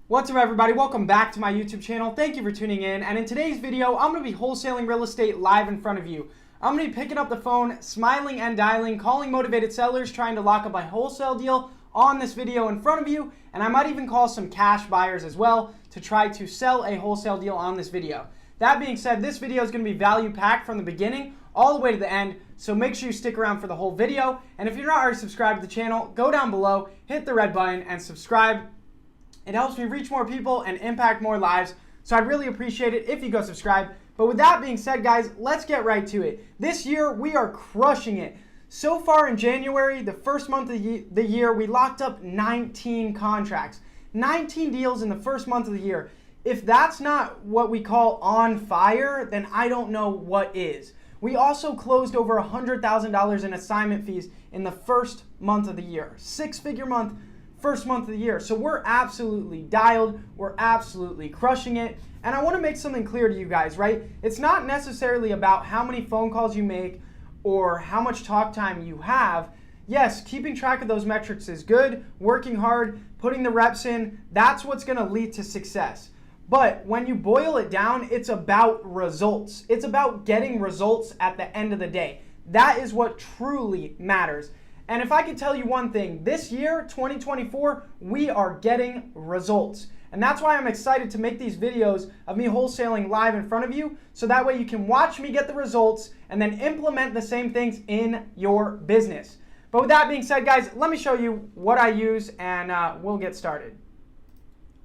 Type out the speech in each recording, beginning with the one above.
What's up, everybody? Welcome back to my YouTube channel. Thank you for tuning in. And in today's video, I'm going to be wholesaling real estate live in front of you. I'm going to be picking up the phone, smiling and dialing, calling motivated sellers, trying to lock up a wholesale deal on this video in front of you. And I might even call some cash buyers as well to try to sell a wholesale deal on this video. That being said, this video is going to be value packed from the beginning all the way to the end. So make sure you stick around for the whole video. And if you're not already subscribed to the channel, go down below, hit the red button and subscribe. It helps me reach more people and impact more lives, so I'd really appreciate it if you go subscribe. But with that being said, guys, let's get right to it. This year, we are crushing it. So far in January, the first month of the year, we locked up 19 contracts. 19 deals in the first month of the year. If that's not what we call on fire, then I don't know what is. We also closed over $100,000 in assignment fees in the first month of the year. Six-figure month. First month of the year. So we're absolutely dialed, we're absolutely crushing it. And I want to make something clear to you guys, right? It's not necessarily about how many phone calls you make or how much talk time you have. Yes, keeping track of those metrics is good, working hard, putting the reps in, that's what's going to lead to success. But when you boil it down, it's about results. It's about getting results at the end of the day. That is what truly matters. And if I could tell you one thing, this year, 2024, we are getting results. And that's why I'm excited to make these videos of me wholesaling live in front of you, so that way you can watch me get the results and then implement the same things in your business. But with that being said, guys, let me show you what I use and we'll get started.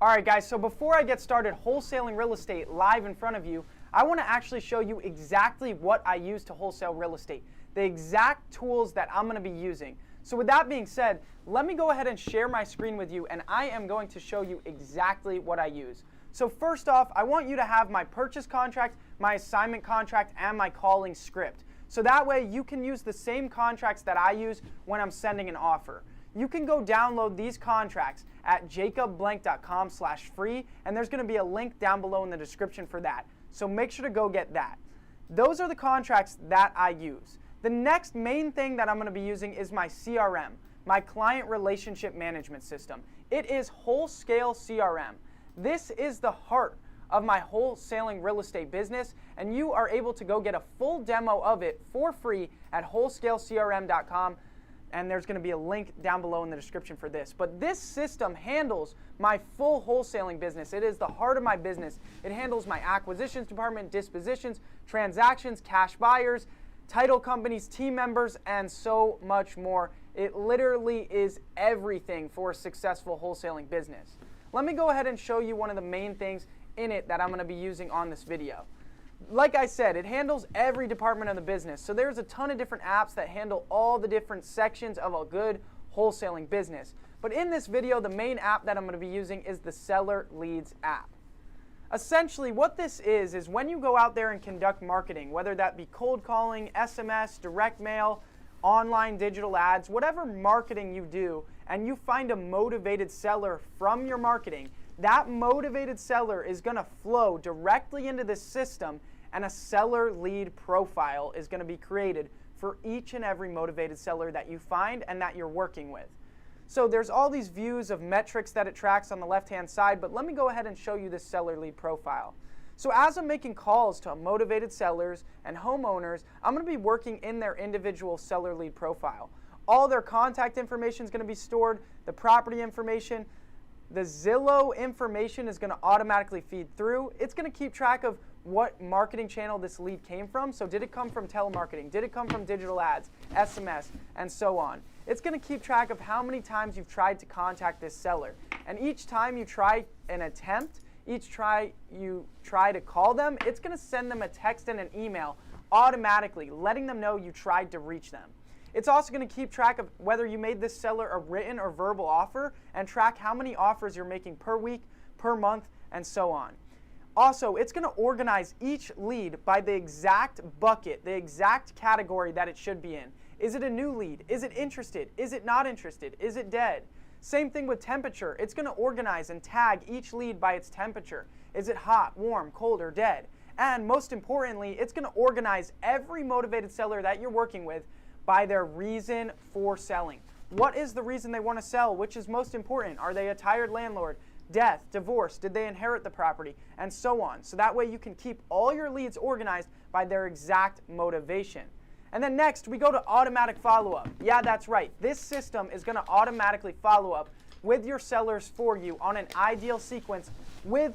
All right, guys, so before I get started wholesaling real estate live in front of you, I want to actually show you exactly what I use to wholesale real estate. The exact tools that I'm going to be using. So with that being said, let me go ahead and share my screen with you, and I am going to show you exactly what I use. So first off, I want you to have my purchase contract, my assignment contract, and my calling script. So that way you can use the same contracts that I use when I'm sending an offer. You can go download these contracts at jacobblank.com/free, and there's going to be a link down below in the description for that. So make sure to go get that. Those are the contracts that I use. The next main thing that I'm going to be using is my CRM, my client relationship management system. It is Wholesale CRM. This is the heart of my wholesaling real estate business, and you are able to go get a full demo of it for free at wholesaleCRM.com, and there's going to be a link down below in the description for this. But this system handles my full wholesaling business. It is the heart of my business. It handles my acquisitions department, dispositions, transactions, cash buyers, title companies, team members, and so much more. It literally is everything for a successful wholesaling business. Let me go ahead and show you one of the main things in it that I'm going to be using on this video. Like I said, it handles every department of the business. So there's a ton of different apps that handle all the different sections of a good wholesaling business. But in this video, the main app that I'm going to be using is the Seller Leads app. Essentially, what this is when you go out there and conduct marketing, whether that be cold calling, SMS, direct mail, online digital ads, whatever marketing you do, and you find a motivated seller from your marketing, that motivated seller is going to flow directly into this system, and a seller lead profile is going to be created for each and every motivated seller that you find and that you're working with. So there's all these views of metrics that it tracks on the left-hand side, but let me go ahead and show you this seller lead profile. So as I'm making calls to motivated sellers and homeowners, I'm going to be working in their individual seller lead profile. All their contact information is going to be stored, the property information, the Zillow information is going to automatically feed through. It's going to keep track of what marketing channel this lead came from. So did it come from telemarketing? Did it come from digital ads, SMS, and so on? It's going to keep track of how many times you've tried to contact this seller. And each time you try an attempt, each try you try to call them, it's going to send them a text and an email automatically, letting them know you tried to reach them. It's also going to keep track of whether you made this seller a written or verbal offer and track how many offers you're making per week, per month, and so on. Also, it's going to organize each lead by the exact bucket, the exact category that it should be in. Is it a new lead? Is it interested? Is it not interested? Is it dead? Same thing with temperature. It's going to organize and tag each lead by its temperature. Is it hot, warm, cold, or dead? And most importantly, it's going to organize every motivated seller that you're working with by their reason for selling. What is the reason they want to sell? Which is most important? Are they a tired landlord? death, divorce, did they inherit the property, and so on. So that way you can keep all your leads organized by their exact motivation. And then next, we go to automatic follow-up. Yeah, that's right. This system is going to automatically follow up with your sellers for you on an ideal sequence with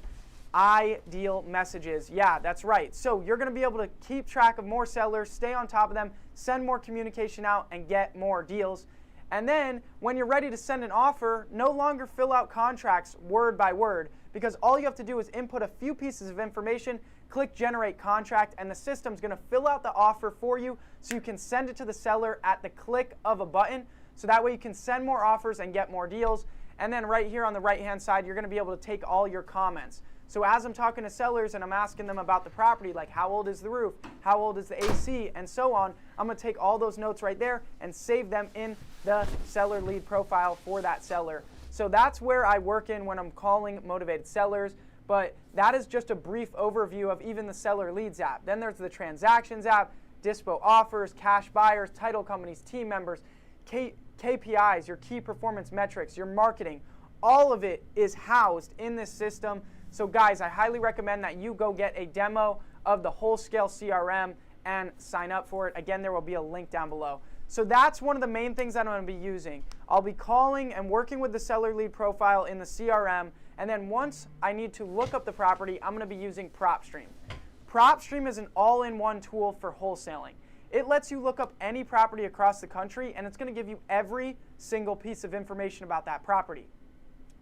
ideal messages. Yeah, that's right. So you're going to be able to keep track of more sellers, stay on top of them, send more communication out, and get more deals. And then when you're ready to send an offer, no longer fill out contracts word by word, because all you have to do is input a few pieces of information, click generate contract, and the system's going to fill out the offer for you so you can send it to the seller at the click of a button. So that way you can send more offers and get more deals. And then right here on the right hand side, you're going to be able to take all your comments. So as I'm talking to sellers and I'm asking them about the property, like how old is the roof, how old is the AC, and so on, I'm going to take all those notes right there and save them in the seller lead profile for that seller. So that's where I work in when I'm calling motivated sellers. But that is just a brief overview of even the seller leads app. Then there's the transactions app, dispo offers, cash buyers, title companies, team members, KPIs, your key performance metrics, your marketing. All of it is housed in this system. So guys, I highly recommend that you go get a demo of the Wholesale CRM and sign up for it. Again, there will be a link down below. So that's one of the main things that I'm going to be using. I'll be calling and working with the seller lead profile in the CRM, and then once I need to look up the property, I'm going to be using PropStream. PropStream is an all-in-one tool for wholesaling. It lets you look up any property across the country, and it's going to give you every single piece of information about that property.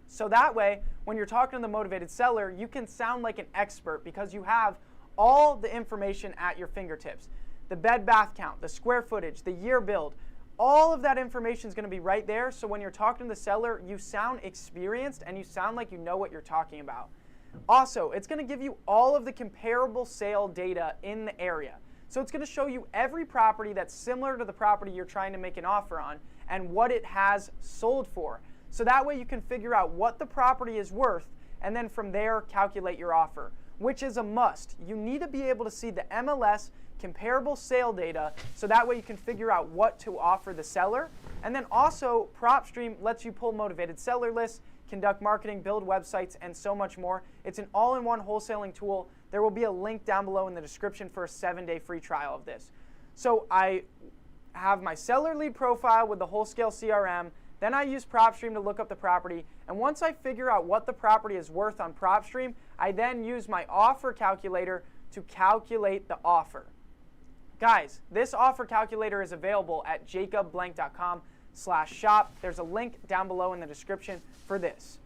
So that way, when you're talking to the motivated seller, you can sound like an expert because you have all the information at your fingertips. The bed bath count, the square footage, the year build, all of that information is going to be right there. So when you're talking to the seller, you sound experienced and you sound like you know what you're talking about. Also, it's going to give you all of the comparable sale data in the area. So it's going to show you every property that's similar to the property you're trying to make an offer on and what it has sold for. So that way you can figure out what the property is worth and then from there calculate your offer, which is a must. You need to be able to see the MLS comparable sale data so that way you can figure out what to offer the seller. And then also PropStream lets you pull motivated seller lists, conduct marketing, build websites, and so much more. It's an all-in-one wholesaling tool. There will be a link down below in the description for a 7-day free trial of this. So I have my seller lead profile with the Wholesale CRM. Then I use PropStream to look up the property. And once I figure out what the property is worth on PropStream, I then use my offer calculator to calculate the offer. Guys, this offer calculator is available at jacobblank.com/shop. There's a link down below in the description for this.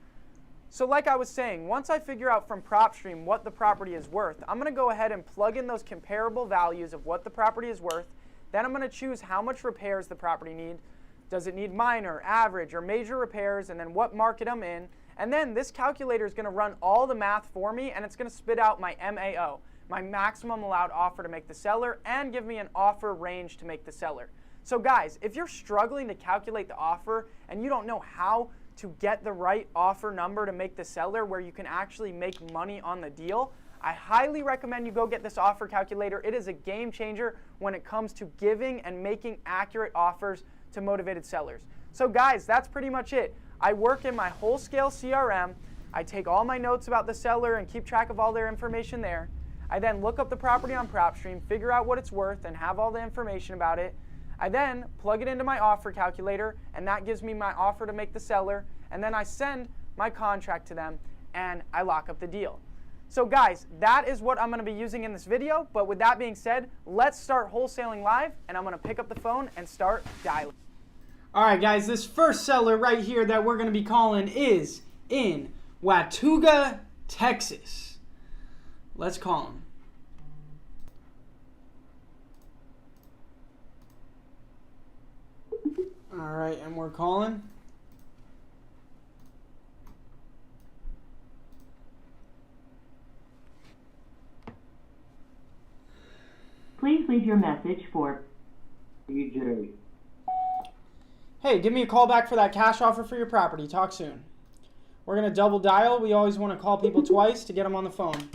So like I was saying, once I figure out from PropStream what the property is worth, I'm going to go ahead and plug in those comparable values of what the property is worth. Then I'm going to choose how much repairs the property needs. Does it need minor, average, or major repairs, and then what market I'm in. And then this calculator is going to run all the math for me, and it's going to spit out my MAO, my maximum allowed offer to make the seller, and give me an offer range to make the seller. So guys, if you're struggling to calculate the offer and you don't know how to get the right offer number to make the seller where you can actually make money on the deal, I highly recommend you go get this offer calculator. It is a game changer when it comes to giving and making accurate offers to motivated sellers. So guys, that's pretty much it. I work in my Wholesale CRM. I take all my notes about the seller and keep track of all their information there. I then look up the property on PropStream, figure out what it's worth, and have all the information about it. I then plug it into my offer calculator, and that gives me my offer to make the seller. And then I send my contract to them, and I lock up the deal. So guys, that is what I'm going to be using in this video. But with that being said, let's start wholesaling live, and I'm going to pick up the phone and start dialing. All right, guys, this first seller right here that we're going to be calling is in Watauga, Texas. Let's call him. All right, and we're calling. Please leave your message for DJ. Hey, give me a call back for that cash offer for your property. Talk soon. We're going to double dial. We always want to call people twice to get them on the phone.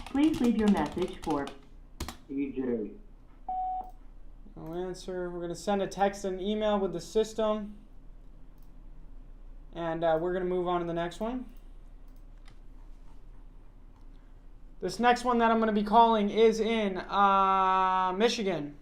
Please leave your message for DJ. No answer. We're going to send a text and email with the system. And we're going to move on to the next one. This next one that I'm going to be calling is in Michigan.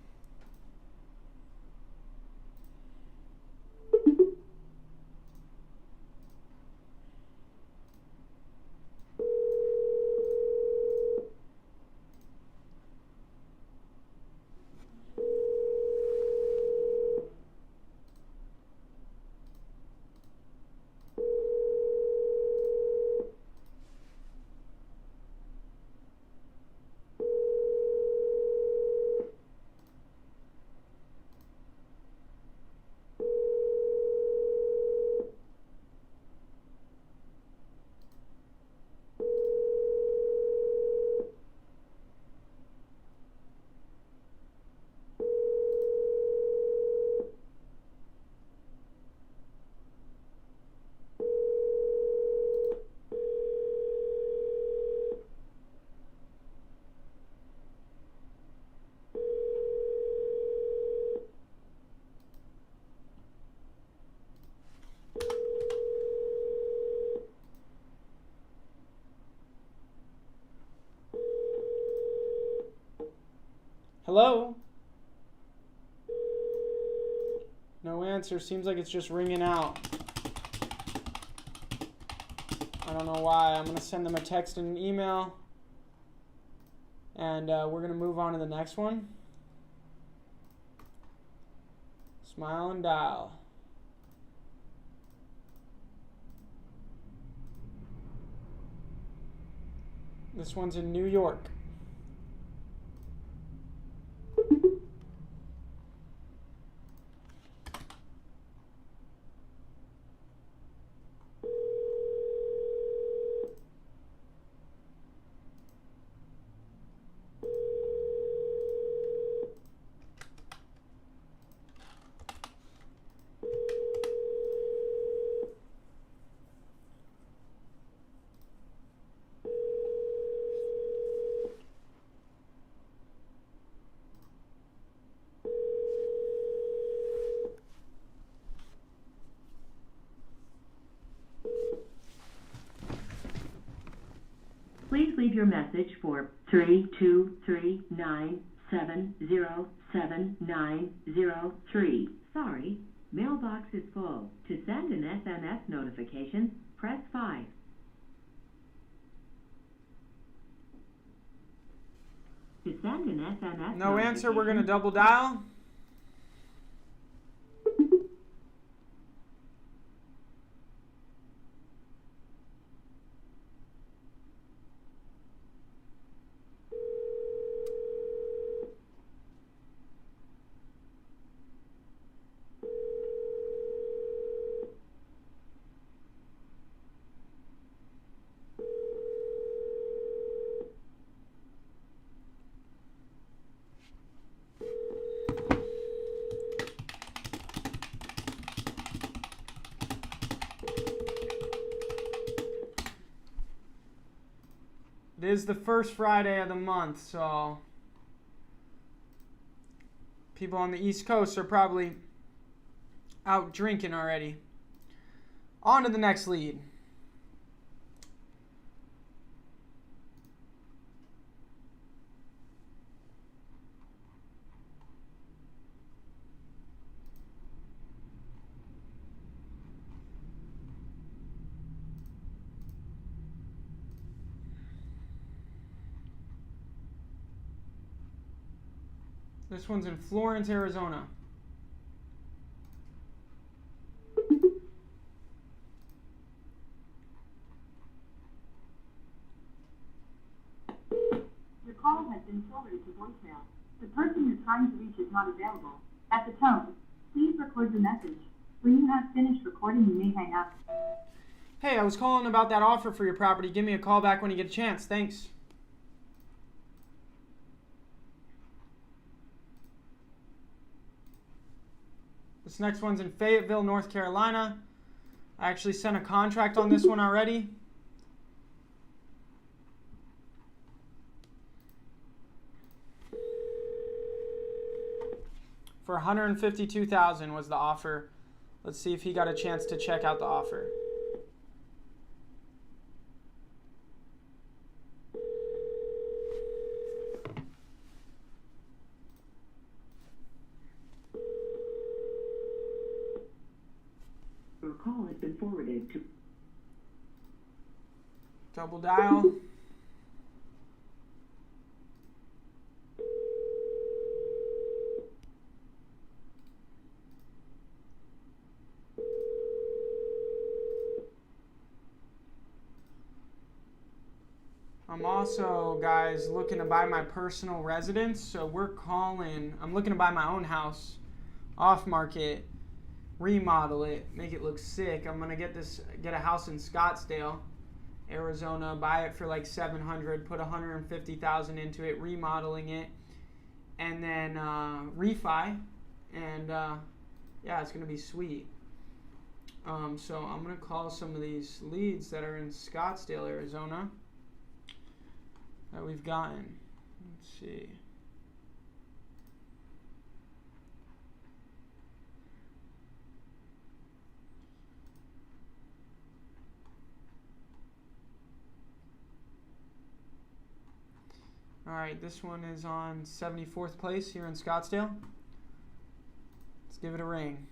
Hello? No answer. Seems like it's just ringing out. I don't know why. I'm going to send them a text and an email. And we're going to move on to the next one. Smile and dial. This one's in New York. Please leave your message for 32397077903. Sorry, mailbox is full. To send an SMS notification, press 5. To send an SMS No answer. We're going to double dial. It is the first Friday of the month, so people on the East Coast are probably out drinking already. On to the next lead. This one's in Florence, Arizona. Your call has been forwarded to voicemail. The person you're trying to reach is not available. At the tone, please record your message. When you have finished recording, you may hang up. Hey, I was calling about that offer for your property. Give me a call back when you get a chance. Thanks. This next one's in Fayetteville, North Carolina. I actually sent a contract on this one already. For $152,000 was the offer. Let's see if he got a chance to check out the offer. Double dial. I'm also, guys, looking to buy my personal residence, so I'm looking to buy my own house, off market, remodel it, make it look sick. I'm gonna get a house in Scottsdale, Arizona, buy it for like $700, put $150,000 into it, remodeling it, and then refi, and yeah, it's gonna be sweet. So I'm gonna call some of these leads that are in Scottsdale, Arizona, that we've gotten. Let's see. All right, this one is on 74th Place here in Scottsdale. Let's give it a ring.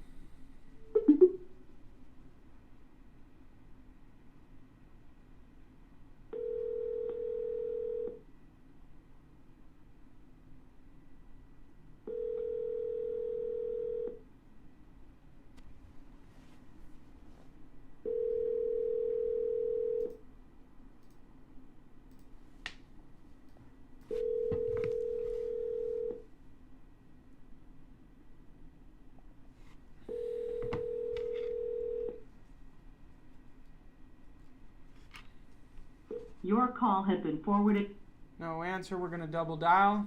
Your call has been forwarded. No answer, we're gonna double dial.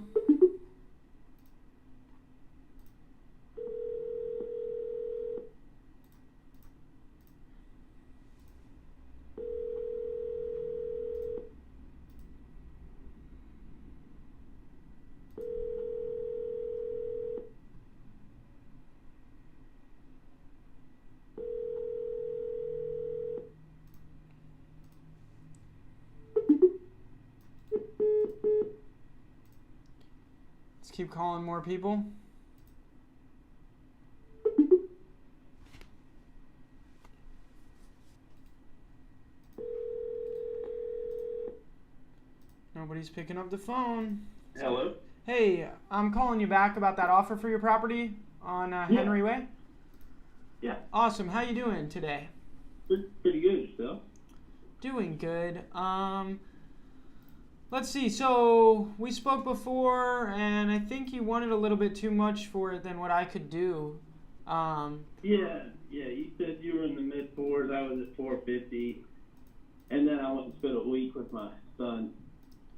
Let's keep calling more people. Nobody's picking up the phone. Hello? Hey, I'm calling you back about that offer for your property on Henry Way. Yeah. Awesome. How you doing today? Pretty good, yourself? Doing good. Let's see. So we spoke before, and I think you wanted a little bit too much for it than what I could do. Yeah. You said you were in the mid fours. I was at 450, and then I went and spent a week with my son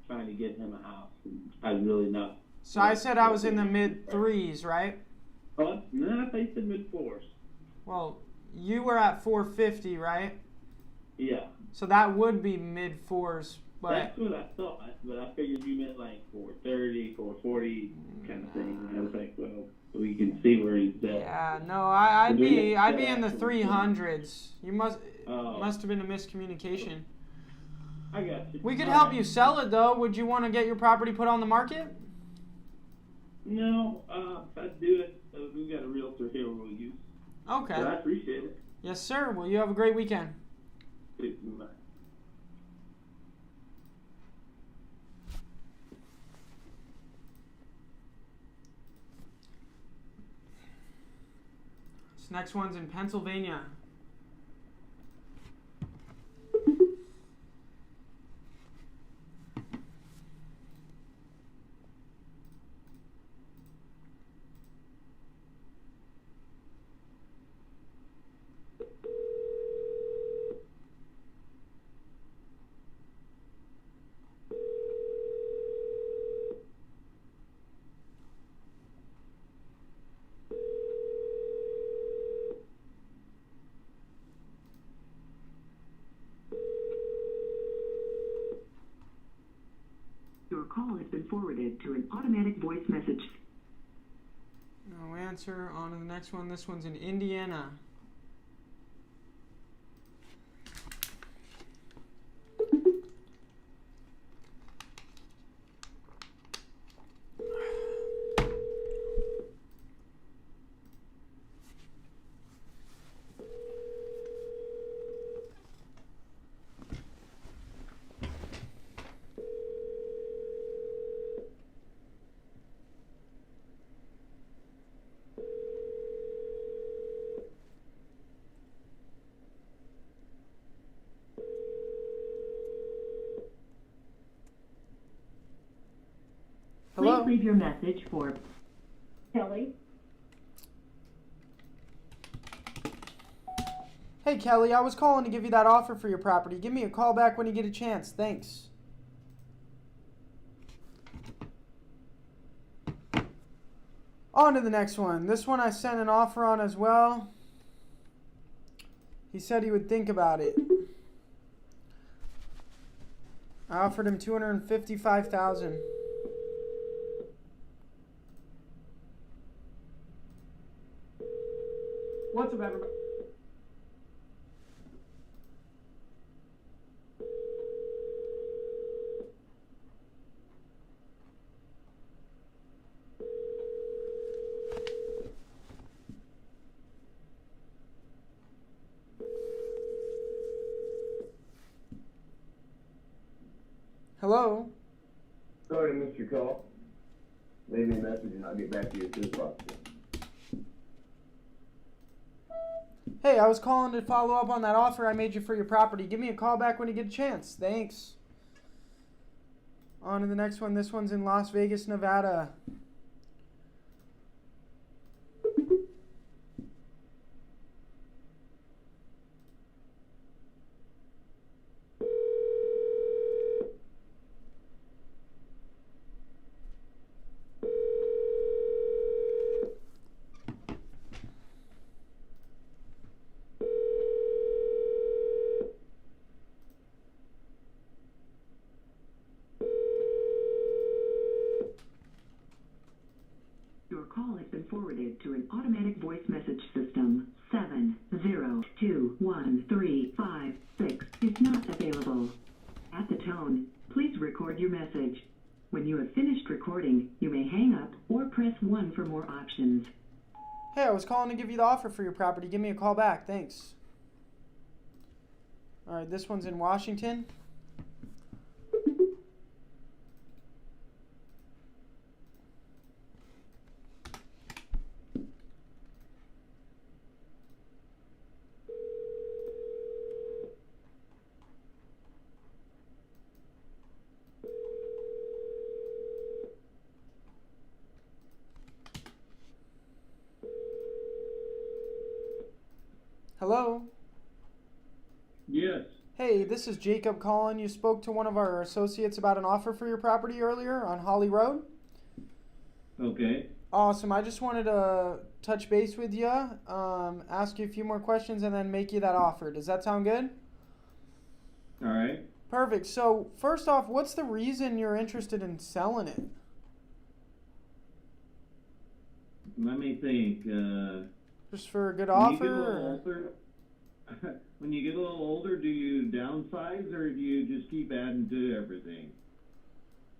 trying to get him a house. And I really not. So I said I was in the mid threes, right? Oh no, I thought you said mid fours. Well, you were at 450, right? Yeah. So that would be mid fours, but That's what I thought, but I figured you meant like 430, 440 kind of thing. And I was like, well, we can see where he's at. yeah, no, I'd be in the 300s. You must have been a miscommunication. I got you. We could help you sell it though. Would you want to get your property put on the market? No, if I do it, we've got a realtor here we'll use. Okay. But I appreciate it. Yes, sir. Well, you have a great weekend. Bye. This next one's in Pennsylvania. Your call has been forwarded to an automatic voice message. No answer. On to the next one. This one's in Indiana. Hello? Please leave your message for Kelly. Hey Kelly, I was calling to give you that offer for your property. Give me a call back when you get a chance. Thanks. On to the next one. This one I sent an offer on as well. He said he would think about it. I offered him $255,000. What's up, everybody? Hello? Sorry to miss your call. Leave me a message and I'll get back to you as soon as possible. Hey, I was calling to follow up on that offer I made you for your property. Give me a call back when you get a chance. Thanks. On to the next one. This one's in Las Vegas, Nevada. Your call has been forwarded to an automatic voice message system. 7021356 is not available. At the tone, please record your message. When you have finished recording, you may hang up or press 1 for more options. Hey, I was calling to give you the offer for your property. Give me a call back. Thanks. All right, this one's in Washington. Hello? Yes. Hey, this is Jacob calling. You spoke to one of our associates about an offer for your property earlier on Holly Road. Okay. Awesome. I just wanted to touch base with you, ask you a few more questions, and then make you that offer. Does that sound good? All right. Perfect. So, first off, what's the reason you're interested in selling it? Let me think. Just for a good When you get a offer? little Or? older, when you get a little older, do you downsize or do you just keep adding to everything?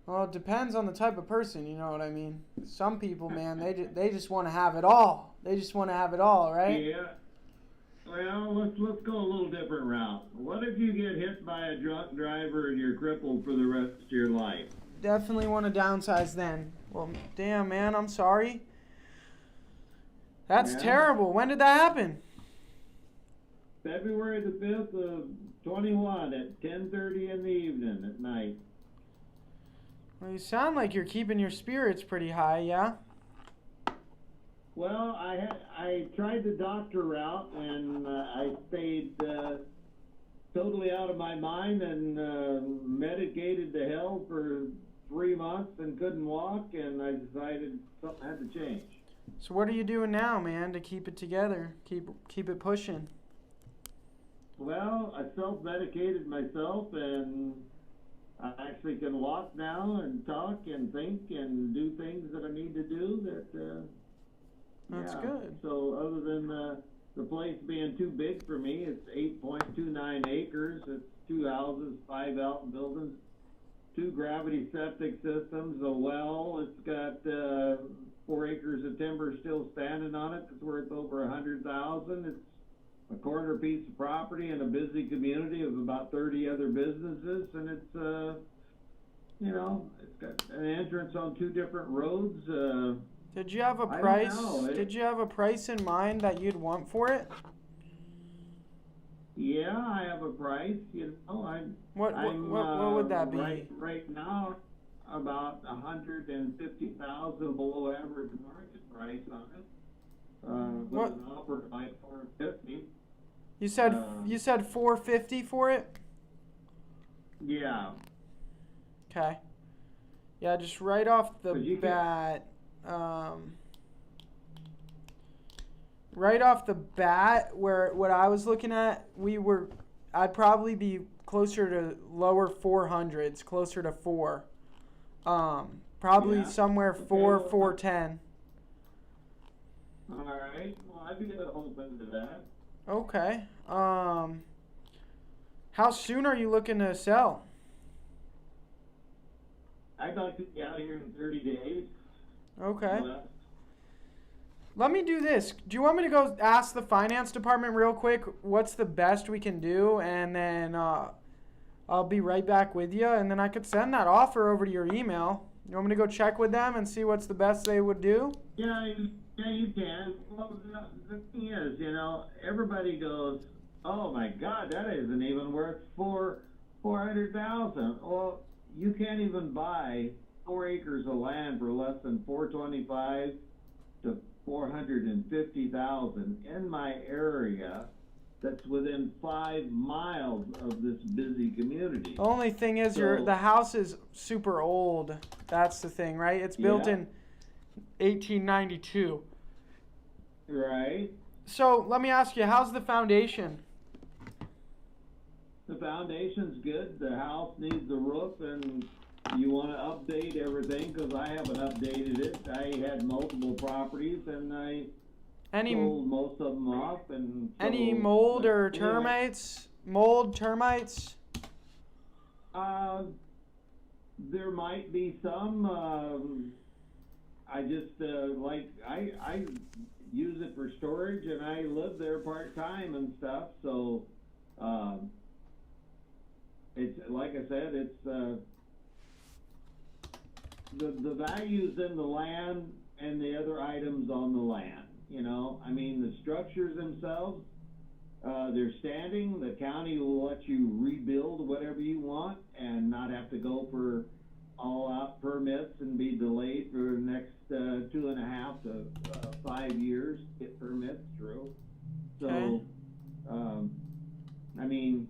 Well, it depends on the type of person, you know what I mean? Some people, man, they just want to have it all. They just want to have it all, right? Yeah. Well, let's go a little different route. What if you get hit by a drunk driver and you're crippled for the rest of your life? Definitely want to downsize then. Well, damn, man, I'm sorry. That's Yeah. terrible. When did that happen? February the 5th of 21 at 10:30 in the evening at night. Well, you sound like you're keeping your spirits pretty high, yeah? Well, I tried the doctor route and I stayed totally out of my mind and medicated to hell for 3 months and couldn't walk, and I decided something had to change. So what are you doing now, man, to keep it together? Keep it pushing. Well, I self-medicated myself, and I actually can walk now and talk and think and do things that I need to do. That's yeah. good. So other than the place being too big for me, it's 8.29 acres. It's 2 houses, 5 outbuildings, 2 gravity septic systems, a well. It's got 4 acres of timber still standing on it. It's worth over $100,000. It's a corner piece of property in a busy community of about 30 other businesses, and it's it's got an entrance on 2 different roads. Did you have a I don't price? know. Did you have a price in mind that you'd want for it? Yeah, I have a price. What would that be? Right now, about 150,000 below average market price on it. What? With an offer of like 450. You said 450 for it? Yeah. Okay. Yeah, just right off the But you bat, right off the bat, where what I was looking at, I'd probably be closer to lower 400s, closer to 4. Probably Yeah. somewhere Okay, 410. All right. Well, I'd be open to that. Okay. How soon are you looking to sell? I'd like to be out here in 30 days. Okay. Less. Let me do this. Do you want me to go ask the finance department real quick what's the best we can do, and then I'll be right back with you, and then I could send that offer over to your email. You want me to go check with them and see what's the best they would do? Yeah, you can. Well, the thing is, everybody goes, "Oh my God, that isn't even worth 400,000." Well, you can't even buy 4 acres of land for less than 425 to 450,000 in my area. That's within 5 miles of this busy community. The only thing is the house is super old. That's the thing, right? It's built in 1892. Right. So let me ask you, how's the foundation? The foundation's good. The house needs a roof, and you want to update everything because I haven't updated it. I had multiple properties, and I sold most of them off. And so, Any mold or anyway. termites? Mold, termites? There might be some. I just I use it for storage, and I live there part time and stuff. So it's like I said, it's the values in the land and the other items on the land. I mean, the structures themselves, they're standing. The county will let you rebuild whatever you want and not have to go for all-out permits and be delayed for the next 2.5 to 5 years to get permits through. So, Okay. I mean,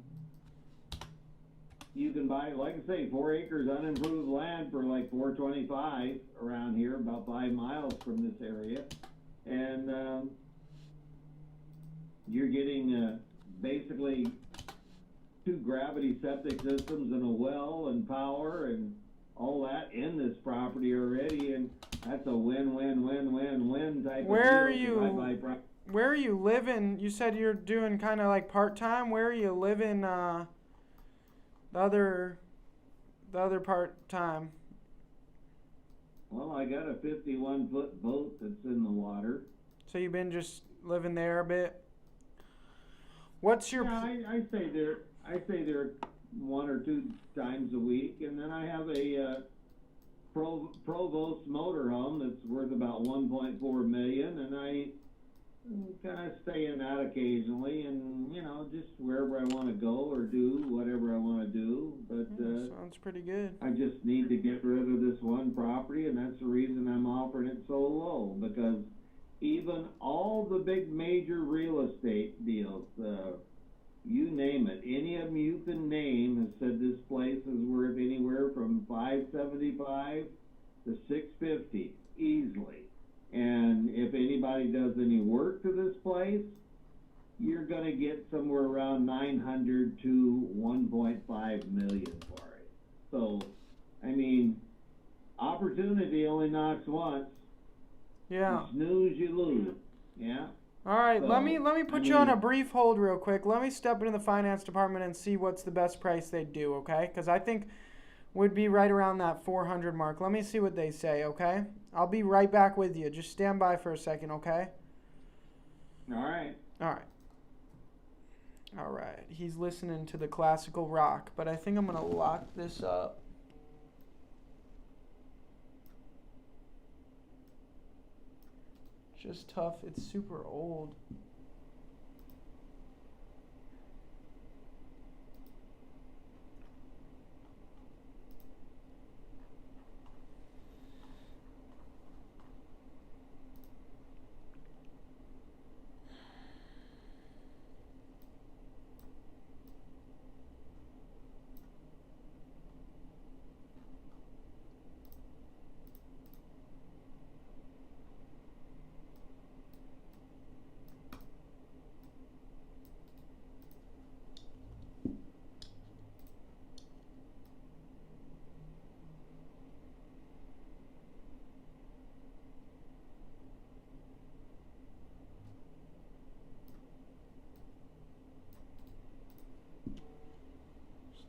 you can buy, like I say, 4 acres unimproved land for like 425 around here, about 5 miles from this area, and you're getting basically 2 gravity septic systems and a well and power and all that in this property already, and that's a win-win-win-win-win type Where of deal. Where are you living? You said you're doing kind of like part-time. Where are you living the other part-time? Well, I got a 51-foot boat that's in the water. So you've been just living there a bit? What's your... Yeah, I stay there. I stay there 1 or 2 times a week, and then I have a Provost motorhome that's worth about $1.4 million, and I kind of stay in that occasionally, and just wherever I want to go or do whatever I want to do. But sounds pretty good. I just need to get rid of this one property, and that's the reason I'm offering it so low, because even all the big major real estate deals, you name it, any of them you can name has said this place is worth anywhere from $575 to $650 easily. And if anybody does any work to this place, you're going to get somewhere around $900 to $1.5 million for it. So, I mean, opportunity only knocks once. Yeah. You snooze, you lose. Yeah. All right, So, let me put you on a brief hold real quick. Let me step into the finance department and see what's the best price they do, okay? Because I think would be right around that 400 mark. Let me see what they say, okay? I'll be right back with you. Just stand by for a second, okay? All right. All right. All right. He's listening to the classical rock, but I think I'm going to lock this up. Just tough. It's super old.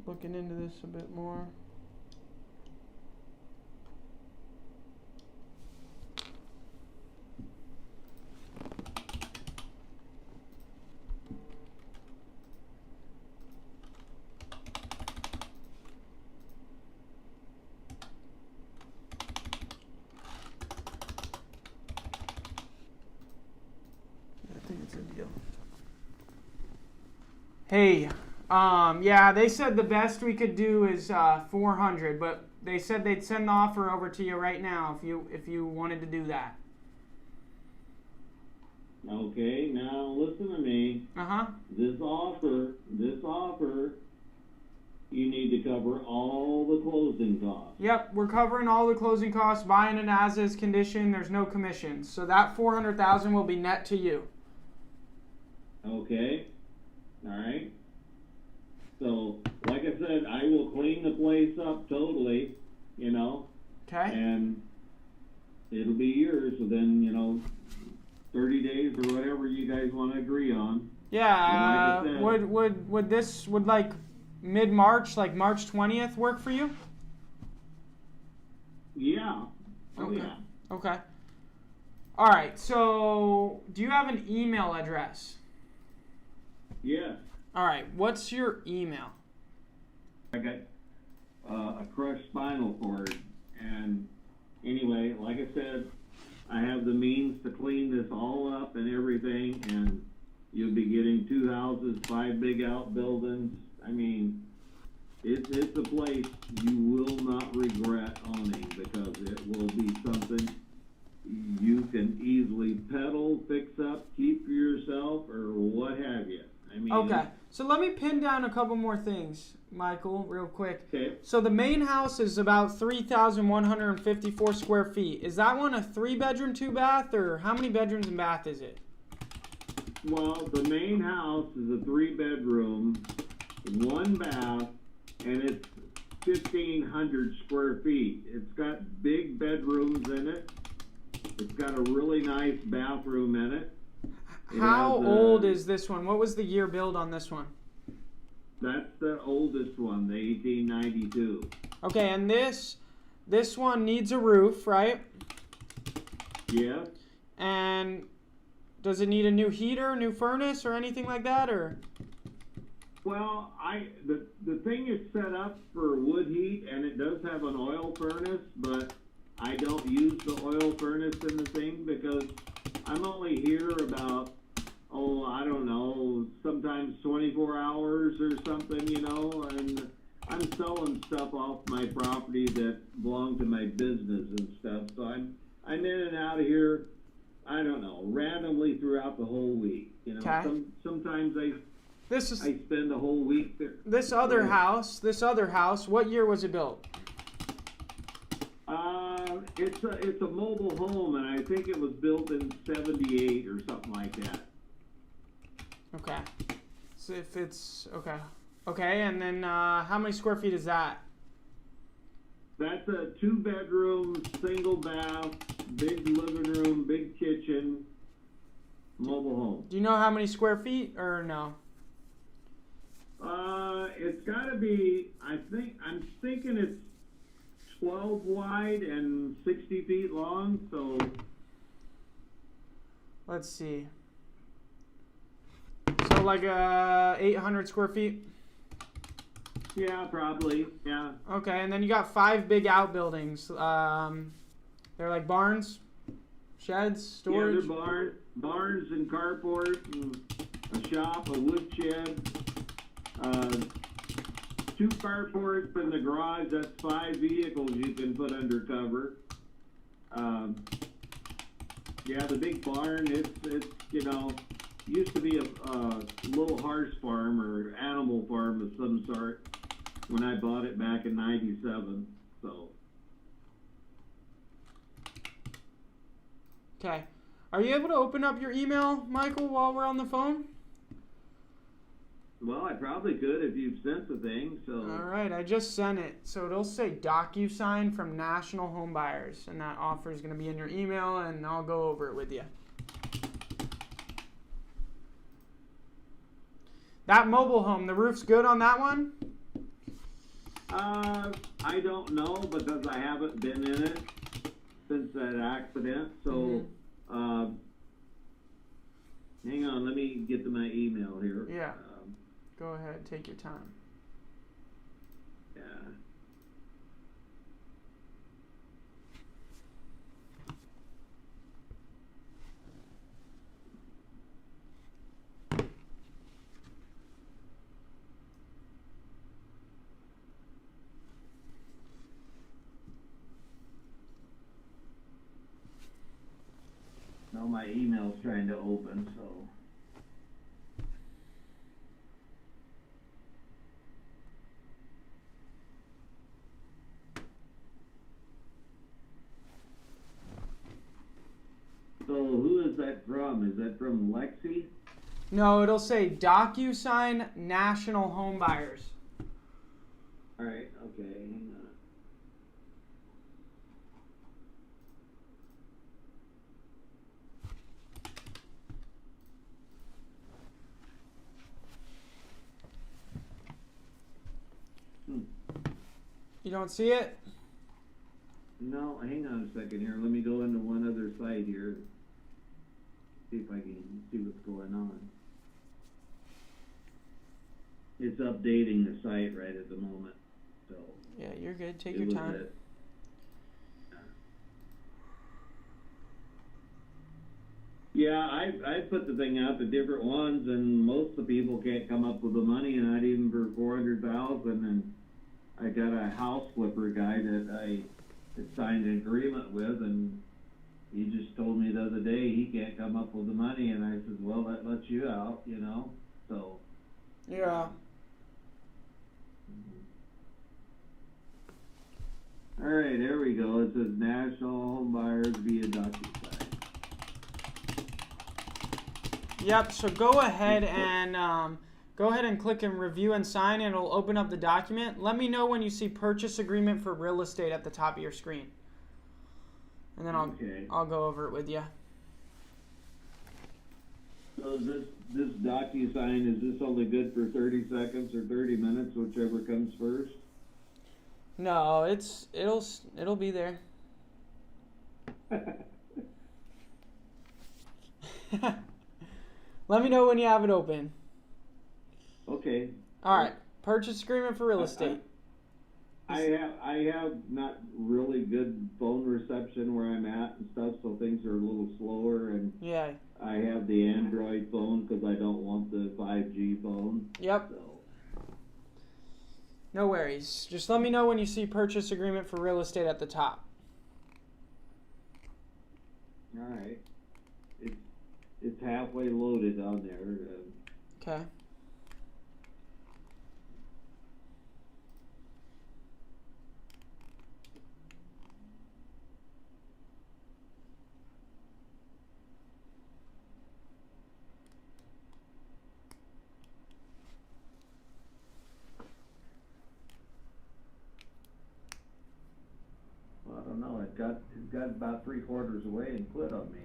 looking into this a bit more. I think it's a deal. Hey, yeah, they said the best we could do is 400, but they said they'd send the offer over to you right now if you wanted to do that. Okay, now listen to me. Uh-huh. This offer, you need to cover all the closing costs. Yep, we're covering all the closing costs, buying an as-is condition. There's no commissions, so that $400,000 will be net to you. Okay, all right. So, like I said, I will clean the place up totally, you know, Okay. and it'll be yours within, 30 days or whatever you guys want to agree on. Yeah. And like I said, Would like mid-March, like March 20th, work for you? Yeah. Oh, Okay. yeah. Okay. All right. So, do you have an email address? Yes. All right. What's your email? I got a crushed spinal cord, and anyway, like I said, I have the means to clean this all up and everything, and you'll be getting 2 houses, 5 big outbuildings. I mean, it's a place you will not regret owning, because it will be something you can easily pedal, fix up, keep for yourself, or what have you. I mean, Okay. So let me pin down a couple more things, Michael, real quick. Okay. So the main house is about 3,154 square feet. Is that one a 3-bedroom, 2-bath, or how many bedrooms and bath is it? Well, the main house is a 3-bedroom, 1 bath, and it's 1,500 square feet. It's got big bedrooms in it. It's got a really nice bathroom in it. How old is this one? What was the year build on this one? That's the oldest one, the 1892. Okay, and this one needs a roof, right? Yeah. And does it need a new heater, new furnace, or anything like that, or? Well, the thing is set up for wood heat, and it does have an oil furnace, but I don't use the oil furnace in the thing because I'm only here about, I don't know, sometimes 24 hours or something, and I'm selling stuff off my property that belong to my business and stuff. So I'm in and out of here, I don't know, randomly throughout the whole week. Okay. Sometimes I This spend the whole week there. This other house, what year was it built? It's a mobile home, and I think it was built in '78 or something like that. Okay. So if it's okay, and then how many square feet is that? That's a 2-bedroom, single bath, big living room, big kitchen, mobile home. Do you know how many square feet or no? It's got to be. I'm thinking it's 12 wide and 60 feet long. So Let's see. So like 800 square feet. yeah, probably, yeah. Okay, and then you got 5 big outbuildings. They're like barns, sheds, storage. Yeah, they're barns and carport and a shop, a woodshed, 2 carports in the garage. That's 5 vehicles you can put under cover. Yeah, the big barn, it's used to be a little horse farm or animal farm of some sort when I bought it back in '97. So. Okay. Are you able to open up your email, Michael, while we're on the phone? Well, I probably could if you've sent the thing, so. All right, I just sent it. So it'll say DocuSign from National Home Buyers, and that offer is going to be in your email, and I'll go over it with you. That mobile home, the roof's good on that one? I don't know because I haven't been in it since that accident. So, hang on, let me get to my email here. Yeah. Go ahead, take your time. Yeah. No, my email's trying to open, so. So who is that from? Is that from Lexi? No, it'll say DocuSign National Home Buyers. Alright, okay, hang on. You don't see it? No, hang on a second here. Let me go into one other site here. See if I can see what's going on. It's updating the site right at the moment. So Yeah, you're good. Take it your was time. at- Yeah, I put the thing out to different ones, and most of the people can't come up with the money, not even for 400,000. And I got a house flipper guy that I had signed an agreement with, and he just told me the other day he can't come up with the money, and I said, well, that lets you out, you know. So. Yeah. All right, there we go. It says National Home Buyers via DocuSign. Yep. So go ahead and click and review and sign, and it'll open up the document. Let me know when you see purchase agreement for real estate at the top of your screen, and then I'll go over it with you. So this DocuSign, is this only good for 30 seconds or 30 minutes, whichever comes first? No, it'll be there. Let me know when you have it open. Okay. All right. Purchase agreement for real estate. I have not really good phone reception where I'm at and stuff, so things are a little slower. And Yeah. I have the Android phone because I don't want the 5G phone. Yep. So. No worries. Just let me know when you see purchase agreement for real estate at the top. All right. It's halfway loaded on there. Okay. Well, I don't know. It got about 3/4 away and quit on me.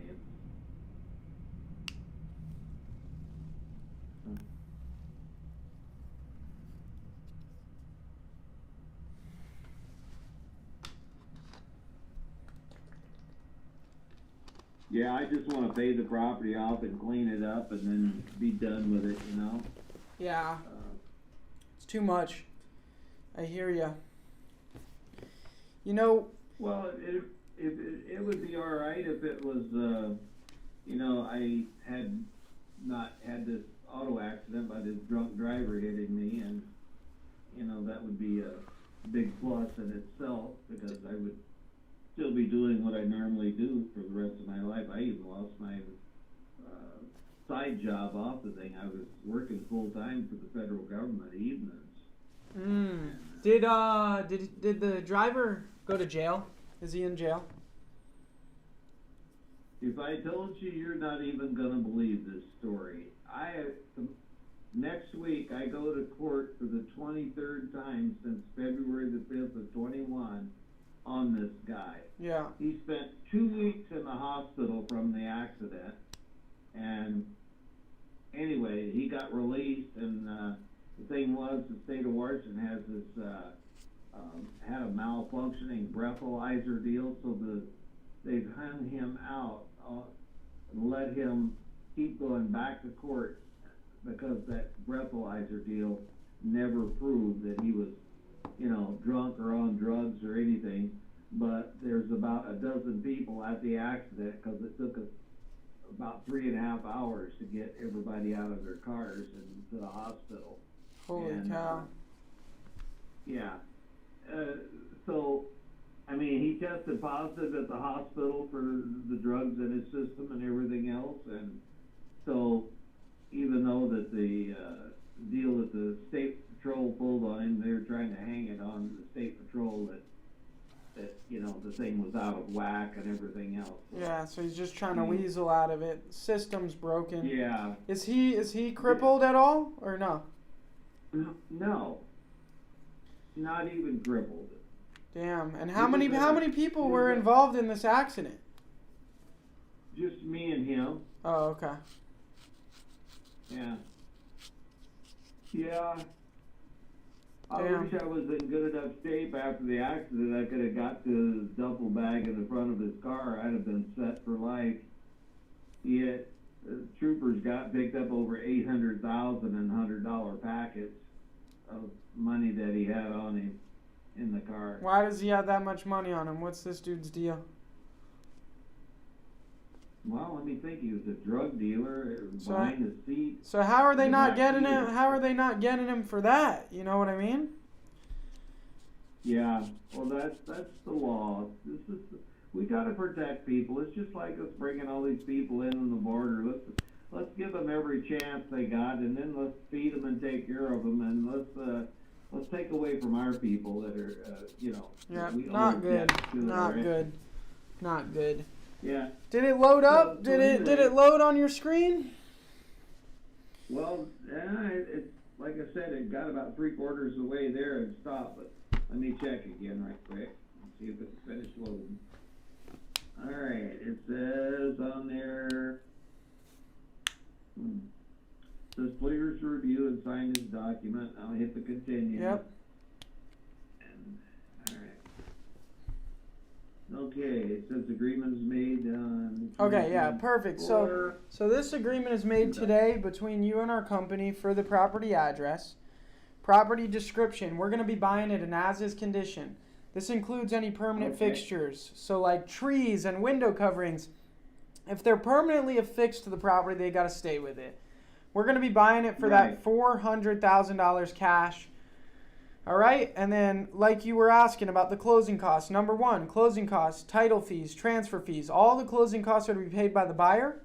Yeah, I just want to pay the property off and clean it up and then be done with it, you know? Yeah. It's too much. I hear ya. You know. Well, it would be all right if it was, you know, I had not had this auto accident by this drunk driver hitting me, and, you know, that would be a big plus in itself because I would still be doing what I normally do for the rest of my life. I even lost my side job off the thing. I was working full time for the federal government evenings. Did the driver go to jail? Is he in jail? If I told you, you're not even gonna believe this story. Next week I go to court for the 23rd time since February the 5th of 21 on this guy. Yeah. He spent 2 weeks in the hospital from the accident, and anyway, he got released, and the thing was, the state of Washington has this had a malfunctioning breathalyzer deal, so they've hung him out, and let him keep going back to court because that breathalyzer deal never proved that he was, drunk or on drugs or anything. But there's about a dozen people at the accident because it took us about 3.5 hours to get everybody out of their cars and to the hospital. Holy cow. Yeah. So, I mean, he tested positive at the hospital for the drugs in his system and everything else, and so even though that the deal that the state patrol pulled on him, they were trying to hang it on the state patrol that the thing was out of whack and everything else. Yeah, so he's just trying to weasel out of it. System's broken. Yeah. Is he crippled at all or no? No. Not even crippled. Damn. And how many people were involved in this accident? Just me and him. Oh, okay. Yeah. Yeah. I Damn. wish I was in good enough shape after the accident. I could have got to his duffel bag in the front of his car. I'd have been set for life. Yet, troopers picked up over $800,000 in $100 packets of money that he had on him in the car. Why does he have that much money on him? What's this dude's deal? Well, let me think. He was a drug dealer behind the seat. So how are they not back getting him? seat. How are they not getting him for that? You know what I mean? Yeah. Well, that's the law. We got to protect people. It's just like us bringing all these people in on the border. Let's give them every chance they got, and then let's feed them and take care of them, and let's take away from our people that are, Yeah, we not owe good. debt to, Not right? good. Not good. Yeah. Did it load up? So Did anyway. it load on your screen? Well, it's like I said, it got about 3/4 of the way there and stopped. But let me check again right quick and see if it's finished loading. All right, it says on there. It says please review and sign this document. I'll hit the continue. Yep. And, all right. Okay, it says agreement is made on. Okay, yeah, perfect. So this agreement is made today between you and our company for the property address. Property description, we're going to be buying it in as-is condition. This includes any permanent fixtures, so like trees and window coverings. If they're permanently affixed to the property, they got to stay with it. We're going to be buying it for that $400,000 cash. All right, and then like you were asking about the closing costs. Number one, closing costs, title fees, transfer fees. All the closing costs are to be paid by the buyer.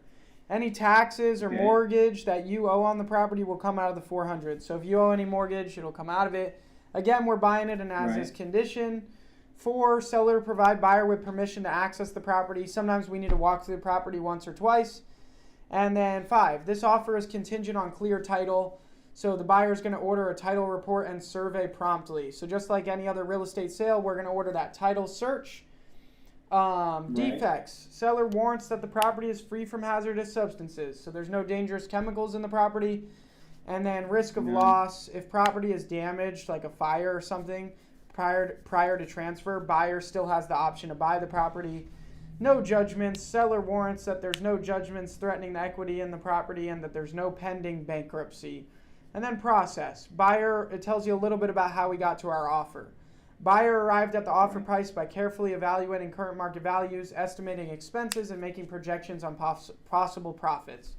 Any taxes or mortgage that you owe on the property will come out of the $400,000. So if you owe any mortgage, it'll come out of it. Again, we're buying it in as-is condition. 4, seller provide buyer with permission to access the property. Sometimes we need to walk through the property once or twice. And then 5, this offer is contingent on clear title. So the buyer is going to order a title report and survey promptly. So just like any other real estate sale, we're going to order that title search. Defects. Seller warrants that the property is free from hazardous substances. So there's no dangerous chemicals in the property. And then risk of loss. If property is damaged, like a fire or something, prior to transfer, buyer still has the option to buy the property. No judgments. Seller warrants that there's no judgments threatening the equity in the property and that there's no pending bankruptcy. And then process. Buyer, it tells you a little bit about how we got to our offer. Buyer arrived at the offer price by carefully evaluating current market values, estimating expenses, and making projections on possible profits.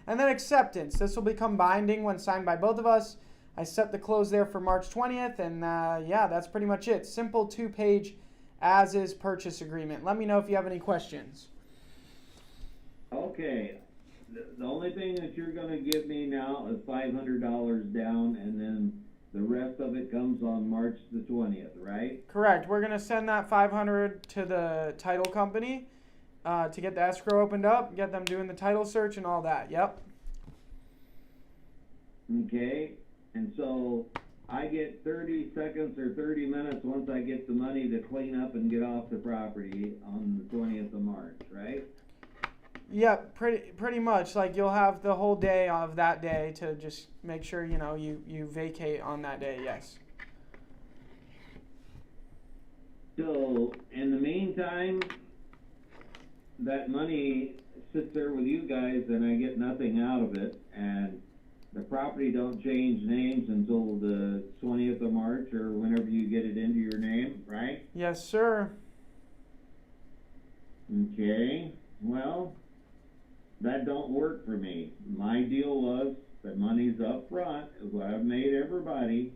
And then acceptance. This will become binding when signed by both of us. I set the close there for March 20th, and yeah, that's pretty much it. Simple 2-page as-is purchase agreement. Let me know if you have any questions. Okay. The only thing that you're going to give me now is $500 down, and then the rest of it comes on March the 20th, right? Correct. We're going to send that $500 to the title company to get the escrow opened up, get them doing the title search and all that. Yep. Okay. And so I get 30 seconds or 30 minutes once I get the money to clean up and get off the property on the 20th of March, right? Yep, pretty much. Like you'll have the whole day of that day to just make sure you vacate on that day. Yes. So, in the meantime, that money sits there with you guys and I get nothing out of it, and the property don't change names until the 20th of March or whenever you get it into your name, right? Yes, sir. Okay, well, that don't work for me. My deal was the money's up front, is what I've made everybody,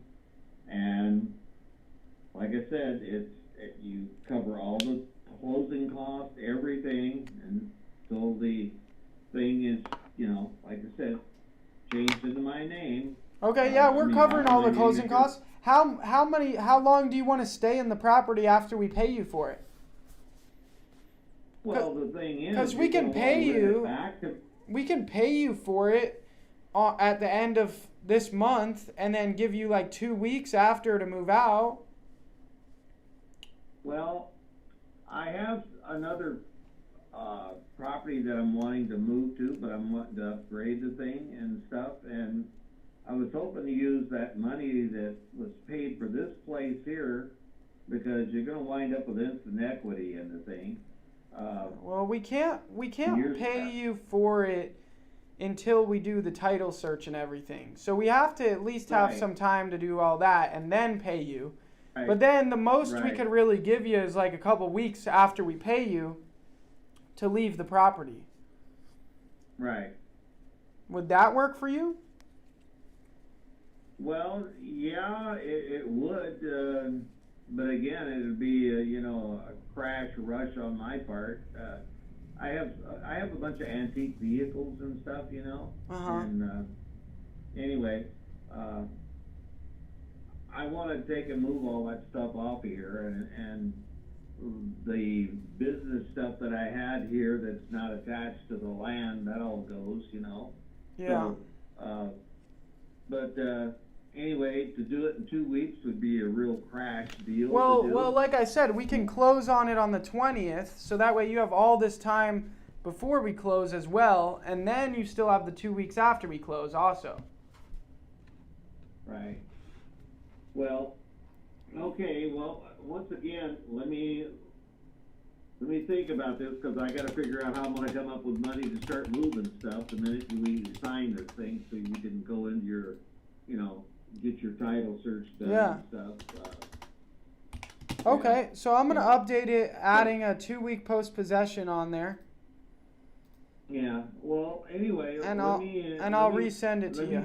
and like I said, you cover all the closing costs, everything, until the thing is, like I said, changed into my name. Okay, yeah, we're covering all the closing costs. How long do you want to stay in the property after we pay you for it? Well, the thing is, because we can pay you for it at the end of this month, and then give you like 2 weeks after to move out. Well, I have another property that I'm wanting to move to, but I'm wanting to upgrade the thing and stuff, and I was hoping to use that money that was paid for this place here, because you're going to wind up with instant equity in the thing. Well, we can't pay you for it until we do the title search and everything. So we have to at least have some time to do all that and then pay you. Right. But then the most we could really give you is like a couple weeks after we pay you to leave the property. Right. Would that work for you? Well, yeah, it would, but again, it would be a crash rush on my part. I have a bunch of antique vehicles and stuff, and anyway, I want to take and move all that stuff off of here, and the business stuff that I had here that's not attached to the land, that all goes, Yeah. So, but anyway, to do it in 2 weeks would be a real crash deal. Well, like I said, we can close on it on the 20th, so that way you have all this time before we close as well, and then you still have the 2 weeks after we close also. Right. Well, okay. Well, once again, let me think about this, because I got to figure out how I'm going to come up with money to start moving stuff the minute we sign this thing, so you can go into your, get your title search done and stuff. Okay, so I'm going to update it, adding a 2-week post-possession on there. Yeah, well, anyway, and I'll resend it to you.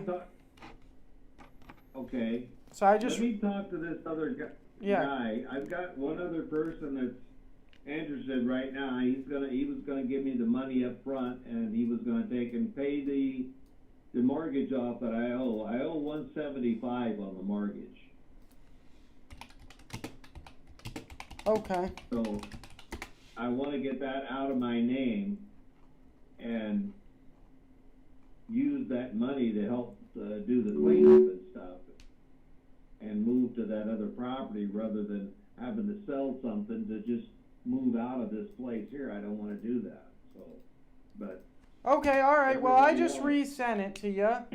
Okay. So I just let me talk to this other guy. Yeah. I've got one other person that's interested right now. He was gonna give me the money up front, and he was gonna take and pay the mortgage off that I owe. I owe $175 on the mortgage. Okay. So I want to get that out of my name and use that money to help do the cleanup and stuff, and move to that other property rather than having to sell something to just move out of this place here. I don't want to do that. So, but okay, all right. Well, I just resent it to you,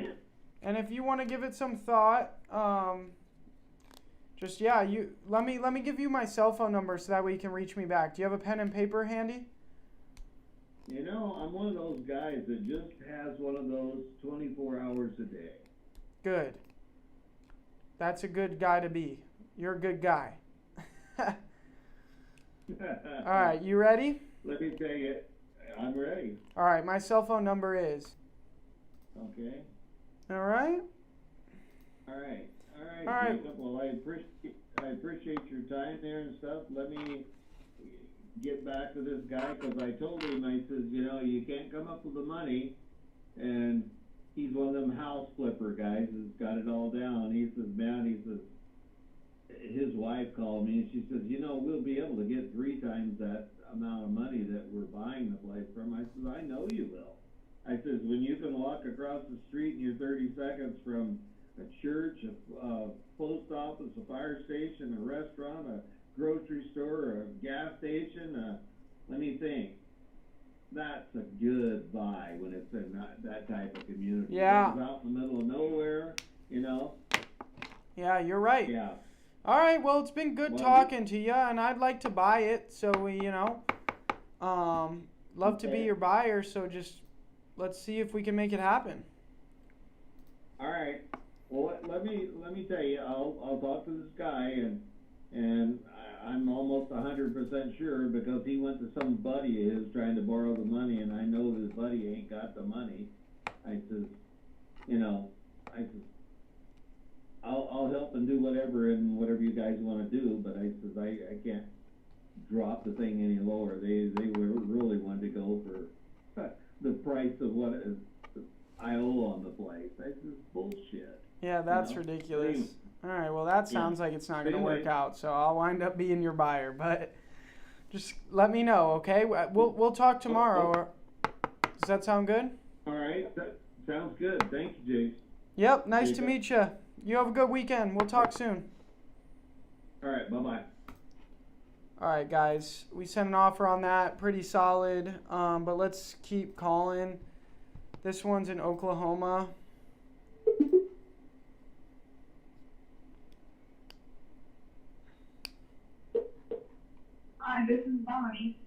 and if you want to give it some thought, let me give you my cell phone number so that way you can reach me back. Do you have a pen and paper handy? I'm one of those guys that just has one of those 24 hours a day. Good. That's a good guy to be. You're a good guy. All right, you ready? Let me tell you, I'm ready. All right, my cell phone number is. Okay. All right. All right. Jacob, well, I appreciate your time there and stuff. Let me get back to this guy, because I told him, I says, you can't come up with the money, and he's one of them house flipper guys that's got it all down. He says, his wife called me and she says, we'll be able to get 3 times that amount of money that we're buying the place from. I says, I know you will. I says, when you can walk across the street and you're 30 seconds from a church, a post office, a fire station, a restaurant, a grocery store, a gas station, let me think. That's a good buy when it's in that type of community. Yeah. It's out in the middle of nowhere, Yeah, you're right. Yeah. All right, well, it's been good talking to you, and I'd like to buy it, so love to be Okay. your buyer, so just let's see if we can make it happen. All right. Well, let me tell you. I'll talk to this guy, and I'm almost 100% sure because he went to some buddy of his trying to borrow the money, and I know this buddy ain't got the money. I says, I'll help and do whatever you guys want to do, but I says I can't drop the thing any lower. They really wanted to go for the price of what I owe on the place. I says bullshit. Yeah, that's ridiculous. Anyway. All right, well, that sounds like it's not going to work out, so I'll wind up being your buyer, but just let me know, okay? We'll talk tomorrow. Does that sound good? All right, that sounds good. Thank you, Jace. Yep, nice to meet you. You have a good weekend. We'll talk soon. All right, bye-bye. All right, guys, we sent an offer on that, pretty solid, but let's keep calling. This one's in Oklahoma. Hi, this is Melanie.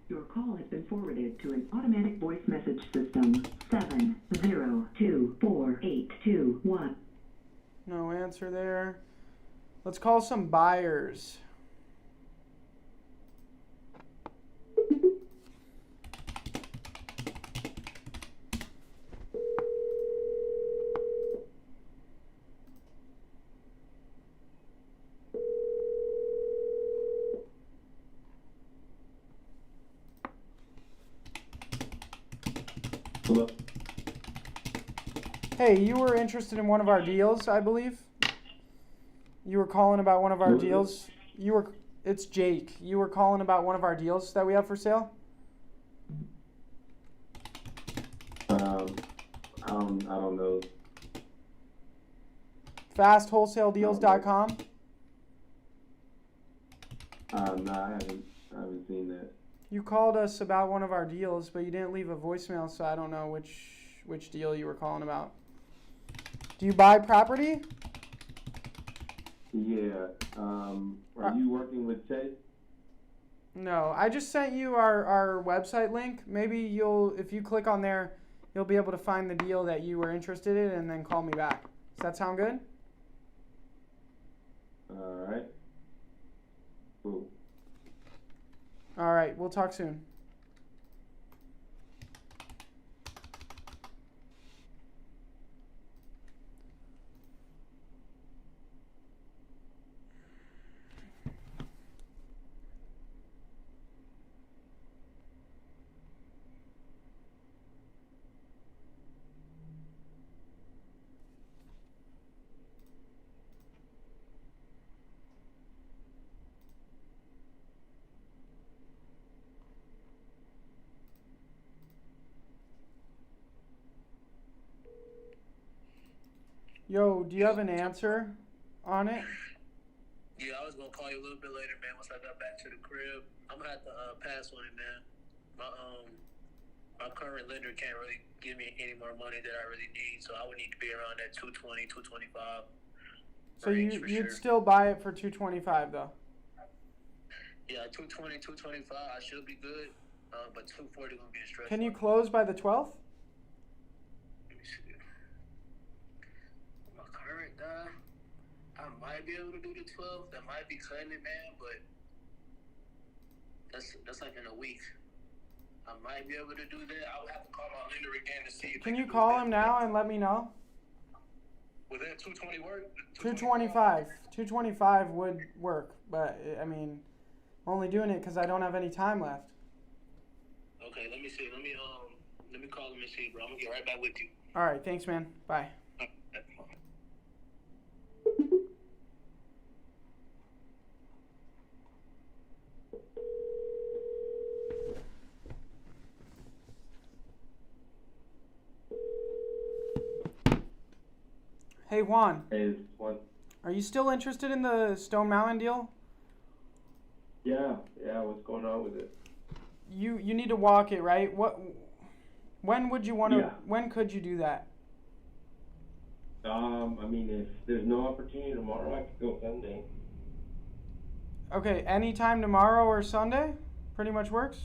Your call has been forwarded to an automatic voice message system. 7024821. No answer there. Let's call some buyers. Hello? Hey, you were interested in one of our deals, I believe. You were calling about one of our deals. It's Jake. You were calling about one of our deals that we have for sale. I don't know. FastWholesaleDeals.com. No, I haven't seen that. You called us about one of our deals, but you didn't leave a voicemail, so I don't know which deal you were calling about. Do you buy property? Yeah. Are you working with Chase? No, I just sent you our website link. Maybe if you click on there, you'll be able to find the deal that you were interested in and then call me back. Does that sound good? All right. Cool. All right, we'll talk soon. Yo, do you have an answer on it? Yeah, I was gonna call you a little bit later, man. Once I got back to the crib, I'm gonna have to pass on it, man. My current lender can't really give me any more money that I really need, so I would need to be around that 220, 225. So you'd still buy it for $225 though? Yeah, 220, 225, I should be good. But 240 gonna be a stretch. Can you close by the 12th? Let me see. My current guy, I might be able to do the 12th. That might be cutting it, man, but that's like in a week. I might be able to do that. I would have to call my lender again to see. Can you call him now and let me know? Would that 220 work? 225. 225 would work, but I mean, I'm only doing it because I don't have any time left. Okay, let me see. Let me call him and see, bro. I'm gonna get right back with you. All right, thanks, man. Bye. Okay. Hey Juan, Hey, this is one. are you still interested in the Stone Mountain deal? Yeah, what's going on with it? You need to walk it, right? When would you want to? Yeah. When could you do that? I mean, if there's no opportunity tomorrow, I could go Sunday. Okay, anytime tomorrow or Sunday, pretty much works.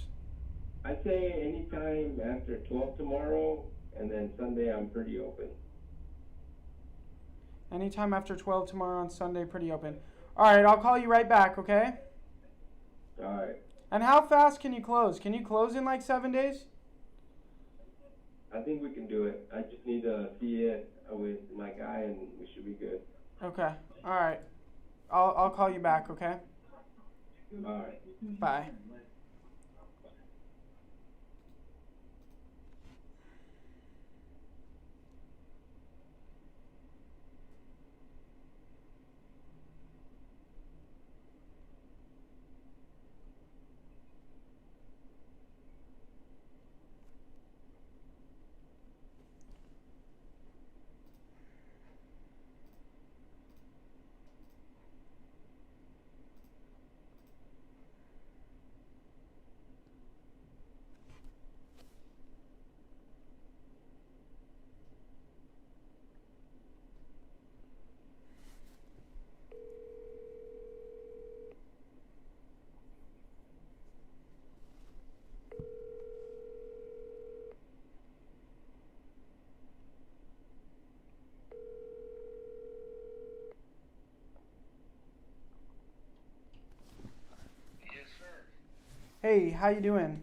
I'd say anytime after 12 tomorrow, and then Sunday I'm pretty open. Anytime after 12 tomorrow on Sunday, pretty open. All right, I'll call you right back, okay? Alright. And how fast can you close? Can you close in like 7 days? I think we can do it. I just need to see it with my guy, and we should be good. Okay. All right. I'll call you back, okay? Alright. Bye. Yes, sir. Hey, how you doing?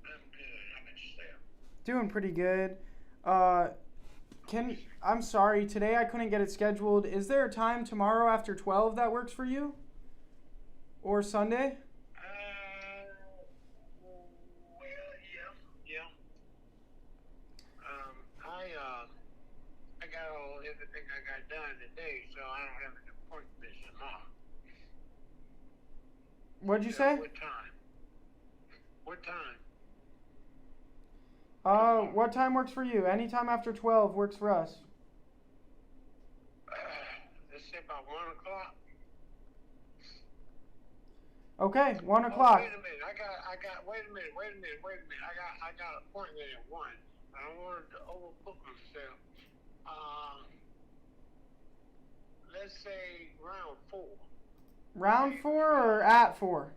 I'm good. How about yourself? Doing pretty good. I'm sorry, today I couldn't get it scheduled. Is there a time tomorrow after 12 that works for you? Or Sunday? Well, yeah. I got everything I got done today, so I don't have an appointment tomorrow. What'd you say? What time? What time? What time works for you? Anytime after 12 works for us. Let's say about 1 o'clock. Okay, 1 Oh, o'clock. wait a minute. Wait a minute. I got an appointment at 1. I don't want to overbook myself. Let's say round 4. Round 4 or at 4?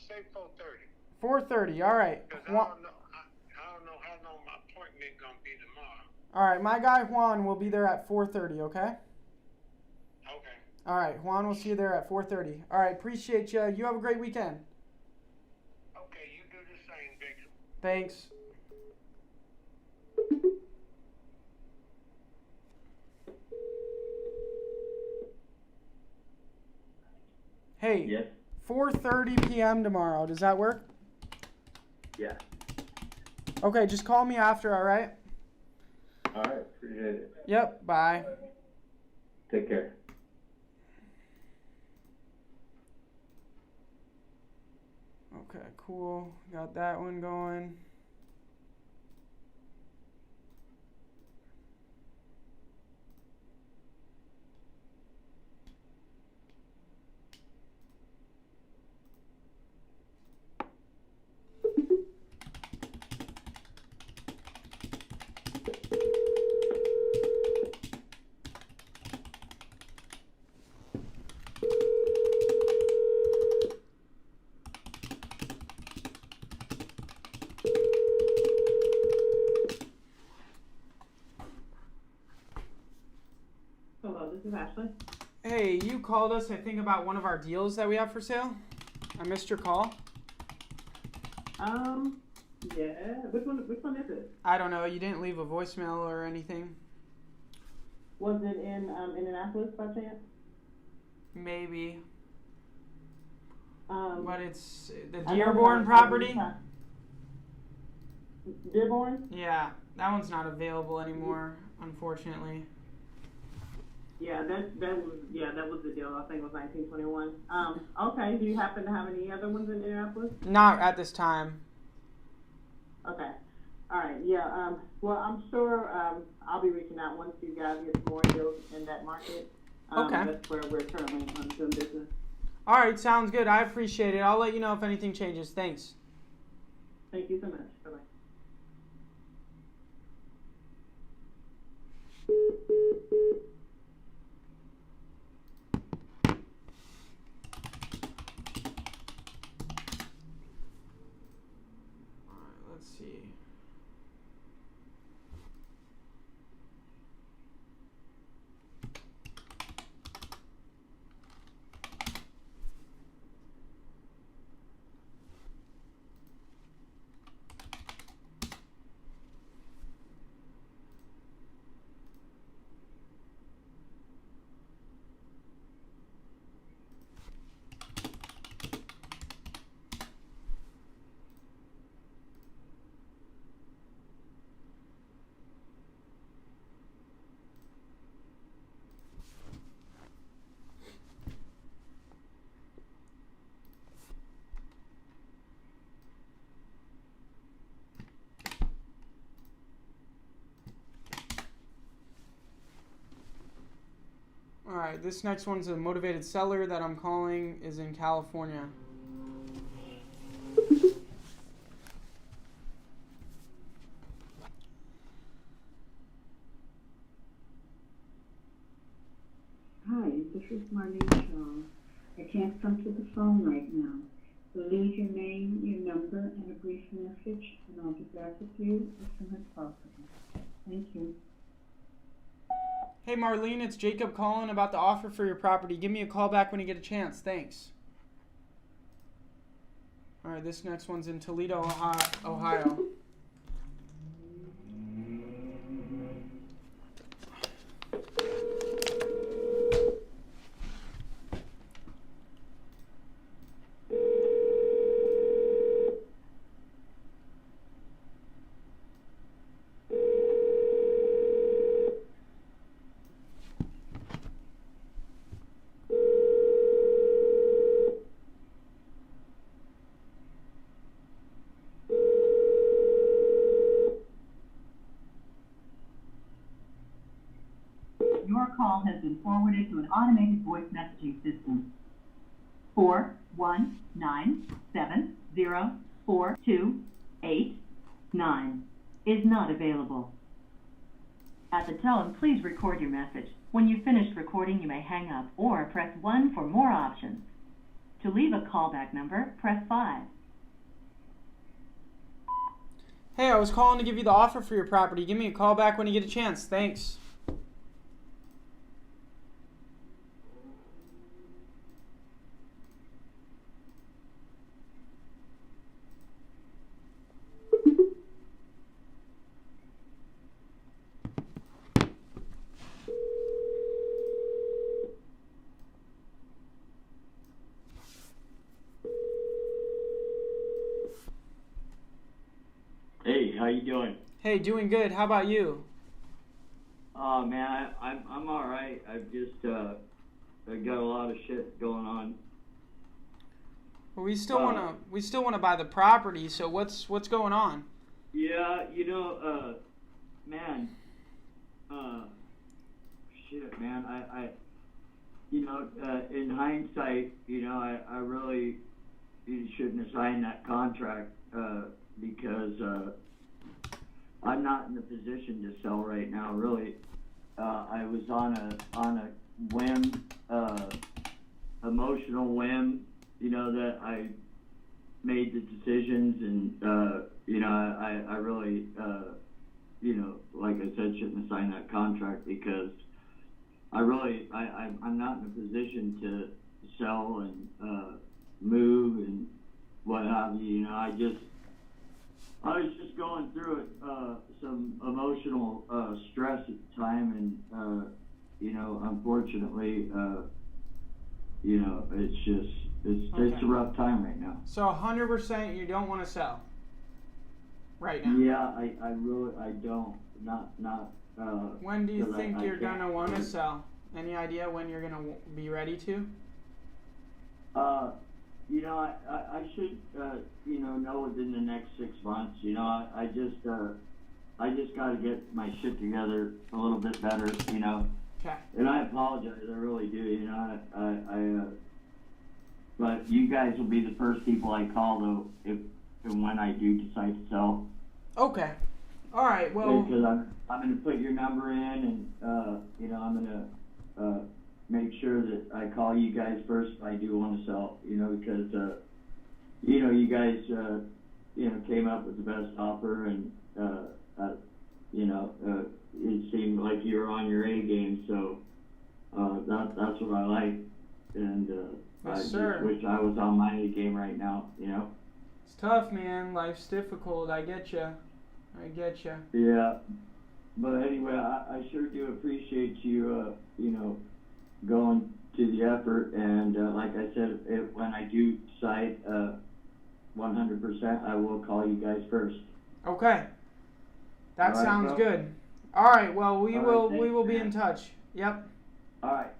Say 4:30. 4:30, all right. Because I don't know how long my appointment gonna be tomorrow. All right, my guy Juan will be there at 4:30, okay? Okay. All right, Juan will see you there at 4:30. All right, appreciate you. You have a great weekend. Okay, you do the same, Victor. Thanks. Hey, Yes? 4:30 p.m. tomorrow. Does that work? Yeah. Okay, just call me after, all right? Alright, appreciate it. Yep, bye. Take care. Okay, cool. Got that one going. Hello, this is Ashley. Hey, you called us, I think, about one of our deals that we have for sale. I missed your call. Yeah. Which one is it? I don't know. You didn't leave a voicemail or anything. Was it in Indianapolis by chance? Maybe. But it's the I know Dearborn that- property. Dearborn? Yeah, that one's not available anymore, unfortunately. Yeah, that was the deal. I think it was 1921. Okay. Do you happen to have any other ones in Indianapolis? Not at this time. Okay. All right, yeah, well, I'm sure, I'll be reaching out once you guys get more deals in that market. Okay. That's where we're currently doing business. All right, sounds good. I appreciate it. I'll let you know if anything changes. Thanks. Thank you so much. Bye-bye. All right, let's see. All right, this next one's a motivated seller that I'm calling is in California. Hi, this is Marlene Shaw. I can't come to the phone right now. So leave your name, your number, and a brief message, and I'll get back with you as soon as possible. Thank you. Hey Marlene, it's Jacob calling about the offer for your property. Give me a call back when you get a chance. Thanks. All right, this next one's in Toledo, Ohio. Your call has been forwarded to an automated voice messaging system. 419704289 is not available. At the tone, please record your message. When you've finished recording, you may hang up or press 1 for more options. To leave a callback number, press 5. Hey, I was calling to give you the offer for your property. Give me a call back when you get a chance. Thanks. Hey, how you doing? Hey, doing good. How about you? Oh man, I'm all right. I've just I got a lot of shit going on. Well, we still wanna buy the property. So what's going on? Yeah, man, shit, man. I in hindsight, I really shouldn't have signed that contract because I'm not in the position to sell right now. Really, I was on a whim, emotional whim. That I made the decisions, and I really, like I said, shouldn't have signed that contract because I'm not in a position to sell and move and what have you. I was just going through it, some emotional stress at the time, and unfortunately, it's a rough time right now. So 100% you don't want to sell right now. Yeah, I really don't. Not. When do you think you're gonna want to sell? Any idea when you're gonna be ready to? you know, I should, you know within the next 6 months. You know, I just got to get my shit together a little bit better. You know. Okay. And I apologize. I really do. You know, but you guys will be the first people I call though if and when I do decide to sell. Okay. All right. Well. Because I'm going to put your number in, and you know, I'm going to make sure that I call you guys first if I do want to sell. You know, because you know, you guys you know, came up with the best offer, and you know, it seemed like you were on your A game. So that's what I like, and I Yes, just sir. wish I was on my A game right now. You know. It's tough, man. Life's difficult. I get you. I get you. Yeah, but anyway, I sure do appreciate you, you know, going to the effort, and like I said, when I do decide 100%, I will call you guys first. Okay. That All right, sounds bro. good. All right. Well, we All will right, we thanks, will be man. in touch. Yep. All right,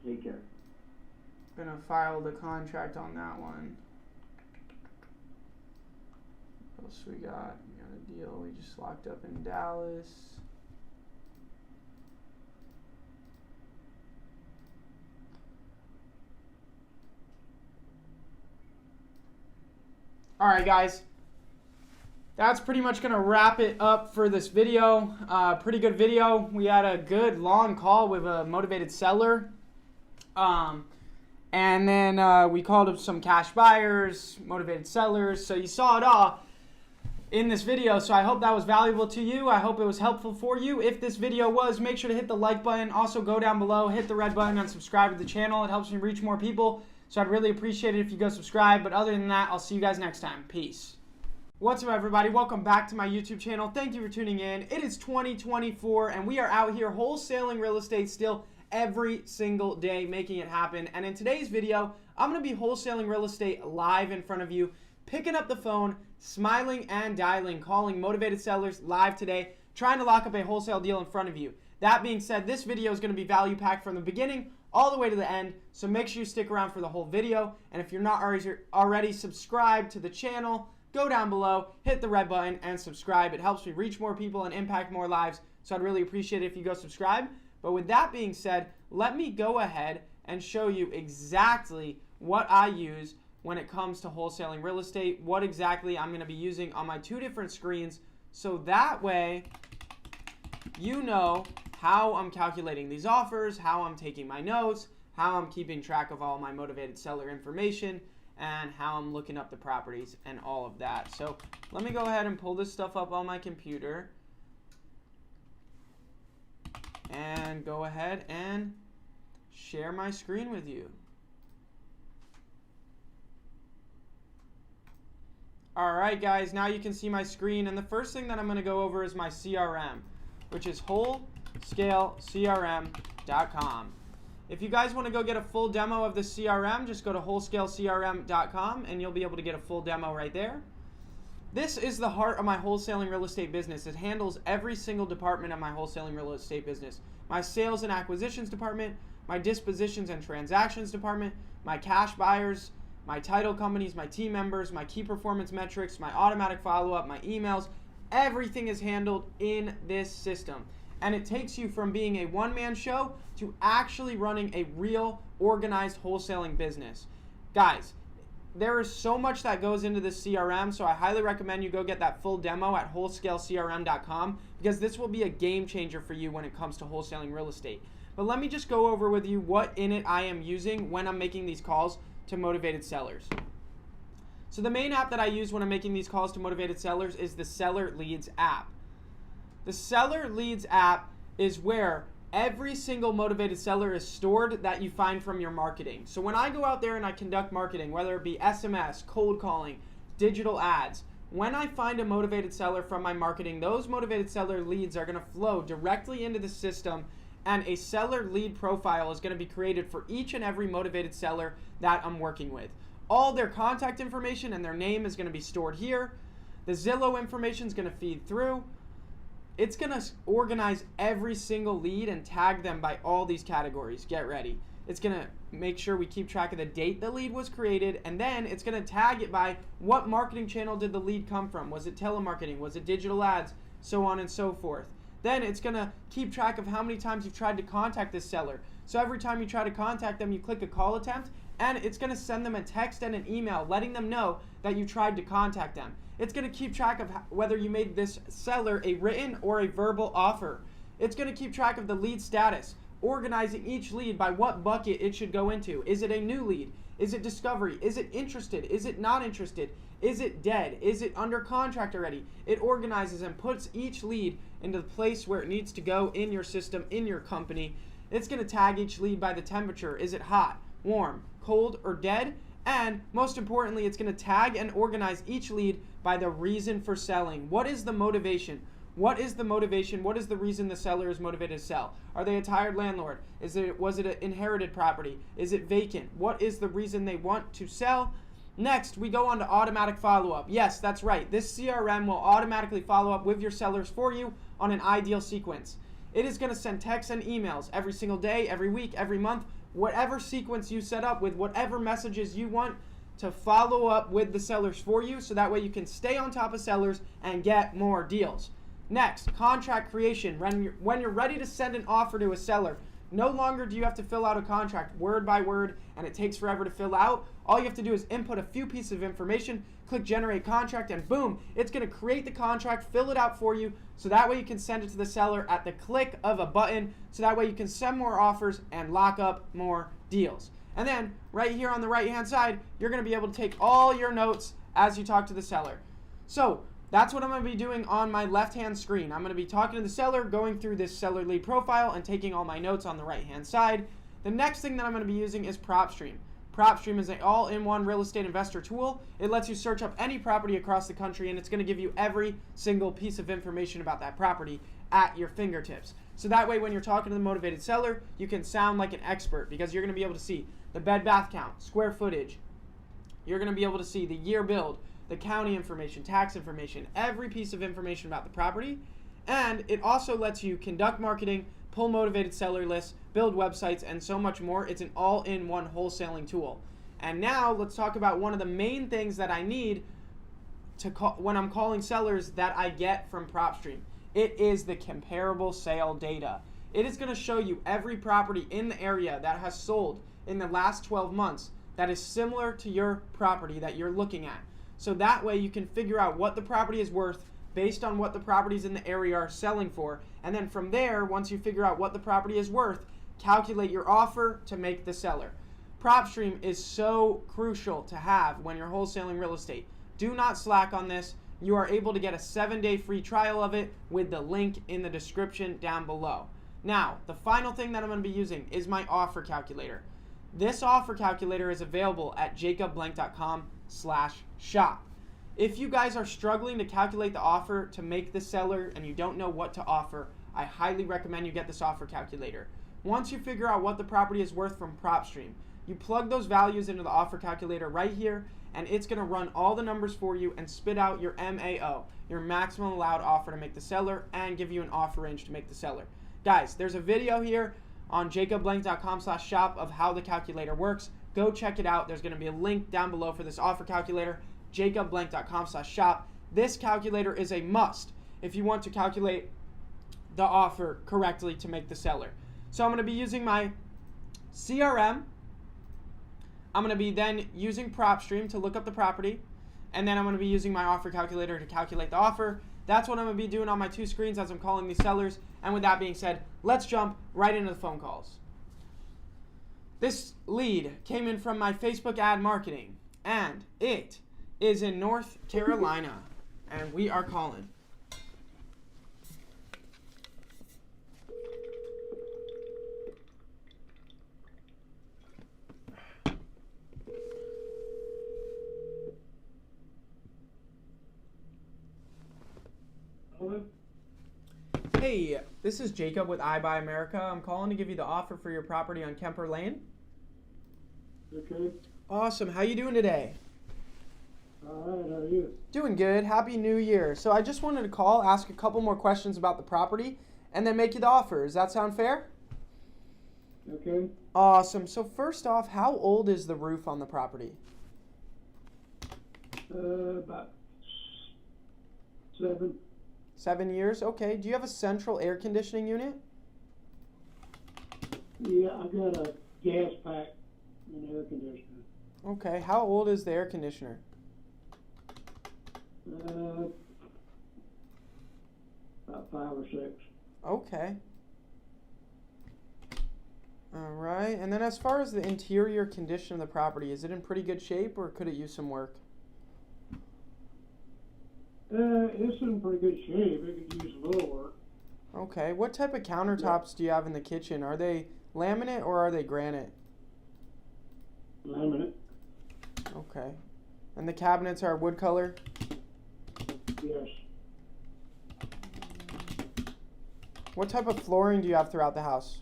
take care. Gonna file the contract on that one. What else we got? We got a deal we just locked up in Dallas. All right, guys. That's pretty much gonna wrap it up for this video. Pretty good video. We had a good long call with a motivated seller. And then we called up some cash buyers, motivated sellers. So you saw it all in this video. So I hope that was valuable to you. I hope it was helpful for you. If this video was, make sure to hit the like button. Also go down below, hit the red button and subscribe to the channel. It helps me reach more people. So I'd really appreciate it if you go subscribe. But other than that, I'll see you guys next time. Peace. What's up, everybody? Welcome back to my YouTube channel. Thank you for tuning in. It is 2024 and we are out here wholesaling real estate still every single day, making it happen. And in today's video, I'm going to be wholesaling real estate live in front of you, picking up the phone, smiling and dialing, calling motivated sellers live today, trying to lock up a wholesale deal in front of you. That being said, this video is going to be value packed from the beginning all the way to the end, so make sure you stick around for the whole video. And if you're not already subscribed to the channel, go down below, hit the red button and subscribe. It helps me reach more people and impact more lives, so I'd really appreciate it if you go subscribe. But with that being said, let me go ahead and show you exactly what I use when it comes to wholesaling real estate, what exactly I'm going to be using on my 2 different screens, so that way you know how I'm calculating these offers, how I'm taking my notes, how I'm keeping track of all my motivated seller information, and how I'm looking up the properties and all of that. So let me go ahead and pull this stuff up on my computer and go ahead and share my screen with you. Alright guys, now you can see my screen, and the first thing that I'm going to go over is my CRM, which is wholescalecrm.com. If you guys want to go get a full demo of the CRM, just go to wholescalecrm.com and you'll be able to get a full demo right there. This is the heart of my wholesaling real estate business. It handles every single department of my wholesaling real estate business. My sales and acquisitions department, my dispositions and transactions department, my cash buyers, my title companies, my team members, my key performance metrics, my automatic follow-up, my emails. Everything is handled in this system. And it takes you from being a one-man show to actually running a real organized wholesaling business. Guys, there is so much that goes into this CRM, so I highly recommend you go get that full demo at wholescalecrm.com, because this will be a game changer for you when it comes to wholesaling real estate. But let me just go over with you what in it I am using when I'm making these calls to motivated sellers. So the main app that I use when I'm making these calls to motivated sellers is the Seller Leads app. The Seller Leads app is where every single motivated seller is stored that you find from your marketing. So when I go out there and I conduct marketing, whether it be SMS, cold calling, digital ads, when I find a motivated seller from my marketing, those motivated seller leads are going to flow directly into the system, and a seller lead profile is going to be created for each and every motivated seller that I'm working with. All their contact information and their name is going to be stored here. The Zillow information is going to feed through. It's going to organize every single lead and tag them by all these categories. Get ready. It's going to make sure we keep track of the date the lead was created, and then it's going to tag it by what marketing channel did the lead come from. Was it telemarketing? Was it digital ads? So on and so forth. Then it's going to keep track of how many times you've tried to contact this seller. So every time you try to contact them, you click a call attempt, and it's going to send them a text and an email letting them know that you tried to contact them. It's going to keep track of whether you made this seller a written or a verbal offer. It's going to keep track of the lead status, organizing each lead by what bucket it should go into. Is it a new lead? Is it discovery? Is it interested? Is it not interested? Is it dead? Is it under contract already? It organizes and puts each lead into the place where it needs to go in your system, in your company. It's going to tag each lead by the temperature. Is it hot, warm, cold, or dead? And most importantly, it's going to tag and organize each lead by the reason for selling. What is the motivation? What is the motivation? What is the reason the seller is motivated to sell? Are they a tired landlord? Was it an inherited property? Is it vacant? What is the reason they want to sell? Next, we go on to automatic follow-up. Yes, that's right. This CRM will automatically follow up with your sellers for you on an ideal sequence. It is going to send texts and emails every single day, every week, every month, whatever sequence you set up with whatever messages you want to follow up with the sellers for you, so that way you can stay on top of sellers and get more deals. Next, contract creation. When you're ready to send an offer to a seller, no longer do you have to fill out a contract word by word and it takes forever to fill out. All you have to do is input a few pieces of information, click generate contract, and boom, it's going to create the contract, fill it out for you, so that way you can send it to the seller at the click of a button, so that way you can send more offers and lock up more deals. And then right here on the right hand side, you're going to be able to take all your notes as you talk to the seller. So that's what I'm going to be doing on my left hand screen. I'm going to be talking to the seller, going through this seller lead profile and taking all my notes on the right hand side. The next thing that I'm going to be using is PropStream. PropStream is an all-in-one real estate investor tool. It lets you search up any property across the country, and it's going to give you every single piece of information about that property at your fingertips. So that way when you're talking to the motivated seller, you can sound like an expert, because you're going to be able to see the bed bath count, square footage. You're going to be able to see the year build, the county information, tax information, every piece of information about the property. And it also lets you conduct marketing, pull motivated seller lists, build websites, and so much more. It's an all-in-one wholesaling tool. And now let's talk about one of the main things that I need to call when I'm calling sellers that I get from PropStream. It is the comparable sale data. It is going to show you every property in the area that has sold in the last 12 months that is similar to your property that you're looking at. So that way you can figure out what the property is worth based on what the properties in the area are selling for. And then from there, once you figure out what the property is worth, calculate your offer to make the seller. PropStream is so crucial to have when you're wholesaling real estate. Do not slack on this. You are able to get a 7-day free trial of it with the link in the description down below. Now, the final thing that I'm going to be using is my offer calculator. This offer calculator is available at jacobblank.com/shop. If you guys are struggling to calculate the offer to make the seller and you don't know what to offer, I highly recommend you get this offer calculator. Once you figure out what the property is worth from PropStream, you plug those values into the offer calculator right here, and it's going to run all the numbers for you and spit out your MAO, your maximum allowed offer to make the seller, and give you an offer range to make the seller. Guys, there's a video here on jacobblank.com/shop of how the calculator works. Go check it out. There's going to be a link down below for this offer calculator, jacobblank.com/shop. This calculator is a must if you want to calculate the offer correctly to make the seller. So I'm going to be using my CRM. I'm going to be then using PropStream to look up the property, and then I'm going to be using my offer calculator to calculate the offer. That's what I'm going to be doing on my two screens as I'm calling these sellers. And with that being said, let's jump right into the phone calls. This lead came in from my Facebook ad marketing, and it is in North Carolina, and we are calling. Hey, this is Jacob with iBuy America. I'm calling to give you the offer for your property on Kemper Lane. Okay. Awesome. How you doing today? All right, how are you? Doing good. Happy New Year. So I just wanted to call, ask a couple more questions about the property, and then make you the offer. Does that sound fair? Okay. Awesome. So first off, how old is the roof on the property? About 7. 7 years? Okay. Do you have a central air conditioning unit? Yeah, I got a gas pack and air conditioner. Okay. How old is the air conditioner? About 5 or 6. Okay. All right. And then as far as the interior condition of the property, is it in pretty good shape or could it use some work? It's in pretty good shape. It could use a little work. Okay. What type of countertops do you have in the kitchen? Are they laminate or are they granite? Laminate. Okay. And the cabinets are wood color? Yes. What type of flooring do you have throughout the house?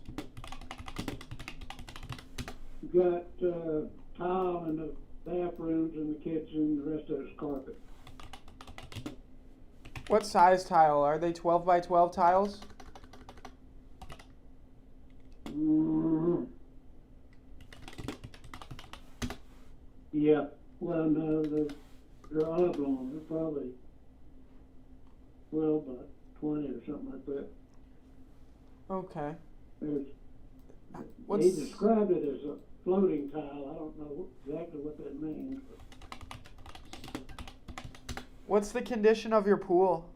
Got tile in the bathrooms and the kitchen. The rest of it's carpet. What size tile? Are they 12 by 12 tiles? Mm-hmm. Yeah. Well, no, they're oblong. They're probably 12 by 20 or something like that. Okay. He described it as a floating tile. I don't know exactly what that means. What's the condition of your pool?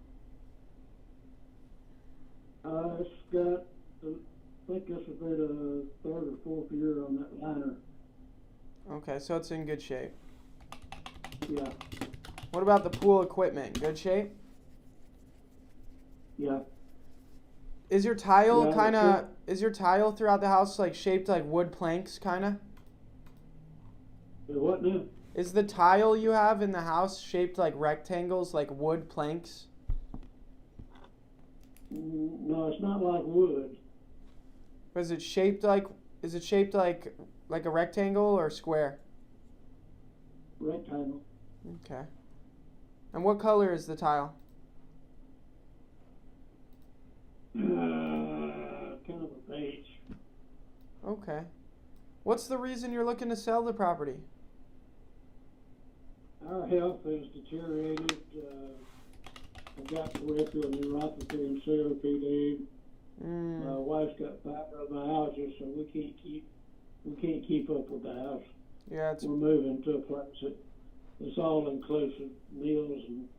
It's got, I think this would be the 3rd or 4th year on that liner. Okay, so it's in good shape. Yeah. What about the pool equipment? Good shape? Yeah. Is your tile Yeah, is your tile throughout the house like shaped like wood planks kinda? What now? Is the tile you have in the house shaped like rectangles, like wood planks? No, it's not like wood. Is it shaped like a rectangle or square? Rectangle. Okay. And what color is the tile? Kind of a beige. Okay. What's the reason you're looking to sell the property? Our health has deteriorated. I've got peripheral neuropathy and COPD. My wife's got fibromyalgia, so we can't keep up with the house. Yeah, we're moving to a place that it's all inclusive, meals and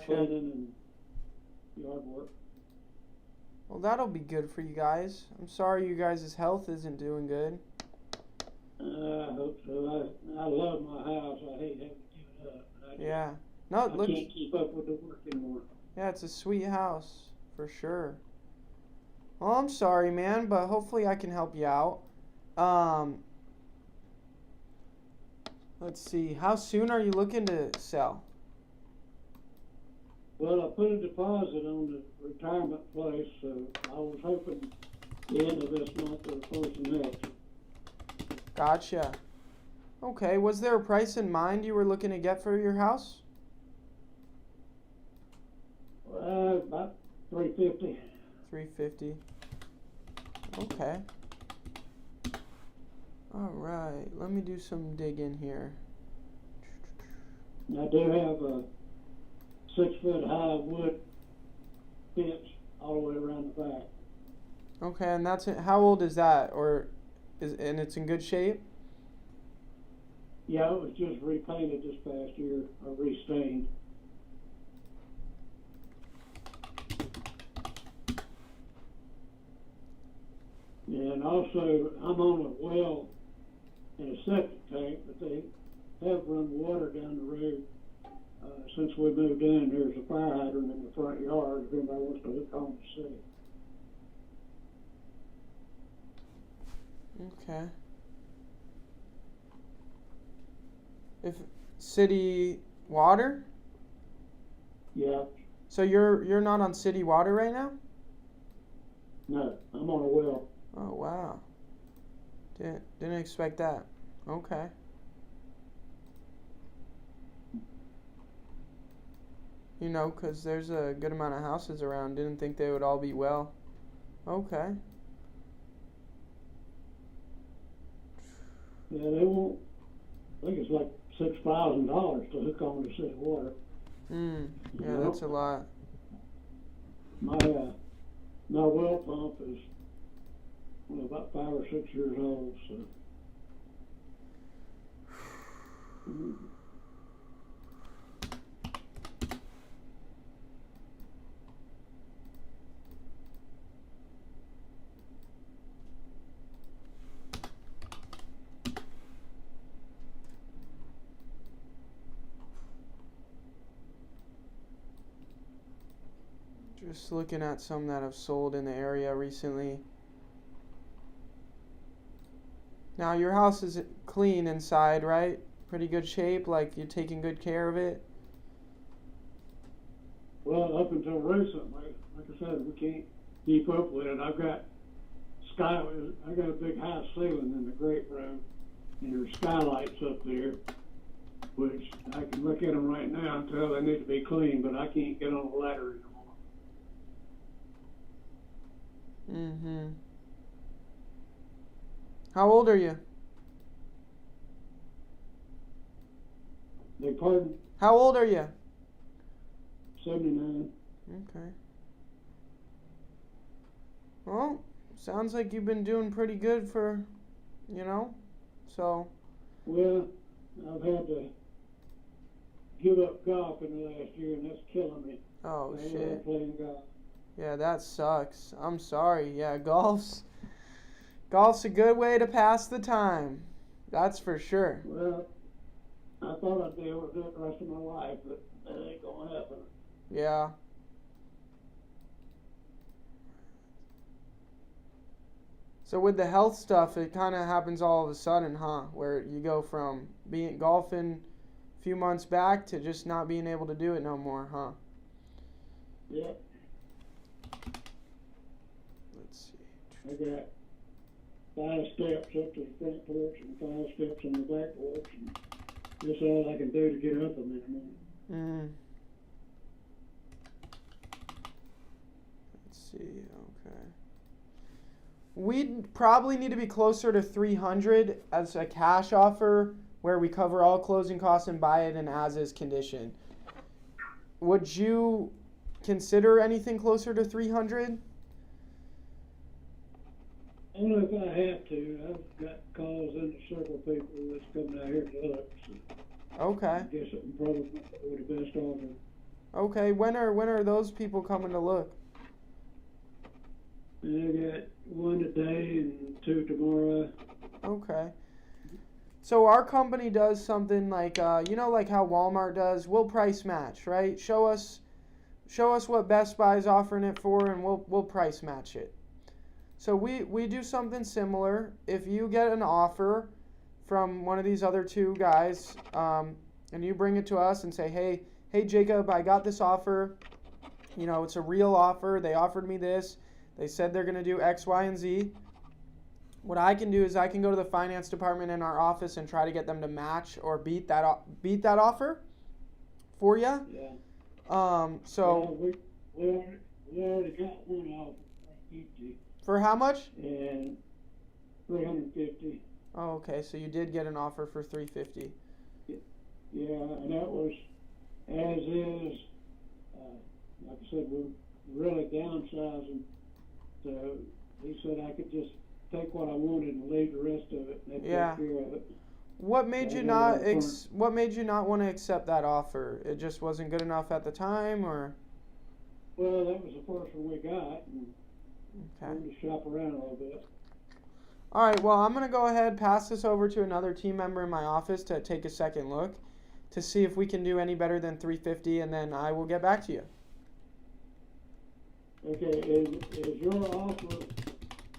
cleaning and yard work. Well, that'll be good for you guys. I'm sorry you guys' health isn't doing good. I hope so. I love my house. I hate having to give it up. Yeah. No, it looks. I can't keep up with the work anymore. Yeah, it's a sweet house for sure. Well, I'm sorry, man, but hopefully I can help you out. Let's see. How soon are you looking to sell? Well, I put a deposit on the retirement place, so I was hoping the end of this month or the first of next. Gotcha. Okay, was there a price in mind you were looking to get for your house? About $350. $350. Okay. All right, let me do some digging here. I do have a 6-foot-high wood fence all the way around the back. Okay, and that's it. How old is that, and it's in good shape? Yeah, it was just repainted this past year, or restained. And also, I'm on a well and a septic tank, but they have run water down the road. Since we moved in, there's a fire hydrant in the front yard if anybody wants to hook on to see. Okay. If city water? Yeah. So you're not on city water right now? No, I'm on a well. Oh wow. Didn't expect that. Okay. You know, 'cause there's a good amount of houses around. Didn't think they would all be well. Okay. Yeah, they won't. I think it's like $6,000 to hook on to city water. Yeah, that's a lot. My well pump is about 5 or 6 years old, so. Just looking at some that have sold in the area recently. Now your house is clean inside, right? Pretty good shape, like you're taking good care of it? Well, up until recently, like I said, we can't keep up with it. I got a big high ceiling in the great room, and there's skylights up there, which I can look at them right now and tell they need to be clean, but I can't get on a ladder anymore. How old are you? Beg pardon? How old are you? 79. Okay. Well, sounds like you've been doing pretty good for, so. Well, I've had to give up golf in the last year, and that's killing me. Oh, I shit. love playing golf. Yeah, that sucks. I'm sorry. Yeah, golf's a good way to pass the time. That's for sure. Well, I thought I'd be able to do it the rest of my life, but that ain't gonna happen. Yeah. So with the health stuff, it kind of happens all of a sudden, huh? Where you go from being golfing a few months back to just not being able to do it no more, huh? Yeah. Let's see. I got 5 steps up to the front porch and 5 steps on the back porch, and that's all I can do to get up them in the morning. Let's see. Okay. We'd probably need to be closer to 300 as a cash offer, where we cover all closing costs and buy it in as-is condition. Would you consider anything closer to 300? Only if I have to. I've got calls into several people that's coming out here to look. So Okay. I guess it would probably be the best offer. Okay. When are those people coming to look? And I got 1 today and 2 tomorrow. Okay. So our company does something like, like how Walmart does. We'll price match, right? Show us what Best Buy is offering it for, and we'll price match it. So we do something similar. If you get an offer from one of these other 2 guys, and you bring it to us and say, hey Jacob, I got this offer. It's a real offer. They offered me this. They said they're going to do X, Y, and Z. What I can do is I can go to the finance department in our office and try to get them to match or beat that offer for you. Yeah. So we already got one offer. For how much? And 350. Oh, okay. So you did get an offer for 350. Yeah, and that was as is. Like I said, we're really downsizing. So he said I could just take what I wanted and leave the rest of it, and they'd take care of it. What made you not want to accept that offer? It just wasn't good enough at the time, or? Well, that was the first one we got, and okay. we had to shop around a little bit. All right. Well, I'm gonna go ahead, pass this over to another team member in my office to take a second look to see if we can do any better than 350, and then I will get back to you. Okay, is your offer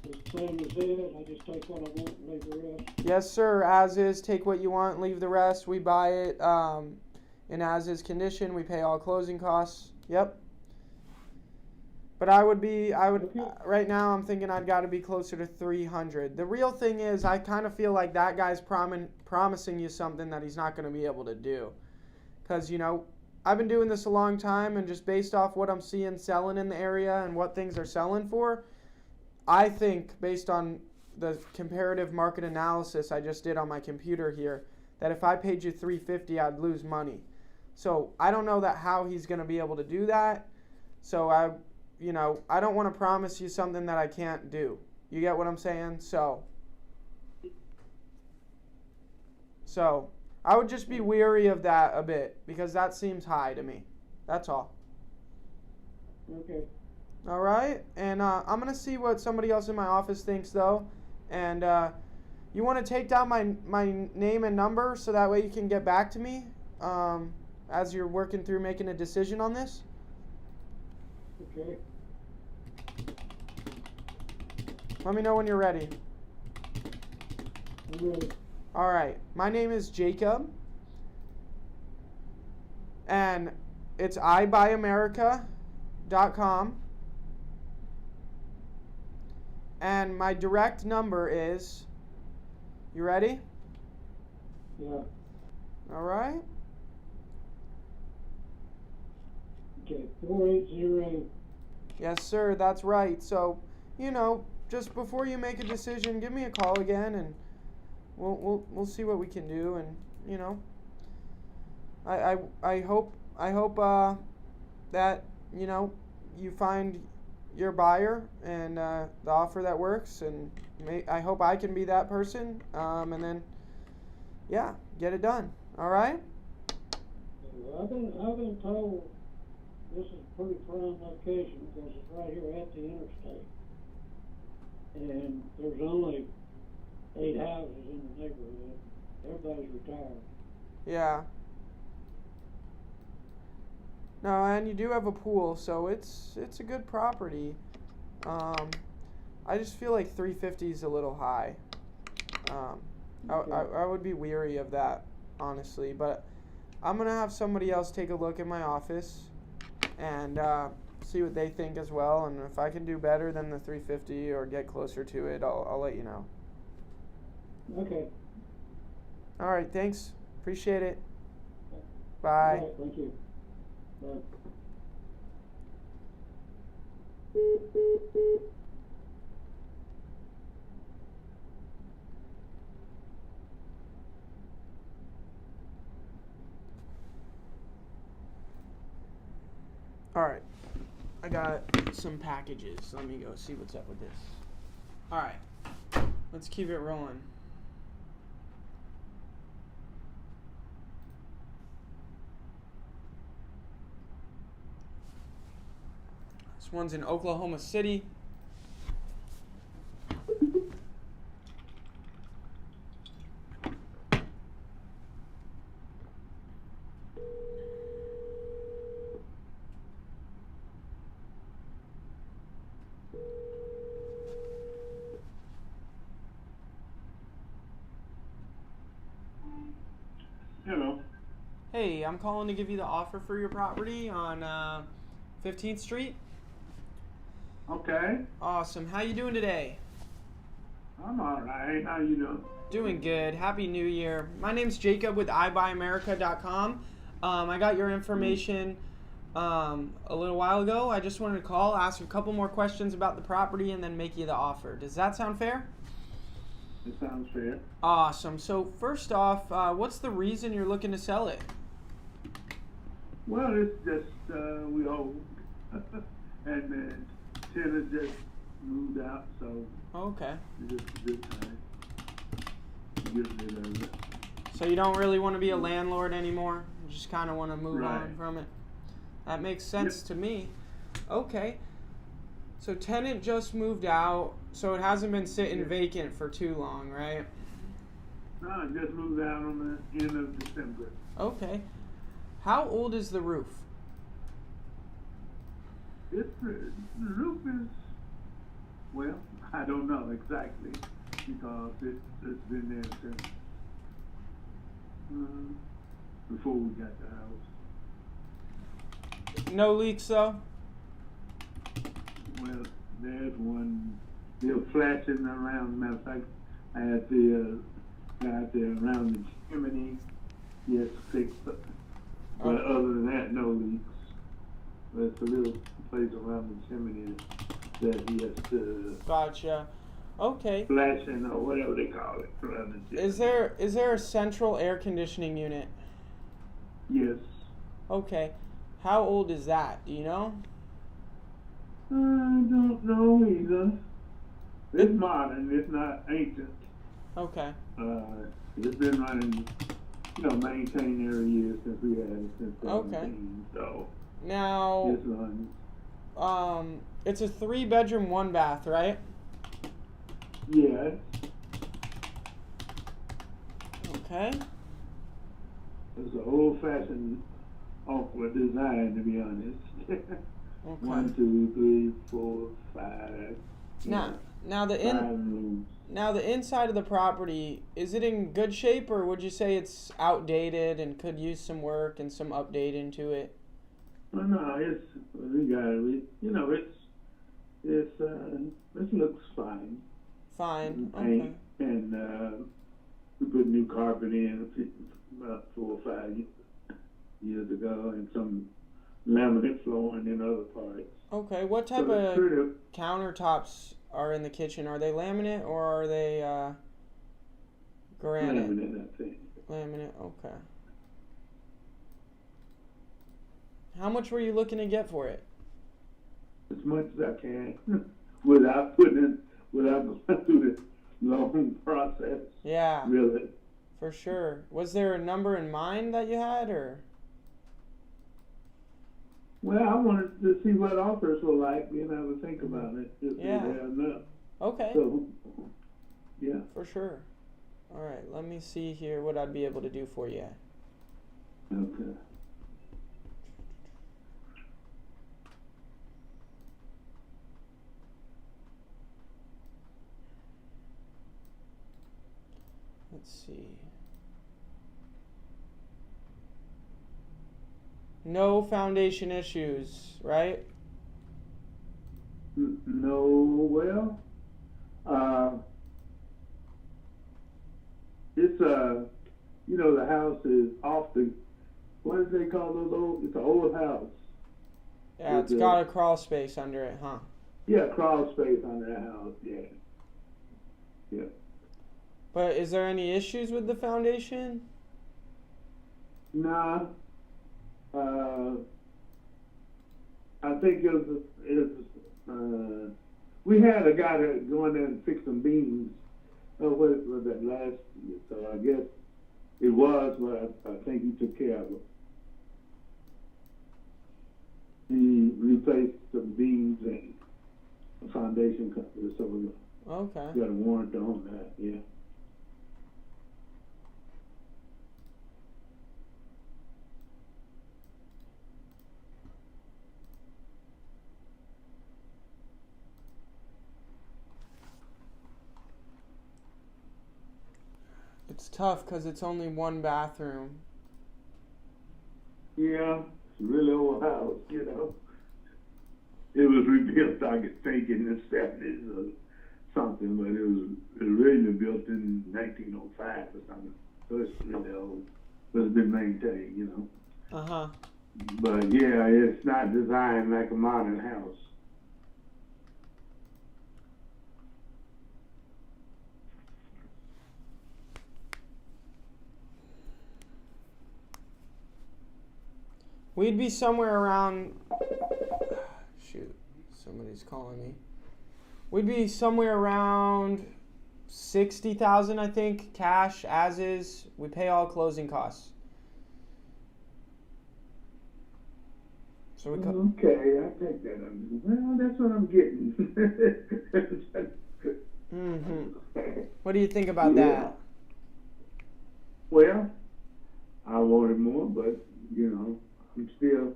the same as his? I just take what I want and leave the rest? Yes, sir. As is, take what you want, leave the rest. We buy it in as is condition. We pay all closing costs. Yep. But okay. Right now I'm thinking I'd got to be closer to 300. The real thing is I kind of feel like that guy's promising you something that he's not going to be able to do. Because, I've been doing this a long time, and just based off what I'm seeing selling in the area and what things are selling for, I think based on the comparative market analysis I just did on my computer here, that if I paid you $350, I'd lose money. So I don't know how he's going to be able to do that. So I don't want to promise you something that I can't do. You get what I'm saying? So I would just be weary of that a bit, because that seems high to me. That's all. Okay. All right, and I'm gonna see what somebody else in my office thinks though, and you want to take down my name and number so that way you can get back to me as you're working through making a decision on this. Okay. Let me know when you're ready. I'm ready. All right, my name is Jacob, and it's ibuyamerica.com. And my direct number is, you ready? Yeah. All right. Okay, 480. Yes, sir, that's right. So, just before you make a decision, give me a call again, and we'll see what we can do. And I hope that you find your buyer and the offer that works, and I hope I can be that person, and then get it done. All right. Well, I've been told this is a pretty prime location because it's right here at the interstate, and there's only 8 houses in the neighborhood. Everybody's retired. Yeah. No, and you do have a pool, so it's a good property. I just feel like 350 is a little high. I would be weary of that, honestly, but I'm gonna have somebody else take a look in my office and see what they think as well. And if I can do better than the 350 or get closer to it, I'll let you know. Okay. All right, thanks. Appreciate it. Bye. All right, thank you. Bye. All right, I got some packages. Let me go see what's up with this. All right, let's keep it rolling. This one's in Oklahoma City. Hello. Hey, I'm calling to give you the offer for your property on 15th Street. Okay. Awesome. How you doing today? I'm all right. How you doing? Doing good. Happy New Year. My name's Jacob with ibuyamerica.com. I got your information a little while ago. I just wanted to call, ask a couple more questions about the property, and then make you the offer. Does that sound fair? It sounds fair. Awesome. So first off, what's the reason you're looking to sell it? Well, it's just we old, and then tenant just moved out, so Okay. it's just a good time to get rid of it. So you don't really want to be a landlord anymore? You just kind of want to move on Right. from it? That makes sense to me. Okay. So tenant just moved out, so it hasn't been sitting vacant for too long, right? No, I just moved out on the end of December. Okay. How old is the roof? The roof is, well, I don't know exactly because it's been there since before we got the house. No leaks though? Well, there's one still flashing around. Matter of fact, I had the out there around the chimney. Yes, fixed. But other than that, no leaks. But it's a little place around the chimney that he has to. Gotcha. Okay. flashing or whatever they call it. Around the Is there a central air conditioning unit? Yes. Okay. How old is that? Do you know? I don't know either. It's modern. It's not ancient. Okay. It's been running, maintained every year since we had it since 17. So Now, it's running. it's a 3-bedroom, 1 bath, right? Yeah. Okay. It's an old-fashioned, awkward design, to be honest. Okay. 1, 2, 3, 4, 5. Now the inside of the property, is it in good shape, or would you say it's outdated and could use some work and some update into it? Well, no, we got it. It looks fine. Fine. Paint, Okay. and we put new carpet in about 4 or 5 years ago, and some laminate flooring in other parts. Okay. What type So it's of pretty, countertops are in the kitchen? Are they laminate or are they granite? laminate, I think. Laminate. Okay. How much were you looking to get for it? As much as I can, without going through the long process. Yeah. Really. For sure. Was there a number in mind that you had, or? Well, I wanted to see what offers were like, have to think about it. If Yeah. they had enough. Okay. So, yeah. For sure. All right. Let me see here what I'd be able to do for you. Okay. Let's see. No foundation issues, right? No, well, it's the house is off the, what do they call those old? It's an old house. Yeah, it's got a crawl space under it, huh? Yeah, crawl space under the house. Yeah. Yeah. But is there any issues with the foundation? Nah. I think we had a guy that go in there and fix some beams. What was that last year? So I guess it was, but I think he took care of it. He replaced some beams and a foundation company, so we got a warrant on that. Yeah. It's tough because it's only 1 bathroom. Yeah, it's a really old house, It was rebuilt, I think, in the 70s or something, but it was originally built in 1905 or something. So it's really old, but it's been maintained, Uh-huh. But yeah, it's not designed like a modern house. We'd be somewhere around, shoot, somebody's calling me. We'd be somewhere around 60,000, I think, cash as is. We pay all closing costs. So we Okay, I take that. Well, that's what I'm getting. What do you think about that? Well, I wanted more, but I'm still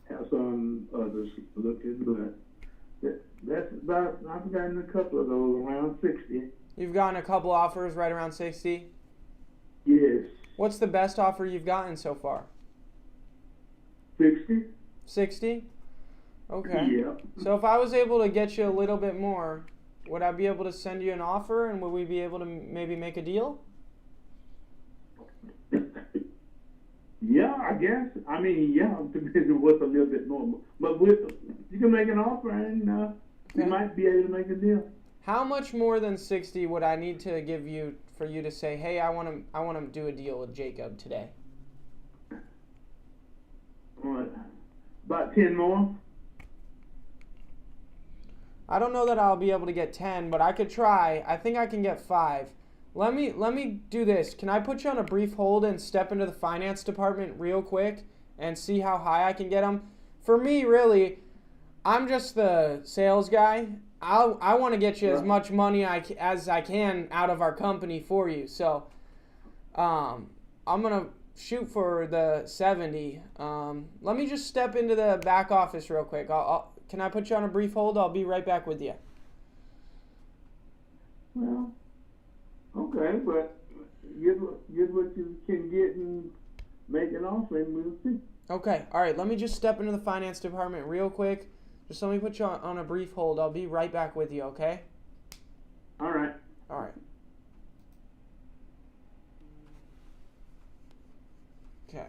have some others looking, but that's about, I've gotten a couple of those around 60. You've gotten a couple offers right around 60? Yes. What's the best offer you've gotten so far? 60. 60? Okay. Yeah. So if I was able to get you a little bit more, would I be able to send you an offer, and would we be able to maybe make a deal? Yeah, I guess. I mean, yeah, depending what's a little bit more. But you can make an offer, and we might be able to make a deal. How much more than 60 would I need to give you for you to say, hey, I want to do a deal with Jacob today? What? About 10 more? I don't know that I'll be able to get 10, but I could try. I think I can get 5. Let me do this. Can I put you on a brief hold and step into the finance department real quick and see how high I can get them? For me, really, I'm just the sales guy. I want to get you as much money as I can out of our company for you. So I'm going to shoot for the 70. Let me just step into the back office real quick. Can I put you on a brief hold? I'll be right back with you. Well, okay, but get what you can get and make an offer and we'll see. Okay, all right. Let me just step into the finance department real quick. Just let me put you on a brief hold. I'll be right back with you, okay? All right. All right. Okay,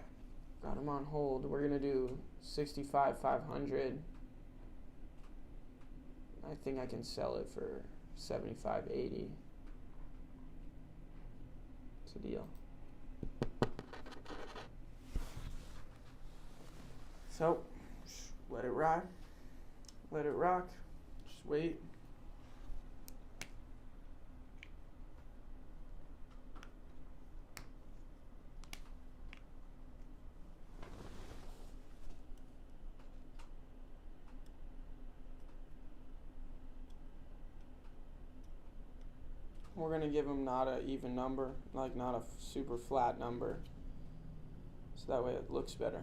got him on hold. We're gonna do 65,500. I think I can sell it for 75.80. It's a deal. So, just let it ride. Let it rock. Just wait. We're going to give them not an even number, like not a super flat number, so that way it looks better.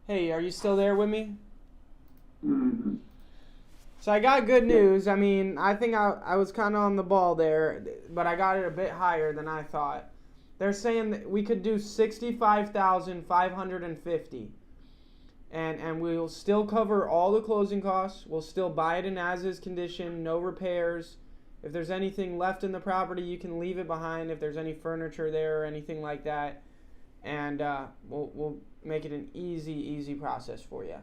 Hey, are you still there with me? Mm-hmm. So I got good news. I mean, I think I was kind of on the ball there, but I got it a bit higher than I thought. They're saying that we could do 65,550, and we'll still cover all the closing costs. We'll still buy it in as-is condition, no repairs. If there's anything left in the property, you can leave it behind. If there's any furniture there or anything like that, and we'll make it an easy process for you.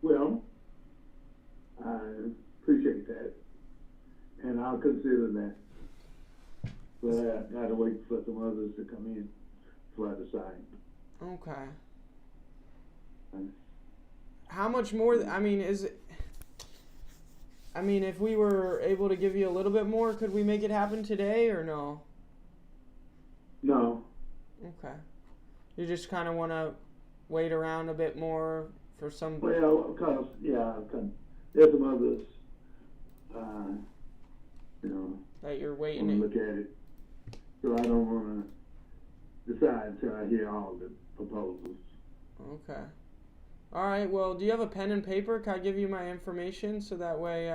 Well, I appreciate that, and I'll consider that. But I gotta wait for some others to come in before I decide. Okay. How much more? I mean, if we were able to give you a little bit more, could we make it happen today or no? No. Okay. You just kind of want to wait around a bit more for some. Well, there's some others, that you're want waiting. to look at it. So I don't want to decide until I hear all the proposals. Okay. All right. Well, do you have a pen and paper? Can I give you my information so that way?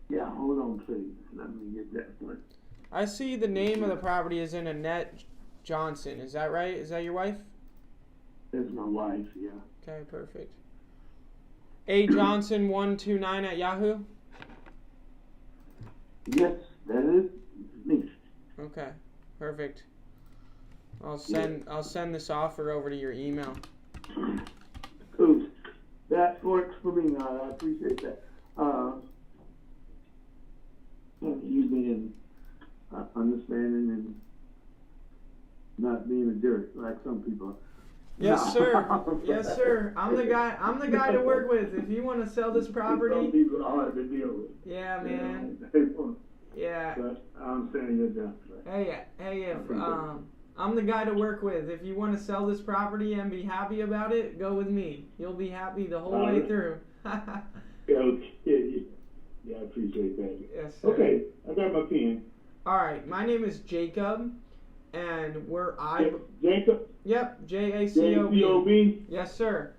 Yeah, hold on, please. Let me get that one. I see the name of the property is in Annette Johnson. Is that right? Is that your wife? That's my wife, yeah. Okay, perfect. A Johnson 129 at Yahoo. Yes, that is me. Okay, perfect. I'll send this offer over to your email. Cool. That works for me. I appreciate that. You being understanding and not being a jerk like some people. Yes, sir. Yes, sir. I'm the guy to work with. If you want to sell this property. Some people are hard to deal with. Yeah, man. Yeah. But I understand your job. Hey, if I'm the guy to work with. If you want to sell this property and be happy about it, go with me. You'll be happy the whole way through. Yeah, I appreciate that. Yes, sir. Okay, I got my pen. All right, my name is Jacob, and we're Jacob? Yep, Jacob. Jacob? Yes, sir.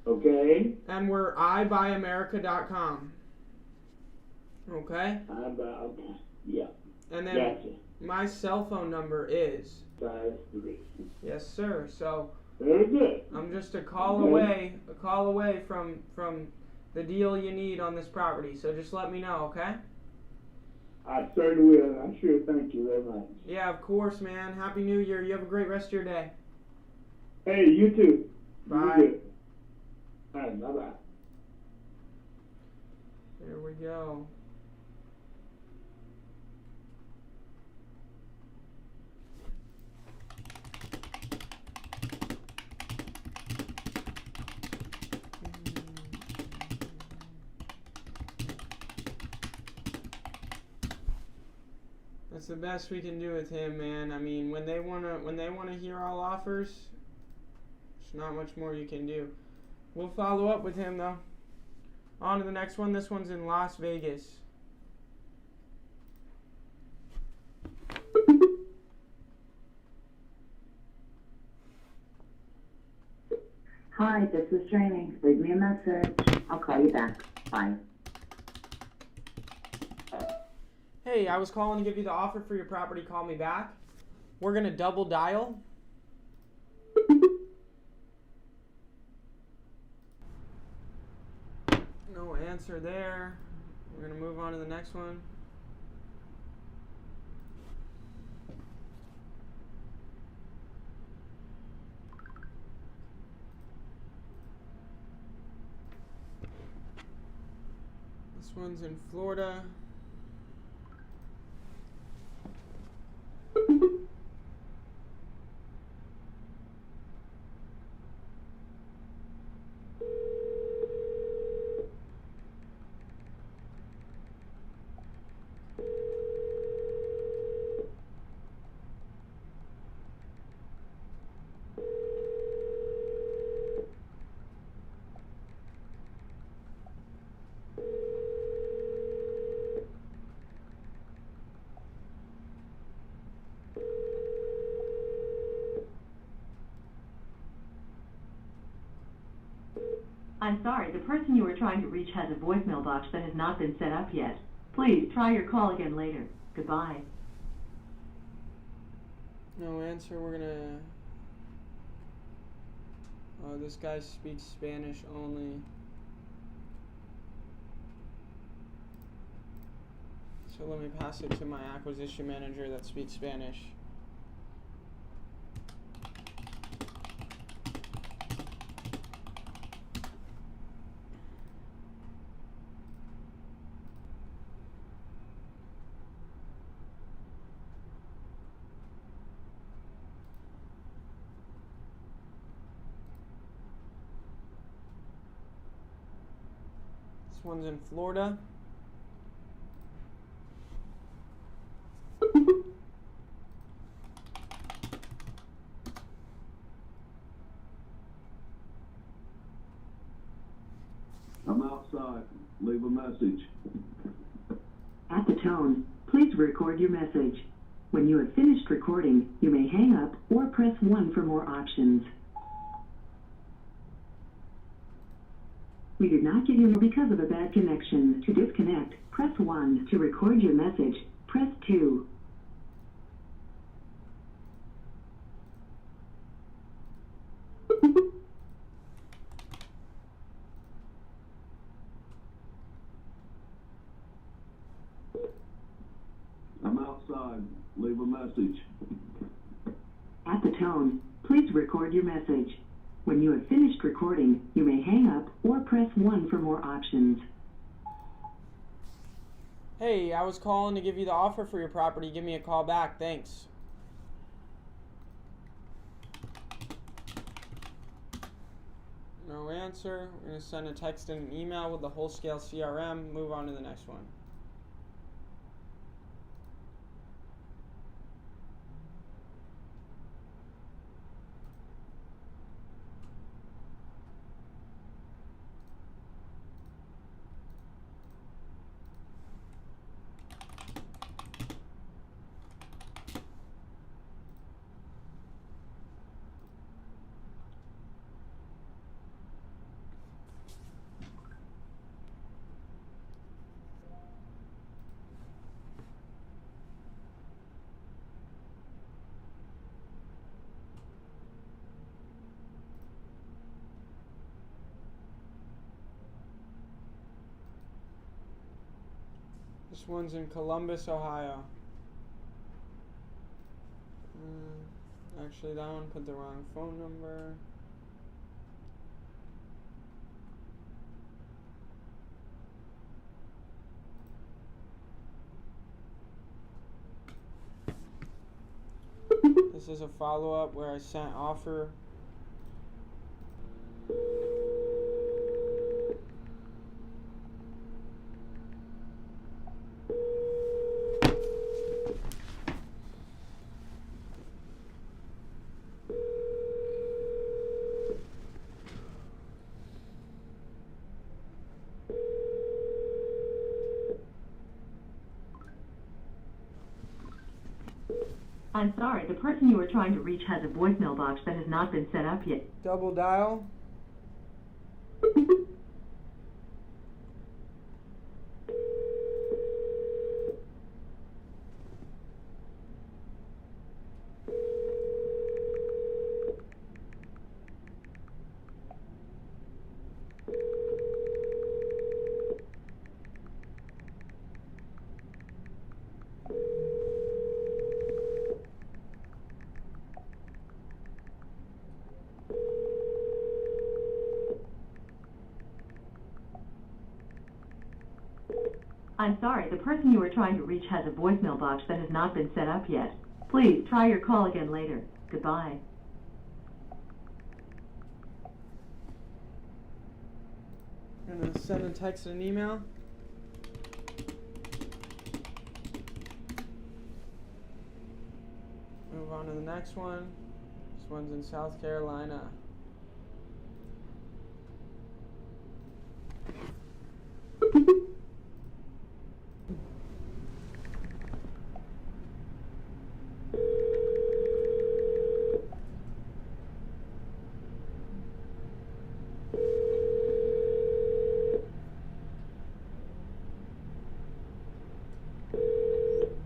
Okay. And we're iBuyAmerica.com. Okay? Yeah. And then Gotcha. my cell phone number is 53. Yes, sir. So Very good. I'm just a call away from the deal you need on this property. So just let me know, okay? I certainly will. I sure thank you very much. Yeah, of course, man. Happy New Year. You have a great rest of your day. Hey, you too. Bye. You too. All right, bye-bye. There we go. That's the best we can do with him, man. I mean, when they wanna hear all offers, there's not much more you can do. We'll follow up with him though. On to the next one. This one's in Las Vegas. Hi, this is Jamie. Leave me a message. I'll call you back. Bye. Hey, I was calling to give you the offer for your property. Call me back. We're going to double dial. No answer there. We're going to move on to the next one. This one's in Florida. I'm sorry, the person you were trying to reach has a voicemail box that has not been set up yet. Please try your call again later. Goodbye. No answer. We're gonna... Oh, this guy speaks Spanish only. So let me pass it to my acquisition manager that speaks Spanish. This one's in Florida. I'm outside. Leave a message. At the tone, please record your message. When you have finished recording, you may hang up or press 1 for more options. We did not get your because of a bad connection. To disconnect, press 1. To record your message, press 2. outside. Leave a message. At the tone, please record your message. When you have finished recording, you may hang up or press 1 for more options. Hey, I was calling to give you the offer for your property. Give me a call back. Thanks. No answer. We're going to send a text and an email with the Wholesale CRM. Move on to the next one. This one's in Columbus, Ohio. Actually, that one put the wrong phone number. This is a follow-up where I sent offer. I'm sorry, the person you are trying to reach has a voicemail box that has not been set up yet. Double dial. I'm sorry, the person you are trying to reach has a voicemail box that has not been set up yet. Please try your call again later. Goodbye. I'm gonna send a text and an email. Move on to the next one. This one's in South Carolina.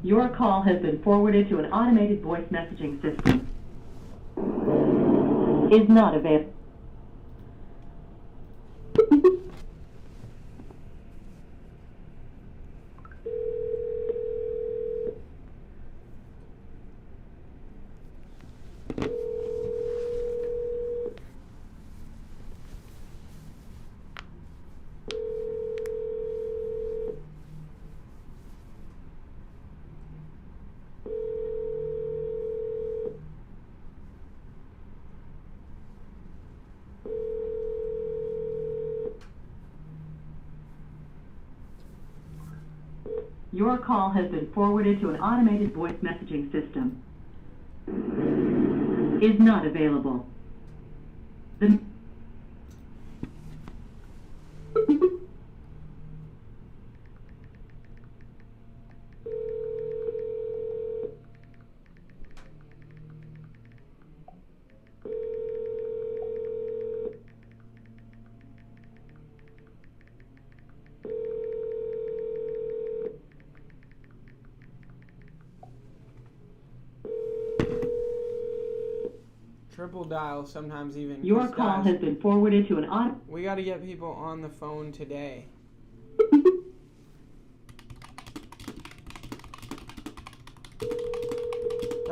Your call has been forwarded to an automated voice messaging system. Is not available. Your call has been forwarded to an automated voice messaging system. Is not available. Triple dial, sometimes even. Your call has been forwarded to an auto. We got to get people on the phone today.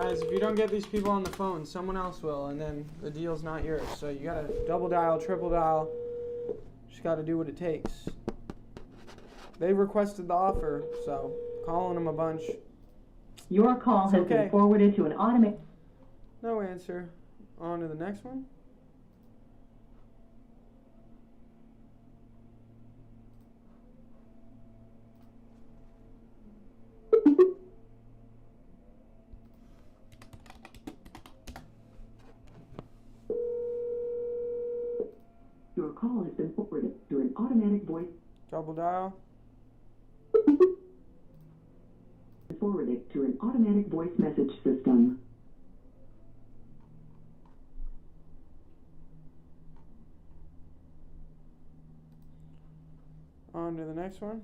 guys, if you don't get these people on the phone, someone else will, and then the deal's not yours. So you gotta double dial, triple dial. Just gotta do what it takes. They requested the offer, so calling them a bunch. Your call has been forwarded to an automated. No answer. On to the next one. Your call has been forwarded to an automatic voice. Double dial. Forwarded to an automatic voice message system. On to the next one.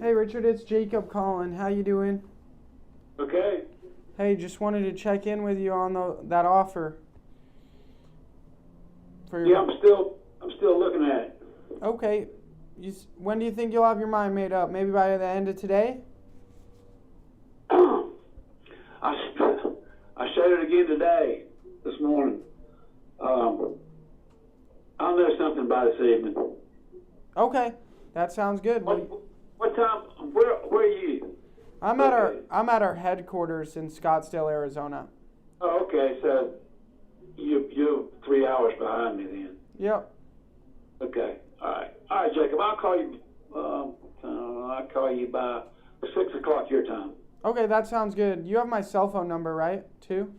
Hey Richard, it's Jacob calling. How you doing? Okay. Hey, just wanted to check in with you on that offer. For your... Yeah, I'm still looking at it. Okay. When do you think you'll have your mind made up? Maybe by the end of today? I said it again today, this morning. I'll know something by this evening. Okay, that sounds good. What time? Where are you? I'm at our headquarters in Scottsdale, Arizona. Oh, okay. So you're 3 hours behind me then. Yep. Okay. All right, Jacob. I'll call you by 6 o'clock your time. Okay, that sounds good. You have my cell phone number, right? Too?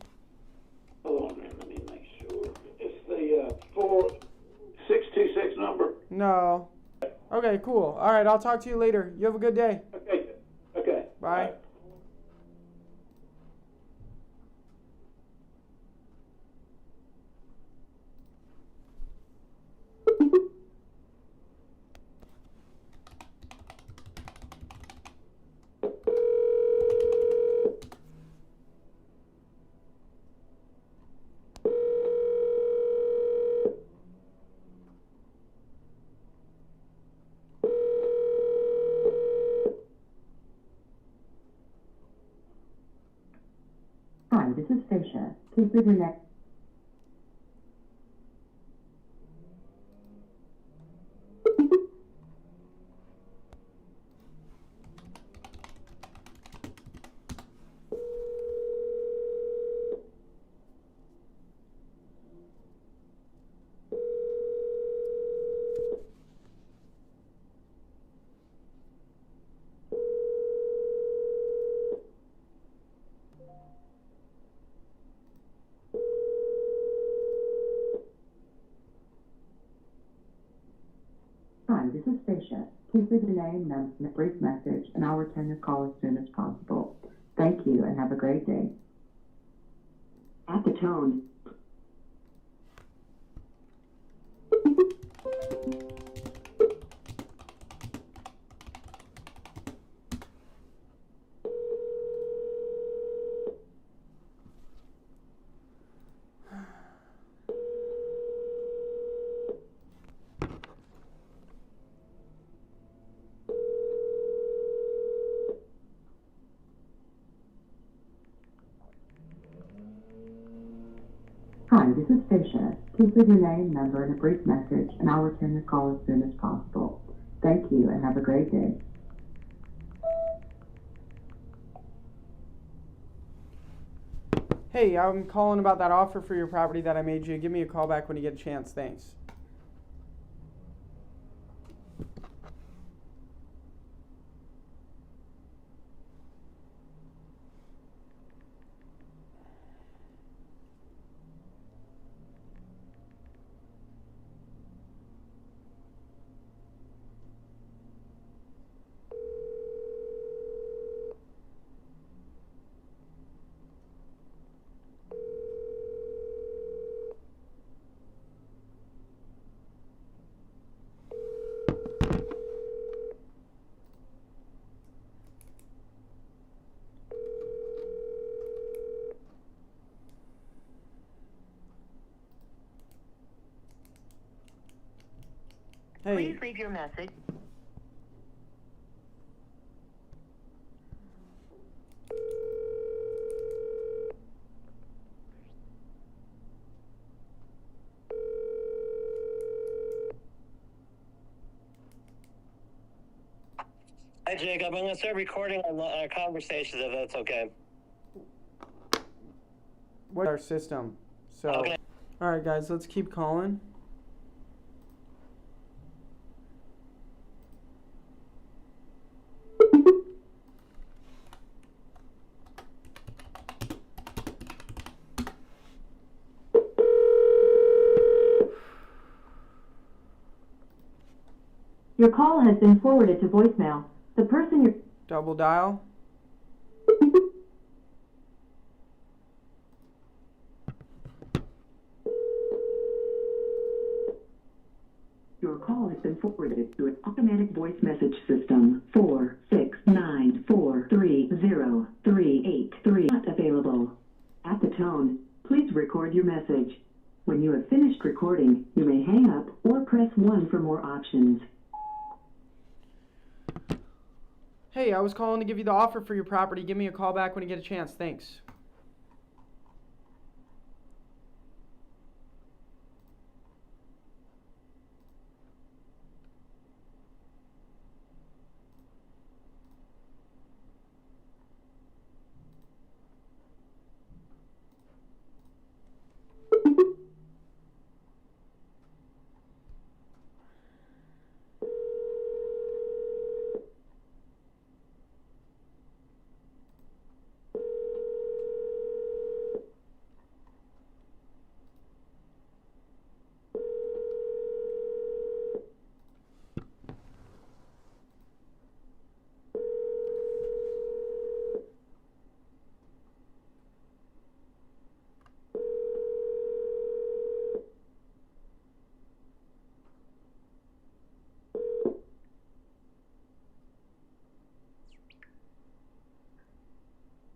Hold on a minute. Let me make sure. It's the 4626 number. No. Okay, cool. All right, I'll talk to you later. You have a good day. Okay. Bye. Hi, this is Stacia. Please leave your next. Hi, this is Stacia. Please leave your name and a brief message, and I'll return your call as soon as possible. Thank you, and have a great day. At the tone. Hi, this is Stacia. Please leave your name, number, and a brief message, and I'll return your call as soon as possible. Thank you, and have a great day. Hey, I'm calling about that offer for your property that I made you. Give me a call back when you get a chance. Thanks. Hey. Please leave your message. Hi, Jacob. I'm going to start recording our conversations if that's okay. What's our system? So, Okay. All right, guys, let's keep calling. Your call has been forwarded to voicemail. The person you're... Double dial. Your call has been forwarded to an automatic voice message system. 469430383 not available. At the tone, please record your message. When you have finished recording, you may hang up or press 1 for more options. Hey, I was calling to give you the offer for your property. Give me a call back when you get a chance. Thanks.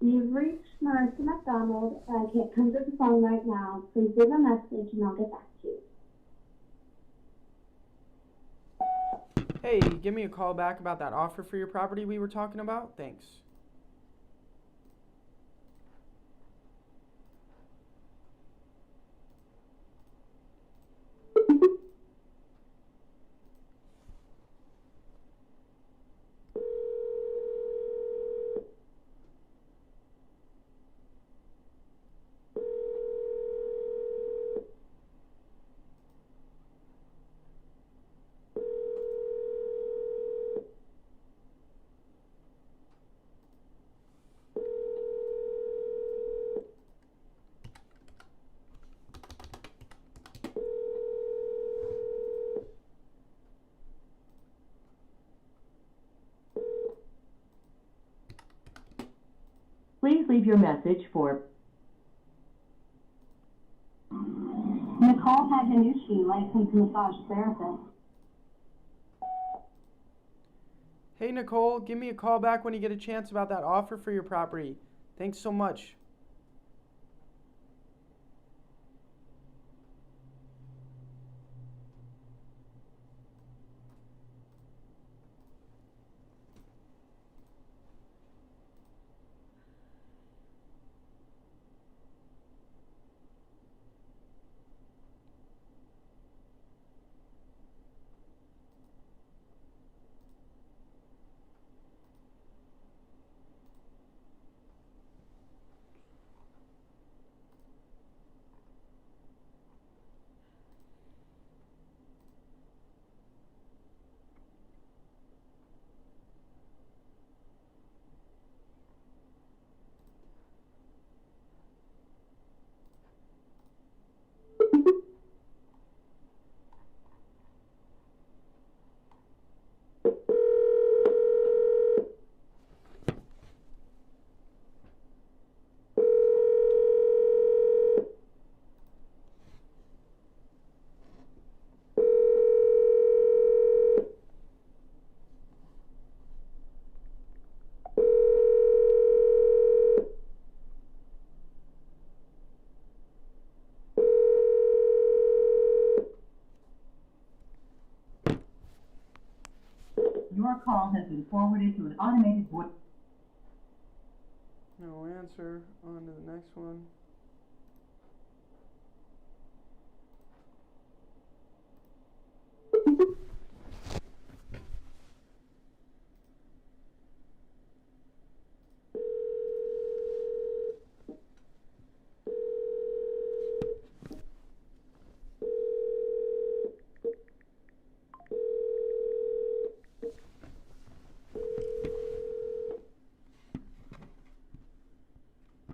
You've reached Marissa McDonald. I can't come to the phone right now. Please leave a message and I'll get back to you. Hey, give me a call back about that offer for your property we were talking about. Thanks. Please leave your message for Nicole Haganushi, licensed massage therapist. Hey, Nicole, give me a call back when you get a chance about that offer for your property. Thanks so much. Your call has been forwarded to an automated voice. No answer. On to the next one.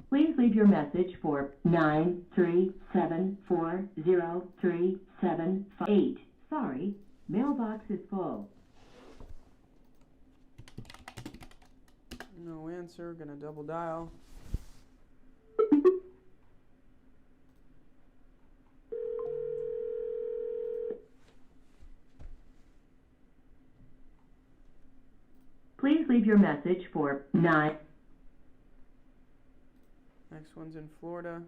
Please leave your message for 937403758. Sorry, mailbox is full. No answer. Gonna double dial. Please leave your message for 9. Next one's in Florida.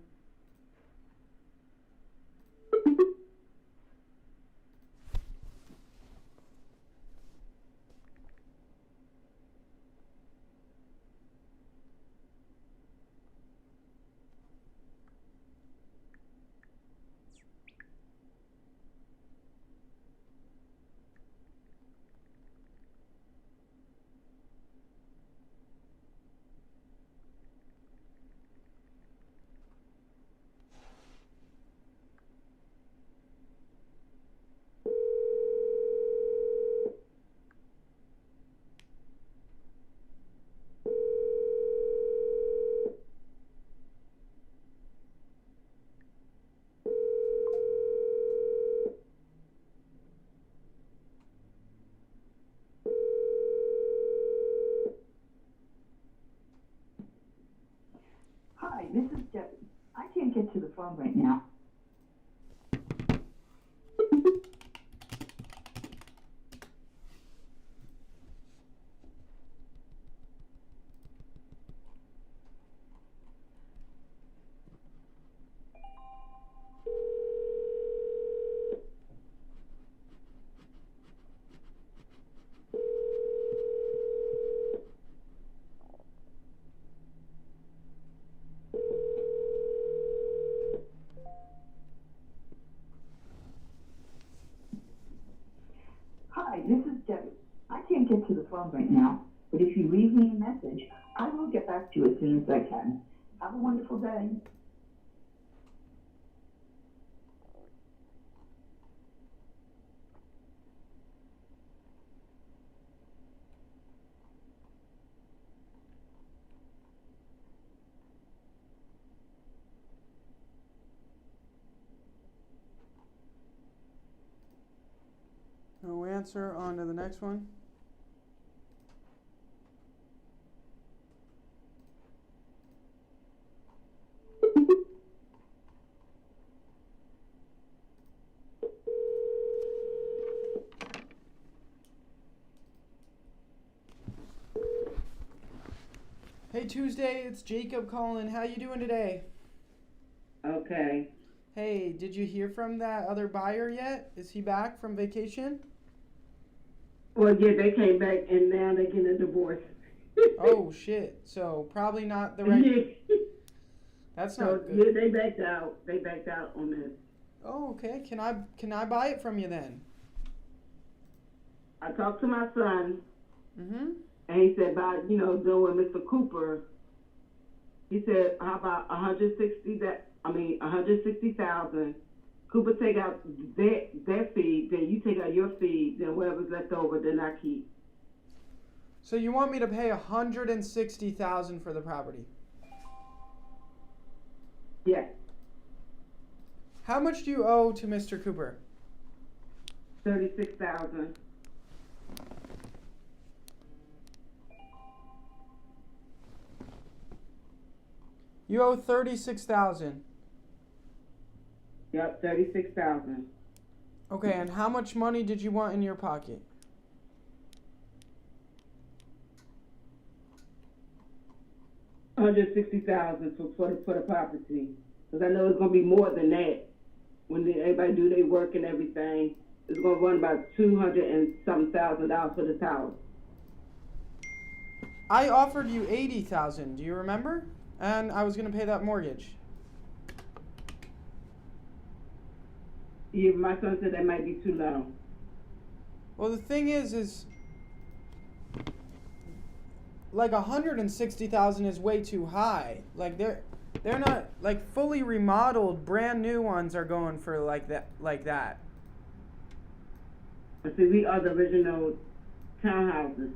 Hi, this is Debbie. I can't get to the phone right now. Hi, this is Debbie. I can't get to the phone right now, but if you leave me a message, I will get back to you as soon as I can. Have a wonderful day. No answer. On to the next one. Hey Tuesday, it's Jacob calling. How you doing today? Okay. Hey, did you hear from that other buyer yet? Is he back from vacation? Well, yeah, they came back and now they're getting a divorce. Oh shit. So probably not the right. Yeah. That's So not good. yeah, they backed out. They backed out on this. Oh, okay. Can I buy it from you then? I talked to my son, Mm-hmm. and he said about doing Mr. Cooper. He said, how about 160,000. Cooper take out their fee, then you take out your fee, then whatever's left over, then I keep. So you want me to pay $160,000 for the property? Yeah. How much do you owe to Mr. Cooper? $36,000. You owe $36,000. Yep, $36,000. Okay, and how much money did you want in your pocket? $160,000 for the property, because I know it's gonna be more than that. When everybody do their work and everything, it's gonna run about $200,000 and something for the tower. I offered you 80,000. Do you remember? And I was gonna pay that mortgage. Yeah, my son said that might be too low. Well, the thing is like 160,000 is way too high. Like they're not like fully remodeled, brand new ones are going for like that. But see, we are the original townhouses.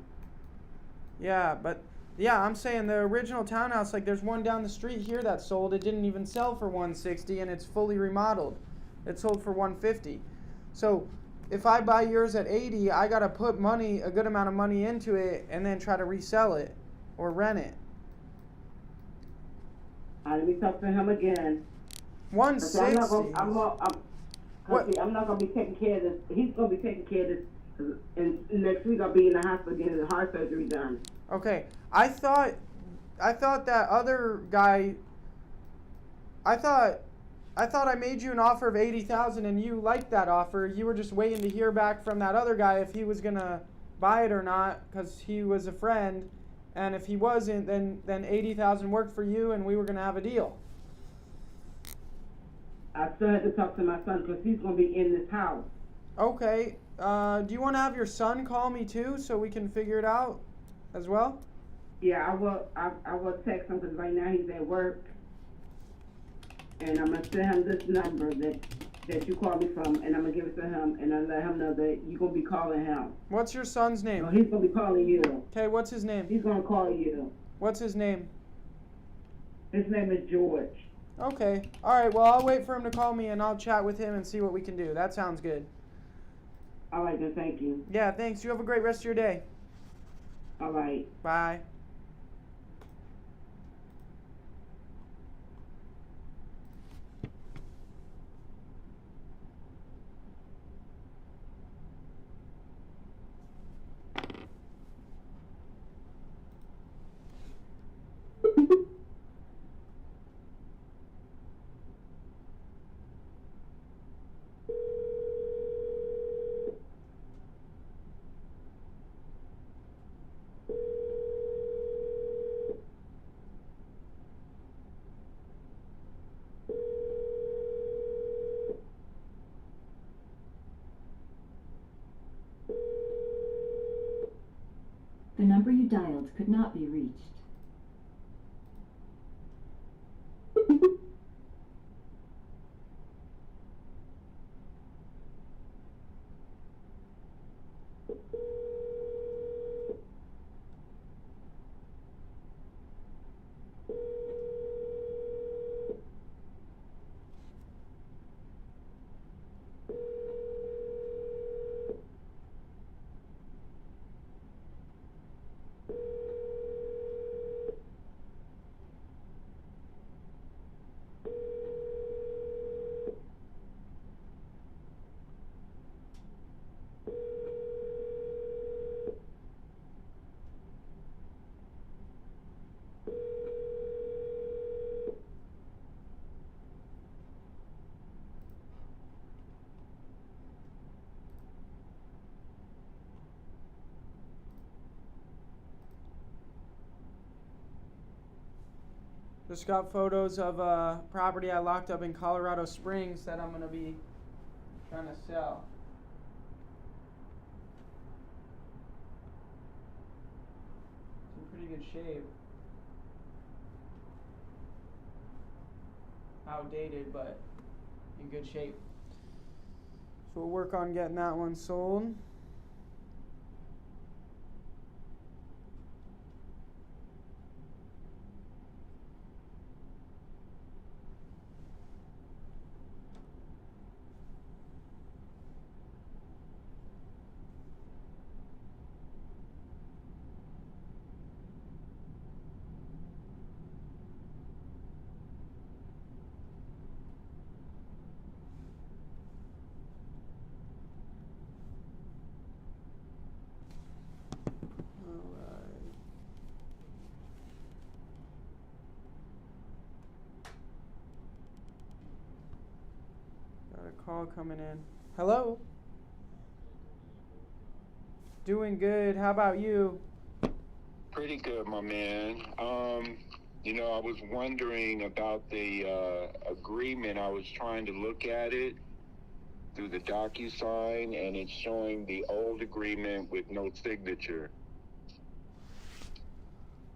Yeah, but yeah, I'm saying the original townhouse, like there's one down the street here that sold. It didn't even sell for 160 and it's fully remodeled. It sold for 150. So if I buy yours at 80, I gotta put a good amount of money into it and then try to resell it or rent it. Let me talk to him again. 160. I'm not gonna be taking care of this. He's gonna be taking care of this. And next week I'll be in the hospital getting the heart surgery done. Okay, I thought that other guy. I thought I made you an offer of 80,000 and you liked that offer. You were just waiting to hear back from that other guy if he was gonna buy it or not, because he was a friend. And if he wasn't, then 80,000 worked for you, and we were gonna have a deal. I still had to talk to my son because he's gonna be in this house. Okay. Do you want to have your son call me too, so we can figure it out as well? Yeah, I will. I will text him because right now he's at work, and I'm gonna send him this number that you called me from, and I'm gonna give it to him, and I'll let him know that you're gonna be calling him. What's your son's name? So he's gonna be calling you. Okay, what's his name? He's gonna call you. What's his name? His name is George. Okay. All right. Well, I'll wait for him to call me, and I'll chat with him and see what we can do. That sounds good. All right, then. Thank you. Yeah. Thanks. You have a great rest of your day. All right. Bye. The number you dialed could not be reached. Just got photos of a property I locked up in Colorado Springs that I'm going to be trying to sell. It's in pretty good shape. Outdated, but in good shape. So we'll work on getting that one sold. Call coming in. Hello? Doing good. How about you? Pretty good, my man. You know, I was wondering about the agreement. I was trying to look at it through the DocuSign, and it's showing the old agreement with no signature.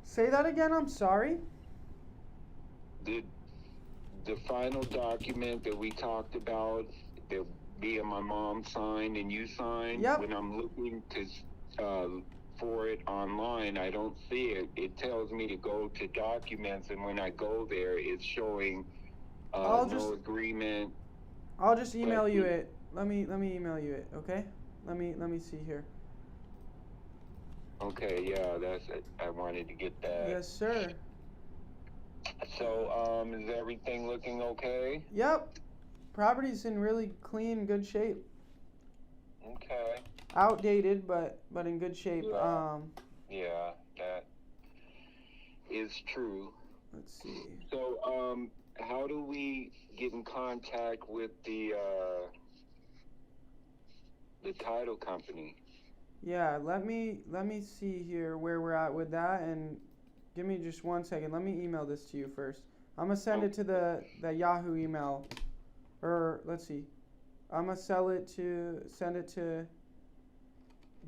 Say that again, I'm sorry. The final document that we talked about, that me and my mom signed and you signed, Yep. when I'm looking to for it online, I don't see it. It tells me to go to documents, and when I go there, it's showing no agreement. I'll just email you it. Let me email you it, okay? Let me see here. Okay, yeah, that's it. I wanted to get that. Yes, sir. So, is everything looking okay? Yep. Property's in really clean, good shape. Okay. Outdated, but in good shape. Yeah. Yeah, that is true. Let's see. So, how do we get in contact with the title company? Yeah, let me see here where we're at with that, and give me just 1 second. Let me email this to you first. I'm gonna send it to the Yahoo email, or let's see. I'm gonna send it to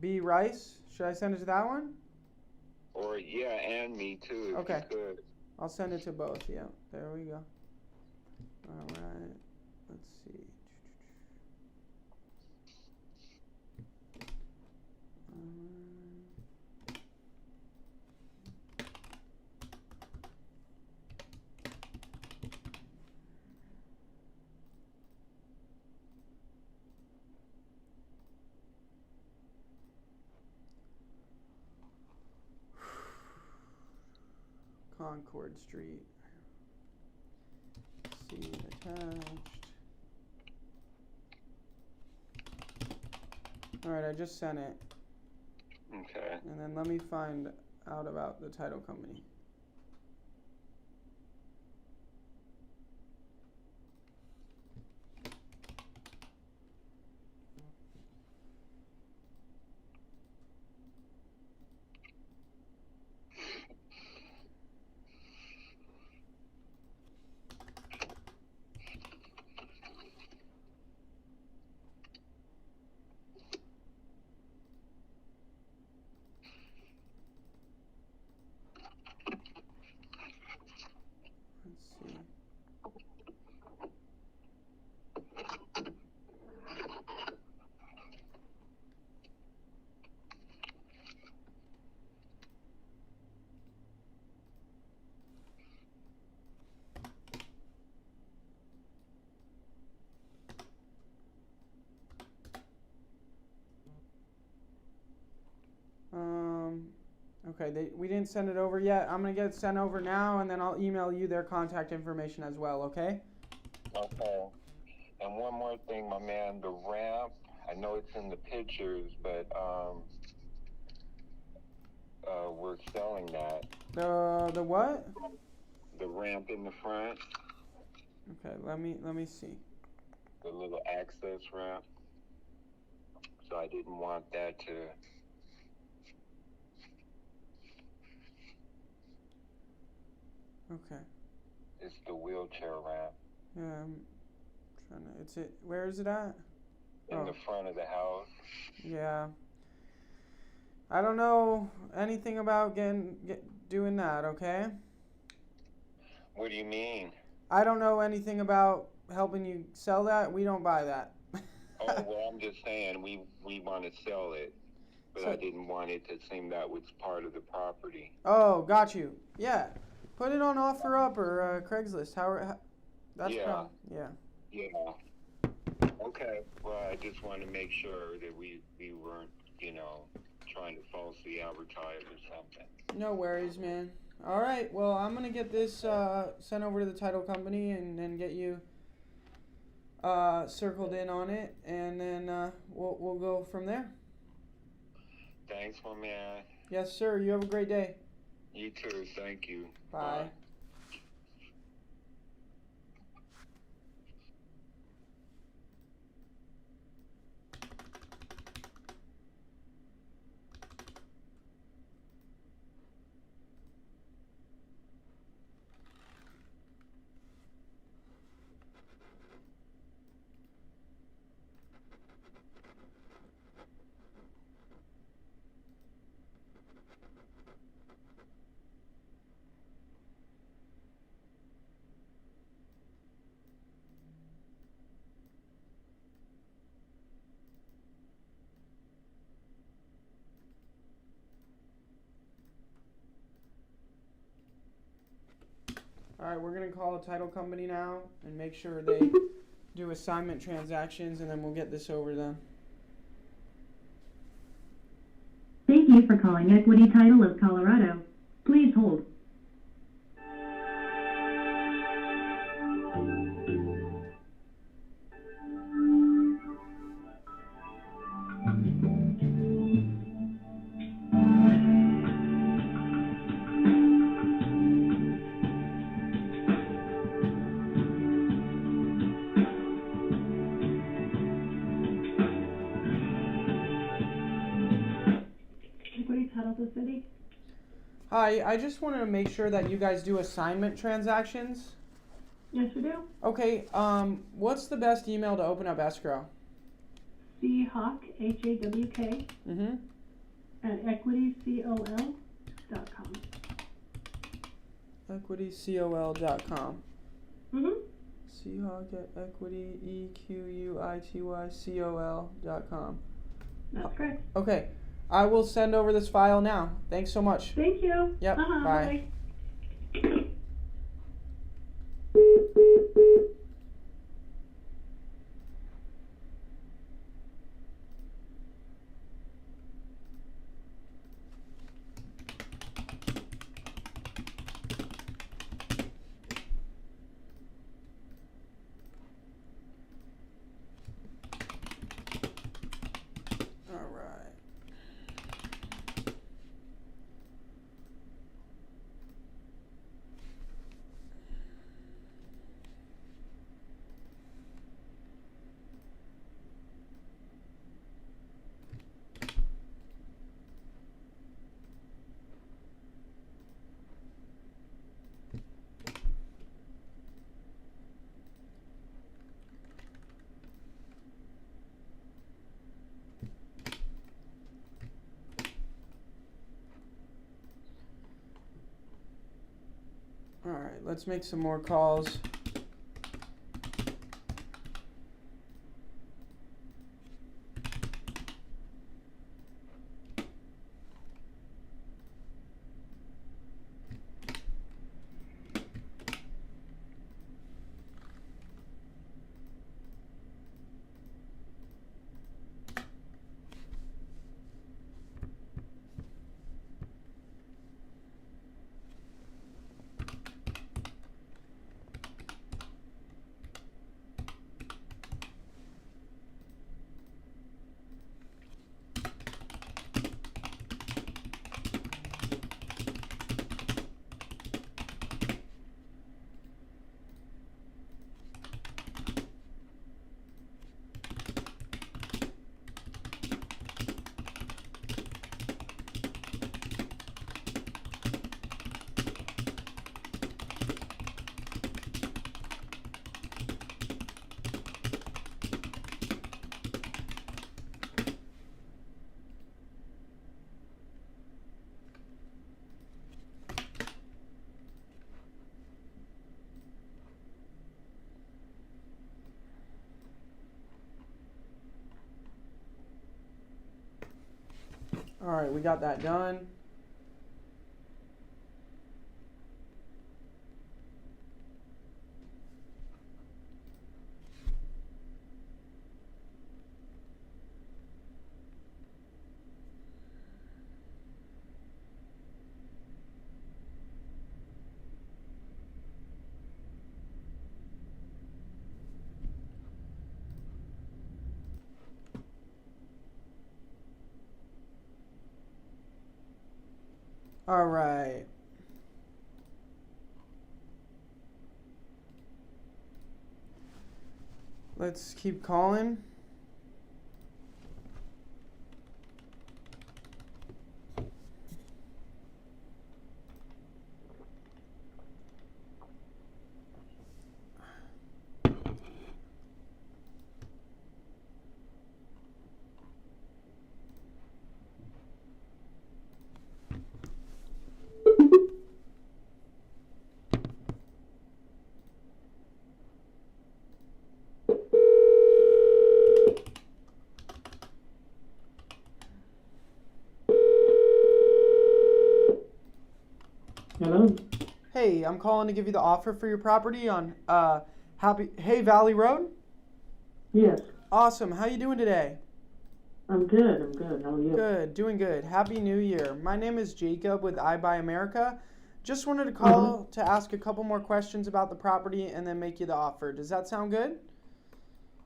B Rice. Should I send it to that one? Or yeah, and me too. Okay. If you could. I'll send it to both. Yeah, there we go. All right. Let's see. Concord Street. See attached. Alright, I just sent it. Okay. And then let me find out about the title company. Okay, we didn't send it over yet. I'm gonna get it sent over now, and then I'll email you their contact information as well, okay? Okay. And one more thing, my man, the ramp, I know it's in the pictures, but we're selling that. The what? The ramp in the front. Okay, let me see. The little access ramp. So I didn't want that to. Okay. It's the wheelchair ramp. Yeah, I'm trying to. Where is it at? In the front of the house. Yeah. I don't know anything about doing that, okay? What do you mean? I don't know anything about helping you sell that. We don't buy that. Oh, well, I'm just saying we want to sell it, but I didn't want it to seem that was part of the property. Oh, got you. Yeah. Put it on OfferUp or Craigslist. That's yeah. Yeah. Yeah. Okay. Well, I just want to make sure that we weren't, trying to falsely advertise or something. No worries, man. All right. Well, I'm gonna get this sent over to the title company and then get you circled in on it, and then we'll go from there. Thanks, my man. Yes, sir. You have a great day. You too. Thank you. Bye. Alright, we're going to call a title company now and make sure they do assignment transactions, and then we'll get this over to them. Thank you for calling Equity Title of Colorado. Please hold. Equity Title of the City? Hi, I just wanted to make sure that you guys do assignment transactions. Yes, we do. Okay, what's the best email to open up escrow? Hawk, Hawk, Mm-hmm. at equitycol.com. EquityCOL.com. Mm-hmm. Seahawk at equitycol.com. That's correct. Okay, I will send over this file now. Thanks so much. Thank you. Yep, bye. Bye. Alright. Alright, let's make some more calls. Alright, we got that done. Alright. Let's keep calling. Hey, I'm calling to give you the offer for your property on Hay Valley Road. Yes. Awesome. How you doing today? I'm good. How are you? Good. Doing good. Happy New Year. My name is Jacob with iBuy America. Just wanted to call to ask a couple more questions about the property and then make you the offer. Does that sound good?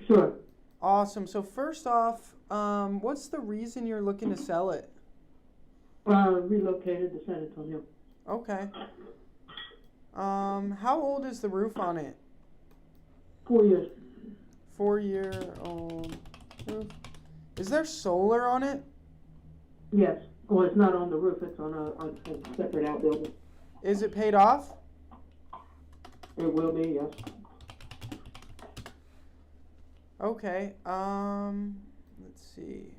Sure. Awesome. So first off, what's the reason you're looking to sell it? Relocated to San Antonio. Okay. How old is the roof on it? 4 years. 4-year-old roof. Is there solar on it? Yes. Well, it's not on the roof. It's on a separate outbuilding. Is it paid off? It will be, yes. Okay. Let's see.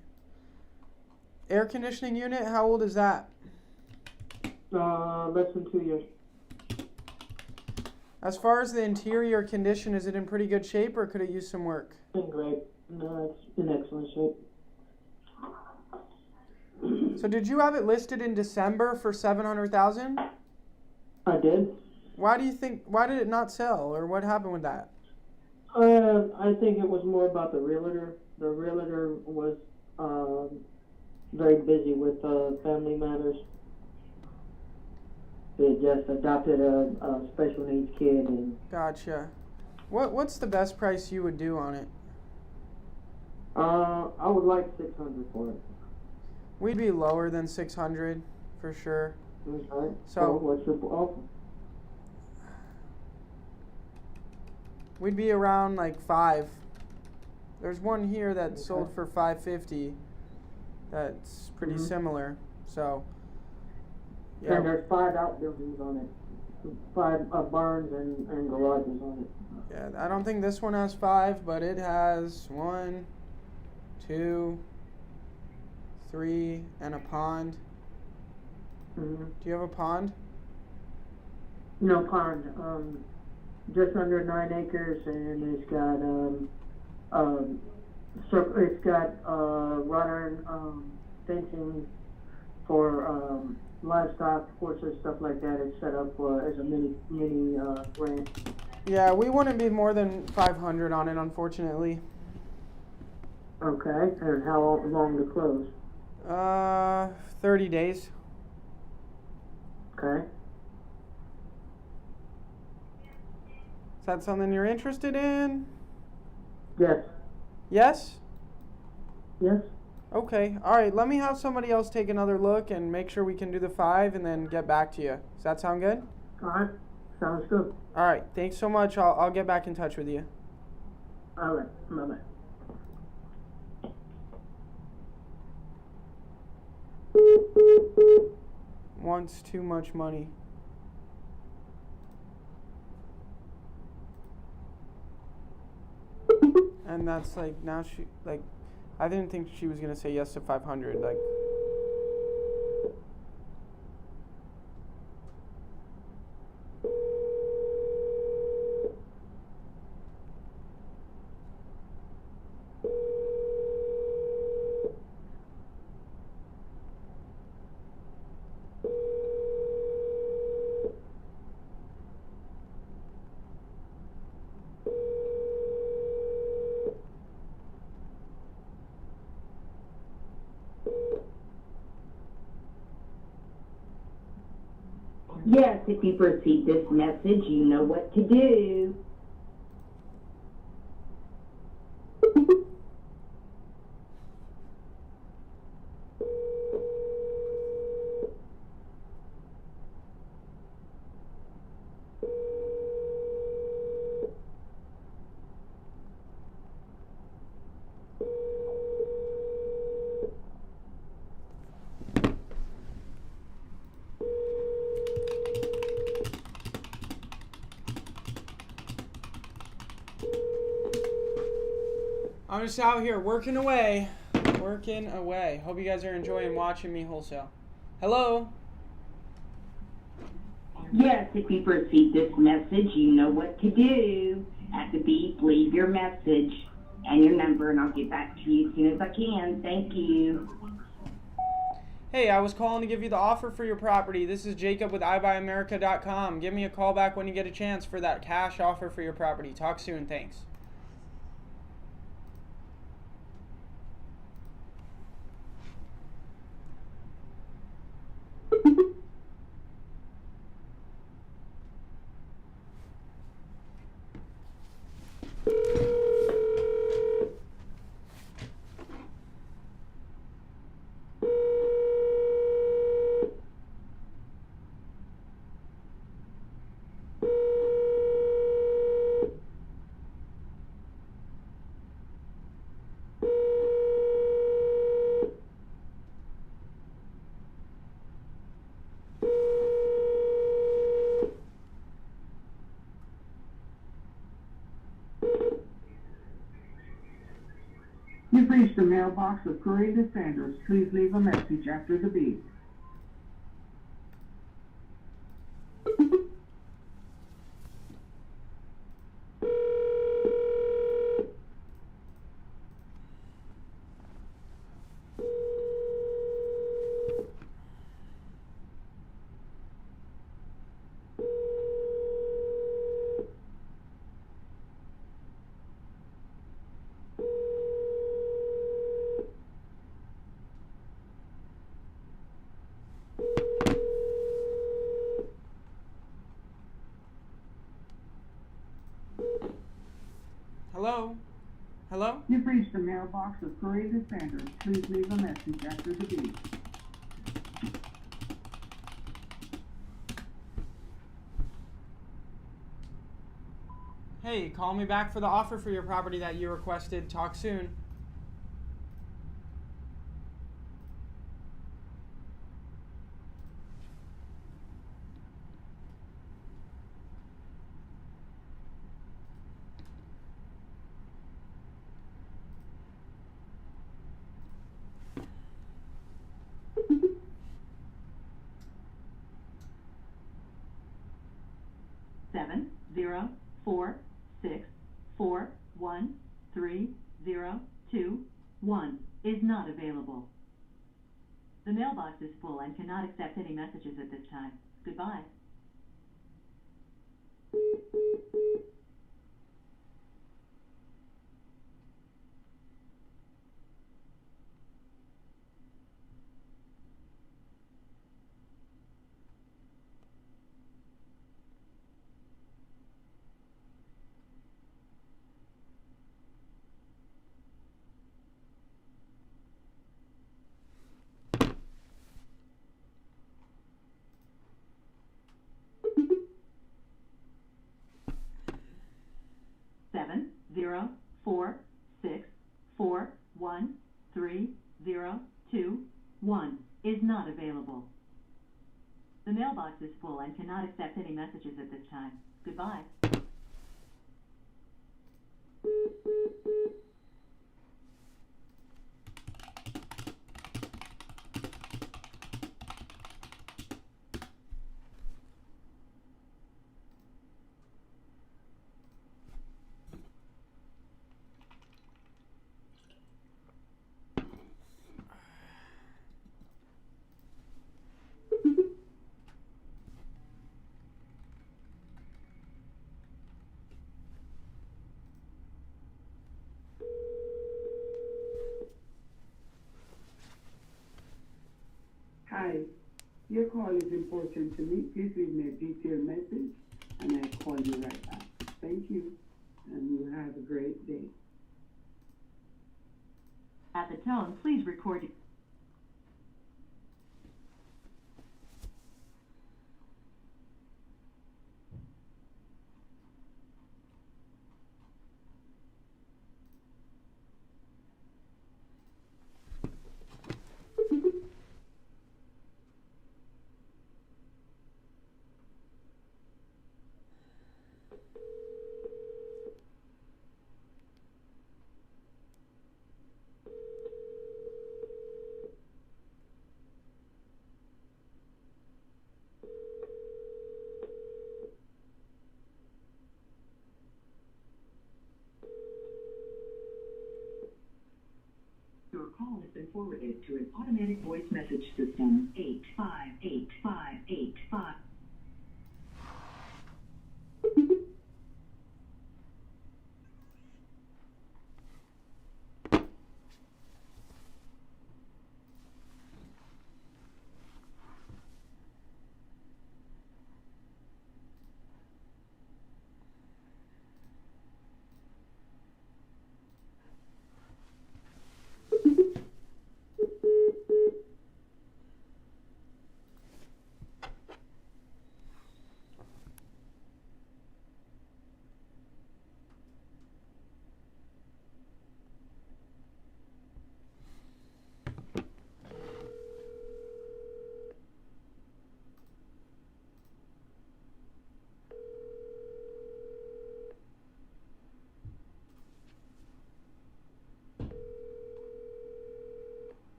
Air conditioning unit, how old is that? Less than 2 years. As far as the interior condition, is it in pretty good shape or could it use some work? Great. No, it's in excellent shape. So did you have it listed in December for $700,000? I did. Why did it not sell, or what happened with that? I think it was more about the realtor. The realtor was very busy with family matters. They just adopted a special needs kid and. Gotcha. What's the best price you would do on it? I would like 600 for it. We'd be lower than 600 for sure. Okay. So what's your offer? We'd be around like 5. There's one here that sold for $550. That's pretty similar. So. Yeah. And there's 5 outbuildings on it. 5 barns and garages on it. Yeah, I don't think this one has 5, but it has 1, 2, 3, and a pond. Mm-hmm. Do you have a pond? No pond. Just under 9 acres, and it's got wrought iron fencing for livestock, horses, stuff like that. It's set up as a mini ranch. Yeah, we wouldn't be more than 500 on it, unfortunately. Okay, and how long to close? 30 days. Okay. Is that something you're interested in? Yes. Yes? Yes. Okay. All right. Let me have somebody else take another look and make sure we can do the 5 and then get back to you. Does that sound good? All right. Sounds good. All right. Thanks so much. I'll get back in touch with you. All right. Bye-bye. Wants too much money. And that's like, now she, like, I didn't think she was going to say yes to 500. Like, Yes, if you proceed this message, you know what to do. I'm just out here working away. Hope you guys are enjoying watching me wholesale. Hello? Yes, if you proceed this message, you know what to do. At the beep, leave your message and your number, and I'll get back to you as soon as I can. Thank you. Hey, I was calling to give you the offer for your property. This is Jacob with iBuyAmerica.com. Give me a call back when you get a chance for that cash offer for your property. Talk soon. Thanks. You've reached the mailbox of Coretta Sanders. Please leave a message after the beep. Hello? Hello? You've reached the mailbox of Coretta Sanders. Please leave a message after the beep. Hey, call me back for the offer for your property that you requested. Talk soon. Seven 4 6 4 1 3 0 2 1 is not available. The mailbox is full and cannot accept any messages at this time. Goodbye. Seven 4 6 4 1 3 0 2 1 is not available. The mailbox is full and cannot accept any messages at this time. Goodbye. Hi, your call is important to me. Please leave me a detailed message and I'll call you right back. Thank you, and you have a great day. At the tone, please record your... call has been forwarded to an automatic voice message system. 858585.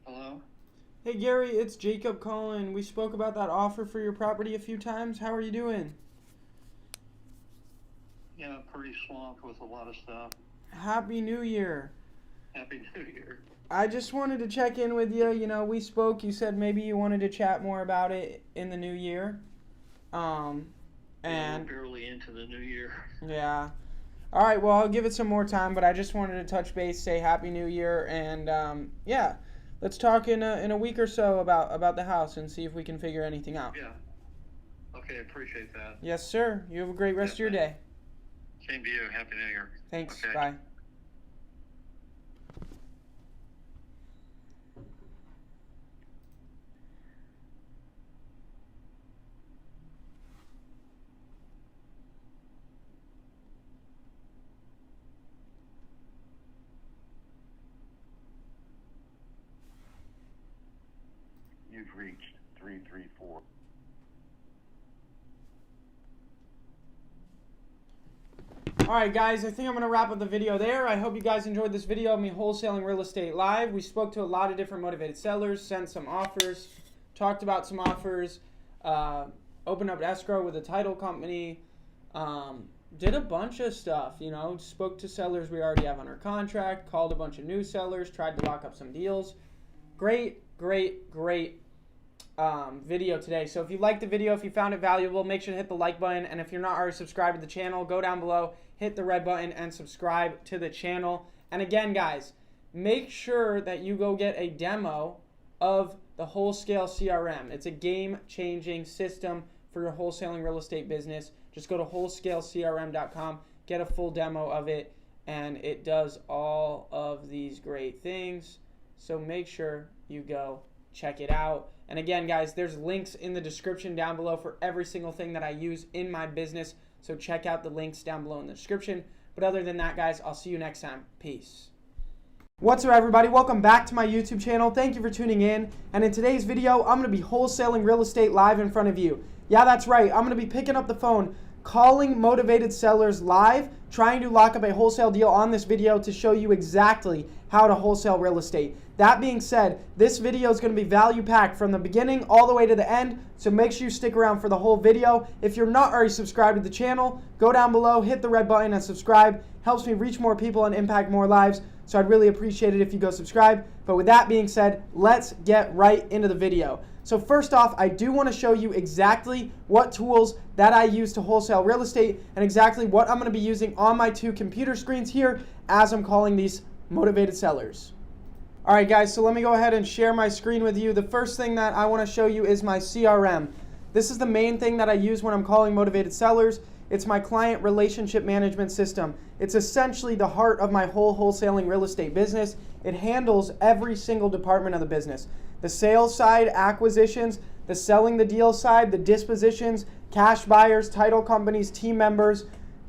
Hello? Hey Gary, it's Jacob calling. We spoke about that offer for your property a few times. How are you doing? Yeah, pretty swamped with a lot of stuff. Happy New Year. Happy New Year. I just wanted to check in with you. You know, we spoke. You said maybe you wanted to chat more about it in the new year. And we're barely into the new year. yeah. All right, well, I'll give it some more time, but I just wanted to touch base, say Happy New Year, and yeah, let's talk in a week or so about the house and see if we can figure anything out. Yeah. Okay, appreciate that. Yes, sir. You have a great rest of your day. Same to you. Happy New Year. Thanks. Okay. Bye. You've reached 334. Alright guys, I think I'm going to wrap up the video there. I hope you guys enjoyed this video of me wholesaling real estate live. We spoke to a lot of different motivated sellers, sent some offers, talked about some offers, opened up escrow with a title company, did a bunch of stuff, you know, spoke to sellers we already have under contract, called a bunch of new sellers, tried to lock up some deals. Great video today. So if you liked the video, if you found it valuable, make sure to hit the like button. And if you're not already subscribed to the channel, go down below, hit the red button, and subscribe to the channel. And again, guys, make sure that you go get a demo of the Wholesale CRM. It's a game-changing system for your wholesaling real estate business. Just go to wholesaleCRM.com, get a full demo of it, and it does all of these great things. So make sure you go check it out. And again, guys, there's links in the description down below for every single thing that I use in my business. So check out the links down below in the description. But other than that, guys, I'll see you next time. Peace. What's up, everybody? Welcome back to my YouTube channel. Thank you for tuning in. And in today's video, I'm going to be wholesaling real estate live in front of you. Yeah, that's right. I'm going to be picking up the phone, calling motivated sellers live, trying to lock up a wholesale deal on this video to show you exactly how to wholesale real estate. That being said, this video is going to be value packed from the beginning all the way to the end, so make sure you stick around for the whole video. If you're not already subscribed to the channel, go down below, hit the red button and subscribe. Helps me reach more people and impact more lives, so I'd really appreciate it if you go subscribe. But with that being said, let's get right into the video. So first off, I do want to show you exactly what tools that I use to wholesale real estate and exactly what I'm going to be using on my two computer screens here as I'm calling these motivated sellers. Alright guys, so let me go ahead and share my screen with you. The first thing that I want to show you is my CRM. This is the main thing that I use when I'm calling motivated sellers. It's my client relationship management system. It's essentially the heart of my whole wholesaling real estate business. It handles every single department of the business. The sales side, acquisitions, the selling the deal side, the dispositions, cash buyers, title companies, team members,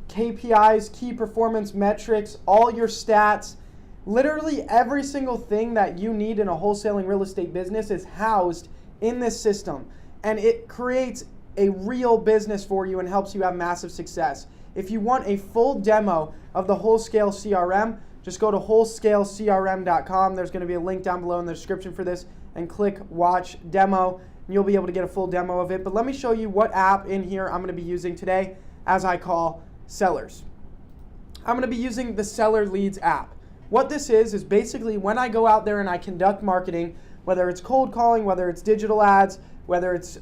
KPIs, key performance metrics, all your stats. Literally every single thing that you need in a wholesaling real estate business is housed in this system. And it creates a real business for you and helps you have massive success. If you want a full demo of the Wholesale CRM, just go to wholesaleCRM.com. There's going to be a link down below in the description for this, and click watch demo, and you'll be able to get a full demo of it. But let me show you what app in here I'm going to be using today as I call sellers. I'm going to be using the Seller Leads app. What this is basically when I go out there and I conduct marketing, whether it's cold calling, whether it's digital ads, whether it's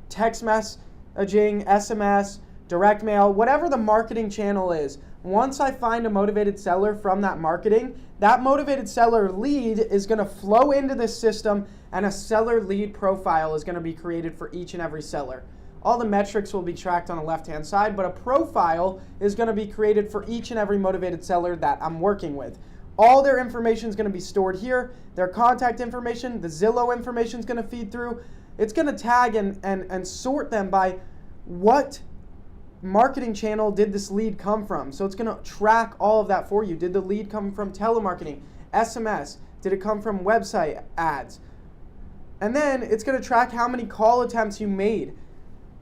text messaging, SMS, direct mail, whatever the marketing channel is, once I find a motivated seller from that marketing, that motivated seller lead is going to flow into this system, and a seller lead profile is going to be created for each and every seller. All the metrics will be tracked on the left-hand side, but a profile is going to be created for each and every motivated seller that I'm working with. All their information is going to be stored here. Their contact information, the Zillow information is going to feed through. It's going to tag and sort them by what marketing channel did this lead come from. So it's going to track all of that for you. Did the lead come from telemarketing, SMS? Did it come from website ads? And then it's going to track how many call attempts you made.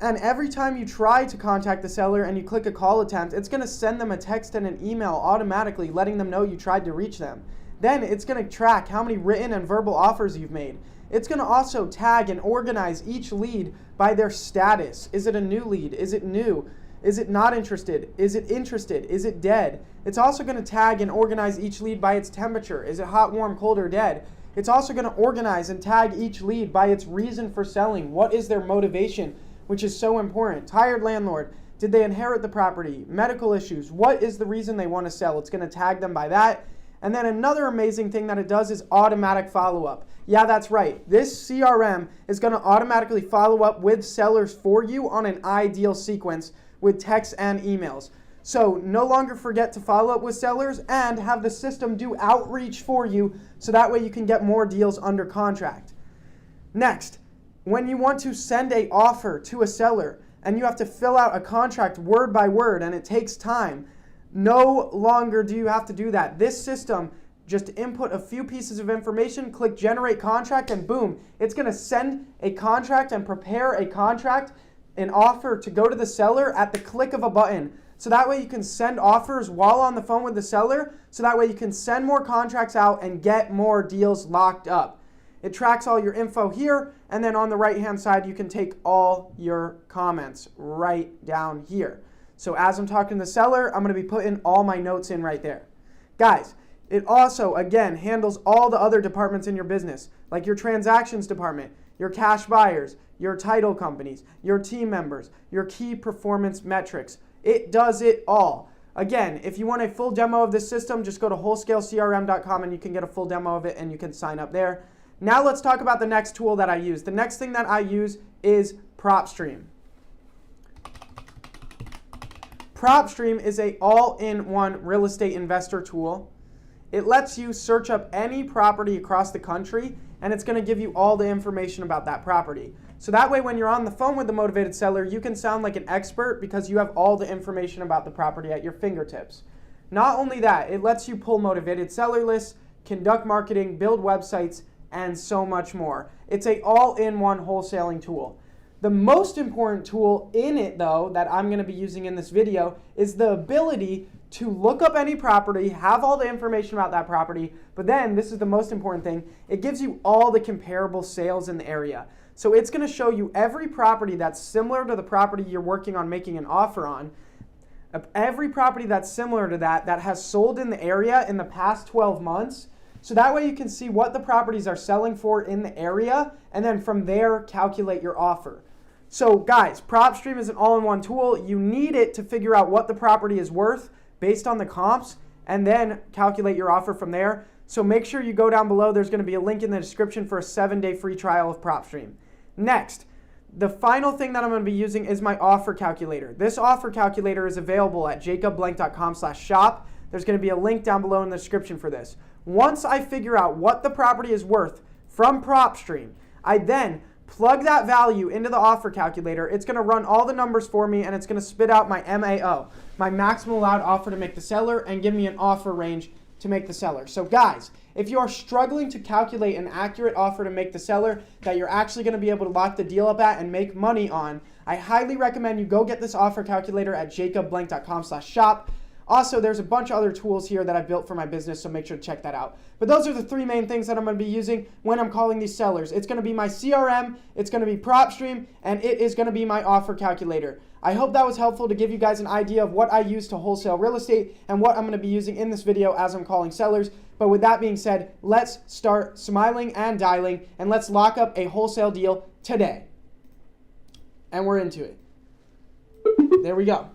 And every time you try to contact the seller and you click a call attempt, it's going to send them a text and an email automatically letting them know you tried to reach them. Then it's going to track how many written and verbal offers you've made. It's going to also tag and organize each lead by their status. Is it a new lead? Is it new? Is it not interested? Is it interested? Is it dead? It's also going to tag and organize each lead by its temperature. Is it hot, warm, cold, or dead? It's also going to organize and tag each lead by its reason for selling. What is their motivation? Which is so important. Tired landlord. Did they inherit the property? Medical issues. What is the reason they want to sell? It's going to tag them by that. And then another amazing thing that it does is automatic follow-up. Yeah, that's right. This CRM is going to automatically follow up with sellers for you on an ideal sequence with texts and emails. So no longer forget to follow up with sellers and have the system do outreach for you so that way you can get more deals under contract. Next, when you want to send an offer to a seller and you have to fill out a contract word by word and it takes time, no longer do you have to do that. This system, just input a few pieces of information, click generate contract, and boom, it's going to send a contract and prepare a contract, an offer to go to the seller at the click of a button. So that way you can send offers while on the phone with the seller, so that way you can send more contracts out and get more deals locked up. It tracks all your info here, and then on the right-hand side, you can take all your comments right down here. So as I'm talking to the seller, I'm going to be putting all my notes in right there. Guys, it also, again, handles all the other departments in your business, like your transactions department, your cash buyers, your title companies, your team members, your key performance metrics. It does it all. Again, if you want a full demo of this system, just go to wholescalecrm.com and you can get a full demo of it and you can sign up there. Now let's talk about the next tool that I use. The next thing that I use is PropStream. PropStream is an all-in-one real estate investor tool. It lets you search up any property across the country, and it's going to give you all the information about that property. So that way when you're on the phone with the motivated seller, you can sound like an expert because you have all the information about the property at your fingertips. Not only that, it lets you pull motivated seller lists, conduct marketing, build websites, and so much more. It's an all-in-one wholesaling tool. The most important tool in it, though, that I'm going to be using in this video is the ability to look up any property, have all the information about that property, but then, this is the most important thing, it gives you all the comparable sales in the area. So it's going to show you every property that's similar to the property you're working on making an offer on, every property that's similar to that has sold in the area in the past 12 months, so that way you can see what the properties are selling for in the area, and then from there, calculate your offer. So guys, PropStream is an all-in-one tool. You need it to figure out what the property is worth based on the comps, and then calculate your offer from there. So make sure you go down below. There's going to be a link in the description for a 7-day free trial of PropStream. Next, the final thing that I'm going to be using is my offer calculator. This offer calculator is available at jacobblank.com/shop. There's going to be a link down below in the description for this. Once I figure out what the property is worth from PropStream, I then plug that value into the offer calculator. It's going to run all the numbers for me, and it's going to spit out my MAO, my maximum allowed offer to make the seller, and give me an offer range to make the seller. So guys, if you are struggling to calculate an accurate offer to make the seller that you're actually going to be able to lock the deal up at and make money on, I highly recommend you go get this offer calculator at jacobblank.com/shop. Also, there's a bunch of other tools here that I've built for my business, so make sure to check that out. But those are the 3 main things that I'm going to be using when I'm calling these sellers. It's going to be my CRM, it's going to be PropStream, and it is going to be my offer calculator. I hope that was helpful to give you guys an idea of what I use to wholesale real estate and what I'm going to be using in this video as I'm calling sellers. But with that being said, let's start smiling and dialing, and let's lock up a wholesale deal today. And we're into it. There we go.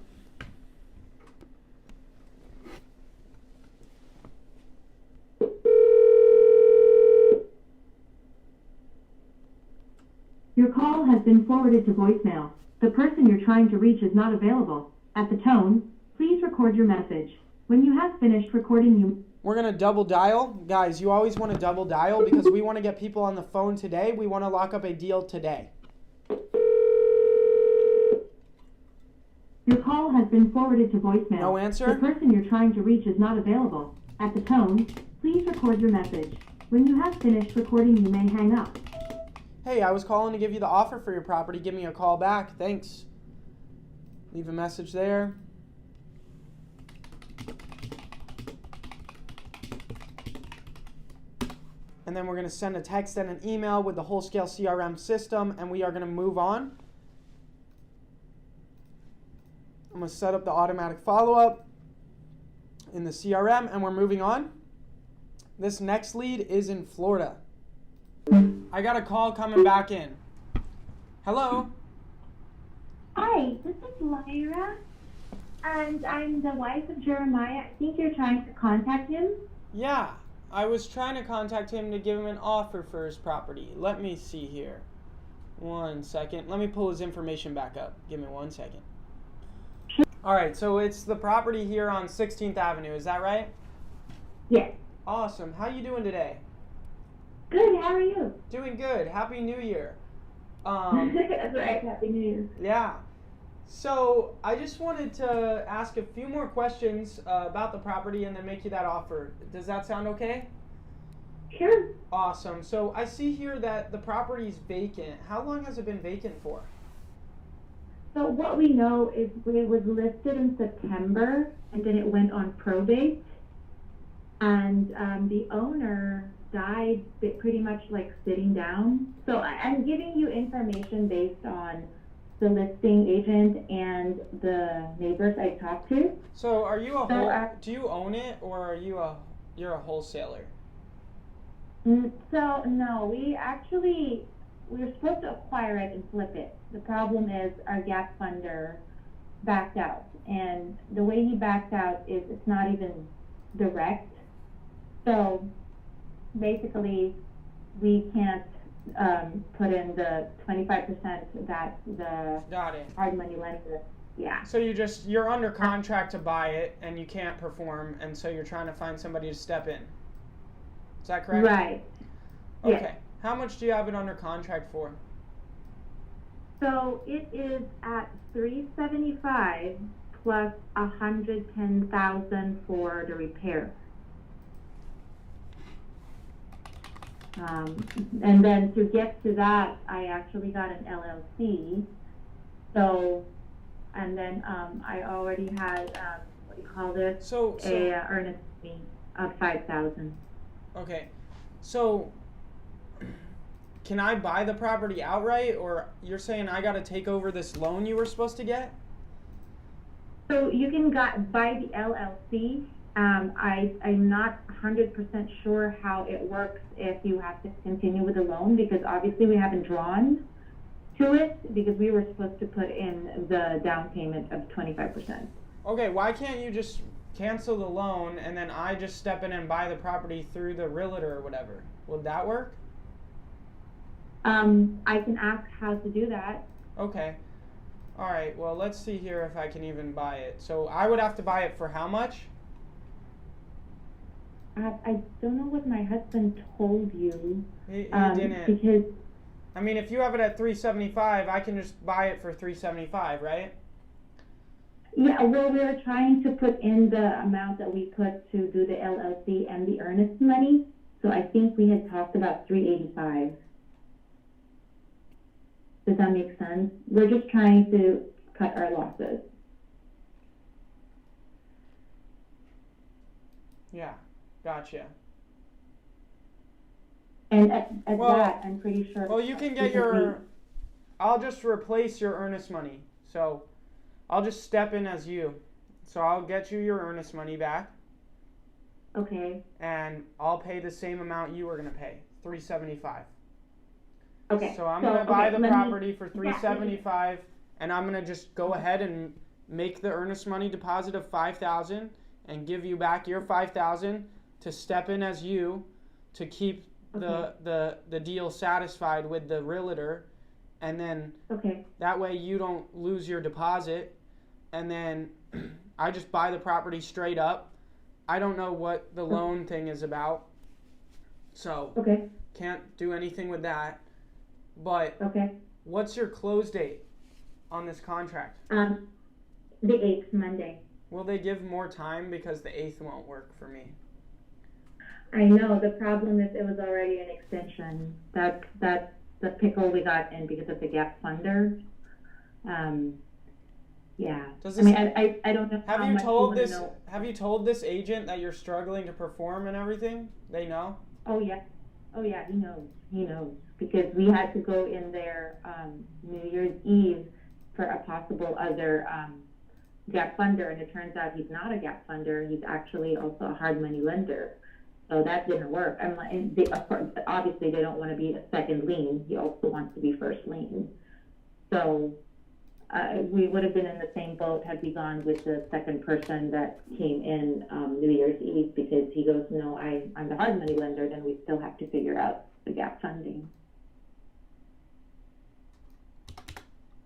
Your call has been forwarded to voicemail. The person you're trying to reach is not available. At the tone, please record your message. When you have finished recording, We're going to double dial. Guys, you always want to double dial because we want to get people on the phone today. We want to lock up a deal today. Your call has been forwarded to voicemail. No answer? The person you're trying to reach is not available. At the tone, please record your message. When you have finished recording, you may hang up. Hey, I was calling to give you the offer for your property. Give me a call back. Thanks. Leave a message there. And then we're going to send a text and an email with the Wholesale CRM system, and we are going to move on. I'm going to set up the automatic follow-up in the CRM, and we're moving on. This next lead is in Florida. I got a call coming back in. Hello? Hi, this is Lyra, and I'm the wife of Jeremiah. I think you're trying to contact him. Yeah, I was trying to contact him to give him an offer for his property. Let me see here. 1 second. Let me pull his information back up. Give me 1 second. All right, so it's the property here on 16th Avenue. Is that right? Yes. Awesome. How you doing today? Good, how are you? Doing good. Happy New Year. That's right, Happy New Year. Yeah. So I just wanted to ask a few more questions about the property and then make you that offer. Does that sound okay? Sure. Awesome. So I see here that the property is vacant. How long has it been vacant for? So what we know is it was listed in September, and then it went on probate, and the owner died pretty much like sitting down. So I'm giving you information based on the listing agent and the neighbors I talked to. So are you do you own it, or are you're a wholesaler? So no, we were supposed to acquire it and flip it. The problem is our gap funder backed out, and the way he backed out is it's not even direct. So basically, we can't put in the 25% that the hard money lender. Yeah. So you're under contract to buy it, and you can't perform, and so you're trying to find somebody to step in. Is that correct? Right. Okay. Yes. How much do you have it under contract for? So it is at $375 plus $110,000 for the repair. And then to get to that, I actually got an LLC. So, and then I already had what do you call this? A earnest fee of $5,000. Okay, so can I buy the property outright, or you're saying I got to take over this loan you were supposed to get? So you can buy the LLC. I'm not 100% sure how it works if you have to continue with the loan, because obviously we haven't drawn to it because we were supposed to put in the down payment of 25%. Okay, why can't you just cancel the loan and then I just step in and buy the property through the realtor or whatever? Would that work? I can ask how to do that. Okay. All right, well, let's see here if I can even buy it. So I would have to buy it for how much? I don't know what my husband told you. He didn't. Because I mean, if you have it at $375, I can just buy it for $375, right? yeah, well, we were trying to put in the amount that we put to do the LLC and the earnest money. So I think we had talked about $385. Does that make sense? We're just trying to cut our losses. Yeah, gotcha. And at that, I'm pretty sure. Well, you can get your. I'll just replace your earnest money. So, I'll just step in as you. So I'll get you your earnest money back. Okay. And I'll pay the same amount you were gonna pay, $375. Okay. So I'm gonna buy the property for $375, and I'm gonna just go ahead and make the earnest money deposit of $5,000 and give you back your $5,000 to step in as you to keep the deal satisfied with the realtor, and then that way you don't lose your deposit, and then I just buy the property straight up. I don't know what the loan thing is about, so can't do anything with that. But what's your close date on this contract? The 8th, Monday. Will they give more time, because the 8th won't work for me? I know. The problem is it was already an extension. That's the pickle we got in because of the gap funder. Yeah. I don't know. Have you told this agent that you're struggling to perform and everything? They know? Oh yeah, he knows because we had to go in there New Year's Eve for a possible other gap funder, and it turns out he's not a gap funder. He's actually also a hard money lender. So that didn't work. Of course, obviously they don't want to be a second lien. He also wants to be first lien. So we would have been in the same boat had we gone with the second person that came in New Year's Eve, because he goes, no, I'm the hard money lender. Then we still have to figure out the gap funding.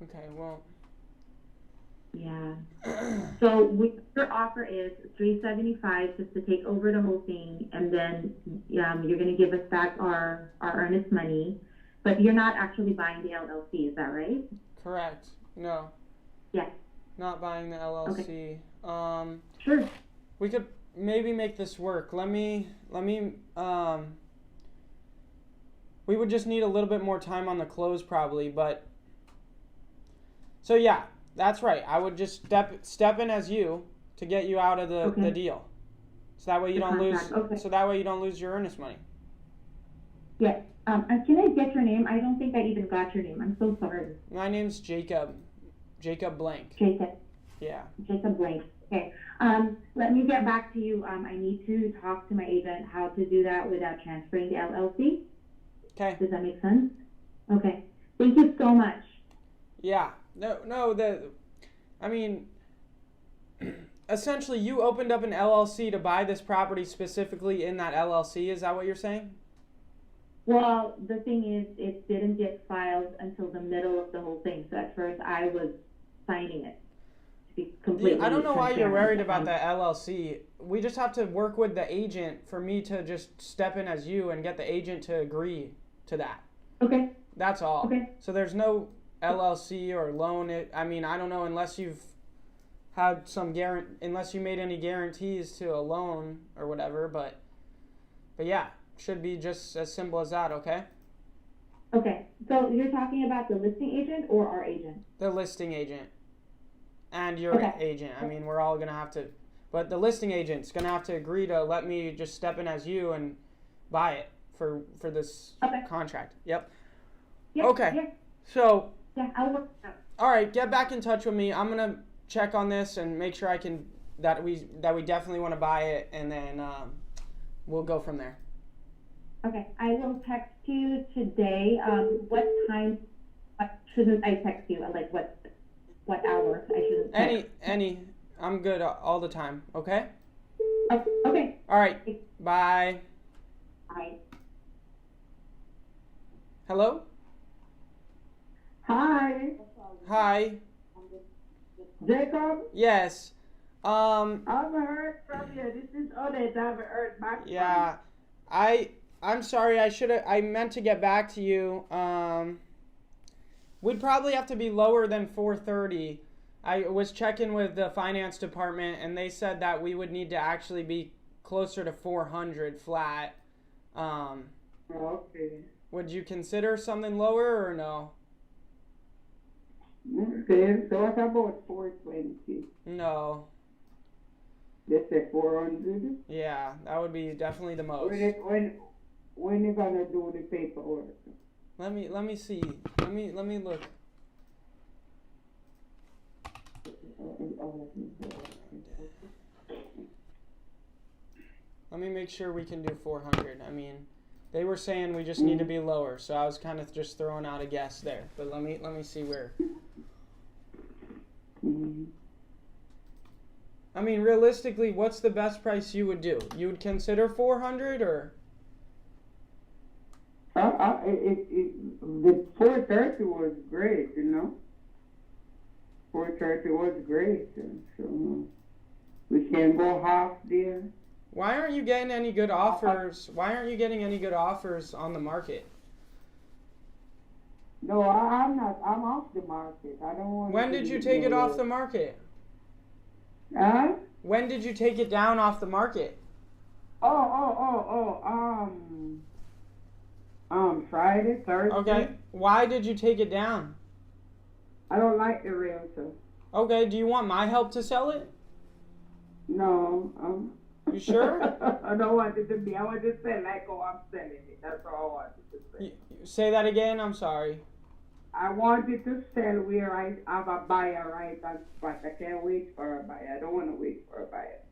Okay, well. Yeah. So your offer is $375 just to take over the whole thing, and then you're going to give us back our earnest money, but you're not actually buying the LLC, is that right? Correct. No. Yeah. Not buying the LLC. Okay. Sure. We could maybe make this work. Let me. We would just need a little bit more time on the close probably, but. So yeah. That's right. I would just step in as you to get you out of the deal, so that way you don't lose. So that way you don't lose your earnest money. Yes. Can I get your name? I don't think I even got your name. I'm so sorry. My name's Jacob. Jacob Blank. Jacob. Yeah. Jacob Blank. Okay. Let me get back to you. I need to talk to my agent how to do that without transferring the LLC. Okay. Does that make sense? Okay. Thank you so much. Yeah. No, essentially you opened up an LLC to buy this property specifically in that LLC. Is that what you're saying? Well, the thing is, it didn't get filed until the middle of the whole thing. So at first I was signing it. To be completely I don't know why you're worried about the LLC. We just have to work with the agent for me to just step in as you and get the agent to agree to that. Okay. That's all. Okay. So there's no LLC or loan. I don't know, unless you've had unless you made any guarantees to a loan or whatever, but yeah, should be just as simple as that. Okay. Okay. So you're talking about the listing agent or our agent? The listing agent and your agent. We're all gonna have to, but the listing agent's gonna have to agree to let me just step in as you and buy it for this contract. Yep. Okay. Yep. So. Yeah, I'll work it out. All right, get back in touch with me. I'm gonna check on this and make sure that we definitely want to buy it, and then we'll go from there. Okay, I will text you today. What time? Shouldn't I text you? Like what hour? I shouldn't. Any. I'm good all the time. Okay. Okay. All right. Bye. Bye. Hello. Hi. Hi. Jacob? Yes. I haven't heard from you. This is Odette. I haven't heard back from you. Yeah. I'm sorry. I meant to get back to you. We'd probably have to be lower than 430. I was checking with the finance department, and they said that we would need to actually be closer to 400 flat. Okay. Would you consider something lower or no? Okay, so what about 420? No. They said 400. Yeah, that would be definitely the most. When you gonna do the paperwork? Let me see. Let me look. Let me make sure we can do 400. I mean, they were saying we just need to be lower, so I was kind of just throwing out a guess there. But let me see where. I mean, realistically, what's the best price you would do? You would consider 400 or? The 430 was great, you know. 430 was great, so we can go half there. Why aren't you getting any good offers? Why aren't you getting any good offers on the market? No, I'm not. I'm off the market. I don't want. When did you take it off the market? Huh? When did you take it down off the market? Friday, Thursday. Okay. Why did you take it down? I don't like the realtor. Okay. Do you want my help to sell it? No. You sure? I don't want it to be. I want to sell like how I'm selling it. That's all I wanted to say. Say that again. I'm sorry. I wanted to sell where I have a buyer right on spot. I can't wait for a buyer. I don't want to wait for a buyer.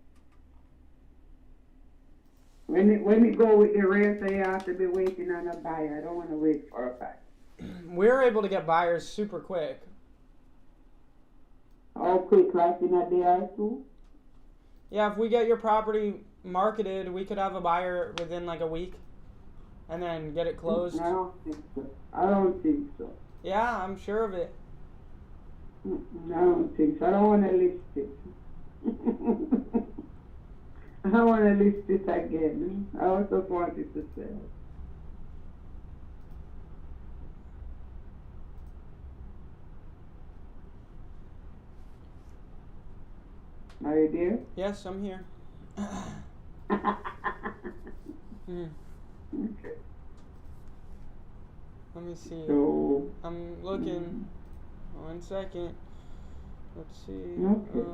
When you go with the realtor, you have to be waiting on a buyer. I don't want to wait for a buyer. We're able to get buyers super quick. How quick, like in a day or two? Yeah, if we get your property marketed, we could have a buyer within like a week and then get it closed. I don't think so. I don't think so. Yeah, I'm sure of it. I don't think so. I don't want to list it. I don't want to list it again. I also want it to sell. Are you there? Yes, I'm here. Okay. Let me see. So, I'm looking. 1 second. Let's see. Okay.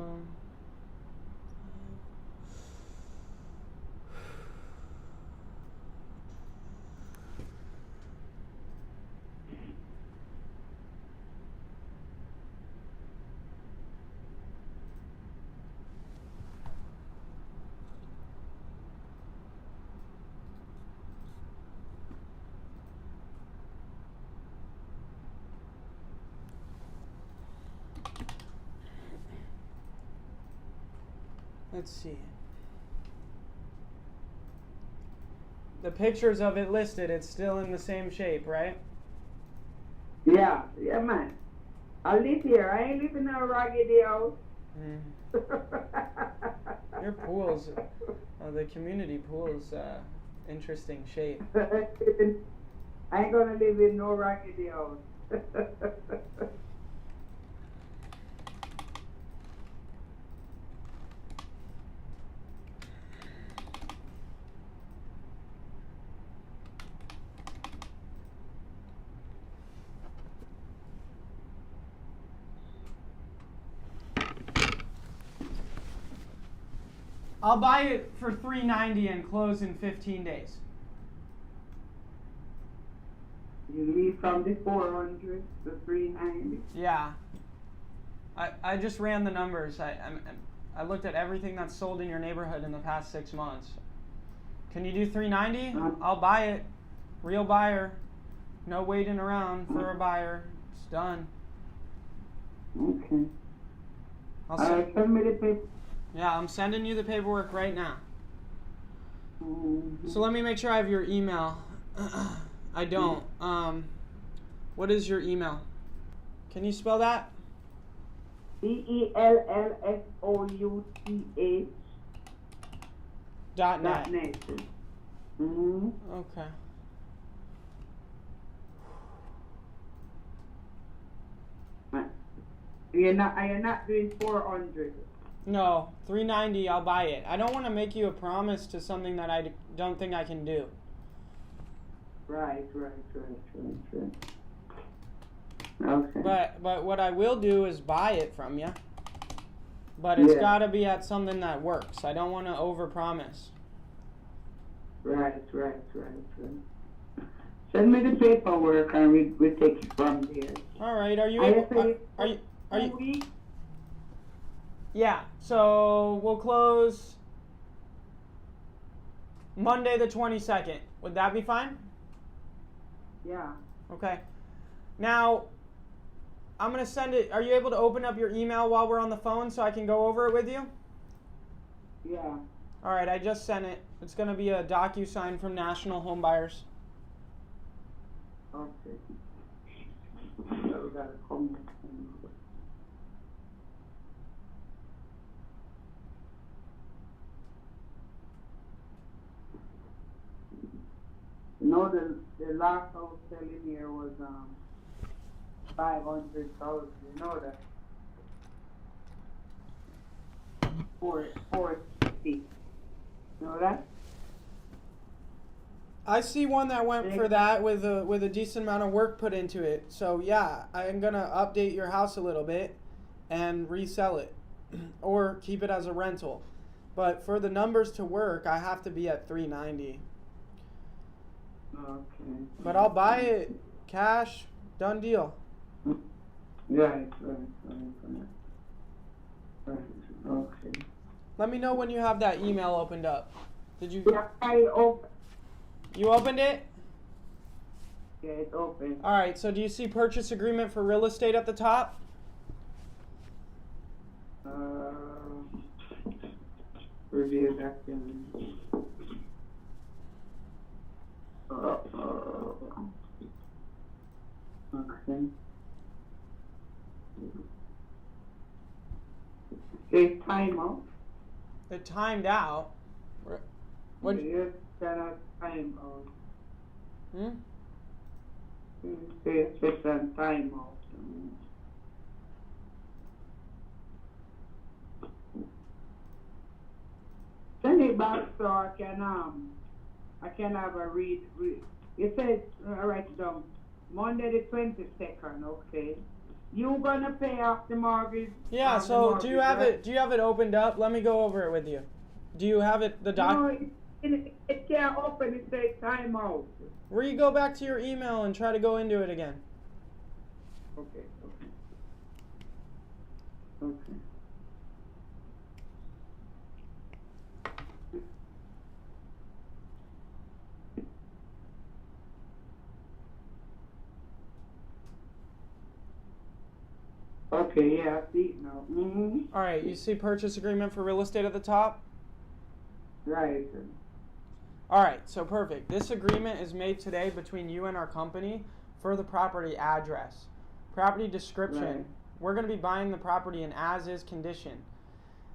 Let's see. The pictures of it listed, it's still in the same shape, right? Yeah, man. I live here. I ain't living in a raggedy house. Your pool's, the community pool's interesting shape. I ain't gonna live in no raggedy house. I'll buy it for $390 and close in 15 days. You leave from the 400 to 390. Yeah. I just ran the numbers. I looked at everything that's sold in your neighborhood in the past 6 months. Can you do 390? I'll buy it. Real buyer. No waiting around for a buyer. It's done. Okay. Send me the paper. Yeah, I'm sending you the paperwork right now. So let me make sure I have your email. I don't. What is your email? Can you spell that? BELLSOUTH .net. Mm-hmm. Okay. You're not doing 400. No, 390. I'll buy it. I don't want to make you a promise to something that I don't think I can do. Right. Okay. But what I will do is buy it from you. But it's Yeah. got to be at something that works. I don't want to overpromise. Right. Send me the paperwork and we take it from there. All right. Are you I able? say Are you? Yeah. So we'll close Monday the 22nd. Would that be fine? Yeah. Okay. Now, I'm going to send it. Are you able to open up your email while we're on the phone so I can go over it with you? Yeah. All right, I just sent it. It's going to be a DocuSign from National Home Buyers. Okay. So we gotta come. You know, the last house selling here was 500,000. You know that? 450. You know that? I see one that went for that with a decent amount of work put into it. So yeah, I'm gonna update your house a little bit and resell it, or keep it as a rental. But for the numbers to work, I have to be at 390. Okay. But I'll buy it cash, done deal. Right. Okay. Let me know when you have that email opened up. Did you? Yeah, I open. You opened it? Yeah, it's open. All right. So do you see purchase agreement for real estate at the top? Review document. Okay. Say time out. It timed out. What? Yes, that time out. Say session time out. Send it back so I can have a read. You said, I write it down, Monday the 22nd, okay. You gonna pay off the mortgage? Yeah, so do you have right? it opened up? Let me go over it with you. Do you have it, the doc? No, it can't open, it says time out. Where you go back to your email and try to go into it again. Okay. Okay, yeah, I see it now. All right, you see purchase agreement for real estate at the top? Right. All right, so perfect. This agreement is made today between you and our company for the property address. Property description. Right. We're going to be buying the property in as-is condition.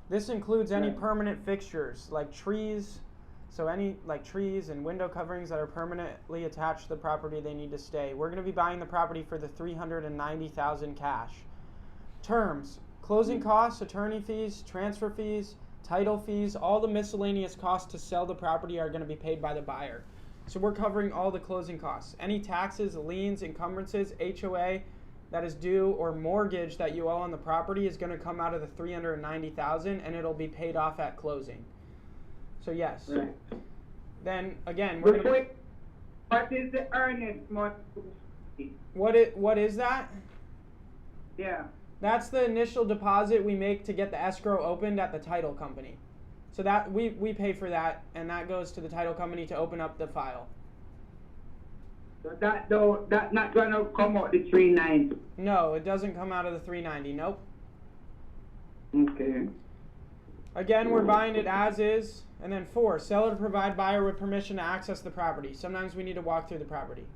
This includes any permanent fixtures like trees. So any trees and window coverings that are permanently attached to the property, they need to stay. We're going to be buying the property for the $390,000 cash. Terms: closing costs, attorney fees, transfer fees, title fees, all the miscellaneous costs to sell the property are going to be paid by the buyer. So we're covering all the closing costs. Any taxes, liens, encumbrances, HOA that is due, or mortgage that you owe on the property is going to come out of the $390,000 and it'll be paid off at closing. So yes. Right. Then again, we're going to... What is the earnest month? What is that? Yeah. That's the initial deposit we make to get the escrow opened at the title company. So that we pay for that, and that goes to the title company to open up the file. So that not gonna come out the 390. No, it doesn't come out of the 390. Nope. Okay. Again, we're buying it as is. And then 4, seller to provide buyer with permission to access the property. Sometimes we need to walk through the property.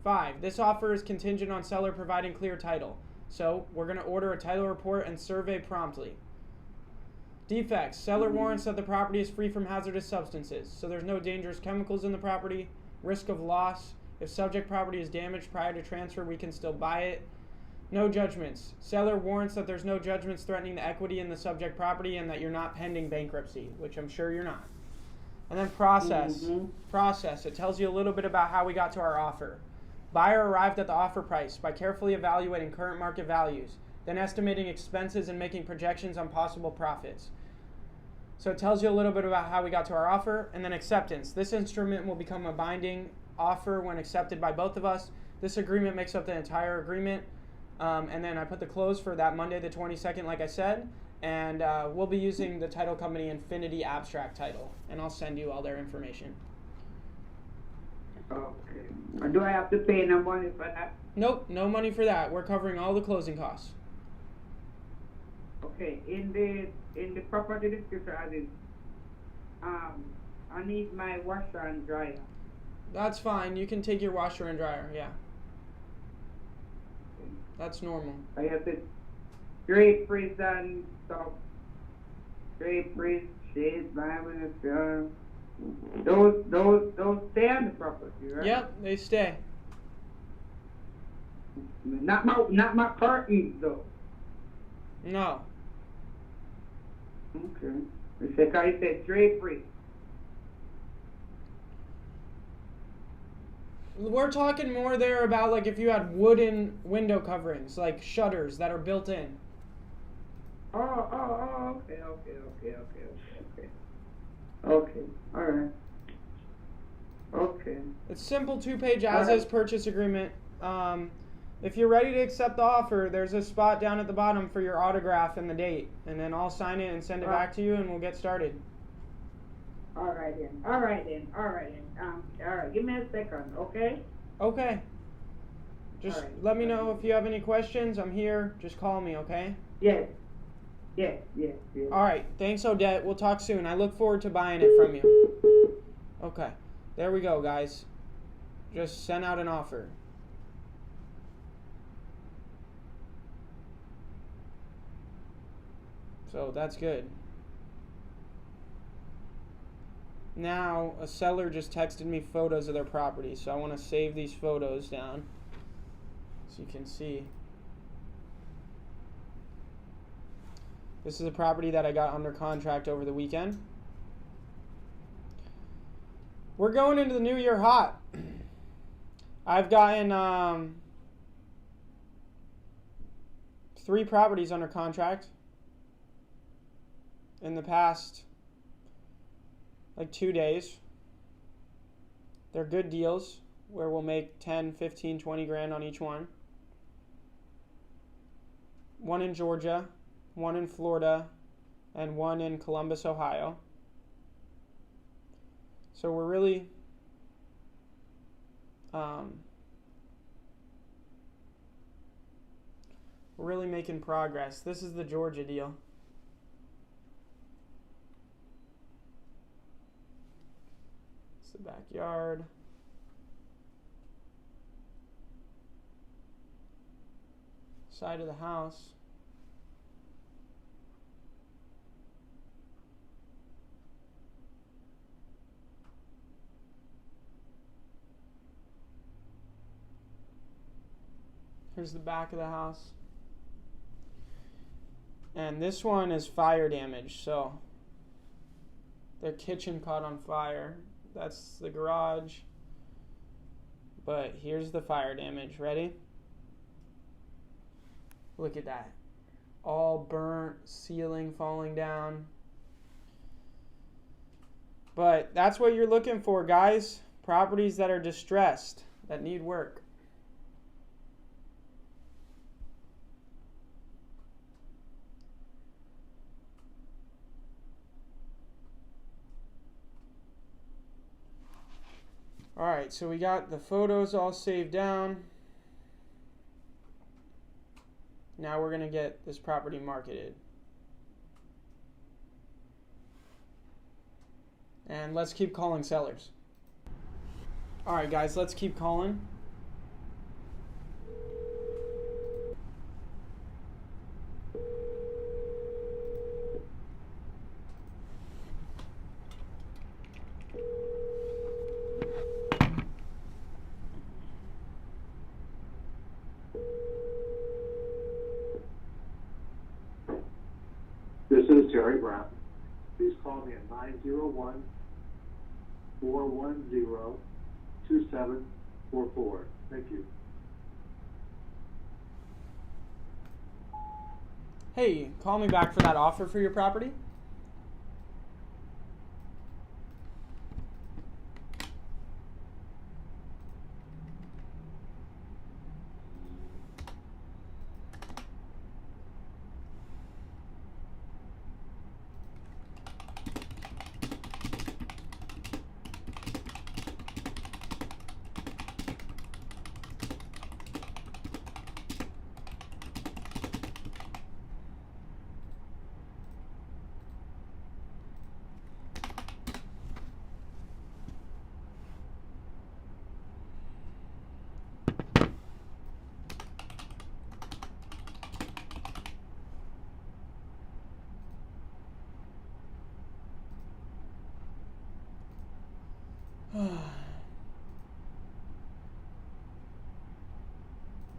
5, this offer is contingent on seller providing clear title. So we're going to order a title report and survey promptly. Defects: seller warrants that the property is free from hazardous substances, so there's no dangerous chemicals in the property. Risk of loss: if subject property is damaged prior to transfer, we can still buy it. No judgments: seller warrants that there's no judgments threatening the equity in the subject property and that you're not pending bankruptcy, which I'm sure you're not. And then process. Process. It tells you a little bit about how we got to our offer. Buyer arrived at the offer price by carefully evaluating current market values, then estimating expenses and making projections on possible profits. So it tells you a little bit about how we got to our offer, and then acceptance. This instrument will become a binding offer when accepted by both of us. This agreement makes up the entire agreement, and then I put the close for that Monday the 22nd, like I said, and we'll be using the title company Infinity Abstract Title, and I'll send you all their information. Okay. And do I have to pay no money for that? Nope, no money for that. We're covering all the closing costs. Okay. In the property description, I need my washer and dryer. That's fine. You can take your washer and dryer. Yeah. That's normal. I have to draperies and stuff. Draperies, shades, laminates, those stay on the property, right? Yep, they stay. Not my curtains though. No. Okay. You said drapery. We're talking more there about like if you had wooden window coverings, like shutters that are built in. Oh, okay. Okay, alright. Okay. It's simple 2-page as-is purchase agreement. If you're ready to accept the offer, there's a spot down at the bottom for your autograph and the date, and then I'll sign it and send it back to you, and we'll get started. All right then. Give me a second, okay? Okay. Just let me know if you have any questions. I'm here. Just call me, okay? Yes. All right. Thanks, Odette. We'll talk soon. I look forward to buying it from you. Okay. There we go, guys. Just sent out an offer. So that's good. Now, a seller just texted me photos of their property, so I want to save these photos down so you can see. This is a property that I got under contract over the weekend. We're going into the new year hot. I've gotten 3 properties under contract in the past like 2 days. They're good deals where we'll make 10, 15, 20 grand on each one. One in Georgia, one in Florida, and one in Columbus, Ohio. So we're really making progress. This is the Georgia deal. It's the backyard. Side of the house. Here's the back of the house. And this one is fire damage, so their kitchen caught on fire. That's the garage. But here's the fire damage. Ready? Look at that. All burnt, ceiling falling down. But that's what you're looking for, guys. Properties that are distressed, that need work. Alright, so we got the photos all saved down. Now we're going to get this property marketed. And let's keep calling sellers. Alright guys, let's keep calling. This is Terry Brown. Please call me at 901-410-2744. Thank you. Hey, call me back for that offer for your property.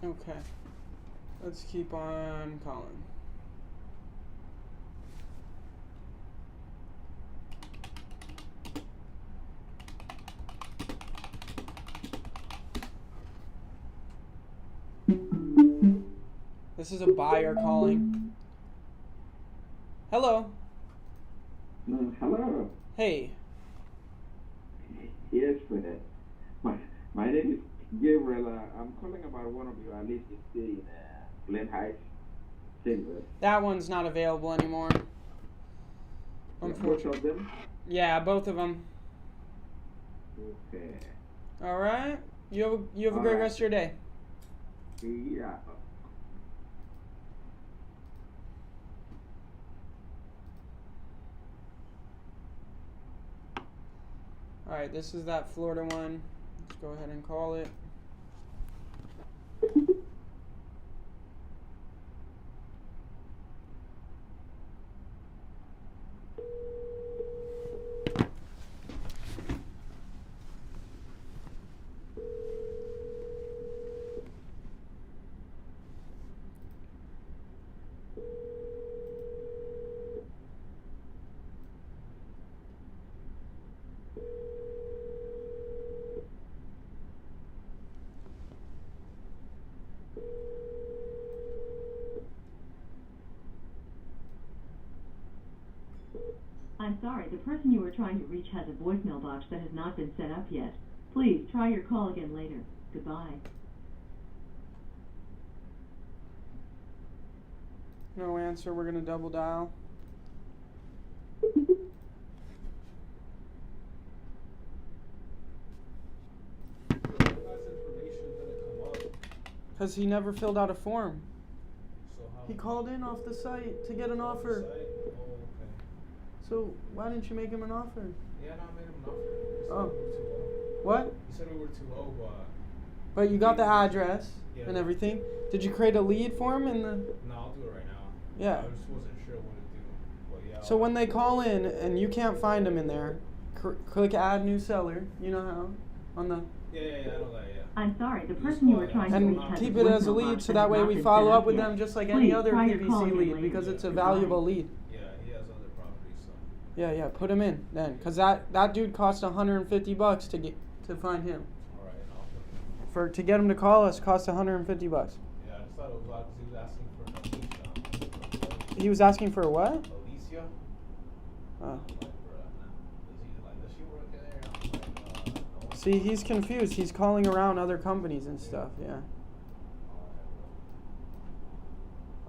Okay, let's keep on calling. This is a buyer calling. Hello. Hello. Hey. Yes, sir. My name is Gabriel. I'm calling about one of your listings in Glen Heights, Silver. That one's not available anymore. Both of them? Yeah, both of them. Okay. All right. You have a great rest of your day. Yeah. All right, this is that Florida one. Let's go ahead and call it. I'm sorry, the person you were trying to reach has a voicemail box that has not been set up yet. Please try your call again later. Goodbye. No answer, we're gonna double dial. Because he never filled out a form. He called in off the site to get an offer. So why didn't you make him an offer? Yeah, no, I made him an offer. Oh. We were too low. What? He said we were too low, But you got the address Yeah. and everything. Did you create a lead for him in the? No, I'll do it right now. Yeah. I just wasn't sure what to do. But yeah. So when they call in and you can't find them in there, click add new seller. You know how on the. Yeah, I know that. Yeah. I'm sorry, the person you were trying to reach And has keep a it as a voicemail lead box so that that has way not we been follow set up with yet. them just like any Please other try your call PVC again lead later. because it's a Goodbye. valuable lead. Yeah, he has other properties, so. Yeah, put him in then, cause that dude cost $150 to find him. All right, I'll To get him to call us cost $150. Yeah, I just thought it was odd because he was asking for Alicia. He was asking for what? Alicia? Oh. Does she work there? See, he's confused. He's calling around other companies and stuff. Yeah.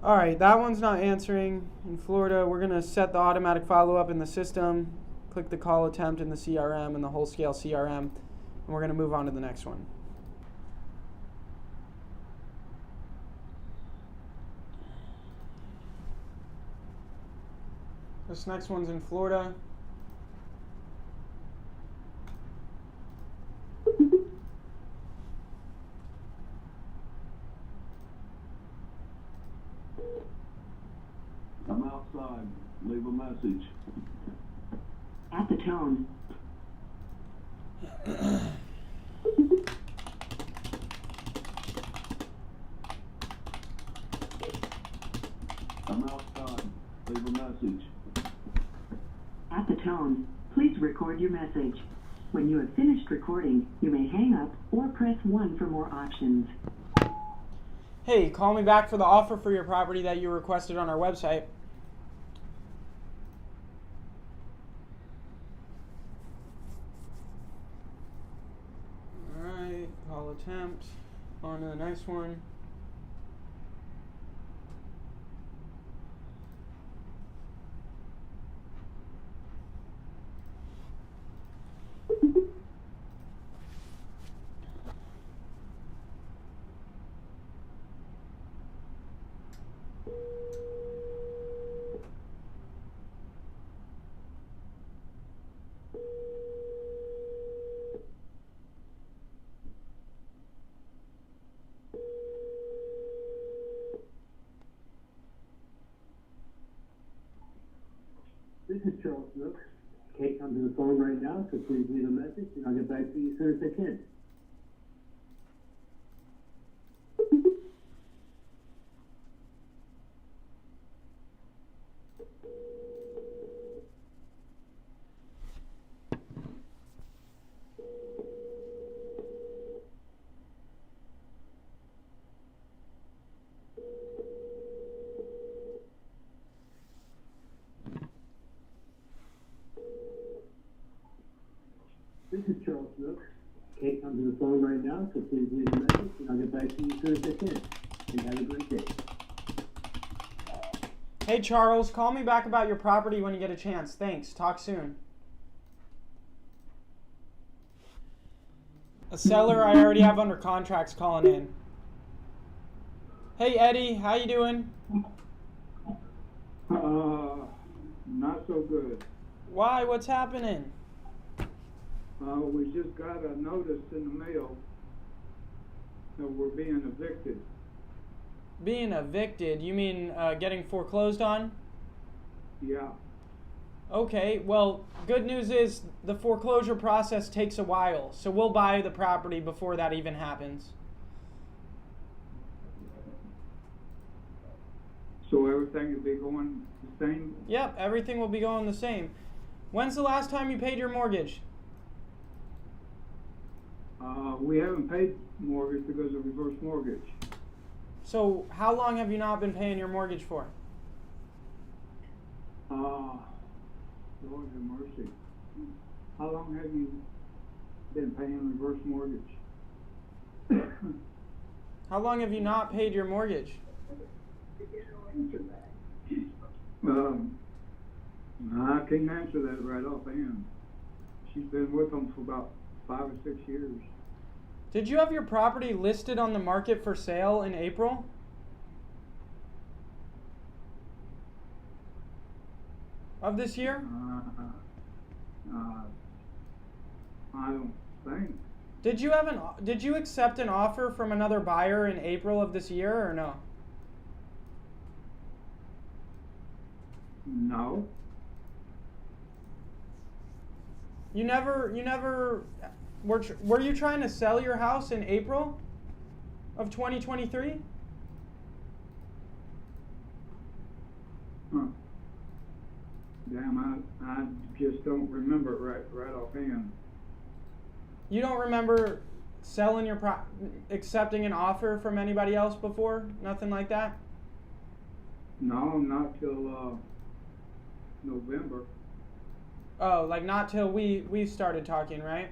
All right, that one's not answering. In Florida, we're gonna set the automatic follow-up in the system. Click the call attempt in the CRM and the Wholesale CRM, and we're gonna move on to the next one. This next one's in Florida. I'm outside. Leave a message. At the tone. I'm outside. Leave a message. At the tone, please record your message. When you have finished recording, you may hang up or press 1 for more options. Hey, call me back for the offer for your property that you requested on our website. Alright, call attempt. On to the next one. This is Charles Brooks. Kate comes to the phone right now, so please leave a message and I'll get back to you as soon as I can. This is Charles Brooks. Kate comes to the phone right now, so please leave a message and I'll get back to you as soon as I can. And have a great day. Hey Charles, call me back about your property when you get a chance. Thanks. Talk soon. A seller I already have under contract's calling in. Hey Eddie, how you doing? Not so good. Why? What's happening? We just got a notice in the mail that we're being evicted. Being evicted? You mean getting foreclosed on? Yeah. Okay, well, good news is the foreclosure process takes a while, so we'll buy the property before that even happens. So everything will be going the same? Yep, everything will be going the same. When's the last time you paid your mortgage? We haven't paid mortgage because of reverse mortgage. So how long have you not been paying your mortgage for? Lord have mercy. How long have you been paying reverse mortgage? How long have you not paid your mortgage? I can't answer that right offhand. She's been with them for about 5 or 6 years. Did you have your property listed on the market for sale in April? Of this year? I don't think. Did you accept an offer from another buyer in April of this year or no? No. You never were you trying to sell your house in April of 2023? Huh. Damn, I just don't remember it right offhand. You don't remember selling your accepting an offer from anybody else before? Nothing like that? No, not till November. Oh, like not till we started talking, right?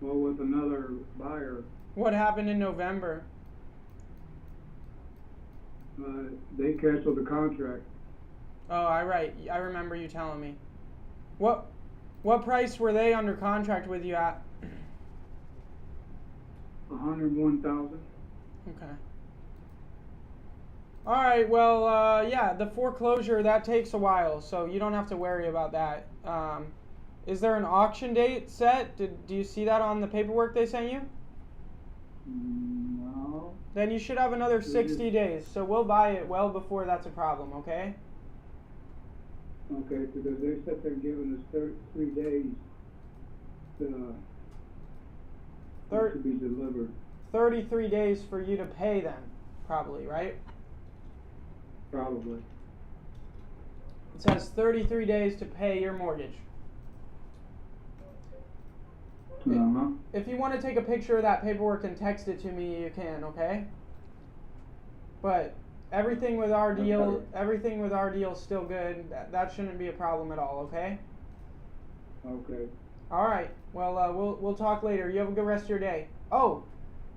Well, with another buyer. What happened in November? They canceled the contract. Oh, I remember you telling me. What price were they under contract with you at? $101,000. Okay. All right. Well, yeah, the foreclosure that takes a while, so you don't have to worry about that. Is there an auction date set? Do you see that on the paperwork they sent you? No. Then you should have another 60 days, so we'll buy it well before that's a problem, okay? Okay, because they said they're giving us 33 days to be delivered. 33 days for you to pay them, probably, right? Probably. It says 33 days to pay your mortgage. Uh-huh. If you want to take a picture of that paperwork and text it to me, you can, okay? But everything with our deal, everything with our deal is still good. That shouldn't be a problem at all, okay? Okay. All right. Well, we'll talk later. You have a good rest of your day. Oh,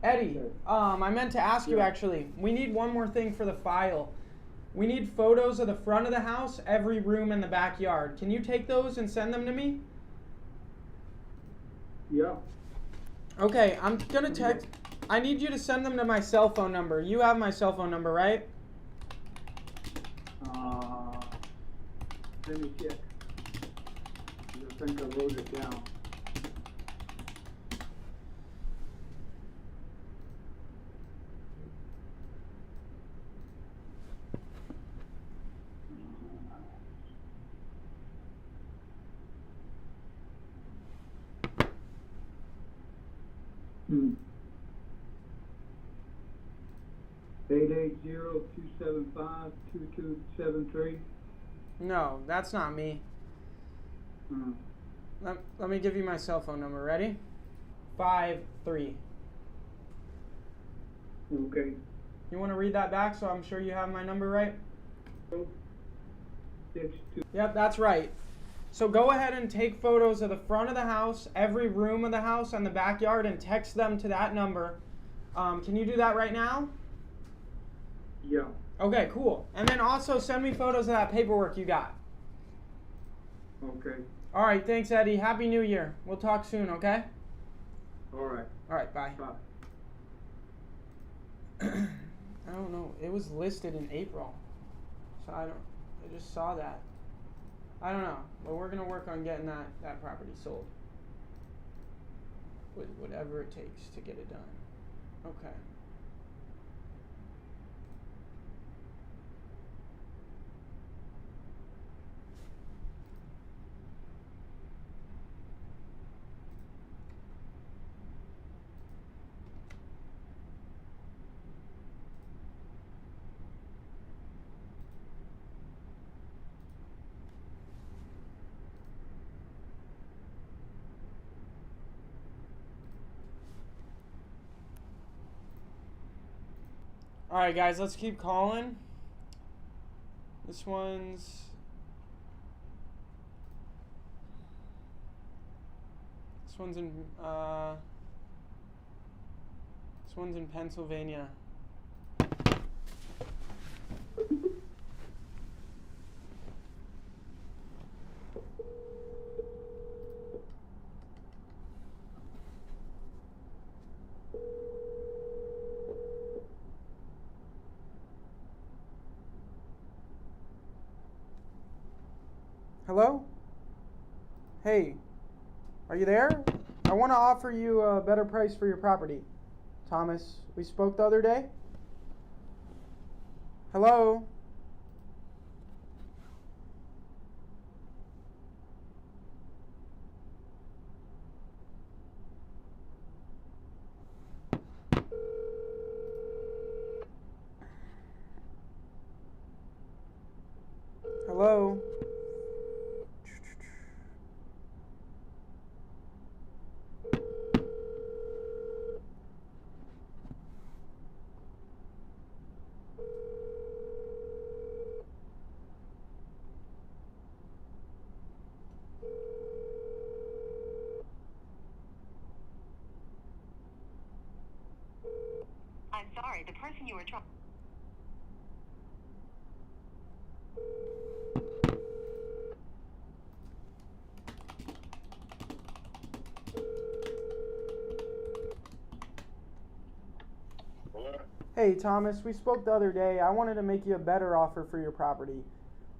Eddie, I meant to ask you actually. We need one more thing for the file. We need photos of the front of the house, every room in the backyard. Can you take those and send them to me? Yeah. Okay, I'm gonna text. I need you to send them to my cell phone number. You have my cell phone number, right? Let me check. I think I wrote it down. Hmm. 880-275-2273. No, that's not me. Let me give you my cell phone number. Ready? 53. Okay. You want to read that back so I'm sure you have my number right? 62. Yep, that's right. So go ahead and take photos of the front of the house, every room of the house, and the backyard, and text them to that number. Can you do that right now? Yeah. Okay, cool. And then also send me photos of that paperwork you got. Okay. All right, thanks, Eddie. Happy New Year. We'll talk soon, okay? All right. All right, bye. Bye. I don't know. It was listed in April. So I just saw that. I don't know. But we're going to work on getting that property sold. With whatever it takes to get it done. Okay. Alright guys, let's keep calling. This one's in Pennsylvania. Hello? Hey, are you there? I want to offer you a better price for your property. Thomas, we spoke the other day? Hello? Hello? I'm sorry, the person you were trying. Hey Thomas, we spoke the other day. I wanted to make you a better offer for your property.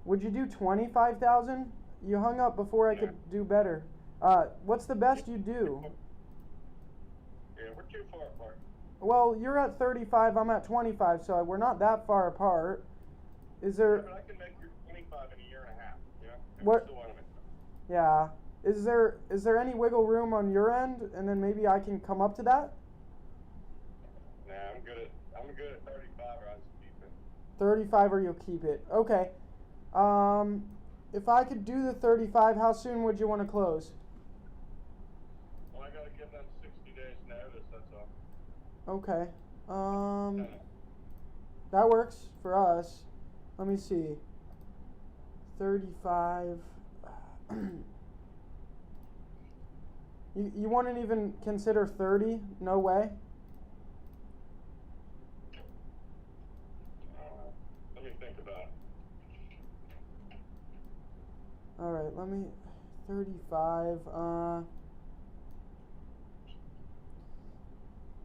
Would you do $25,000? You hung up before I could do better. What's the best you do? Yeah, we're too far apart. Well, you're at 35, I'm at 25, so we're not that far apart. Is there? But I can make your 25 in a year and a half. Yeah. What? Yeah. Is there any wiggle room on your end, and then maybe I can come up to that? Nah, I'm good at 35, or I'll just keep it. 35 or you'll keep it. Okay. If I could do the 35, how soon would you want to close? Well, I gotta get Okay. That works for us. Let me see. 35. You wouldn't even consider 30? No way? Let me think about it. Alright, let me... 35,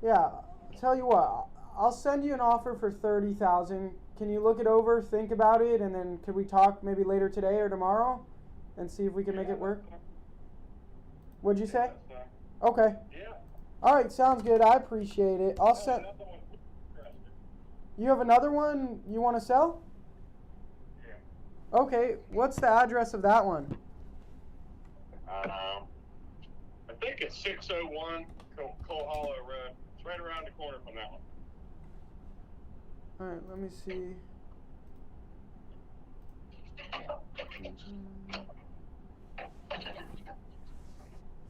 yeah, tell you what, I'll send you an offer for 30,000. Can you look it over, think about it, and then could we talk maybe later today or tomorrow and see if we can make it work? What'd you say? Okay. Yeah. Alright, sounds good. I appreciate it. I'll send... You have another one you want to sell? Yeah. Okay, what's the address of that one? I think it's 601 Coal Hollow Road. It's right around the corner from that one. Alright, let me see.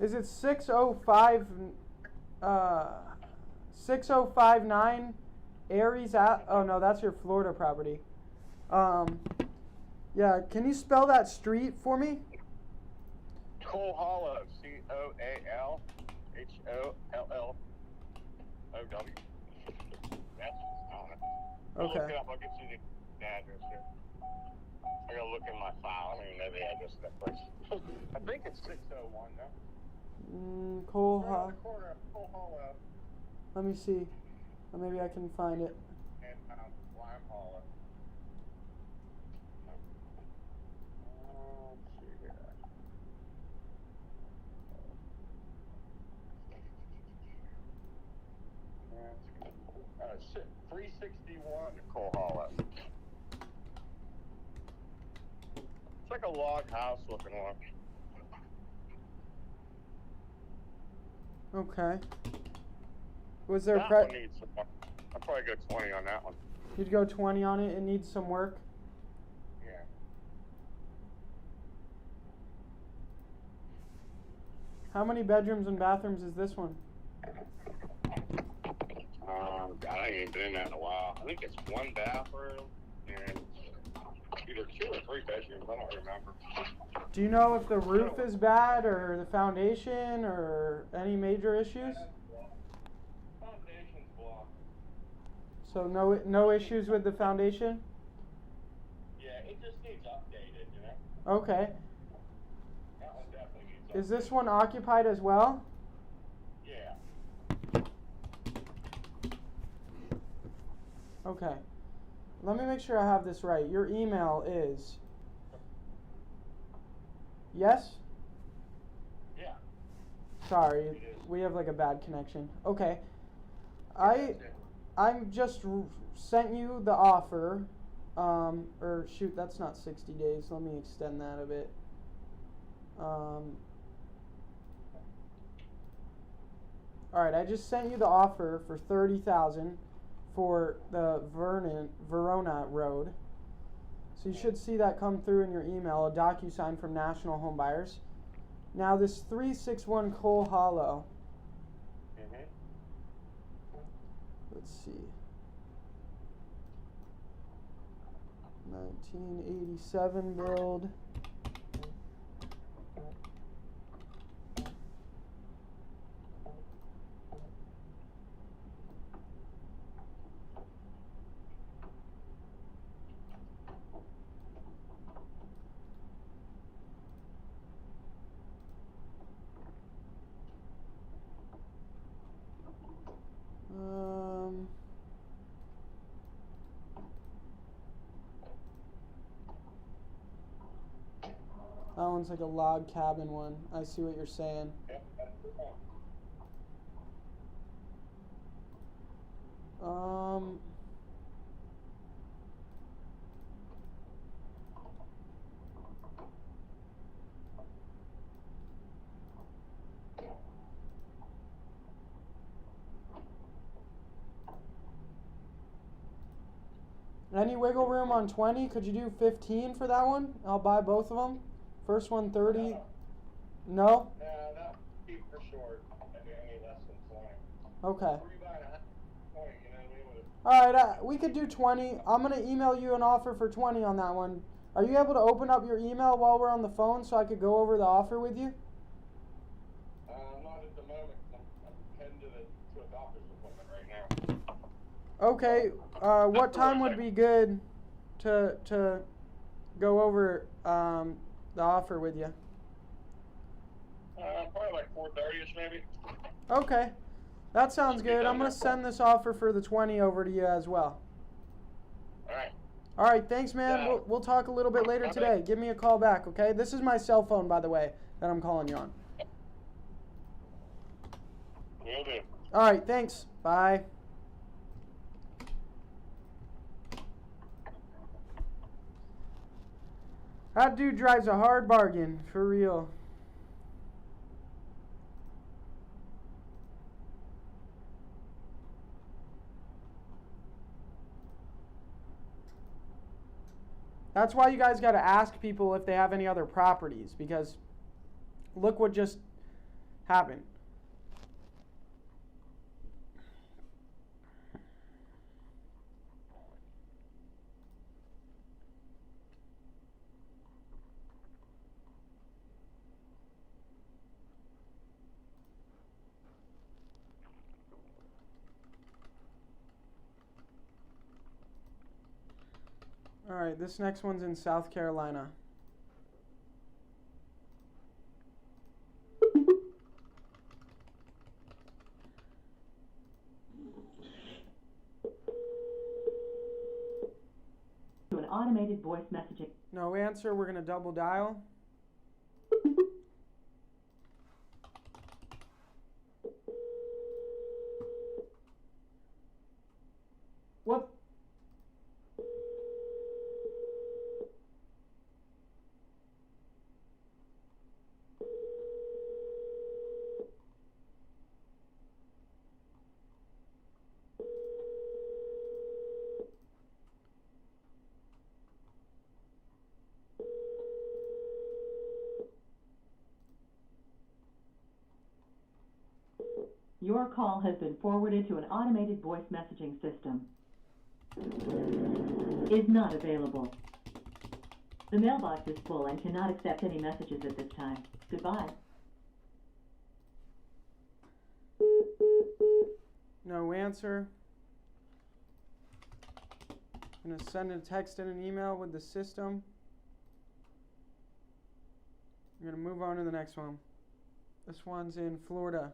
Is it 6059 Aries at, oh no, that's your Florida property. Yeah, can you spell that street for me? Coal Hollow, COALHOLLOW. That's on it. I'll Okay. look it up. I'll get you the address here. I gotta look in my file. I don't even know the address of that place. I think it's 601 though. Coal Right on Hollow. the corner of Coal Hollow Let me see. Maybe I can find it. and Lime Hollow. Let's see here. 361 Coal Hollow. It's like a log house looking one. Okay. Was there That one needs some work. I'll probably go 20 on that one. You'd go 20 on it? It needs some work? Yeah. How many bedrooms and bathrooms is this one? God, I ain't been in that in a while. I think it's 1 bathroom and either 2 or 3 bedrooms. I don't remember. Do you know if the roof is bad or the foundation or any major issues? Foundation's blocked. So no issues with the foundation? Yeah, it just needs updated, you know? Okay. That one definitely needs updated. Is this one occupied as well? Yeah. Okay. Let me make sure I have this right. Your email is... Yes? Yeah. Sorry, we have like a bad connection. Okay. I'm just sent you the offer. Or shoot, that's not 60 days. Let me extend that a bit. Alright, I just sent you the offer for $30,000 for the Verona Road. So you should see that come through in your email, a DocuSign from National Home Buyers. Now this 361 Coal Hollow. Let's see. 1987 build. That one's like a log cabin one. I see what you're saying. Any wiggle room on 20? Could you do 15 for that one? I'll buy both of them. First one 30. No? Nah, that would be for short. I mean, less than 20. Okay. Were you buying a All right, we could do 20. I'm going to email you an offer for 20 on that one. Are you able to open up your email while we're on the phone so I could go over the offer with you? Not at the moment. I'm heading to a doctor's appointment right now. Okay. What time would be good to go over the offer with you? Probably like 4:30ish maybe. Okay. That sounds good. I'm going to send this offer for the 20 over to you as well. All right. All right, thanks, man. We'll talk a little bit later today. Give me a call back, okay? This is my cell phone, by the way, that I'm calling you on. Will do. All right, thanks. Bye. That dude drives a hard bargain, for real. That's why you guys got to ask people if they have any other properties, because look what just happened. All right, this next one's in South Carolina. To an automated voice messaging. No answer, we're going to double dial. What? Your call has been forwarded to an automated voice messaging system. Is not available. The mailbox is full and cannot accept any messages at this time. Goodbye. No answer. I'm going to send a text and an email with the system. I'm going to move on to the next one. This one's in Florida.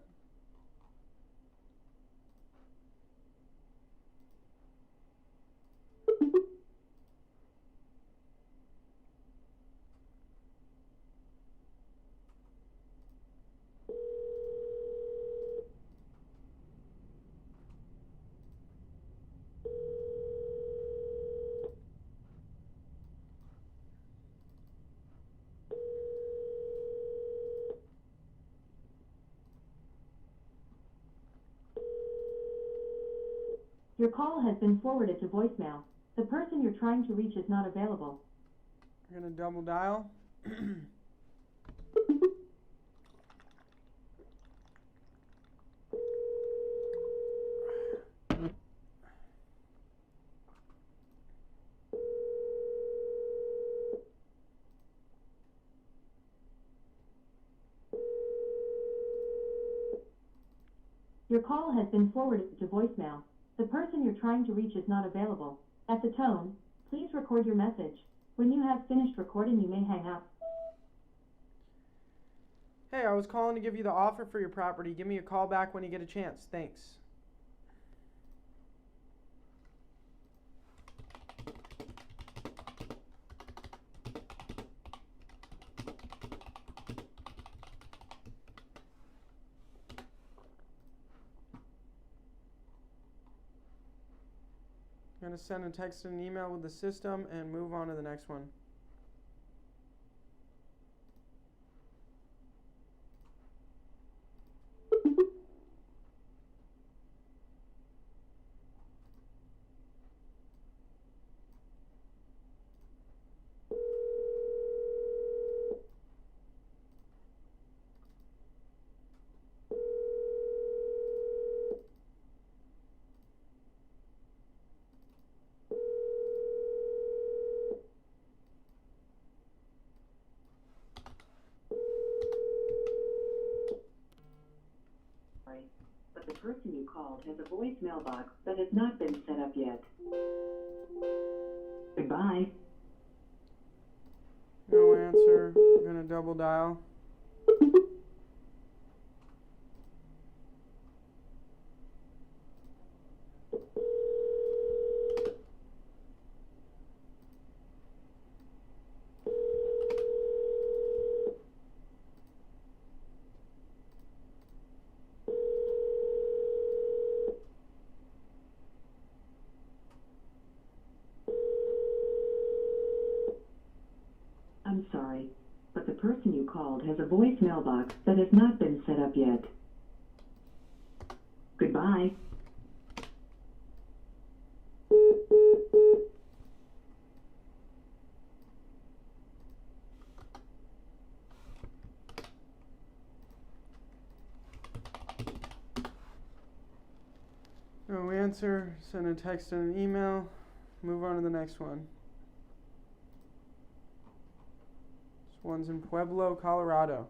Your call has been forwarded to voicemail. The person you're trying to reach is not available. I'm going to double dial. Your call has been forwarded to voicemail. The person you're trying to reach is not available. At the tone, please record your message. When you have finished recording, you may hang up. Hey, I was calling to give you the offer for your property. Give me a call back when you get a chance. Thanks. I'm going to send a text and an email with the system and move on to the next one. person you called has a voicemail box that has not been set up yet. Goodbye. No answer. I'm gonna double dial. I'm sorry, but the person you called has a voicemail box that has not been set up yet. Goodbye. No answer. Send a text and an email. Move on to the next one. This one's in Pueblo, Colorado.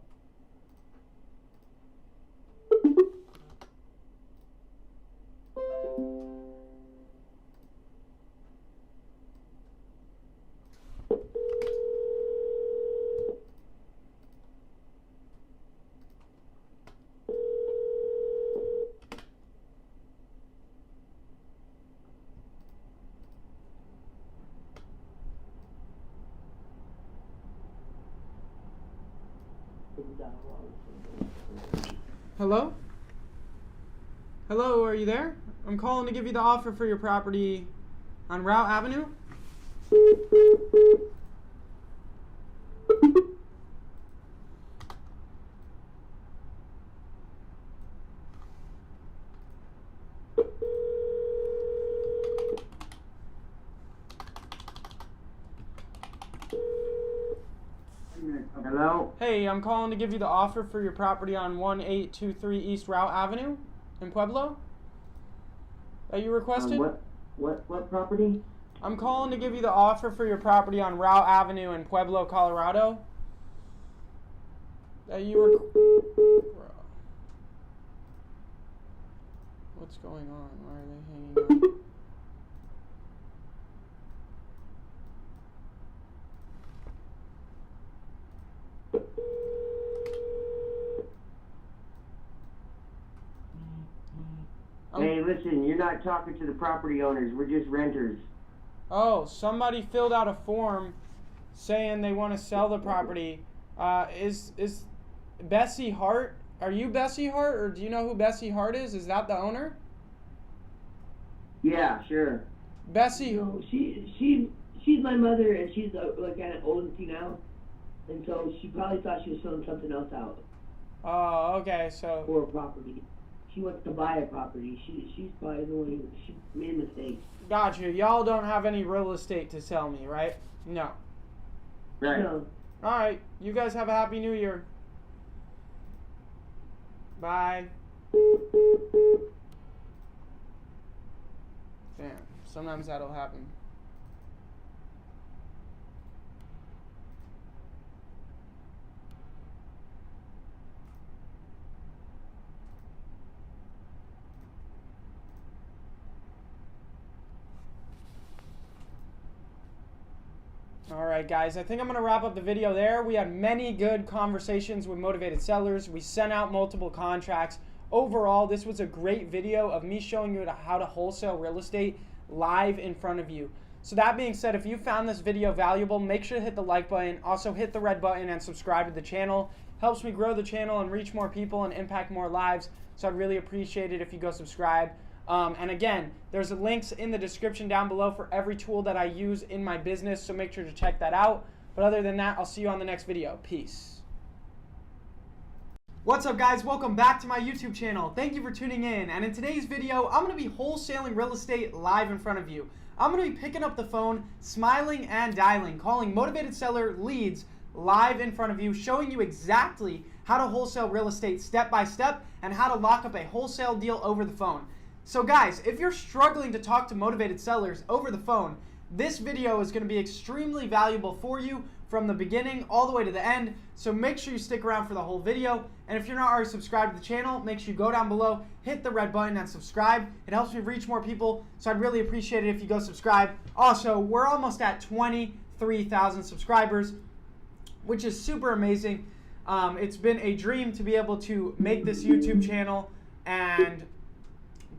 Hello? Hello, are you there? I'm calling to give you the offer for your property on Route Avenue. Hello? Hey, I'm calling to give you the offer for your property on 1823 East Route Avenue in Pueblo that you requested. What property? I'm calling to give you the offer for your property on Route Avenue in Pueblo, Colorado that you were... What's going on? Why are they hanging up? Hey, listen, you're not talking to the property owners. We're just renters. Oh, somebody filled out a form saying they want to sell the property. Is Bessie Hart? Are you Bessie Hart, or do you know who Bessie Hart is? Is that the owner? Yeah, sure. Bessie. No, she's my mother, and she's like kind of old and senile, and so she probably thought she was filling something else out. Oh, okay, so. For a property. She wants to buy a property. She's probably the one she made a mistake. Gotcha. Y'all don't have any real estate to sell me, right? No. Right. No. All right. You guys have a happy New Year. Bye. Damn. Sometimes that'll happen. Alright guys, I think I'm going to wrap up the video there. We had many good conversations with motivated sellers. We sent out multiple contracts. Overall, this was a great video of me showing you how to wholesale real estate live in front of you. So that being said, if you found this video valuable, make sure to hit the like button. Also hit the red button and subscribe to the channel. Helps me grow the channel and reach more people and impact more lives. So I'd really appreciate it if you go subscribe. And again, there's links in the description down below for every tool that I use in my business, so make sure to check that out. But other than that, I'll see you on the next video. Peace. What's up guys, welcome back to my YouTube channel. Thank you for tuning in, and in today's video, I'm going to be wholesaling real estate live in front of you. I'm going to be picking up the phone, smiling and dialing, calling motivated seller leads live in front of you, showing you exactly how to wholesale real estate step by step and how to lock up a wholesale deal over the phone. So guys, if you're struggling to talk to motivated sellers over the phone, This video is going to be extremely valuable for you from the beginning all the way to the end, so make sure you stick around for the whole video. And if you're not already subscribed to the channel, make sure you go down below, hit the red button and subscribe. It helps me reach more people, so I'd really appreciate it if you go subscribe. Also, we're almost at 23,000 subscribers, which is super amazing. It's been a dream to be able to make this YouTube channel and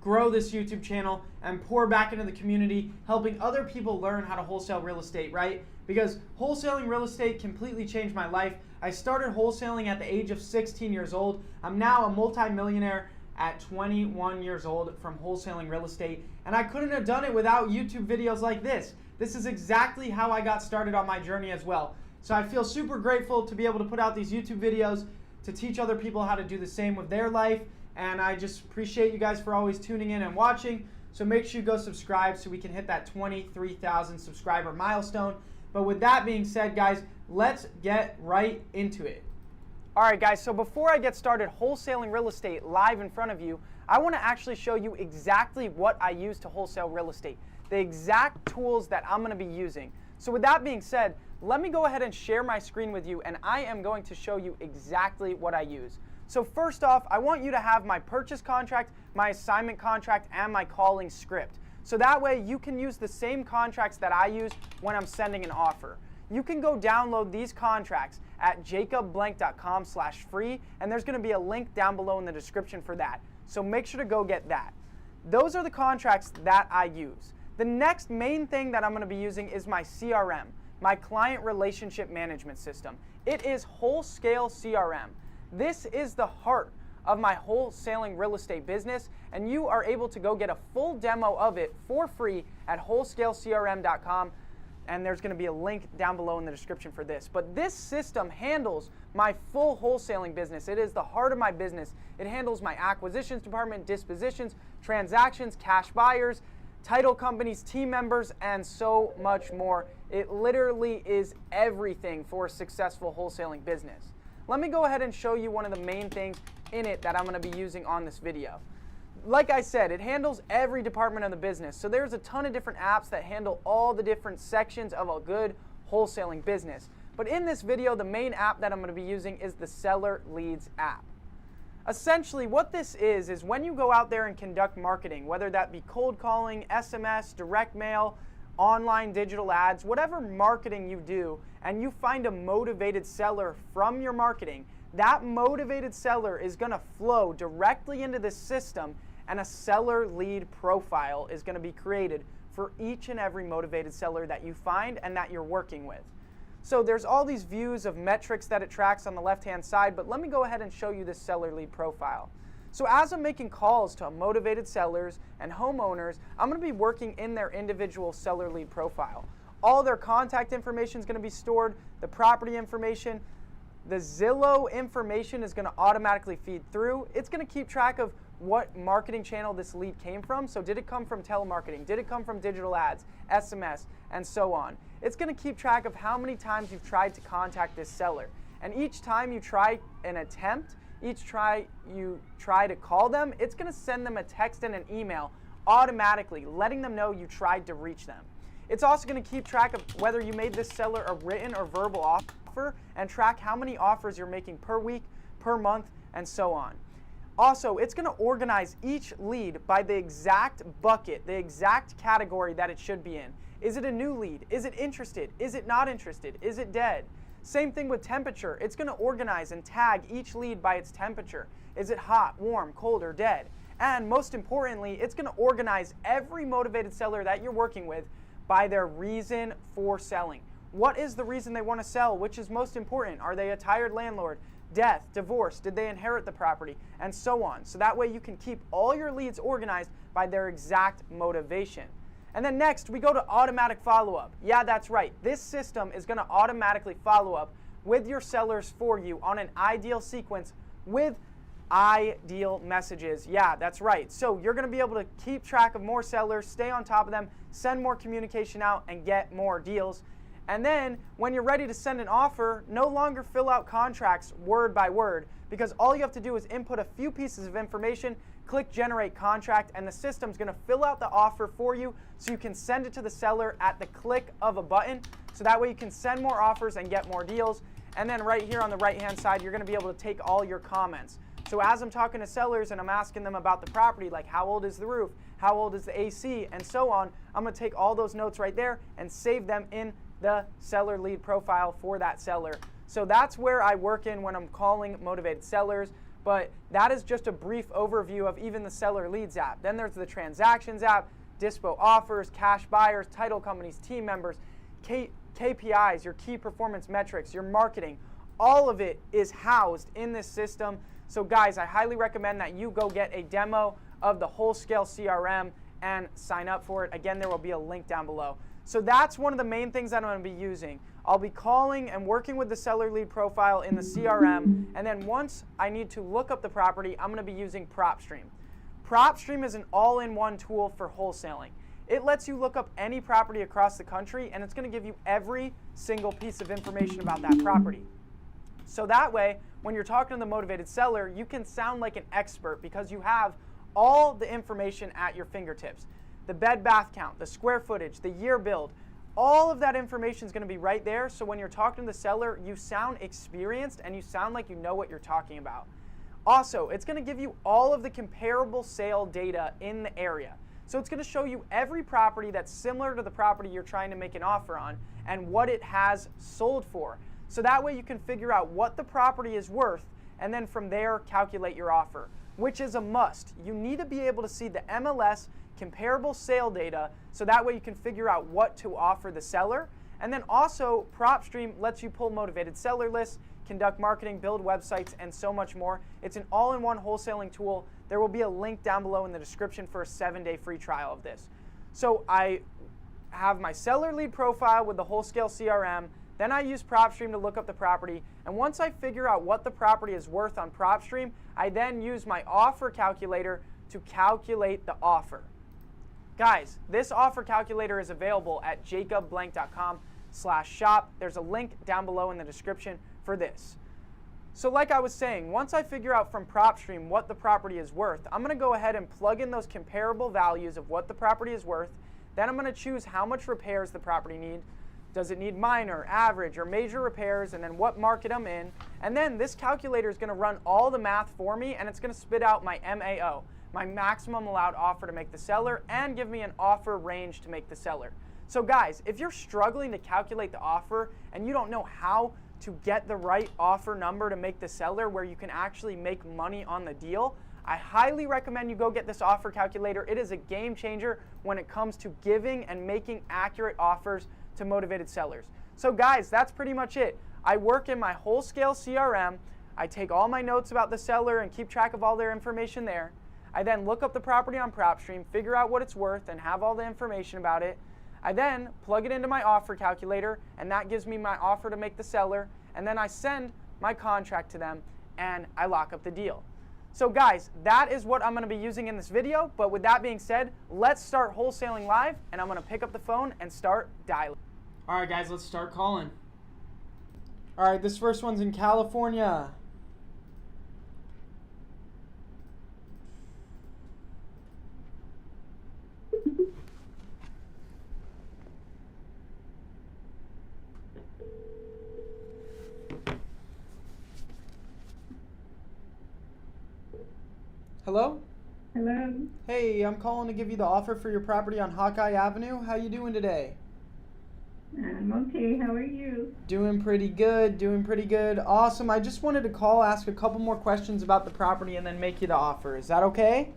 grow this YouTube channel and pour back into the community, helping other people learn how to wholesale real estate, right? Because wholesaling real estate completely changed my life. I started wholesaling at the age of 16 years old. I'm now a multi-millionaire at 21 years old from wholesaling real estate, and I couldn't have done it without YouTube videos like this. This is exactly how I got started on my journey as well. So I feel super grateful to be able to put out these YouTube videos to teach other people how to do the same with their life. And I just appreciate you guys for always tuning in and watching. So make sure you go subscribe so we can hit that 23,000 subscriber milestone. But with that being said, guys, let's get right into it. All right, guys, so before I get started wholesaling real estate live in front of you, I want to actually show you exactly what I use to wholesale real estate, the exact tools that I'm going to be using. So with that being said, let me go ahead and share my screen with you, and I am going to show you exactly what I use. So first off, I want you to have my purchase contract, my assignment contract, and my calling script. So that way you can use the same contracts that I use when I'm sending an offer. You can go download these contracts at jacobblank.com/free, and there's going to be a link down below in the description for that. So make sure to go get that. Those are the contracts that I use. The next main thing that I'm going to be using is my CRM, my client relationship management system. It is Wholesale CRM. This is the heart of my wholesaling real estate business, and you are able to go get a full demo of it for free at wholesaleCRM.com, and there's going to be a link down below in the description for this. But this system handles my full wholesaling business. It is the heart of my business. It handles my acquisitions department, dispositions, transactions, cash buyers, title companies, team members, and so much more. It literally is everything for a successful wholesaling business. Let me go ahead and show you one of the main things in it that I'm going to be using on this video. Like I said, it handles every department of the business. So there's a ton of different apps that handle all the different sections of a good wholesaling business. But in this video, the main app that I'm going to be using is the Seller Leads app. Essentially, what this is when you go out there and conduct marketing, whether that be cold calling, SMS, direct mail, online digital ads, whatever marketing you do, and you find a motivated seller from your marketing, that motivated seller is going to flow directly into the system, and a seller lead profile is going to be created for each and every motivated seller that you find and that you're working with. So there's all these views of metrics that it tracks on the left-hand side, but let me go ahead and show you this seller lead profile. So as I'm making calls to motivated sellers and homeowners, I'm going to be working in their individual seller lead profile. All their contact information is going to be stored, the property information, the Zillow information is going to automatically feed through. It's going to keep track of what marketing channel this lead came from. So did it come from telemarketing? Did it come from digital ads, SMS, and so on? It's going to keep track of how many times you've tried to contact this seller. And each time you try an attempt, each try you try to call them, it's going to send them a text and an email automatically, letting them know you tried to reach them. It's also going to keep track of whether you made this seller a written or verbal offer and track how many offers you're making per week, per month, and so on. Also, it's going to organize each lead by the exact bucket, the exact category that it should be in. Is it a new lead? Is it interested? Is it not interested? Is it dead? Same thing with temperature. It's going to organize and tag each lead by its temperature. Is it hot, warm, cold, or dead? And most importantly, it's going to organize every motivated seller that you're working with by their reason for selling. What is the reason they want to sell? Which is most important? Are they a tired landlord? Death, divorce, did they inherit the property, and so on. So that way you can keep all your leads organized by their exact motivation. And then next, we go to automatic follow-up. Yeah, that's right. This system is going to automatically follow up with your sellers for you on an ideal sequence with ideal messages. Yeah, that's right. So you're going to be able to keep track of more sellers, stay on top of them, send more communication out, and get more deals. And then when you're ready to send an offer, no longer fill out contracts word by word, because all you have to do is input a few pieces of information, click generate contract, and the system's gonna fill out the offer for you so you can send it to the seller at the click of a button. So that way you can send more offers and get more deals. And then right here on the right-hand side, you're gonna be able to take all your comments. So as I'm talking to sellers and I'm asking them about the property, like how old is the roof, how old is the AC, and so on, I'm gonna take all those notes right there and save them in the seller lead profile for that seller. So that's where I work in when I'm calling motivated sellers, but that is just a brief overview of even the seller leads app. Then there's the transactions app, dispo offers, cash buyers, title companies, team members, KPIs, your key performance metrics, your marketing. All of it is housed in this system. So guys, I highly recommend that you go get a demo of the Wholesale CRM and sign up for it. Again, there will be a link down below. So that's one of the main things that I'm going to be using. I'll be calling and working with the seller lead profile in the CRM, and then once I need to look up the property, I'm going to be using PropStream. PropStream is an all-in-one tool for wholesaling. It lets you look up any property across the country, and it's going to give you every single piece of information about that property. So that way, when you're talking to the motivated seller, you can sound like an expert because you have all the information at your fingertips. The bed bath count, the square footage, the year build, all of that information is going to be right there. So when you're talking to the seller, you sound experienced and you sound like you know what you're talking about. Also, it's going to give you all of the comparable sale data in the area. So it's going to show you every property that's similar to the property you're trying to make an offer on and what it has sold for. So that way you can figure out what the property is worth and then from there calculate your offer, which is a must. You need to be able to see the MLS comparable sale data so that way you can figure out what to offer the seller. And then also PropStream lets you pull motivated seller lists, conduct marketing, build websites, and so much more. It's an all-in-one wholesaling tool. There will be a link down below in the description for a 7-day free trial of this. So I have my seller lead profile with the Wholesale CRM, then I use PropStream to look up the property, and once I figure out what the property is worth on PropStream, I then use my offer calculator to calculate the offer. Guys, this offer calculator is available at jacobblank.com/shop. There's a link down below in the description for this. So like I was saying, once I figure out from PropStream what the property is worth, I'm going to go ahead and plug in those comparable values of what the property is worth. Then I'm going to choose how much repairs the property needs. Does it need minor, average, or major repairs, and then what market I'm in. And then this calculator is going to run all the math for me, and it's going to spit out my MAO, my maximum allowed offer to make the seller, and give me an offer range to make the seller. So guys, if you're struggling to calculate the offer and you don't know how to get the right offer number to make the seller where you can actually make money on the deal, I highly recommend you go get this offer calculator. It is a game changer when it comes to giving and making accurate offers to motivated sellers. So guys, that's pretty much it. I work in my Wholesale CRM. I take all my notes about the seller and keep track of all their information there. I then look up the property on PropStream, figure out what it's worth, and have all the information about it. I then plug it into my offer calculator, and that gives me my offer to make the seller, and then I send my contract to them, and I lock up the deal. So guys, that is what I'm going to be using in this video, but with that being said, let's start wholesaling live, and I'm going to pick up the phone and start dialing. All right, guys, let's start calling. All right, this first one's in California. Hello? Hello. Hey, I'm calling to give you the offer for your property on Hawkeye Avenue. How you doing today? I'm okay. How are you? Doing pretty good, doing pretty good. Awesome. I just wanted to call, ask a couple more questions about the property, and then make you the offer. Is that okay?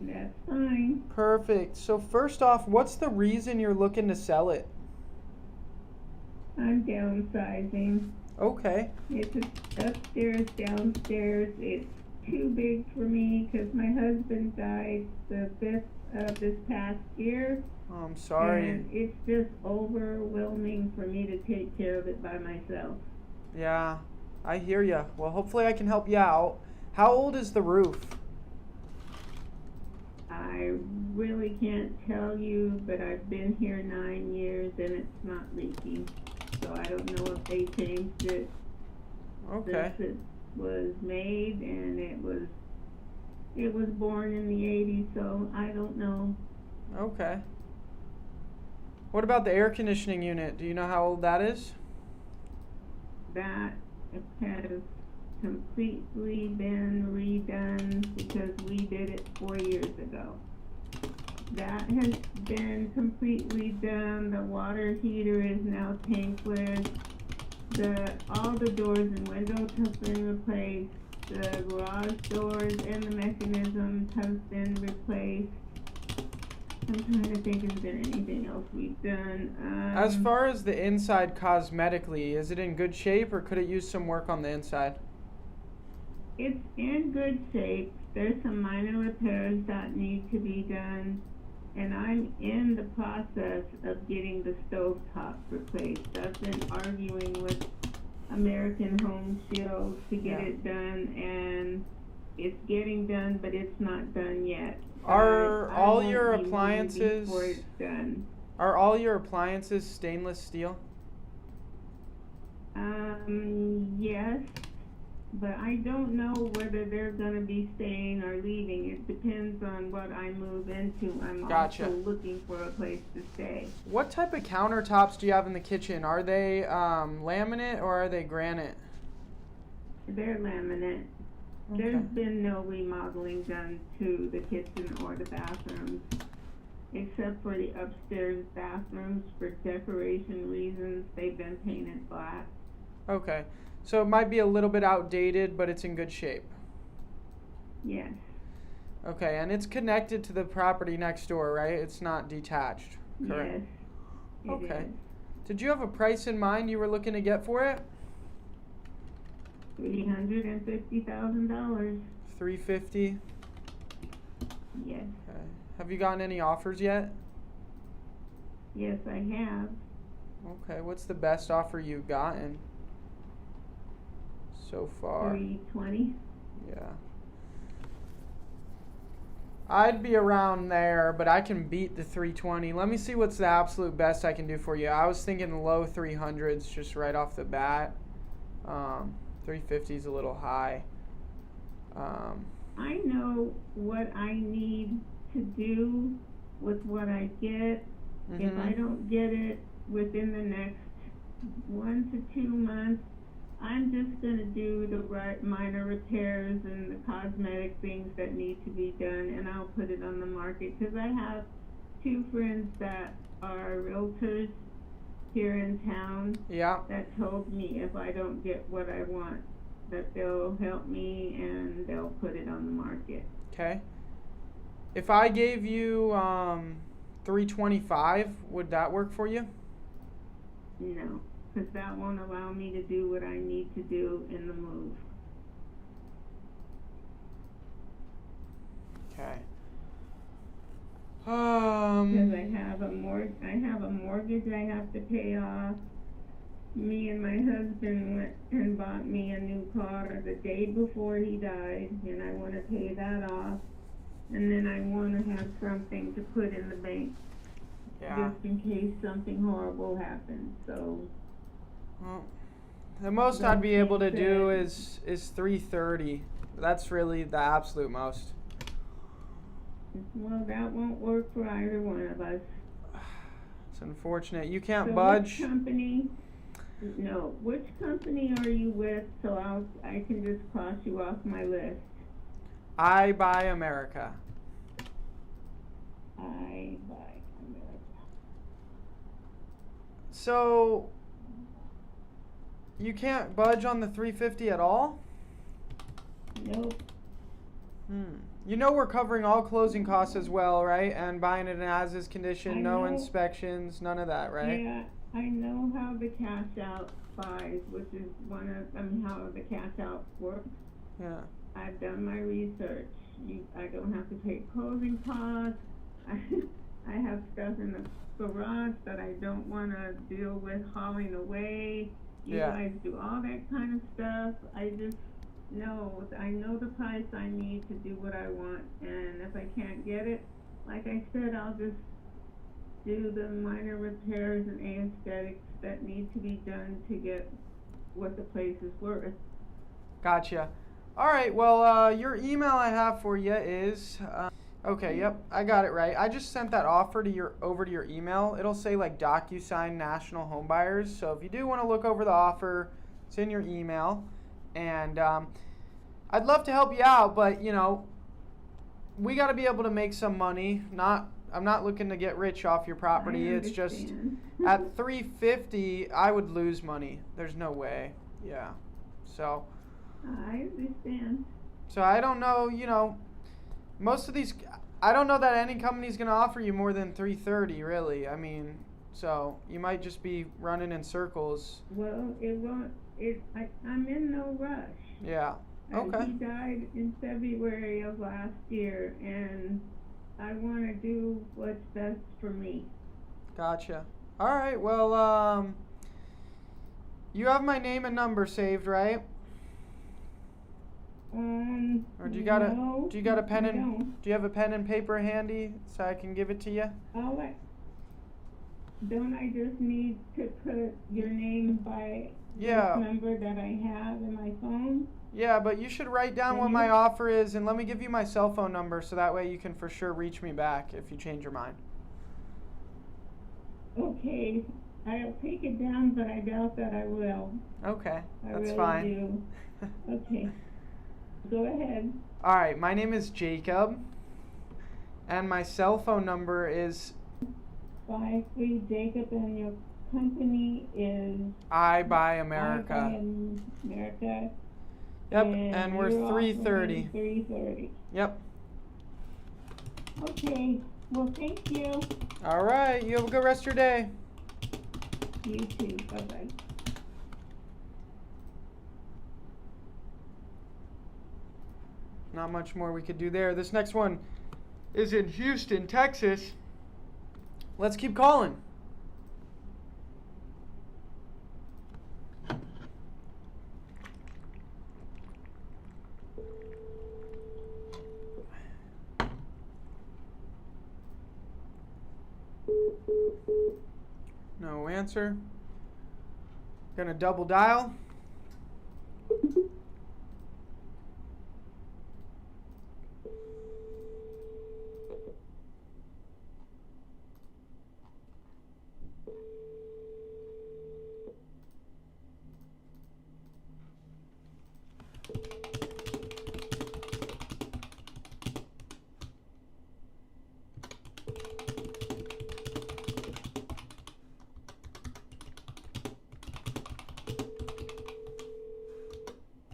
That's fine. Perfect. So first off, what's the reason you're looking to sell it? I'm downsizing. Okay. It's upstairs, downstairs. It's too big for me because my husband died the 5th of this past year. Oh, I'm sorry. And it's just overwhelming for me to take care of it by myself. Yeah, I hear ya. Well, hopefully I can help you out. How old is the roof? I really can't tell you, but I've been here 9 years and it's not leaking. So I don't know if they changed it Okay. since it was made, and it was It was born in the 80s, so I don't know. Okay. What about the air conditioning unit? Do you know how old that is? That has completely been redone because we did it 4 years ago. That has been completely done. The water heater is now tankless. All the doors and windows have been replaced. The garage doors and the mechanisms have been replaced. I'm trying to think if there's been anything else we've done. As far as the inside cosmetically, is it in good shape or could it use some work on the inside? It's in good shape. There's some minor repairs that need to be done. And I'm in the process of getting the stove top replaced. I've been arguing with American Home Shield to get it done, and it's getting done, but it's not done yet. Are I all won't your be moving appliances before it's done. Are all your appliances stainless steel? Yes, but I don't know whether they're gonna be staying or leaving. It depends on what I move into. I'm Gotcha. also looking for a place to stay. What type of countertops do you have in the kitchen? Are they laminate or are they granite? They're laminate. There's been no remodeling done to the kitchen or the bathrooms, except for the upstairs bathrooms. For decoration reasons, they've been painted black. Okay. So it might be a little bit outdated, but it's in good shape. Yes. Okay, and it's connected to the property next door, right? It's not detached, correct? Yes. It Okay. is. Did you have a price in mind you were looking to get for it? $350,000. $350. Yes. Okay. Have you gotten any offers yet? Yes, I have. Okay. What's the best offer you've gotten so far? $320. Yeah. I'd be around there, but I can beat the 320. Let me see what's the absolute best I can do for you. I was thinking low 300s just right off the bat. 350 is a little high. I know what I need to do with what I get. If I don't get it within the next 1 to 2 months, I'm just going to do the right minor repairs and the cosmetic things that need to be done, and I'll put it on the market, because I have 2 friends that are realtors here in town that told me if I don't get what I want, that they'll help me and they'll put it on the market. Okay. If I gave you 325, would that work for you? No, because that won't allow me to do what I need to do in the move. Okay. Because I have a mortgage I have to pay off. Me and my husband went and bought me a new car the day before he died, and I want to pay that off. And then I want to have something to put in the bank, just in case something horrible happens. So. Well, the most I'd be able to do is 330. That's really the absolute most. Well, that won't work for either one of us. It's unfortunate. You can't So budge. Which company are you with, so I can just cross you off my list? I Buy America. I Buy America. So you can't budge on the 350 at all? Nope. You know we're covering all closing costs as well, right? And buying it in as-is condition, no inspections, none of that, right? Yeah, I know how the cash out buys, which is how the cash out works. Yeah. I've done my research. I don't have to pay closing costs. I have stuff in the garage that I don't want to deal with hauling away. You guys do all that kind of stuff. I know the price I need to do what I want, and if I can't get it, like I said, I'll just do the minor repairs and aesthetics that need to be done to get what the place is worth. Gotcha. All right, well, your email I have for you is, okay, yep, I got it right. I just sent that offer to over to your email. It'll say like DocuSign National Home Buyers. So if you do want to look over the offer, it's in your email. And I'd love to help you out, but you know, we got to be able to make some money. I'm not looking to get rich off your property. It's just at $350, I would lose money. There's no way. Yeah. So I understand. So I don't know, you know, most of these, I don't know that any company's going to offer you more than $330, really. I mean, so you might just be running in circles. Well, it won't. I'm in no rush. Yeah. Okay. He died in February of last year, and I want to do what's best for me. Gotcha. All right. Well, you have my name and number saved, right? Or do you got no, do you got a pen and do you have a pen and paper handy so I can give it to you? Don't I just need to put your name by this number that I have in my phone? Yeah, but you should write down what my offer is, and let me give you my cell phone number so that way you can for sure reach me back if you change your mind. Okay, I'll take it down, but I doubt that I will. Okay, that's really fine. Do. Okay, go ahead. All right, my name is Jacob, and my cell phone number is 53 Jacob, and your company is I Buy America. I Buy America. Yep, and we're 330. 330. Yep. Okay, well, thank you. All right, you have a good rest of your day. You too, bye-bye. Not much more we could do there. This next one is in Houston, Texas. Let's keep calling. No answer. Gonna double dial.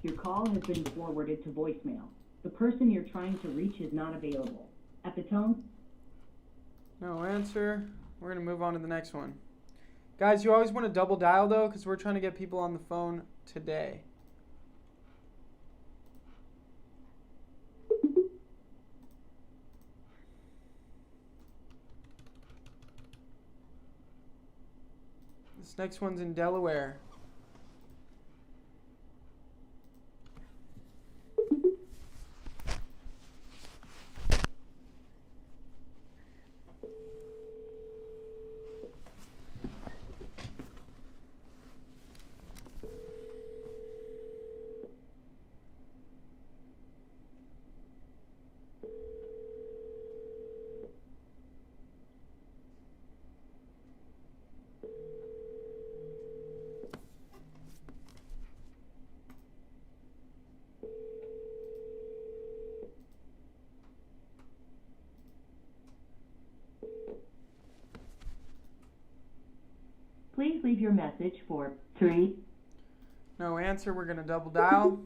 Your call has been forwarded to voicemail. The person you're trying to reach is not available. At the tone. No answer. We're going to move on to the next one. Guys, you always want to double dial though, because we're trying to get people on the phone today. This next one's in Delaware. Please leave your message for 3. No answer. We're going to double dial.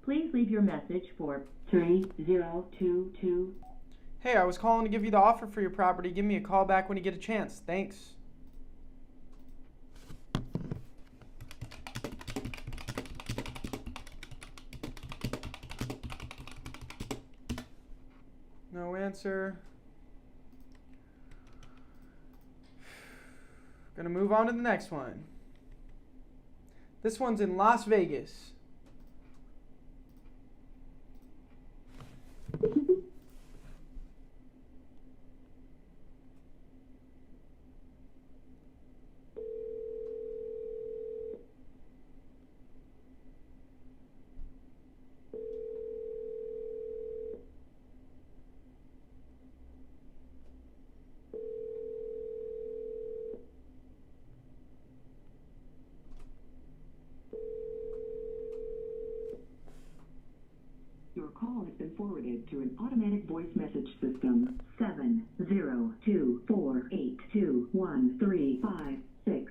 Please leave your message for 3022. Hey, I was calling to give you the offer for your property. Give me a call back when you get a chance. Thanks. No answer. Gonna move on to the next one. This one's in Las Vegas. Your call has been forwarded to an automatic voice message system. 702482135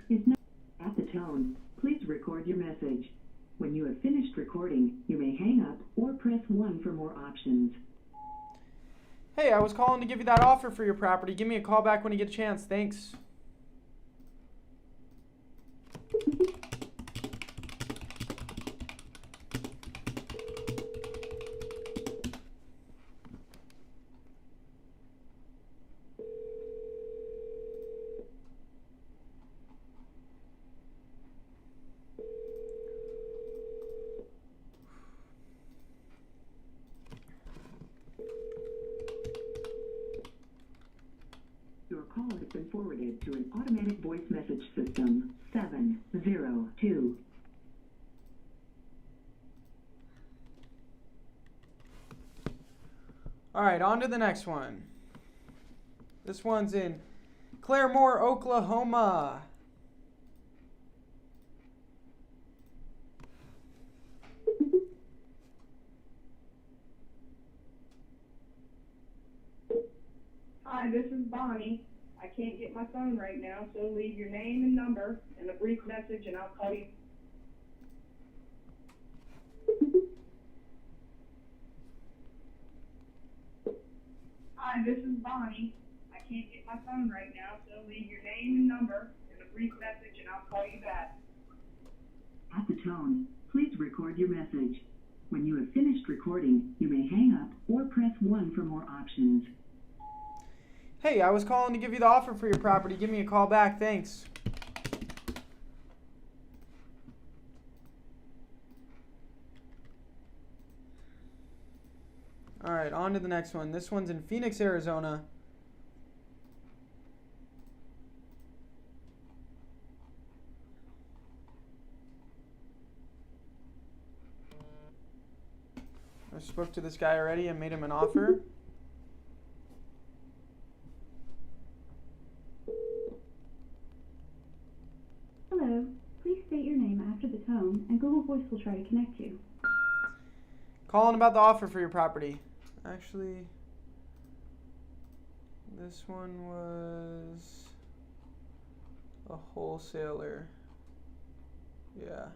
is now at the tone. Please record your message. When you have finished recording, you may hang up or press 1 for more options. Hey, I was calling to give you that offer for your property. Give me a call back when you get a chance. Thanks. Your call has been forwarded to an automatic voice message system. 702. All right, on to the next one. This one's in Claremore, Oklahoma. Hi, this is Bonnie. I can't get my phone right now, so leave your name and number and a brief message and I'll call you. Hi, this is Bonnie. I can't get my phone right now, so leave your name and number and a brief message and I'll call you back. At the tone, please record your message. When you have finished recording, you may hang up or press 1 for more options. Hey, I was calling to give you the offer for your property. Give me a call back. Thanks. All right, on to the next one. This one's in Phoenix, Arizona. I spoke to this guy already and made him an offer. Hello, please state your name after the tone, and Google Voice will try to connect you. Calling about the offer for your property. Actually, this one was a wholesaler. Yeah.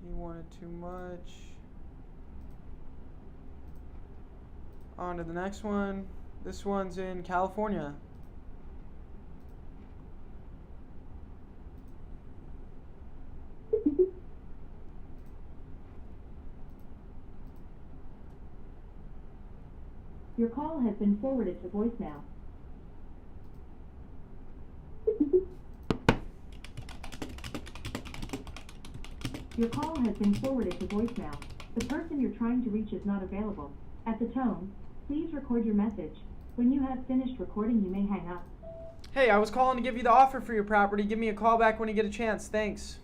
He wanted too much. On to the next one. This one's in California. Your call has been forwarded to voicemail. Your call has been forwarded to voicemail. The person you're trying to reach is not available. At the tone, please record your message. When you have finished recording, you may hang up. Hey, I was calling to give you the offer for your property. Give me a call back when you get a chance. Thanks.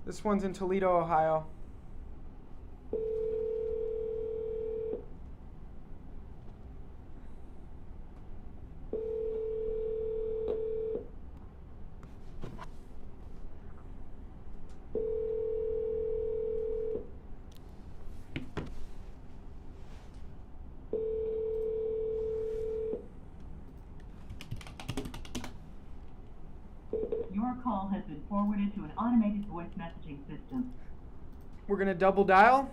This one's in Toledo, Ohio. Your call has been forwarded to an automated voice messaging system. We're going to double dial.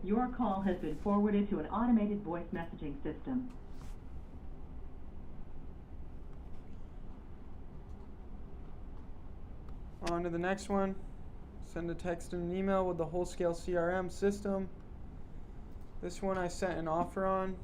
Your call has been forwarded to an automated voice messaging system. On to the next one. Send a text and an email with the Wholesale CRM system. This one I sent an offer on.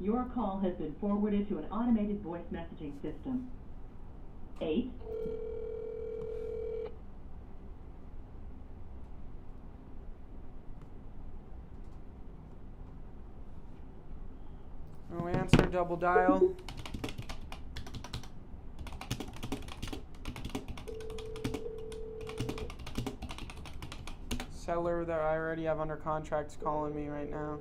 Your call has been forwarded to an automated voice messaging system. 8. No answer, double dial. Seller that I already have under contract is calling me right now.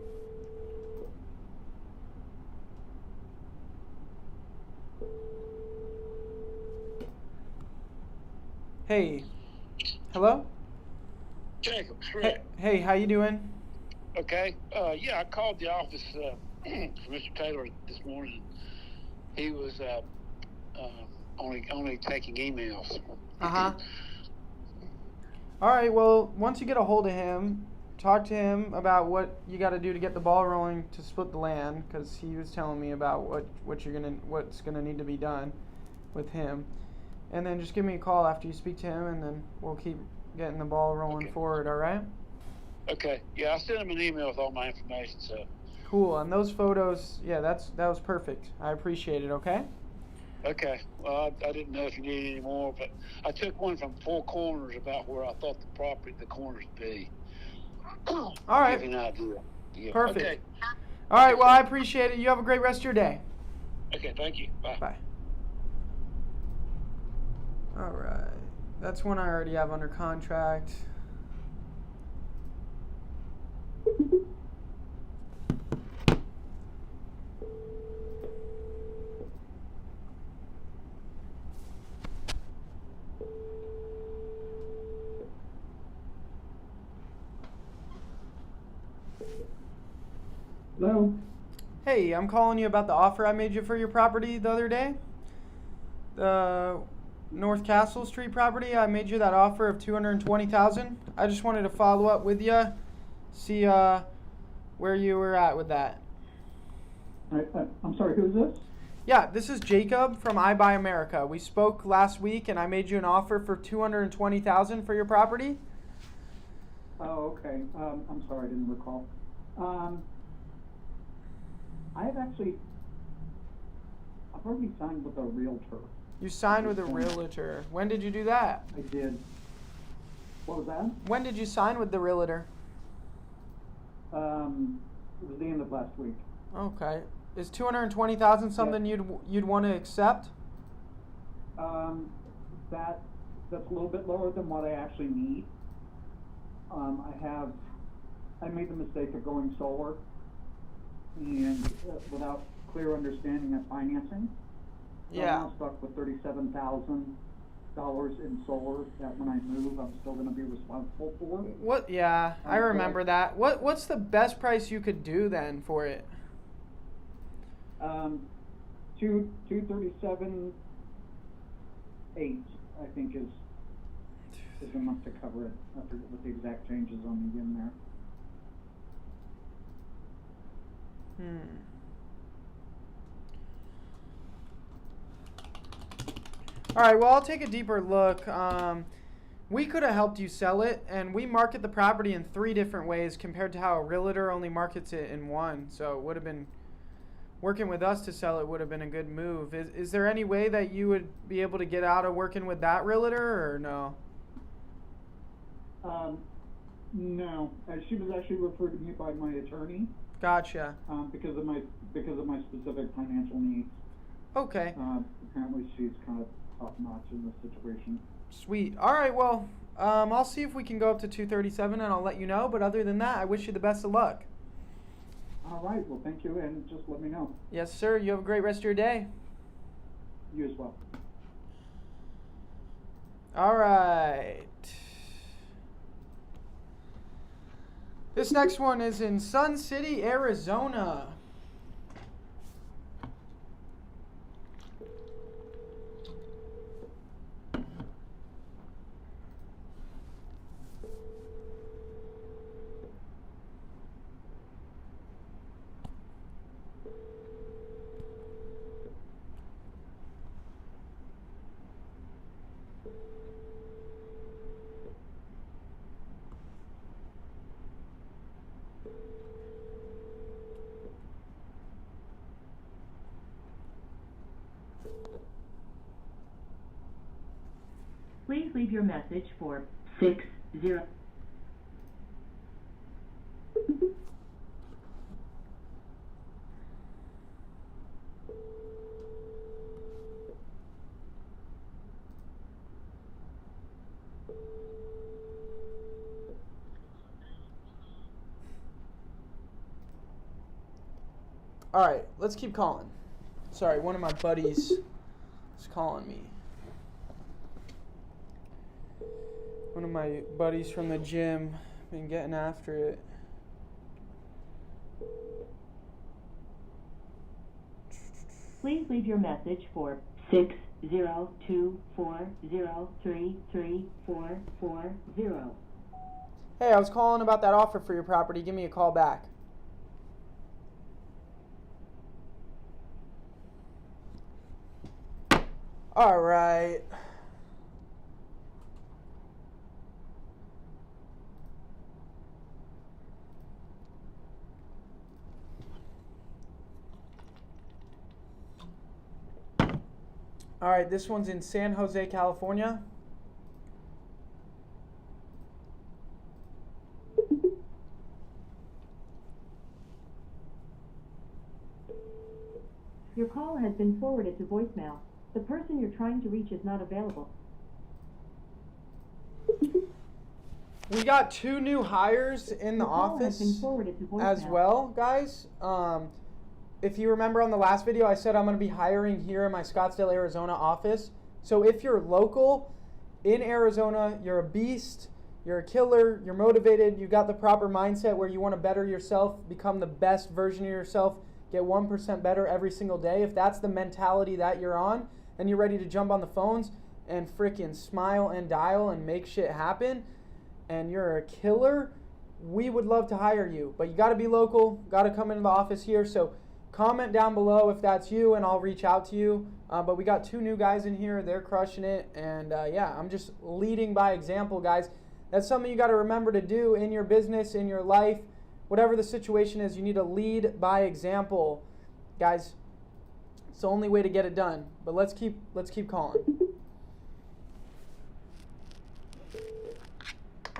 Hey. Hello? Jacob, Hey, how you doing? Okay. Yeah, I called the office for Mr. Taylor this morning. He was only taking emails. Uh-huh. All right, well, once you get a hold of him, talk to him about what you got to do to get the ball rolling to split the land, because he was telling me about what's gonna need to be done with him. And then just give me a call after you speak to him, and then we'll keep getting the ball rolling forward, all right? Okay. Yeah, I sent him an email with all my information, so. Cool. And those photos, yeah, that was perfect. I appreciate it, okay? Okay. Well, I didn't know if you needed any more, but I took one from 4 corners about where I thought the corners would be. All right. Give you an idea. Yeah. Perfect. Okay. All right, well, I appreciate it. You have a great rest of your day. Okay, thank you. Bye. Bye. All right. That's one I already have under contract. Hello? Hey, I'm calling you about the offer I made you for your property the other day. The North Castle Street property, I made you that offer of $220,000. I just wanted to follow up with you, see where you were at with that. I'm sorry, who's this? Yeah, this is Jacob from I Buy America. We spoke last week, and I made you an offer for $220,000 for your property. Oh, okay. I'm sorry, I didn't recall. I've already signed with a realtor. You signed with a realtor. When did you do that? I did. What was that? When did you sign with the realtor? It was the end of last week. Okay. Is $220,000 something you'd want to accept? That's a little bit lower than what I actually need. I made the mistake of going solar, and without clear understanding of financing. So Yeah. I'm now stuck with $37,000 in solar that when I move, I'm still going to be responsible for. What? Yeah, I remember that. What's the best price you could do then for it? 237.8, I think is enough to cover it after with the exact changes on the in there. All right, well, I'll take a deeper look. We could have helped you sell it, and we market the property in 3 different ways compared to how a realtor only markets it in one. So it would have been working with us to sell it would have been a good move. Is there any way that you would be able to get out of working with that realtor, or no? No, she was actually referred to me by my attorney. Gotcha. Because of my specific financial needs. Okay. Apparently she's kind of top notch in this situation. Sweet. All right. Well, I'll see if we can go up to 237, and I'll let you know. But other than that, I wish you the best of luck. All right. Well, thank you, and just let me know. Yes, sir. You have a great rest of your day. You as well. All right. This next one is in Sun City, Arizona. Please leave your message for 60. All right, let's keep calling. Sorry, one of my buddies is calling me. One of my buddies from the gym, been getting after it. Please leave your message for 60240333440. Hey, I was calling about that offer for your property. Give me a call back. All right. All right, this one's in San Jose, California. Your call has been forwarded to voicemail. The person you're trying to reach is not available. We got 2 new hires in the office as well, guys. If you remember on the last video, I said I'm going to be hiring here in my Scottsdale, Arizona office. So if you're local in Arizona, you're a beast, you're a killer, you're motivated, you got the proper mindset where you want to better yourself, become the best version of yourself, get 1% better every single day. If that's the mentality that you're on and you're ready to jump on the phones and freaking smile and dial and make shit happen, and you're a killer, we would love to hire you. But you got to be local, got to come into the office here. So comment down below if that's you, and I'll reach out to you. But we got 2 new guys in here. They're crushing it. And yeah, I'm just leading by example, guys. That's something you got to remember to do in your business, in your life. Whatever the situation is, you need to lead by example. Guys, it's the only way to get it done. But let's keep calling.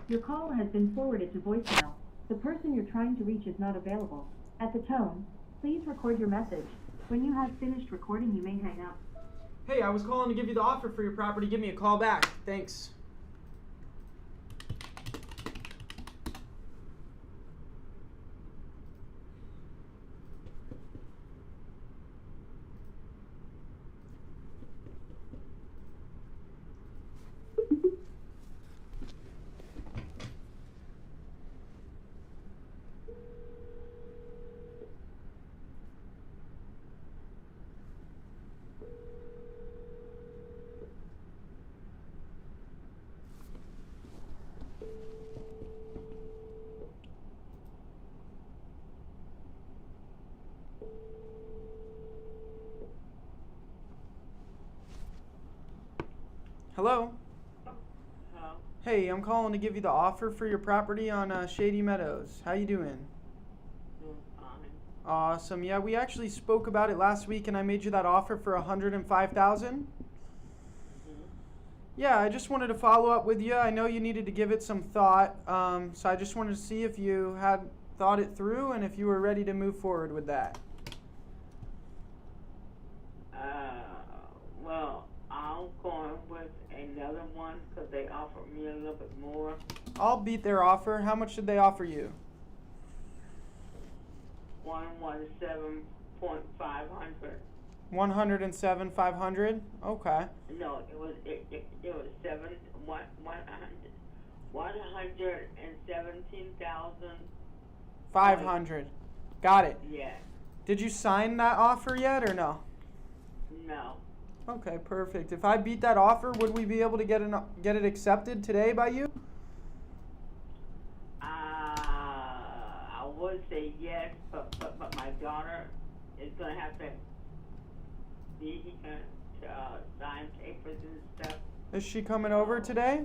Your call has been forwarded to voicemail. The person you're trying to reach is not available. At the tone, please record your message. When you have finished recording, you may hang up. Hey, I was calling to give you the offer for your property. Give me a call back. Thanks. Hello? Hello? Hey, I'm calling to give you the offer for your property on Shady Meadows. How you doing? Fine. Awesome. Yeah, we actually spoke about it last week, and I made you that offer for $105,000. Yeah, I just wanted to follow up with you. I know you needed to give it some thought, so I just wanted to see if you had thought it through and if you were ready to move forward with that. Well, I'm going with another one because they offered me a little bit more. I'll beat their offer. How much did they offer you? 117,500. 107,500. Okay. No, it was 117,000. 500. Got it. Yeah. Did you sign that offer yet or no? No. Okay, perfect. If I beat that offer, would we be able to get it accepted today by you? I would say yes, but my daughter is gonna have to be sign papers and stuff. Is she coming over today?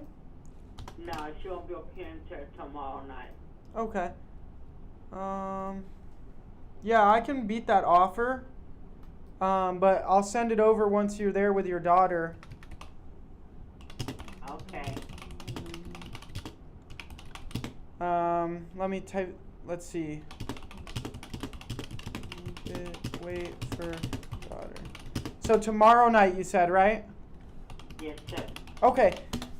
No, she won't be okay until tomorrow night. Okay. Yeah, I can beat that offer. But I'll send it over once you're there with your daughter. Okay. Let me type, let's see. Wait for daughter. So tomorrow night you said, right? Yes, sir. Okay.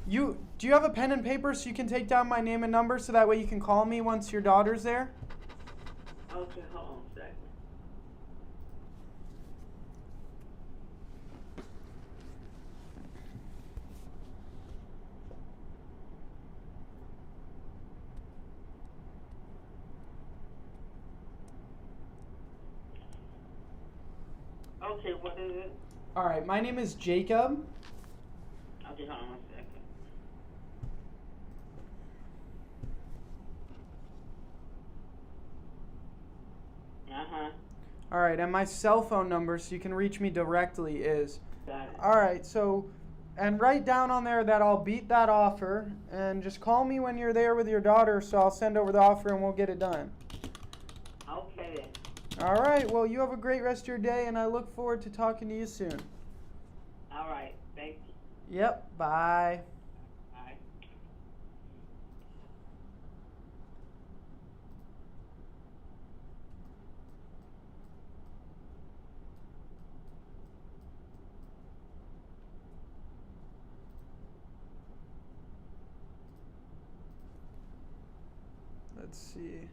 Do you have a pen and paper so you can take down my name and number so that way you can call me once your daughter's there? Okay, hold on a second. Okay, what is it? All right, my name is Jacob. Okay, hold on a second. All right, and my cell phone number so you can reach me directly is. Got it. All right, so, and write down on there that I'll beat that offer, and just call me when you're there with your daughter so I'll send over the offer and we'll get it done. Okay then. All right, well, you have a great rest of your day, and I look forward to talking to you soon. All right, thank you. Yep, bye. Bye. Let's see.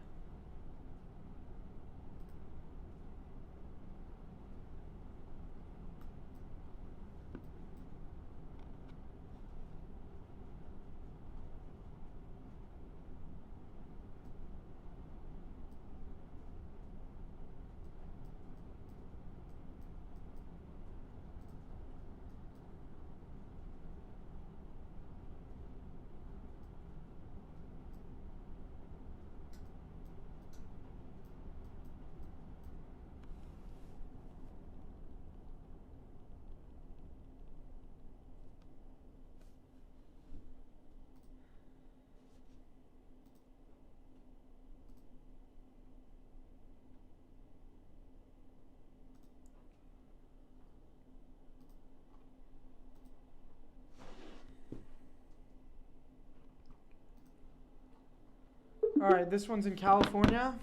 All right, this one's in California.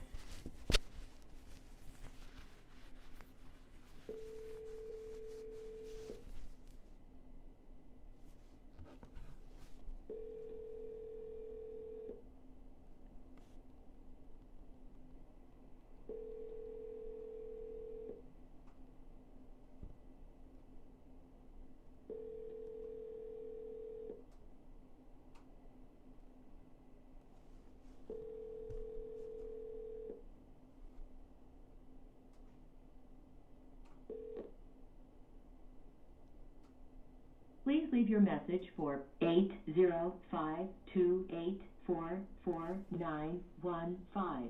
Please leave your message for 805-284-4915.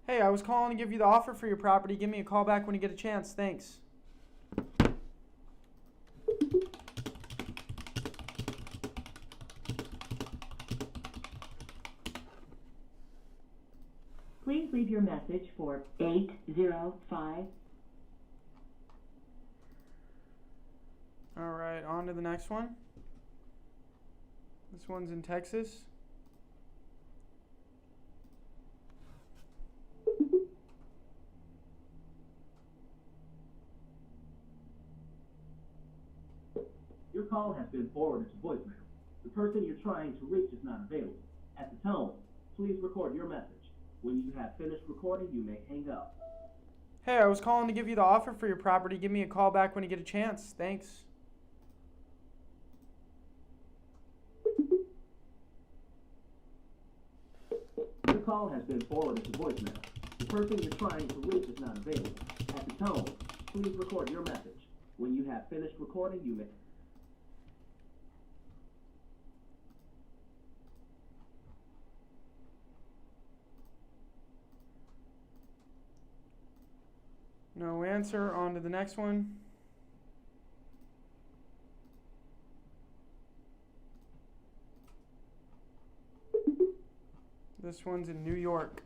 Hey, I was calling to give you the offer for your property. Give me a call back when you get a chance. Thanks. Please Please leave your message for 805. All right, on to the next one. This one's in Texas. Your call has been forwarded to voicemail. The person you're trying to reach is not available. At the tone, please record your message. When you have finished recording, you may hang up. Hey, I was calling to give you the offer for your property. Give me a call back when you get a chance. Thanks. Your call has been forwarded to voicemail. The person you're trying to reach is not available. At the tone, please record your message. When you have finished recording, you may... No answer. On to the next one. This one's in New York.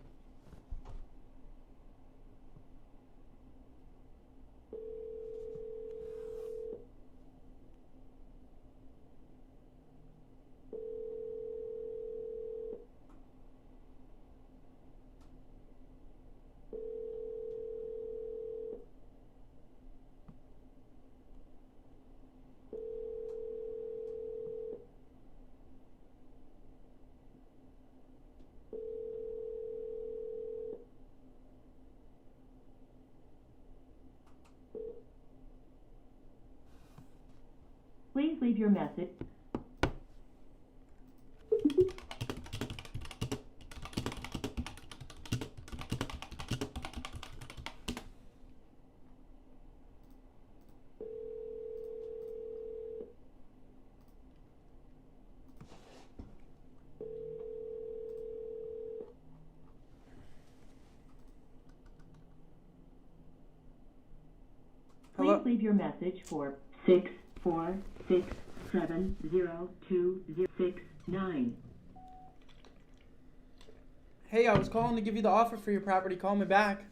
Please leave your message. Hello? Please leave your message for 646702069. Hey, I was calling to give you the offer for your property. Call me back.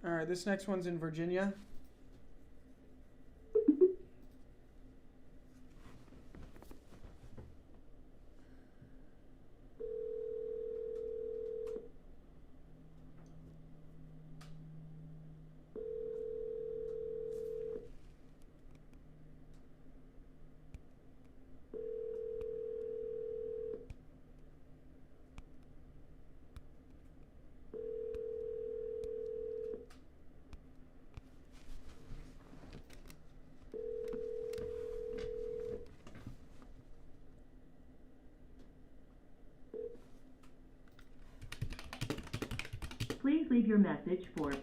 All right, this next one's in Virginia. Please leave your message for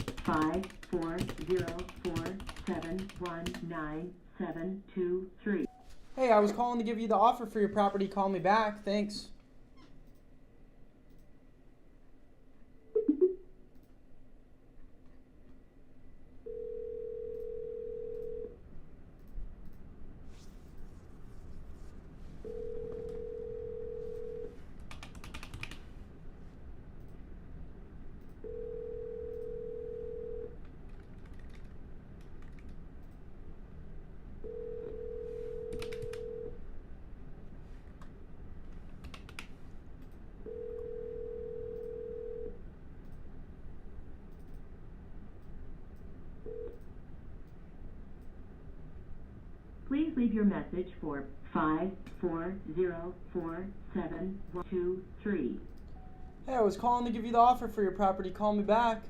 54047197723. Hey, I was calling to give you the offer for your property. Call me back. Thanks. Please leave your message for 5404723. Hey, I was calling to give you the offer for your property. Call me back.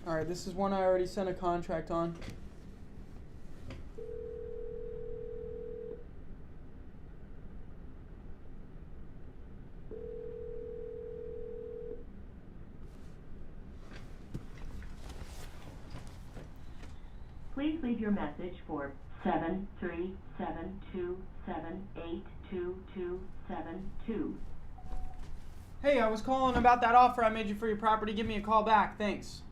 All right, this is one I already sent a contract on. Please Please leave your message for 73727822272. Hey, I was calling about that offer I made you for your property. Give me a call back. Thanks.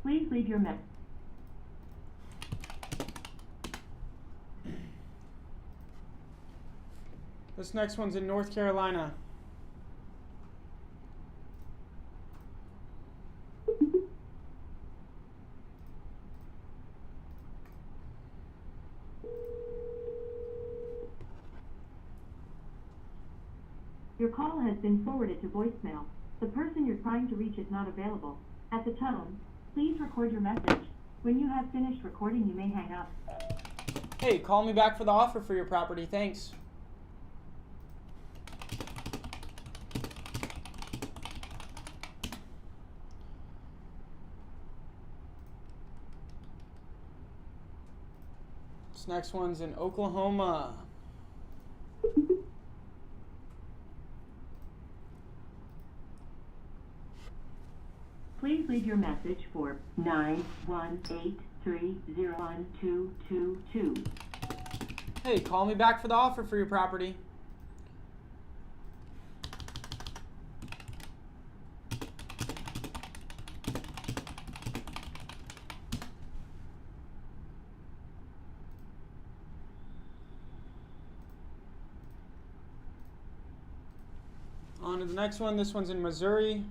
Please leave your message. This next one's in North Carolina. Your call has been forwarded to voicemail. The person you're trying to reach is not available. At the tone, please record your message. When you have finished recording, you may hang up. Hey, call me back for the offer for your property. Thanks. This next one's in Oklahoma. Please leave your message for 918301222. Hey, call me back for the offer for your property. On to the next one. This one's in Missouri.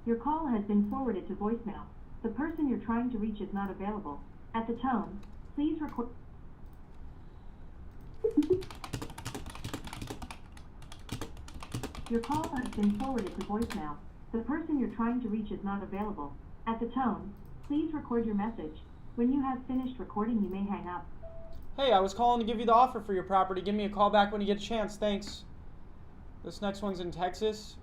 Your call has been forwarded to voicemail. The person you're trying to reach is not available. At the tone, please record. Your call has been forwarded to voicemail. The person you're trying to reach is not available. At the tone, please record your message. When you have finished recording, you may hang up. Hey, I was calling to give you the offer for your property. Give me a call back when you get a chance. Thanks. This next one's in Texas.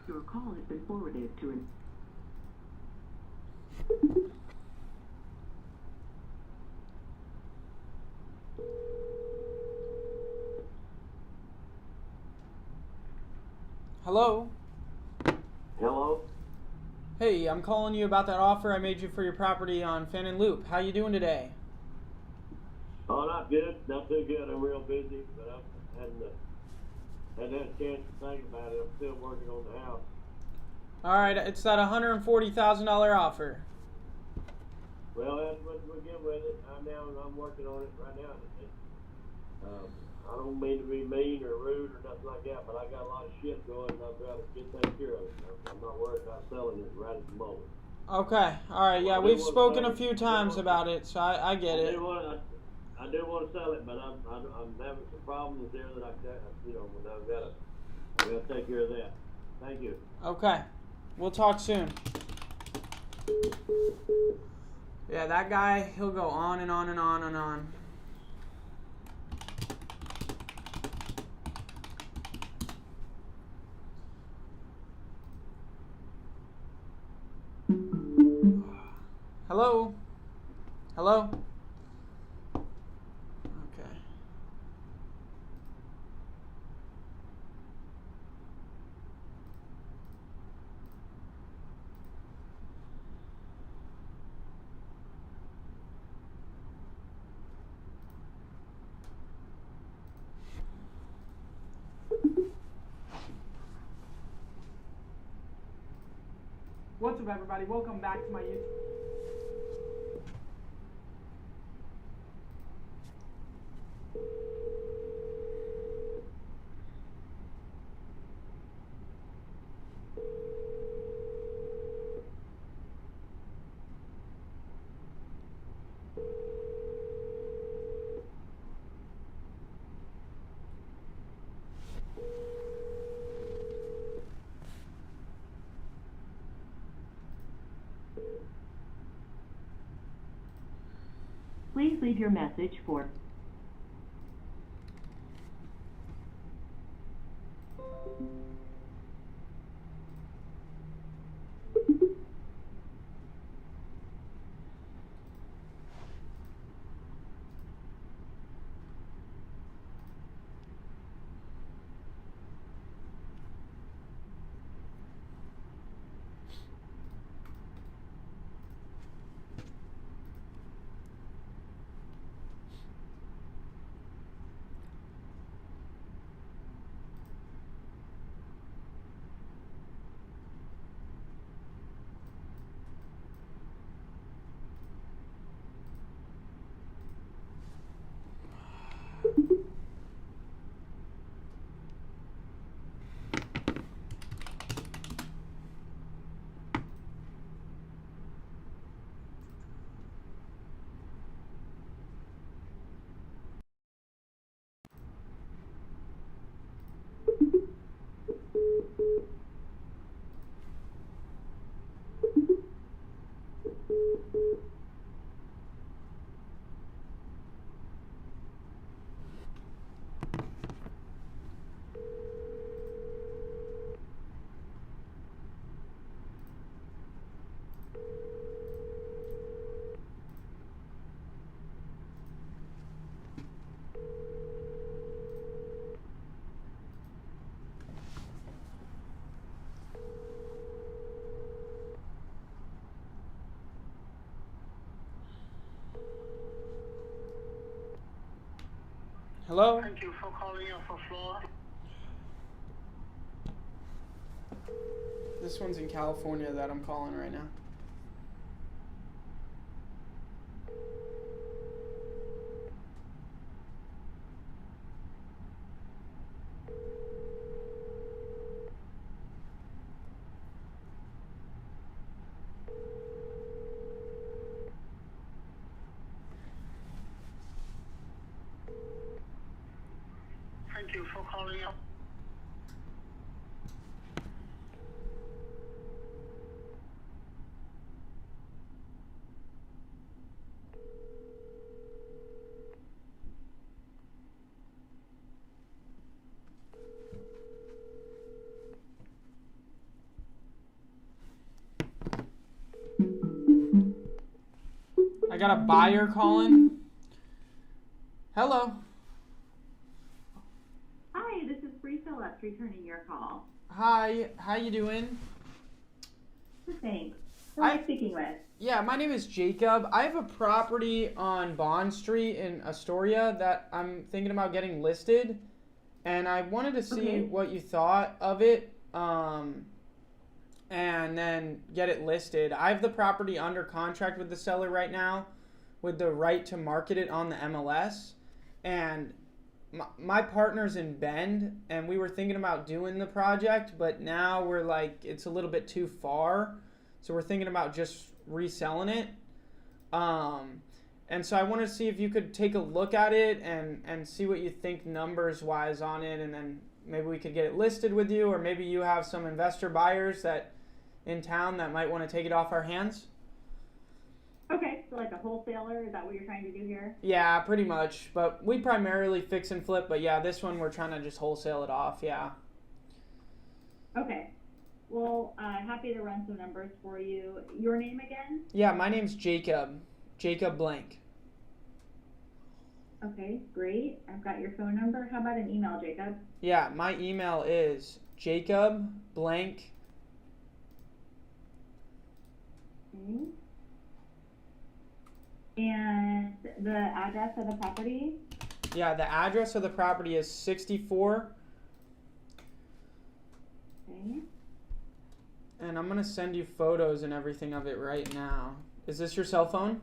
Your call has been forwarded to an... Hello? Hello? Hey, I'm calling you about that offer I made you for your property on Fannin Loop. How you doing today? Oh, not good. Not too good. I'm real busy, but I hadn't had a chance to think about it. I'm still working on the house. Alright, it's that $140,000 offer. Well, that's what we'll get with it. I'm working on it right now. I don't mean to be mean or rude or nothing like that, but I got a lot of shit going and I've got to get taken care of it. I'm not worried about selling it right at the moment. Okay, alright, yeah, we've spoken a few times about it, so I get it. I do want to sell it, but I'm having some problems there that I've got to take care of that. Thank you. Okay, we'll talk soon. Yeah, that guy, he'll go on and on and on and on. Hello? Hello? Okay. What's up, everybody? Welcome back to my YouTube. Please leave your message for Hello? Thank you for calling in for floor. This one's in California that I'm calling right now. Thank you for calling in. I got a buyer calling. Hello. Hi, this is Bree Phillips returning your call. Hi, how you doing? Thanks. Who am I speaking with? Yeah, my name is Jacob. I have a property on Bond Street in Astoria that I'm thinking about getting listed, and I wanted to see what you thought of it, and then get it listed. I have the property under contract with the seller right now, with the right to market it on the MLS, and my partner's in Bend, and we were thinking about doing the project, but now we're like, it's a little bit too far, so we're thinking about just reselling it. And so I want to see if you could take a look at it and see what you think numbers wise on it, and then maybe we could get it listed with you, or maybe you have some investor buyers that in town that might want to take it off our hands. Okay, so like a wholesaler, is that what you're trying to do here? Yeah, pretty much, but we primarily fix and flip, but yeah, this one we're trying to just wholesale it off. Yeah. Okay. Well, happy to run some numbers for you. Your name again? Yeah, my name's Jacob. Jacob Blank. Okay, great. I've got your phone number. How about an email, Jacob? Yeah, my email is Jacob Blank. Okay. And the address of the property? Yeah, the address of the property is 64. Okay. And I'm going to send you photos and everything of it right now. Is this your cell phone?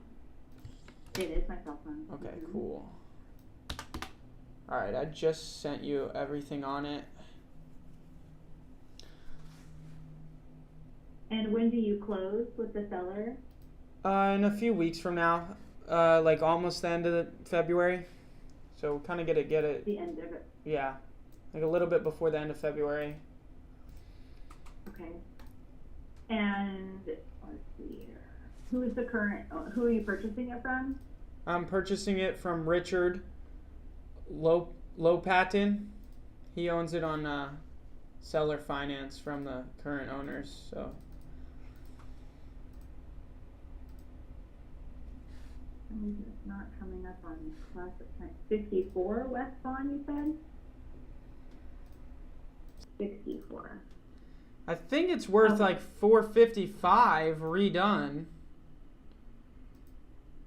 It is my cell phone. Okay, cool. All right, I just sent you everything on it. And when do you close with the seller? In a few weeks from now, like almost the end of February. So kind of get it. The end of it. Yeah, like a little bit before the end of February. Okay. And let's see here. Who is the current? Who are you purchasing it from? I'm purchasing it from Richard Lopatin. He owns it on seller finance from the current owners. So. It's not coming up on class of 54 West Vaughan, you said? 64. I think it's worth like $455 redone.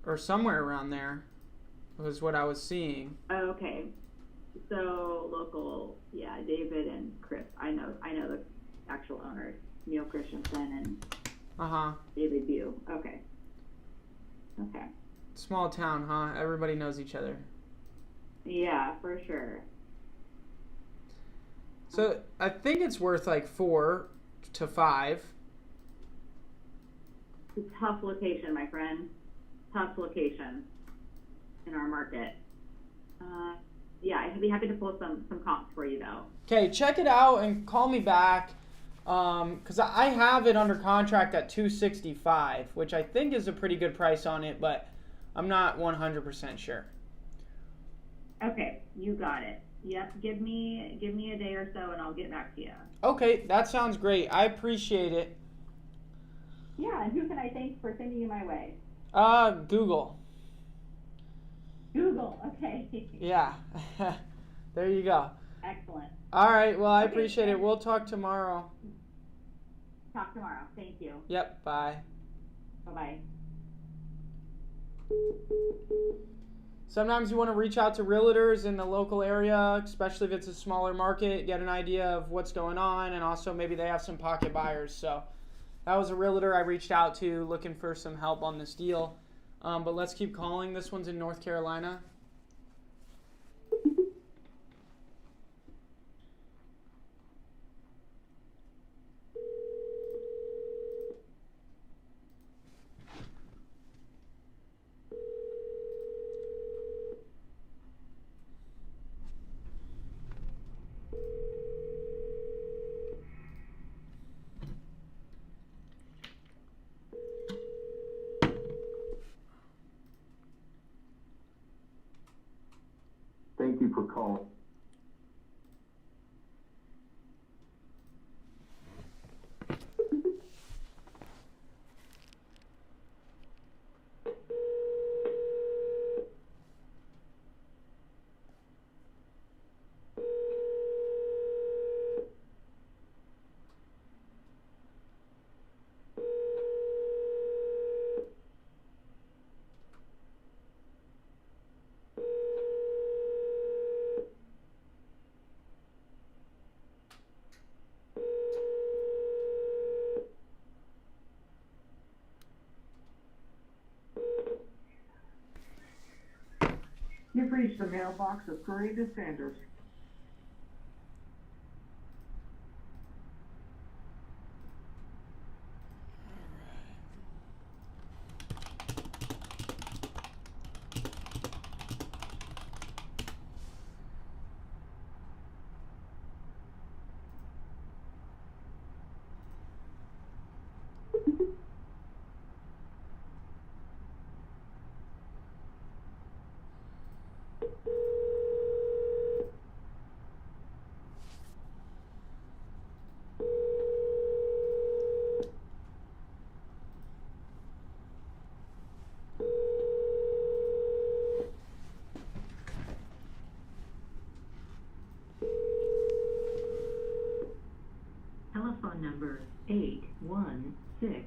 Or somewhere around there was what I was seeing. Okay. So local, yeah, David and Chris. I know the actual owners, Neil Christensen and David View. Okay. Okay. Small town, huh? Everybody knows each other. Yeah, for sure. So I think it's worth like 4 to 5. It's a tough location, my friend. Tough location in our market. Yeah, I'd be happy to pull some comps for you though. Okay, check it out and call me back. Because I have it under contract at $265, which I think is a pretty good price on it, but I'm not 100% sure. Okay, you got it. Yep, give me a day or so and I'll get back to you. Okay, that sounds great. I appreciate it. Yeah, and who can I thank for sending you my way? Google. Google, okay. Yeah. There you go. Excellent. All right, well, I appreciate it. We'll talk tomorrow. Talk tomorrow. Thank you. Yep, bye. Bye-bye. Sometimes you want to reach out to realtors in the local area, especially if it's a smaller market, get an idea of what's going on, and also maybe they have some pocket buyers. So that was a realtor I reached out to looking for some help on this deal. But let's keep calling. This one's in North Carolina. Thank you for calling. You've reached the mailbox of Corrida Sanders. telephone number 816.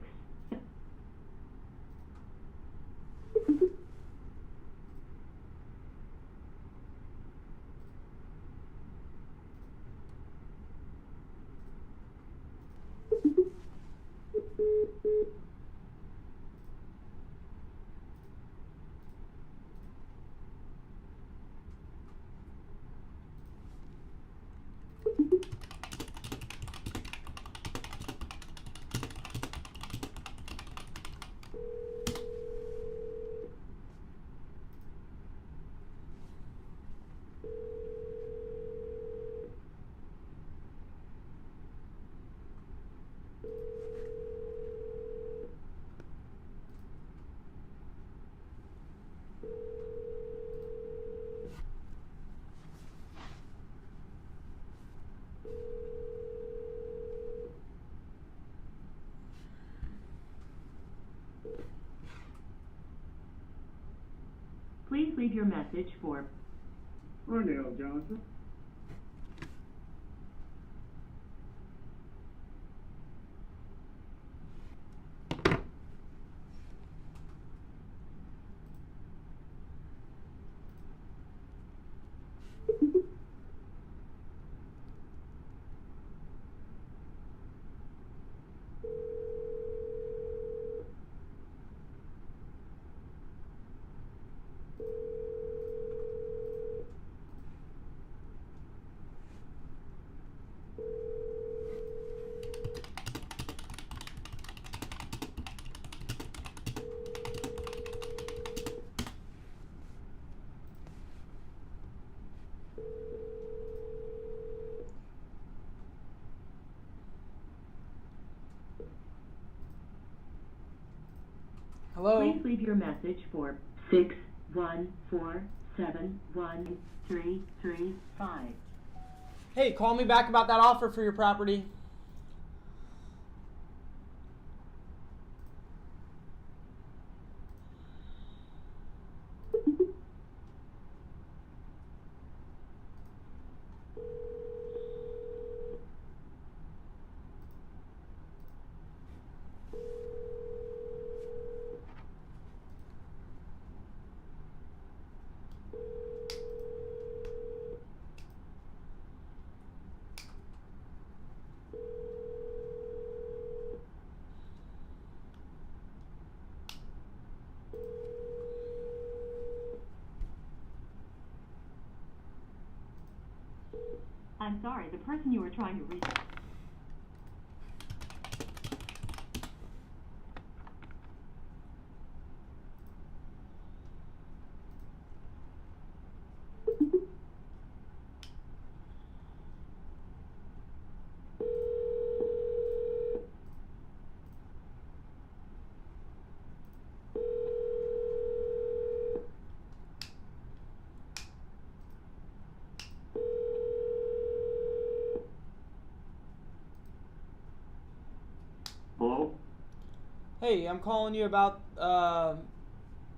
Please leave your message for Cornell Johnson. Hello? Please leave your message for 614711335. Hey, call me back about that offer for your property. I'm sorry, the person you were trying to reach. Hello? Hey, I'm calling you about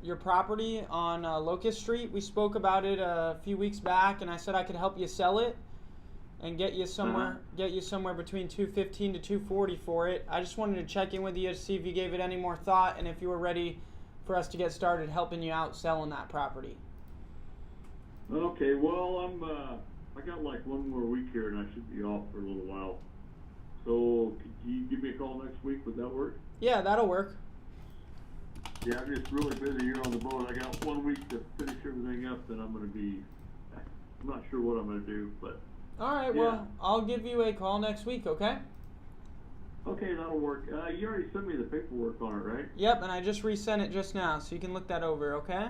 your property on Locust Street. We spoke about it a few weeks back, and I said I could help you sell it and get you somewhere between $215 to $240 for it. I just wanted to check in with you to see if you gave it any more thought and if you were ready for us to get started helping you out selling that property. Okay, well, I got like one more week here and I should be off for a little while. So, could you give me a call next week? Would that work? Yeah, that'll work. Yeah, I'm just really busy here on the boat. I got 1 week to finish everything up, and I'm not sure what I'm going to do, but. All right, yeah. well, I'll give you a call next week, okay? Okay, that'll work. You already sent me the paperwork on it, right? Yep, and I just resent it just now, so you can look that over, okay?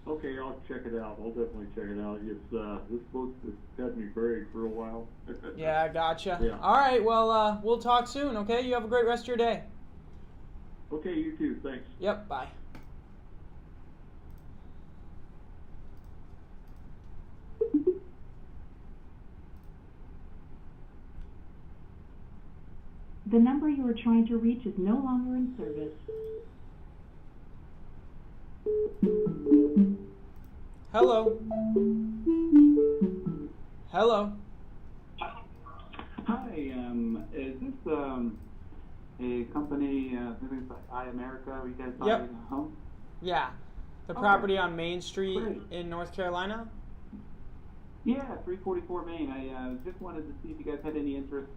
Okay, I'll check it out. I'll definitely check it out. It's, this boat's just had me buried for a while. Yeah, I gotcha. Yeah. All right, well, we'll talk soon, okay? You have a great rest of your day. Okay, you too. Thanks. Yep, bye. The number you are trying to reach is no longer in service. Hello? Hello? Hi, is this a company, I think it's like iAmerica, are you guys buying a home? Yeah. The Okay. property on Main Street Great. in North Carolina? Yeah, 344 Main. I just wanted to see if you guys had any interest.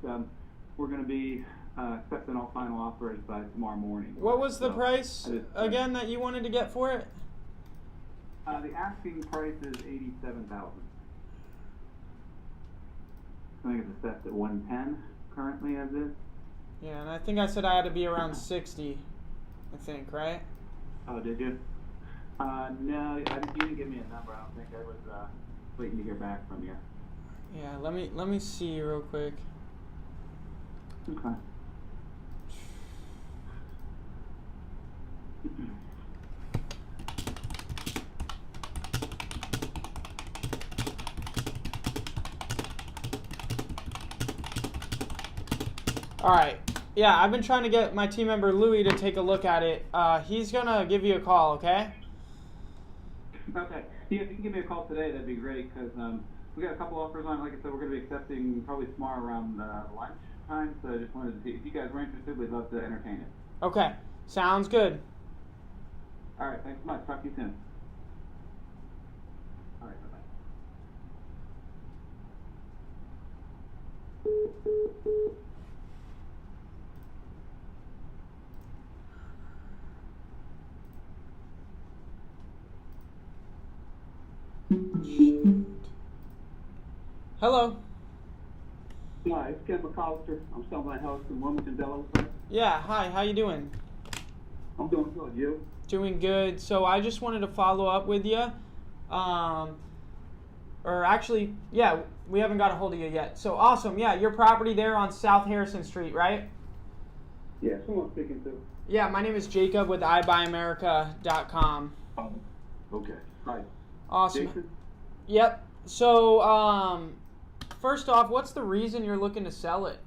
We're going to be accepting all final offers by tomorrow morning. What was the So, price I just- again that you wanted to get for it? The asking price is $87,000. I think it's assessed at 110 currently as is. Yeah, and I think I said I had to be around 60, I think, right? Oh, did you? No, you didn't give me a number. I don't think. I was waiting to hear back from you. Yeah, let me see real quick. Okay. All right. Yeah, I've been trying to get my team member Louis to take a look at it. He's gonna give you a call, okay? Okay. Yeah, if you can give me a call today, that'd be great, because we got a couple offers on it. Like I said, we're going to be accepting probably tomorrow around lunch time, so I just wanted to see if you guys were interested. We'd love to entertain it. Okay. Sounds good. All right, thanks so much. Talk to you soon. All right, bye-bye. Hello. Hi, it's Ken McAllister. I'm selling my house in Wilmington, Delaware. Yeah, hi, how you doing? I'm doing good. You? Doing good. So I just wanted to follow up with you. Or actually, yeah, we haven't got a hold of you yet. So awesome. Yeah, your property there on South Harrison Street, right? Yeah, someone speaking to. Yeah, my name is Jacob with iBuyAmerica.com. Okay. Hi. Awesome. Jason? Yep. So, first off, what's the reason you're looking to sell it?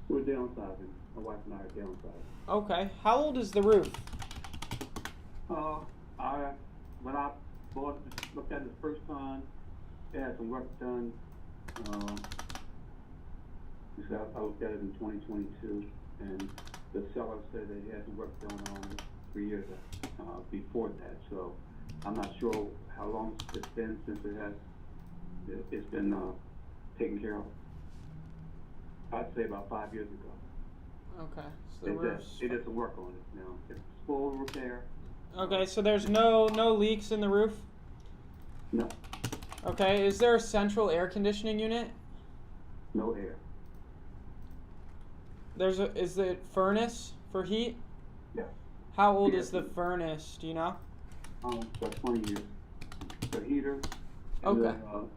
We're downsizing. My wife and I are downsizing. Okay. How old is the roof? When I bought it, looked at it the first time, it had some work done. I looked at it in 2022, and the seller said they had some work done on it 3 years before that. So I'm not sure how long it's been since it's been taken care of. I'd say about 5 years ago. Okay. So the roof's... It did some work on it now. It's full repair. Okay, so there's no leaks in the roof? No. Okay, is there a central air conditioning unit? No air. Is it furnace for heat? Yeah. How old Yeah. is the furnace, do you know? About 20 years. The heater. Okay. And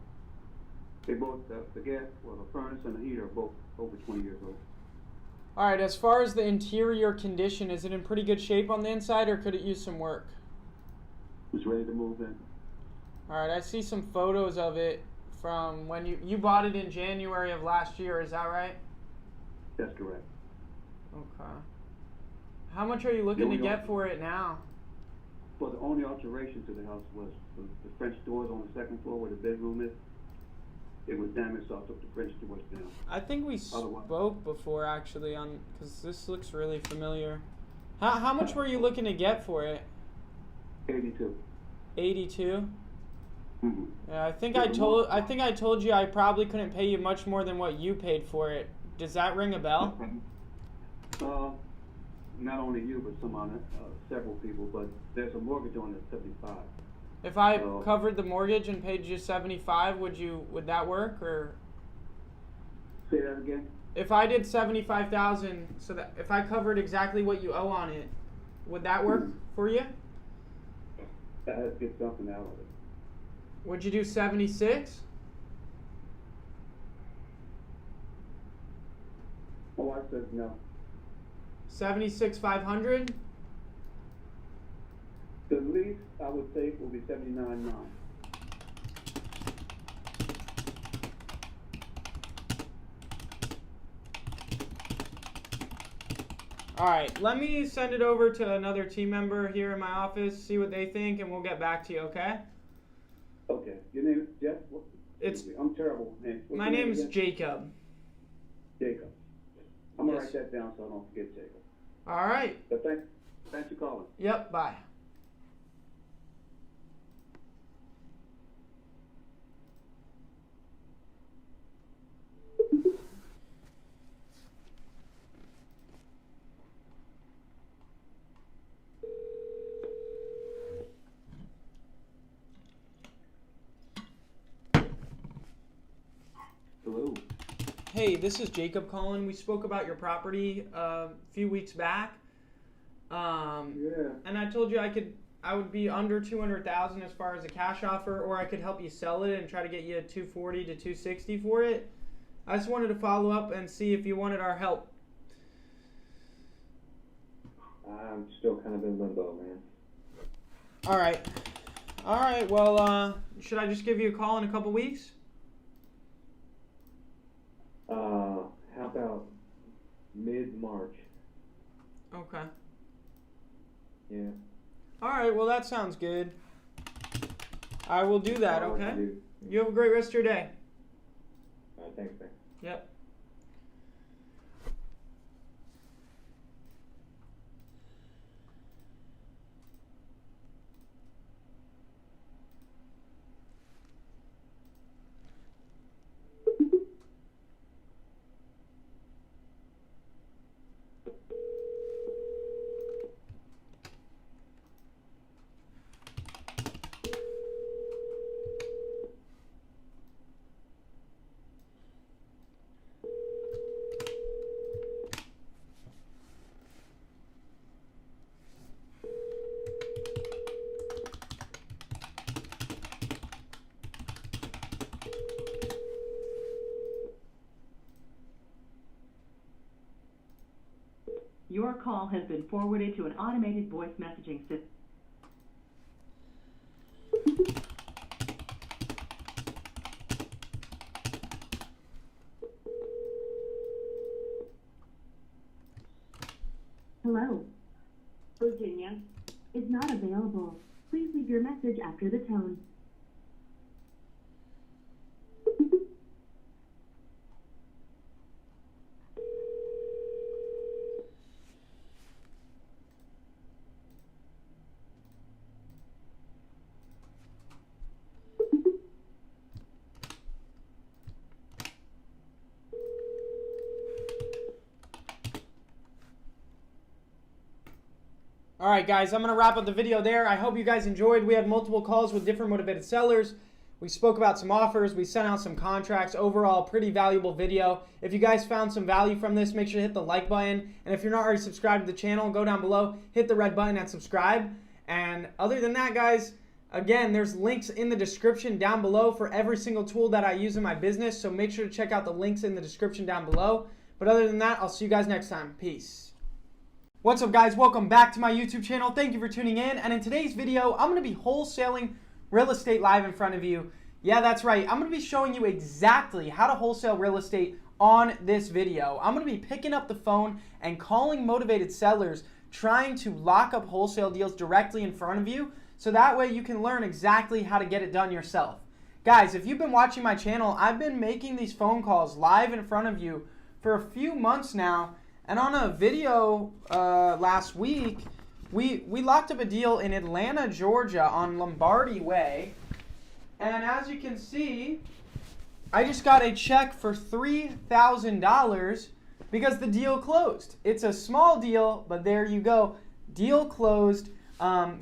they both, the gas, well, the furnace and the heater are both over 20 years old. All right, as far as the interior condition, is it in pretty good shape on the inside, or could it use some work? It's ready to move in. All right, I see some photos of it from when you bought it in January of last year, is that right? That's correct. Okay. How much are you looking to get for it now? Well, the only alteration to the house was the French doors on the second floor where the bedroom is. It was damaged, so I took the French doors down. I think we spoke before, actually, because this looks really familiar. How much were you looking to get for it? 82. 82? Mm-hmm. Yeah, I think I told you I probably couldn't pay you much more than what you paid for it. Does that ring a bell? Not only you, but several people. But there's a mortgage on it, 75. If I covered the mortgage and paid you 75, would that work, or? Say that again. If I did 75,000, so that if I covered exactly what you owe on it, would that work for you? I had to get something out of it. Would you do 76? My wife says no. 76,500? The least I would take will be 79.9. All right, let me send it over to another team member here in my office, see what they think, and we'll get back to you, okay? Okay. Your name is Jeff? I'm terrible. My name is Jacob. that down so I don't forget, Jacob. All right. But thanks for calling. Yep, bye. Hello. Hey, this is Jacob calling. We spoke about your property a few weeks back. Yeah. And I told you I would be under $200,000 as far as a cash offer, or I could help you sell it and try to get you $240 to $260 for it. I just wanted to follow up and see if you wanted our help. I'm still kind of in limbo, man. All right. Well, should I just give you a call in a couple weeks? How about mid-March? Okay. Yeah. All right. Well, that sounds good. I will do that. All right, Okay. dude. You have a great rest of your day. Thanks, man. Yep. Your call has been forwarded to an automated voice messaging system. Hello. Virginia. Is not available. Please leave your message after the tone. All right, guys, I'm going to wrap up the video there. I hope you guys enjoyed. We had multiple calls with different motivated sellers. We spoke about some offers. We sent out some contracts. Overall, pretty valuable video. If you guys found some value from this, make sure to hit the like button. And if you're not already subscribed to the channel, go down below, hit the red button and subscribe. And other than that, guys, again, there's links in the description down below for every single tool that I use in my business. So make sure to check out the links in the description down below. But other than that, I'll see you guys next time. Peace. What's up, guys? Welcome back to my YouTube channel. Thank you for tuning in. And in today's video, I'm going to be wholesaling real estate live in front of you. Yeah, that's right. I'm going to be showing you exactly how to wholesale real estate on this video. I'm going to be picking up the phone and calling motivated sellers, trying to lock up wholesale deals directly in front of you, so that way you can learn exactly how to get it done yourself. Guys, if you've been watching my channel, I've been making these phone calls live in front of you for a few months now. And on a video last week, we locked up a deal in Atlanta, Georgia on Lombardi Way. And as you can see, I just got a check for $3,000 because the deal closed. It's a small deal, but there you go. Deal closed.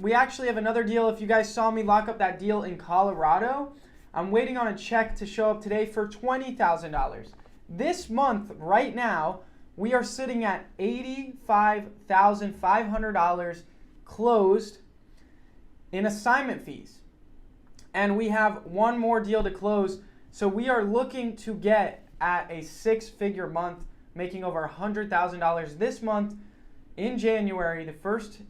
We actually have another deal. If you guys saw me lock up that deal in Colorado, I'm waiting on a check to show up today for $20,000. This month, right now, we are sitting at $85,500 closed in assignment fees. And we have one more deal to close. So we are looking to get at a six-figure month, making over $100,000 this month in January, the first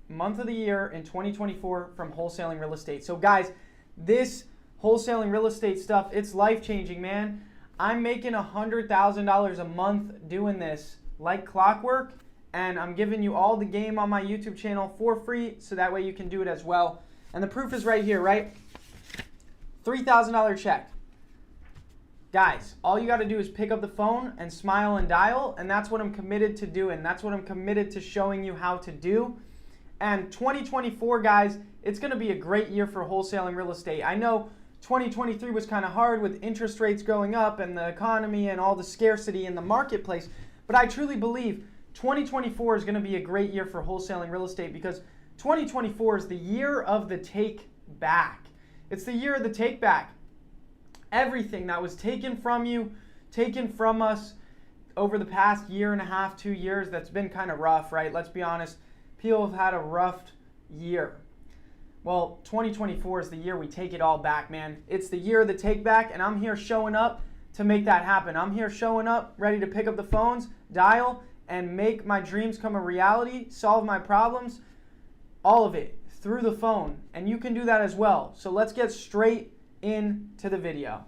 month of the year in 2024 from wholesaling real estate. So guys, this wholesaling real estate stuff, it's life-changing, man. I'm making $100,000 a month doing this like clockwork, and I'm giving you all the game on my YouTube channel for free, so that way you can do it as well. And the proof is right here, right? $3,000 check. Guys, all you got to do is pick up the phone and smile and dial, and that's what I'm committed to doing. That's what I'm committed to showing you how to do. And 2024, guys, it's going to be a great year for wholesaling real estate. I know 2023 was kind of hard with interest rates going up and the economy and all the scarcity in the marketplace, but I truly believe 2024 is going to be a great year for wholesaling real estate because 2024 is the year of the take back. It's the year of the take back. Everything that was taken from you, taken from us over the past year and a half, 2 years, that's been kind of rough, right? Let's be honest. People have had a rough year. Well, 2024 is the year we take it all back, man. It's the year of the take back, and I'm here showing up to make that happen. I'm here showing up, ready to pick up the phones, dial, and make my dreams come a reality, solve my problems, all of it through the phone. And you can do that as well. So let's get straight into the video.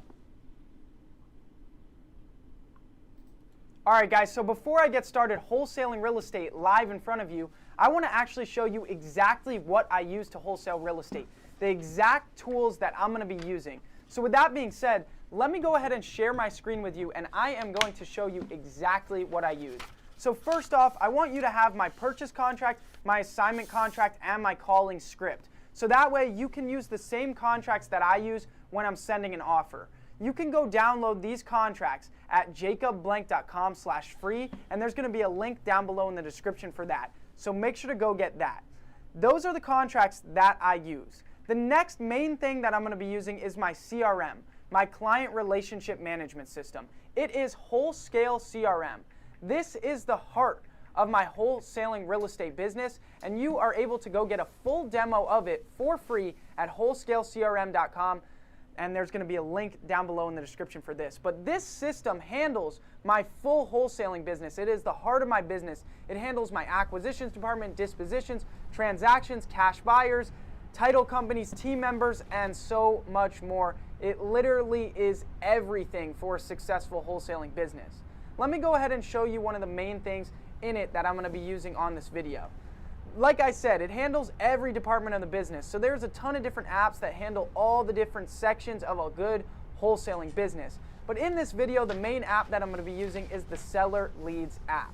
All right, guys, so before I get started wholesaling real estate live in front of you, I want to actually show you exactly what I use to wholesale real estate, the exact tools that I'm going to be using. So with that being said, let me go ahead and share my screen with you, and I am going to show you exactly what I use. So first off, I want you to have my purchase contract, my assignment contract, and my calling script. So that way you can use the same contracts that I use when I'm sending an offer. You can go download these contracts at jacobblank.com/free, and there's going to be a link down below in the description for that. So make sure to go get that. Those are the contracts that I use. The next main thing that I'm going to be using is my CRM, my client relationship management system. It is Wholesale CRM. This is the heart of my wholesaling real estate business, and you are able to go get a full demo of it for free at wholescalecrm.com, and there's going to be a link down below in the description for this. But this system handles my full wholesaling business. It is the heart of my business. It handles my acquisitions department, dispositions, transactions, cash buyers, title companies, team members, and so much more. It literally is everything for a successful wholesaling business. Let me go ahead and show you one of the main things in it that I'm going to be using on this video. Like I said, it handles every department of the business. So there's a ton of different apps that handle all the different sections of a good wholesaling business. But in this video, the main app that I'm going to be using is the Seller Leads app.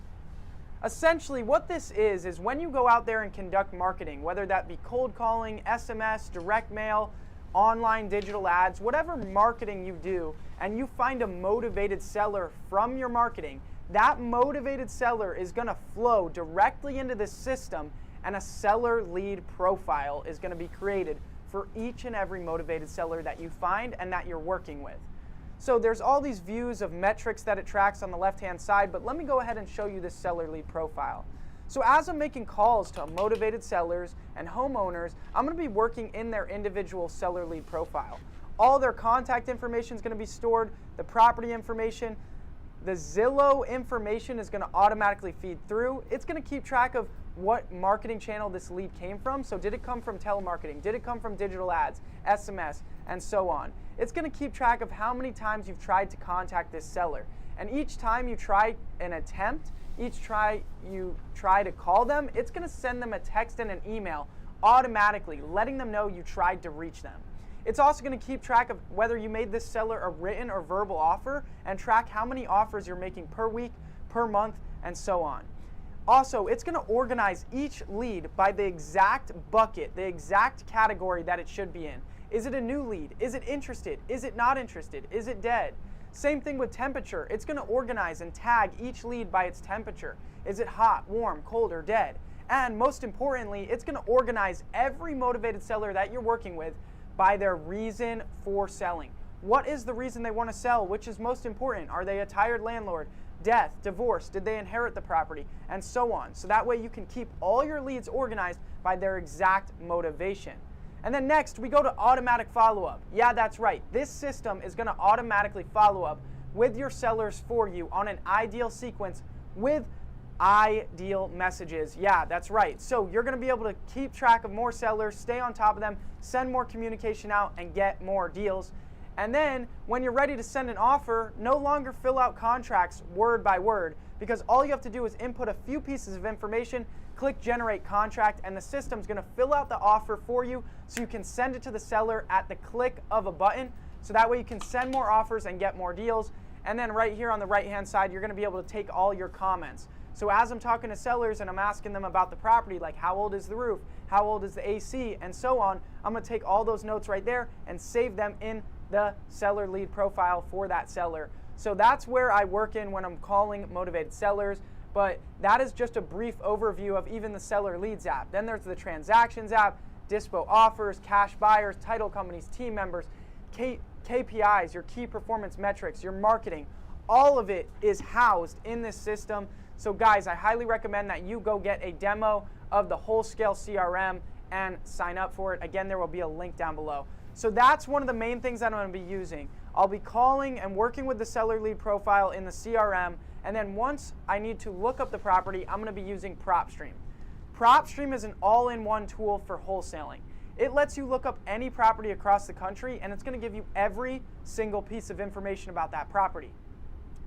Essentially, what this is when you go out there and conduct marketing, whether that be cold calling, SMS, direct mail, online digital ads, whatever marketing you do, and you find a motivated seller from your marketing, that motivated seller is going to flow directly into the system, and a seller lead profile is going to be created for each and every motivated seller that you find and that you're working with. So there's all these views of metrics that it tracks on the left-hand side, but let me go ahead and show you this seller lead profile. So as I'm making calls to motivated sellers and homeowners, I'm going to be working in their individual seller lead profile. All their contact information is going to be stored, the property information, the Zillow information is going to automatically feed through. It's going to keep track of what marketing channel this lead came from. So did it come from telemarketing? Did it come from digital ads, SMS, and so on? It's going to keep track of how many times you've tried to contact this seller. And each time you try an attempt, each try you try to call them, it's going to send them a text and an email automatically, letting them know you tried to reach them. It's also going to keep track of whether you made this seller a written or verbal offer and track how many offers you're making per week, per month, and so on. Also, it's going to organize each lead by the exact bucket, the exact category that it should be in. Is it a new lead? Is it interested? Is it not interested? Is it dead? Same thing with temperature. It's going to organize and tag each lead by its temperature. Is it hot, warm, cold, or dead? And most importantly, it's going to organize every motivated seller that you're working with by their reason for selling. What is the reason they want to sell? Which is most important? Are they a tired landlord? Death, divorce, did they inherit the property, and so on. So that way you can keep all your leads organized by their exact motivation. And then next, we go to automatic follow-up. Yeah, that's right. This system is going to automatically follow up with your sellers for you on an ideal sequence with ideal messages. Yeah, that's right. So you're going to be able to keep track of more sellers, stay on top of them, send more communication out, and get more deals. And then when you're ready to send an offer, no longer fill out contracts word by word, because all you have to do is input a few pieces of information, click generate contract, and the system's going to fill out the offer for you so you can send it to the seller at the click of a button So that way you can send more offers and get more deals. And then right here on the right-hand side, you're going to be able to take all your comments. So as I'm talking to sellers and I'm asking them about the property, like how old is the roof, how old is the AC, and so on, I'm going to take all those notes right there and save them in the seller lead profile for that seller. So that's where I work in when I'm calling motivated sellers. But that is just a brief overview of even the seller leads app. Then there's the transactions app, dispo offers, cash buyers, title companies, team members, KPIs, your key performance metrics, your marketing. All of it is housed in this system. So guys, I highly recommend that you go get a demo of the Wholesale CRM and sign up for it. Again, there will be a link down below. So that's one of the main things that I'm going to be using. I'll be calling and working with the seller lead profile in the CRM, and then once I need to look up the property, I'm going to be using PropStream. PropStream is an all-in-one tool for wholesaling. It lets you look up any property across the country, and it's going to give you every single piece of information about that property.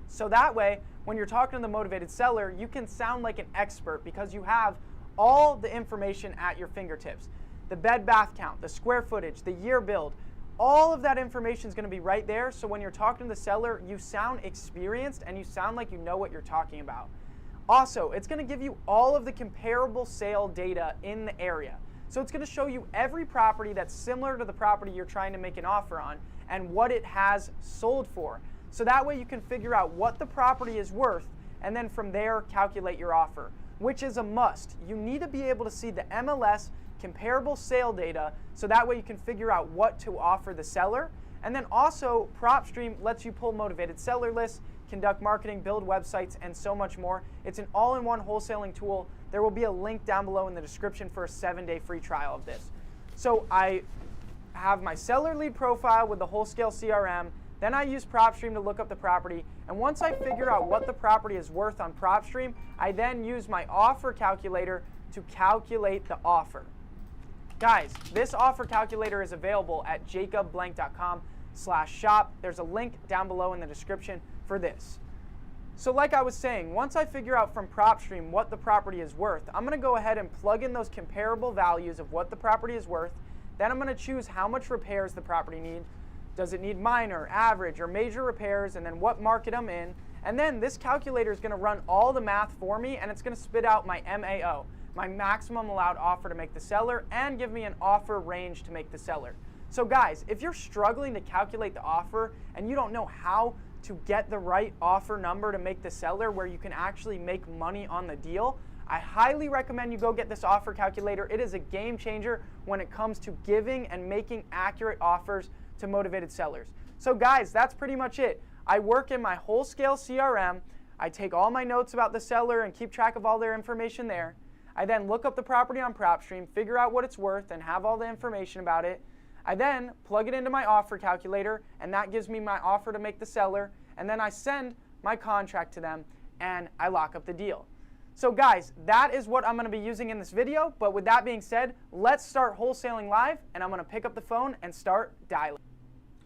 So that way, when you're talking to the motivated seller, you can sound like an expert because you have all the information at your fingertips. The bed bath count, the square footage, the year build, all of that information is going to be right there. So when you're talking to the seller, you sound experienced and you sound like you know what you're talking about. Also, it's going to give you all of the comparable sale data in the area. So it's going to show you every property that's similar to the property you're trying to make an offer on and what it has sold for. So that way you can figure out what the property is worth and then from there calculate your offer, which is a must. You need to be able to see the MLS comparable sale data so that way you can figure out what to offer the seller. And then also PropStream lets you pull motivated seller lists, conduct marketing, build websites, and so much more. It's an all-in-one wholesaling tool. There will be a link down below in the description for a 7-day free trial of this. So I have my seller lead profile with the Wholesale CRM. Then I use PropStream to look up the property. And once I figure out what the property is worth on PropStream, I then use my offer calculator to calculate the offer. Guys, this offer calculator is available at jacobblank.com/shop. There's a link down below in the description for this. So like I was saying, once I figure out from PropStream what the property is worth, I'm going to go ahead and plug in those comparable values of what the property is worth. Then I'm going to choose how much repairs the property needs. Does it need minor, average, or major repairs, and then what market I'm in. And then this calculator is going to run all the math for me, and it's going to spit out my MAO, my maximum allowed offer to make the seller, and give me an offer range to make the seller. So guys, if you're struggling to calculate the offer and you don't know how to get the right offer number to make the seller where you can actually make money on the deal, I highly recommend you go get this offer calculator. It is a game changer when it comes to giving and making accurate offers to motivated sellers. So guys, that's pretty much it. I work in my Wholesale CRM. I take all my notes about the seller and keep track of all their information there. I then look up the property on PropStream, figure out what it's worth, and have all the information about it. I then plug it into my offer calculator, and that gives me my offer to make the seller, and then I send my contract to them, and I lock up the deal. So guys, that is what I'm going to be using in this video, but with that being said, let's start wholesaling live, and I'm going to pick up the phone and start dialing.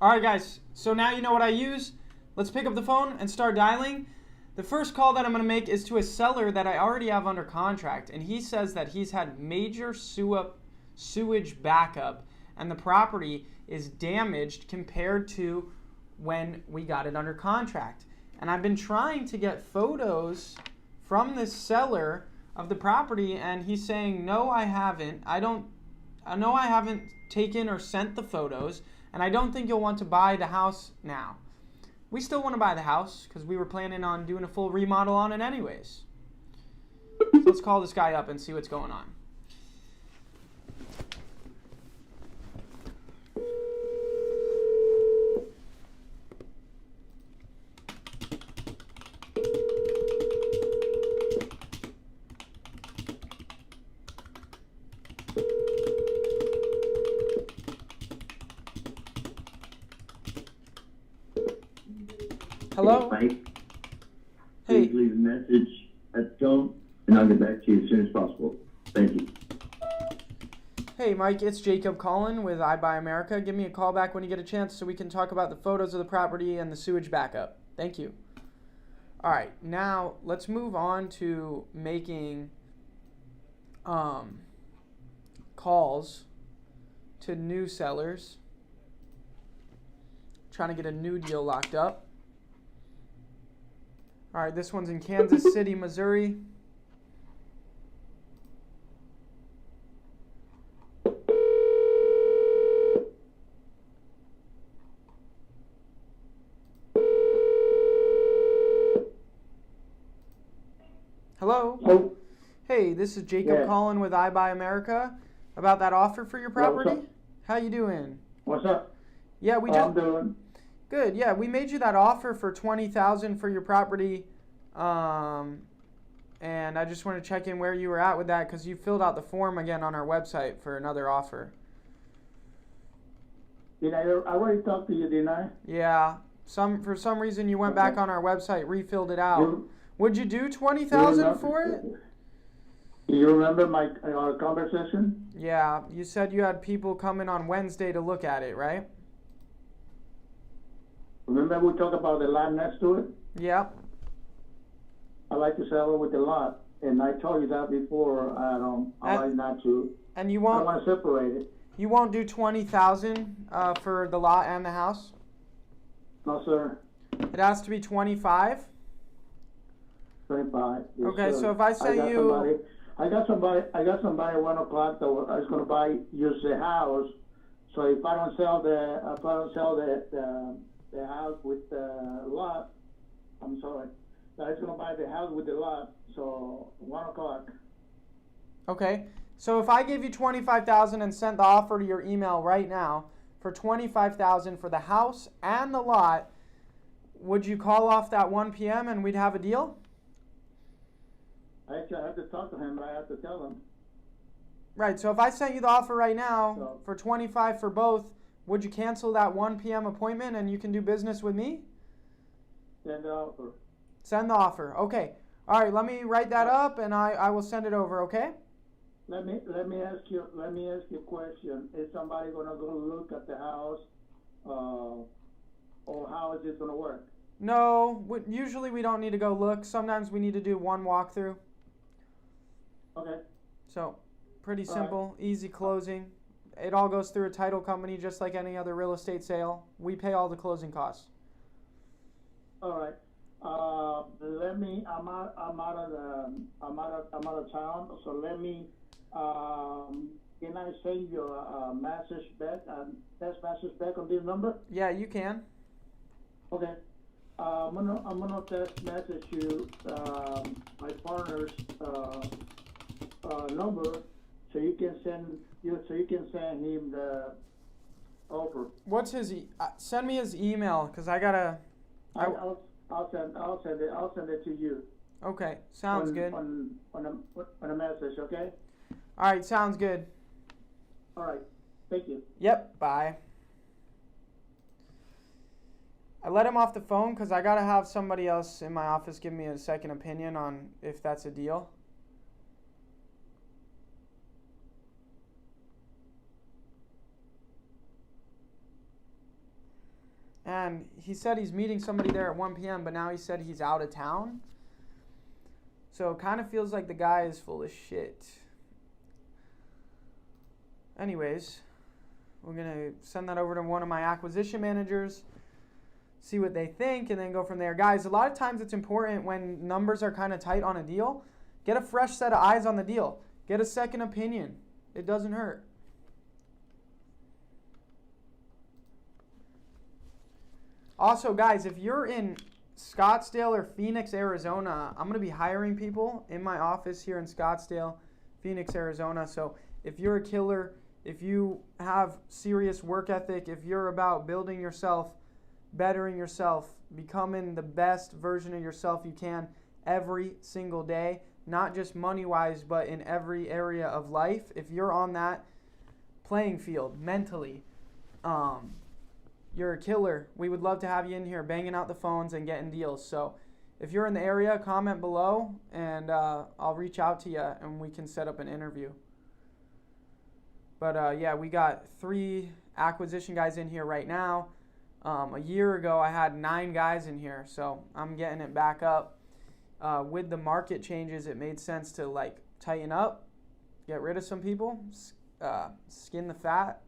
All right guys, so now you know what I use. Let's pick up the phone and start dialing. The first call that I'm going to make is to a seller that I already have under contract, and he says that he's had major sewage backup and the property is damaged compared to when we got it under contract. And I've been trying to get photos from this seller of the property, and he's saying, no, I haven't. I know I haven't taken or sent the photos, and I don't think you'll want to buy the house now. We still want to buy the house because we were planning on doing a full remodel on it anyways. So let's call this guy up and see what's going on. Hello? Mike. Hey. Please leave a message at the tone, and I'll get back to you as soon as possible. Thank you. Hey Mike, it's Jacob calling with iBuyAmerica. Give me a call back when you get a chance so we can talk about the photos of the property and the sewage backup. Thank you. All right, now let's move on to making calls to new sellers. Trying to get a new deal locked up. All right, this one's in Kansas City, Missouri. Hello? Hello? Hey, this is Jacob calling with iBuy America about that offer for your property. What's up? How you doing? What's up? Yeah, we I'm doing. Good. Yeah, we made you that offer for $20,000 for your property, and I just want to check in where you were at with that because you filled out the form again on our website for another offer. Did I already talked to you, didn't I? Yeah. For some reason you went back on our website, refilled it out. Would you do $20,000 for it? Do you remember my conversation? Yeah, you said you had people coming on Wednesday to look at it, right? Remember we talked about the lot next to it? Yep. I like to sell it with the lot, and I told you that before. I like not to. And you won't. I want to separate it. You won't do $20,000 for the lot and the house? No, sir. It has to be 25. 25. Yes, Okay, sir. so if I say I got somebody at 1 o'clock that was going to use the house. So if I don't sell the house with the lot, I'm sorry. I was going to buy the house with the lot. So 1 o'clock. Okay, so if I gave you $25,000 and sent the offer to your email right now for $25,000 for the house and the lot, would you call off that 1 p.m. and we'd have a deal? Actually, I have to talk to him, but I have to tell him. Right, so if I sent you the offer right now for $25,000 for both, would you cancel that 1 p.m. appointment and you can do business with me? Send the offer. Send the offer. Okay. All right, let me write that up and I will send it over, okay? Let me ask you a question. Is somebody gonna go look at the house, or how is this gonna work? No, usually we don't need to go look. Sometimes we need to do one walkthrough. Okay. So, pretty simple, easy closing. It all goes through a title company just like any other real estate sale. We pay all the closing costs. All right. I'm out of town, so let me. Can I send you a message back? Text message back on this number? Yeah, you can. Okay. I'm gonna text message you my partner's number, so you can send him the offer. What's his? Send me his email, cause I gotta. I'll send it to you. Okay, sounds good. On a message, okay? All right, sounds good. All right, thank you. Yep, bye. I let him off the phone because I got to have somebody else in my office give me a second opinion on if that's a deal. And he said he's meeting somebody there at 1 p.m., but now he said he's out of town. So it kind of feels like the guy is full of shit. Anyways, we're going to send that over to one of my acquisition managers, see what they think, and then go from there. Guys, a lot of times it's important when numbers are kind of tight on a deal, get a fresh set of eyes on the deal. Get a second opinion. It doesn't hurt. Also, guys, if you're in Scottsdale or Phoenix, Arizona, I'm going to be hiring people in my office here in Scottsdale, Phoenix, Arizona. So if you're a killer, if you have serious work ethic, if you're about building yourself, bettering yourself, becoming the best version of yourself you can every single day, not just money-wise, but in every area of life, if you're on that playing field mentally, you're a killer. We would love to have you in here banging out the phones and getting deals. So if you're in the area, comment below and I'll reach out to you and we can set up an interview. But yeah, we got 3 acquisition guys in here right now. A year ago, I had 9 guys in here, so I'm getting it back up. With the market changes, it made sense to like tighten up, get rid of some people, skin the fat,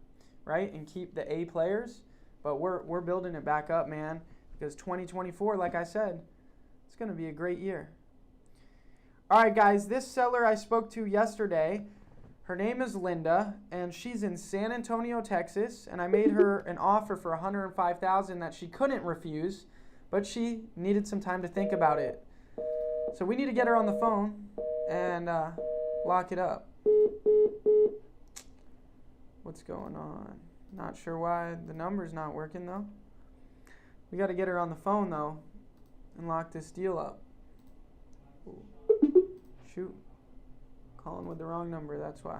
right, and keep the A players. But we're building it back up, man, because 2024, like I said, it's going to be a great year. All right, guys, this seller I spoke to yesterday, her name is Linda, and she's in San Antonio, Texas, and I made her an offer for $105,000 that she couldn't refuse, but she needed some time to think about it. So we need to get her on the phone and lock it up. What's going on? Not sure why the number's not working, though. We got to get her on the phone, though, and lock this deal up. Shoot. Calling with the wrong number, that's why.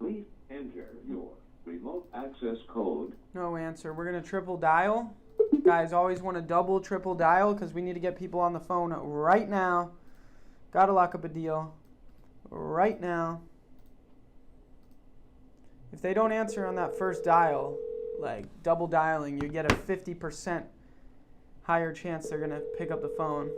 Please enter your remote access code. No answer. We're going to triple dial. Guys, always want to double, triple dial because we need to get people on the phone right now. Got to lock up a deal right now. If they don't answer on that first dial, like double dialing, you get a 50% higher chance they're going to pick up the phone.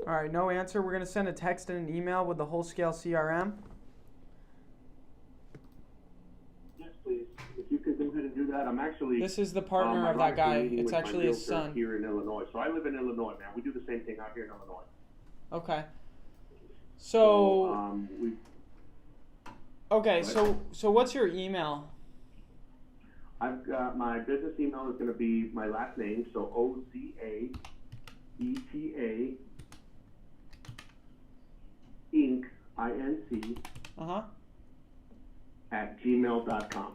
All right, no answer. We're going to send a text and an email with the Wholesale CRM. Yes, please. If you could go ahead and do that. I'm actually... This is the partner of that guy. It's actually his son. Here in Illinois. So I live in Illinois, man. We do the same thing out here in Illinois. Okay. So okay, so what's your email? I've got my business email is going to be my last name, so OZAETA Inc. INC at gmail.com.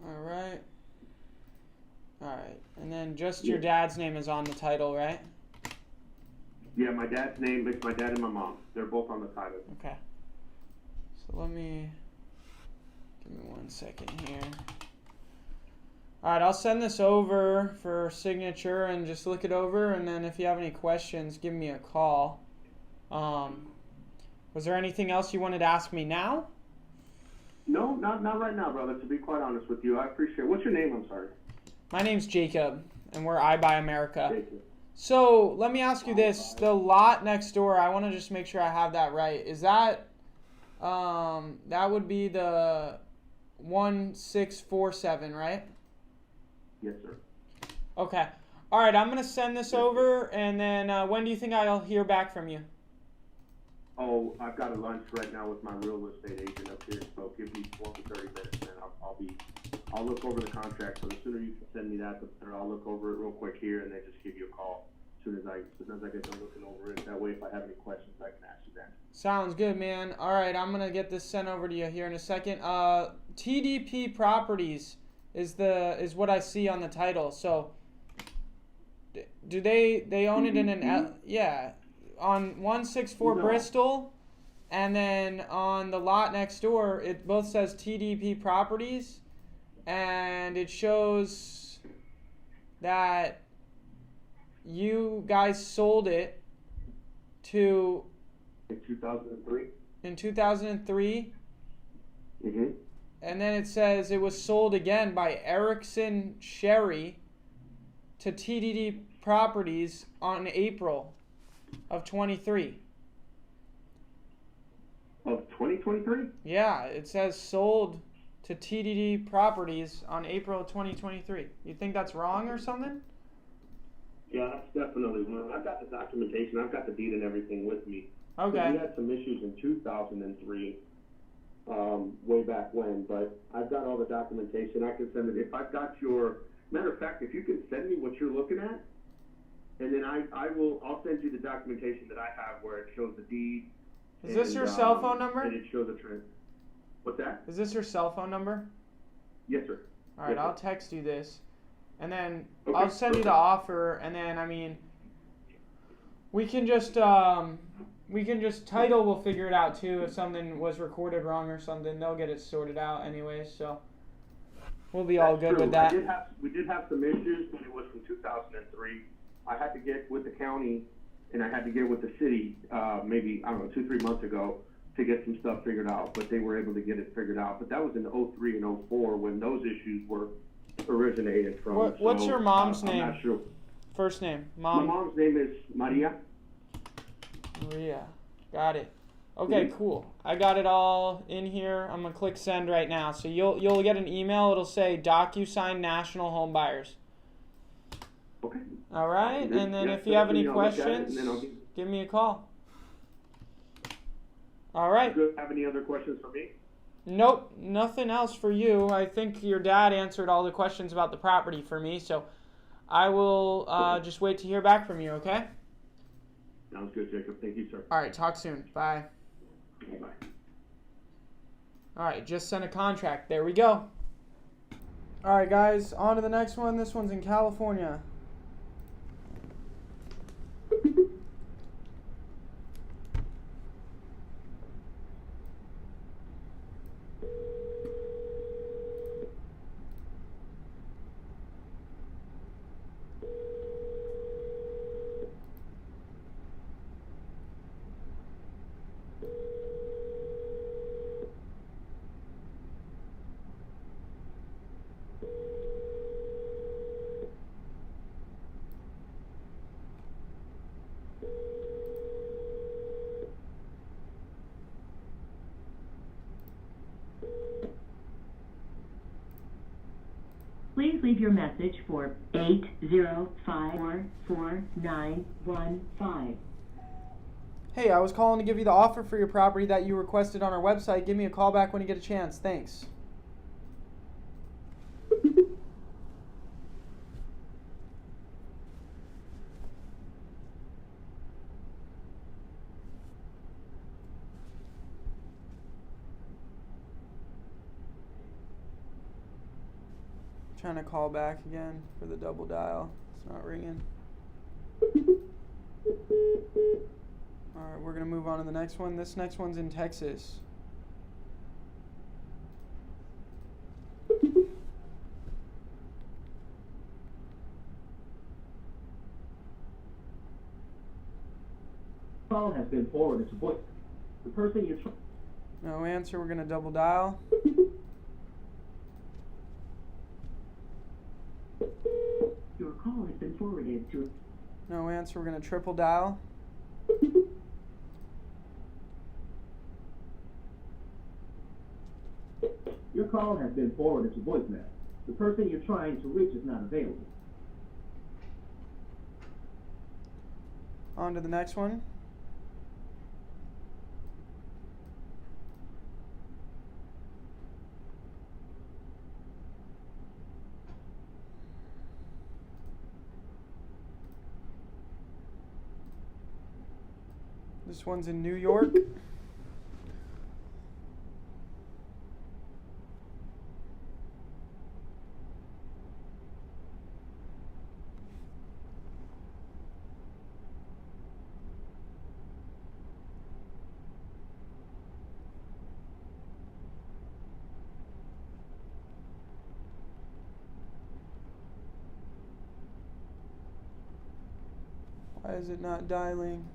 All right. All right. And then just your dad's name is on the title, right? Yeah, my dad's name, it's my dad and my mom. They're both on the title. Okay. So give me 1 second here. All right, I'll send this over for signature and just look it over, and then if you have any questions, give me a call. Was there anything else you wanted to ask me now? No, not right now, brother, to be quite honest with you. I appreciate it. What's your name? I'm sorry. My name's Jacob, and we're I Buy America. Jacob. So let me ask you this. The lot next door, I want to just make sure I have that right. Is that, that would be the 1647, right? Yes, sir. Okay. All right, I'm going to send this over, and then when do you think I'll hear back from you? Oh, I've got a lunch right now with my real estate agent up here, so give me 20 to 30 minutes, and I'll look over the contract. So the sooner you can send me that, the better. I'll look over it real quick here, and then just give you a call as soon as I get done looking over it. That way, if I have any questions, I can ask you then. Sounds good, man. All right, I'm going to get this sent over to you here in a second. TDP Properties is what I see on the title. So do they own it in an yeah, on 164 No. Bristol, and then on the lot next door it both says TDP Properties, and it shows that you guys sold it to In 2003? in 2003, Mm-hmm. and then it says it was sold again by Erickson Sherry to TDD Properties on April of 23. Of 2023? Yeah, it says sold to TDD Properties on April of 2023. You think that's wrong or something? Yeah, that's definitely one. I've got the documentation. I've got the deed and everything with me. Okay. We had some issues in 2003, way back when, but I've got all the documentation. I can send it. If I've got your, matter of fact, if you can send me what you're looking at, and then I'll send you the documentation that I have where it shows the deed. Is this your cell phone number? And it shows the trend. What's that? Is this your cell phone number? Yes, sir. All right, Yes, I'll sir. text you this, and then Okay, I'll send you the perfect. offer, and then I mean, we can just title. We'll figure it out too. If something was recorded wrong or something, they'll get it sorted out anyway. So we'll be all good True. with that. We did have some issues, but it was from 2003. I had to get with the county, and I had to get with the city, maybe, I don't know, 2-3 months ago to get some stuff figured out, but they were able to get it figured out. But that was in 03 and 04 when those issues were originated from. What's your mom's name? I'm not sure. First name, My mom. mom's name is Maria. Maria. Got it. Okay, cool. I got it all in here. I'm gonna click send right now. So you'll get an email. It'll say DocuSign National Home Buyers. Okay. All right, and then Yeah, if you have any I'll look at it, questions, and then I'll give me a call. All right. Do you have any other questions for me? Nope, nothing else for you. I think your dad answered all the questions about the property for me, so I will just wait to hear back from you, okay? Sounds good, Jacob. Thank you, sir. All right, talk soon. Bye. Bye. All right, just sent a contract. There we go. All right, guys, on to the next one. This one's in California. Please leave your message for 805-44915. Hey, I was calling to give you the offer for your property that you requested on our website. Give me a call back when you get a chance. Thanks. Trying to call back again for the double dial. It's not ringing. Alright, we're going to move on to the next one. This next one's in Texas. Call has been forwarded to voice. The person you're trying. No answer. We're going to double dial. Your call has been forwarded to... No answer. We're going to triple dial. Your call has been forwarded to voicemail. The person you're trying to reach is not available. On to the next one. This one's in New York. Why is it not dialing?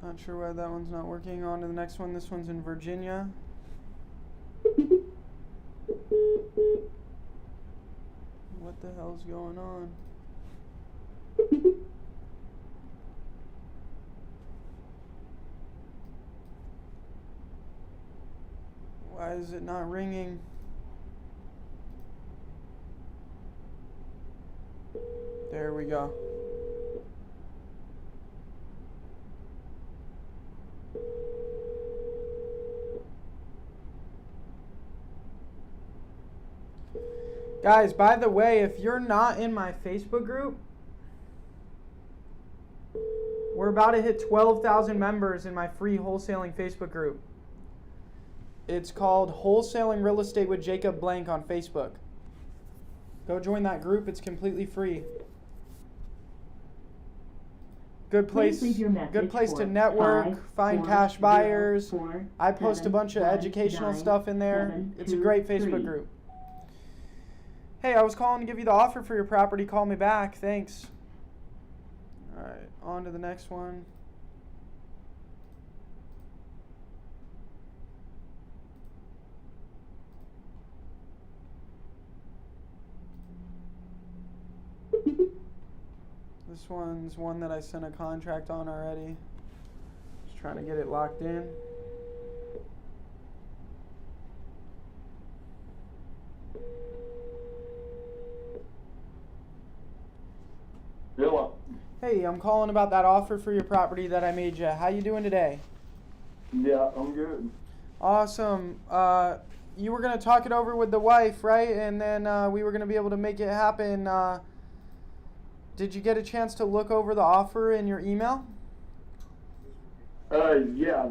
Not sure why that one's not working. On to the next one. This one's in Virginia. What the hell's going on? Why is it not ringing? There we go. Guys, by the way, if you're not in my Facebook group, we're about to hit 12,000 members in my free wholesaling Facebook group. It's called Wholesaling Real Estate with Jacob Blank on Facebook. Go join that group. It's completely free. Good place to network, find cash buyers. I post a bunch of educational stuff in there. It's a great Facebook group. Hey, I was calling to give you the offer for your property. Call me back. Thanks. All right, on to the next one. This one's one that I sent a contract on already. Just trying to get it locked in. Hello. Hey, I'm calling about that offer for your property that I made you. How you doing today? Yeah, I'm good. Awesome. You were going to talk it over with the wife, right? And then we were going to be able to make it happen. Did you get a chance to look over the offer in your email? Yeah,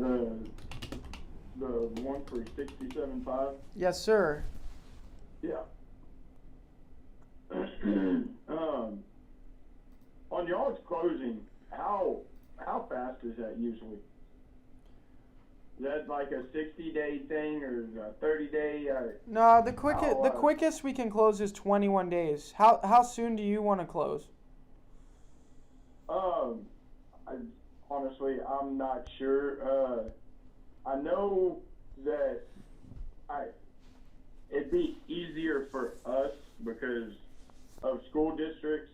the one for 67.5. Yes, sir. Yeah. On y'all's closing, how fast is that usually? Is that like a 60-day thing or a 30-day? No, the quickest we can close is 21 days. How soon do you want to close? Honestly, I'm not sure. I know that it'd be easier for us because of school districts.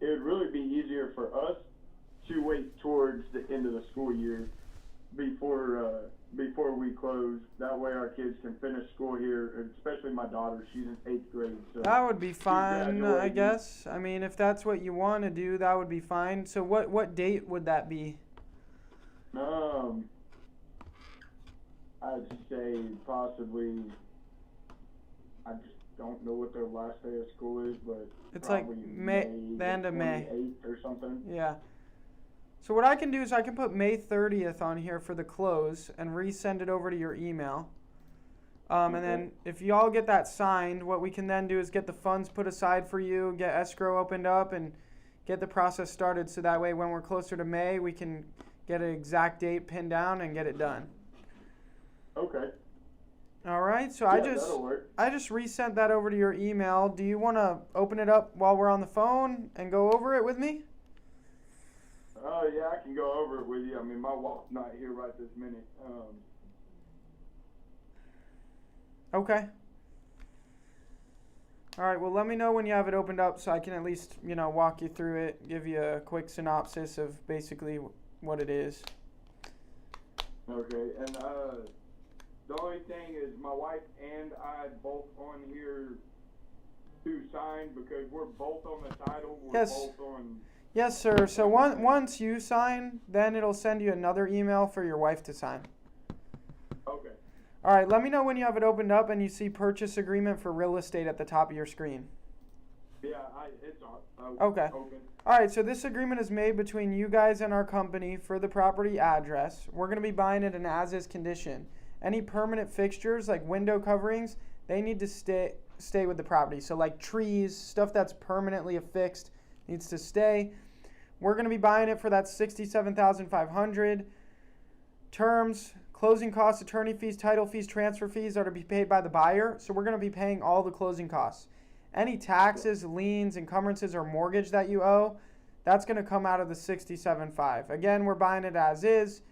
It would really be easier for us to wait towards the end of the school year before we close. That way our kids can finish school here, especially my daughter. She's in 8th grade. So that would be fine, I guess. I mean, if that's what you want to do, that would be fine. So what date would that be? I'd say possibly, I just don't know what their last day of school is, but it's like May, the end of May. 28th or something. Yeah. So what I can do is I can put May 30th on here for the close and resend it over to your email. And then if you all get that signed, what we can then do is get the funds put aside for you, get escrow opened up, and get the process started so that way when we're closer to May, we can get an exact date pinned down and get it done. Okay. All right, so Yeah, that'll work. I just resent that over to your email. Do you want to open it up while we're on the phone and go over it with me? Yeah, I can go over it with you. I mean, my wife's not here right this minute. Okay. All right, well, let me know when you have it opened up so I can at least, walk you through it, give you a quick synopsis of basically what it is. Okay, and the only thing is my wife and I both on here to sign because we're both on the title. We're both on. Yes, sir. So once you sign, then it'll send you another email for your wife to sign. Okay. All right, let me know when you have it opened up and you see purchase agreement for real estate at the top of your screen. Yeah, it's on. Okay. Open. All right, so this agreement is made between you guys and our company for the property address. We're going to be buying it in as-is condition. Any permanent fixtures like window coverings, they need to stay with the property. So like trees, stuff that's permanently affixed needs to stay. We're going to be buying it for that $67,500. Terms, closing costs, attorney fees, title fees, transfer fees are to be paid by the buyer. So we're going to be paying all the closing costs. Any taxes, liens, encumbrances, or mortgage that you owe, that's going to come out of the $67,500. Again, we're buying it as is.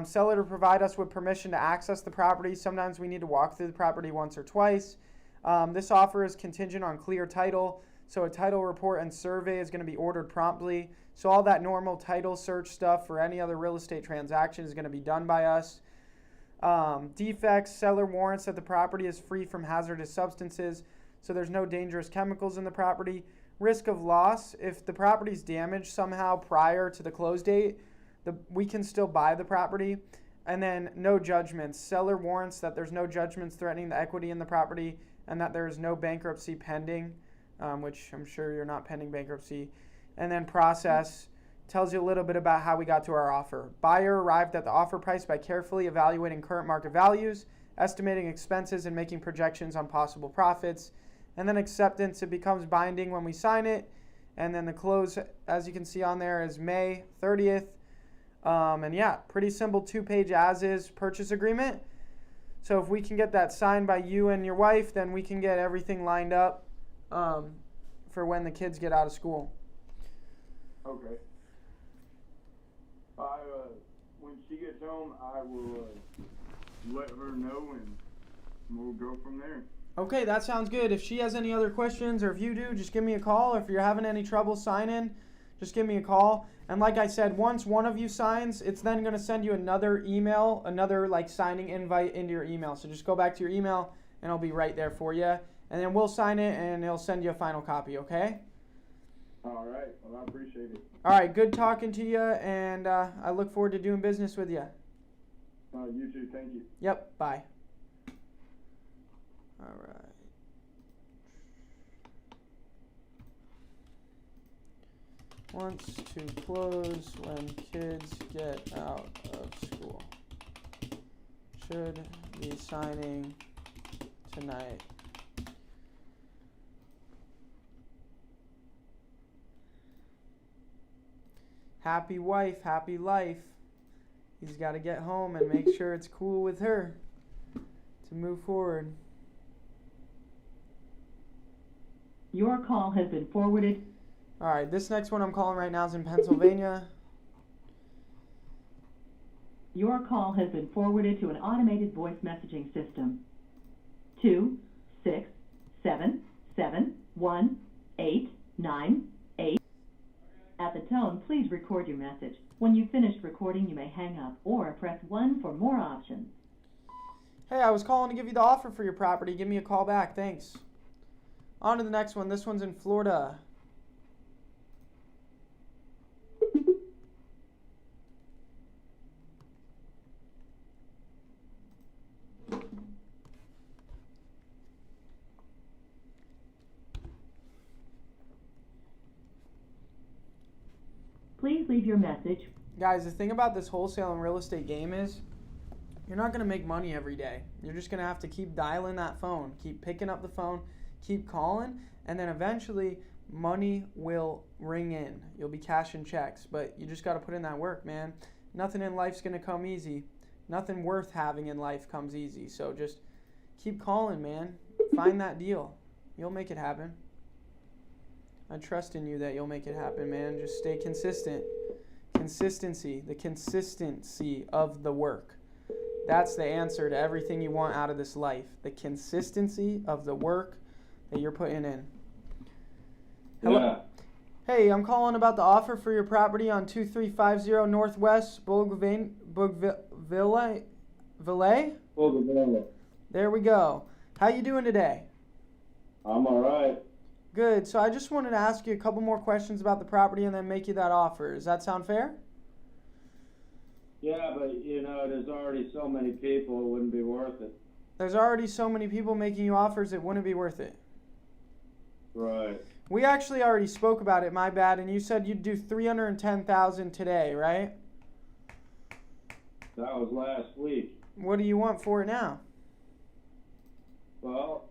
Seller to provide us with permission to access the property. Sometimes we need to walk through the property once or twice. This offer is contingent on clear title. So a title report and survey is going to be ordered promptly. So all that normal title search stuff for any other real estate transaction is going to be done by us. Defects, seller warrants that the property is free from hazardous substances, so there's no dangerous chemicals in the property. Risk of loss, if the property is damaged somehow prior to the close date, we can still buy the property. And then no judgments. Seller warrants that there's no judgments threatening the equity in the property and that there is no bankruptcy pending, which I'm sure you're not pending bankruptcy. And then process tells you a little bit about how we got to our offer. Buyer arrived at the offer price by carefully evaluating current market values, estimating expenses, and making projections on possible profits. And then acceptance, it becomes binding when we sign it. And then the close, as you can see on there, is May 30th. And yeah, pretty simple 2-page as-is purchase agreement. So if we can get that signed by you and your wife, then we can get everything lined up for when the kids get out of school. Okay. When she gets home, I will let her know, and we'll go from there. Okay, that sounds good. If she has any other questions, or if you do, just give me a call. If you're having any trouble signing, just give me a call. And like I said, once one of you signs, it's then going to send you another email, another like signing invite into your email. So just go back to your email, and it'll be right there for you. And then we'll sign it, and it'll send you a final copy, okay? All right. Well, I appreciate it. All right, good talking to you, and I look forward to doing business with you. You too. Thank you. Yep, bye. All right. Wants to close when kids get out of school. Should be signing tonight. Happy wife, happy life. He's got to get home and make sure it's cool with her to move forward. Your call has been forwarded. All right, this next one I'm calling right now is in Pennsylvania. Your call has been forwarded to an automated voice messaging system. 267718898. At the tone, please record your message. When you've finished recording, you may hang up or press 1 for more options. Hey, I was calling to give you the offer for your property. Give me a call back. Thanks. On to the next one. This one's in Florida. Please leave your message. Guys, the thing about this wholesale and real estate game is you're not going to make money every day. You're just going to have to keep dialing that phone, keep picking up the phone, keep calling, and then eventually money will ring in. You'll be cashing checks, but you just got to put in that work, man. Nothing in life's going to come easy. Nothing worth having in life comes easy. So just keep calling, man. Find that deal. You'll make it happen. I trust in you that you'll make it happen, man. Just stay consistent. Consistency, the consistency of the work. That's the answer to everything you want out of this life. The consistency of the work that you're putting in. Hello. Yeah. Hey, I'm calling about the offer for your property on 2350 Northwest Bougainville. There we go. How you doing today? I'm all right. Good. So I just wanted to ask you a couple more questions about the property and then make you that offer. Does that sound fair? Yeah, but there's already so many people, it wouldn't be worth it. There's already so many people making you offers, it wouldn't be worth it. Right. We actually already spoke about it, my bad, and you said you'd do $310,000 today, right? That was last week. What do you want for it now? Well,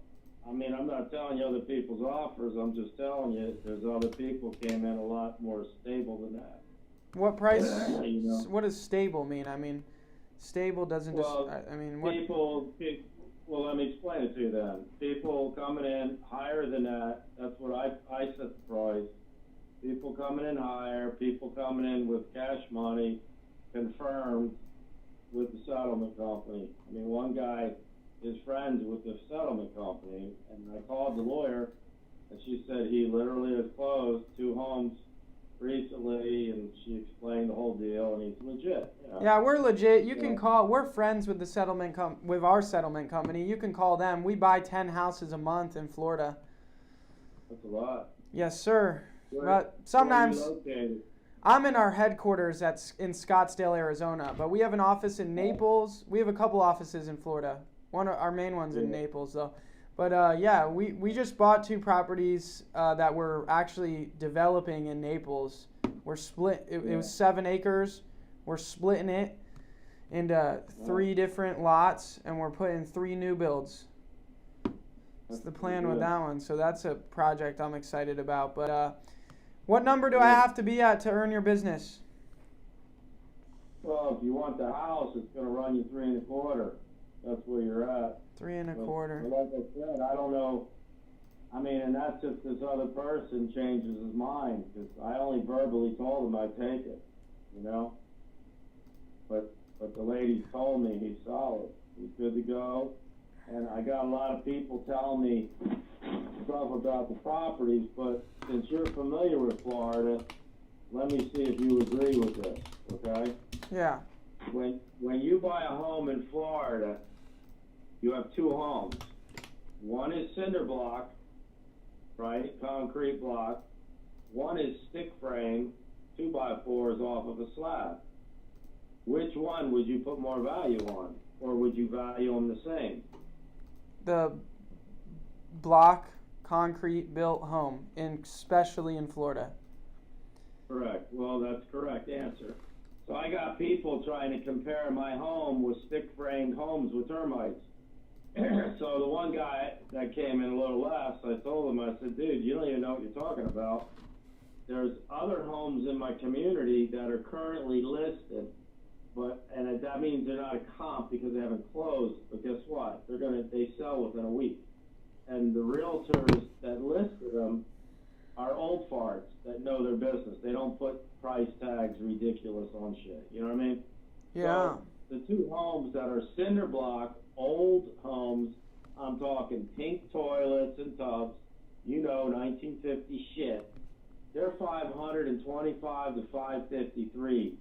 I mean, I'm not telling you other people's offers. I'm just telling you there's other people came in a lot more stable than that. What price? What does stable mean? I mean, stable doesn't well, just. I mean, what? Well, let me explain it to you then. People coming in higher than that. That's what I set the price. People coming in higher. People coming in with cash money, confirmed. with the settlement company. I mean, one guy is friends with the settlement company, and I called the lawyer, and she said he literally has closed 2 homes recently, and she explained the whole deal, and he's legit. You know? Yeah, we're legit. You can call. We're friends with the settlement with our settlement company. You can call them. We buy 10 houses a month in Florida. That's a lot. Yes, sir. Where, but sometimes where are you located? I'm in our headquarters in Scottsdale, Arizona, but we have an office in Naples. We have a couple offices in Florida. One of our main one's in Naples, though. But yeah, we just bought 2 properties that we're actually developing in Naples. We're split. It was 7 acres. We're splitting it into 3 different lots, and we're putting 3 new builds. That's the plan with that one. So that's a project I'm excited about. But what number do I have to be at to earn your business? Well, if you want the house, it's going to run you 3 1/4. That's where you're at. 3 1/4. But like I said, I don't know. I mean, and that's if this other person changes his mind, because I only verbally told him I'd take it, you know. But the lady told me he's solid. He's good to go. And I got a lot of people telling me stuff about the properties, but since you're familiar with Florida, let me see if you agree with this, okay? Yeah. When you buy a home in Florida, you have 2 homes. One is cinder block, right, concrete block. One is stick frame, 2x4s off of a slab. Which one would you put more value on, or would you value them the same? The block concrete built home, especially in Florida. Correct. Well, that's the correct answer. So I got people trying to compare my home with stick-framed homes with termites. So the one guy that came in a little less, I told him, I said, dude, you don't even know what you're talking about. There's other homes in my community that are currently listed, and that means they're not a comp because they haven't closed. But guess what? They sell within a week. And the realtors that listed them are old farts that know their business. They don't put price tags ridiculous on shit. You know what I mean? Yeah. So the 2 homes that are cinder block, old homes, I'm talking pink toilets and tubs, 1950 shit. They're $525 to $553.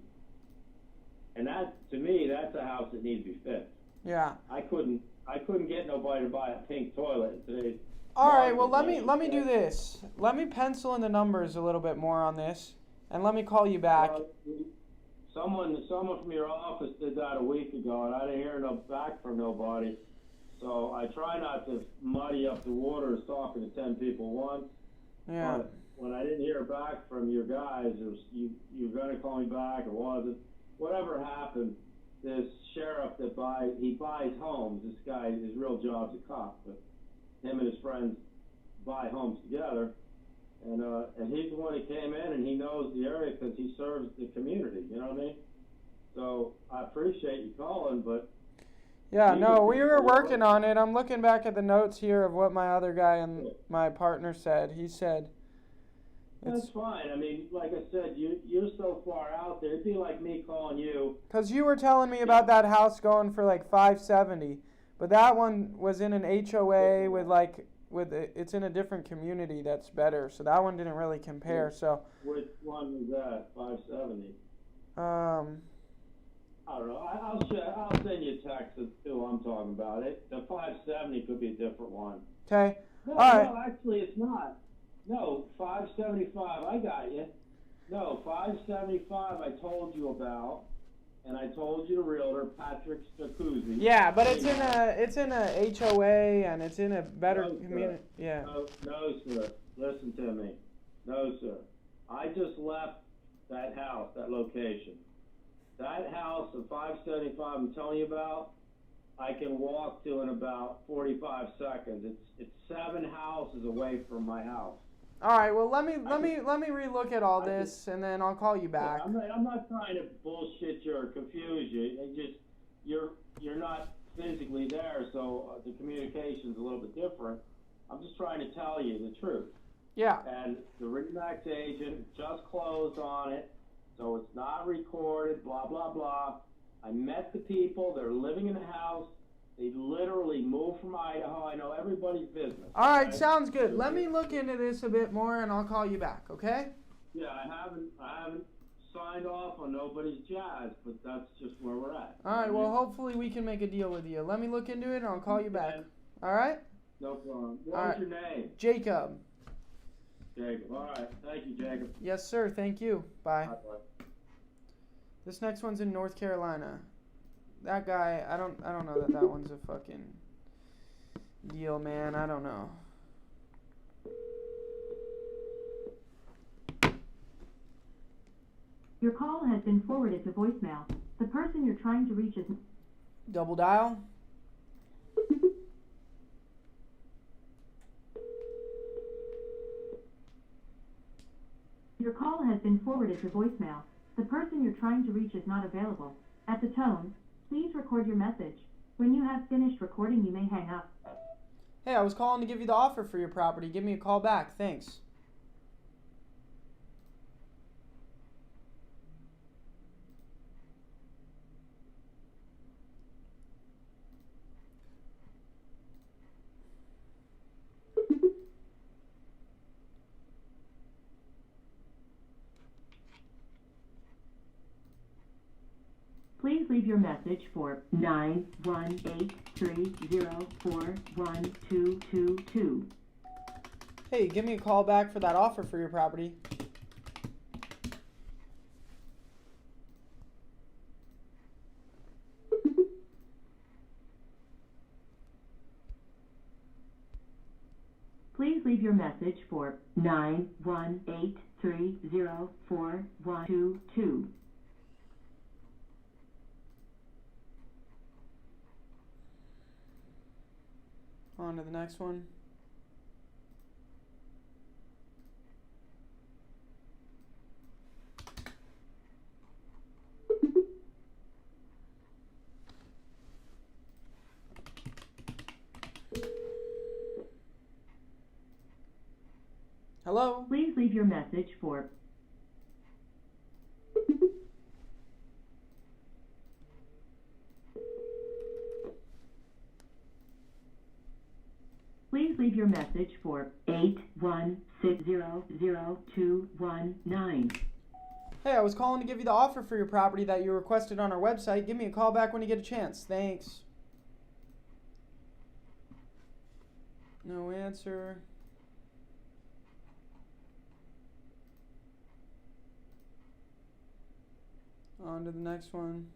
And that, to me, that's a house that needs to be fixed. Yeah. I couldn't get nobody to buy a pink toilet in today's All right, well, let me do this. Let me pencil in the numbers a little bit more on this, and let me call you back. Someone from your office did that a week ago, and I didn't hear back from nobody. So I try not to muddy up the waters talking to 10 people once. Yeah. But when I didn't hear back from your guys, it was you were going to call me back, or wasn't. Whatever happened, this sheriff that buys homes. This guy, his real job's a cop, but him and his friends buy homes together, and he's the one that came in, and he knows the area because he serves the community. You know what I mean? So I appreciate you calling, but yeah, no, we were working on it. I'm looking back at the notes here of what my other guy and my partner said. He said, that's fine. I mean, like I said, you're so far out there. It'd be like me calling you. Because you were telling me about that house going for like $570, but that one was in an HOA it's in a different community that's better. So that one didn't really compare. So which one was that? 570. I don't know. I'll send you a text as to who I'm talking about. The 570 could be a different one. Okay. No, all right. No, actually, it's not. No, 575. I got you. No, 575. I told you about, and I told you the realtor, Patrick Stacuzzi. Yeah, but it's in a HOA, and it's in a better community. Yeah. No, sir. Listen to me. No, sir. I just left that house, that location. That house of 575 I'm telling you about, I can walk to in about 45 seconds. It's 7 houses away from my house. All right. Well, let me relook at all this, and then I'll call you back. I'm not trying to bullshit you or confuse you. You're not physically there, so the communication's a little bit different. I'm just trying to tell you the truth. Yeah. And the RE/MAX agent just closed on it, so it's not recorded. Blah blah blah. I met the people. They're living in the house. They literally moved from Idaho. I know everybody's business. All right, okay? sounds good. Let me look into this a bit more, and I'll call you back, okay? Yeah, I haven't signed off on nobody's jazz, but that's just where we're at. All right, well, hopefully we can make a deal with you. Let me look into it, and I'll call you back. All right? No problem. What's your name? Jacob. Jacob. All right. Thank you, Jacob. Yes, sir. Thank you. Bye. Bye. This next one's in North Carolina. That guy, I don't know that one's a fucking deal, man. I don't know. Your call has been forwarded to voicemail. The person you're trying to reach is... Double dial. Your call has been forwarded to voicemail. The person you're trying to reach is not available. At the tone, please record your message. When you have finished recording, you may hang up. Hey, I was calling to give you the offer for your property. Give me a call back. Thanks. Please leave your message for 918-304-1222. Hey, give me a call back for that offer for your property. Please leave your message for 918-304-1222. On to the next one. Hello? Please leave your message for... Please leave your message for 816000219. Hey, I was calling to give you the offer for your property that you requested on our website. Give me a call back when you get a chance. Thanks. No answer. On to the next one.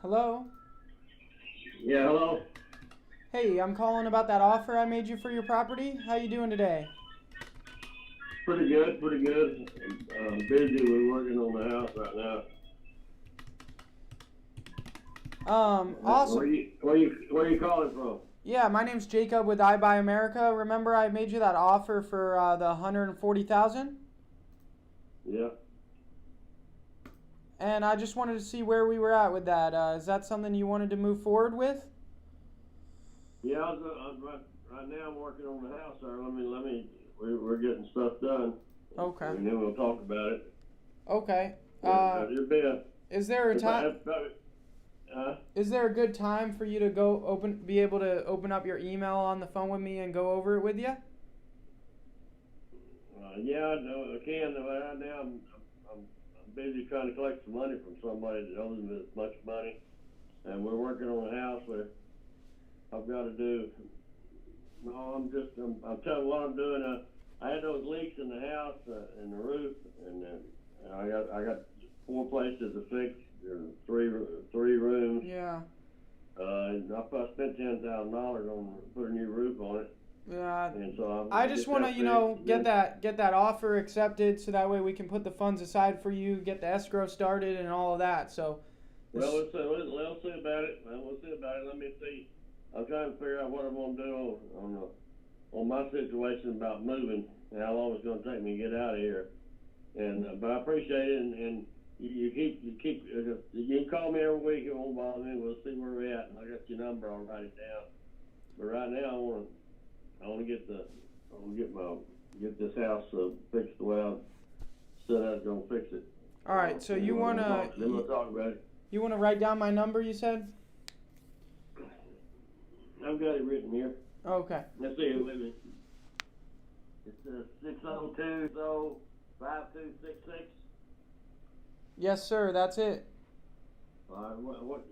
Hello? Yeah, hello? Hey, I'm calling about that offer I made you for your property. How you doing today? Pretty good, pretty good. Busy. We're working on the house right now. Awesome. Where you calling from? Yeah, my name's Jacob with I Buy America. Remember I made you that offer for the $140,000? Yeah. And I just wanted to see where we were at with that. Is that something you wanted to move forward with? Yeah, right now I'm working on the house, sir. We're getting stuff done. Okay. And then we'll talk about it. Okay. Is there a time? Is there a good time for you to be able to open up your email on the phone with me and go over it with you? Yeah, I can. Right now I'm busy trying to collect some money from somebody that owes me as much money, and we're working on a house where I've got to do. No, I'm telling you what I'm doing. I had those leaks in the house and the roof, and I got 4 places to fix. Three rooms. Yeah. And I spent $10,000 on put a new roof on it. Yeah. And so I just want to, get that offer accepted, so that way we can put the funds aside for you, get the escrow started, and all of that. So. Well, we'll see about it. We'll see about it. Let me see. I'm trying to figure out what I'm gonna do on on my situation about moving and how long it's gonna take me to get out of here. And, but I appreciate it, and you can call me every week, it won't bother me, we'll see where we're at, and I got your number, I'll write it down. But right now, I wanna get this house fixed the way I said I was gonna fix it. All right, so you wanna Then we'll talk about it. you wanna write down my number? You said. I've got it written here. Okay. Let's see it with me. It's 602-5266. Yes, sir. That's it. All right,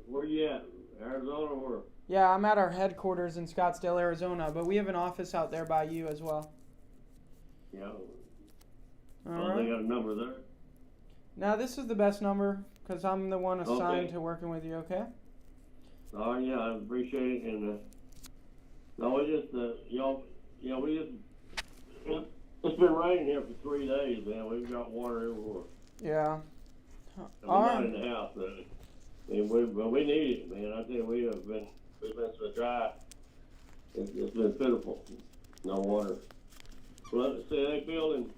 where you at? Arizona or where? Yeah, I'm at our headquarters in Scottsdale, Arizona, but we have an office out there by you as well. Yeah. All They right. got a number there. Now this is the best number because I'm the one assigned Okay. to working with you. Okay. Oh yeah, I appreciate it, and no, we just we just it's been raining here for 3 days, man. We've got water everywhere. Yeah. We're not in the house, but we need it, man. I tell you, we've been so dry. It's been pitiful. No water. Well, see, they building.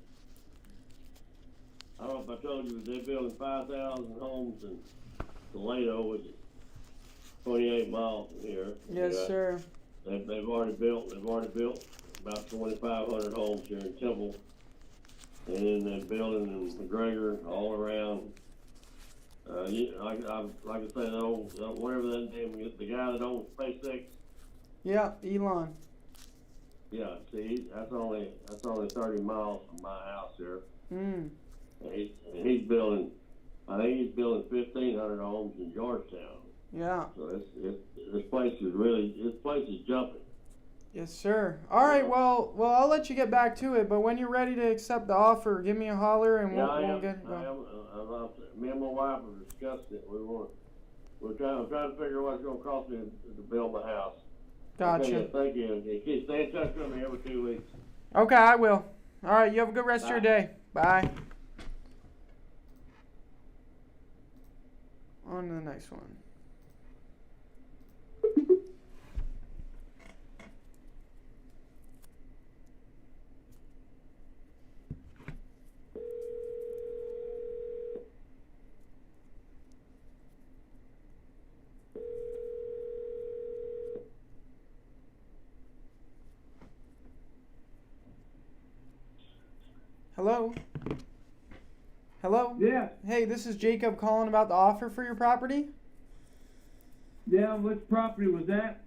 I don't know if I told you, they're building 5,000 homes in Toledo, which is 28 miles from here. Yes, sir. They've already built about 2,500 homes here in Temple, and then they're building in McGregor all around. Like I say, whatever that name is, the guy that owns SpaceX. Yeah, Elon. Yeah, see, that's only 30 miles from my house here. Mm. And he's building. I think he's building 1,500 homes in Georgetown. Yeah. So this place is jumping. Yes, sir. All right. Well, I'll let you get back to it. But when you're ready to accept the offer, give me a holler and we'll get it going. Me and my wife have discussed it. We're trying to figure out what it's going to cost me to build my house. Gotcha. Okay, thank you. Stay in touch with me every 2 weeks. Okay, I will. All right. You have a good rest of your day. Bye. On to the next one. Hello? Hello? Yeah. Hey, this is Jacob calling about the offer for your property. Yeah, which property was that?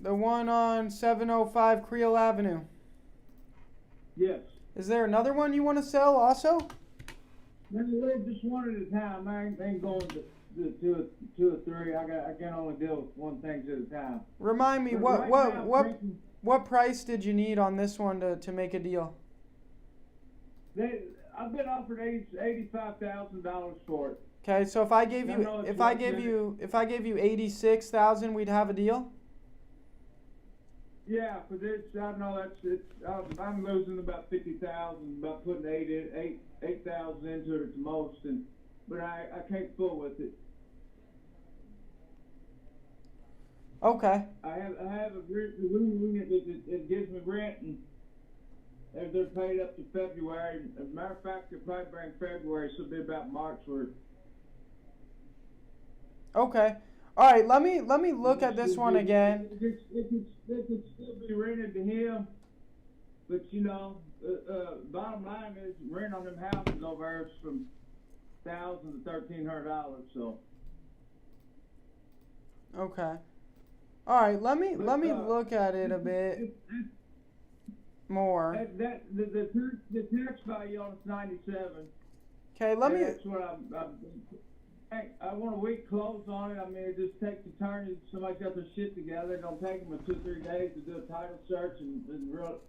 The one on 705 Creel Avenue. Yes. Is there another one you want to sell also? No, just one at a time. I ain't going to two or three. I can only deal with one thing at a time. Remind me, But what price did you need on this one to make a deal? I've been offered $85,000 for it. Okay, so if I gave you 86,000, we'd have a deal. Yeah, because I'm losing about 50,000, about putting 8,000 into it at the most, but I can't fool with it. Okay. I have a room it gives me rent, and they're paid up to February. As a matter of fact, they'll probably bring February, so it'll be about March worth. Okay. All right. Let me look at this one again. It could still be rented to him, but bottom line is rent on them houses over there is from $1,000 to $1,300. So. Okay. All right. Let me look at it a bit more. The tax value on it's 97. Okay. Let me. That's what I want a week close on it. I mean, it just takes a turn. Somebody's got their shit together. It don't take them 2 or 3 days to do a title search and real.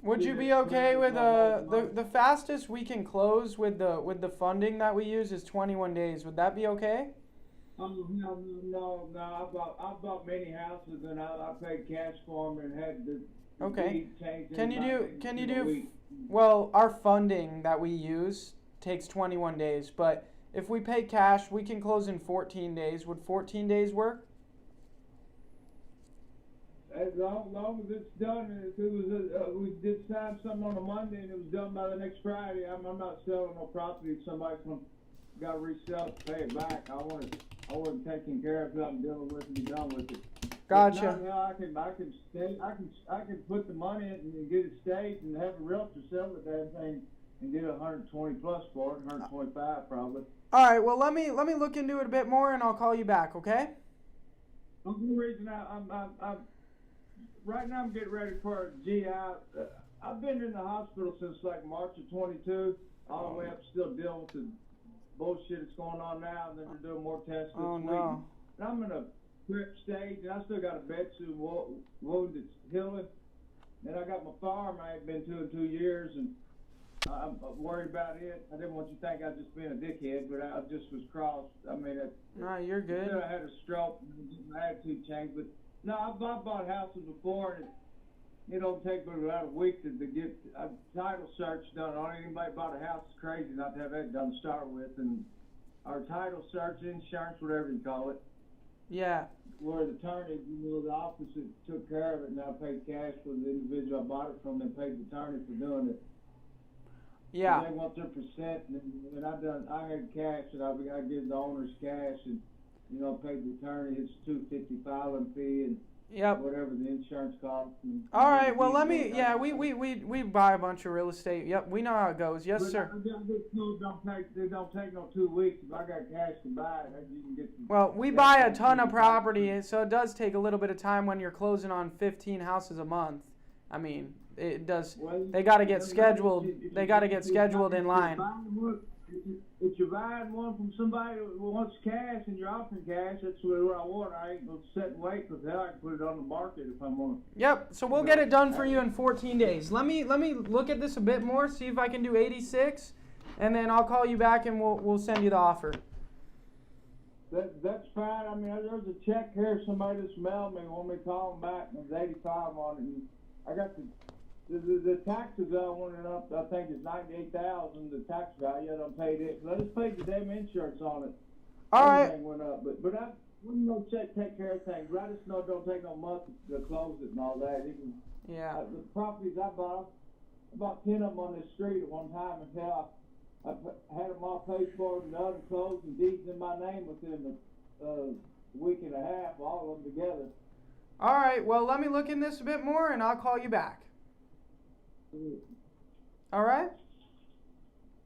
Would you be okay with the fastest we can close with the funding that we use is 21 days? Would that be okay? No. I bought many houses and I paid cash for them and had the Okay. deed changed. Can you do? Well, our funding that we use takes 21 days, but if we pay cash, we can close in 14 days. Would 14 days work? as long as it's done, if it was we did sign something on a Monday and it was done by the next Friday, I'm not selling no property. Somebody's got to resell it to pay it back. I want it taken care of. I'm dealing with it, be done with it. Gotcha. Now I can put the money in and get it staged and have a realtor sell the damn thing and get 120 plus for it, 125 probably. All right. Well, let me look into it a bit more, and I'll call you back. Okay. The only reason I'm right now I'm getting ready for a GI. I've been in the hospital since like March of 22, all the way up, still dealing with the bullshit that's going on now, and then they're doing more tests this week. No. And I'm in a prep stage, and I still got a bed wound that's healing. And I got my farm I ain't been to in 2 years, and I'm worried about it. I didn't want you to think I was just being a dickhead, but I just was crossed. I mean, no, you're good. I had a stroke, my attitude changed, but no, I bought houses before, and it don't take but about a week to get a title search done on it. Anybody bought a house is crazy not to have that done to start with, and our title search, insurance, whatever you call it. Yeah. Where the attorney, the office that took care of it, and I paid cash for the individual I bought it from, and paid the attorney for doing it. Yeah. They want their percent, and I had cash, and I give the owners cash, and paid the attorney his $250 filing fee, and whatever the insurance costs. All right. Well, we buy a bunch of real estate. Yep. We know how it goes. Yes, sir. They don't take no 2 weeks. If I got cash to buy it, you can get. Well, we buy a ton of property, so it does take a little bit of time when you're closing on 15 houses a month. I mean, it does. They got to get scheduled. They got to get scheduled in line. If you're buying one from somebody who wants cash and you're offering cash, that's what I want. I ain't gonna sit and wait, because I can put it on the market if I want. Yep. So we'll get it done for you in 14 days. Let me look at this a bit more, see if I can do 86, and then I'll call you back and we'll send you the offer. That's fine. I mean, there's a check here. Somebody just mailed me. Want me to call them back? And there's 85 on it. And I got the taxes I wanted up. I think it's $98,000. The tax value I done paid it. I just paid the damn insurance on it. All right. Everything went up, but I wouldn't no check take care of things. But I just know it don't take no month to close it and all that. Even the properties I bought 10 of them on this street at one time until I had them all paid for and the other closed and deeds in my name within a week and a half, all of them together. All right. Well, let me look in this a bit more, and I'll call you back. All right?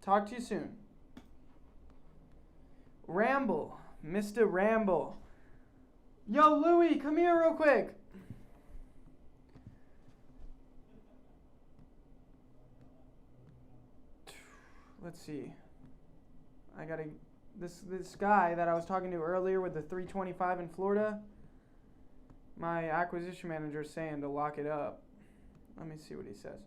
Talk to you soon. Ramble. Mr. Ramble. Yo, Louie, come here real quick. Let's see. I gotta... This guy that I was talking to earlier with the 325 in Florida, my acquisition manager is saying to lock it up. Let me see what he says.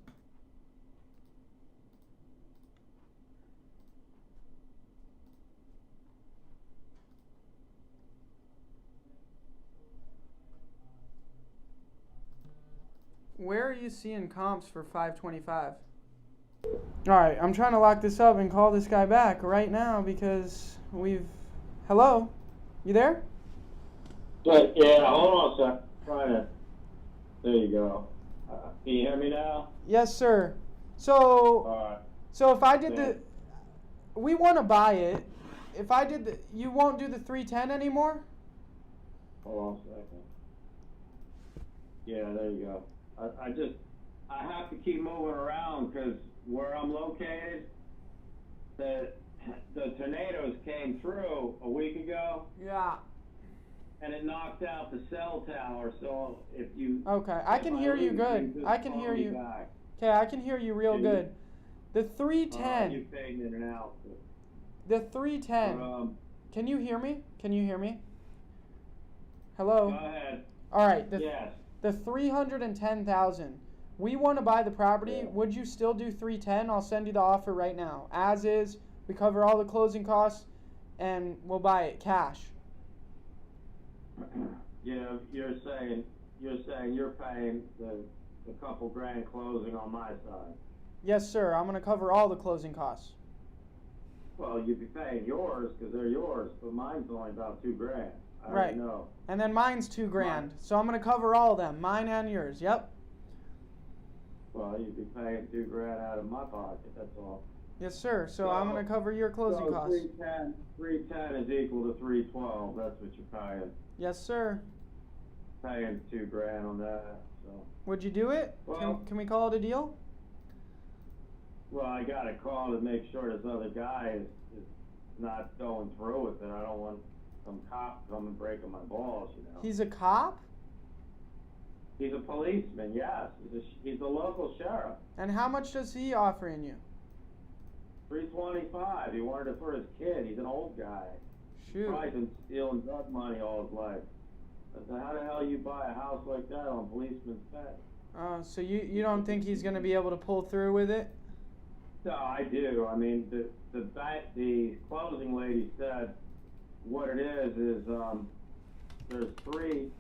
Where are you seeing comps for 525? Alright, I'm trying to lock this up and call this guy back right now because we've... Hello? You there? Yeah, hold on a sec. Trying to... There you go. Can you hear me now? Yes, sir. So, so if I did the... We want to buy it. If I did the... You won't do the 310 anymore? Hold on a second. Yeah, there you go. I have to keep moving around because where I'm located, the tornadoes came through a week ago. Yeah. And it knocked out the cell tower, so if you... Okay, I can hear you good. I can hear you. Okay, I can hear you real good. The 310... You fading in and out. The 310... Can you hear me? Can you hear me? Hello? Go ahead. All right. Yes. The 310,000. We want to buy the property. Would you still do 310? I'll send you the offer right now. As is, we cover all the closing costs, and we'll buy it cash. Yeah, you're saying you're paying the couple grand closing on my side. Yes, sir. I'm going to cover all the closing costs. Well, you'd be paying yours because they're yours, but mine's only about $2 grand. I Right. already know. And then mine's $2,000. So I'm gonna cover all of them, mine and yours. Yep. Well, you'd be paying $2,000 out of my pocket, that's all. Yes, sir. So I'm gonna cover your closing so costs. 310 is equal to 312, that's what you're paying. Yes, sir. Paying $2,000 on that, so. Would you do it? Well- Can we call it a deal? Well, I got a call to make sure this other guy is not going through with it. I don't want some cop coming breaking my balls, you know. He's a cop? He's a policeman, yes. He's a local sheriff. And how much does he offering you? $325. He wanted it for his kid. He's an old guy. Shoot. Probably been stealing drug money all his life. But how the hell you buy a house like that on policeman's pay? So you don't think he's gonna be able to pull through with it? No, I do. I mean, the closing lady said what it is there's three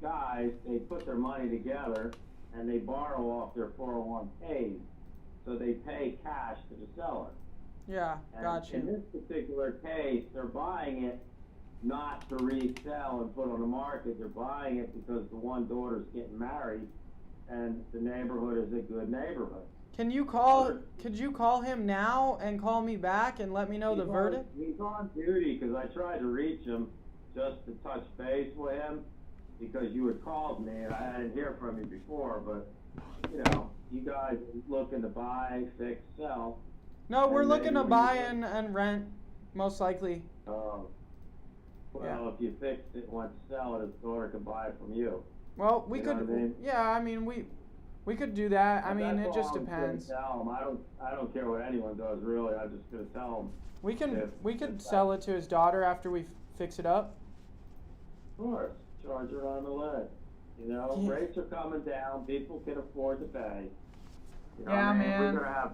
guys. They put their money together and they borrow off their 401ks, so they pay cash to the seller. Yeah, And got you. in this particular case, they're buying it not to resell and put on the market. They're buying it because the one daughter's getting married, and the neighborhood is a good neighborhood. Could you call him now and call me back and let me know the verdict? He's on duty because I tried to reach him just to touch base with him because you had called me and I didn't hear from you before, but you know, you guys are looking to buy, fix, sell. No, we're And looking to maybe buy when and rent, most likely. Well, Yeah. if you fix it, want to sell it, his daughter can buy it from you. Well, we You know could, what I mean? yeah, I mean, we could do that. I mean, That's it just all I'm gonna depends. tell him. I don't care what anyone does, really. I'm just gonna tell him. We could sell it to his daughter after we fix it up. Of course, charge her on the lead. You know, Yeah. rates are coming down. People can afford to pay. You know Yeah, what I mean? man. We're gonna have,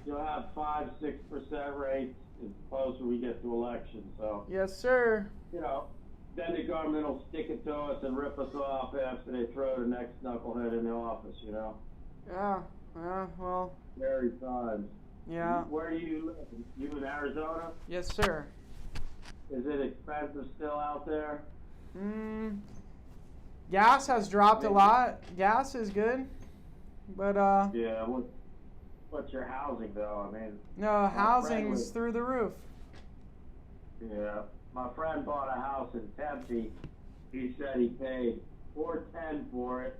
you'll have 5-6% rates as closer we get to election. So, Yes, sir. you know, then the government will stick it to us and rip us off after they throw the next knucklehead in the office. You know. Yeah. Well. Scary times. Yeah. Where do you live? You in Arizona? Yes, sir. Is it expensive still out there? Gas has dropped a lot. Gas is good, but Yeah. What's your housing though? I mean. no, my friend housing's was- through the roof. Yeah. My friend bought a house in Tempe. He said he paid $410 for it,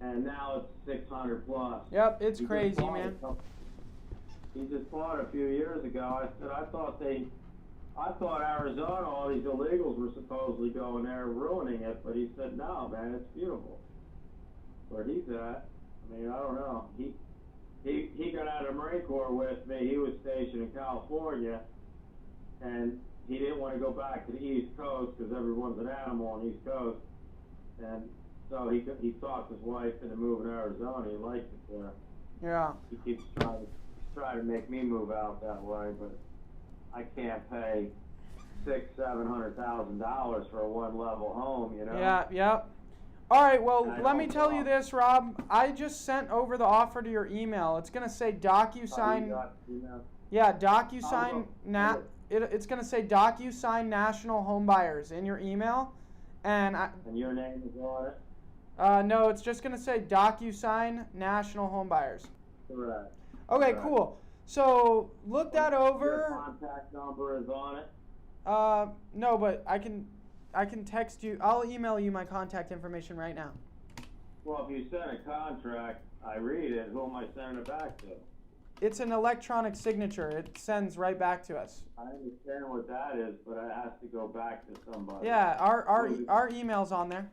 and now it's $600 plus. Yep, it's He just crazy, bought man. He just bought it a few years ago. I said I thought Arizona, all these illegals were supposedly going there ruining it, but he said no, man, it's beautiful. Where he's at, I mean, I don't know. He got out of the Marine Corps with me. He was stationed in California, and he didn't want to go back to the East Coast because everyone's an animal on the East Coast, and so he talked his wife into moving to Arizona. He likes it there. Yeah. He keeps trying to make me move out that way, but I can't pay $600,000-$700,000 for a one-level home, you know. Yeah. Yep. All right. Well, I let me don't tell know. you this, Rob. I just sent over the offer to your email. It's gonna say DocuSign. Yeah, DocuSign. It's gonna say DocuSign National Home Buyers in your email, and And your name is on it? no, it's just gonna say DocuSign National Home Buyers. Correct. Okay, Correct. cool. So look that Your over. contact number is on it? No, but I can text you. I'll email you my contact information right now. Well, if you send a contract, I read it. Who am I sending it back to? It's an electronic signature. It sends right back to us. I understand what that is, but it has to go back to somebody. Yeah, our email's on there.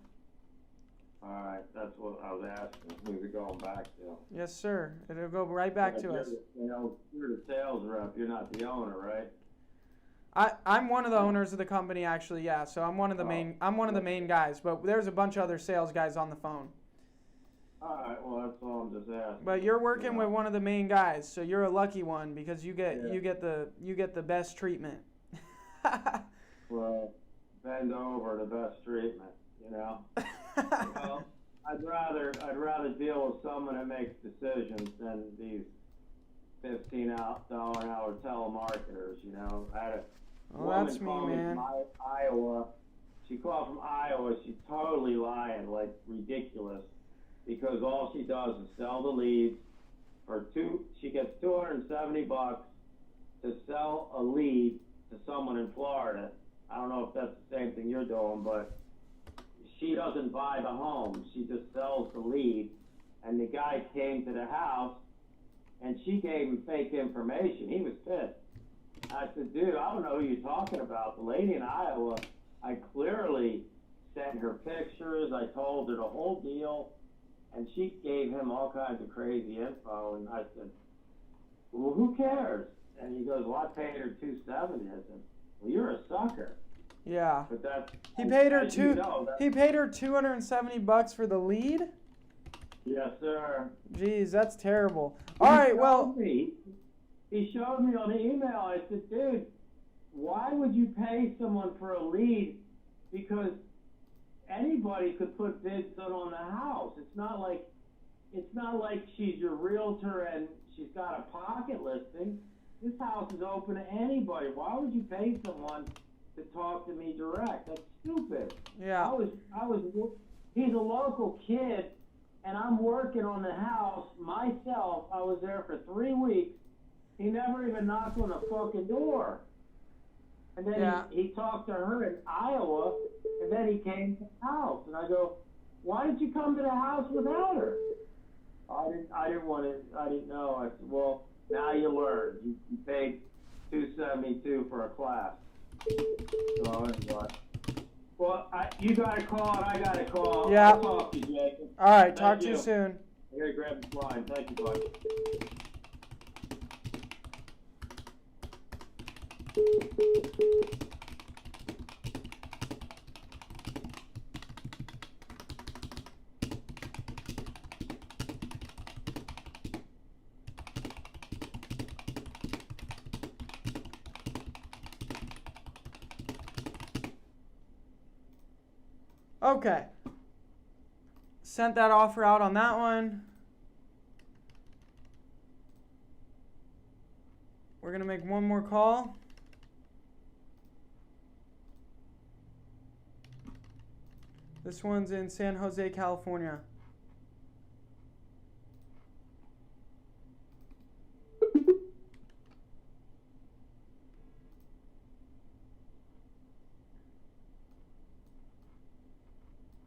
All right, that's what I was asking. Who's it going back to? Yes, sir. It'll go right back But to us. You're the sales rep. You're not the owner, right? I'm one of the owners of the company, actually. Yeah, so I'm one of the main guys. But there's a bunch of other sales guys on the phone. All right, well, that's all I'm just asking. But you're working with one of the main guys, so you're a lucky one because you get the best treatment. Well, bend over, the best treatment, you know. Well, I'd rather deal with someone that makes decisions than these $15 an hour telemarketers. You know, I Oh, that's me, called me man. from Iowa. She called from Iowa. She's totally lying, like ridiculous, because all she does is sell the leads. She gets $270 to sell a lead to someone in Florida. I don't know if that's the same thing you're doing, but she doesn't buy the home. She just sells the lead. And the guy came to the house, and she gave him fake information. He was pissed. I said, dude, I don't know who you're talking about. The lady in Iowa, I clearly sent her pictures. I told her the whole deal, and she gave him all kinds of crazy info. And I said, well, who cares? And he goes, well, I paid her $270. I said, well, you're a sucker. Yeah. But that's, He paid her he paid her $270 for the lead? Yes, sir. Jeez, that's terrible. All right, well. He showed me on the email. I said, dude, why would you pay someone for a lead? Because anybody could put bids on the house. It's not like she's your realtor and she's got a pocket listing. This house is open to anybody. Why would you pay someone to talk to me direct? That's stupid. Yeah. He's a local kid, and I'm working on the house myself. I was there for 3 weeks. He never even knocked on the fucking door. And then he talked to her in Iowa, and then he came to the house. And I go, why did you come to the house without her? I didn't know. I said, well, now you learn. You paid $272 for a class. So anyway. Well, you got a call and I got a call. Yeah. I'll talk to you, Jacob. All right, talk to you soon. I gotta grab the line. Thank you, bud. Okay. Sent that offer out on that one. We're going to make one more call. This one's in San Jose, California.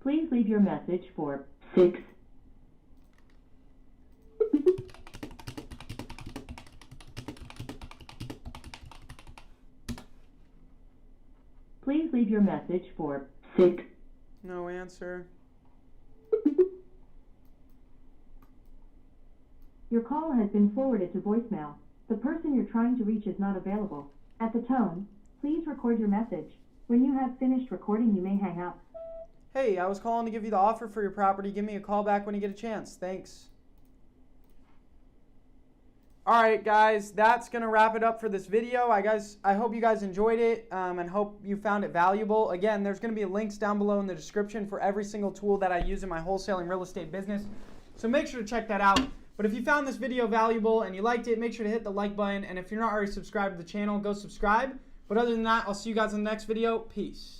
Please leave your message for 6. Please leave your message for 6. No answer. Your call has been forwarded to voicemail. The person you're trying to reach is not available. At the tone, please record your message. When you have finished recording, you may hang up. Hey, I was calling to give you the offer for your property. Give me a call back when you get a chance. Thanks. Alright guys, that's going to wrap it up for this video. I hope you guys enjoyed it and hope you found it valuable. Again, there's going to be links down below in the description for every single tool that I use in my wholesaling real estate business. So make sure to check that out. But if you found this video valuable and you liked it, make sure to hit the like button. And if you're not already subscribed to the channel, go subscribe. But other than that, I'll see you guys in the next video. Peace.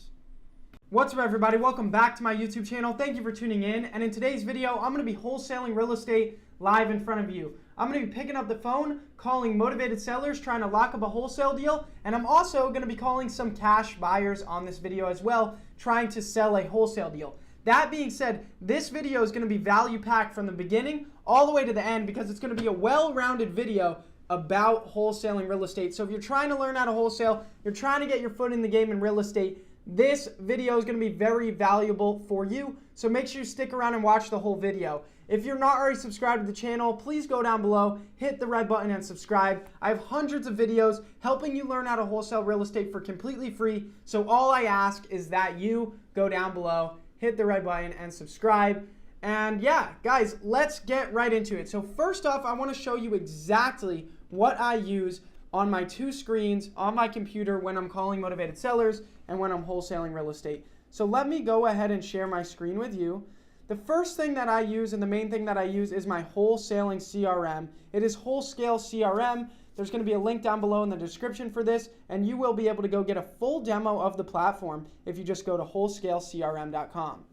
What's up everybody, welcome back to my YouTube channel. Thank you for tuning in, and in today's video, I'm going to be wholesaling real estate live in front of you. I'm going to be picking up the phone, calling motivated sellers, trying to lock up a wholesale deal, and I'm also going to be calling some cash buyers on this video as well, trying to sell a wholesale deal. That being said, this video is going to be value packed from the beginning all the way to the end because it's going to be a well-rounded video about wholesaling real estate. So if you're trying to learn how to wholesale, you're trying to get your foot in the game in real estate, this video is going to be very valuable for you, so make sure you stick around and watch the whole video. If you're not already subscribed to the channel, please go down below, hit the red button and subscribe. I have hundreds of videos helping you learn how to wholesale real estate for completely free, so all I ask is that you go down below, hit the red button and subscribe. And yeah, guys, let's get right into it. So first off, I want to show you exactly what I use on my 2 screens on my computer when I'm calling motivated sellers and when I'm wholesaling real estate. So let me go ahead and share my screen with you. The first thing that I use and the main thing that I use is my wholesaling CRM. It is Wholesale CRM. There's going to be a link down below in the description for this, and you will be able to go get a full demo of the platform if you just go to wholescalecrm.com.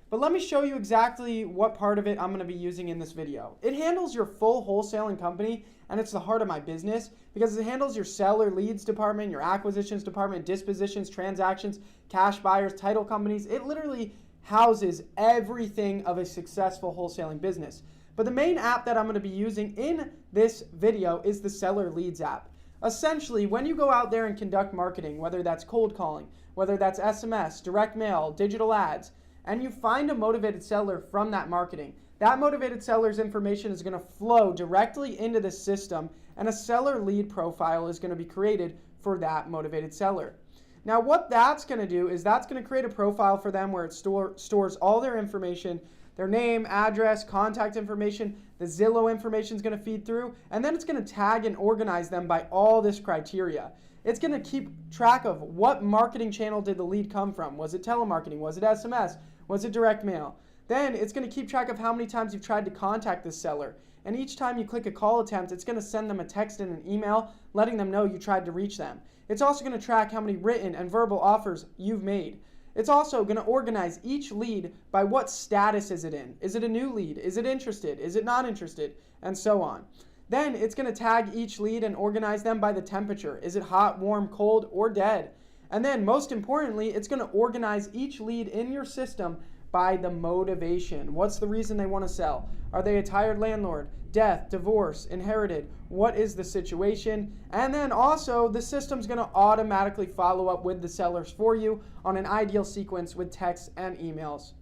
But let me show you exactly what part of it I'm going to be using in this video. It handles your full wholesaling company, and it's the heart of my business because it handles your seller leads department, your acquisitions department, dispositions, transactions, cash buyers, title companies. It literally houses everything of a successful wholesaling business. But the main app that I'm going to be using in this video is the Seller Leads app. Essentially, when you go out there and conduct marketing, whether that's cold calling, whether that's SMS, direct mail, digital ads, and you find a motivated seller from that marketing, that motivated seller's information is going to flow directly into the system, and a seller lead profile is going to be created for that motivated seller. Now, what that's going to do is that's going to create a profile for them where it stores all their information, their name, address, contact information, the Zillow information is going to feed through, and then it's going to tag and organize them by all this criteria. It's going to keep track of what marketing channel did the lead come from. Was it telemarketing? Was it SMS? Was it direct mail? Then it's going to keep track of how many times you've tried to contact this seller. And each time you click a call attempt, it's going to send them a text and an email letting them know you tried to reach them. It's also going to track how many written and verbal offers you've made. It's also going to organize each lead by what status is it in. Is it a new lead? Is it interested? Is it not interested? And so on. Then it's going to tag each lead and organize them by the temperature. Is it hot, warm, cold, or dead? And then most importantly, it's going to organize each lead in your system by the motivation. What's the reason they want to sell? Are they a tired landlord? Death, divorce, inherited? What is the situation? And then also the system's going to automatically follow up with the sellers for you on an ideal sequence with texts and emails.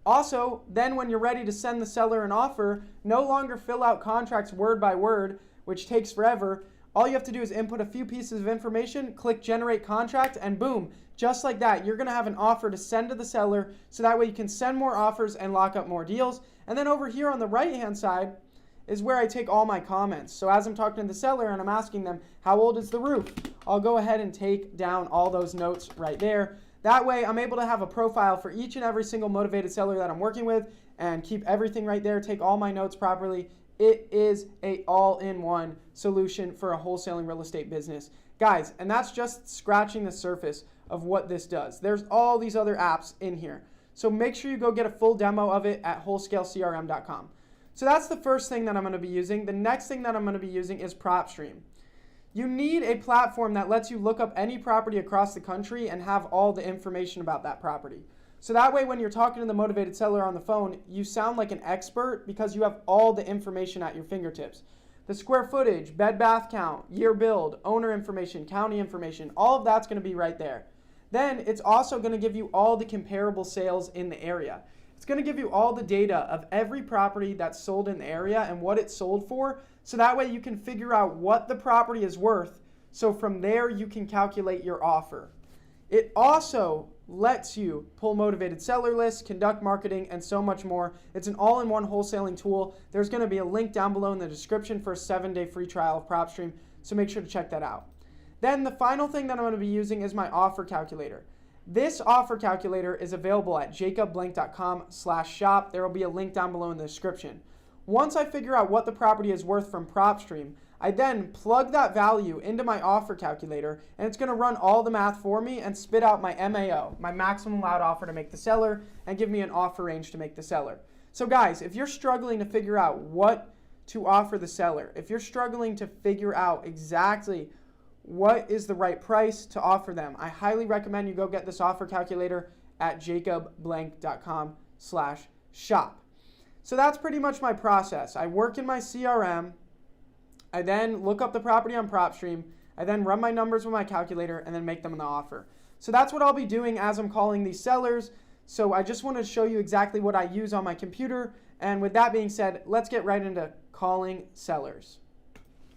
Also, then when you're ready to send the seller an offer, no longer fill out contracts word by word, which takes forever. All you have to do is input a few pieces of information, click generate contract, and boom, just like that, you're going to have an offer to send to the seller, so that way you can send more offers and lock up more deals. And then over here on the right-hand side is where I take all my comments. So as I'm talking to the seller and I'm asking them, how old is the roof? I'll go ahead and take down all those notes right there. That way I'm able to have a profile for each and every single motivated seller that I'm working with and keep everything right there, take all my notes properly. It is a all-in-one solution for a wholesaling real estate business. Guys, and that's just scratching the surface of what this does. There's all these other apps in here. So make sure you go get a full demo of it at wholescalecrm.com. So that's the first thing that I'm going to be using. The next thing that I'm going to be using is PropStream. You need a platform that lets you look up any property across the country and have all the information about that property. So that way when you're talking to the motivated seller on the phone, you sound like an expert because you have all the information at your fingertips. The square footage, bed bath count, year build, owner information, county information, all of that's going to be right there. Then it's also going to give you all the comparable sales in the area. It's going to give you all the data of every property that's sold in the area and what it's sold for, so that way you can figure out what the property is worth, so from there you can calculate your offer. It also lets you pull motivated seller lists, conduct marketing, and so much more. It's an all-in-one wholesaling tool. There's going to be a link down below in the description for a 7-day free trial of PropStream, so make sure to check that out. Then the final thing that I'm going to be using is my offer calculator. This offer calculator is available at jacobblank.com/shop. There will be a link down below in the description. Once I figure out what the property is worth from PropStream, I then plug that value into my offer calculator, and it's going to run all the math for me and spit out my MAO, my maximum allowed offer to make the seller, and give me an offer range to make the seller. So guys, if you're struggling to figure out what to offer the seller, if you're struggling to figure out exactly what is the right price to offer them, I highly recommend you go get this offer calculator at jacobblank.com/shop. So that's pretty much my process. I work in my CRM. I then look up the property on PropStream. I then run my numbers with my calculator and then make them an offer. So that's what I'll be doing as I'm calling these sellers. So I just want to show you exactly what I use on my computer. And with that being said, let's get right into calling sellers.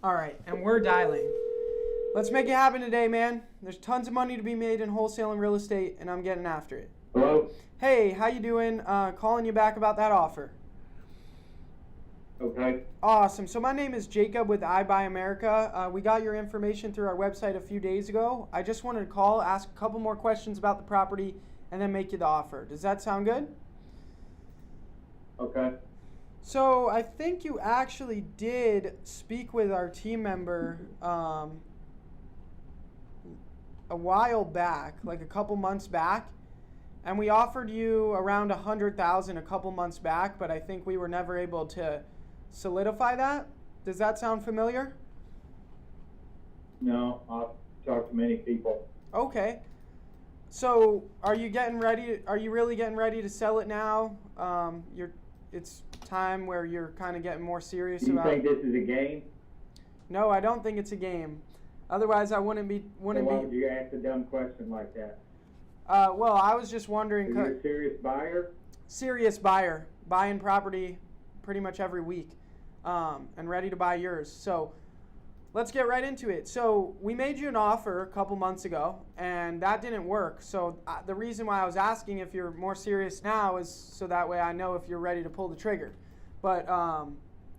All right, and we're dialing. Let's make it happen today, man. There's tons of money to be made in wholesaling real estate, and I'm getting after it. Hello? Hey, how you doing? Calling you back about that offer. Okay. Awesome. So my name is Jacob with iBuy America. We got your information through our website a few days ago. I just wanted to call, ask a couple more questions about the property, and then make you the offer. Does that sound good? Okay. So I think you actually did speak with our team member a while back, like a couple months back, and we offered you around $100,000 a couple months back, but I think we were never able to solidify that. Does that sound familiar? No, I've talked to many people. Okay. So are you getting ready? Are you really getting ready to sell it now? It's time where you're kind of getting more serious Do you about. think this is a game? No, I don't think it's a game. Otherwise, I wouldn't be. So why would you ask a dumb question like that? Well, I was just wondering. Are you a serious buyer? Serious buyer, buying property pretty much every week, and ready to buy yours. So let's get right into it. So we made you an offer a couple months ago, and that didn't work. So the reason why I was asking if you're more serious now is so that way I know if you're ready to pull the trigger. But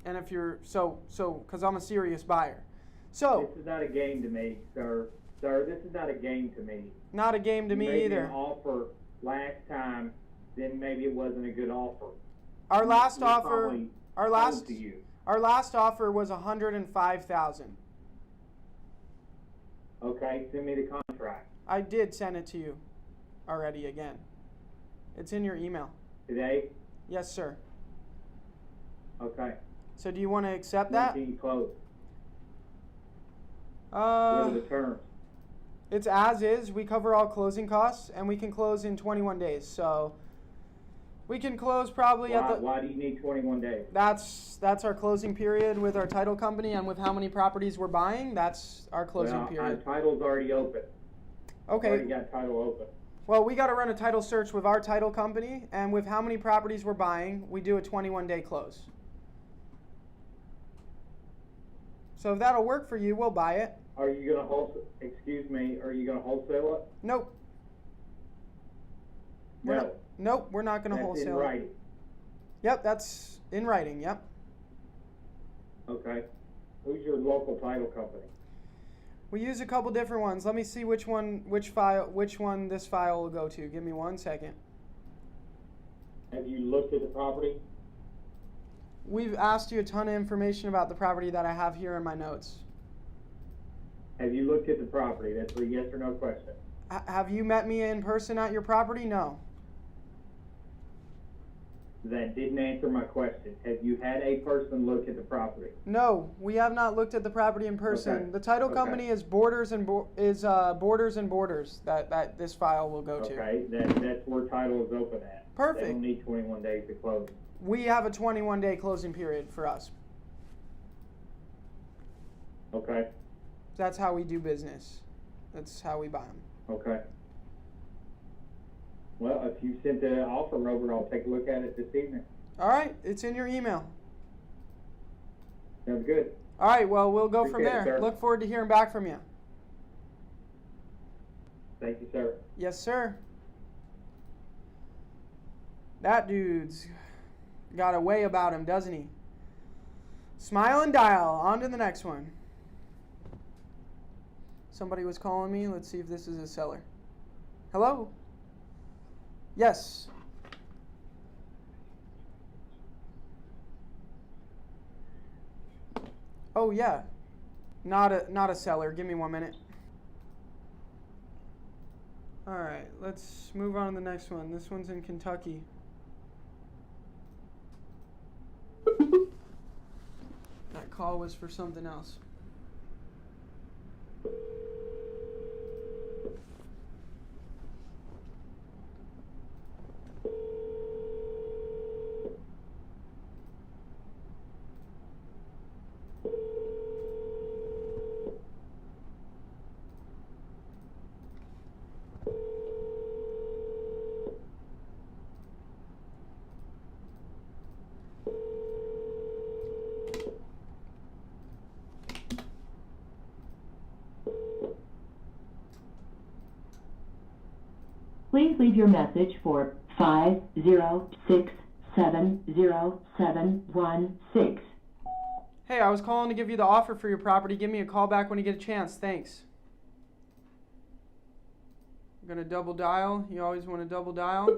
and if you're because I'm a serious buyer. So this is not a game to me, sir. Sir, this is not a game to me. Not a game to me made either. Me an offer last time, then maybe it wasn't a good offer. Our last We offer, probably our last sold to you. Our last offer was $105,000. Okay, send me the contract. I did send it to you already again. It's in your email. Today? Yes, sir. Okay. So do you want to accept When that? can you close? What are the Uh, terms? it's as is. We cover all closing costs, and we can close in 21 days. So we can close probably at the. Why do you need 21 days? That's our closing period with our title company, and with how many properties we're buying, that's our closing Well, period. our title's already open. Okay. Already got title open. Well, we got to run a title search with our title company, and with how many properties we're buying, we do a 21-day close. So if that'll work for you, we'll buy it. Are you gonna excuse me, are you gonna wholesale it? Nope. No. Nope, we're not going to That's wholesale. in writing. Yep, that's in writing, yep. Okay. Who's your local title company? We use a couple different ones. Let me see which one this file will go to. Give me 1 second. Have you looked at the property? We've asked you a ton of information about the property that I have here in my notes. Have you looked at the property? That's a yes or no question. Have you met me in person at your property? No. That didn't answer my question. Have you had a person look at the property? No, we have not looked at the property in person. Okay. The title Okay. company is Borders and Borders that this file will go to. Okay, that's where title is open at. Perfect. They don't need 21 days to close. We have a 21-day closing period for us. Okay. That's how we do business. That's how we buy them. Okay. Well, if you sent the offer over, I'll take a look at it this evening. All right, it's in your email. Sounds good. All right, well, we'll go from Appreciate it, there. sir. Look forward to hearing back from you. Thank you, sir. Yes, sir. That dude's got a way about him, doesn't he? Smile and dial. On to the next one. Somebody was calling me. Let's see if this is a seller. Hello? Yes. Oh, yeah. Not a seller. Give me 1 minute. All right, let's move on to the next one. This one's in Kentucky. That call was for something else. Please leave your message for 506707116. Hey, I was calling to give you the offer for your property. Give me a call back when you get a chance. Thanks. I'm going to double dial. You always want to double dial.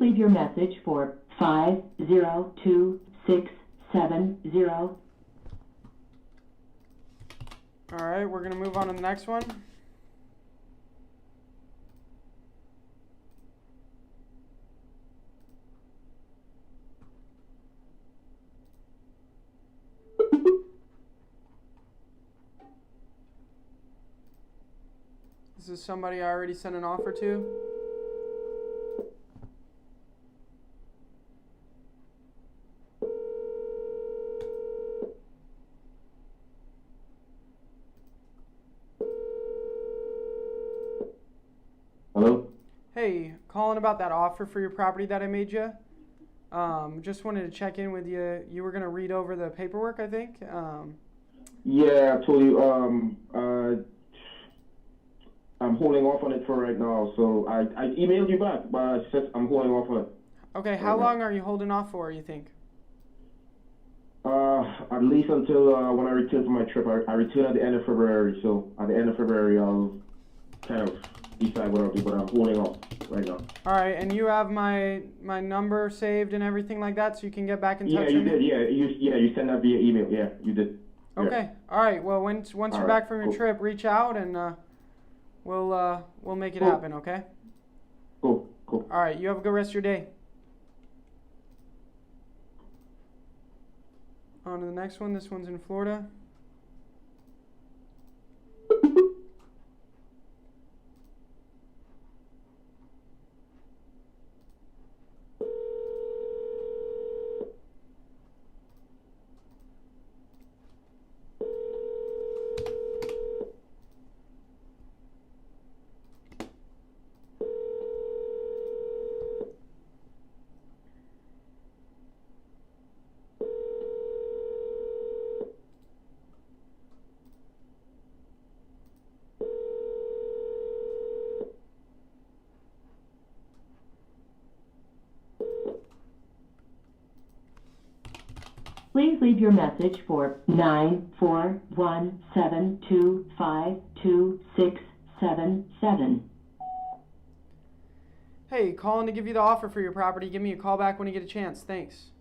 leave your message for 502670. All right, we're gonna move on to the next one. This is somebody I already sent an offer to. Hello? Hey, calling about that offer for your property that I made you. Just wanted to check in with you. You were gonna read over the paperwork, I think. Yeah, I told you, I'm holding off on it for right now, so I emailed you back, but I said I'm holding off on it. Okay, how long are you holding off for, you think? At least until when I return from my trip. I return at the end of February, so at the end of February I'll kind of decide what I'll do, but I'm holding off right now. All right, and you have my number saved and everything like that, so you can get back in touch Yeah, you with me? did. You sent that via email. Yeah, you did. Yeah. Okay. All right. Well, once you're back from your trip, reach out and we'll make it happen. Okay. Cool. All right. You have a good rest of your day. On to the next one. This one's in Florida. Please leave your message for 94172522677. Hey, calling to give you the offer for your property. Give me a call back when you get a chance. Thanks.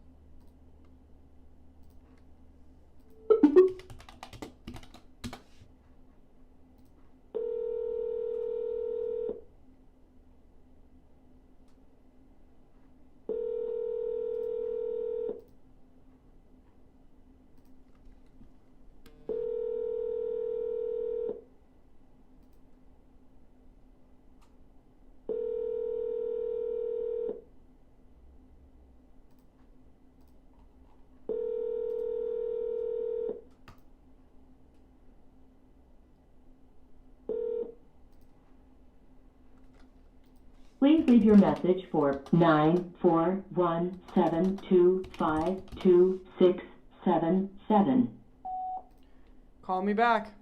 Please leave your message for 94172522677. Call me back.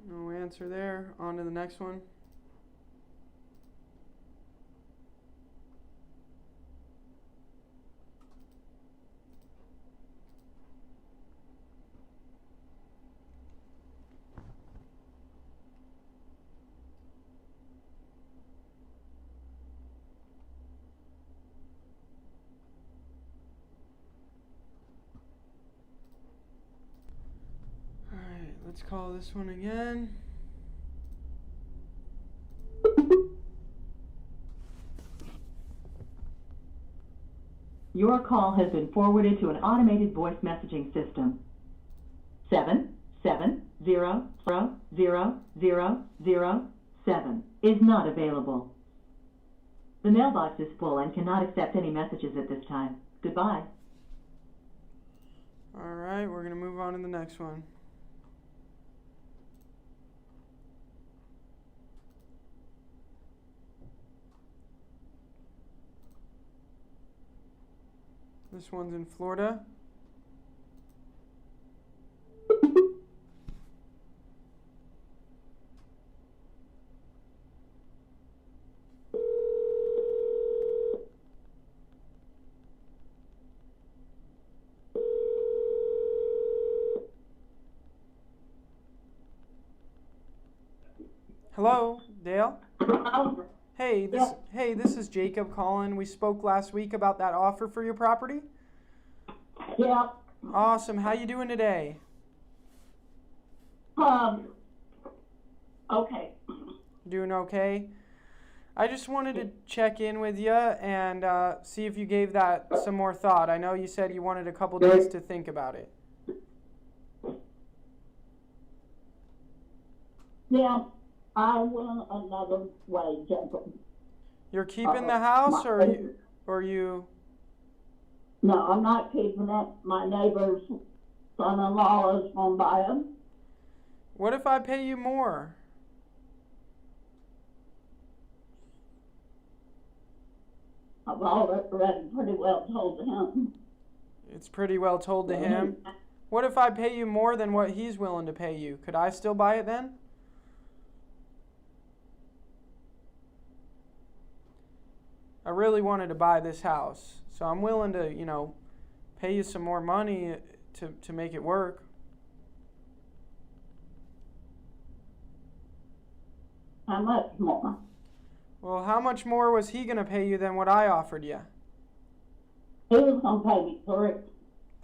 No answer there. On to the next one. Alright, let's call this one again. Your call has been forwarded to an automated voice messaging system. 7700007 is not available. The mailbox is full and cannot accept any messages at this time. Goodbye. Alright, we're going to move on to the next one. This one's in Florida. Hello, Dale? Hey, this is Jacob calling. We spoke last week about that offer for your property. Yeah. Awesome. How you doing today? Okay. Doing okay. I just wanted to check in with you and see if you gave that some more thought. I know you said you wanted a couple days to think about it. Yeah, I went another way, Jacob. You're keeping the house, or you? No, I'm not keeping it. My neighbor's son-in-law is going to buy it. What if I pay you more? I've already pretty well told him. It's pretty well told to him. What if I pay you more than what he's willing to pay you? Could I still buy it then? I really wanted to buy this house, so I'm willing to, pay you some more money to make it work. How much more? Well, how much more was he going to pay you than what I offered you? He was going to pay me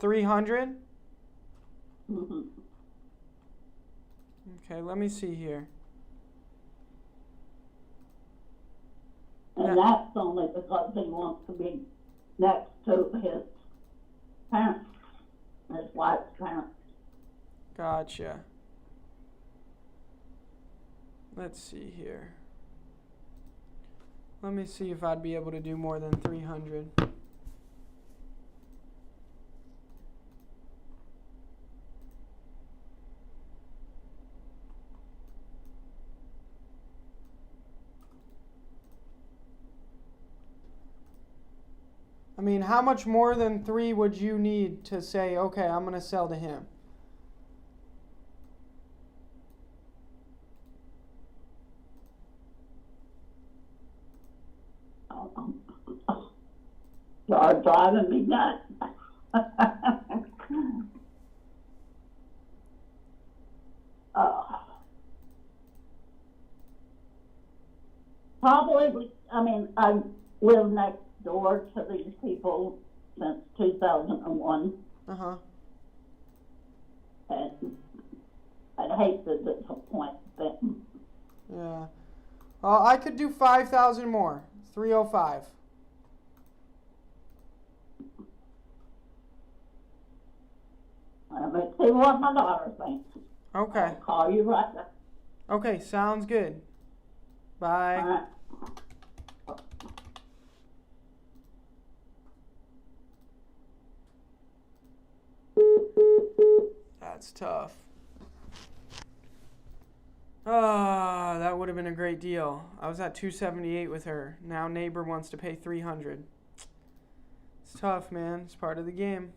$300? Mm-hmm. Okay, let me see here. And that's only because he wants to be next to his parents, his wife's parents. Gotcha. Let's see here. Let me see if I'd be able to do more than 300. I mean, how much more than 3 would you need to say, okay, I'm going to sell to him? You're driving me nuts. Probably, I live next door to these people since 2001. Uh-huh. And I'd hate to disappoint them. Yeah. I could do 5,000 more. 305. Let me see what my daughter thinks. Okay. I'll call you right back. Okay, sounds good. Bye. All right. That's tough. That would have been a great deal. I was at 278 with her. Now neighbor wants to pay 300. It's tough, man. It's part of the game.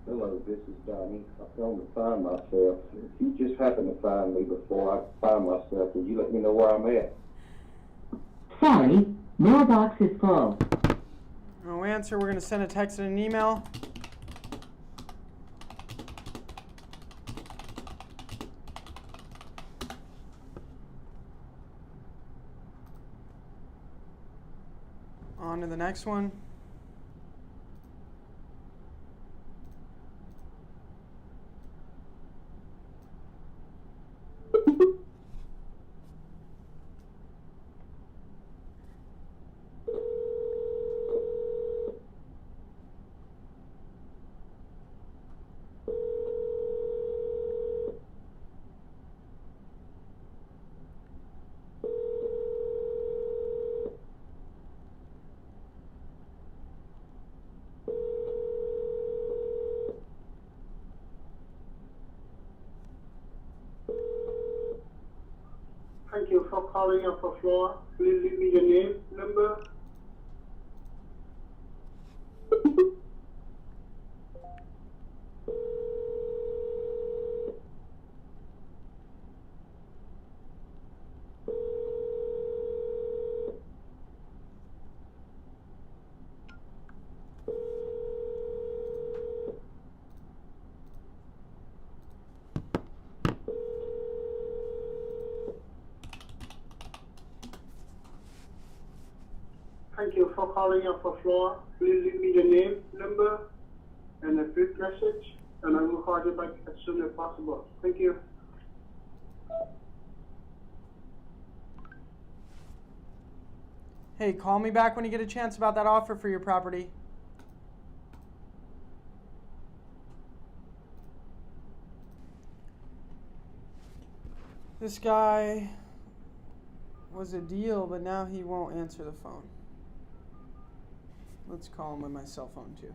Hello, this is Donnie. I've gone to find myself. If you just happen to find me before I find myself, will you let me know where I'm at? Sorry, mailbox is full. No answer. We're going to send a text and an email. On to the next one. calling up for floor. Please leave me your name, number. Thank you for calling up for floor. Please leave me your name, number, and a brief message, and I will call you back as soon as possible. Thank you. Hey, call me back when you get a chance about that offer for your property. This guy was a deal, but now he won't answer the phone. Let's call him with my cell phone too.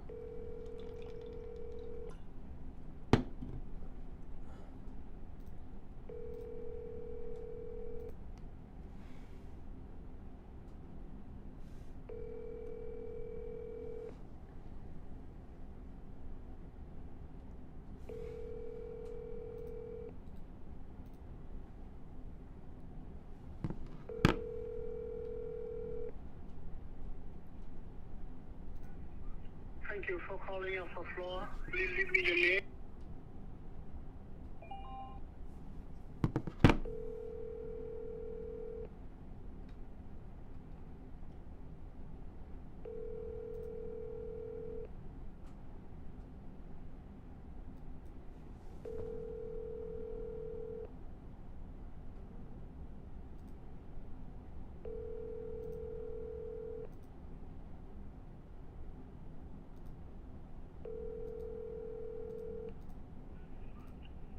Thank you for calling up for floor. Please leave me your name.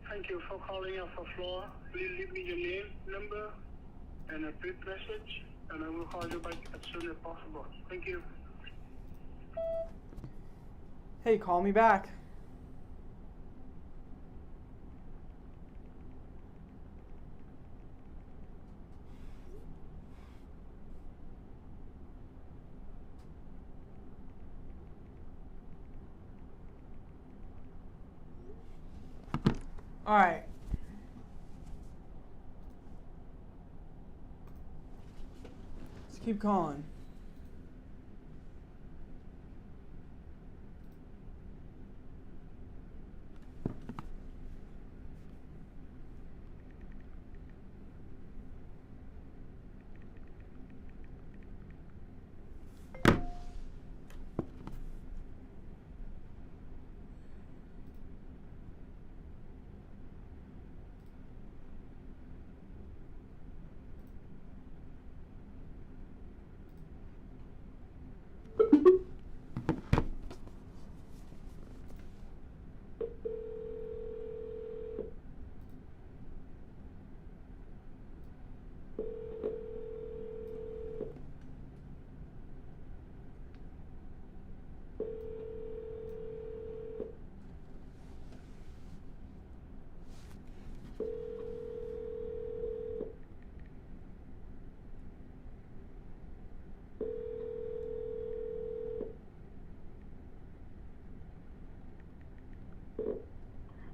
Thank you for calling up for floor. Please leave me your name, number, and a brief message, and I will call you back as soon as possible. Thank you. Hey, call me back. All right. Let's keep calling.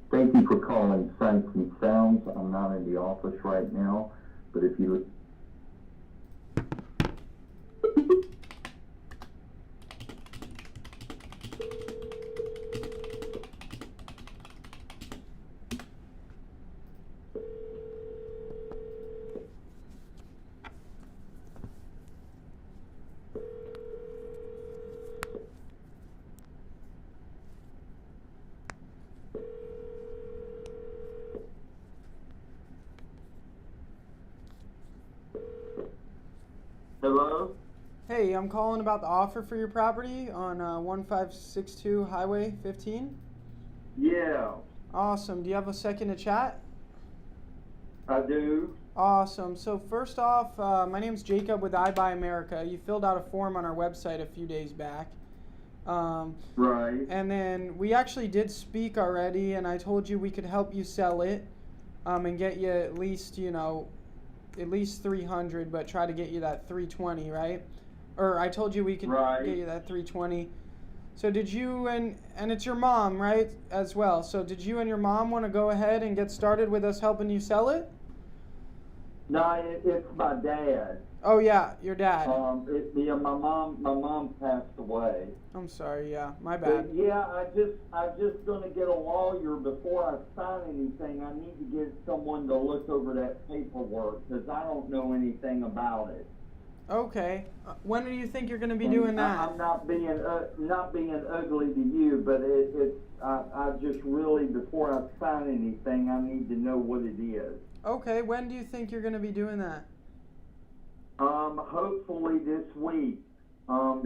Thank you for calling Sights and Sounds. I'm not in the office right now, but if you Hello? Hey, I'm calling about the offer for your property on 1562 Highway 15. Yeah, Awesome. Do you have a second to chat? I do. Awesome. So first off, my name's Jacob with iBuy America. You filled out a form on our website a few days back. Right. And then we actually did speak already, and I told you we could help you sell it and get you at least, at least 300, but try to get you that 320, right? Or I told you we could get you that 320. So did you and it's your mom, right, as well. So did you and your mom want to go ahead and get started with us helping you sell it? No, it's my dad. Oh yeah, your dad. My mom passed away. I'm sorry. Yeah, my bad. But yeah, I'm just gonna get a lawyer before I sign anything. I need to get someone to look over that paperwork because I don't know anything about it. Okay. When do you think you're gonna be doing that? I'm not being ugly to you, but I just really, before I sign anything, I need to know what it is. Okay. When do you think you're gonna be doing that? Hopefully this week. I'm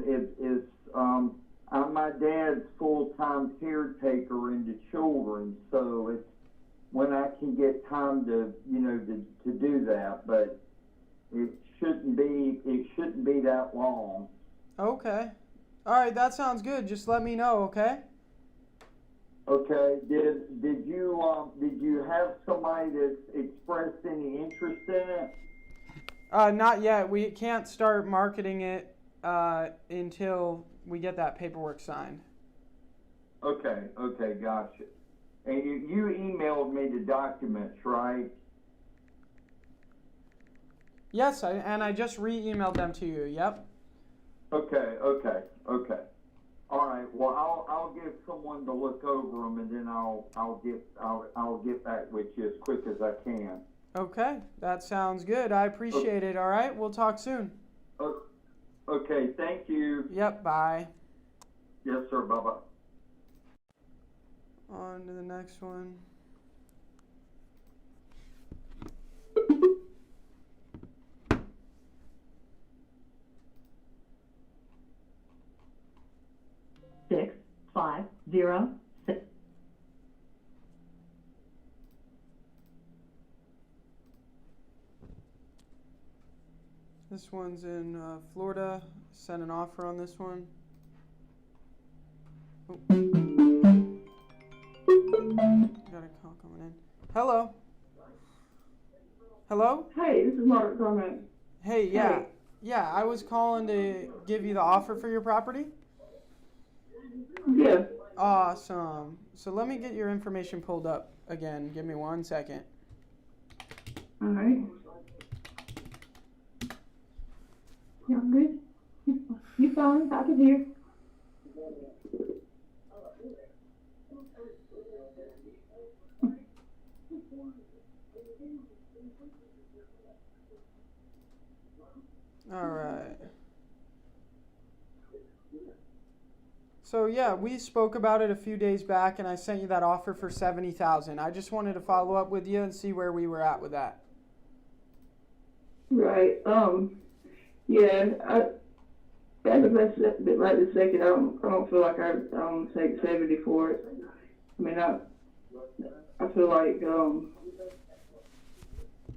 my dad's full-time caretaker in the children, so it's when I can get time to do that, but it shouldn't be that long. Okay. All right, that sounds good. Just let me know, okay? Okay. Did you have somebody that's expressed any interest in it? Not yet. We can't start marketing it until we get that paperwork signed. Okay, gotcha. And you emailed me the documents, right? Yes, I just re-emailed them to you. Yep. Okay. All right. Well, I'll get someone to look over them, and then I'll get back with you as quick as I can. Okay, that sounds good. I appreciate it. All right, we'll talk soon. Okay, thank you. Yep, bye. Yes, sir. Bye-bye. On to the next one. Six, 5, 0, 6. This one's in Florida. Sent an offer on this one. Oh. Got a call coming in. Hello. Hello? Hey, this is Margaret Cormack. Hey, yeah. Yeah, I was calling to give you the offer for your property. Yeah. Awesome. So let me get your information pulled up again. Give me 1 second. All right. Yeah, I'm good. You fine? I can hear. All right. So yeah, we spoke about it a few days back, and I sent you that offer for $70,000. I just wanted to follow up with you and see where we were at with that. Right. Yeah. As of right this second, I don't feel like I take 70 for it. I mean, I feel like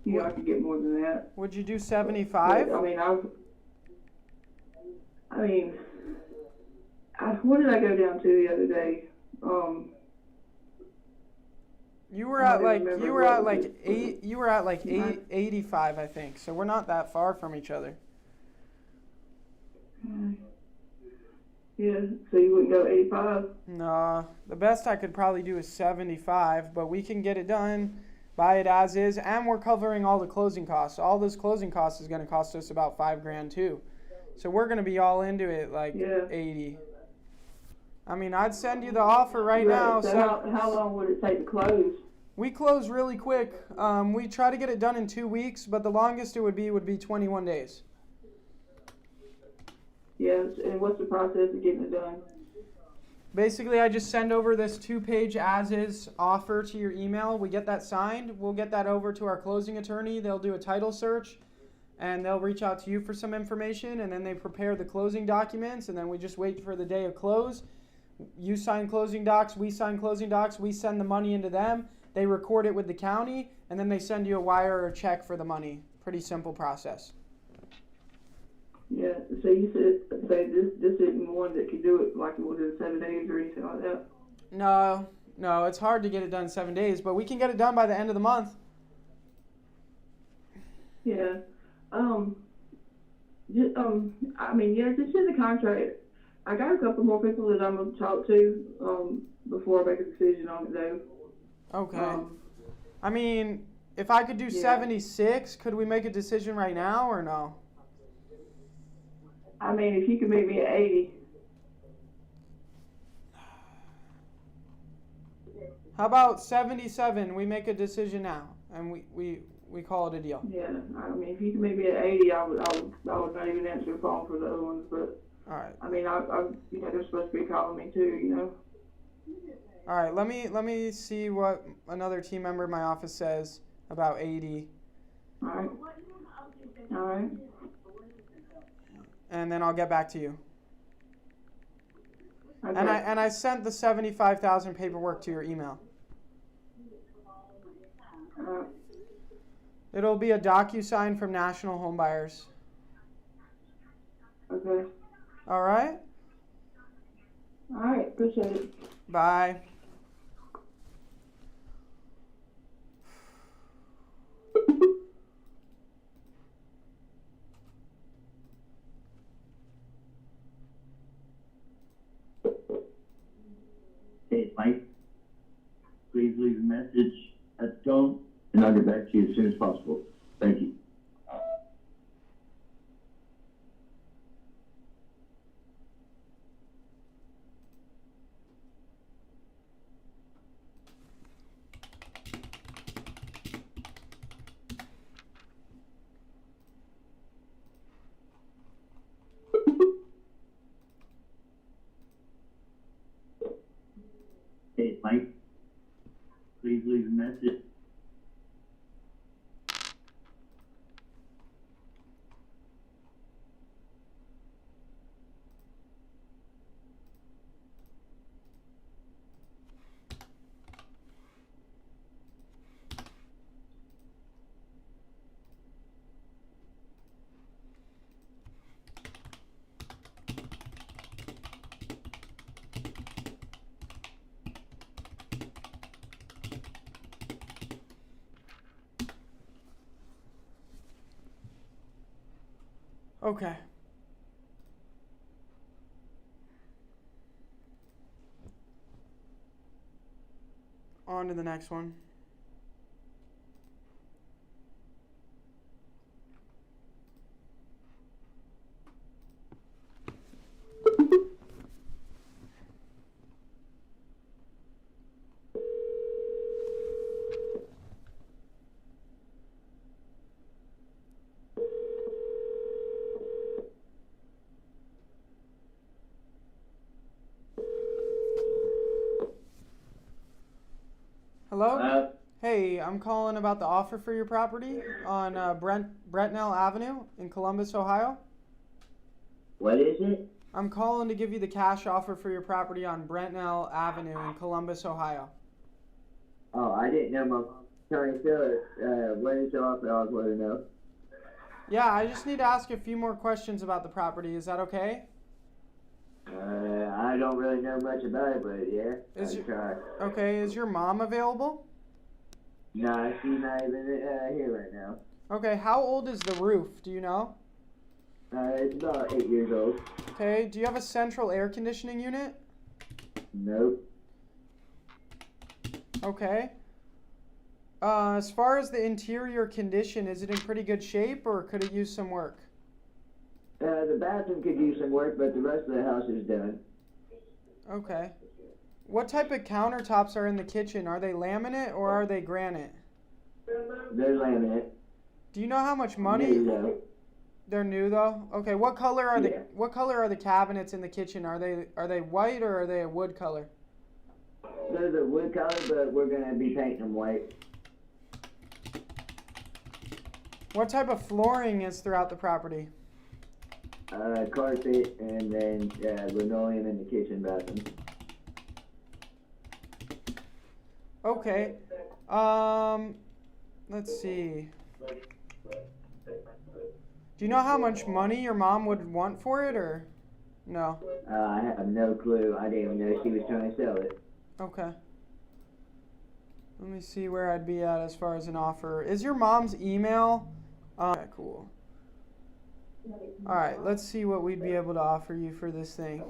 I could get more than that. Would you do 75? What did I go down to the other day? You were at like 85, I think. So we're not that far from each other. Yeah, so you wouldn't go 85? No, the best I could probably do is 75, but we can get it done, buy it as is, and we're covering all the closing costs. All those closing costs is going to cost us about $5,000 too. So we're going to be all into it like 80. I mean, I'd send you the offer right now. So how long would it take to close? We close really quick. We try to get it done in 2 weeks, but the longest it would be 21 days. Yes, and what's the process of getting it done? Basically, I just send over this 2-page as-is offer to your email. We get that signed. We'll get that over to our closing attorney. They'll do a title search, and they'll reach out to you for some information, and then they prepare the closing documents, and then we just wait for the day of close. You sign closing docs, we sign closing docs, we send the money into them, they record it with the county, and then they send you a wire or a check for the money. Pretty simple process. Yeah, so you said this isn't one that could do it like it was in 7 days or anything like that? No, it's hard to get it done in 7 days, but we can get it done by the end of the month. Yeah. Just in the contract. I got a couple more people that I'm gonna talk to before I make a decision on it, though. Okay. I mean, if I could do 76, could we make a decision right now or no? I mean, if you could meet me at 80. How about 77? We make a decision now, and we call it a deal. Yeah. I mean, if you could meet me at 80, I would not even answer the phone for the other ones, but. All right. I mean, they're supposed to be calling me too, All right, let me see what another team member in my office says about 80. All right. All right. And then I'll get back to you. Okay. And I sent the 75,000 paperwork to your email. It'll be a DocuSign from National Home Buyers. Okay. All right? All right, appreciate it. Bye. Hey, Mike. Please leave a message at the tone, and I'll get back to you as soon as possible. Thank you. Hey, Mike. Please leave a message. Okay. On to the next one. Hello? Hey, I'm calling about the offer for your property on Brentnell Avenue in Columbus, Ohio. What is it? I'm calling to give you the cash offer for your property on Brentnell Avenue in Columbus, Ohio. Oh, I didn't know my county seller. What is the offer? I was wanting to know. Yeah, I just need to ask a few more questions about the property. Is that okay? I don't really know much about it, but yeah, Okay, is your mom available? No, she's not even here right now. Okay, how old is the roof? Do you know? It's about 8 years old. Okay, do you have a central air conditioning unit? Nope. Okay. As far as the interior condition, is it in pretty good shape or could it use some work? The bathroom could use some work, but the rest of the house is done. Okay. What type of countertops are in the kitchen? Are they laminate or are they granite? They're laminate. Do you know how much money? New, though. They're new though. Okay. What color are the cabinets in the kitchen? Are they white or are they a wood color? They're the wood color, but we're gonna be painting them white. What type of flooring is throughout the property? Carpet and then linoleum in the kitchen bathroom. Okay. Let's see. Do you know how much money your mom would want for it, or no? I have no clue. I didn't even know she was trying to sell it. Okay. Let me see where I'd be at as far as an offer. Is your mom's email Okay, cool. Alright, let's see what we'd be able to offer you for this thing.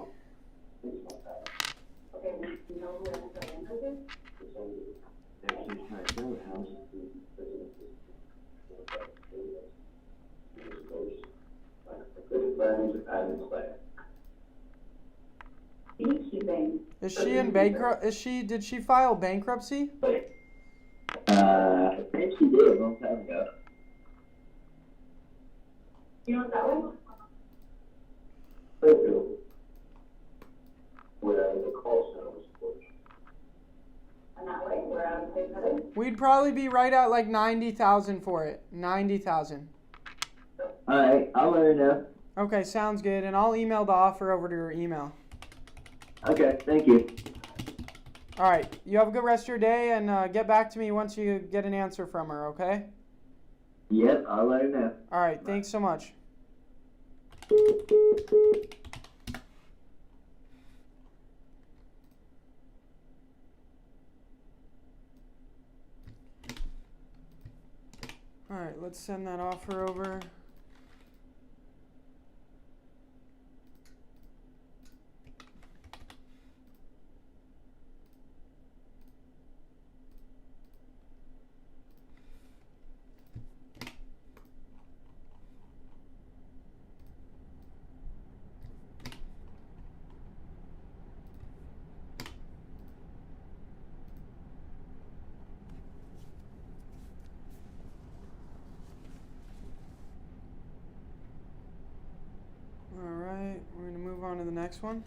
Is she in bankrupt? Did she file bankruptcy? I think she did a long time ago. You want that one? Where the call center was closed. And that way, we're out of the We'd probably be right at like 90,000 for it. 90,000. Alright, I'll let her know. Okay, sounds good. And I'll email the offer over to her email. Okay, thank you. Alright, you have a good rest of your day and get back to me once you get an answer from her, okay? Yep, I'll let her know. Alright, thanks so much. Alright, let's send that offer over. Alright, we're going to move on to the next one.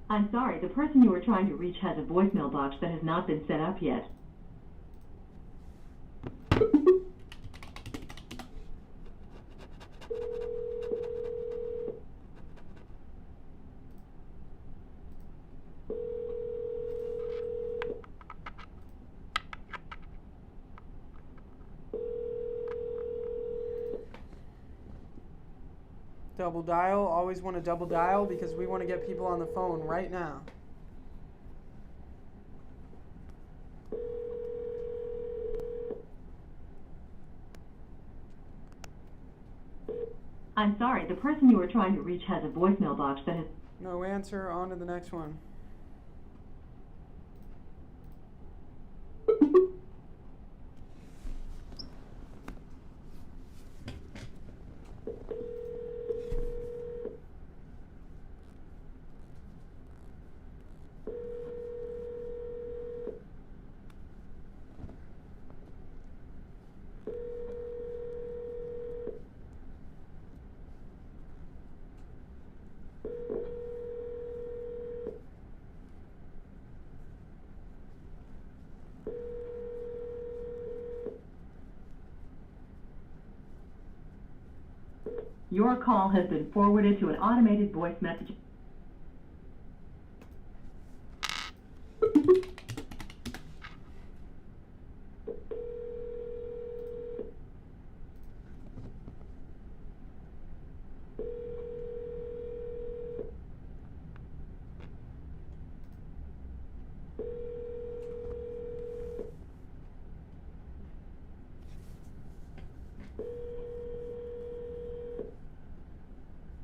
I'm sorry, the person you are trying to reach has a voicemail box that has not been set up yet. Double dial, always want to double dial because we want to get people on the phone right now. I'm sorry, the person you are trying to reach has a voicemail box that has... No answer, on to the next one. Your call has been forwarded to an automated voice message.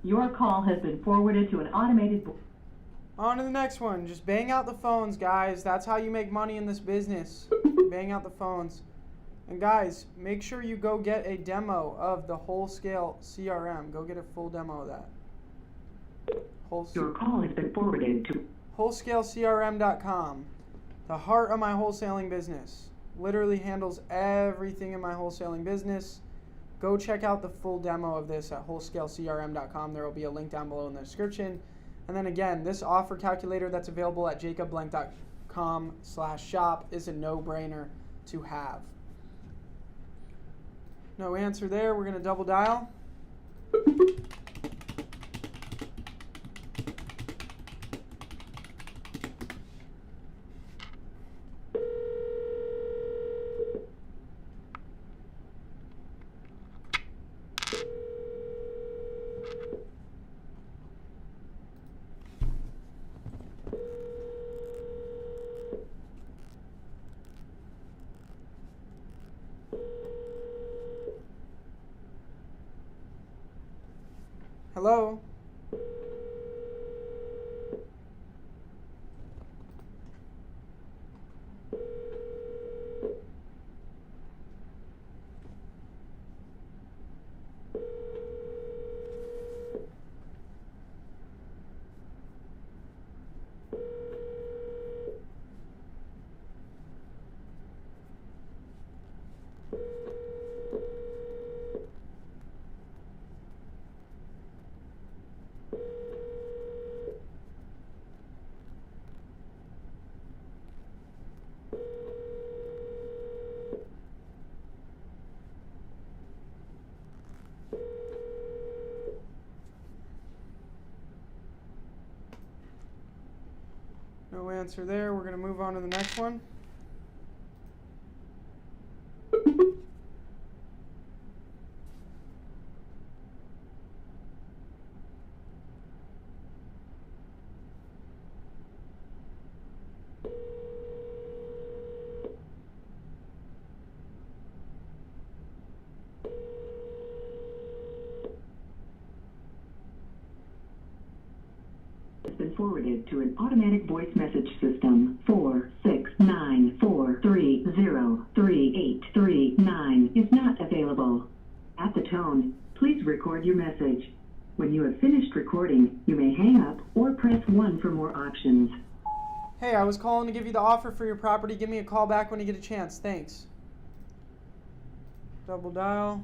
Your call has been forwarded to an automated... On to the next one. Just bang out the phones, guys. That's how you make money in this business. Bang out the phones. And guys, make sure you go get a demo of the Wholesale CRM. Go get a full demo of that. Your call has been forwarded to wholesaleCRM.com. The heart of my wholesaling business. Literally handles everything in my wholesaling business. Go check out the full demo of this at wholesaleCRM.com. There will be a link down below in the description. And then again, this offer calculator that's available at jacobblank.com/shop is a no-brainer to have. No answer there. We're going to double dial. Hello? No answer there. We're going to move on to the next one. Been forwarded to an automatic voice message system. 46943033839 is not available. At the tone, please record your message. When you have finished recording, you may hang up or press 1 for more options. Hey, I was calling to give you the offer for your property. Give me a call back when you get a chance. Thanks. Double dial.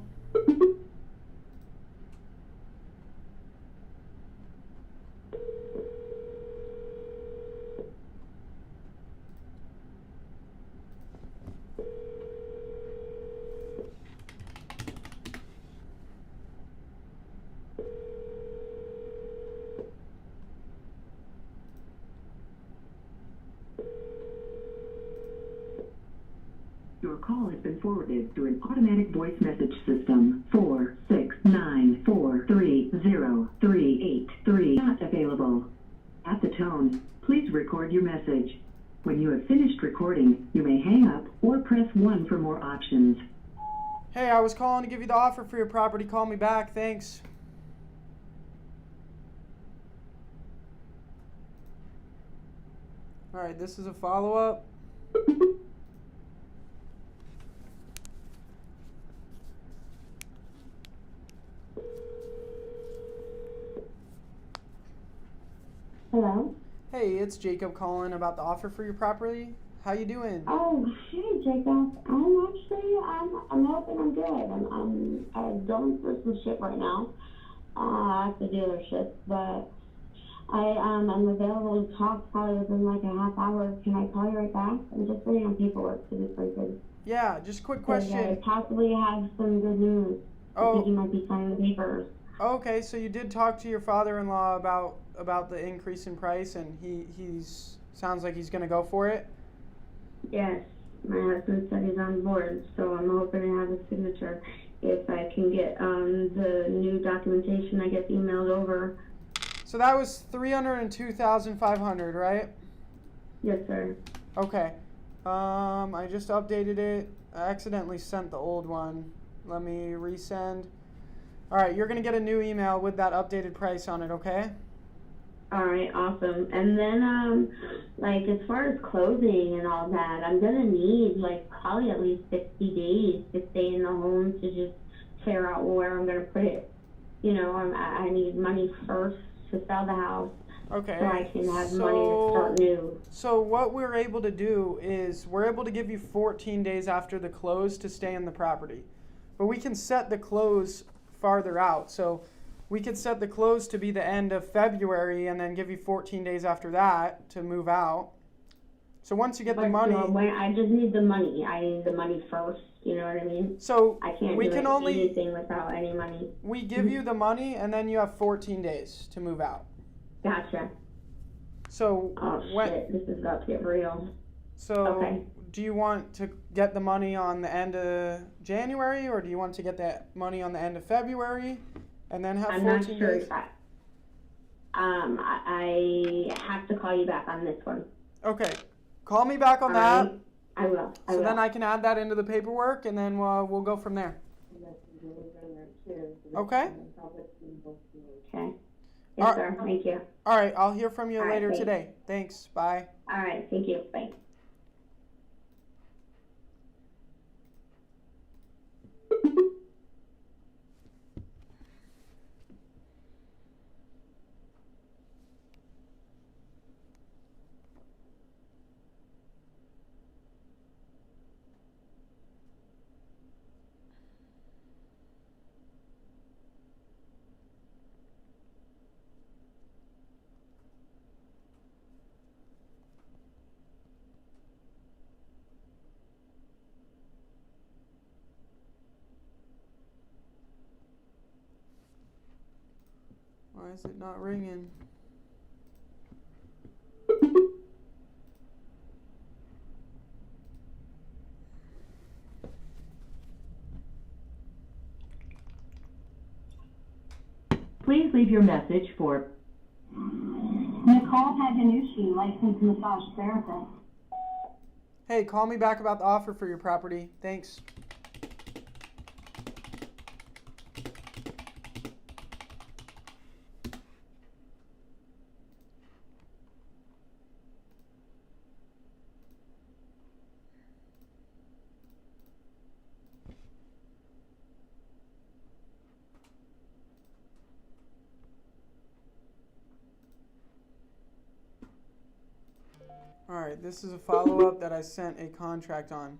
Your call has been forwarded to an automatic voice message system. 46943033839 not available. At the tone, please record your message. When you have finished recording, you may hang up or press 1 for more options. Hey, I was calling to give you the offer for your property. Call me back. Thanks. All right, this is a follow-up. Hello? Hey, it's Jacob calling about the offer for your property. How you doing? Oh, hey, Jacob. I'm hoping I'm good. I'm going through some shit right now at the dealership, but I'm available to talk probably within like a half hour. Can I call you right back? I'm just waiting on paperwork to be printed. Yeah, just a quick question. I possibly have some good news. I think you might be signing the papers. Okay, so you did talk to your father-in-law about the increase in price, and he's sounds like he's gonna go for it. Yes, my husband said he's on board, so I'm hoping to have his signature. If I can get the new documentation, I guess, emailed over. So that was $302,500, right? Yes, sir. Okay. I just updated it. I accidentally sent the old one. Let me resend. All right, you're gonna get a new email with that updated price on it, okay? All right, awesome. And then, like, as far as closing and all that, I'm gonna need, like, probably at least 60 days to stay in the home to just figure out where I'm gonna put it. You know, I need money first to sell the house. Okay. So I can have money to start new. So what we're able to do is we're able to give you 14 days after the close to stay in the property. But we can set the close farther out. So we could set the close to be the end of February and then give you 14 days after that to move out. So once you get the money... I just need the money. I need the money first. You know what I mean? So I can't we do can only, anything without any money. We give you the money and then you have 14 days to move out. Gotcha. So shit, this is about to get real. So okay. Do you want to get the money on the end of January, or do you want to get that money on the end of February and then have 14 days? I'm not sure. Days? I have to call you back on this one. Okay. Call me back on that. Right. I will. So then I can add that into the paperwork, and then we'll go from there. Okay? Okay. Yes, sir. Thank you. All right. I'll hear from you All right, later thanks. today. Thanks. Bye. All right. Thank you. Bye. Why is it not ringing? Please leave your message for Nicole Paganucci, licensed massage therapist. Hey, call me back about the offer for your property. Thanks. All right, this is a follow-up that I sent a contract on.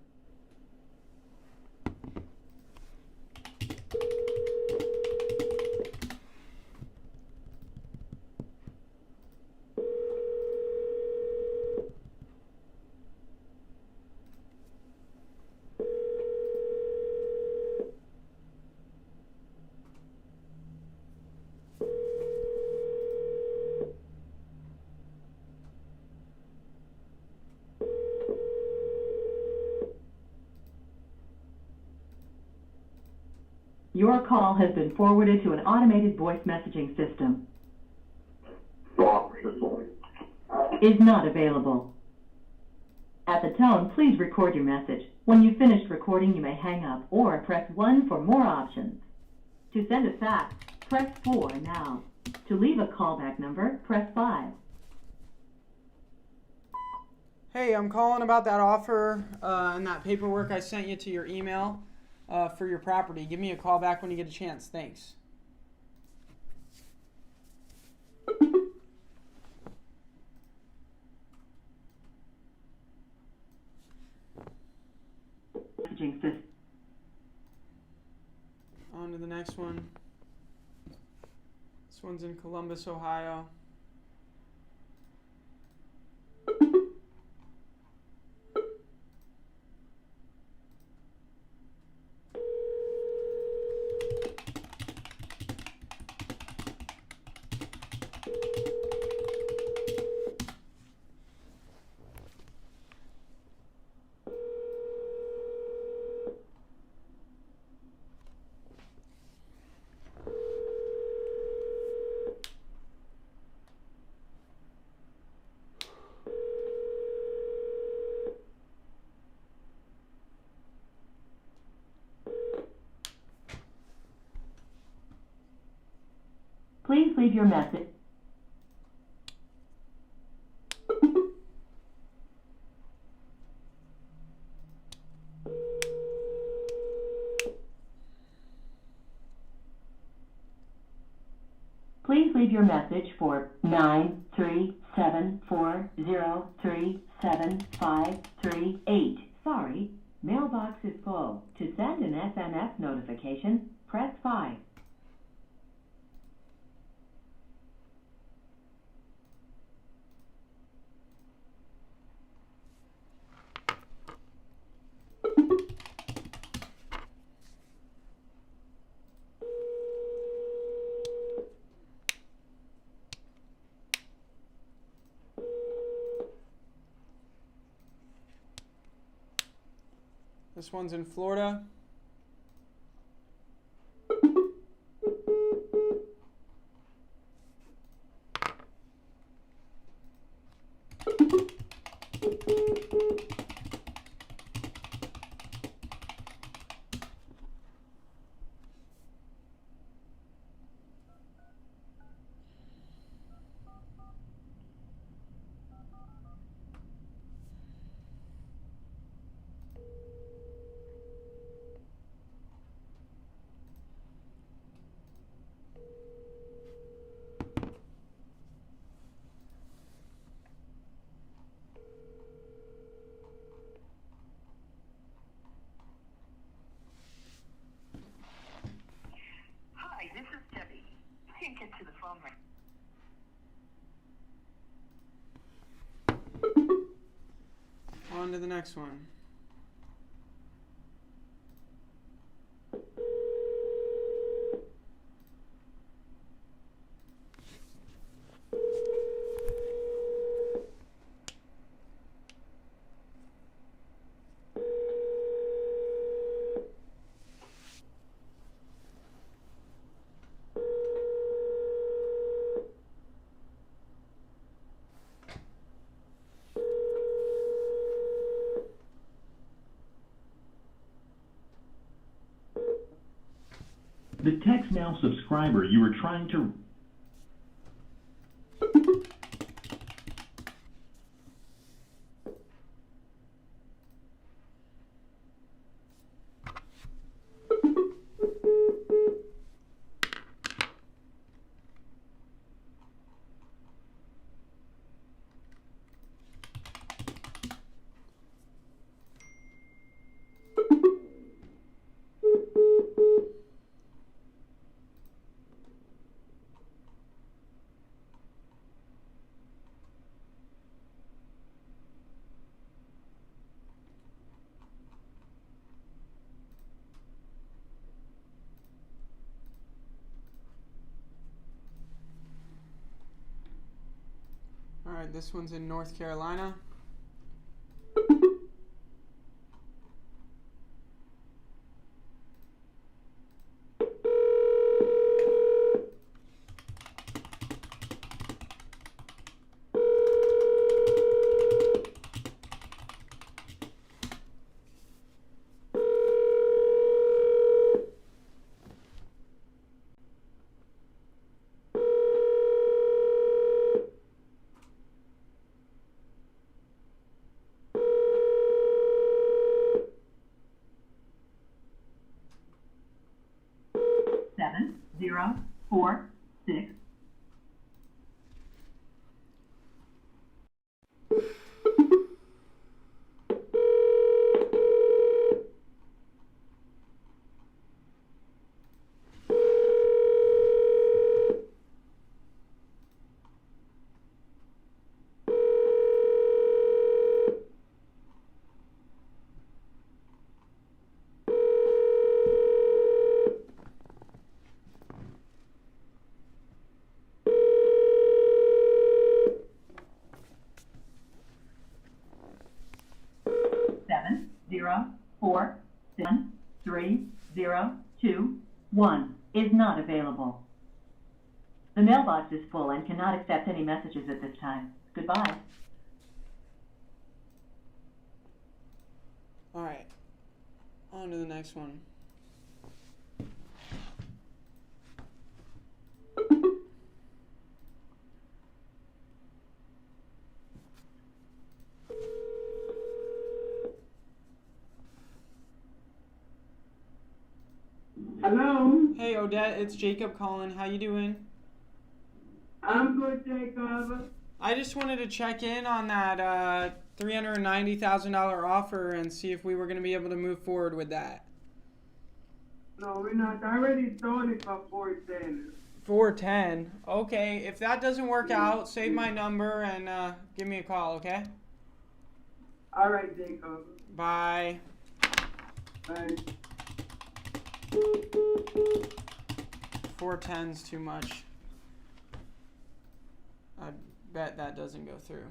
Your call has been forwarded to an automated voice messaging system. Is not available. At the tone, please record your message. When you've finished recording, you may hang up or press 1 for more options. To send a fax, press 4 now. To leave a callback number, press 5. Hey, I'm calling about that offer and that paperwork I sent you to your email for your property. Give me a call back when you get a chance. Thanks. Messaging system. On to the next one. This one's in Columbus, Ohio. Please leave your message. Please leave your message for 93740375538. Sorry, mailbox is full. To send an SMS notification, press 5. This one's in Florida. Hi, this is Debbie. I didn't get to the phone right. On to the next one. The Text Now subscriber you were trying to... Alright, this one's in North Carolina. Seven, 0, 4, 6. Seven, 0, 4, 7, 3, 0, 2, 1 is not available. The mailbox is full and cannot accept any messages at this time. Goodbye. Alright, on to the next one. Hello? Hey Odette, it's Jacob calling. How you doing? I'm good, Jacob. I just wanted to check in on that $390,000 offer and see if we were going to be able to move forward with that. No, we're not. I already sold it for 410. 410. Okay, if that doesn't work out, save my number and give me a call, okay? All right, Jacob. Bye. Bye. 410's too much. I bet that doesn't go through.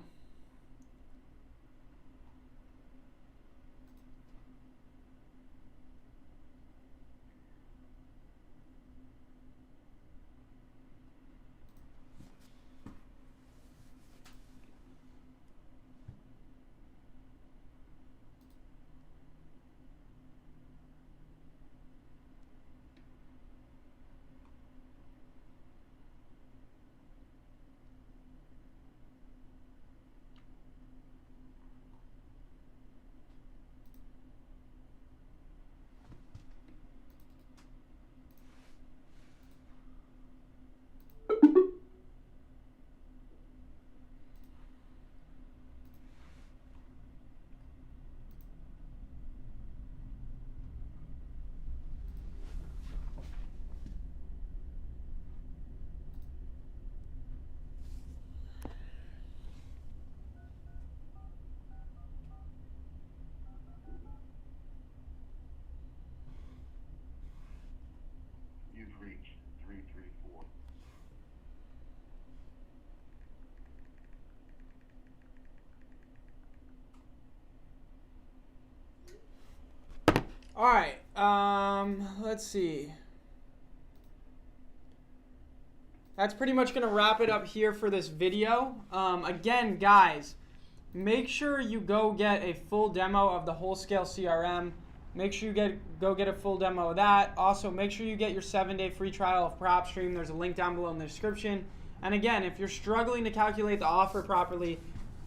You've reached 334. All right, let's see. That's pretty much going to wrap it up here for this video. Again, guys, make sure you go get a full demo of the Wholesale CRM. Make sure you go get a full demo of that. Also, make sure you get your 7-day free trial of PropStream. There's a link down below in the description. And again, if you're struggling to calculate the offer properly,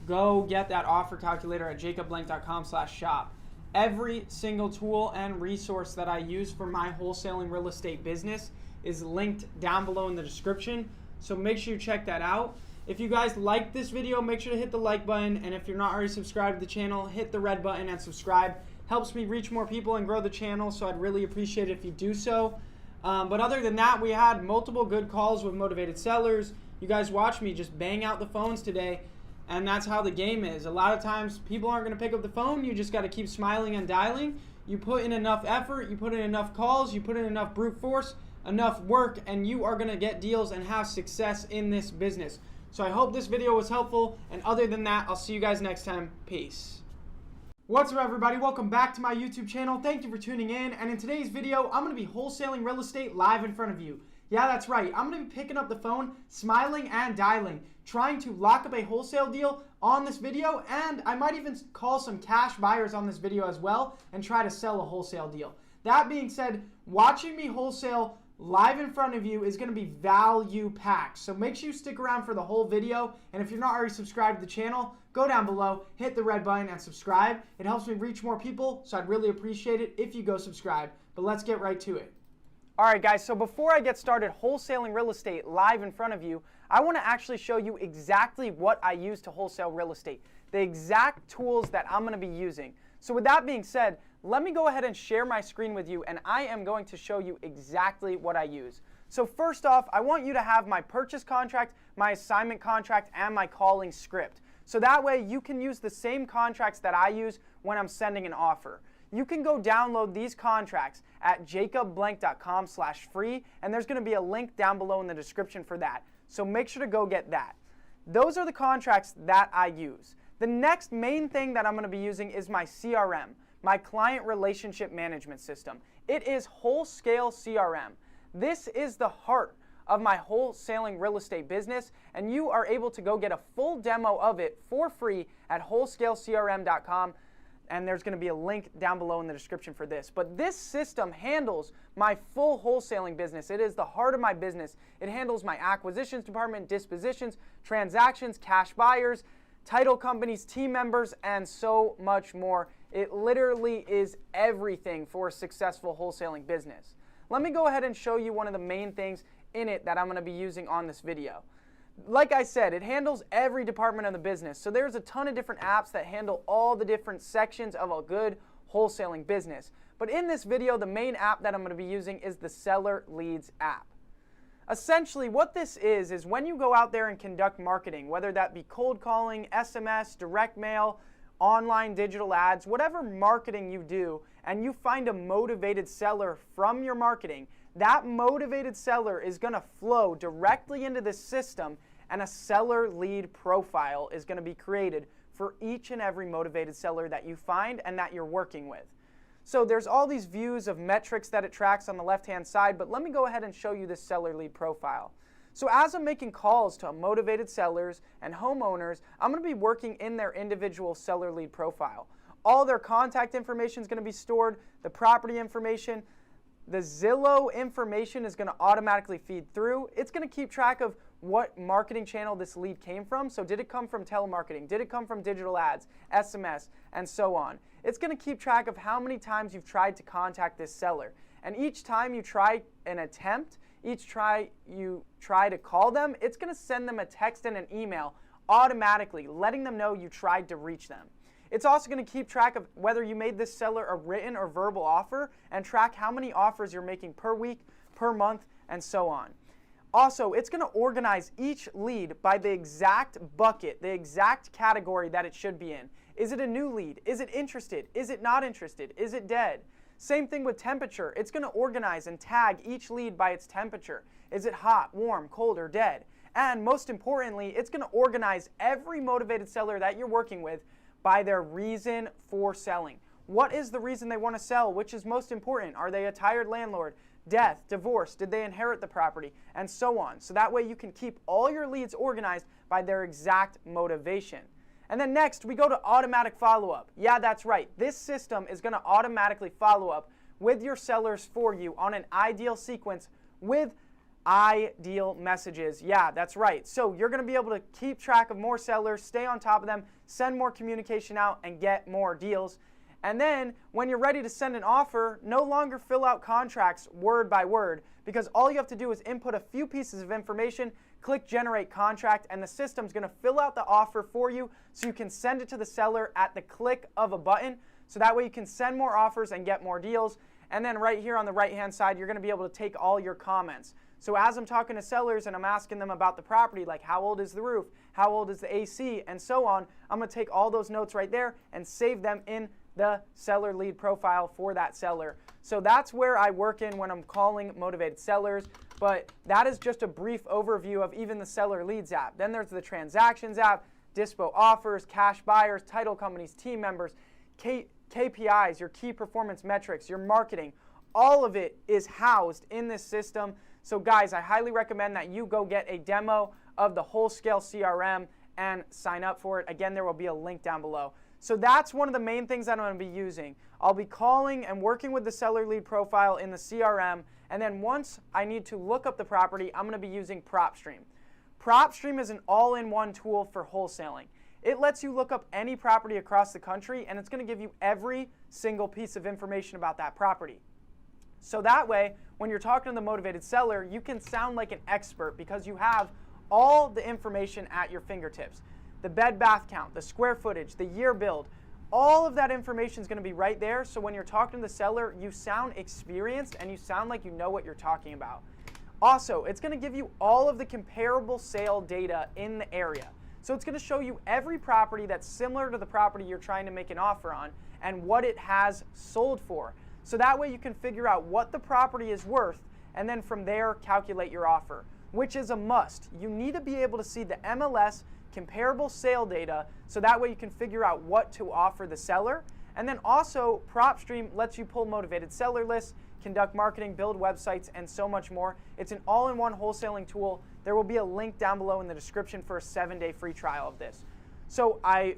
go get that offer calculator at jacobblank.com/shop. Every single tool and resource that I use for my wholesaling real estate business is linked down below in the description. So make sure you check that out. If you guys like this video, make sure to hit the like button. And if you're not already subscribed to the channel, hit the red button and subscribe. Helps me reach more people and grow the channel, so I'd really appreciate it if you do so. But other than that, we had multiple good calls with motivated sellers. You guys watch me just bang out the phones today, and that's how the game is. A lot of times, people aren't going to pick up the phone. You just got to keep smiling and dialing. You put in enough effort, you put in enough calls, you put in enough brute force, enough work, and you are going to get deals and have success in this business. So I hope this video was helpful, and other than that, I'll see you guys next time. Peace. What's up, everybody? Welcome back to my YouTube channel. Thank you for tuning in. And in today's video, I'm going to be wholesaling real estate live in front of you. Yeah, that's right. I'm going to be picking up the phone, smiling and dialing, trying to lock up a wholesale deal on this video. And I might even call some cash buyers on this video as well and try to sell a wholesale deal. That being said, watching me wholesale live in front of you is going to be value packed. So make sure you stick around for the whole video. And if you're not already subscribed to the channel, go down below, hit the red button and subscribe. It helps me reach more people, so I'd really appreciate it if you go subscribe. But let's get right to it. All right, guys, so before I get started wholesaling real estate live in front of you, I want to actually show you exactly what I use to wholesale real estate, the exact tools that I'm going to be using. So with that being said, let me go ahead and share my screen with you, and I am going to show you exactly what I use. So first off, I want you to have my purchase contract, my assignment contract, and my calling script. So that way you can use the same contracts that I use when I'm sending an offer. You can go download these contracts at jacobblank.com/free, and there's going to be a link down below in the description for that. So make sure to go get that. Those are the contracts that I use. The next main thing that I'm going to be using is my CRM, my client relationship management system. It is Wholesale CRM. This is the heart of my wholesaling real estate business, and you are able to go get a full demo of it for free at wholesalecrm.com, and there's going to be a link down below in the description for this. But this system handles my full wholesaling business. It is the heart of my business. It handles my acquisitions department, dispositions, transactions, cash buyers, title companies, team members, and so much more. It literally is everything for a successful wholesaling business. Let me go ahead and show you one of the main things in it that I'm going to be using on this video. like I said, it handles every department of the business. So there's a ton of different apps that handle all the different sections of a good wholesaling business. But in this video, the main app that I'm going to be using is the Seller Leads app. Essentially, what this is when you go out there and conduct marketing, whether that be cold calling, SMS, direct mail, online digital ads, whatever marketing you do, and you find a motivated seller from your marketing, that motivated seller is going to flow directly into the system, and a seller lead profile is going to be created for each and every motivated seller that you find and that you're working with. So there's all these views of metrics that it tracks on the left-hand side, but let me go ahead and show you this seller lead profile. So as I'm making calls to motivated sellers and homeowners, I'm going to be working in their individual seller lead profile. All their contact information is going to be stored, the property information, the Zillow information is going to automatically feed through. It's going to keep track of what marketing channel this lead came from. So did it come from telemarketing? Did it come from digital ads, SMS, and so on? It's going to keep track of how many times you've tried to contact this seller. And each time you try an attempt, you try to call them, it's going to send them a text and an email automatically, letting them know you tried to reach them. It's also going to keep track of whether you made this seller a written or verbal offer and track how many offers you're making per week, per month, and so on. Also, it's going to organize each lead by the exact bucket, the exact category that it should be in. Is it a new lead? Is it interested? Is it not interested? Is it dead? Same thing with temperature. It's going to organize and tag each lead by its temperature. Is it hot, warm, cold, or dead? And most importantly, it's going to organize every motivated seller that you're working with by their reason for selling. What is the reason they want to sell? Which is most important? Are they a tired landlord? Death, divorce, did they inherit the property? And so on. So that way you can keep all your leads organized by their exact motivation. And then next, we go to automatic follow-up. Yeah, that's right. This system is going to automatically follow up with your sellers for you on an ideal sequence with ideal messages. Yeah, that's right. So you're going to be able to keep track of more sellers, stay on top of them, send more communication out, and get more deals. And then when you're ready to send an offer, no longer fill out contracts word by word, because all you have to do is input a few pieces of information, click generate contract, and the system's going to fill out the offer for you so you can send it to the seller at the click of a button. So that way you can send more offers and get more deals. And then right here on the right-hand side, you're going to be able to take all your comments. So as I'm talking to sellers and I'm asking them about the property, like how old is the roof, how old is the AC, and so on, I'm going to take all those notes right there and save them in the seller lead profile for that seller. So that's where I work in when I'm calling motivated sellers, but that is just a brief overview of even the Seller Leads app. Then there's the Transactions app, Dispo Offers, Cash Buyers, Title Companies, Team Members, KPIs, your key performance metrics, your marketing. All of it is housed in this system. So guys, I highly recommend that you go get a demo of the Wholesale CRM and sign up for it. Again, there will be a link down below. So that's one of the main things that I'm going to be using. I'll be calling and working with the seller lead profile in the CRM, and then once I need to look up the property, I'm going to be using PropStream. PropStream is an all-in-one tool for wholesaling. It lets you look up any property across the country, and it's going to give you every single piece of information about that property. So that way, when you're talking to the motivated seller, you can sound like an expert because you have all the information at your fingertips. The bed bath count, the square footage, the year build, all of that information is going to be right there. So when you're talking to the seller, you sound experienced and you sound like you know what you're talking about. Also, it's going to give you all of the comparable sale data in the area. So it's going to show you every property that's similar to the property you're trying to make an offer on and what it has sold for. So that way you can figure out what the property is worth and then from there calculate your offer, which is a must. You need to be able to see the MLS comparable sale data so that way you can figure out what to offer the seller. And then also PropStream lets you pull motivated seller lists, conduct marketing, build websites, and so much more. It's an all-in-one wholesaling tool. There will be a link down below in the description for a 7-day free trial of this. So I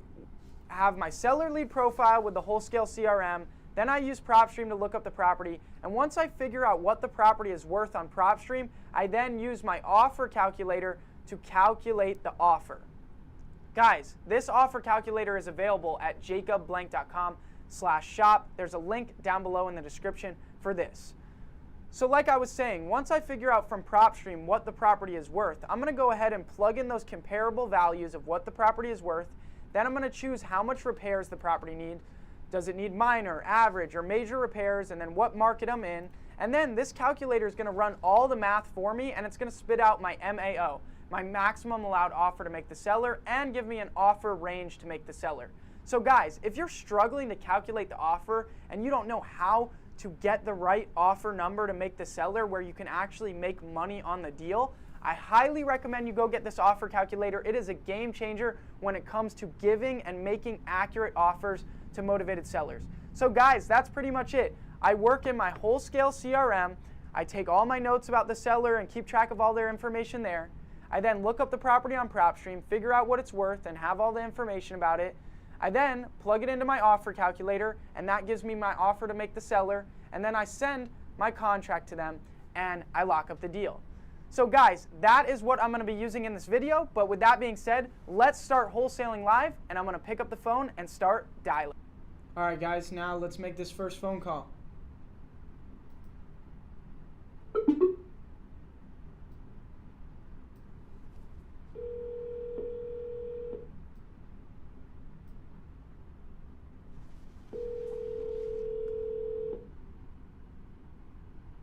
have my seller lead profile with the Wholesale CRM. Then I use PropStream to look up the property. And once I figure out what the property is worth on PropStream, I then use my offer calculator to calculate the offer. Guys, this offer calculator is available at jacobblank.com/shop. There's a link down below in the description for this. So like I was saying, once I figure out from PropStream what the property is worth, I'm going to go ahead and plug in those comparable values of what the property is worth. Then I'm going to choose how much repairs the property needs. Does it need minor, average, or major repairs, and then what market I'm in. And then this calculator is going to run all the math for me, and it's going to spit out my MAO, my maximum allowed offer to make the seller, and give me an offer range to make the seller. So guys, if you're struggling to calculate the offer and you don't know how to get the right offer number to make the seller where you can actually make money on the deal, I highly recommend you go get this offer calculator. It is a game changer when it comes to giving and making accurate offers to motivated sellers. So guys, that's pretty much it. I work in my Wholesale CRM. I take all my notes about the seller and keep track of all their information there. I then look up the property on PropStream, figure out what it's worth, and have all the information about it. I then plug it into my offer calculator, and that gives me my offer to make the seller, and then I send my contract to them, and I lock up the deal. So guys, that is what I'm going to be using in this video, but with that being said, let's start wholesaling live, and I'm going to pick up the phone and start dialing. All right guys, now let's make this first phone call.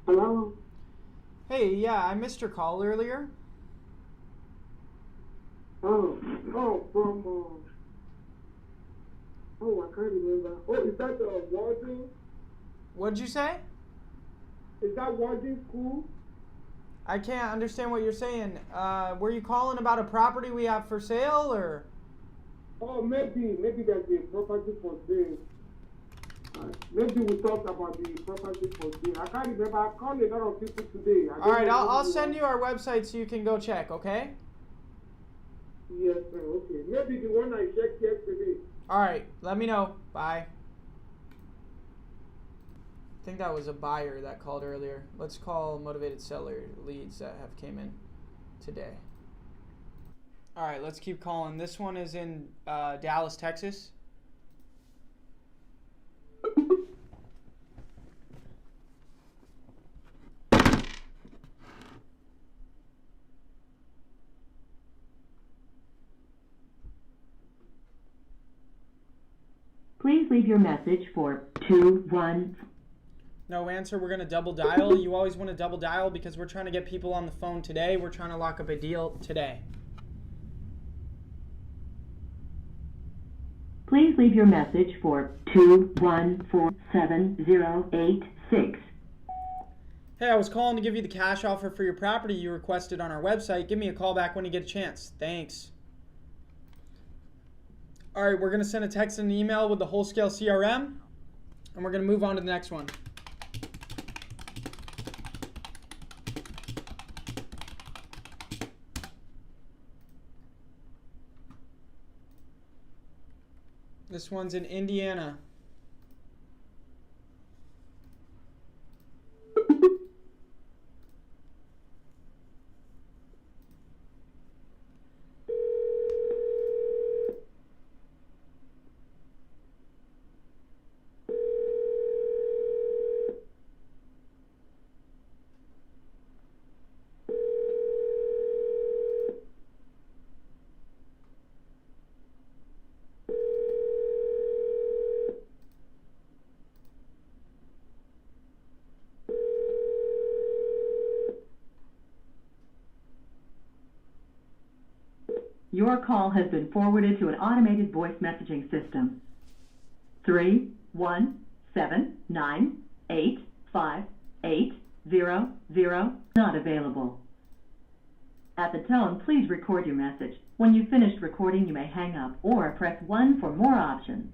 Hello? Hey, yeah, I missed your call earlier. Oh, I can't remember. Oh, is that the Warding? What'd you say? Is that Warding School? I can't understand what you're saying. Were you calling about a property we have for sale, or? Oh, maybe there's a property for sale. Maybe we talked about the property for sale. I can't remember. I called a lot of people today. All right, I'll send you our website so you can go check, okay? Yes, sir. Okay. Maybe the one I checked yesterday. All right, let me know. Bye. I think that was a buyer that called earlier. Let's call motivated seller leads that have came in today. All right, let's keep calling. This one is in Dallas, Texas. Please leave your message for 21. No answer. We're going to double dial. You always want to double dial because we're trying to get people on the phone today. We're trying to lock up a deal today. Please leave your message for 2147086. Hey, I was calling to give you the cash offer for your property you requested on our website. Give me a call back when you get a chance. Thanks. All right, we're going to send a text and an email with the Wholesale CRM, and we're going to move on to the next one. This one's in Indiana. Your call has been forwarded to an automated voice messaging system. 317985800 not available. At the tone, please record your message. When you've finished recording, you may hang up or press 1 for more options.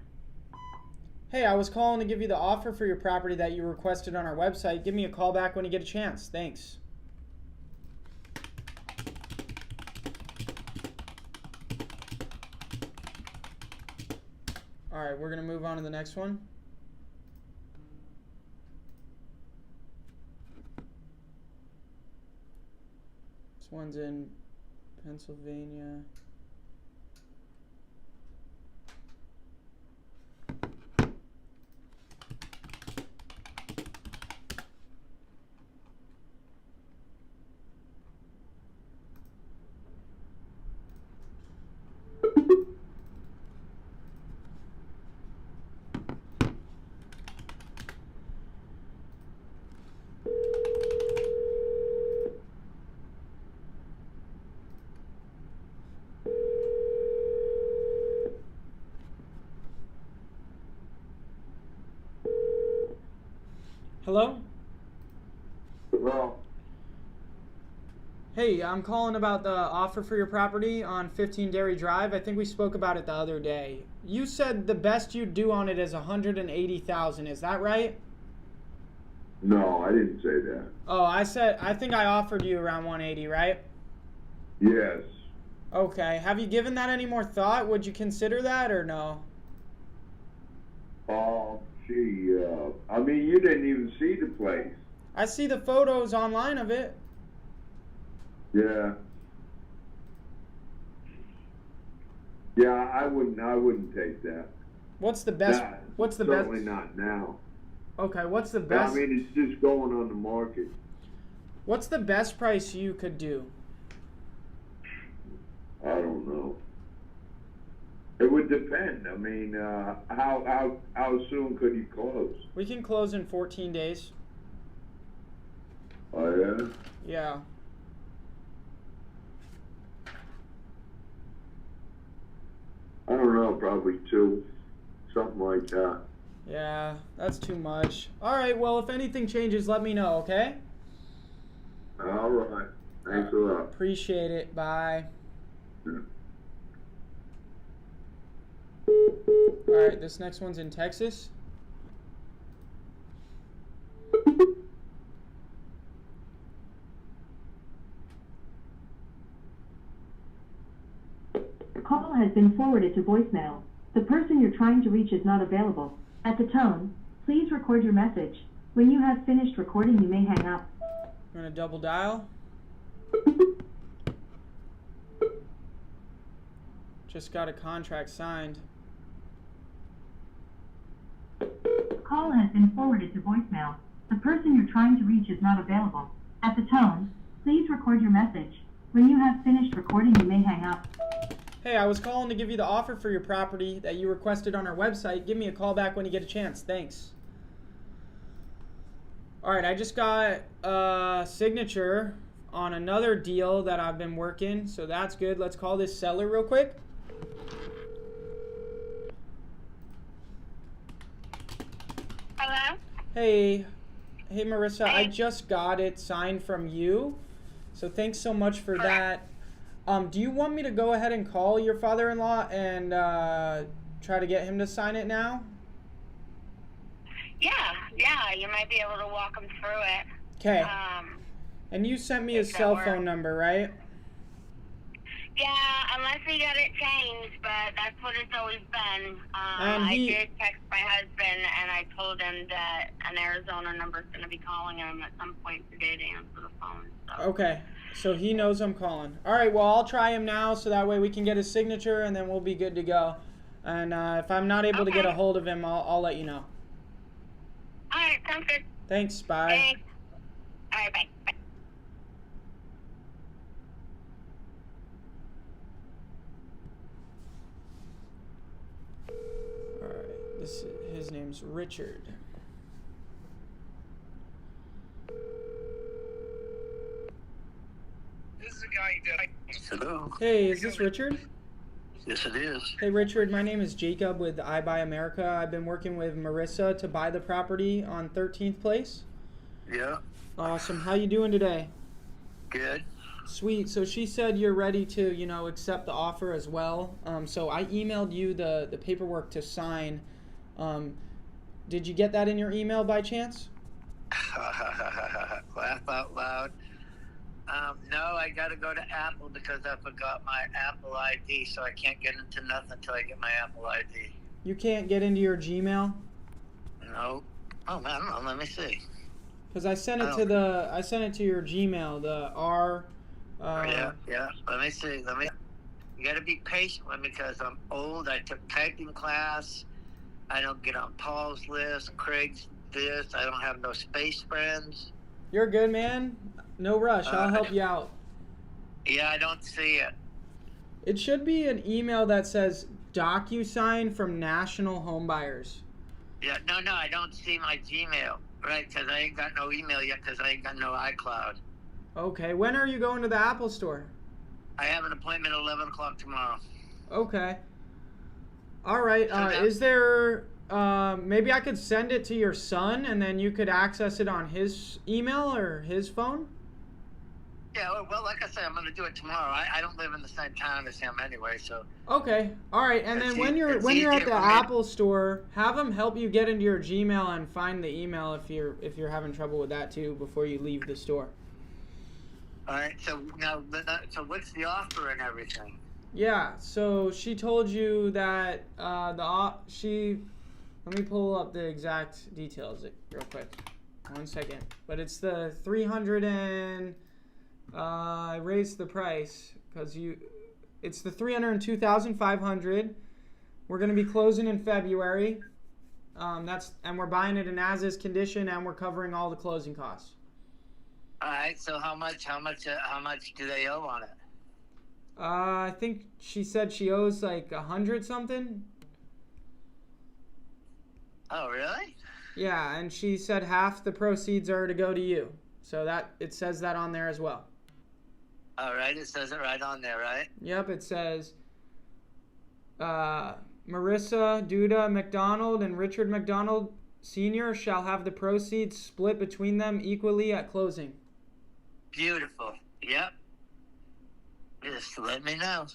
Hey, I was calling to give you the offer for your property that you requested on our website. Give me a call back when you get a chance. Thanks. All right, we're going to move on to the next one. This one's in Pennsylvania. Hello? Well, Hey, I'm calling about the offer for your property on 15 Dairy Drive. I think we spoke about it the other day. You said the best you'd do on it is $180,000. Is that right? no, I didn't say that. Oh, I think I offered you around 180, right? Yes. Okay. Have you given that any more thought? Would you consider that or no? Oh, gee, I mean, you didn't even see the place. I see the photos online of it. Yeah. Yeah, I wouldn't take that. What's the best? Nah, What's the best? certainly not now. Okay, what's the I best? mean, it's just going on the market. What's the best price you could do? I don't know. It would depend. I mean, how soon could you close? We can close in 14 days. Oh yeah. Yeah. I don't know, probably 2, something like that. Yeah, that's too much. All right, well, if anything changes, let me know, okay? All right. Thanks a lot. Appreciate it. Bye. Yeah. All right, this next one's in Texas. Your call has been forwarded to voicemail. The person you're trying to reach is not available. At the tone, please record your message. When you have finished recording, you may hang up. I'm going to double dial. Just got a contract signed. The call has been forwarded to voicemail. The person you're trying to reach is not available. At the tone, please record your message. When you have finished recording, you may hang up. Hey, I was calling to give you the offer for your property that you requested on our website. Give me a call back when you get a chance. Thanks. All right, I just got a signature on another deal that I've been working, so that's good. Let's call this seller real quick. Hello? Hey Marissa, I just got it signed from you, so thanks so much for that. Do you want me to go ahead and call your father-in-law and try to get him to sign it now? Yeah, you might be able to walk them through it. Okay. And you sent me his cell phone number, right? Yeah, unless he got it changed, but that's what it's always been. I did text my husband, and I told him that an Arizona number is going to be calling him at some point today to answer the phone. So. Okay, so he knows I'm calling. All right, well, I'll try him now, so that way we can get his signature, and then we'll be good to go. And if I'm not able to get a hold of him, I'll let you know. All right, sounds good. Thanks, bye. Thanks. All right, bye. Bye. All right, his name's Richard. This is a guy that Hello. Hey, is this Richard? Yes, it is. Hey, Richard, my name is Jacob with I Buy America. I've been working with Marissa to buy the property on 13th Place. Yeah. Awesome. How you doing today? Good. Sweet. So she said you're ready to, accept the offer as well. So I emailed you the paperwork to sign. Did you get that in your email by chance? Laugh out loud. No, I gotta go to Apple because I forgot my Apple ID, so I can't get into nothing until I get my Apple ID. You can't get into your Gmail? No. Oh man, let me see. Because I sent it to your Gmail, the R. Yeah. Let me see. You gotta be patient with me because I'm old. I took typing class. I don't get on Paul's list, Craig's this. I don't have no space friends. You're good, man. No rush. I'll help you out. Yeah, I don't see it. It should be an email that says DocuSign from National Home Buyers. Yeah, no, I don't see my Gmail. Right, because I ain't got no email yet because I ain't got no iCloud. Okay. When are you going to the Apple store? I have an appointment at 11 o'clock tomorrow. Okay. All right. Is there maybe I could send it to your son, and then you could access it on his email or his phone? Yeah, well, like I said, I'm going to do it tomorrow. I don't live in the same town as him anyway, so. Okay, all right. And then when you're at the Apple store, have them help you get into your Gmail and find the email if you're having trouble with that too before you leave the store. All right. So now, so what's the offer and everything? Yeah. So she told you that let me pull up the exact details real quick. 1 second. But it's the 300 and. I raised the price because it's the 302,500. We're going to be closing in February. And we're buying it in as-is condition, and we're covering all the closing costs. All right. So how much do they owe on it? I think she said she owes like 100 something. Oh, really? Yeah, and she said half the proceeds are to go to you. So that it says that on there as well. All right, it says it right on there, right? Yep, it says Marissa Duda McDonald and Richard McDonald Sr. shall have the proceeds split between them equally at closing. Beautiful. Yep. Just let me know.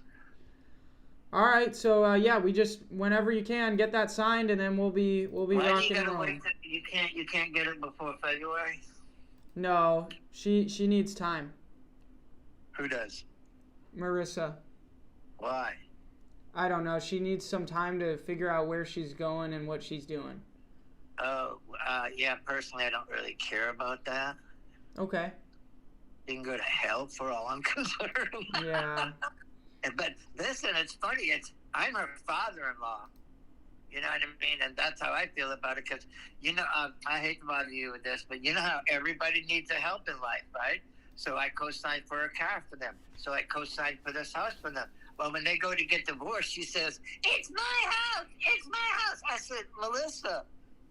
All right, so yeah, we just whenever you can get that signed, and then we'll be rocking and rolling. You can't get it before February? No, she needs time. Who does? Marissa. Why? I don't know. She needs some time to figure out where she's going and what she's doing. Oh, yeah, personally, I don't really care about that. Okay. You can go to hell for all I'm concerned. Yeah. But listen, it's funny. I'm her father-in-law. You know what I mean? And that's how I feel about it. Because, I hate to bother you with this, but you know how everybody needs a help in life, right? So I co-signed for a car for them. So I co-signed for this house for them. Well, when they go to get divorced, she says, "It's my house! It's my house!" I said, "Melissa,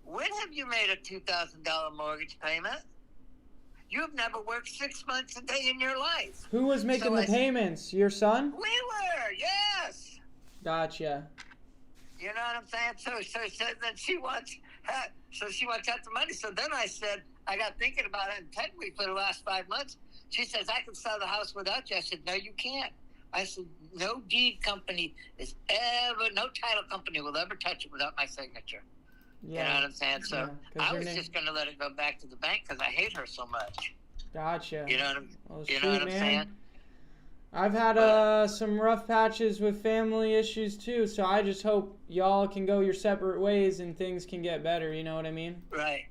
when have you made a $2,000 mortgage payment? You've never worked 6 months a day in your life." Who was making the payments? Your son? We were, yes. Gotcha. You know what I'm saying? So then she wants half the money. So then I said, I got thinking about it, and technically for the last 5 months, she says, "I can sell the house without you." I said, "No, you can't." I said, no title company will ever touch it without my signature. Yeah. You know what I'm saying? So I was just going to let it go back to the bank because I hate her so much. Gotcha. You know what I'm saying? I've had some rough patches with family issues too, so I just hope y'all can go your separate ways and things can get better, you know what I mean? Right.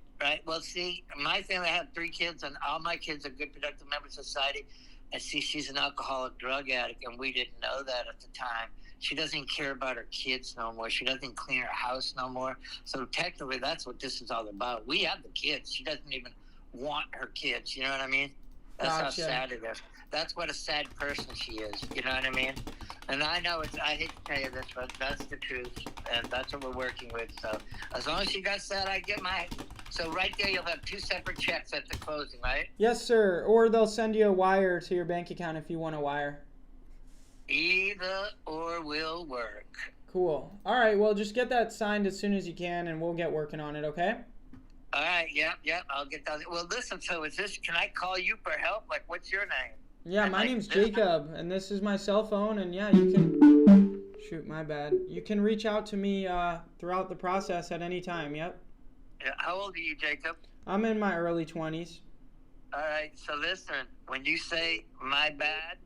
Well, see, my family, I have 3 kids, and all my kids are good, productive members of society. And see, she's an alcoholic drug addict, and we didn't know that at the time. She doesn't care about her kids no more. She doesn't clean her house no more. So technically, that's what this is all about. We have the kids. She doesn't even want her kids. You know what I mean? That's how sad it is. That's what a sad person she is. You know what I mean? And I know I hate to tell you this, but that's the truth. And that's what we're working with. So as long as she got sad, I get my... So right there, you'll have 2 separate checks at the closing, right? Yes, sir. Or they'll send you a wire to your bank account if you want a wire. Either or will work. Cool. All right, well, just get that signed as soon as you can, and we'll get working on it, okay? All right, yep, I'll get that. Well, listen, so can I call you for help? Like, what's your name? Yeah, my name's Jacob, and this is my cell phone, and yeah, you can... Shoot, my bad. You can reach out to me throughout the process at any time, yep. Yeah, how old are you, Jacob? I'm in my early 20s. All right, so listen, when you say my bad,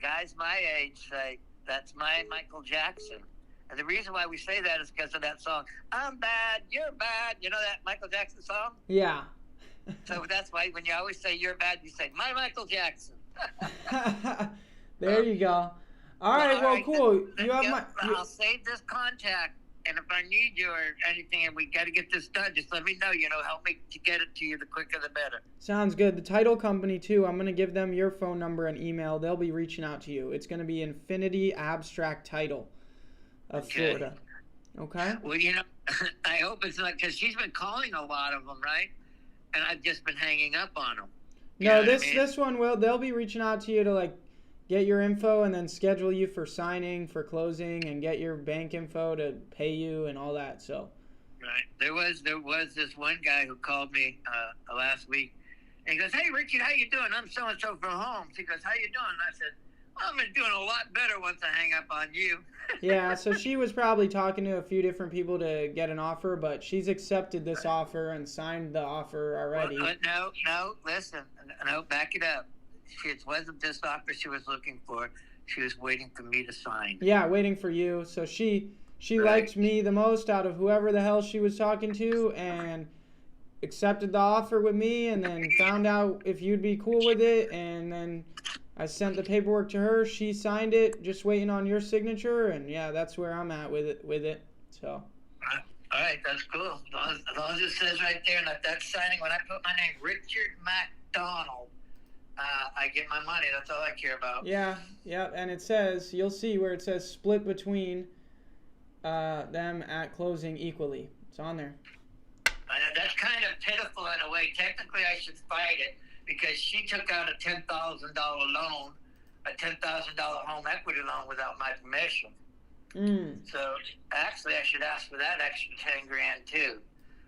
guys my age say, that's my Michael Jackson. And the reason why we say that is because of that song, "I'm bad, you're bad." You know that Michael Jackson song? Yeah. So that's why when you always say you're bad, you say, "My Michael Jackson." There you go. All right, cool. I'll save this contact, and if I need you or anything and we got to get this done, just let me know, help me to get it to you. The quicker the better. Sounds good. The title company, too, I'm going to give them your phone number and email. They'll be reaching out to you. It's going to be Infinity Abstract Title of Florida. Okay? Well, I hope it's not, because she's been calling a lot of them, right? And I've just been hanging up on them. No, this one they'll be reaching out to you to get your info and then schedule you for signing, for closing, and get your bank info to pay you and all that. So Right. There was this one guy who called me last week, and he goes, "Hey, Richard, how you doing? I'm so and so from Holmes." He goes, "How you doing?" And I said, "Well, I'm doing a lot better once I hang up on you." Yeah, so she was probably talking to a few different people to get an offer, but she's accepted this offer and signed the offer already. Well, no, listen, no, back it up. It wasn't this offer she was looking for. She was waiting for me to sign. Yeah, waiting for you. So she liked me the most out of whoever the hell she was talking to, and accepted the offer with me, and then found out if you'd be cool with it, and then I sent the paperwork to her. She signed it, just waiting on your signature, and yeah, that's where I'm at with it. So. All right, that's cool. As long as it says right there, and that signing, when I put my name, Richard McDonald, I get my money. That's all I care about. Yeah, and it says, you'll see where it says split between them at closing equally. It's on there. That's kind of pitiful in a way. Technically, I should fight it because she took out a $10,000 loan, a $10,000 home equity loan without my permission. So actually, I should ask for that extra 10 grand too.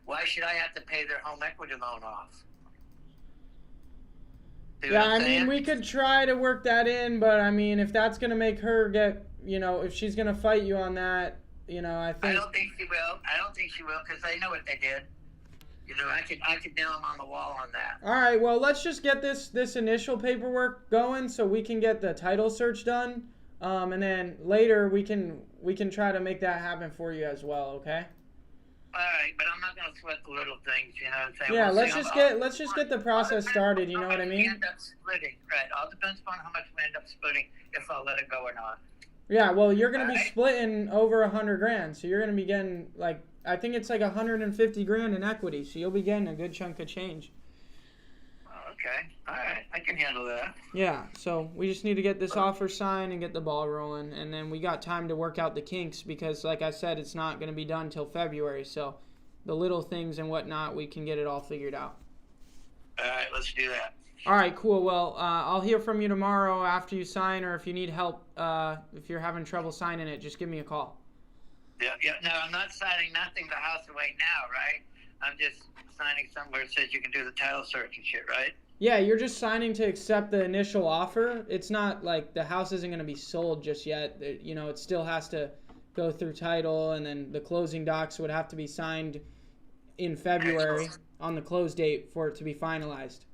Why should I have to pay their home equity loan off? Yeah, I mean, we could try to work that in, but I mean, if that's going to make her get, if she's going to fight you on that, I think... I don't think she will because they know what they did. I could nail them on the wall on that. All right, well, let's just get this initial paperwork going so we can get the title search done, and then later we can try to make that happen for you as well, okay? All right, but I'm not gonna sweat the little things, you know what I'm saying? Yeah, let's just get the process started. You know what I mean? We end up splitting, right? All depends on how much we end up splitting, if I'll let it go or not. Yeah, well, you're gonna be splitting over 100 grand, so you're gonna be getting I think it's 150 grand in equity, so you'll be getting a good chunk of change. Okay, all right, I can handle that. Yeah, so we just need to get this offer signed and get the ball rolling, and then we got time to work out the kinks because, like I said, it's not going to be done till February, so the little things and whatnot, we can get it all figured out. All right, let's do that. All right, cool. Well, I'll hear from you tomorrow after you sign, or if you need help, if you're having trouble signing it, just give me a call. Yeah, no, I'm not signing nothing the house away now, right? I'm just signing somewhere that says you can do the title search and shit, right? Yeah, you're just signing to accept the initial offer. It's not like the house isn't going to be sold just yet. It still has to go through title, and then the closing docs would have to be signed in February on the close date for it to be finalized.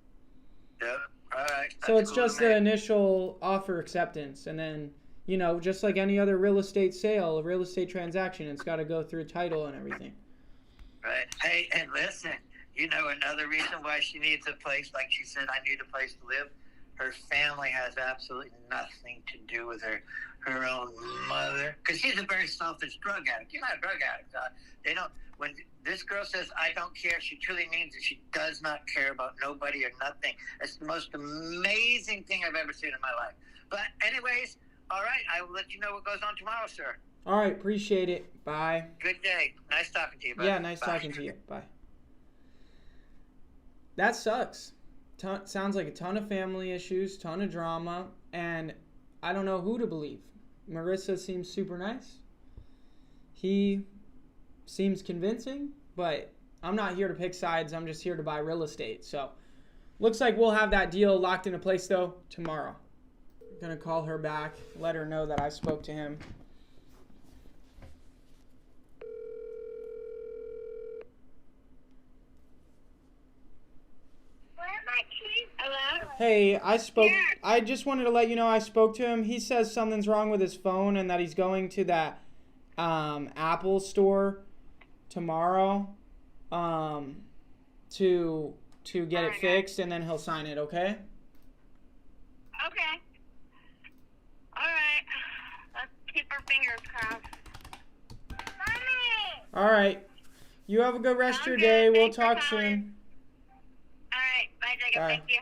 Yep, all right. So it's just the initial offer acceptance, and then, just like any other real estate sale, a real estate transaction, it's got to go through title and everything. Right. Hey, and listen, another reason why she needs a place, like she said, I need a place to live. Her family has absolutely nothing to do with her own mother, because she's a very selfish drug addict. You're not a drug addict. They don't. When this girl says, "I don't care," she truly means that. She does not care about nobody or nothing. It's the most amazing thing I've ever seen in my life. But anyways, all right, I will let you know what goes on tomorrow, sir. All right, appreciate it. Bye. Good day. Nice talking to you, buddy. Yeah, nice talking to you. Bye. That sucks. Sounds like a ton of family issues, ton of drama, and I don't know who to believe. Marissa seems super nice. He seems convincing, but I'm not here to pick sides. I'm just here to buy real estate. So looks like we'll have that deal locked into place, though, tomorrow. I'm going to call her back, let her know that I spoke to him. Hello? Hey, I just wanted to let you know I spoke to him. He says something's wrong with his phone and that he's going to that Apple store tomorrow to get it fixed, and then he'll sign it, okay? Okay. All right. Let's keep our fingers crossed. Mommy! All right. You have a good rest of your day. We'll talk soon. All right. Bye, Jacob. Bye. Thank you.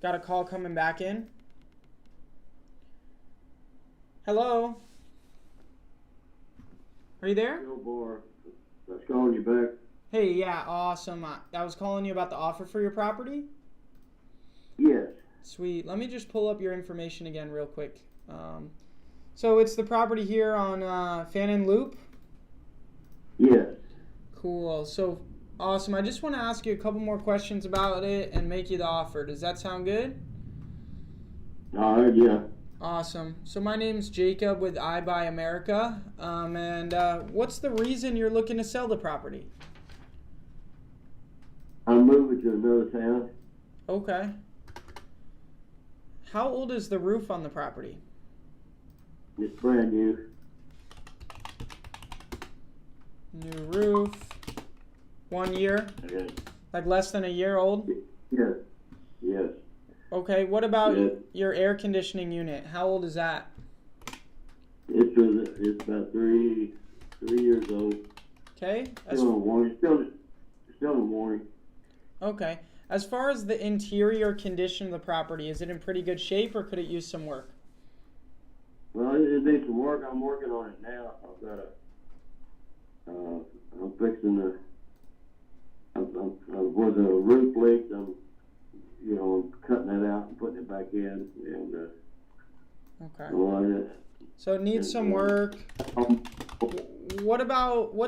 Got a call coming back in. Hello? Are you there? I was calling you back. Hey, yeah, awesome. I was calling you about the offer for your property. Yes. Sweet. Let me just pull up your information again real quick. So it's the property here on Fannin Loop? Yes. Cool. So, awesome. I just want to ask you a couple more questions about it and make you the offer. Does that sound good? All right, yeah. Awesome. So my name's Jacob with iBuy America. And what's the reason you're looking to sell the property? I'm moving to another town. Okay. How old is the roof on the property? It's brand new. New roof. 1 year? Okay. Like less than a year old? Yes. Yes. Okay, what about Yes. your air conditioning unit? How old is that? It's about 3 years old. Okay. Still in warranty. Still in warranty. Okay. As far as the interior condition of the property, is it in pretty good shape or could it use some work? Well, it needs some work. I'm working on it now. I've got I'm fixing where the roof leaked. I'm cutting it out and putting it back in. And Okay. well, So it needs some work. What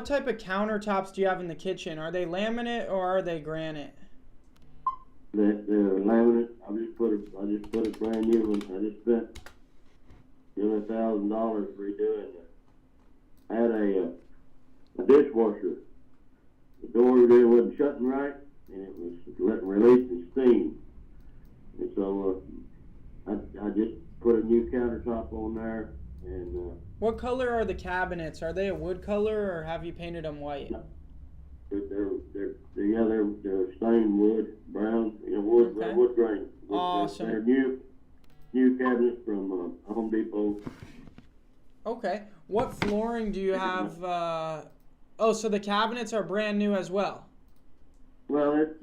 type of countertops do you have in the kitchen? Are they laminate or are they granite? they're laminate. I just put a brand new one. I just spent $1,000 redoing it. I had a dishwasher. The door there wasn't shutting right, and it was releasing steam. And so I just put a new countertop on there. And What color are the cabinets? Are they a wood color or have you painted them white? they're stained wood, brown, wood, Okay. wood grain. Awesome. They're new cabinets from Home Depot. Okay. What flooring do you have? So the cabinets are brand new as well. Well, it's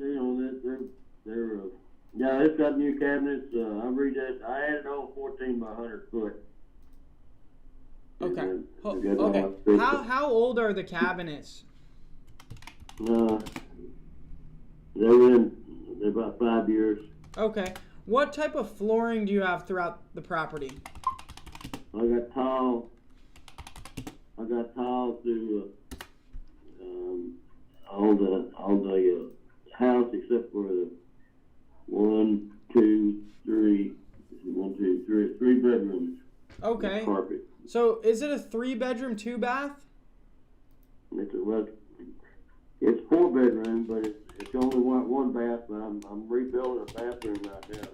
got new cabinets. I added on 14 by 100 foot. Okay. Okay. Okay. How old are the cabinets? They're about 5 years. Okay. What type of flooring do you have throughout the property? I got tile through all the house except for the 3 bedrooms. Okay. Carpet. So is it a 3-bedroom, 2-bath? It's 4 bedroom, but it's only one bath. But I'm rebuilding a bathroom right now.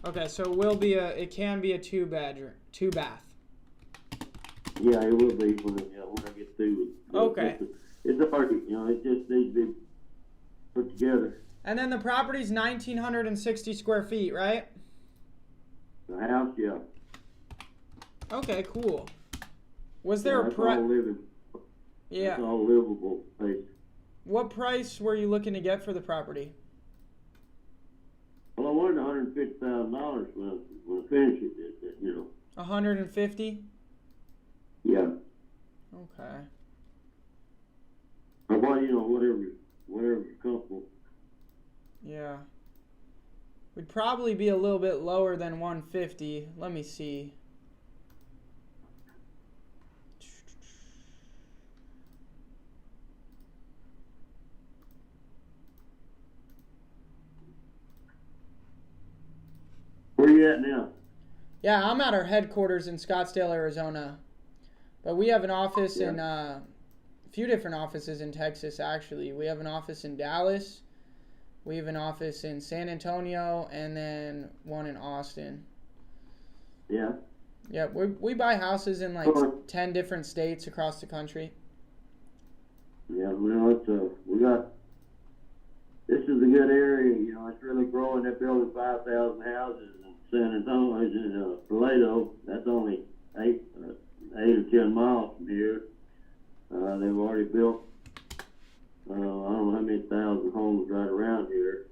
Okay, so it can be a 2-bedroom, 2-bath. Yeah, it will be when I get through with it. Okay. It's already, it just needs to be put together. And then the property's 1,960 square feet, right? The house, yeah. Okay, cool. Was there a That's price? all living. Yeah. That's all livable space. What price were you looking to get for the property? Well, I wanted $150,000 when I finish it. 150? Yeah. Okay. Or whatever you're comfortable. Yeah. We'd probably be a little bit lower than 150. Let me see. Where you at now? Yeah, I'm at our headquarters in Scottsdale, Arizona. But we have an office in a few different offices in Texas, actually. We have an office in Dallas. We have an office in San Antonio, and then one in Austin. Yeah. Yeah, we buy houses in like 10 different states across the country. Yeah, this is a good area. It's really growing. They're building 5,000 houses in San Antonio, in Toledo. That's only 8 or 10 miles from here. They've already built, I don't know how many thousand homes right around here.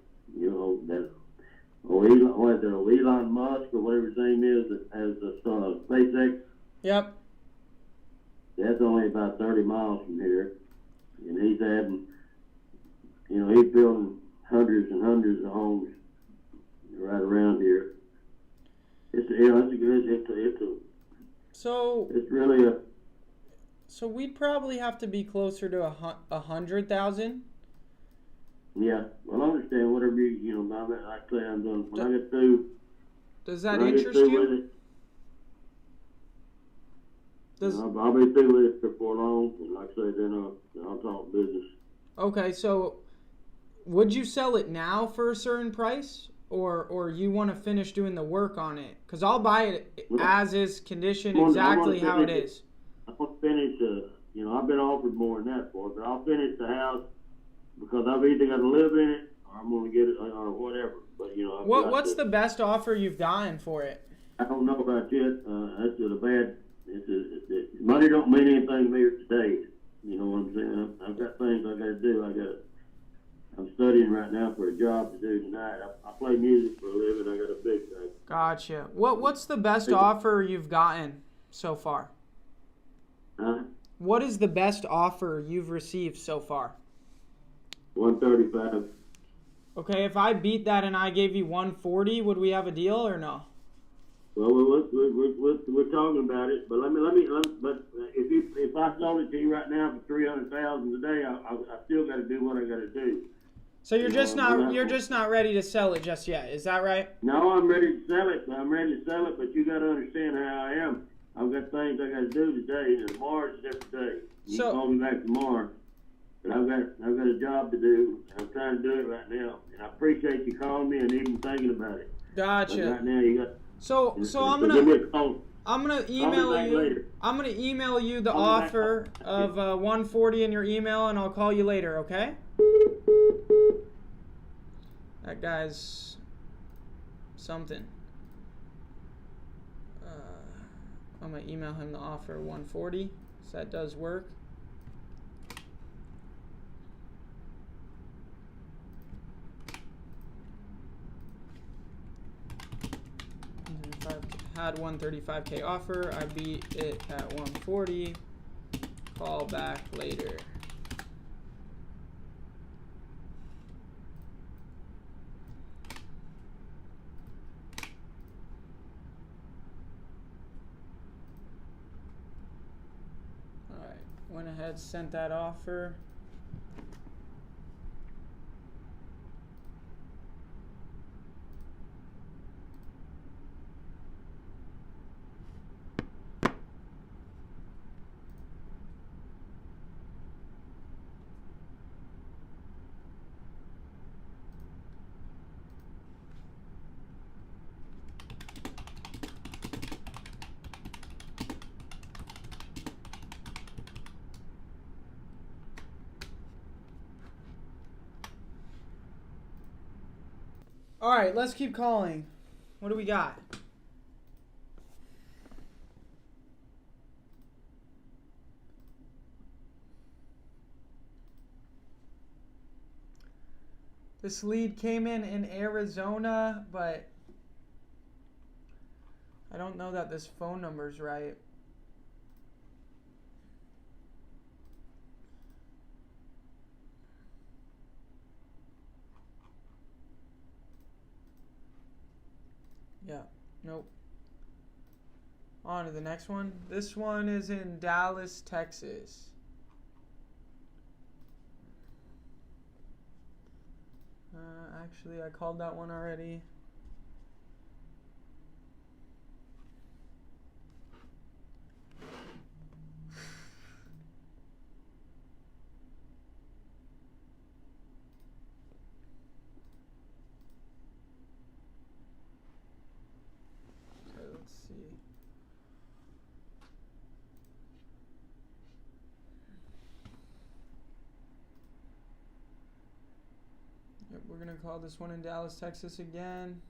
Elon Musk or whatever his name is that has the SpaceX. Yep. That's only about 30 miles from here, and he's adding, he's building hundreds and hundreds of homes right around here. It's really a. So we'd probably have to be closer to 100,000. Yeah, well, I understand whatever I say I'm doing. When I get through. Does that interest you? I'll be through with it before long, and like I say, then I'll talk business. Okay, so would you sell it now for a certain price, or you want to finish doing the work on it? Because I'll buy it as is, condition exactly how it is. I want to finish. I've been offered more than that for it, but I'll finish the house because I've either got to live in it or I'm going to get it or whatever. But what's the best offer you've gotten for it? I don't know about you. That's a bad. Money don't mean anything to me today. You know what I'm saying? I've got things I got to do. I'm studying right now for a job to do tonight. I play music for a living. I got a big thing. Gotcha. What's the best offer you've gotten so far? Huh? What is the best offer you've received so far? 135. Okay, if I beat that and I gave you 140, would we have a deal or no? Well, we're talking about it, but but if I sold it to you right now for $300,000 a day, I still got to do what I got to do. So you're just not ready to sell it just yet, is that right? No, I'm ready to sell it. But you got to understand how I am. I've got things I got to do today, and tomorrow's a different day. You can call me back tomorrow, but I've got a job to do, and I'm trying to do it right now. And I appreciate you calling me and even thinking about it. Gotcha. But right now you got. So I'm gonna email you the offer of 140 in your email, and I'll call you later. Okay? That guy's something. I'm gonna email him the offer 140. So that does work. Had 135K offer. I beat it at 140. Call back later. Alright, went ahead, sent that offer. All right, let's keep calling. What do we got? This lead came in Arizona, but I don't know that this phone number's right. Yeah, nope. On to the next one. This one is in Dallas, Texas. Actually, I called that one already. Let's see. Yep, we're gonna call this one in Dallas, Texas again.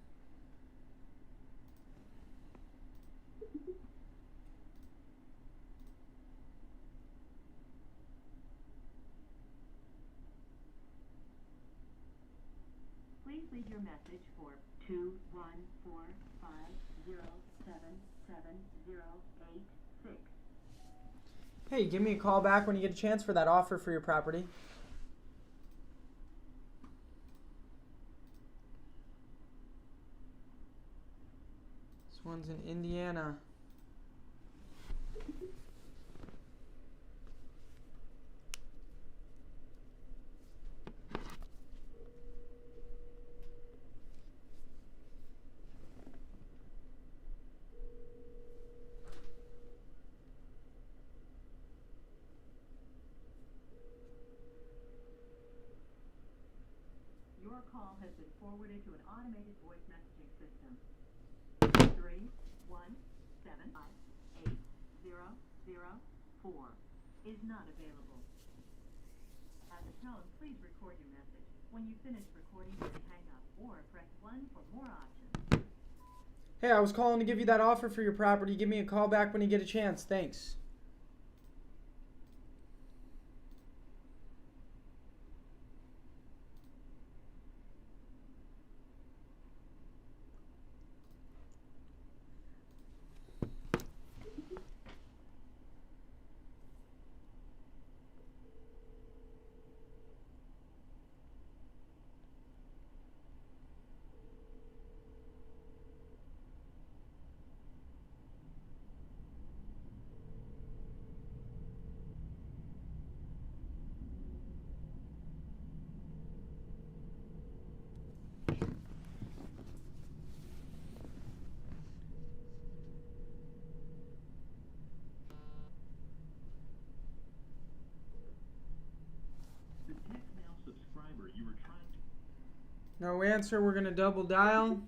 Please leave your message for 21450777086. Hey, give me a call back when you get a chance for that offer for your property. This one's in Indiana. Your call has been forwarded to an automated voice messaging system. 317580004 is not available. At the tone, please record your message. When you finish recording, you may hang up or press 1 for more options. Hey, I was calling to give you that offer for your property. Give me a call back when you get a chance. Thanks. The Text Now subscriber you were trying to... No answer. We're going to double dial.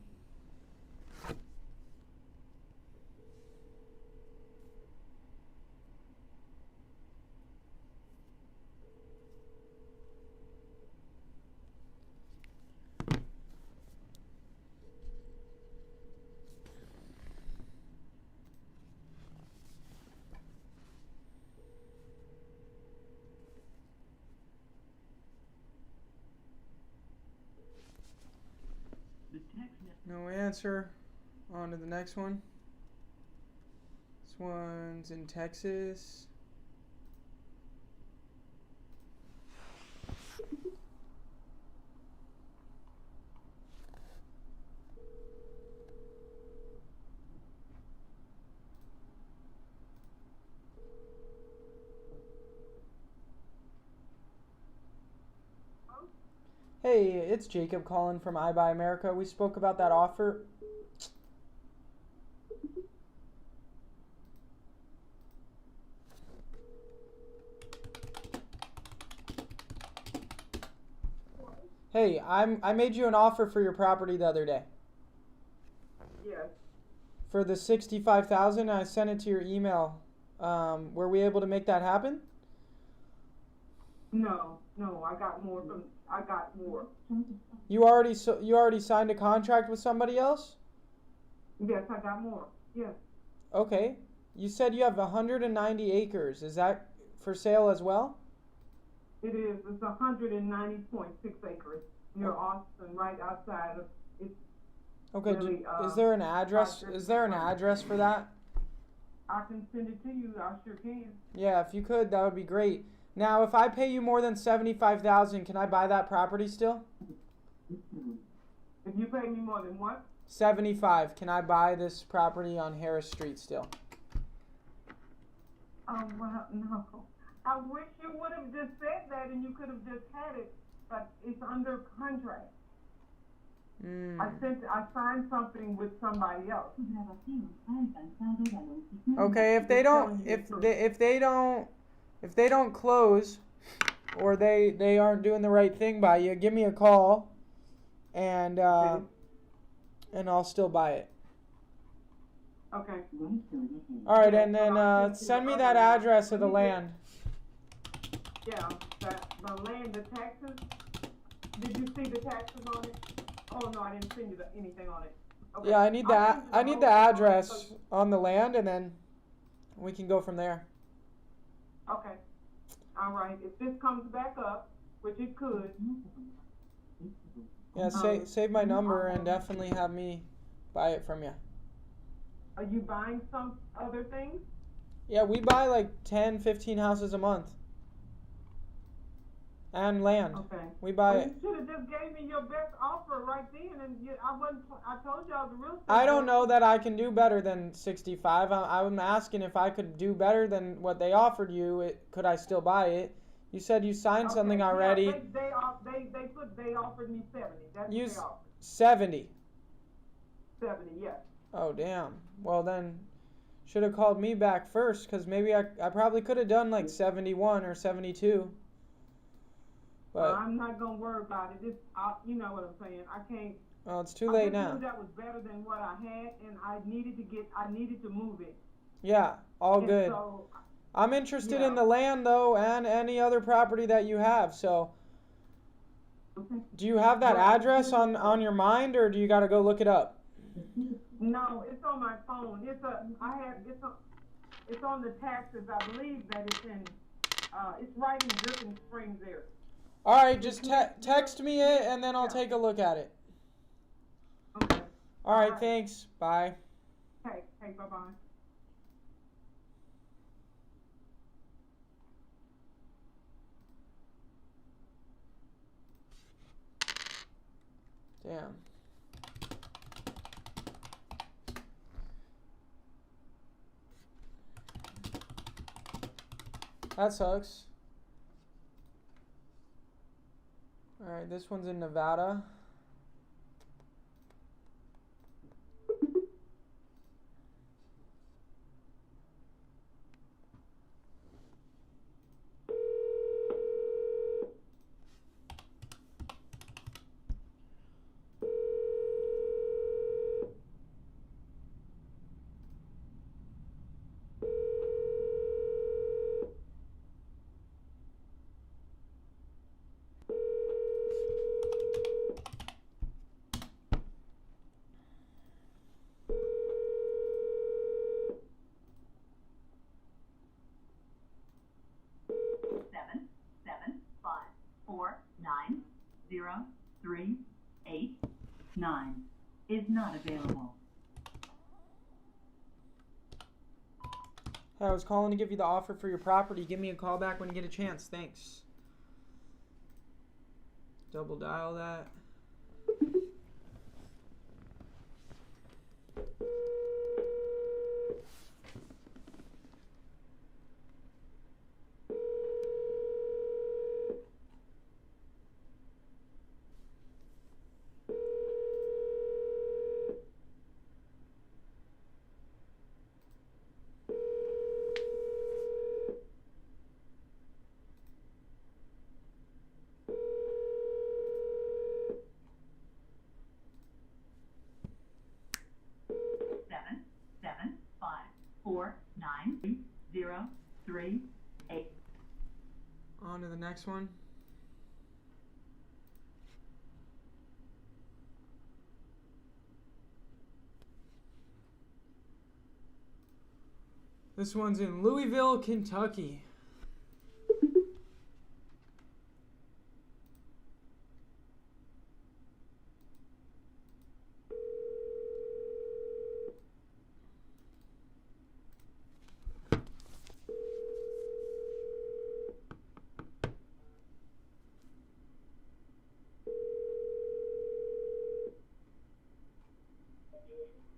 No answer. On to the next one. This one's in Texas. Hey, it's Jacob calling from iBuy America. We spoke about that offer. Hey, I made you an offer for your property the other day. Yes. For the $65,000, I sent it to your email. Were we able to make that happen? No, I got more. You already signed a contract with somebody else? Yes, I got more. Yes. Okay. You said you have 190 acres. Is that for sale as well? It is. It's 190.6 acres near Austin, right outside of. It's Okay. really, is there an address? Is there an address for that? I can send it to you. I sure can. Yeah, if you could, that would be great. Now, if I pay you more than $75,000, can I buy that property still? If you pay me more than what? 75. Can I buy this property on Harris Street still? Oh, well, no. I wish you would have just said that and you could have just had it, but it's under contract. I signed something with somebody else. Okay, if they don't close, or they aren't doing the right thing by you, give me a call, and I'll still buy it. Okay. All right, and then send me that address of the land. Yeah, the land, the taxes. Did you see the taxes on it? Oh no, I didn't send you anything on it. Okay. Yeah, I need that. I need the address on the land, and then we can go from there. Okay. All right. If this comes back up, which it could. Yeah, save my number and definitely have me buy it from you. Are you buying some other things? Yeah, we buy like 10, 15 houses a month. And land. Okay. We buy Well, you should have just gave me your best offer right then, and I told y'all the real estate. I don't know that I can do better than 65. I'm asking if I could do better than what they offered you. Could I still buy it? You said you signed something already. Yeah, they offered me 70. That's what they offered. 70. 70, yes. Oh damn. Well then, should have called me back first, because maybe I probably could have done like 71 or 72. But I'm not gonna worry about it. You know what I'm saying. I can't. Well, it's too late now. I knew that was better than what I had, and I needed to move it. Yeah, all And good. so, I'm interested in the land though, and any other property that you have. So, do you have that address on your mind, or do you got to go look it up? No, it's on my phone. It's on the taxes. I believe that it's right in Dripping Springs there. All right, just text me it, and then I'll take a look at it. Okay. All right, thanks. Bye. Hey, bye-bye. Damn. That sucks. Alright, this one's in Nevada. Is not available. Hey, I was calling to give you the offer for your property. Give me a call back when you get a chance. Thanks. Double dial that. On to the next one. This one's in Louisville, Kentucky.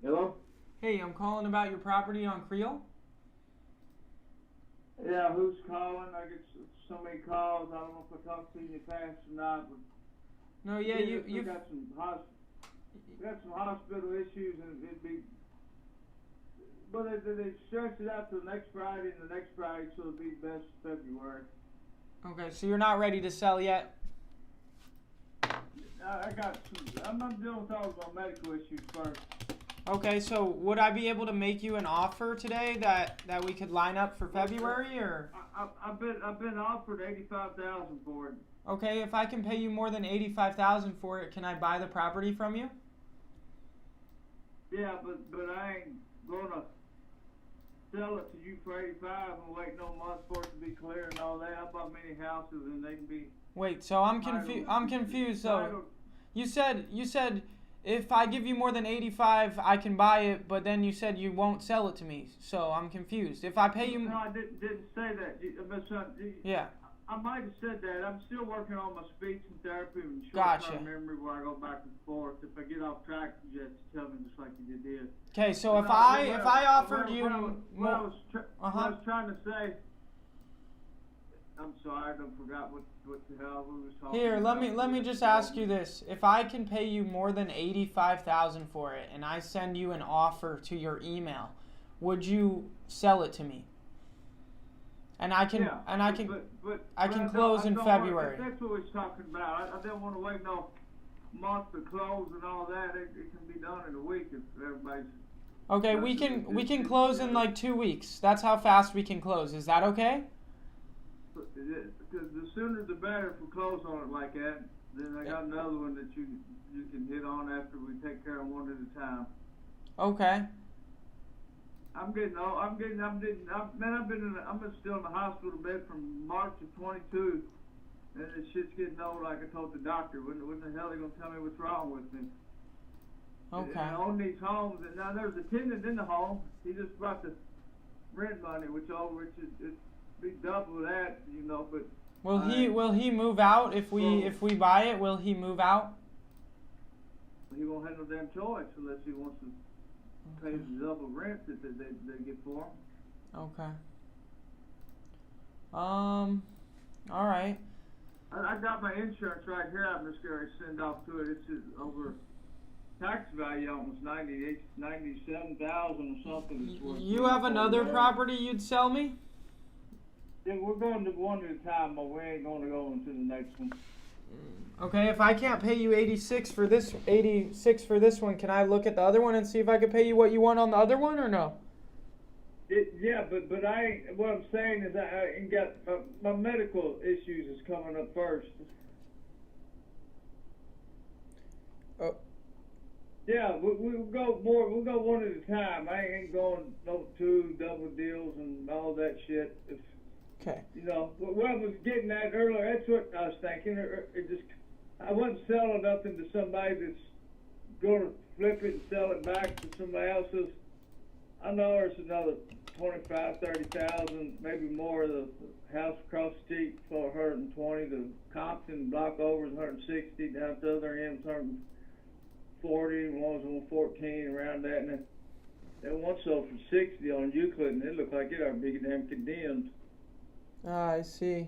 Hello? Hey, I'm calling about your property on Creole. Yeah, who's calling? I get so many calls. I don't know if I talked to you in the past or not, but No, yeah, you got some hospital issues, and it'd be. But they stretched it out to the next Friday and the next Friday, so it'd be best February. Okay, so you're not ready to sell yet? I'm dealing with all of my medical issues first. Okay, so would I be able to make you an offer today that we could line up for February, or? I've been offered $85,000 for it. Okay, if I can pay you more than $85,000 for it, can I buy the property from you? Yeah, but I ain't gonna sell it to you for $85 and wait no months for it to be clear and all that. I bought many houses and they can be. Wait, so I'm confused though. You said If I give you more than 85, I can buy it, but then you said you won't sell it to me, so I'm confused. If I pay you... No, I didn't say that. Yeah. I might have said that. I'm still working on my speech and therapy and Gotcha. short-term memory where I go back and forth. If I get off track, you just tell me just like you did here. Okay, so if No, I offered you... What I was trying to say... I'm sorry, I forgot what the hell we was talking Here, about. let me just ask you this. If I can pay you more than $85,000 for it and I send you an offer to your email, would you sell it to me? And I can close in February. That's what we're talking about. I don't want to wait no month to close and all that. It can be done in a week if everybody's... Okay, we can close in like 2 weeks. That's how fast we can close. Is that okay? Because the sooner the better if we close on it like that. Then I got another one that you can hit on after we take care of one at a time. Okay. I'm still in the hospital bed from March of 22, and this shit's getting old. Like I told the doctor, when the hell are they gonna tell me what's wrong with me? Okay. And I own these homes, and now there's a tenant in the home. He just brought the rent money, which is be double that, you know. But will he move out if we buy it? Will he move out? He won't have no damn choice unless he wants to pay the double rent that they get for him. Okay. All right. I got my insurance right here. I'm just going to send off to it. It's just over tax value almost 97,000 or something. It's worth. You have another property you'd sell me? Yeah, we're going to one at a time, but we ain't going to go into the next one. Okay, if I can't pay you 86 for this one, can I look at the other one and see if I can pay you what you want on the other one or no? Yeah, but I ain't, what I'm saying is I ain't got my medical issues is coming up first. Oh. Yeah, we'll go one at a time. I ain't going no two double deals and all that shit. Okay. You know, what I was getting at earlier, that's what I was thinking. I wasn't selling nothing to somebody that's going to flip it and sell it back to somebody else's. I know there's another 25, 30,000, maybe more. The house across the street for 120. The Compton block over is 160. Down at the other end, 140. One was 114 around that. And that one sold for 60 on Euclid, and it looked like it ought to be damn condemned. Ah, I see.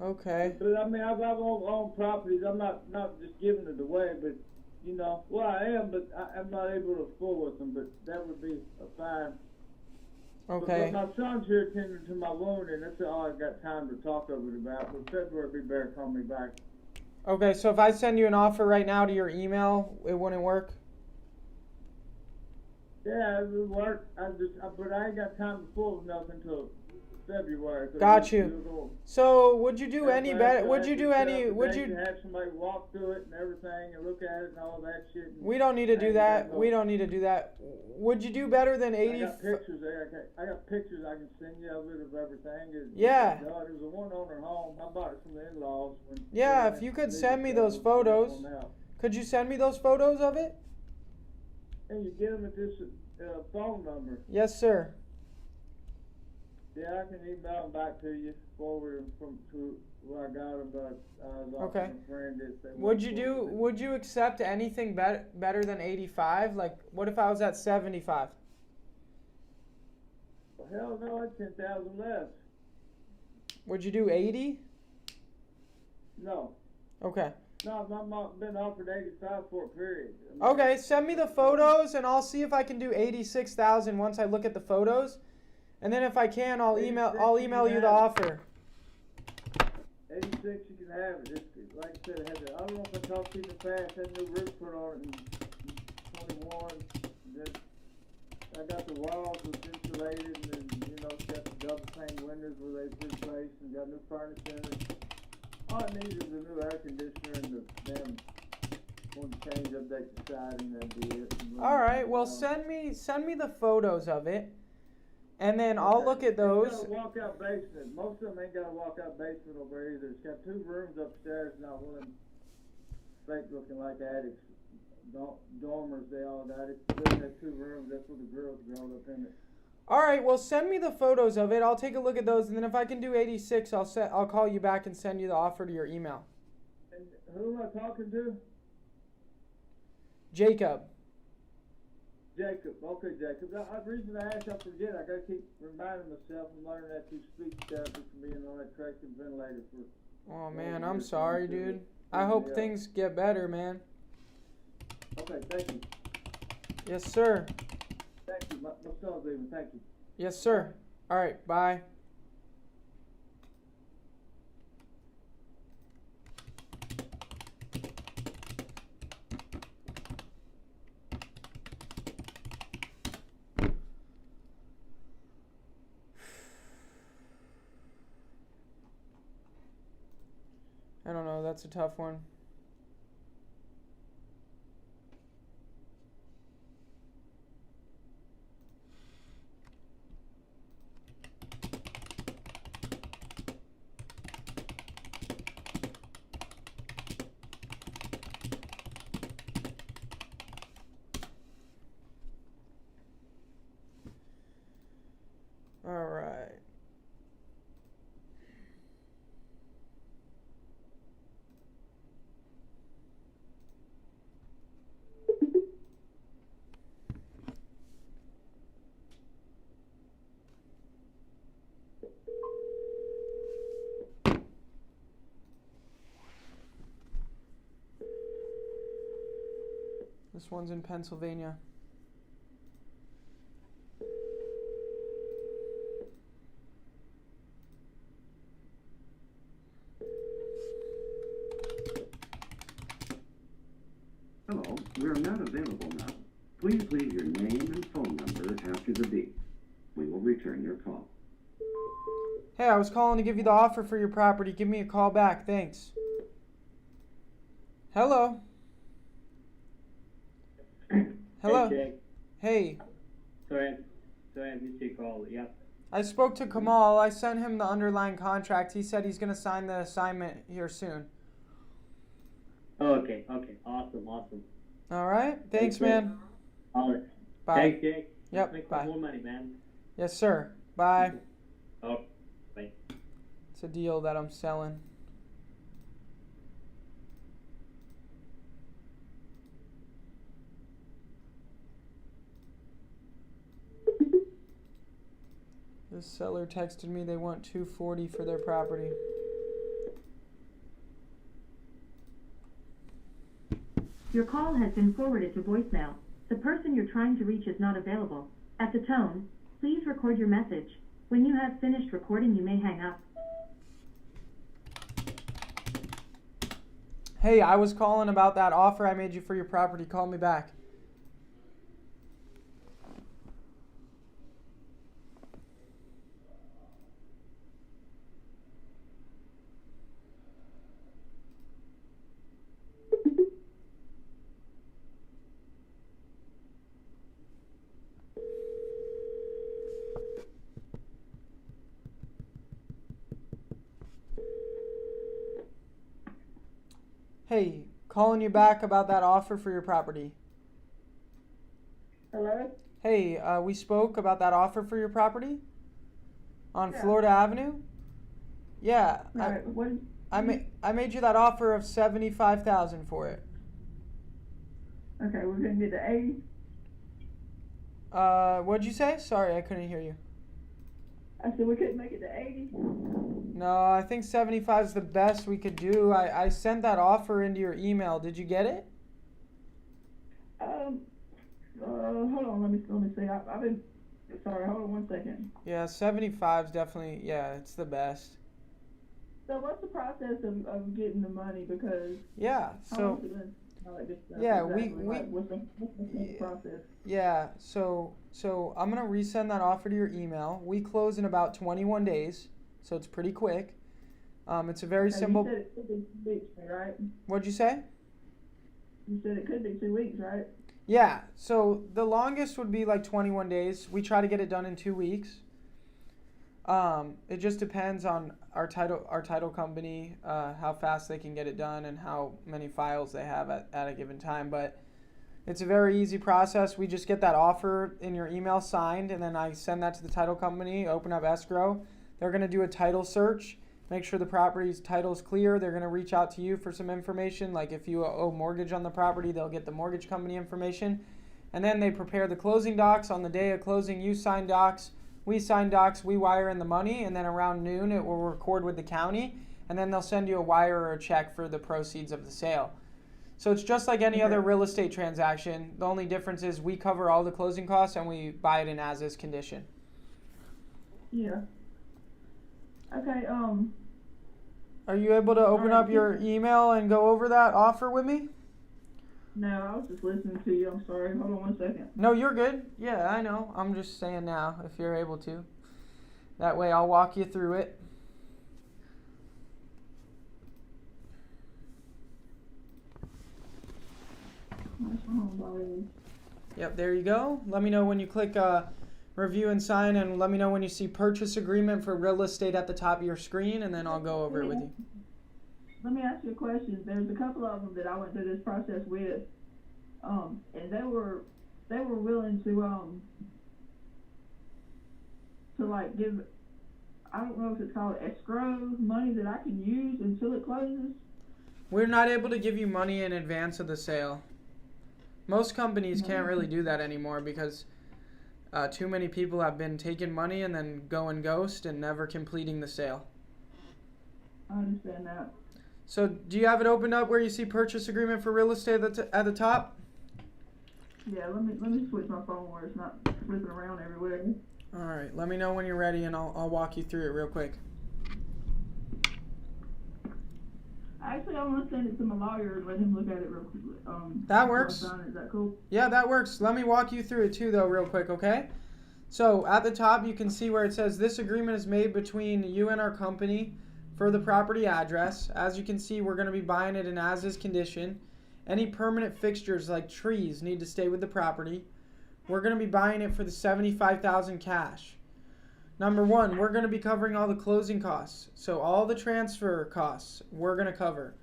Okay. But I mean, I've owned properties. I'm not just giving it away, but you know, well, I am, but I'm not able to fool with them. But that would be a fine. Okay. But my son's here attending to my wound, and that's all I've got time to talk over it about. But February would be better. Call me back. Okay, so if I send you an offer right now to your email, it wouldn't work? Yeah, it would work. But I ain't got time to fool with nothing until February. Got you. So would you do any better? Would you have somebody walk through it and everything and look at it and all that shit? We don't need to do that. We don't need to do that. Would you do better than 80? I got pictures there. I got pictures I can send you of it of everything. Yeah. It was a one-owner home. I bought it from the in-laws. Yeah, if you could send me those photos. Could you send me those photos of it? And you get them at this phone number. Yes, sir. Yeah, I can email them back to you, forward them to where I got them, but I was okay. My friend that Would you accept anything better than 85? Like, what if I was at 75? Well, hell no, that's 10,000 less. Would you do 80? No. Okay. No, I've been offered 85 for a period. Okay, send me the photos and I'll see if I can do 86,000 once I look at the photos. And then if I can, I'll email you the offer. 86, you can have it. Just, like I said, I don't know if I talked too fast. I had a new roof put on it in 21. Then I got the walls insulated, and then, you know, it's got the double pane windows where they replaced, and got new furnace in it. All it needs is a new air conditioner and the damn one to change, update the siding, that'd be it. All right, well, send me the photos of it. And then I'll look at those. It's got a walkout basement. Most of them ain't got a walkout basement over either. It's got 2 rooms upstairs, not one fake looking like attics. dormers they all got. It does have 2 rooms. That's where the girls grown up in it. All right, well, send me the photos of it. I'll take a look at those, and then if I can do 86, I'll call you back and send you the offer to your email. And who am I talking to? Jacob. Jacob. Okay, Jacob. The reason I ask, I forget. I gotta keep reminding myself and learning that through speech therapy from being on that tractor ventilator for. Oh man, I'm sorry, dude. I hope things get better, man. Okay, thank you. Yes, sir. Thank you. My son's leaving. Thank you. Yes, sir. All right, bye. I don't know, that's a tough one. All right. This one's in Pennsylvania. Hello, we are not available now. Please leave your name and phone number after the beep. We will return your call. Hey, I was calling to give you the offer for your property. Give me a call back. Thanks. Hello. Hello. Hey, Jake. Hey. Sorry, I missed your call. Yep. I spoke to Kamal. I sent him the underlying contract. He said he's going to sign the assignment here soon. Oh, okay. Awesome. All right. Thanks, man. All right. Bye. Thanks, Jake. Yep. Make Bye. some more money, man. Yes, sir. Bye. Oh, bye. It's a deal that I'm selling. This seller texted me they want $240 for their property. Your call has been forwarded to voicemail. The person you're trying to reach is not available. At the tone, please record your message. When you have finished recording, you may hang up. Hey, I was calling about that offer I made you for your property. Call me back. Hey, calling you back about that offer for your property. Hello? Hey, we spoke about that offer for your property on Yeah. Florida Avenue. Yeah, Right. I made you that offer of $75,000 for it. Okay, we're gonna get to 80. What'd you say? Sorry, I couldn't hear you. I said we couldn't make it to 80. No, I think 75 is the best we could do. I sent that offer into your email. Did you get it? Hold on, let me see. I've been, sorry, hold on 1 second. Yeah, 75 is definitely, yeah, it's the best. So what's the process of getting the money? Because Yeah, so yeah, what's the process? yeah, so I'm gonna resend that offer to your email. We close in about 21 days, so it's pretty quick. It's a very simple. You said it could be 2 weeks, right? What'd you say? You said it could be 2 weeks, right? Yeah, so the longest would be like 21 days. We try to get it done in 2 weeks. It just depends on our title company, how fast they can get it done and how many files they have at a given time. But It's a very easy process. We just get that offer in your email signed, and then I send that to the title company, open up escrow. They're going to do a title search, make sure the property's title is clear. They're going to reach out to you for some information, like if you owe mortgage on the property, they'll get the mortgage company information. And then they prepare the closing docs. On the day of closing, you sign docs, we sign docs, we wire in the money, and then around noon it will record with the county, and then they'll send you a wire or a check for the proceeds of the sale. So it's just like any other real estate transaction. The only difference is we cover all the closing costs and we buy it in as-is condition. Yeah. Okay, Are you able to open up your email and go over that offer with me? no, I was just listening to you. I'm sorry. Hold on 1 second. No, you're good. Yeah, I know. I'm just saying now if you're able to. That way I'll walk you through it. Yep, there you go. Let me know when you click review and sign, and let me know when you see purchase agreement for real estate at the top of your screen, and then I'll go over it with you. Let me ask you a question. There's a couple of them that I went through this process with, and they were willing to like give, I don't know if it's called escrow money that I can use until it closes. We're not able to give you money in advance of the sale. Most companies can't really do that anymore because too many people have been taking money and then going ghost and never completing the sale. I understand that. So do you have it opened up where you see purchase agreement for real estate at the top? Yeah, let me switch my phone where it's not flipping around everywhere. All right, let me know when you're ready and I'll walk you through it real quick. Actually, I want to send it to my lawyer and let him look at it real quick. That works. Is that cool? Yeah, that works. Let me walk you through it too, though, real quick, okay? So at the top, you can see where it says this agreement is made between you and our company for the property address. As you can see, we're going to be buying it in as-is condition. Any permanent fixtures like trees need to stay with the property. We're going to be buying it for the $75,000 cash. Number one, we're going to be covering all the closing costs. So all the transfer costs, we're going to cover.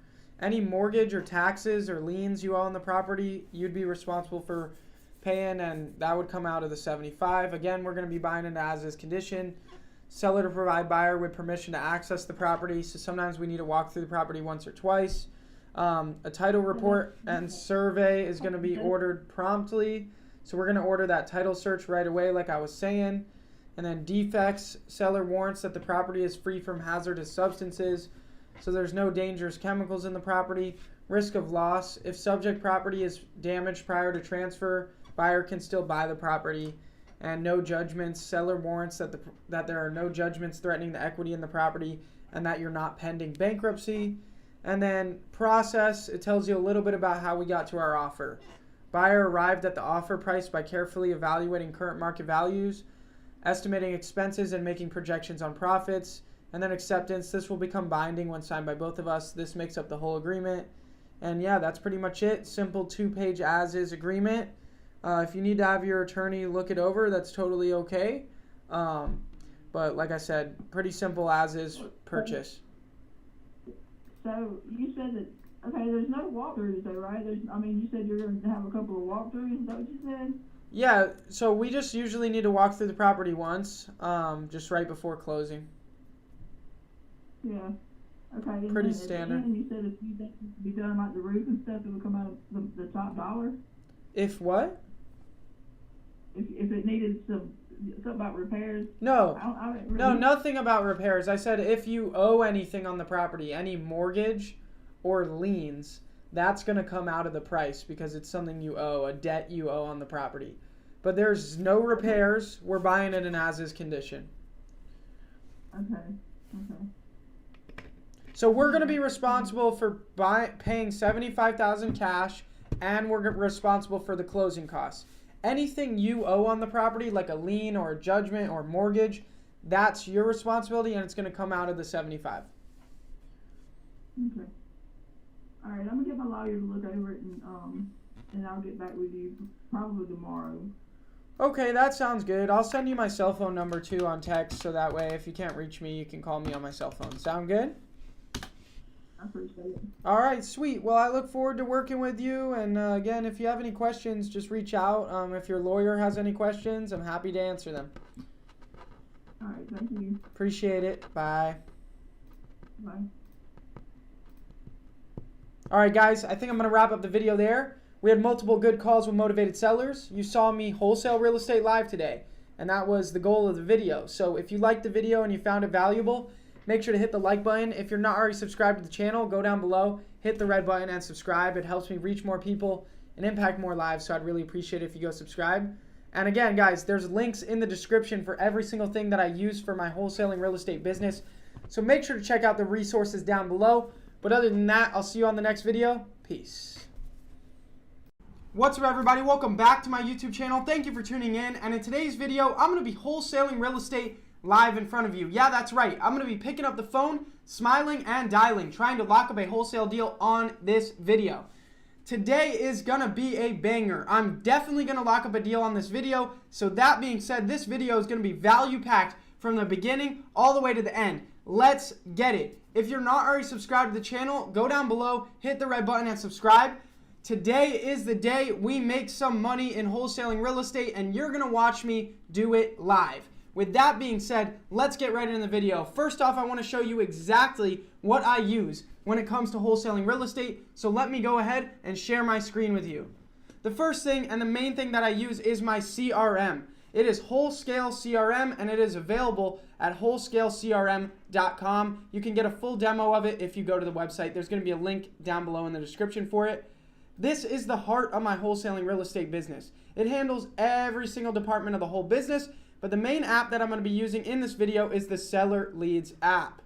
Any mortgage or taxes or liens you owe on the property, you'd be responsible for paying, and that would come out of the $75,000. Again, we're going to be buying it as-is condition. Seller to provide buyer with permission to access the property. So sometimes we need to walk through the property once or twice. A title report and survey is going to be ordered promptly. So we're going to order that title search right away, like I was saying. And then defects, seller warrants that the property is free from hazardous substances, so there's no dangerous chemicals in the property. Risk of loss, if subject property is damaged prior to transfer, buyer can still buy the property. And no judgments, seller warrants that there are no judgments threatening the equity in the property and that you're not pending bankruptcy. And then process, it tells you a little bit about how we got to our offer. Buyer arrived at the offer price by carefully evaluating current market values, estimating expenses and making projections on profits, and then acceptance. This will become binding when signed by both of us. This makes up the whole agreement. And yeah, that's pretty much it. Simple 2-page as-is agreement. If you need to have your attorney look it over, that's totally okay. But like I said, pretty simple as-is purchase. So you said that, okay, there's no walkthroughs though, right? You said you're going to have a couple of walkthroughs, is that what you said? Yeah, so we just usually need to walk through the property once, just right before closing. Yeah. Okay. Pretty standard. And you said if you think it could be done like the roof and stuff, it would come out of the top dollar? If what? If it needed something about repairs? No. Really... No, nothing about repairs. I said if you owe anything on the property, any mortgage or liens, that's going to come out of the price because it's something you owe, a debt you owe on the property. But there's no repairs. We're buying it in as-is condition. Okay. So we're going to be responsible for paying $75,000 cash, and we're responsible for the closing costs. Anything you owe on the property, like a lien or a judgment or mortgage, that's your responsibility, and it's going to come out of the $75,000. Okay. All right, I'm gonna get my lawyer to look over it, and I'll get back with you probably tomorrow. Okay, that sounds good. I'll send you my cell phone number too on text, so that way if you can't reach me, you can call me on my cell phone. Sound good? I appreciate it. All right, sweet. Well, I look forward to working with you. And again, if you have any questions, just reach out. If your lawyer has any questions, I'm happy to answer them. All right, thank you. Appreciate it. Bye. Bye. All right, guys, I think I'm going to wrap up the video there. We had multiple good calls with motivated sellers. You saw me wholesale real estate live today, and that was the goal of the video. So if you liked the video and you found it valuable, make sure to hit the like button. If you're not already subscribed to the channel, go down below, hit the red button and subscribe. It helps me reach more people and impact more lives, so I'd really appreciate it if you go subscribe. And again, guys, there's links in the description for every single thing that I use for my wholesaling real estate business. So make sure to check out the resources down below. But other than that, I'll see you on the next video. Peace. What's up, everybody? Welcome back to my YouTube channel. Thank you for tuning in. And in today's video, I'm going to be wholesaling real estate live in front of you. Yeah, that's right. I'm going to be picking up the phone, smiling and dialing, trying to lock up a wholesale deal on this video. Today is going to be a banger. I'm definitely going to lock up a deal on this video. So that being said, this video is going to be value-packed from the beginning all the way to the end. Let's get it. If you're not already subscribed to the channel, go down below, hit the red button and subscribe. Today is the day we make some money in wholesaling real estate, and you're going to watch me do it live. With that being said, let's get right into the video. First off, I want to show you exactly what I use when it comes to wholesaling real estate. So let me go ahead and share my screen with you. The first thing and the main thing that I use is my CRM. It is Wholesale CRM, and it is available at wholesaleCRM.com. You can get a full demo of it if you go to the website. There's going to be a link down below in the description for it. This is the heart of my wholesaling real estate business. It handles every single department of the whole business, but the main app that I'm going to be using in this video is the Seller Leads app.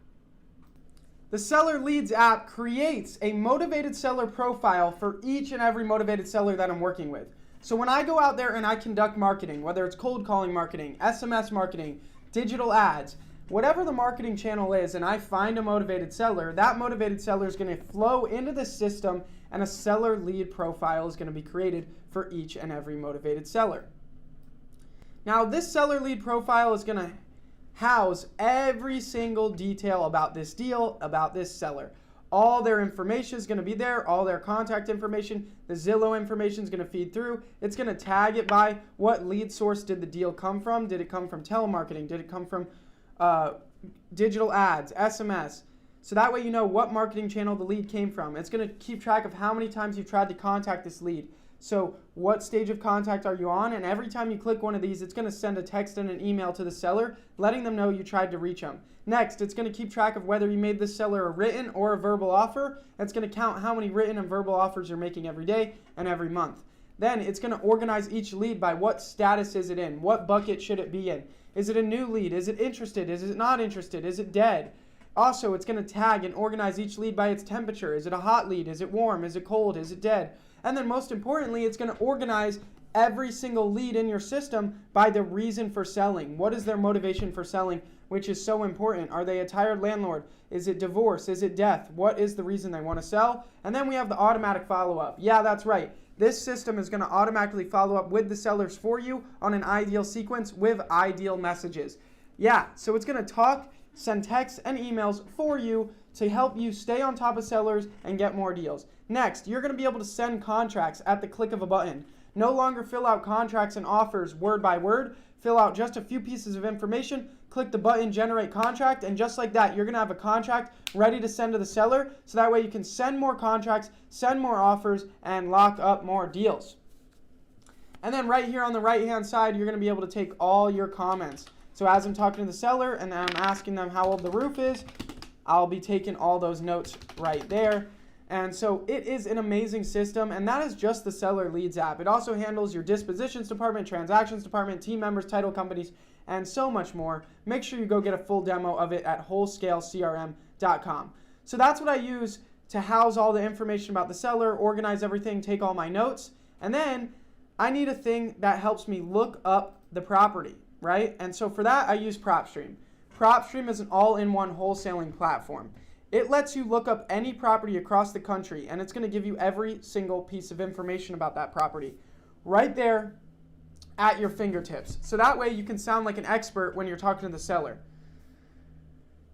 The Seller Leads app creates a motivated seller profile for each and every motivated seller that I'm working with. So when I go out there and I conduct marketing, whether it's cold calling marketing, SMS marketing, digital ads, whatever the marketing channel is, and I find a motivated seller, that motivated seller is going to flow into the system, and a seller lead profile is going to be created for each and every motivated seller. Now, this seller lead profile is going to house every single detail about this deal, about this seller. All their information is going to be there, all their contact information, the Zillow information is going to feed through. It's going to tag it by what lead source did the deal come from. Did it come from telemarketing? Did it come from digital ads, SMS? So that way you know what marketing channel the lead came from. It's going to keep track of how many times you've tried to contact this lead. So what stage of contact are you on? And every time you click one of these, it's going to send a text and an email to the seller, letting them know you tried to reach them. Next, it's going to keep track of whether you made this seller a written or a verbal offer. It's going to count how many written and verbal offers you're making every day and every month. Then it's going to organize each lead by what status is it in? What bucket should it be in? Is it a new lead? Is it interested? Is it not interested? Is it dead? Also, it's going to tag and organize each lead by its temperature. Is it a hot lead? Is it warm? Is it cold? Is it dead? And then most importantly, it's going to organize every single lead in your system by the reason for selling. What is their motivation for selling, which is so important? Are they a tired landlord? Is it divorce? Is it death? What is the reason they want to sell? And then we have the automatic follow-up. Yeah, that's right. This system is going to automatically follow up with the sellers for you on an ideal sequence with ideal messages. Yeah, so it's going to talk, send texts and emails for you to help you stay on top of sellers and get more deals. Next, you're going to be able to send contracts at the click of a button. No longer fill out contracts and offers word by word. Fill out just a few pieces of information, click the button, generate contract, and just like that, you're going to have a contract ready to send to the seller, so that way you can send more contracts, send more offers, and lock up more deals. And then right here on the right-hand side, you're going to be able to take all your comments. So as I'm talking to the seller and I'm asking them how old the roof is, I'll be taking all those notes right there. And so it is an amazing system, and that is just the Seller Leads app. It also handles your dispositions department, transactions department, team members, title companies, and so much more. Make sure you go get a full demo of it at wholesaleCRM.com. So that's what I use to house all the information about the seller, organize everything, take all my notes, and then I need a thing that helps me look up the property, right? And so for that, I use PropStream. PropStream is an all-in-one wholesaling platform. It lets you look up any property across the country, and it's going to give you every single piece of information about that property right there at your fingertips. So that way you can sound like an expert when you're talking to the seller.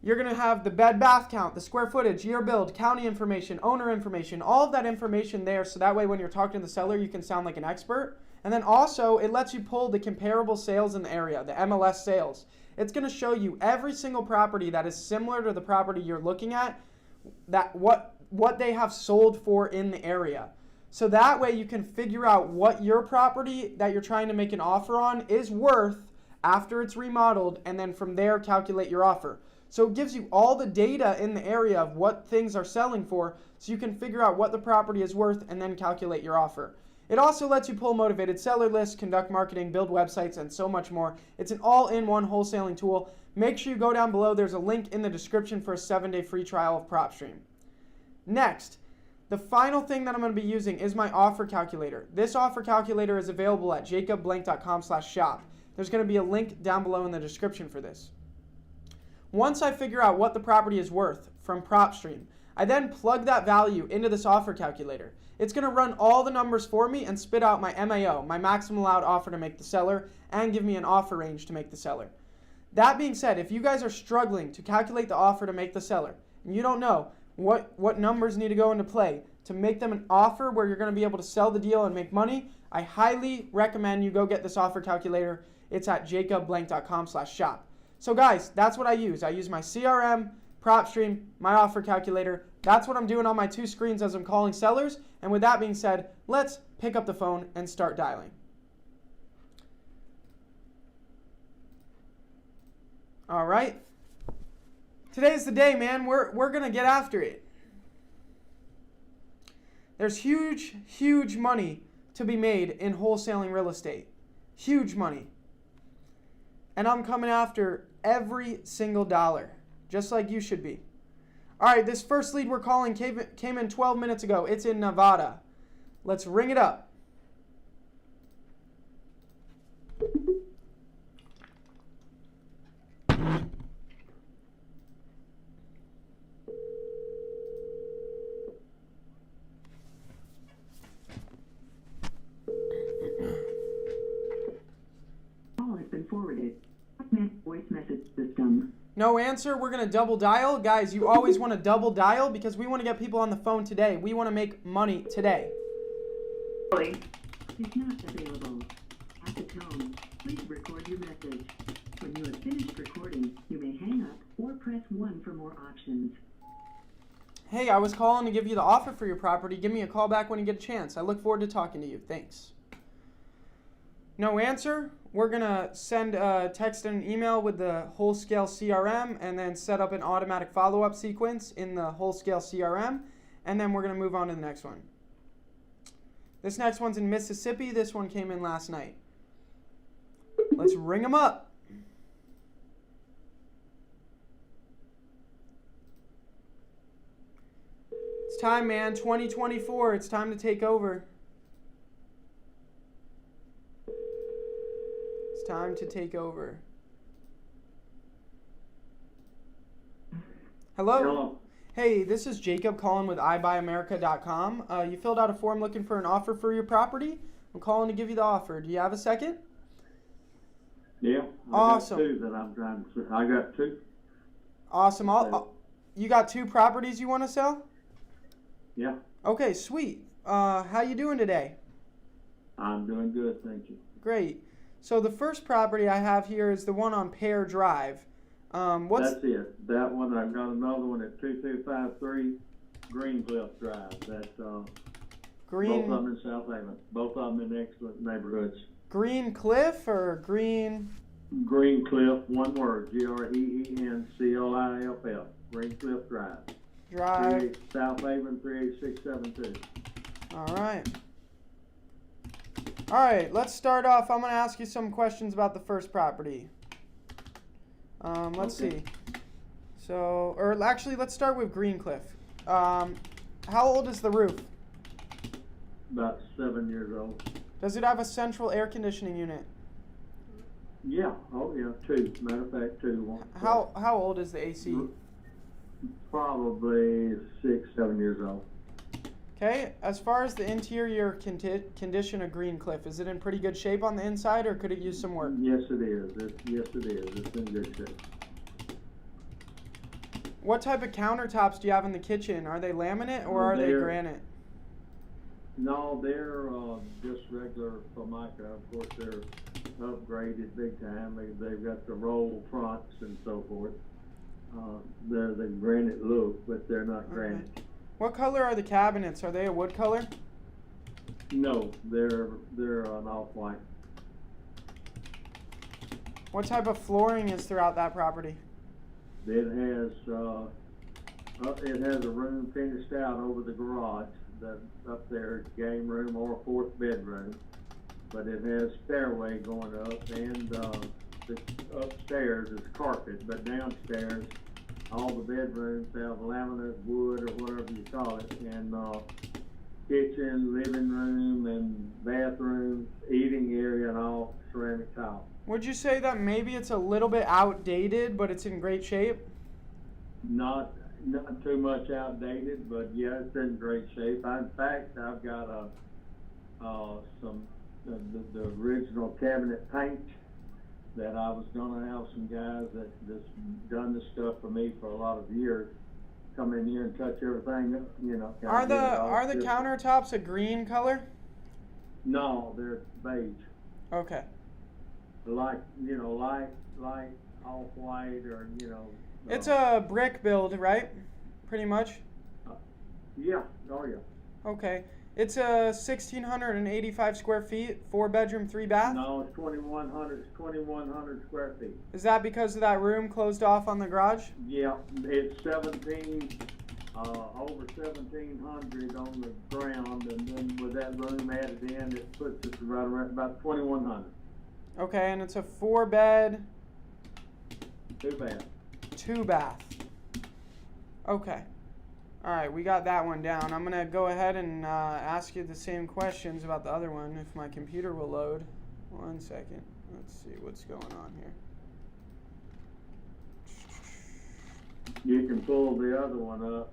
You're going to have the bed bath count, the square footage, year build, county information, owner information, all of that information there, so that way when you're talking to the seller, you can sound like an expert. And then also, it lets you pull the comparable sales in the area, the MLS sales. It's going to show you every single property that is similar to the property you're looking at, that what they have sold for in the area. So that way you can figure out what your property that you're trying to make an offer on is worth after it's remodeled, and then from there calculate your offer. So it gives you all the data in the area of what things are selling for, so you can figure out what the property is worth and then calculate your offer. It also lets you pull motivated seller lists, conduct marketing, build websites, and so much more. It's an all-in-one wholesaling tool. Make sure you go down below. There's a link in the description for a 7-day free trial of PropStream. Next, the final thing that I'm going to be using is my offer calculator. This offer calculator is available at jacobblank.com/shop. There's going to be a link down below in the description for this. Once I figure out what the property is worth from PropStream, I then plug that value into this offer calculator. It's going to run all the numbers for me and spit out my MAO, my maximum allowed offer to make the seller, and give me an offer range to make the seller. That being said, if you guys are struggling to calculate the offer to make the seller, and you don't know what numbers need to go into play to make them an offer where you're going to be able to sell the deal and make money, I highly recommend you go get this offer calculator. It's at jacobblank.com/shop. So guys, that's what I use. I use my CRM, PropStream, my offer calculator. That's what I'm doing on my 2 screens as I'm calling sellers. And with that being said, let's pick up the phone and start dialing. All right. Today's the day, man. We're going to get after it. There's huge, huge money to be made in wholesaling real estate. Huge money. And I'm coming after every single dollar, just like you should be. All right, this first lead we're calling came in 12 minutes ago. It's in Nevada. Let's ring it up. Call has been forwarded. Voice message system. No answer. We're going to double dial. Guys, you always want to double dial because we want to get people on the phone today. We want to make money today. Is not available. At the tone, please record your message. When you have finished recording, you may hang up or press 1 for more options. Hey, I was calling to give you the offer for your property. Give me a call back when you get a chance. I look forward to talking to you. Thanks. No answer. We're going to send a text and an email with the Wholesale CRM and then set up an automatic follow-up sequence in the Wholesale CRM, and then we're going to move on to the next one. This next one's in Mississippi. This one came in last night. Let's ring them up. It's time, man. 2024. It's time to take over. It's time to take over. Hello? Hello. Hey, this is Jacob calling with iBuyAmerica.com. You filled out a form looking for an offer for your property. I'm calling to give you the offer. Do you have a second? Yeah. Awesome. I got 2 that I'm trying to sell. I got 2. Awesome. You got 2 properties you want to sell? Yeah. Okay, sweet. How you doing today? I'm doing good, thank you. Great. So the first property I have here is the one on Pear Drive. That's it. That one. I've got another one at 2253 Greencliff Drive. That's both of them in South Haven. Both of them in excellent neighborhoods. Greencliff or Green? Greencliff, one word. Greencliff. Greencliff Drive. South Haven 38672. All right. All right, let's start off. I'm going to ask you some questions about the first property. Let's see. So, or actually, let's start with Greencliff. How old is the roof? About 7 years old. Does it have a central air conditioning unit? Yeah. Oh, yeah. 2. Matter of fact, 2. How old is the AC? Probably 6, 7 years old. Okay. As far as the interior condition of Greencliff, is it in pretty good shape on the inside, or could it use some work? Yes, it is. Yes, it is. It's in good shape. What type of countertops do you have in the kitchen? Are they laminate or are they granite? No, they're just regular Formica. Of course, they're upgraded big time. They've got the roll fronts and so forth. They're the granite look, but they're not granite. What color are the cabinets? Are they a wood color? No, they're an off-white. What type of flooring is throughout that property? It has a room finished out over the garage. Up there, game room or fourth bedroom, but it has stairway going up, and the upstairs is carpet, but downstairs all the bedrooms have laminate wood or whatever you call it, and kitchen, living room, and bathroom, eating area, and all ceramic tile. Would you say that maybe it's a little bit outdated, but it's in great shape? Not too much outdated, but yeah, it's in great shape. In fact, I've got the original cabinet paint that I was gonna have some guys that just done this stuff for me for a lot of years come in here and touch everything, you know. Are the countertops a green color? No, they're beige. Okay. Like, you know, light off-white, or, you know. It's a brick build, right? Pretty much? Yeah, oh yeah. Okay. It's 1,685 square feet, 4-bedroom, 3-bath? No, it's 2,100 square feet. Is that because of that room closed off on the garage? Yeah, it's over 1,700 on the ground, and then with that room added in, it puts us right around about 2,100. Okay, and it's a 4-bed, 2-bath. 2-bath. Okay. All right, we got that one down. I'm going to go ahead and ask you the same questions about the other one if my computer will load. 1 second. Let's see what's going on here. You can pull the other one up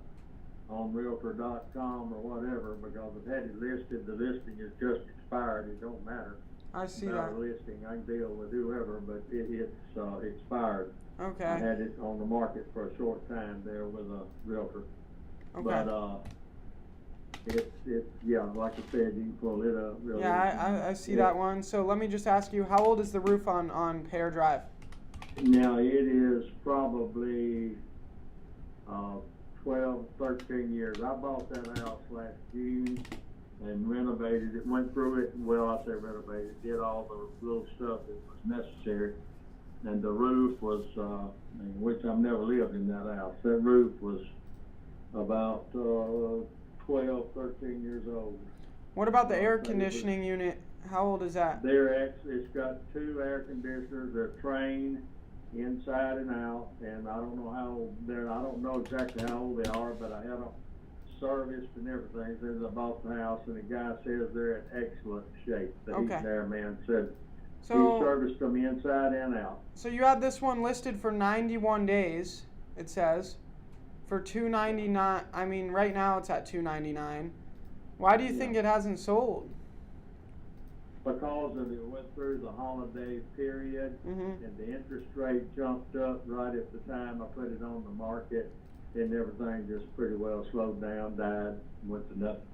on realtor.com or whatever, because I've had it listed. The listing is just expired. It don't matter. I see about that. A listing. I can deal with whoever, but it's expired. Okay. I had it on the market for a short time there with a realtor. Okay. But it's yeah, like I said, you can pull it up. Really. Yeah, I see that one. So let me just ask you, how old is the roof on Pear Drive? Now it is probably 12, 13 years. I bought that house last June and renovated it. Went through it. Well, I say renovated. Did all the little stuff that was necessary. And the roof was, which I've never lived in that house. That roof was about 12, 13 years old. What about the air conditioning unit? How old is that? It's got 2 air conditioners. They're trained inside and out, and I don't know how old they're. I don't know exactly how old they are, but I had them serviced and everything since I bought the house, and the guy says they're in excellent shape. The heat and air man said he serviced them inside and out. So you had this one listed for 91 days, it says, for $299. I mean, right now it's at $299. Why do you think it hasn't sold? Because it went through the holiday period, and the interest rate jumped up right at the time I put it on the market, and everything just pretty well slowed down, died, went to nothing.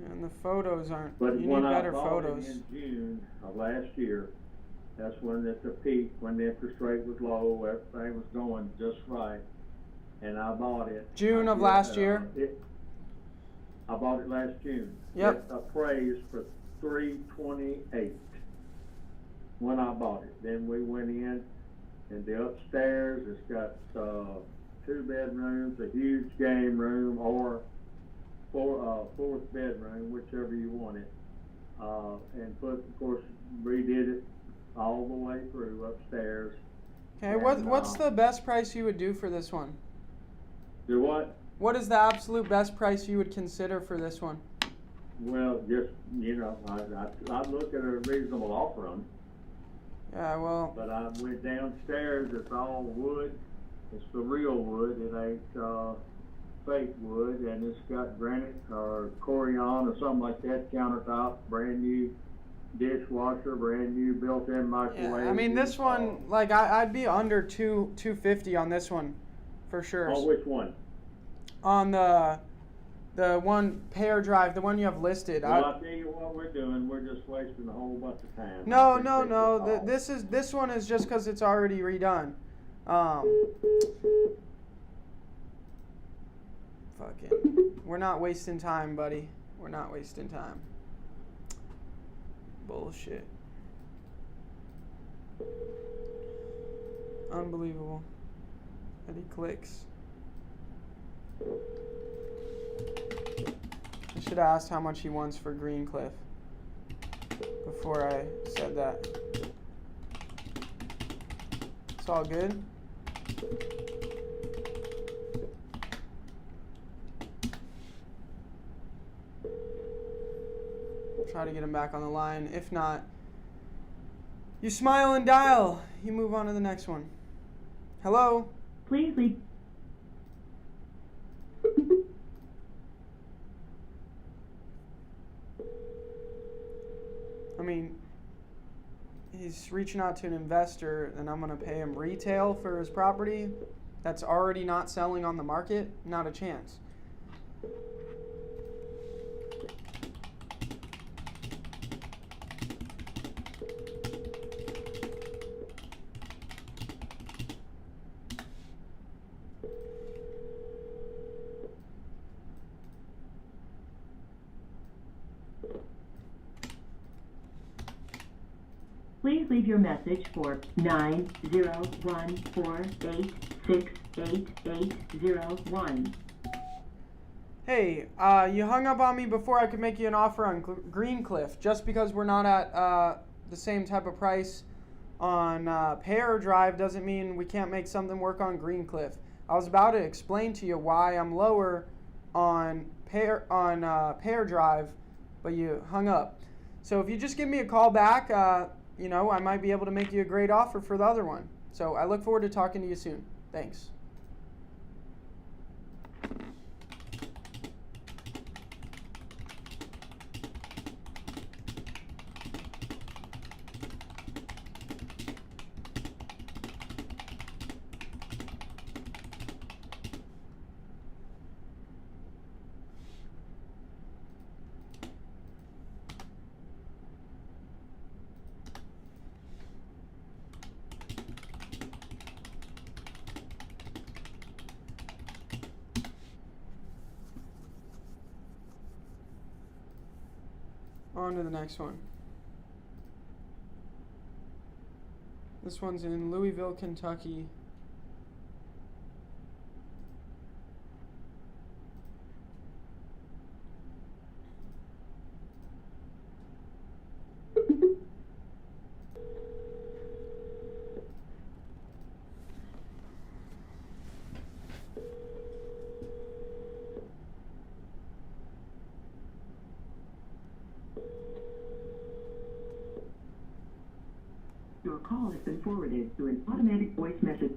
And the photos aren't. But you when need I better bought photos. it in June of last year, that's when at the peak, when the interest rate was low, everything was going just right, and I bought it. June of last year? I bought it last June. Yep. It appraised for $328 when I bought it. Then we went in, and the upstairs, it's got 2 bedrooms, a huge game room, or fourth bedroom, whichever you want it, and of course, redid it all the way through upstairs. Okay, what's the best price you would do for this one? Do what? What is the absolute best price you would consider for this one? Well, just, you know, I'd look at a reasonable offer on it. Yeah, well. But I went downstairs, it's all wood. It's the real wood. It ain't fake wood, and it's got granite or Corian or something like that countertop, brand new dishwasher, brand new built-in microwave. Yeah, I mean, this one, like, I'd be under $250 on this one for sure. Oh, which one? On the one Pear Drive, the one you have listed. Well, I'll tell you what we're doing. We're just wasting a whole bunch of time. No. This one is just because it's already redone. Fucking, we're not wasting time, buddy. We're not wasting time. Bullshit. Unbelievable. And he clicks. I should have asked how much he wants for Greencliff before I said that. It's all good. Try to get him back on the line. If not, you smile and dial. You move on to the next one. Hello? Please leave. I mean, he's reaching out to an investor and I'm going to pay him retail for his property that's already not selling on the market? Not a chance. Please leave your message for 90148688801. Hey, you hung up on me before I could make you an offer on Greencliff. Just because we're not at the same type of price on Pear Drive doesn't mean we can't make something work on Greencliff. I was about to explain to you why I'm lower on Pear Drive, but you hung up. So if you just give me a call back, you know, I might be able to make you a great offer for the other one. So I look forward to talking to you soon. Thanks. On to the next one. This one's in Louisville, Kentucky. Your call has been forwarded to an automatic voice message.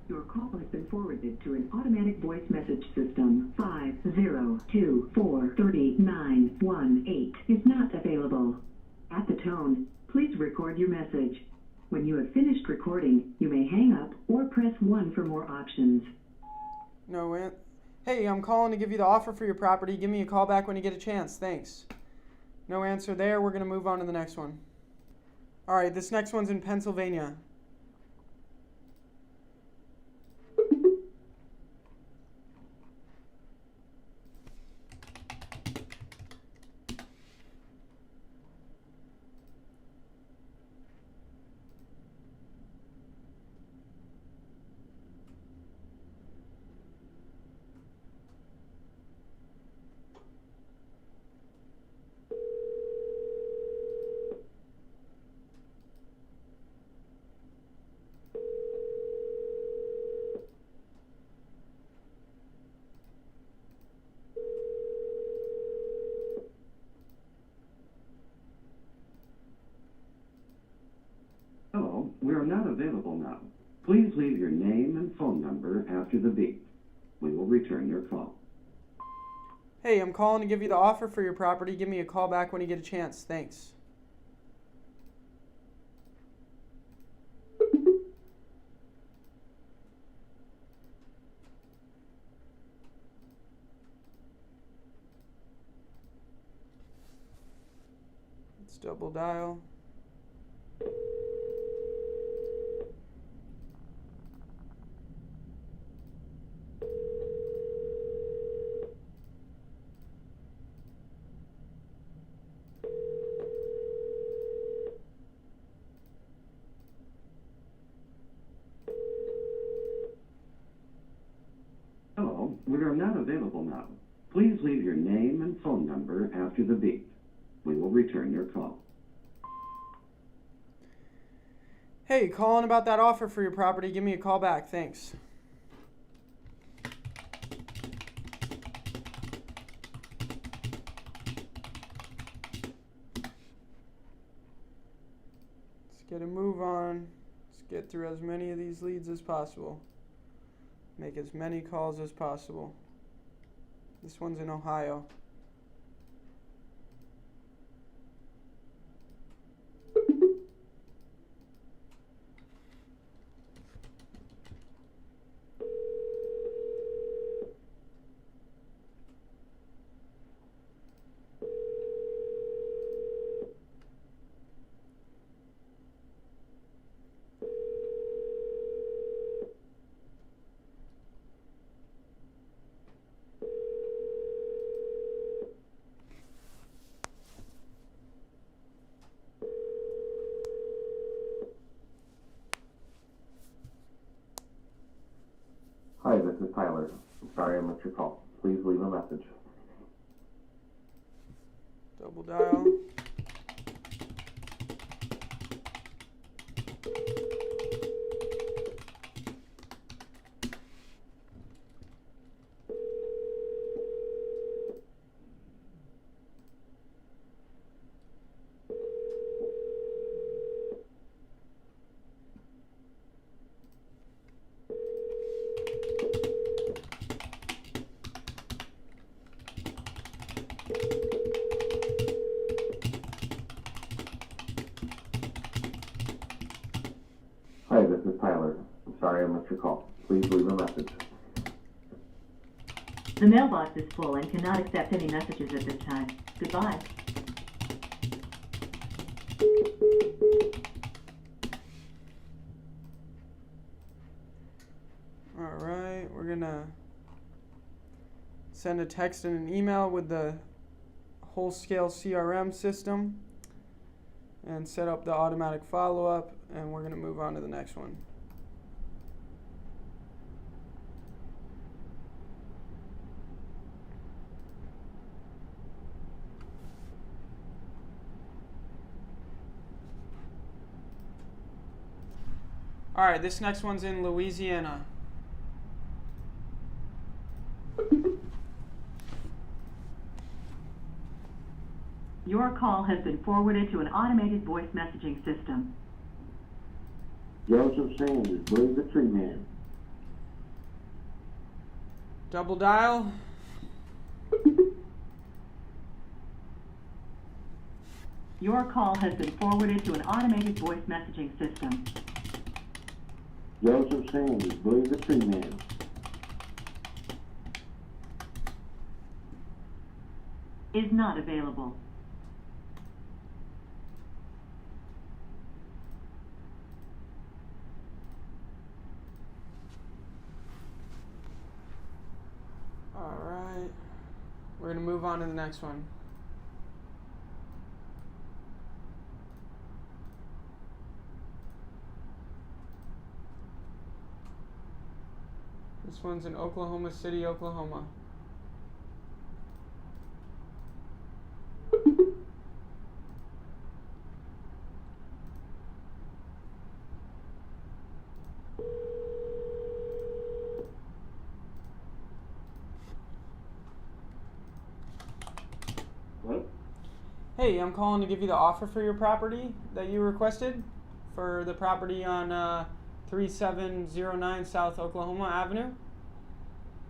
Your call has been forwarded to an automatic voice message system. 502439118 is not available. At the tone, please record your message. When you have finished recording, you may hang up or press 1 for more options. No, hey, I'm calling to give you the offer for your property. Give me a call back when you get a chance. Thanks. No answer there. We're going to move on to the next one. All right, this next one's in Pennsylvania. your name and phone number after the beep. We will return your call. Hey, I'm calling to give you the offer for your property. Give me a call back when you get a chance. Thanks. Let's double dial. Hello, we are not available now. Please leave your name and phone number after the beep. We will return your call. Hey, calling about that offer for your property. Give me a call back. Thanks. Let's get a move on. Let's get through as many of these leads as possible. Make as many calls as possible. This one's in Ohio. Hi, this is Tyler. I'm sorry I missed your call. Please leave a message. Double dial. Hi, this is Tyler. I'm sorry I missed your call. Please leave a message. The mailbox is full and cannot accept any messages at this time. Goodbye. Alright, we're gonna send a text and an email with the Wholesale CRM system and set up the automatic follow-up, and we're gonna move on to the next one. Alright, this next one's in Louisiana. Your call has been forwarded to an automated voice messaging system. Joseph Sanders, Blue the Tree Man. Double dial. Your call has been forwarded to an automated voice messaging system. Joseph Sanders, Blue the Tree Man. Is not available. Alright. We're gonna move on to the next one. This one's in Oklahoma City, Oklahoma. What? Hey, I'm calling to give you the offer for your property that you requested for the property on 3709 South Oklahoma Avenue?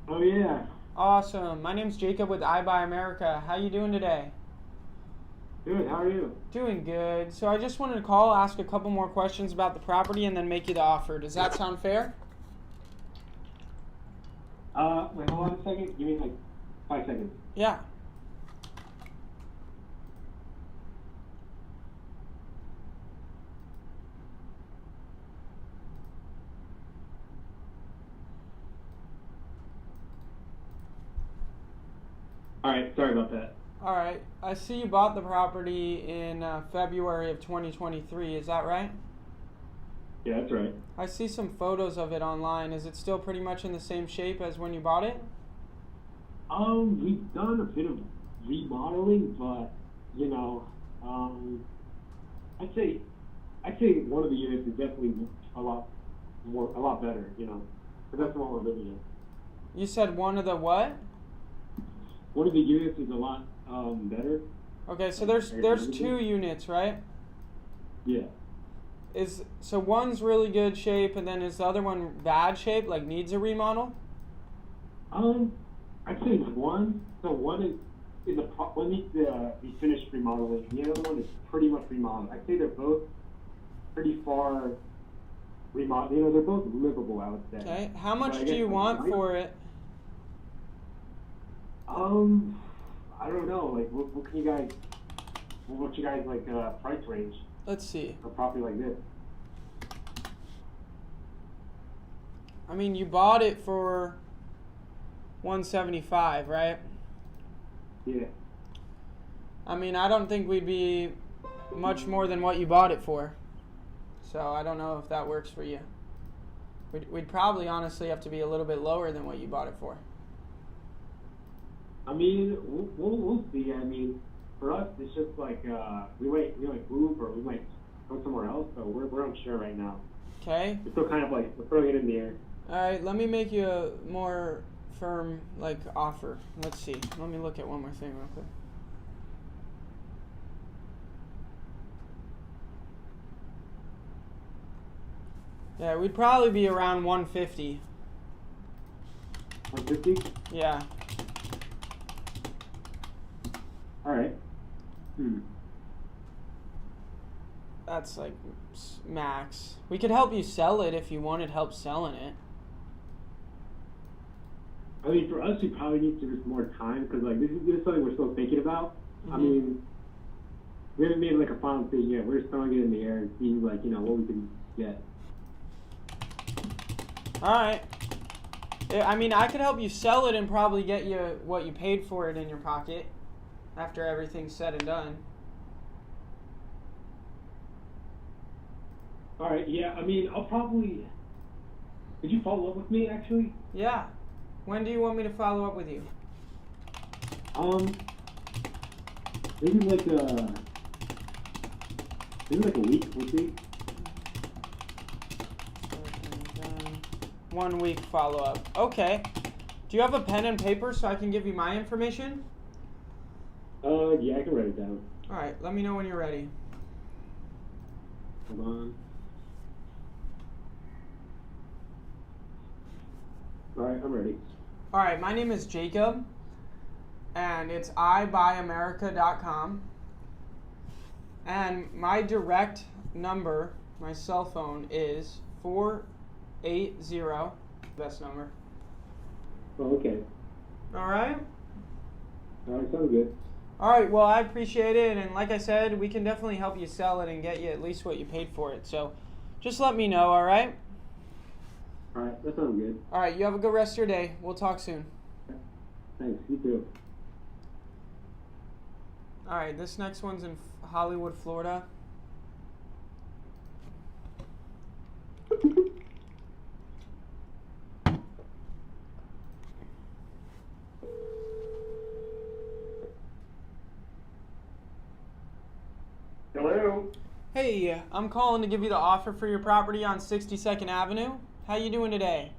Oh, yeah. Awesome. My name's Jacob with iBuy America. How you doing today? Good. How are you? Doing good. So I just wanted to call, ask a couple more questions about the property, and then make you the offer. Does that sound fair? Wait, hold on a second. Give me like 5 seconds. Yeah. All right. Sorry about that. All right. I see you bought the property in February of 2023. Is that right? Yeah, that's right. I see some photos of it online. Is it still pretty much in the same shape as when you bought it? We've done a bit of remodeling, but you know, I'd say one of the units is definitely a lot better. You know, but that's the one we're living in. You said one of the what? One of the units is a lot better. Okay, so there's 2 units, right? Yeah. So one's really good shape, and then is the other one bad shape, like needs a remodel? I'd say one. So one is one needs to be finished remodeling. The other one is pretty much remodeled. I'd say they're both pretty far remodeled. You know, they're both livable, I would say. Okay. How much do you want for it? I don't know. Like, what's you guys like price range? Let's see. For a property like this. I mean, you bought it for $175, right? Yeah. I mean, I don't think we'd be much more than what you bought it for. So I don't know if that works for you. We'd probably honestly have to be a little bit lower than what you bought it for. I mean, we'll see. I mean, for us, it's just like we might move or we might go somewhere else. So we're unsure right now. Okay. We're still kind of like we're throwing it in the air. All right. Let me make you a more firm offer. Let's see. Let me look at one more thing real quick. Yeah, we'd probably be around 150. 150? Yeah. All right. That's like max. We could help you sell it if you wanted help selling it. I mean, for us, we probably need to just more time because like this is something we're still thinking about. Mm-hmm. I mean, we haven't made like a final thing yet. We're just throwing it in the air and seeing like what we can get. All right. I mean, I could help you sell it and probably get you what you paid for it in your pocket after everything's said and done. All right. Yeah. I mean, I'll probably. Could you follow up with me actually? Yeah. When do you want me to follow up with you? Maybe like a week. We'll see. 1 week follow up. Okay. Do you have a pen and paper so I can give you my information? Yeah, I can write it down. All right. Let me know when you're ready. Hold on. All right, I'm ready. All right. My name is Jacob, and it's ibuyamerica.com. And my direct number, my cell phone, is 480. Best number. Oh, okay. All right. All right, sounds good. All right. Well, I appreciate it, and like I said, we can definitely help you sell it and get you at least what you paid for it. So, just let me know. All right. All right, that sounds good. All right. You have a good rest of your day. We'll talk soon. Thanks. You too. All right. This next one's in Hollywood, Florida. Hello? Hey, I'm calling to give you the offer for your property on 62nd Avenue. How you doing today?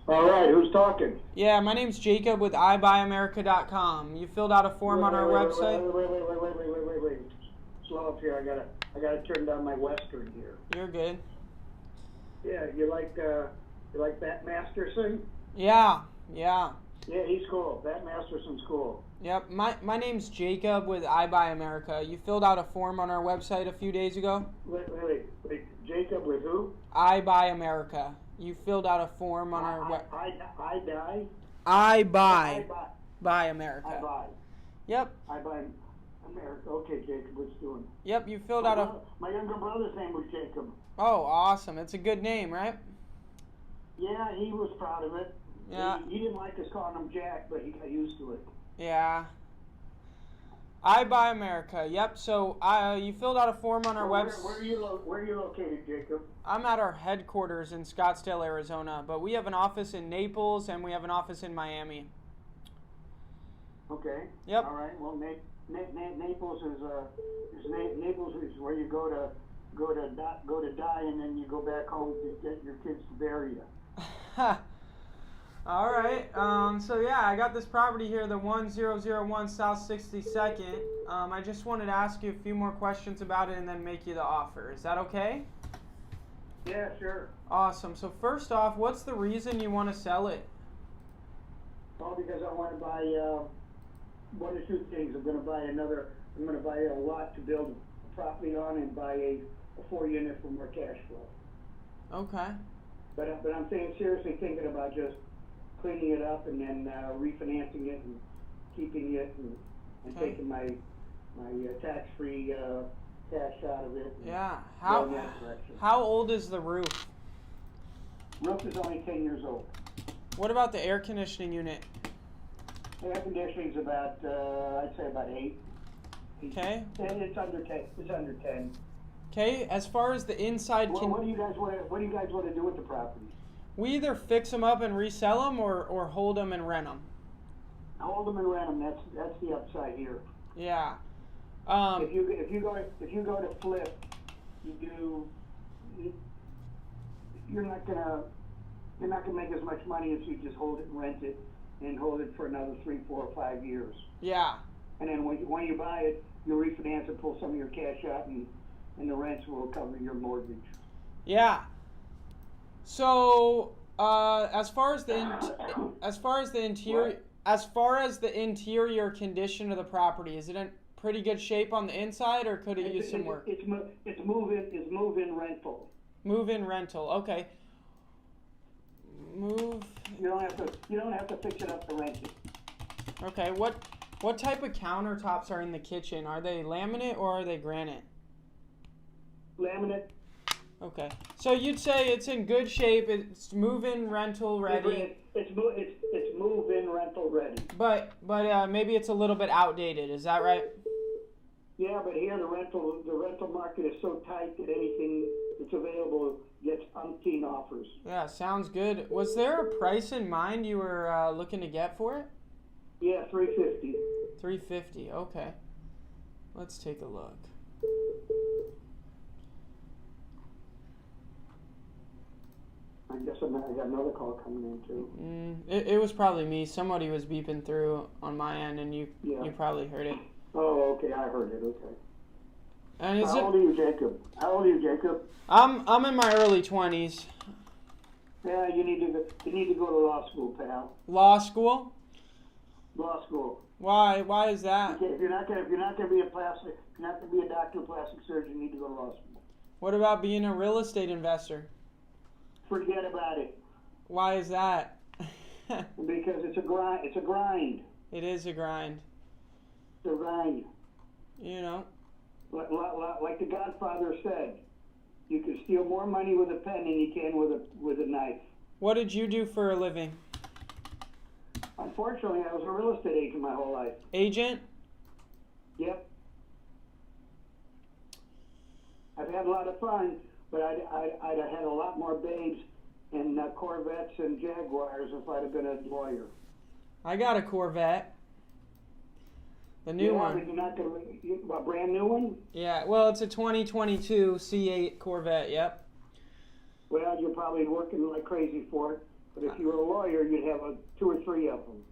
All right, who's talking? Yeah, my name's Jacob with ibuyamerica.com. You filled out a form on our website. Wait. Slow up here. I gotta turn down my Western here. You're good. Yeah, you like Bat Masterson? Yeah. Yeah, he's cool. Bat Masterson's cool. Yep. My name's Jacob with I Buy America. You filled out a form on our website a few days ago. Wait. Jacob with who? I Buy America. You filled out a form on our web. I Buy America. I buy. Yep. I buy America. Okay, Jacob, what's doing? Yep. You filled out a. My younger brother's name was Jacob. Oh, awesome! It's a good name, right? Yeah, he was proud of it. Yeah. He didn't like us calling him Jack, but he got used to it. Yeah. I Buy America. Yep. So you filled out a form on our website. Where are you located, Jacob? I'm at our headquarters in Scottsdale, Arizona, but we have an office in Naples and we have an office in Miami. Okay. Yep. All right. Well, Naples is where you go to die, and then you go back home to get your kids to bury you. All right. So yeah, I got this property here, the 1001 South 62nd. I just wanted to ask you a few more questions about it and then make you the offer. Is that okay? Yeah, sure. Awesome. So first off, what's the reason you want to sell it? Well, because I want to buy one or two things. I'm going to buy a lot to build a property on and buy a 4-unit for more cash flow. Okay. But I'm seriously thinking about just cleaning it up and then refinancing it and keeping it and taking my tax-free cash out of it. Yeah. Going that direction. How old is the roof? Roof is only 10 years old. What about the air conditioning unit? The air conditioning's about I'd say about 8. Okay. It's under 10. It's under 10. Okay. As far as the inside, What do you guys want to do with the properties? We either fix them up and resell them, or hold them and rent them. Hold them and rent them. That's the upside here. Yeah. If you go to flip, you're not gonna make as much money as you just hold it and rent it and hold it for another 3, 4, or 5 years. Yeah. And then when you buy it, you refinance and pull some of your cash out, and the rents will cover your mortgage. Yeah. So, as far as the interior condition of the property, is it in pretty good shape on the inside, or could it use some work? It's move-in rental. Move-in rental. Okay. You don't have to fix it up to rent it. Okay. What type of countertops are in the kitchen? Are they laminate or are they granite? Laminate. Okay. So you'd say it's in good shape. It's move-in rental ready. It's move-in rental ready. But maybe it's a little bit outdated. Is that right? Yeah, but here the rental market is so tight that anything that's available gets umpteen offers. Yeah, sounds good. Was there a price in mind you were looking to get for it? Yeah, $350. $350. Okay. Let's take a look. I guess I got another call coming in too. It was probably me. Somebody was beeping through on my end, and you probably heard it. Oh, okay, I heard it. Okay. And How old are you, Jacob? I'm in my early 20s. Yeah, you need to go to law school, pal. Law school? Law school. Why? Why is that? If you're not gonna be a doctor, plastic surgeon, you need to go to law school. What about being a real estate investor? Forget about it. Why is that? Because it's a grind. It's a grind. It is a grind. It's a grind. You know. Like the Godfather said, you can steal more money with a pen than you can with a knife. What did you do for a living? Unfortunately, I was a real estate agent my whole life. Agent? Yep. I've had a lot of fun, but I'd have had a lot more babes and Corvettes and Jaguars if I'd have been a lawyer. I got a Corvette. The new one. But you're not gonna, a brand new one? Yeah, well, it's a 2022 C8 Corvette, yep. Well, you're probably working like crazy for it, but if you were a lawyer, you'd have 2 or 3 of them.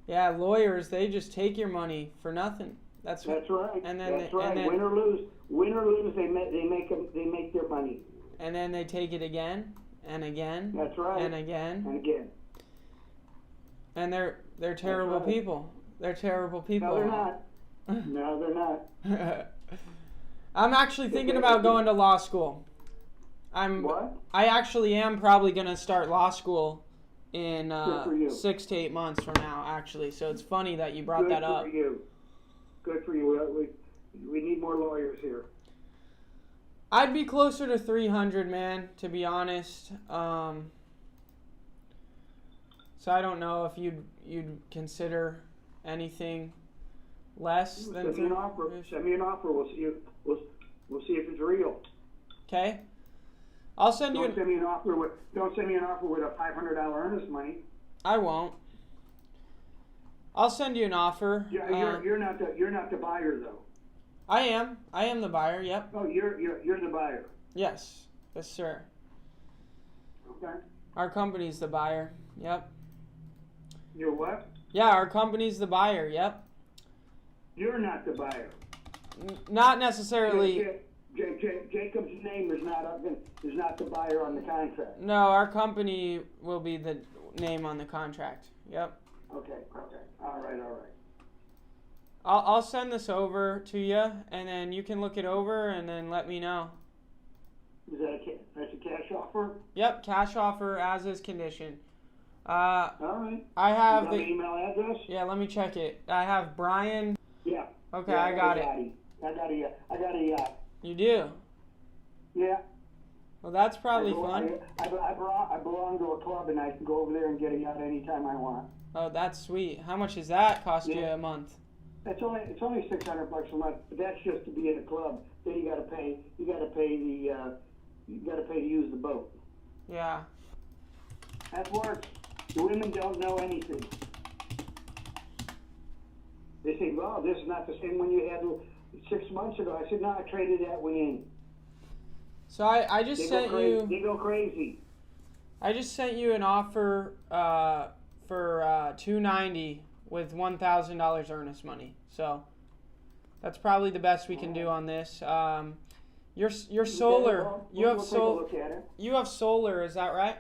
Yeah, lawyers, they just take your money for nothing. That's right. And then That's right. Win or lose, they make their money. And then they take it again. and again. That's right. And again. And again. And they're terrible people. They're terrible people. No, they're not. No, they're not. I'm actually thinking about going to law school. What? I actually am probably going to start law school in Good for you. 6 to 8 months from now, actually. So it's funny that you brought that up. Good for you. Good for you. We need more lawyers here. I'd be closer to 300, man, to be honest. So I don't know if you'd consider anything less than. Send me an offer. Send me an offer. We'll see. We'll see if it's real. Okay. I'll send you. Don't send me an offer with a $500 earnest money. I won't. I'll send you an offer. Yeah, you're not the buyer though. I am. I am the buyer. Yep. Oh, you're the buyer. Yes. Yes, sir. Okay. Our company's the buyer. Yep. You're what? Yeah, our company's the buyer. Yep. You're not the buyer. Not necessarily. Jacob's name is not the buyer on the contract. No, our company will be the name on the contract. Yep. Okay. All right. I'll send this over to you, and then you can look it over, and then let me know. Is that that's a cash offer? Yep, cash offer as is condition. All right. I have you got an email address? Yeah, let me check it. I have Brian. Yeah. Okay, yeah, I got it. I got a yacht. You do? Yeah. Well, that's probably fun. I belong to a club, and I can go over there and get a yacht anytime I want. Oh, that's sweet. How much does that cost you a month? It's only $600 a month, but that's just to be in a club. Then you got to pay to use the boat. Yeah. That works. The women don't know anything. They say, "Well, this is not the same one you had 6 months ago." I said, "No, I traded that one in." So I just sent you. They go crazy. I just sent you an offer for $290 with $1,000 earnest money. So that's probably the best we can do on this. Your solar. You have solar. You have solar. Is that right?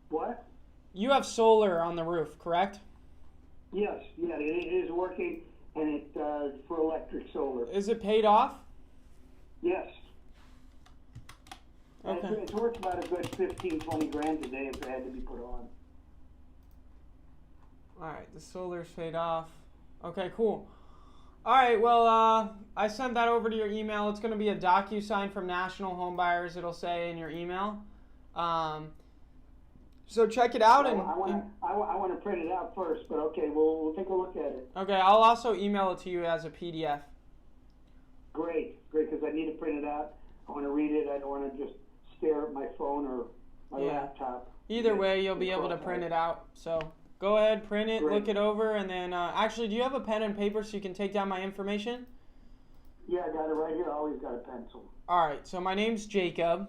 What? You have solar on the roof, correct? Yes. Yeah, it is working, and it's for electric solar. Is it paid off? Yes. Okay. It's worth about a good 15, 20 grand a day if it had to be put on. All right, the solar's paid off. Okay, cool. All right, well, I sent that over to your email. It's going to be a DocuSign from National Home Buyers, it'll say in your email. So check it out. I want to print it out first, but okay, we'll take a look at it. Okay, I'll also email it to you as a PDF. Great, because I need to print it out. I want to read it. I don't want to just stare at my phone or my laptop. Either way, you'll be able to print it out. So go ahead, print it, look it over, and then actually, do you have a pen and paper so you can take down my information? Yeah, I got it right here. I always got a pencil. All right, so my name's Jacob.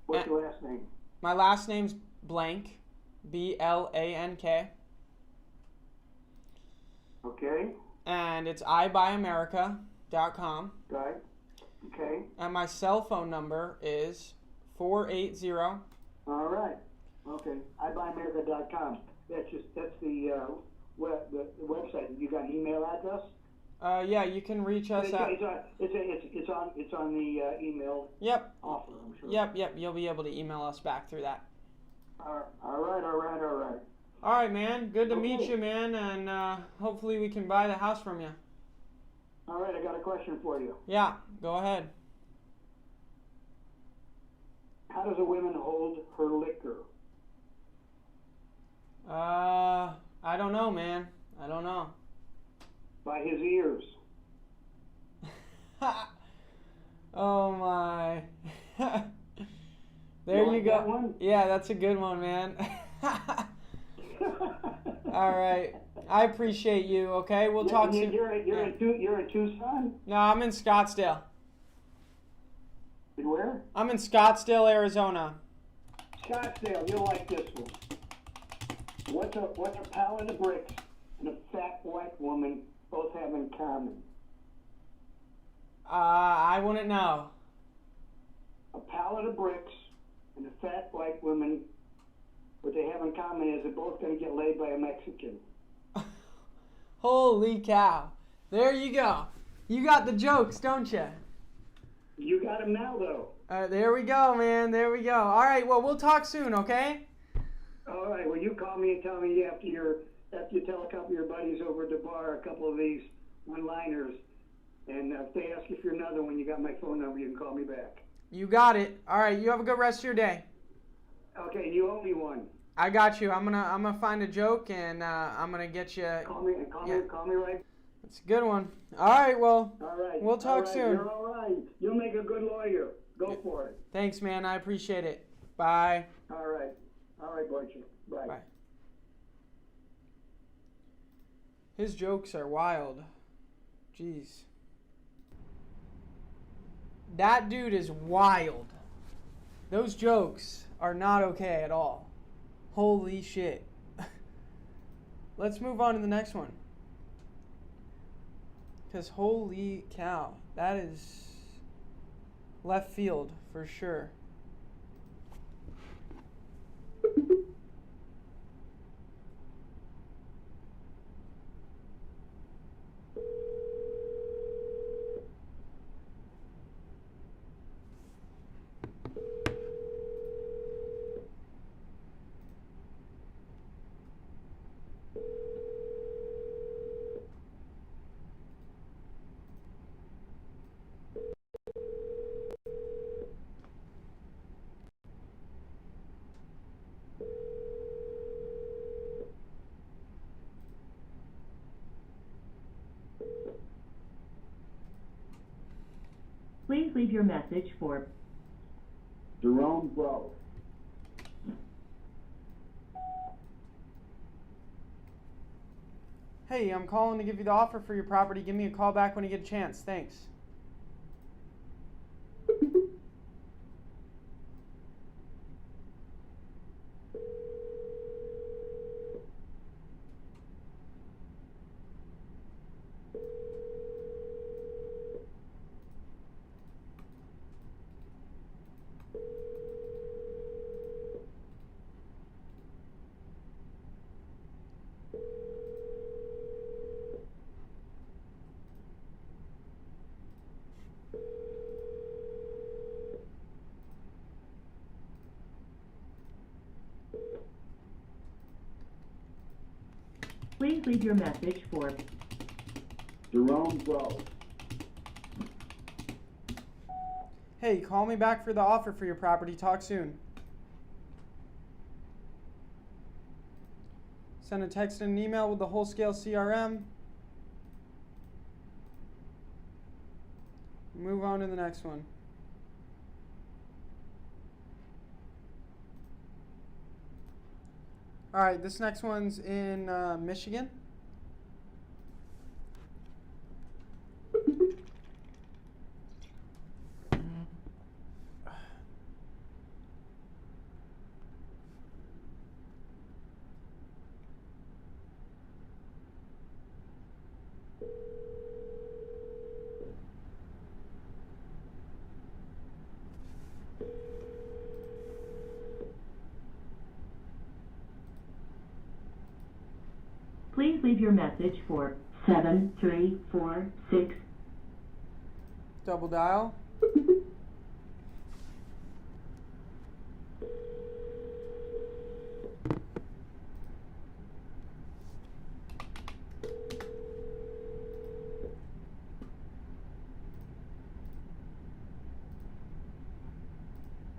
What's your last name? My last name's Blank, B-L-A-N-K. Okay. And it's ibuyamerica.com. Right. Okay. And my cell phone number is 480. All right. Okay. ibuyamerica.com. That's the website. You got an email address? Yeah, you can reach us at. It's on the email. Yep. Offer, I'm sure. Yep. You'll be able to email us back through that. All right. All right, man. Good to meet you, man, and hopefully we can buy the house from you. All right, I got a question for you. Yeah, go ahead. How does a woman hold her liquor? I don't know, man. I don't know. By his ears. Oh my. There you go. That one? Yeah, that's a good one, man. All right. I appreciate you, okay? We'll talk soon. You're in Tucson? No, I'm in Scottsdale. In where? I'm in Scottsdale, Arizona. Scottsdale, you'll like this one. What's a pallet of bricks and a fat white woman both have in common? I wouldn't know. A pallet of bricks And the fat white women, what they have in common is they're both going to get laid by a Mexican. Holy cow. There you go. You got the jokes, don't you? You got them now, though. There we go, man. There we go. All right, well, we'll talk soon, okay? All right, well, you call me and tell me after you tell a couple of your buddies over at the bar a couple of these one-liners. And if they ask you for another one, you got my phone number. You can call me back. You got it. All right, you have a good rest of your day. Okay, you owe me one. I got you. I'm gonna find a joke and I'm gonna get you. Call me right. It's a good one. All right, well, All right. we'll talk soon. You're all right. You'll make a good lawyer. Go for it. Thanks, man. I appreciate it. Bye. All right. All right, Boyce. Bye. Bye. His jokes are wild. Jeez. That dude is wild. Those jokes are not okay at all. Holy shit. Let's move on to the next one. Because holy cow, that is left field for sure. Please leave your message for Jerome Grove. Hey, I'm calling to give you the offer for your property. Give me a call back when you get a chance. Thanks. Please leave your message for Jerome Grove. Hey, call me back for the offer for your property. Talk soon. Send a text and an email with the Wholesale CRM. Move on to the next one. All right, this next one's in Michigan. Please leave your message for 7346. Double dial.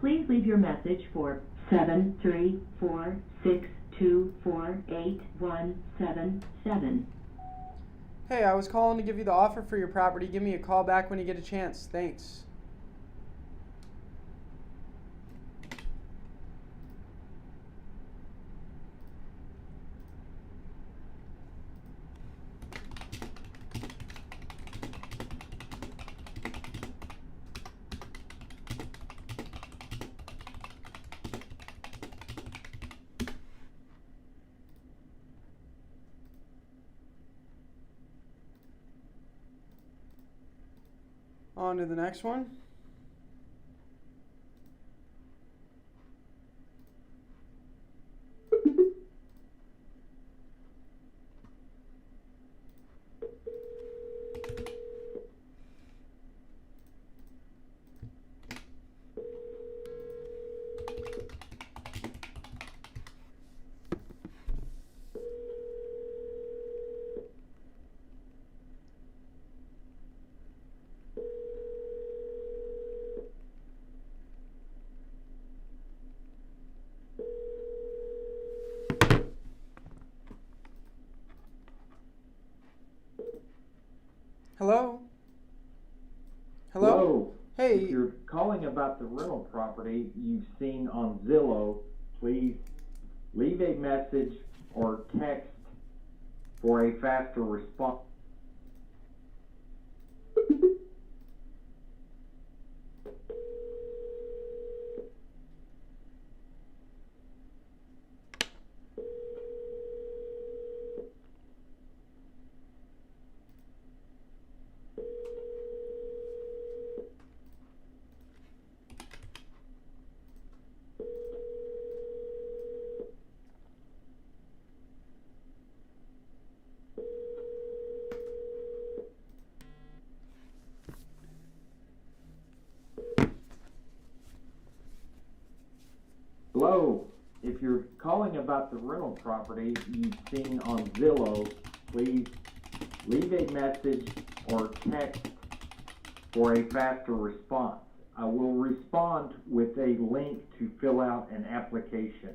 Please leave your message for 73462481777. Hey, I was calling to give you the offer for your property. Give me a call back when you get a chance. Thanks. On to the next one. Hey. If you're calling about the rental property you've seen on Zillow, please leave a message or text for a faster response. Hello, if you're calling about the rental property you've seen on Zillow, please leave a message or text for a faster response. I will respond with a link to fill out an application.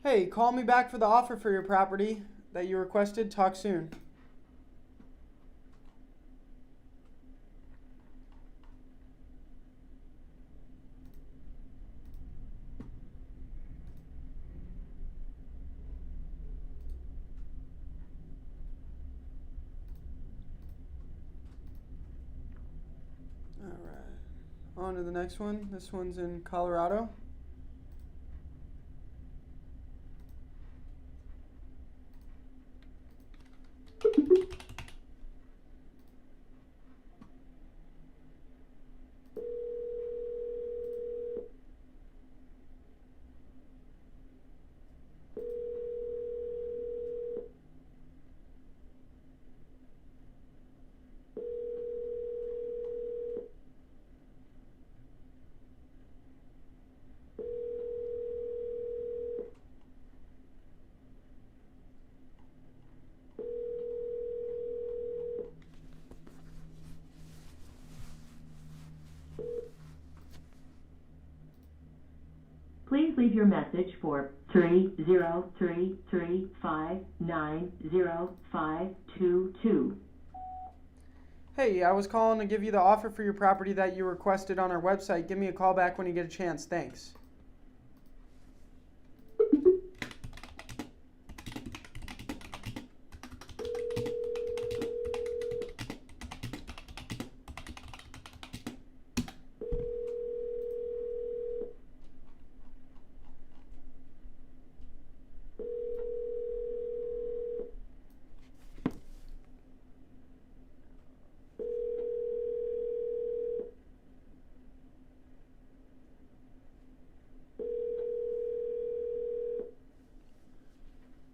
Hey, call me back for the offer for your property that you requested. Talk soon. Alright, on to the next one. This one's in Colorado. Please leave your message for 30335905222. Hey, I was calling to give you the offer for your property that you requested on our website. Give me a call back when you get a chance. Thanks.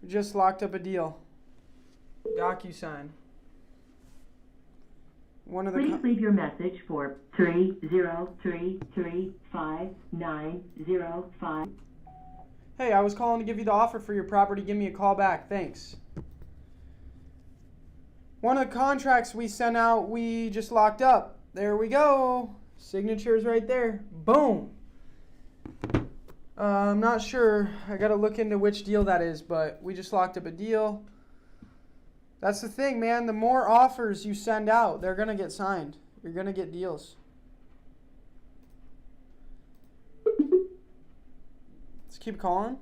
Just locked up a deal. DocuSign. Please leave your message for 303359055. Hey, I was calling to give you the offer for your property. Give me a call back. Thanks. One of the contracts we sent out, we just locked up. There we go. Signatures right there. Boom. I'm not sure. I got to look into which deal that is, but we just locked up a deal. That's the thing, man. The more offers you send out, they're going to get signed. You're going to get deals. Let's keep calling.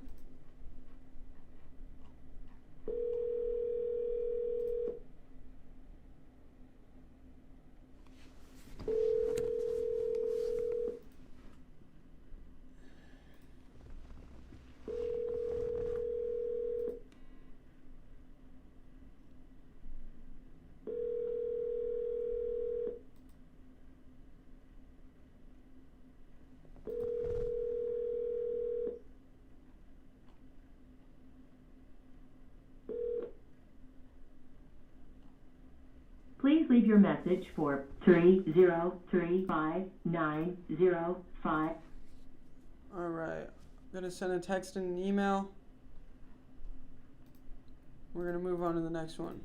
Please leave your message for 3035905. Alright. I'm going to send a text and an email. We're going to move on to the next one.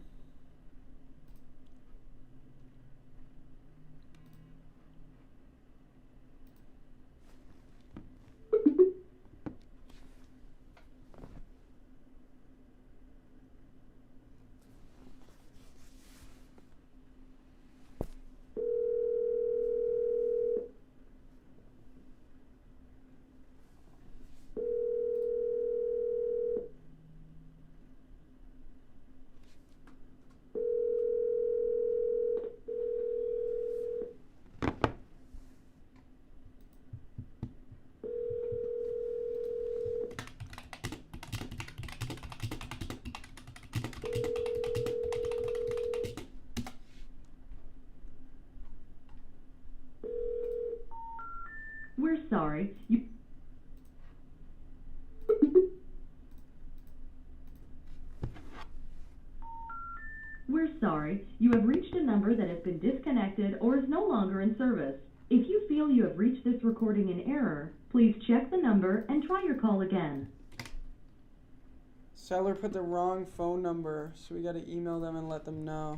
sorry, We're sorry, you have reached a number that has been disconnected or is no longer in service. If you feel you have reached this recording in error, please check the number and try your call again. Seller put the wrong phone number, so we gotta email them and let them know.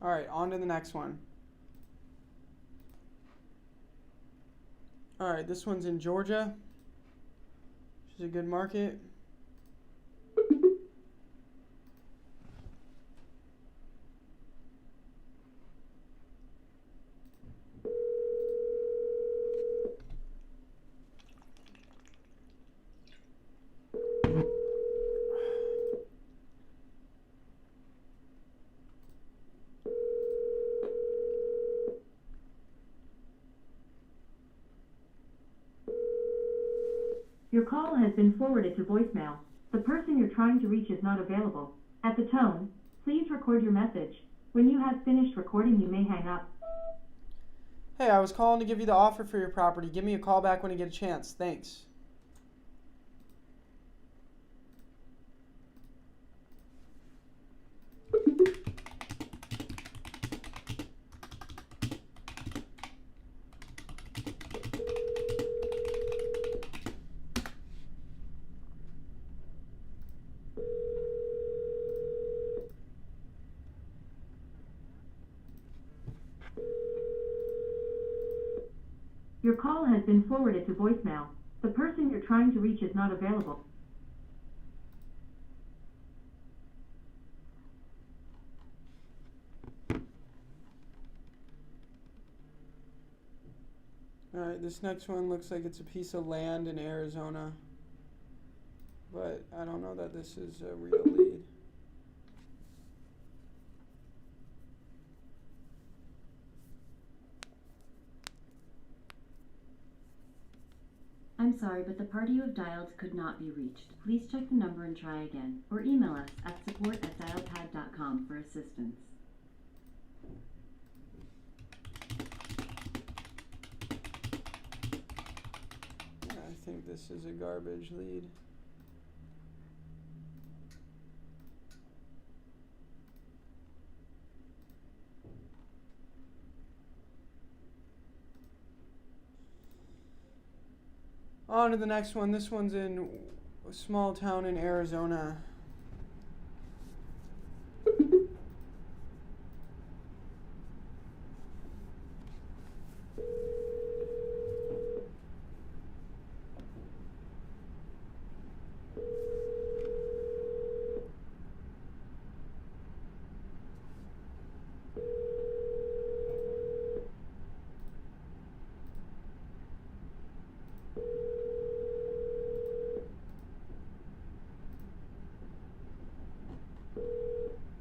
All right, on to the next one. All right, this one's in Georgia, which is a good market. Your call has been forwarded to voicemail. The person you're trying to reach is not available. At the tone, please record your message. When you have finished recording, you may hang up. Hey, I was calling to give you the offer for your property. Give me a call back when you get a chance. Thanks. Your call has been forwarded to voicemail. The person you're trying to reach is not available. Alright, this next one looks like it's a piece of land in Arizona, but I don't know that this is a real lead. I'm sorry, but the party you have dialed could not be reached. Please check the number and try again, or email us at support@dialpad.com for assistance. I think this is a garbage lead. On to the next one. This one's in a small town in Arizona.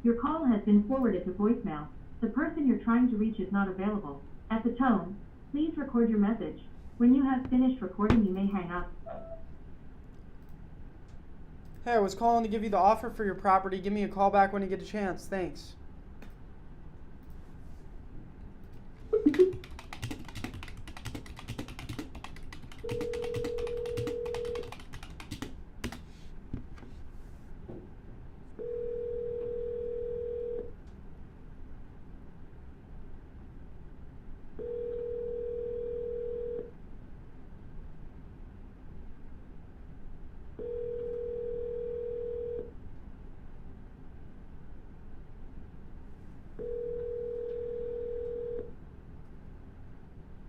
Your call has been forwarded to voicemail. The person you're trying to reach is not available. At the tone, please record your message. When you have finished recording, you may hang up. Hey, I was calling to give you the offer for your property. Give me a call back when you get a chance. Thanks.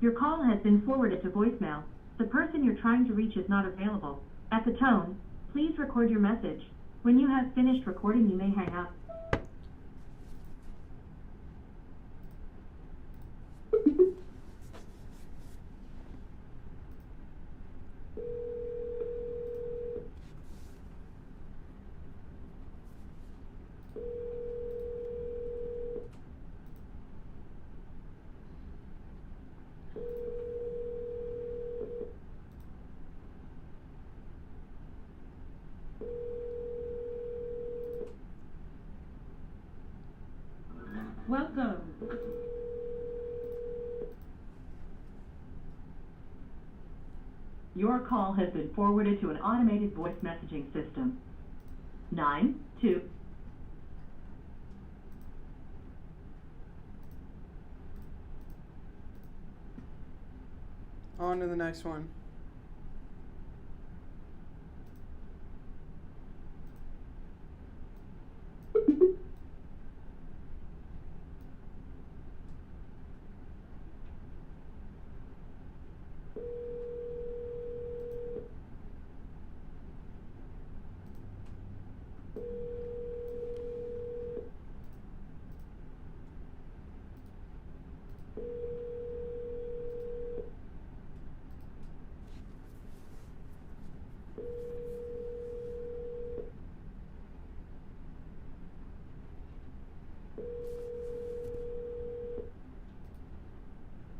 Your call has been forwarded to voicemail. The person you're trying to reach is not available. At the tone, please record your message. When you have finished recording, you may hang up. Welcome. Your call has been forwarded to an automated voice messaging system. 92. On to the next one.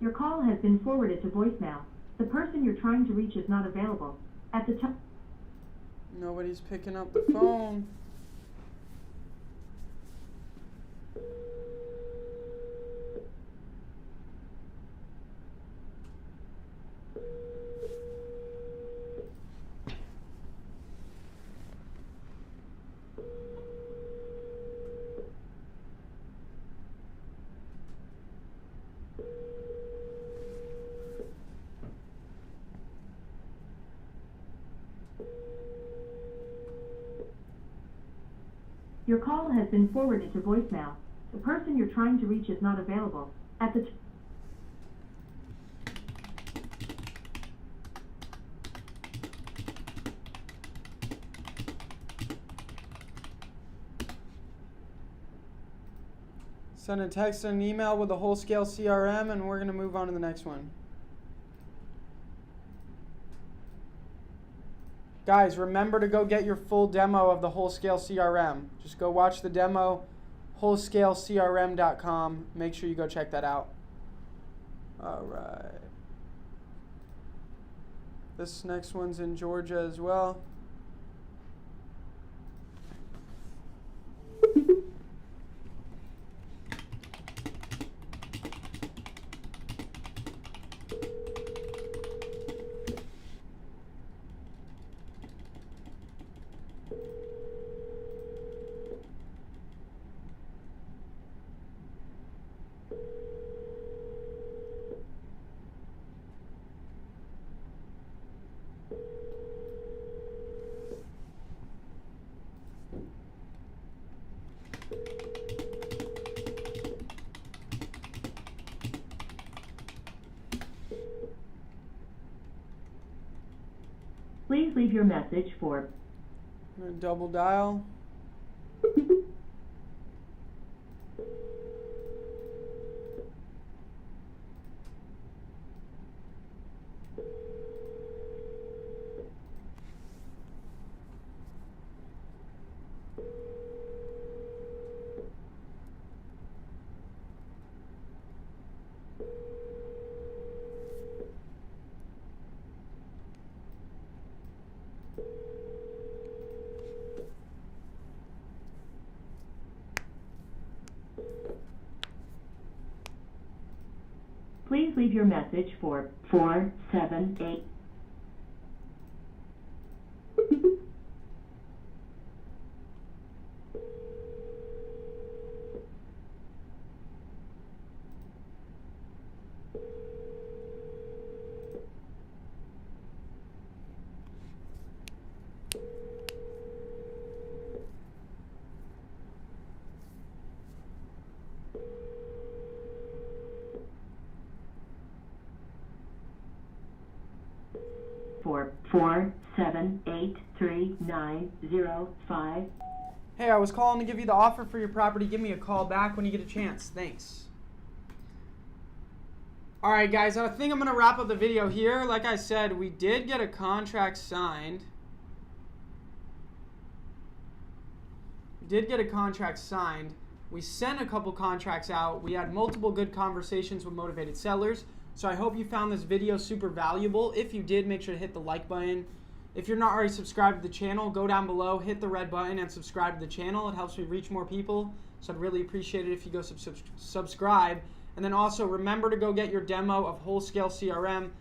Your call has been forwarded to voicemail. The person you're trying to reach is not available. At the time. Nobody's picking up the phone. Your call has been forwarded to voicemail. The person you're trying to reach is not available. At the Send a text and an email with a Wholesale CRM, and we're going to move on to the next one. Guys, remember to go get your full demo of the Wholesale CRM. Just go watch the demo, wholesaleCRM.com. Make sure you go check that out. All right. This next one's in Georgia as well. Please leave your message for. I'm going to double dial. Please leave your message for 478. For 4 783-905. Hey, I was calling to give you the offer for your property. Give me a call back when you get a chance. Thanks. Alright guys, I think I'm going to wrap up the video here. Like I said, we did get a contract signed. We sent a couple contracts out. We had multiple good conversations with motivated sellers. So I hope you found this video super valuable. If you did, make sure to hit the like button. If you're not already subscribed to the channel, go down below, hit the red button, and subscribe to the channel. It helps me reach more people. So I'd really appreciate it if you go subscribe. And then also remember to go get your demo of Wholesale CRM.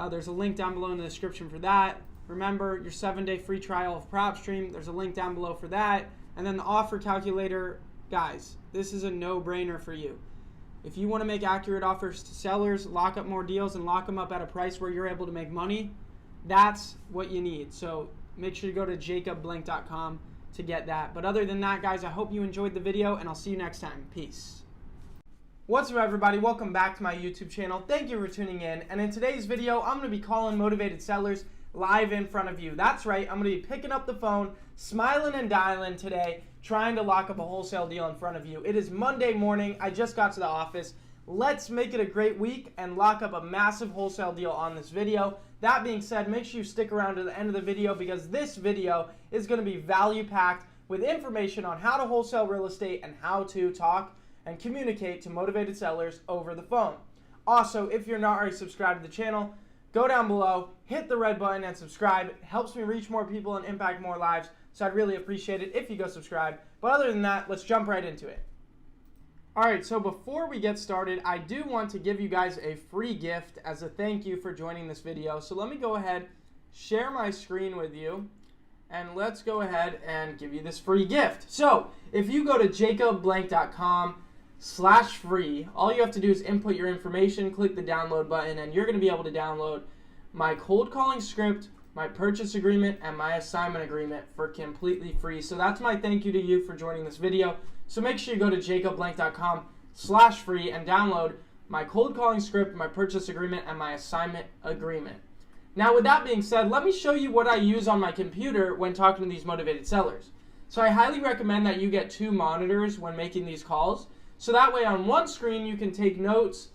There's a link down below in the description for that. Remember your 7-day free trial of PropStream. There's a link down below for that. And then the offer calculator. Guys, this is a no-brainer for you. If you want to make accurate offers to sellers, lock up more deals, and lock them up at a price where you're able to make money, that's what you need. So make sure to go to jacobblank.com to get that. But other than that, guys, I hope you enjoyed the video, and I'll see you next time. Peace. What's up, everybody? Welcome back to my YouTube channel. Thank you for tuning in. And in today's video, I'm going to be calling motivated sellers live in front of you. That's right. I'm going to be picking up the phone, smiling and dialing today, trying to lock up a wholesale deal in front of you. It is Monday morning. I just got to the office. Let's make it a great week and lock up a massive wholesale deal on this video. That being said, make sure you stick around to the end of the video because this video is going to be value-packed with information on how to wholesale real estate and how to talk and communicate to motivated sellers over the phone. Also, if you're not already subscribed to the channel, go down below, hit the red button and subscribe. It helps me reach more people and impact more lives, so I'd really appreciate it if you go subscribe. But other than that, let's jump right into it. Alright, so before we get started, I do want to give you guys a free gift as a thank you for joining this video. So let me go ahead, share my screen with you, and let's go ahead and give you this free gift. So, if you go to jacobblank.com/free, all you have to do is input your information, click the download button, and you're going to be able to download my cold calling script, my purchase agreement, and my assignment agreement for completely free. So that's my thank you to you for joining this video. So make sure you go to jacobblank.com/free and download my cold calling script, my purchase agreement, and my assignment agreement. Now with that being said, let me show you what I use on my computer when talking to these motivated sellers. So I highly recommend that you get 2 monitors when making these calls. So that way on one screen you can take notes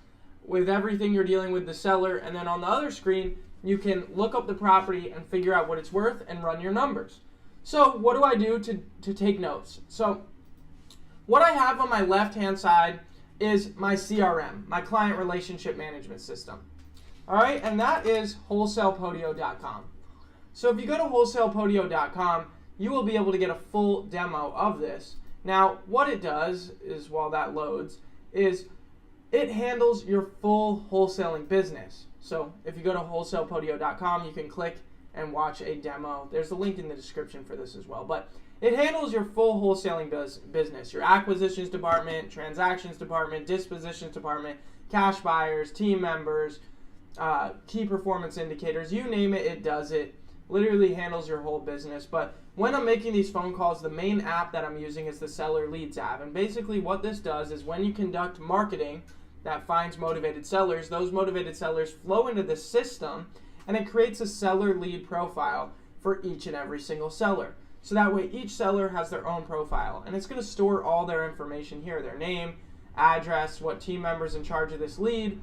with everything you're dealing with the seller, and then on the other screen you can look up the property and figure out what it's worth and run your numbers. So what do I do to take notes? So what I have on my left hand side is my CRM, my client relationship management system. Alright, and that is wholesalepodio.com. So if you go to wholesalepodio.com, you will be able to get a full demo of this. Now, what it does is, while that loads, is it handles your full wholesaling business. So if you go to wholesalepodio.com, you can click and watch a demo. There's a link in the description for this as well. But it handles your full wholesaling business, your acquisitions department, transactions department, dispositions department, cash buyers, team members, key performance indicators, you name it, it does it. Literally handles your whole business. But when I'm making these phone calls, the main app that I'm using is the Seller Leads app. And basically what this does is when you conduct marketing that finds motivated sellers, those motivated sellers flow into the system and it creates a seller lead profile for each and every single seller. So that way each seller has their own profile and it's going to store all their information here, their name, address, what team members in charge of this lead,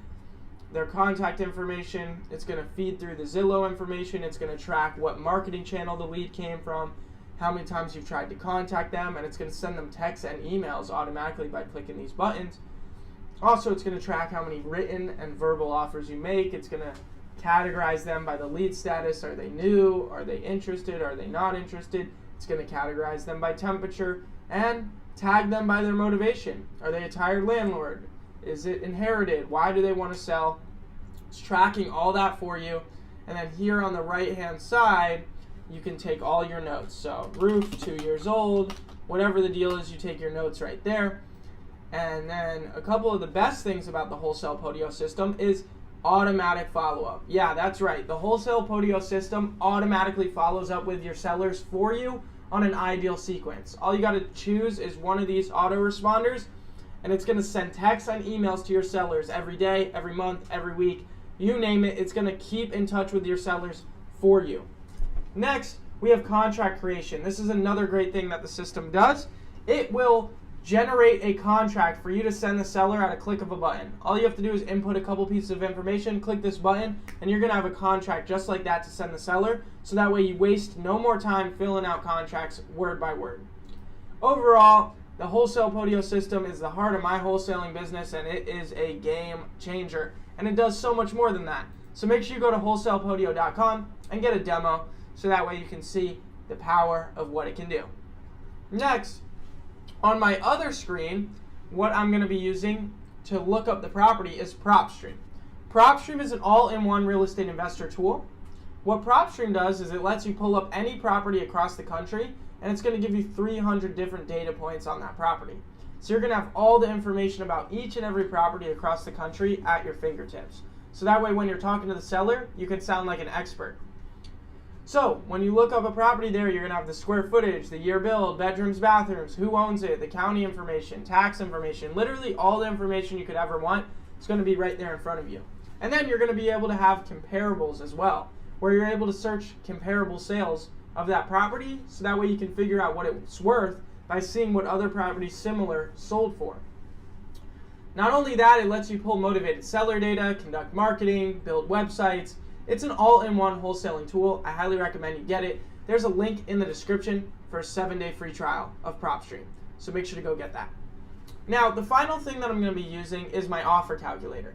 their contact information. It's going to feed through the Zillow information. It's going to track what marketing channel the lead came from, how many times you've tried to contact them, and it's going to send them texts and emails automatically by clicking these buttons. Also, it's going to track how many written and verbal offers you make. It's going to categorize them by the lead status. Are they new? Are they interested? Are they not interested? It's going to categorize them by temperature and tag them by their motivation. Are they a tired landlord? Is it inherited? Why do they want to sell? It's tracking all that for you. And then here on the right hand side, you can take all your notes. So roof, 2 years old, whatever the deal is, you take your notes right there. And then a couple of the best things about the Wholesale Podio system is automatic follow-up. Yeah, that's right. The Wholesale Podio system automatically follows up with your sellers for you on an ideal sequence. All you got to choose is one of these autoresponders, and it's going to send texts and emails to your sellers every day, every month, every week. You name it, it's going to keep in touch with your sellers for you. Next, we have contract creation. This is another great thing that the system does. It will generate a contract for you to send the seller at a click of a button. All you have to do is input a couple pieces of information, click this button, and you're going to have a contract just like that to send the seller, so that way you waste no more time filling out contracts word by word. Overall, the Wholesale Podio system is the heart of my wholesaling business, and it is a game changer. And it does so much more than that. So make sure you go to wholesalepodio.com and get a demo, so that way you can see the power of what it can do. Next, on my other screen, what I'm going to be using to look up the property is PropStream. PropStream is an all-in-one real estate investor tool. What PropStream does is it lets you pull up any property across the country, and it's going to give you 300 different data points on that property. So you're going to have all the information about each and every property across the country at your fingertips. So that way when you're talking to the seller, you can sound like an expert. So when you look up a property there, you're going to have the square footage, the year build, bedrooms, bathrooms, who owns it, the county information, tax information, literally all the information you could ever want is going to be right there in front of you. And then you're going to be able to have comparables as well, where you're able to search comparable sales of that property, so that way you can figure out what it's worth by seeing what other properties similar sold for. Not only that, it lets you pull motivated seller data, conduct marketing, build websites. It's an all-in-one wholesaling tool. I highly recommend you get it. There's a link in the description for a 7-day free trial of PropStream, so make sure to go get that. Now, the final thing that I'm going to be using is my offer calculator.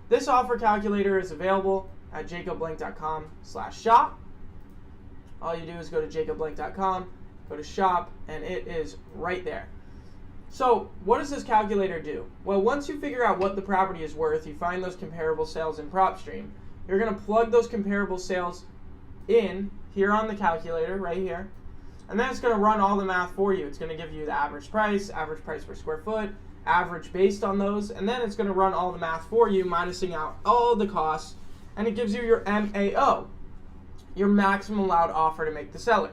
This offer calculator is available at jacobblank.com/shop. All you do is go to jacobblank.com, go to shop, and it is right there. So what does this calculator do? Well, once you figure out what the property is worth, you find those comparable sales in PropStream. You're going to plug those comparable sales in here on the calculator, right here, and then it's going to run all the math for you. It's going to give you the average price per square foot, average based on those, and then it's going to run all the math for you, minusing out all the costs, and it gives you your MAO, your maximum allowed offer to make the seller,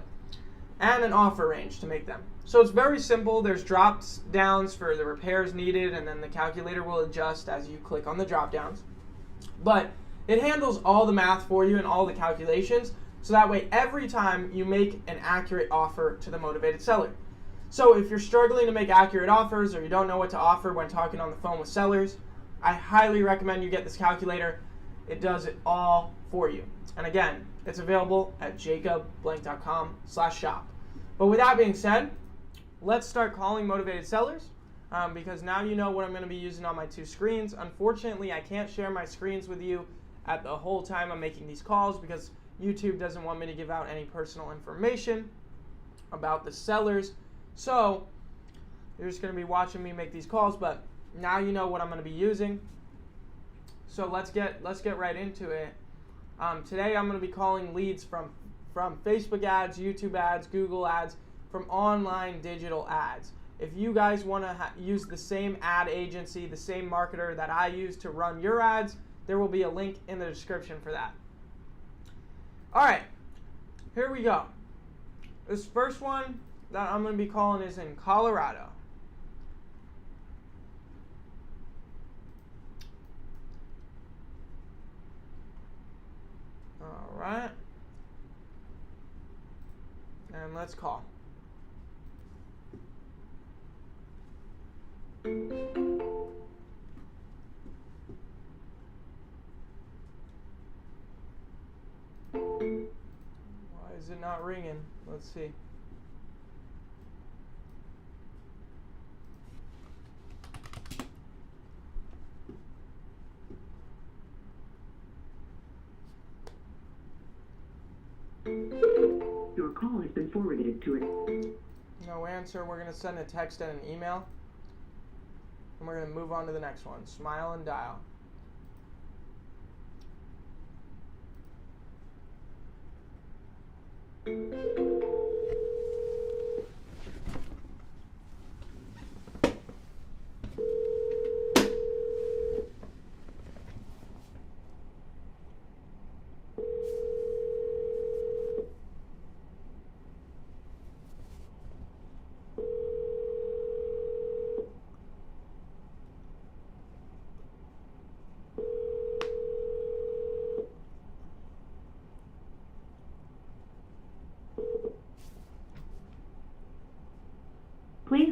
and an offer range to make them. So it's very simple. There's drop downs for the repairs needed, and then the calculator will adjust as you click on the drop downs. But it handles all the math for you and all the calculations, so that way every time you make an accurate offer to the motivated seller. So if you're struggling to make accurate offers, or you don't know what to offer when talking on the phone with sellers, I highly recommend you get this calculator. It does it all for you. And again, it's available at jacobblank.com/shop. But with that being said, let's start calling motivated sellers, because now you know what I'm going to be using on my two screens. Unfortunately, I can't share my screens with you at the whole time I'm making these calls, because YouTube doesn't want me to give out any personal information about the sellers. So you're just going to be watching me make these calls, but now you know what I'm going to be using. So let's get right into it. Today I'm going to be calling leads from Facebook ads, YouTube ads, Google ads, from online digital ads. If you guys want to use the same ad agency, the same marketer that I use to run your ads, there will be a link in the description for that. All right, here we go. This first one that I'm going to be calling is in Colorado. All right, and let's call. Why is it not ringing? Let's see. Your call has been forwarded to it. No answer. We're going to send a text and an email. And we're going to move on to the next one. Smile and dial.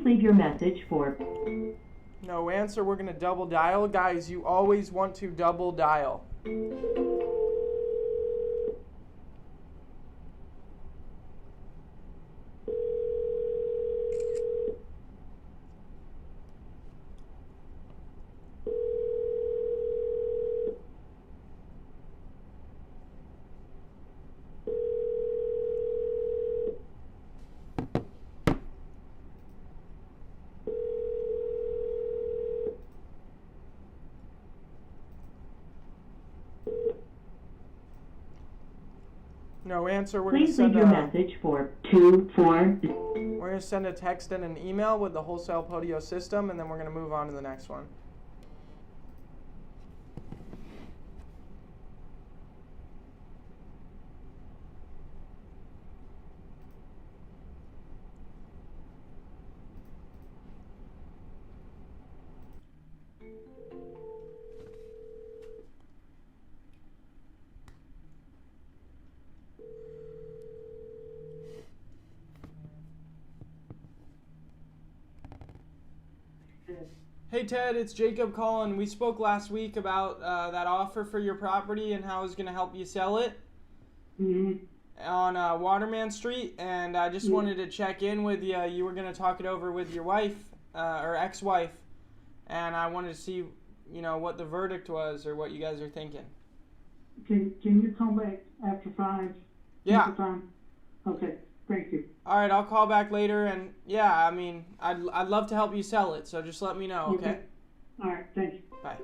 leave your message for... No answer. We're going to double dial. Guys, you always want to double dial. No answer. We're going to Please send leave your message for 24... We're going to send a text and an email with the Wholesale Podio system, and then we're going to move on to the next one. Hey Ted, it's Jacob calling. We spoke last week about that offer for your property and how I was going to help you sell it on Waterman Street, and I just wanted to check in with you. You were going to talk it over with your wife or ex-wife, and I wanted to see, you know, what the verdict was or what you guys are thinking. Can you come back after 5? Yeah. Okay. Thank you. All right, I'll call back later, and yeah, I mean, I'd love to help you sell it, so just let me know, okay? All right, thank you. Bye.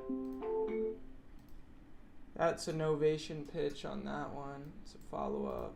That's a novation pitch on that one. It's a follow-up.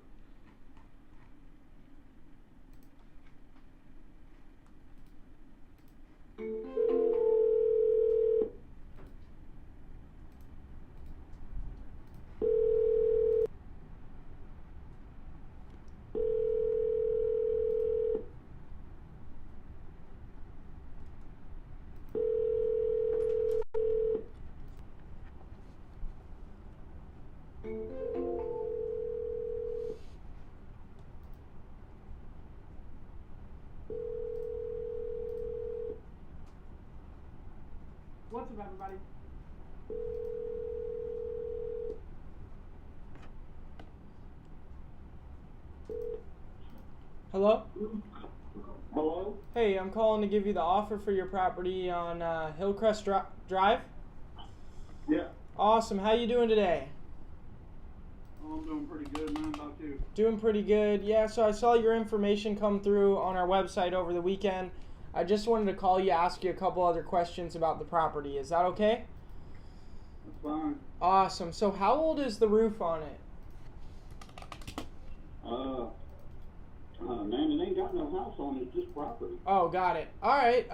What's up, everybody? Hello? Hello? Hey, I'm calling to give you the offer for your property on Hillcrest Drive. Yeah. Awesome. How you doing today? I'm doing pretty good, man. How about you? Doing pretty good. Yeah, so I saw your information come through on our website over the weekend. I just wanted to call you, ask you a couple other questions about the property. Is that okay? That's fine. Awesome. So how old is the roof on it? Man, it ain't got no house on it, it's just property. Oh, got it. All right.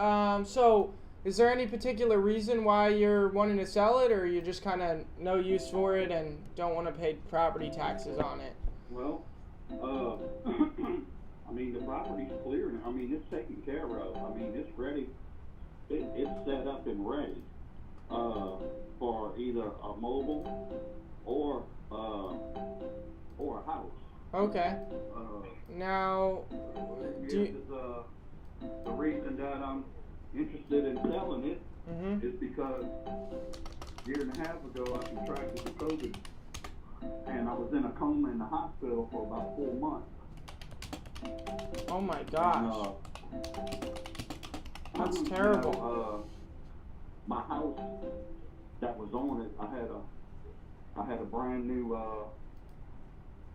So is there any particular reason why you're wanting to sell it, or you just kind of no use for it and don't want to pay property taxes on it? Well, I mean, the property's clear now. I mean, it's taken care of. I mean, it's ready. It's set up and ready for either a mobile or a house. Okay. Now, the reason that I'm interested in selling it is because a year and a half ago I contracted the COVID, and I was in a coma in the hospital for about 4 months. Oh my gosh. That's terrible. You know, my house that was on it, I had a brand new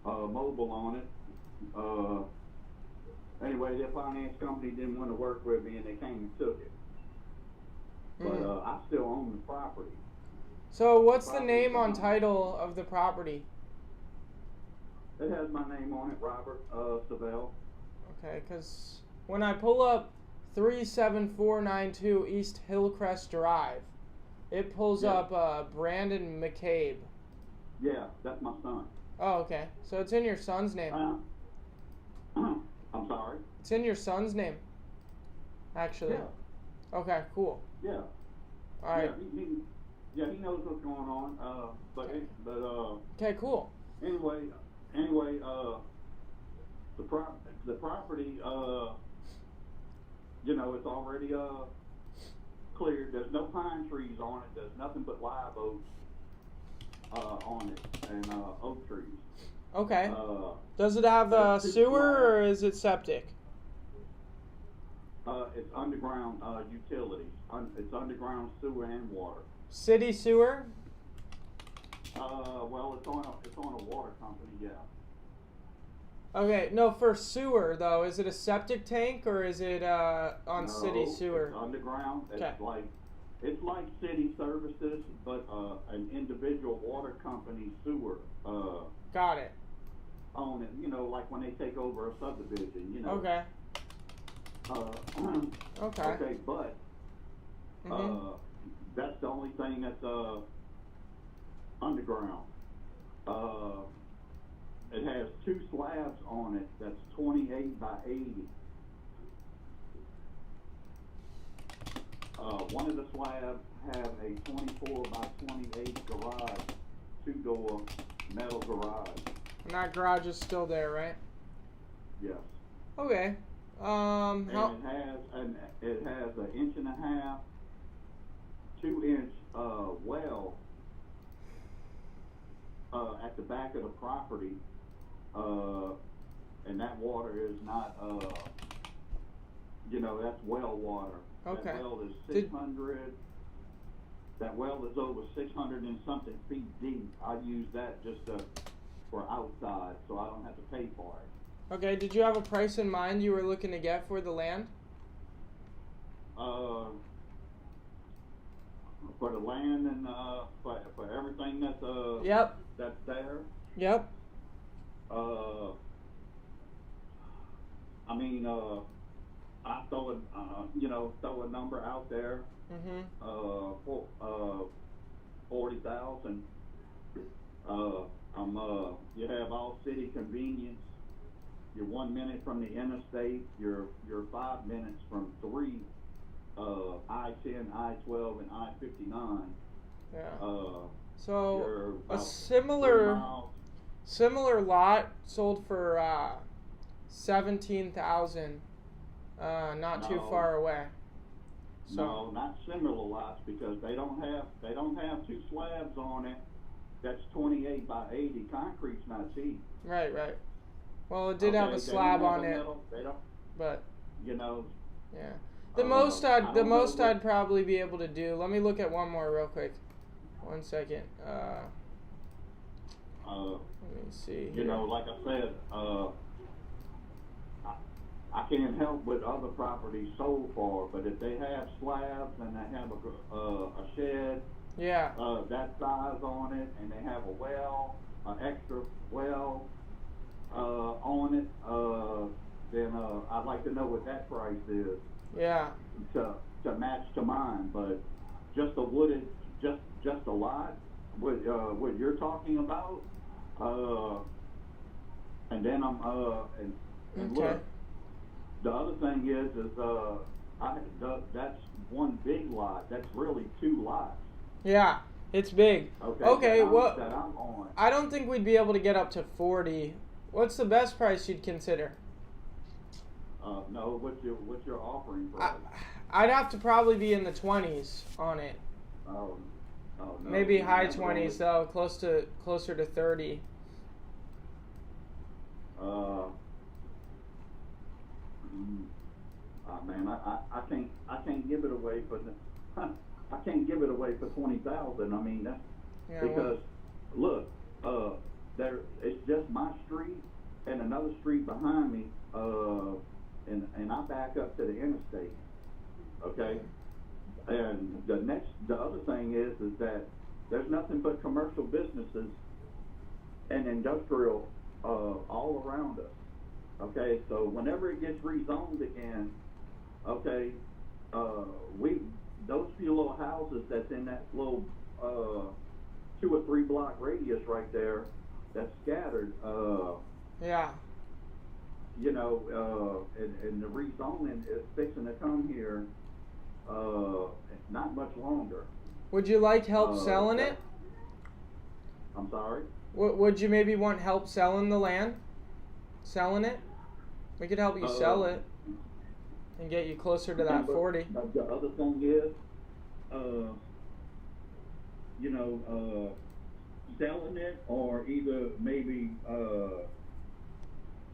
mobile on it. Anyway, their finance company didn't want to work with me, and they came and took it. But I still own the property. So what's the name on title of the property? It has my name on it, Robert Savell. Okay, because when I pull up 37492 East Hillcrest Drive, it pulls up Brandon McCabe. Yeah, that's my son. Oh, okay. So it's in your son's name. I'm sorry? It's in your son's name, actually. Yeah. Okay, cool. Yeah. All right. Yeah, he knows what's going on. Okay, cool. Anyway, the property, you know, it's already cleared. There's no pine trees on it. There's nothing but live oaks on it, and oak trees. Okay. Does it have a sewer or is it septic? It's underground utilities. It's underground sewer and water. City sewer? Well, it's on a water company, yeah. Okay, no, for sewer though, is it a septic tank or is it on city sewer? It's underground. Okay. It's like city services, but an individual water company sewer. Got it. Own it, you know, like when they take over a subdivision, you know. Okay. Okay. Okay, but that's the only thing that's underground. It has 2 slabs on it that's 28 by 80. One of the slabs have a 24 by 28 garage, 2-door metal garage. And that garage is still there, right? Yes. Okay. And it has an 1.5-inch, 2-inch well at the back of the property, and that water is not, you know, that's well water. Okay. That well is 600. That well is over 600 and something feet deep. I use that just for outside, so I don't have to pay for it. Okay. Did you have a price in mind you were looking to get for the land? For the land and for everything that's that's there. Yep. I mean, I throw a number out there. For 40,000. You have all city convenience. You're 1 minute from the interstate. You're 5 minutes from 3 I-10, I-12, and I-59. Yeah. So a similar lot sold for 17,000, not too far away. So, no, not similar lots because they don't have 2 slabs on it. That's 28 by 80. Concrete's not cheap. Right. Well, it did have a slab on it. They don't. But you know. Yeah. The most I'd probably be able to do. Let me look at one more real quick. 1 second. Let me see. You know, like I said, I can't help with other properties sold for, but if they have slabs and they have a shed, that size on it, and they have a well, an extra well on it, then I'd like to know what that price is. Yeah. To match to mine, but just a wooded, just a lot, what you're talking about, and then I'm and okay. Look, the other thing is that's one big lot. That's really 2 lots. Yeah, it's big. Okay. Well, that I'm on. I don't think we'd be able to get up to 40. What's the best price you'd consider? No, what's your offering price? I'd have to probably be in the 20s on it. Oh, no. Maybe high 20s though, closer to 30. Man, I can't give it away for I can't give it away for 20,000. I mean that's because look, there it's just my street and another street behind me, and I back up to the interstate. Okay, and the other thing is that there's nothing but commercial businesses and industrial all around us. Okay, so whenever it gets rezoned again, okay, those few little houses that's in that little 2 or 3 block radius right there, that's scattered. You know, and the rezoning is fixing to come here. Not much longer. Would you like help selling it? I'm sorry? Would you maybe want help selling the land? Selling it? We could help you sell it. and get you closer to that 40. But the other thing is, selling it or either maybe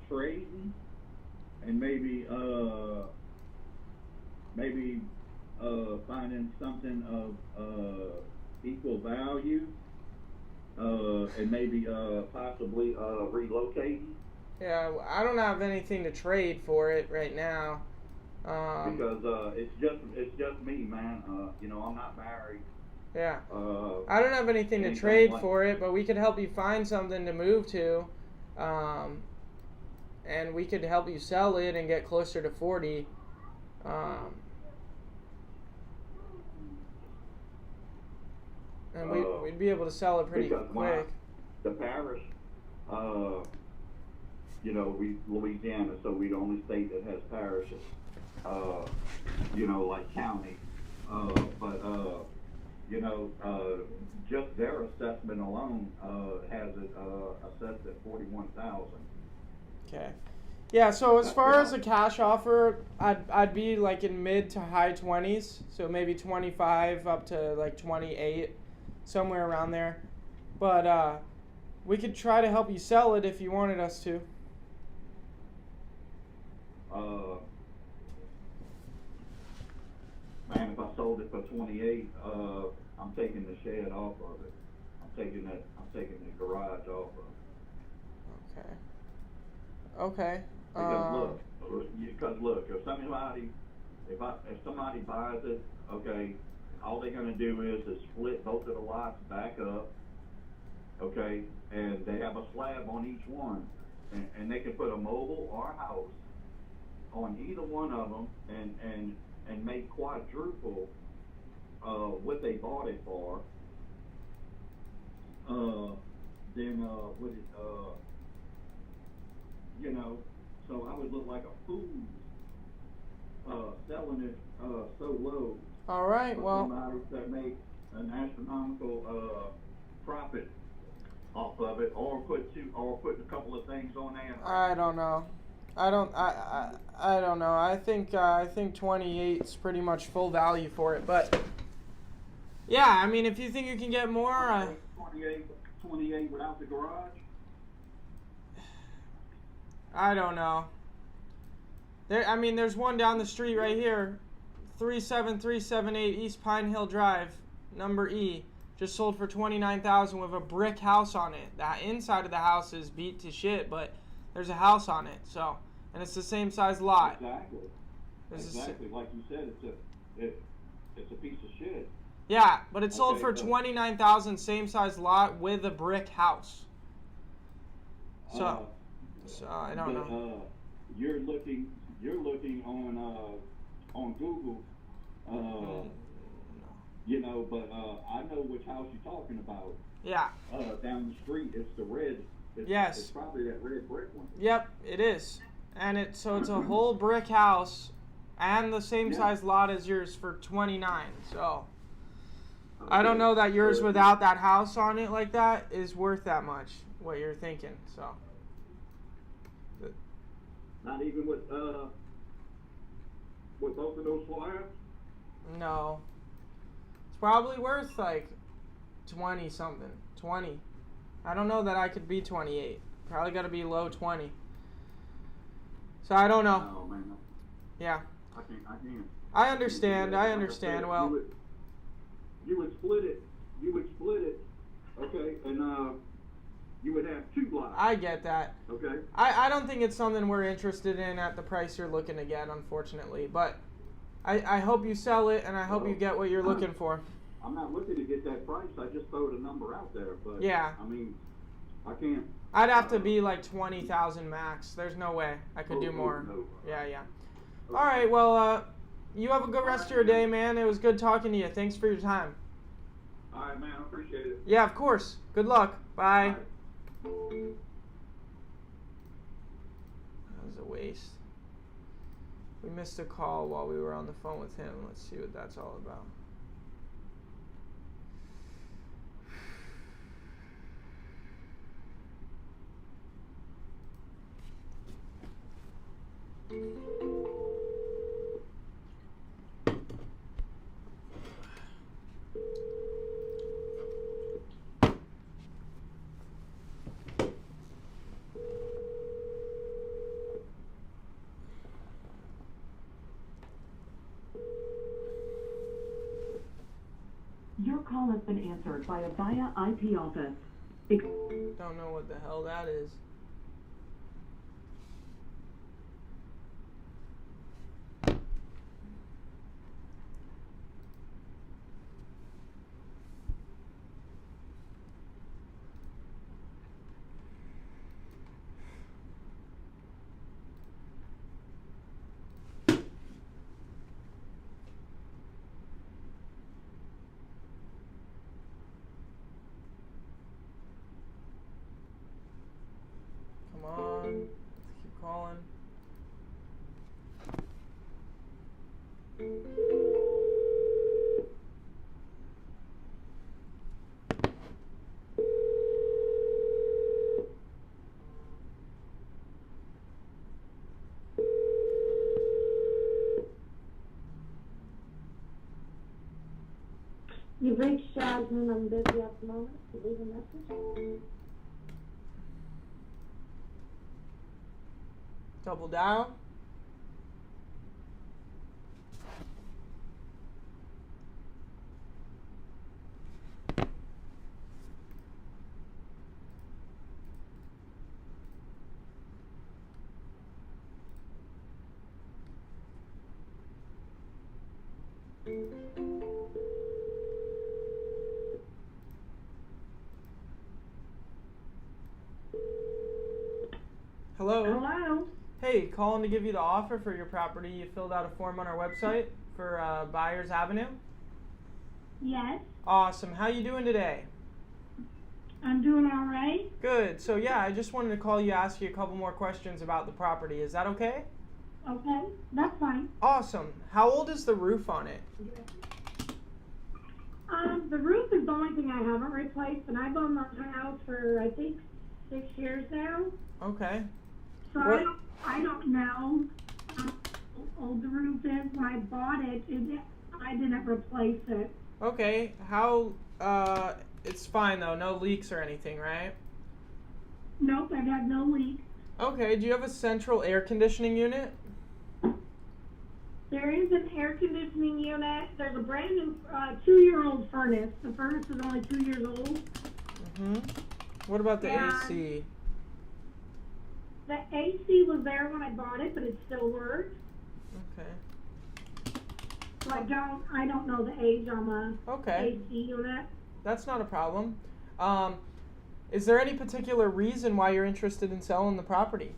trading and maybe finding something of equal value and maybe possibly relocating. Yeah, I don't have anything to trade for it right now. Because it's just me, man. I'm not married. Yeah. I don't have anything to trade for it, but we could help you find something to move to. And we could help you sell it and get closer to 40. And we'd be able to sell it pretty quick. The parish, Louisiana, so we're the only state that has parishes, like county. Just their assessment alone has it assessed at $41,000. Okay. Yeah, so as far as a cash offer, I'd be like in mid to high 20s, so maybe 25 up to like 28, somewhere around there. But we could try to help you sell it if you wanted us to. Man, if I sold it for 28, I'm taking the shed off of it. I'm taking the garage off of it. Okay. Because look, if somebody buys it, okay, all they're gonna do is split both of the lots back up, okay, and they have a slab on each one, and they can put a mobile or a house on either one of them, and make quadruple what they bought it for. So I would look like a fool selling it so low. All right, well. Somebody that make an astronomical profit off of it, or put a couple of things on there. I don't know. I don't know. I think 28 is pretty much full value for it, but yeah, I mean, if you think you can get more, 28 without the garage. I don't know. There's one down the street right here, 37378 East Pine Hill Drive, number E, just sold for $29,000 with a brick house on it. The inside of the house is beat to shit, but there's a house on it, so, and it's the same size lot. Exactly. Like you said, it's a piece of shit. Yeah, but it sold for $29,000, same size lot with a brick house. So I don't know. You're looking on Google, but I know which house you're talking about. Yeah. Down the street, it's the red. Yes. It's probably that red brick one. Yep, it is. And it's a whole brick house and the same size lot as yours for $29,000. So I don't know that yours without that house on it like that is worth that much, what you're thinking. So not even with both of those slabs? No. It's probably worth like 20 something. 20. I don't know that I could be 28. Probably got to be low 20. So I don't know. Oh, man. Yeah. I can't. I understand. Well, you would split it. Okay, and you would have two lots. I get that. Okay. I don't think it's something we're interested in at the price you're looking to get, unfortunately. But I hope you sell it, and I hope you get what you're looking for. I'm not looking to get that price. I just throwed a number out there. But yeah. I mean, I can't. I'd have to be like 20,000 max. There's no way I could do more. No. Yeah. Okay. All right. Well, you have a good rest of your day, man. It was good talking to you. Thanks for your time. All right, man. I appreciate it. Yeah, of course. Good luck. Bye. That was a waste. We missed a call while we were on the phone with him. Let's see what that's all about. just been answered by a via IP office. Don't know what the hell that is. Come on, let's keep calling. You've reached Jasmine. I'm busy at the moment. Leave a message. Double dial. Hello? Hello? Hey, calling to give you the offer for your property. You filled out a form on our website for Buyers Avenue. Yes, Awesome. How you doing today? I'm doing all right. Good. So yeah, I just wanted to call you, ask you a couple more questions about the property. Is that okay? Okay, that's fine. Awesome. How old is the roof on it? The roof is the only thing I haven't replaced, and I've owned the house for, I think, 6 years now. Okay. So I don't know how old the roof is. When I bought it, I didn't replace it. Okay. How, it's fine though, no leaks or anything, right? Nope, I've had no leaks. Okay, do you have a central air conditioning unit? There is an air conditioning unit. There's a brand new 2-year-old furnace. The furnace is only 2 years old. Mm-hmm. What about the And AC? the AC was there when I bought it, but it still works. Okay. So I don't know the age on the Okay. AC unit. That's not a problem. Is there any particular reason why you're interested in selling the property?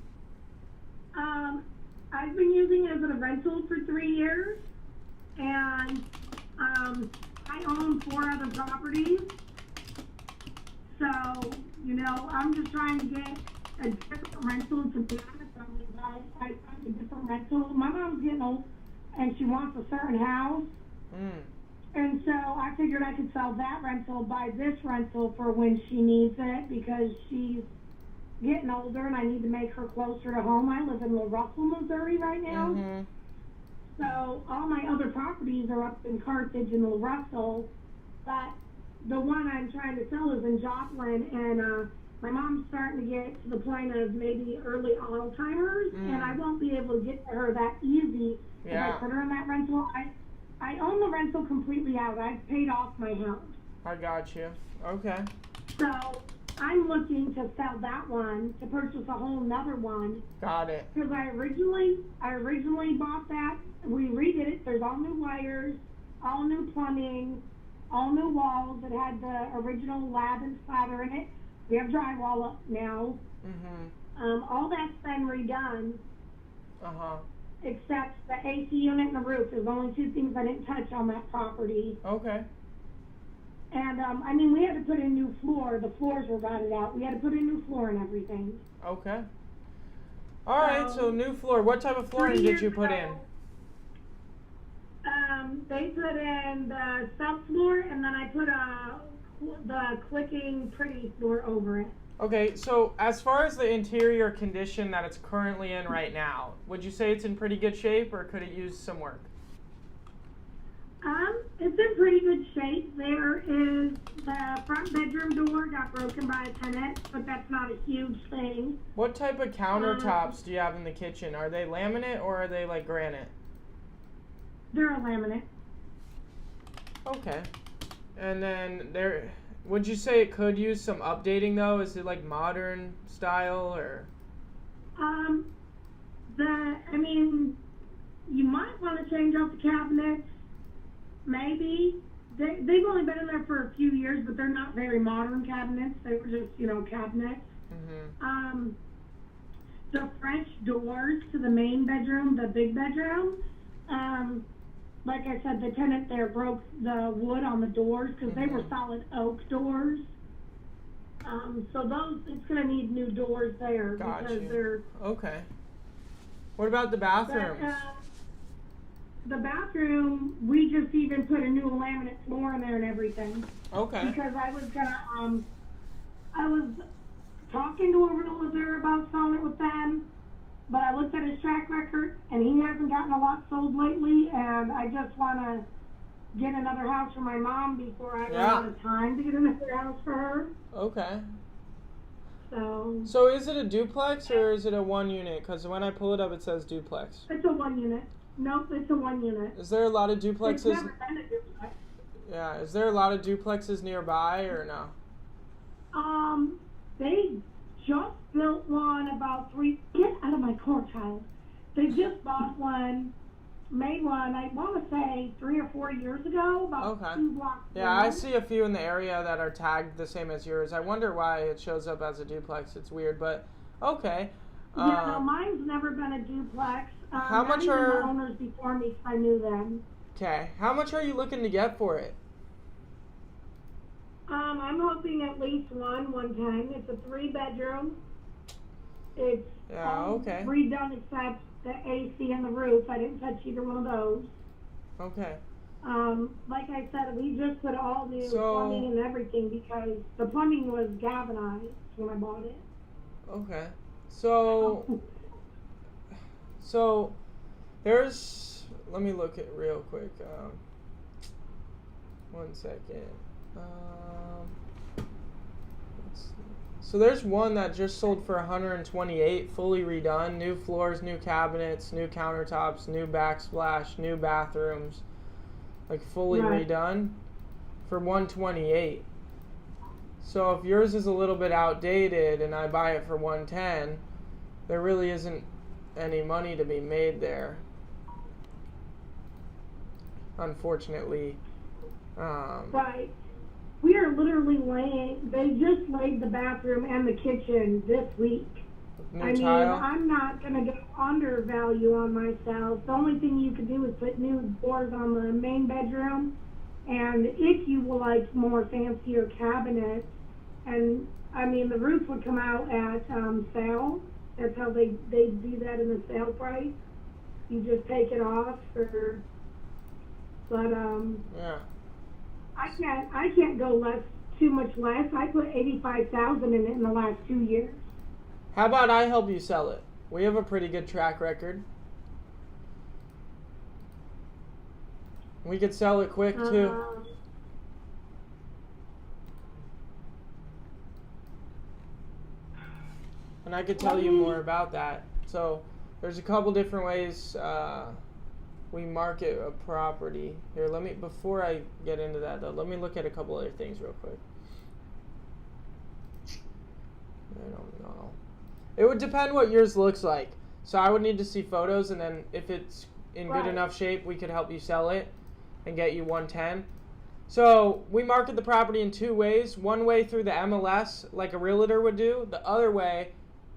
I've been using it as a rental for 3 years, and I own 4 other properties. So, I'm just trying to get a different rental. To be honest, I find a different rental. My mom's getting old, and she wants a certain house. And so I figured I could sell that rental, buy this rental for when she needs it, because she's getting older and I need to make her closer to home. I live in Russell, Missouri right now. Mm-hmm. So all my other properties are up in Carthage and Russell, but the one I'm trying to sell is in Joplin, and my mom's starting to get to the point of maybe early Alzheimer's, and I won't be able to get to her that easy if I put her in that rental. I own the rental completely out. I've paid off my house. I got you. Okay. So I'm looking to sell that one to purchase a whole nother one. Got it. Because I originally bought that. We redid it. There's all new wires, all new plumbing, all new walls. It had the original lab and splatter in it. We have drywall up now. Mm-hmm. All that's been redone. Uh-huh. Except the AC unit and the roof. There's only 2 things I didn't touch on that property. Okay. And we had to put in new floor. The floors were rotted out. We had to put in new floor and everything. Okay. All right, so new floor. What type of flooring did you put in? They put in the subfloor, and then I put the clicking pretty floor over it. Okay, so as far as the interior condition that it's currently in right now, would you say it's in pretty good shape, or could it use some work? It's in pretty good shape. There is the front bedroom door got broken by a tenant, but that's not a huge thing. What type of countertops do you have in the kitchen? Are they laminate or are they like granite? They're a laminate. Okay. And then would you say it could use some updating though? Is it like modern style or? I mean, you might want to change out the cabinets, maybe. They've only been in there for a few years, but they're not very modern cabinets. They were just, cabinets. Mm-hmm. The French doors to the main bedroom, the big bedroom, like I said, the tenant there broke the wood on the doors because they were solid oak doors. So it's going to need new doors there because they're... Okay. What about the bathrooms? The bathroom, we just even put a new laminate floor in there and everything. Okay. Because I was talking to a realtor about selling it with them, but I looked at his track record and he hasn't gotten a lot sold lately, and I just want to get another house for my mom before I run out of time to get another house for her. Okay. So is it a duplex or is it a 1 unit? Because when I pull it up, it says duplex. It's a 1 unit. Nope, it's a 1 unit. Is there a lot of duplexes? It's never been a duplex. Yeah, is there a lot of duplexes nearby or no? They just built one about get out of my car, child. They just bought one, made one, I want to say 3 or 4 years ago, about 2 blocks Yeah, I see a few in the area that are tagged the same as yours. I wonder why it shows up as a duplex. It's weird, but okay. Yeah, no, mine's never been a duplex. How much are the owners before me? I knew them. Okay, how much are you looking to get for it? I'm hoping at least 110. It's a 3-bedroom. It's redone except the AC and the roof. I didn't touch either one of those. Okay. Like I said, we just put all new plumbing and everything because the plumbing was galvanized when I bought it. Okay. So there's, let me look at real quick. 1 second. So there's one that just sold for 128, fully redone, new floors, new cabinets, new countertops, new backsplash, new bathrooms, like fully redone for 128. So if yours is a little bit outdated and I buy it for 110, there really isn't any money to be made there, unfortunately. Right. We are literally they just laid the bathroom and the kitchen this week. Tile? I'm not going to go under value on myself. The only thing you could do is put new doors on the main bedroom, and if you will like more fancier cabinets, and the roof would come out at sale. That's how they do that in the sale price. You just take it off yeah. I can't go too much less. I put $85,000 in it in the last 2 years. How about I help you sell it? We have a pretty good track record. We could sell it quick too. And I could tell you more about that. So there's a couple different ways we market a property. Here, before I get into that though, let me look at a couple other things real quick. I don't know. It would depend what yours looks like. So I would need to see photos, and then if it's in good enough shape, we could help you sell it and get you 110. So we market the property in 2 ways. One way through the MLS, like a realtor would do. The other way,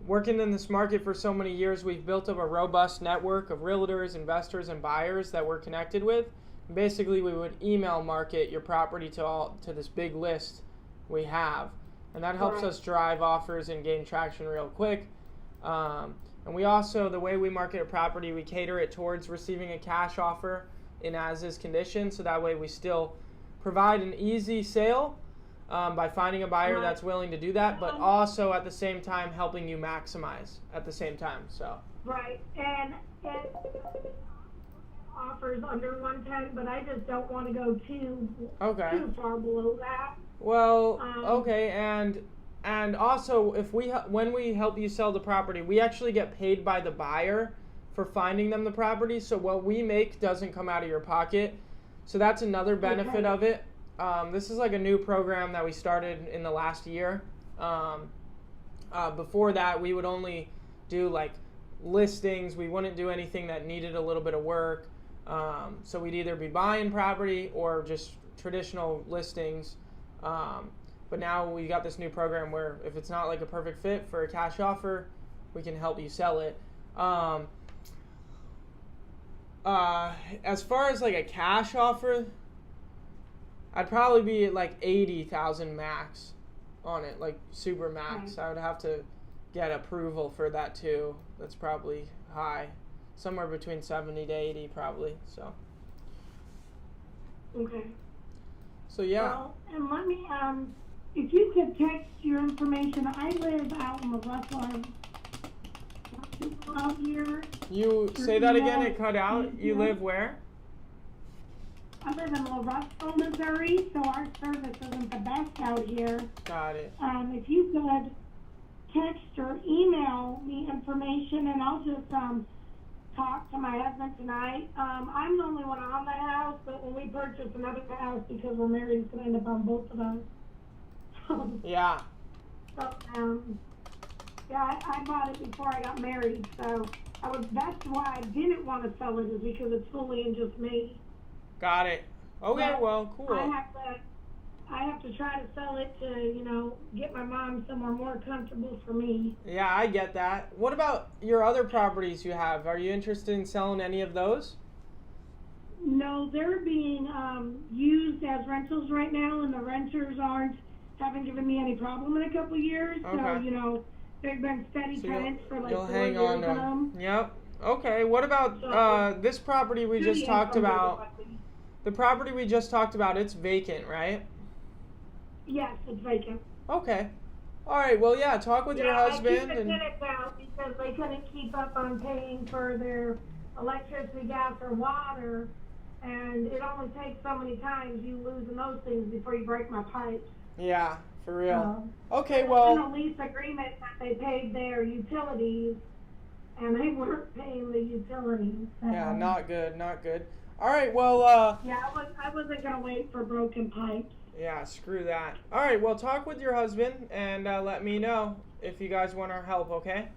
working in this market for so many years, we've built up a robust network of realtors, investors, and buyers that we're connected with. And basically, we would email market your property to this big list we have. And that helps us drive offers and gain traction real quick. And we also, the way we market a property, we cater it towards receiving a cash offer in as-is condition. So that way we still provide an easy sale by finding a buyer that's willing to do that, but also at the same time helping you maximize at the same time. So and offers under 110, but I just don't want to go too far below that. Well, okay, and also when we help you sell the property, we actually get paid by the buyer for finding them the property. So what we make doesn't come out of your pocket. So that's another benefit of it. This is like a new program that we started in the last year. Before that, we would only do like listings. We wouldn't do anything that needed a little bit of work. So we'd either be buying property or just traditional listings. But now we got this new program where if it's not like a perfect fit for a cash offer, we can help you sell it. As far as like a cash offer, I'd probably be at like 80,000 max on it, like super max. I would have to get approval for that too. That's probably high, somewhere between 70 to 80 probably. So. Okay. So yeah. Well, and let me, if you could text your information. I live out in the Russell out here. You say that again? It cut out. You live where? I live in Russell, Missouri, so our service isn't the best out here. Got it. If you could text or email me information, and I'll just talk to my husband tonight. I'm the only one on the house, but when we purchase another house, because we're married, it's going to end up on both of us. Yeah. So, yeah, I bought it before I got married, so that's why I didn't want to sell it, is because it's fully in just me. Got it. Okay, But well, cool. I have to try to sell it to, get my mom somewhere more comfortable for me. Yeah, I get that. What about your other properties you have? Are you interested in selling any of those? No, they're being used as rentals right now, and the renters haven't given me any problem in a couple of years. Okay. So, they've been steady tenants for like 4 hang years on of them. Yep. Okay, what about this property we just talked about? The property we just talked about, it's vacant, right? Yes, it's vacant. Okay. All right, well, yeah, talk with your husband. I keep the tenants out because they couldn't keep up on paying for their electricity, gas, or water, and it only takes so many times you losing those things before you break my pipes. Yeah, for real. Okay, well. In the lease agreement that they paid their utilities, and they weren't paying the utilities. So. Yeah, not good, not good. All right, well. Yeah, I wasn't gonna wait for broken pipes. Yeah, screw that. All right, well, talk with your husband and let me know if you guys want our help, okay?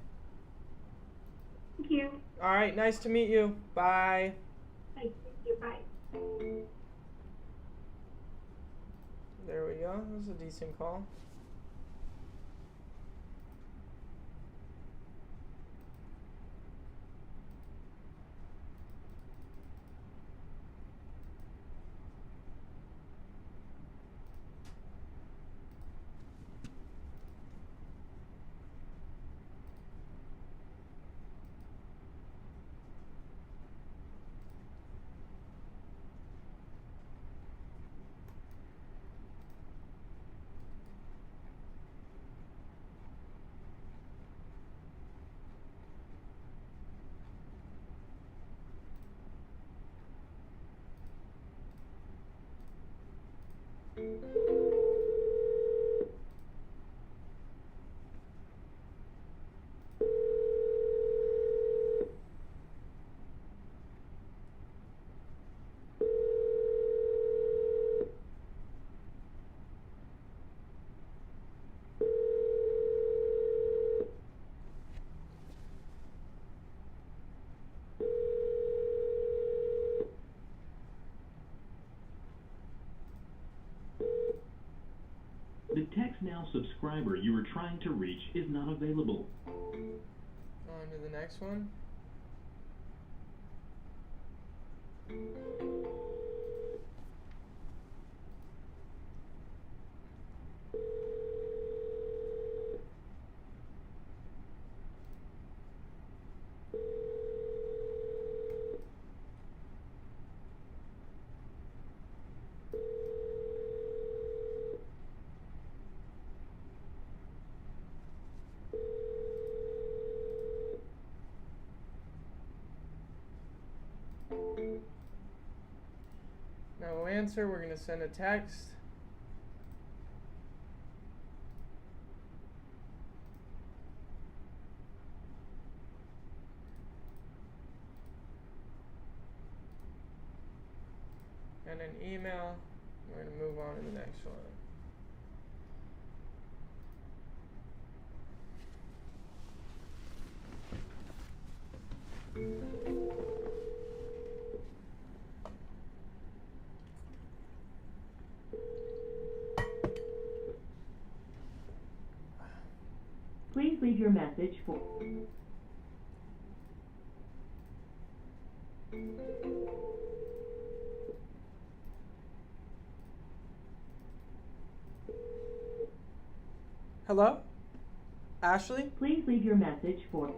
Thank you. All right, nice to meet you. Bye. Thank you. Bye. There we go. That was a decent call. The Text Now subscriber you were trying to reach is not available. On to the next one. No answer, we're going to send a text. And an email. We're gonna move on to the next one. Please leave your message for... Hello? Ashley? Please leave your message for...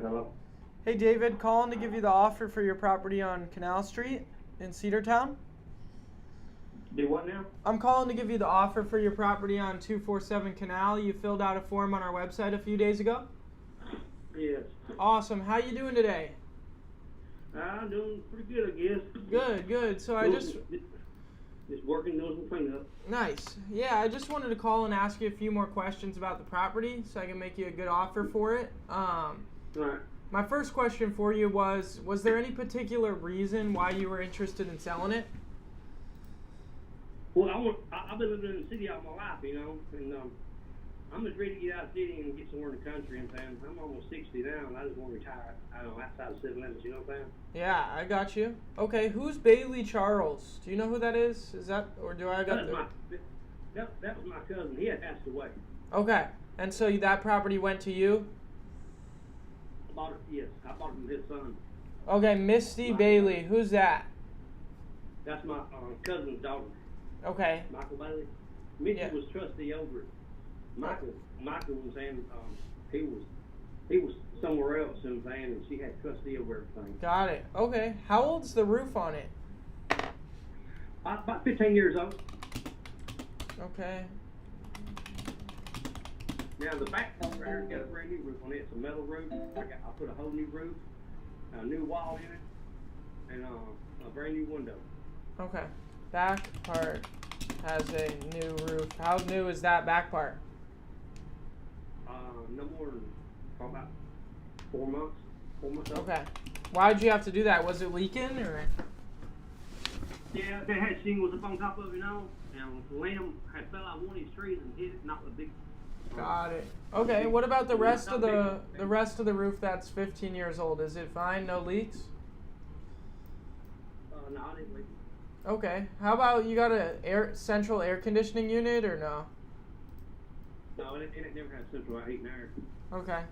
Hello? Hey David, calling to give you the offer for your property on Canal Street in Cedartown. Do what now? I'm calling to give you the offer for your property on 247 Canal. You filled out a form on our website a few days ago. Yes. Awesome. How you doing today? I'm doing pretty good, I guess. Good, good. So I just working, doing some cleanup. Nice. Yeah, I just wanted to call and ask you a few more questions about the property so I can make you a good offer for it. Right. My first question for you was there any particular reason why you were interested in selling it? Well, I've been living in the city all my life, you know, and I'm just ready to get out of the city and get somewhere in the country. And I'm almost 60 now, and I just want to retire. I don't know, outside of 7 limits, you know what I'm saying? Yeah, I got you. Okay, who's Bailey Charles? Do you know who that is? Is that, or do I got That was my cousin. He had passed away. Okay, and so that property went to you? I bought it, yes. I bought it from his son. Okay, Misty Bailey. Who's that? That's my cousin's daughter. Okay. Michael Bailey. Mitchie was trustee over it. Michael was saying he was somewhere else, you know what I'm saying, and she had trustee over everything. Got it. Okay. How old's the roof on it? About 15 years old. Okay. Now the back part right here got a brand new roof on it. It's a metal roof. I put a whole new roof, a new wall in it, and a brand new window. Okay. Back part has a new roof. How new is that back part? No more than probably about 4 months. 4 months old. Okay. Why'd you have to do that? Was it leaking or? Yeah, they had shingles up on top of it, you know, and the limb had fell out one of these trees and hit it, knocked the big. Got it. Okay. What about the rest of the rest of the roof that's 15 years old? Is it fine? No leaks? No, I didn't leak. Okay. How about you got a central air conditioning unit or no? No, it never had central heat and air. Okay.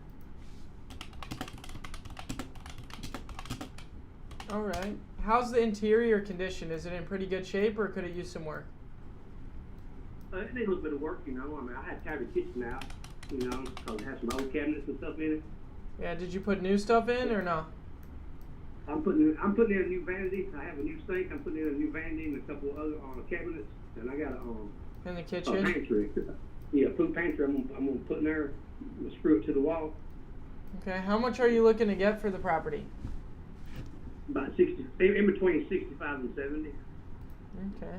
All right. How's the interior condition? Is it in pretty good shape or could it use some work? It needs a little bit of work, you know. I mean, I had to tear the kitchen out, you know, because it has some old cabinets and stuff in it. Yeah. Did you put new stuff in or no? I'm putting in a new vanity. I have a new sink. I'm putting in a new vanity and a couple of other cabinets, and I got a in the kitchen. A pantry. Yeah, food pantry. I'm gonna put in there. I'm gonna screw it to the wall. Okay. How much are you looking to get for the property? About 60, in between 65 and 70. Okay.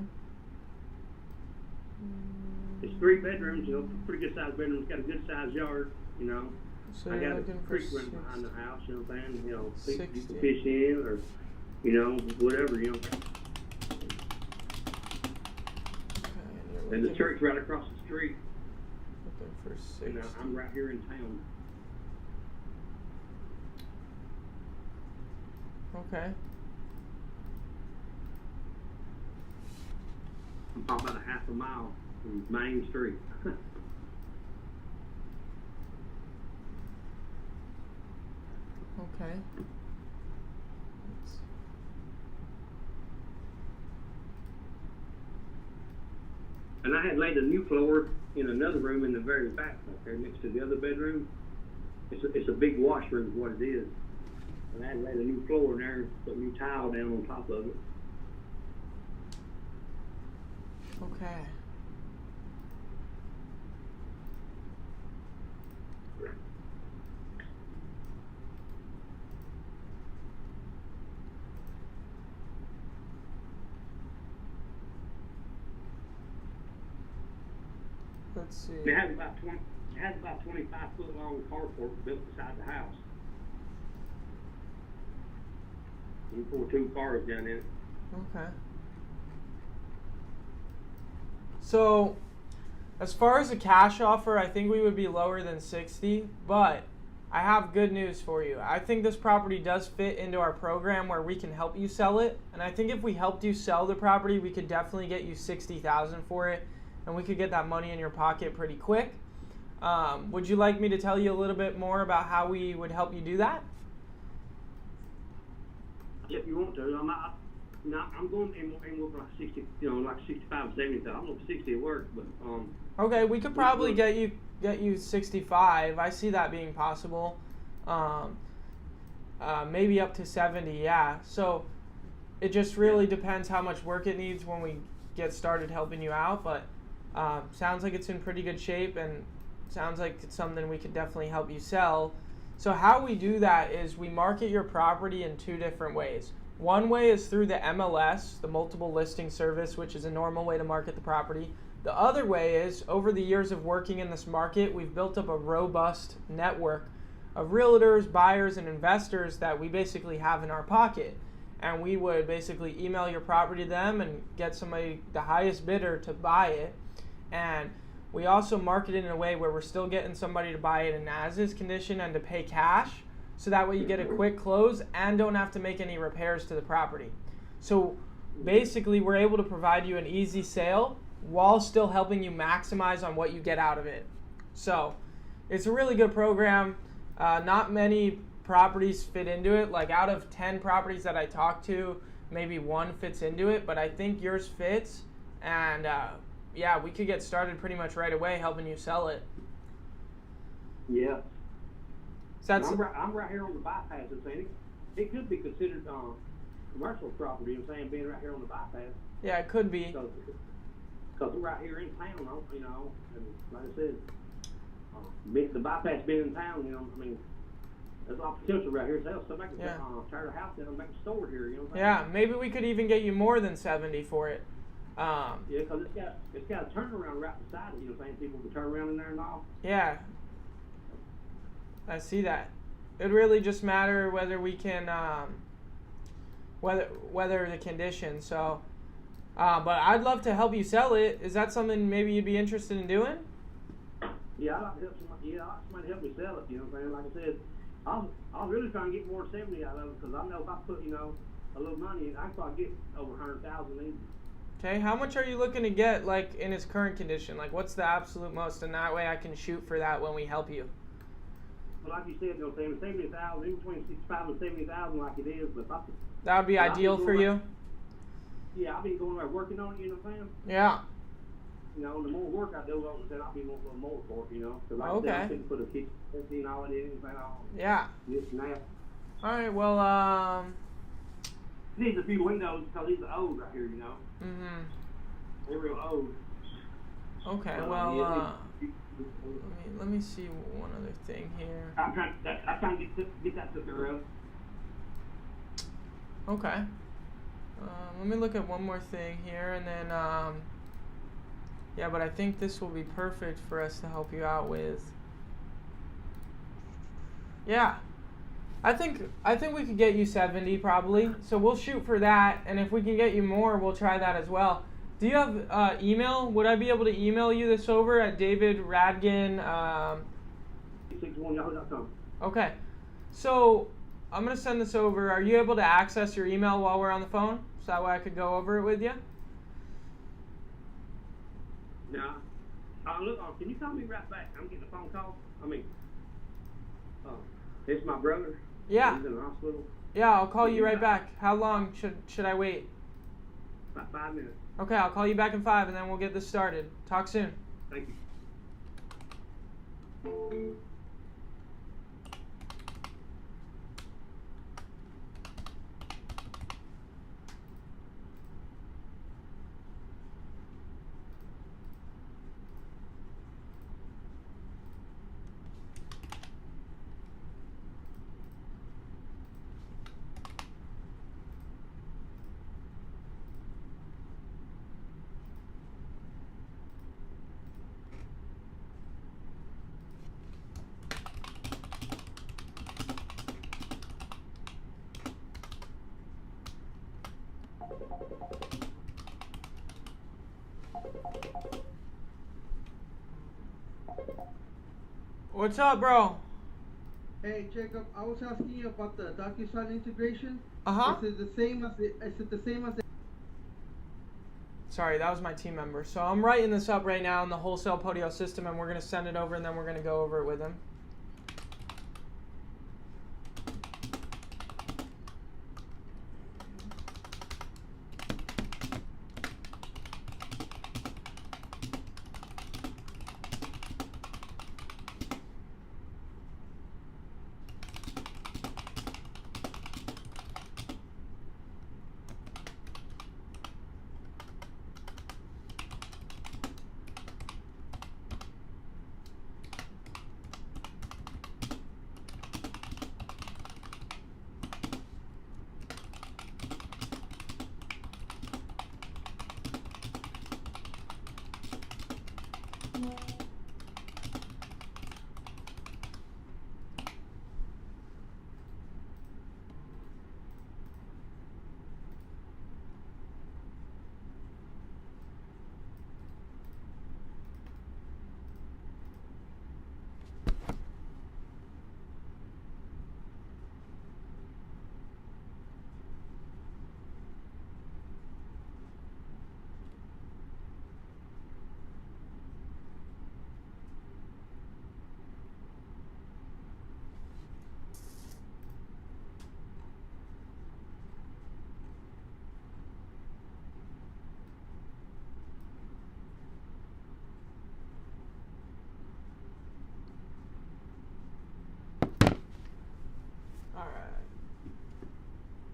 It's 3 bedrooms. You know, pretty good sized bedrooms. Got a good sized yard. You know. So I you're got a looking for creek running behind the house, you know what I'm saying? You know, people 60. fish in or, you know, whatever, you know. And the church right across the street. Looking for 60. And I'm right here in town. Okay. I'm talking about a half a mile from Main Street. Okay. And I had laid a new floor in another room in the very back there next to the other bedroom. It's a big washroom is what it is. And I had laid a new floor in there, put a new tile down on top of it. Okay. Let's see. It has about 25-foot long carport built beside the house. You can pull 2 cars down in it. Okay. So, as far as a cash offer, I think we would be lower than 60, but I have good news for you. I think this property does fit into our program where we can help you sell it, and I think if we helped you sell the property, we could definitely get you $60,000 for it, and we could get that money in your pocket pretty quick. Would you like me to tell you a little bit more about how we would help you do that? If you want to, I'm going and work like 60, you know, like 65, 70. I don't know if 60 will work, but Okay, we could probably get you 65. I see that being possible. Maybe up to 70, yeah. So it just really depends how much work it needs when we get started helping you out, but sounds like it's in pretty good shape and sounds like it's something we could definitely help you sell. So how we do that is we market your property in 2 different ways. One way is through the MLS, the multiple listing service, which is a normal way to market the property. The other way is, over the years of working in this market, we've built up a robust network of realtors, buyers, and investors that we basically have in our pocket. And we would basically email your property to them and get somebody, the highest bidder, to buy it. And we also market it in a way where we're still getting somebody to buy it in as-is condition and to pay cash, so that way you get a quick close and don't have to make any repairs to the property. So basically we're able to provide you an easy sale while still helping you maximize on what you get out of it. So it's a really good program. Not many properties fit into it. Like out of 10 properties that I talked to, maybe 1 fits into it, but I think yours fits. And yeah, we could get started pretty much right away helping you sell it. yeah. So that's, I'm right here on the bypass. It could be considered commercial property. You know what I'm saying, being right here on the bypass. yeah, it could be. Because we're right here in town, you know, and like I said, the bypass being in town, you know, I mean, there's a lot of potential right here. So somebody can tear the house down and make a store here, you know what I'm saying? Yeah, maybe we could even get you more than 70 for it. Yeah, because it's got a turnaround right beside it, you know what I'm saying? People can turn around in there and all. Yeah, I see that. It really just matter whether we can, whether the condition. So, but I'd love to help you sell it. Is that something maybe you'd be interested in doing? Yeah, I'd like to help somebody. Yeah, I'd like somebody to help me sell it. You know what I'm saying? Like I said, I was really trying to get more than 70 out of it, because I know if I put, you know, a little money in, I can probably get over 100,000 easy. Okay, how much are you looking to get, like, in its current condition? Like, what's the absolute most? And that way I can shoot for that when we help you. Well, like you said, you know, 70,000, in between 65 and 70,000, like it is. But that would be ideal for you. Yeah, I've been going there working on it. You know what I'm saying? Yeah. You know, the more work I do on it, then I'll be a little more for it. You know, because like I said, I couldn't put a kitchen and all it is, and all. Yeah. This and that. All right. Well, Needs a few windows because these are old right here. You know. Mhm. They're real old. Okay. Well, let me see one other thing here. I'm trying to get that took care of. Okay. Let me look at one more thing here, and then yeah, but I think this will be perfect for us to help you out with. Yeah. I think we could get you 70 probably. So we'll shoot for that, and if we can get you more, we'll try that as well. Do you have email? Would I be able to email you this over at David Radgan? 61yahoo.com. Okay. So I'm gonna send this over. Are you able to access your email while we're on the phone? So that way I could go over it with you. Now, look, can you call me right back? I'm getting a phone call. It's my brother. Yeah. He's in the hospital. Yeah, I'll call you right back. How long should I wait? About 5 minutes. Okay, I'll call you back in 5 and then we'll get this started. Talk soon. Thank you. What's up, bro? Hey Jacob, I was asking you about the DocuSign integration. Uh-huh. Is it the same as the Sorry, that was my team member. So I'm writing this up right now in the wholesale Podio system, and we're gonna send it over, and then we're gonna go over it with him.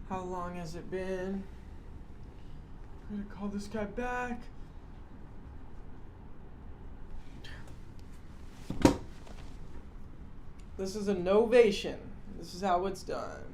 How long has it been? I'm gonna call this guy back. This is a novation. This is how it's done.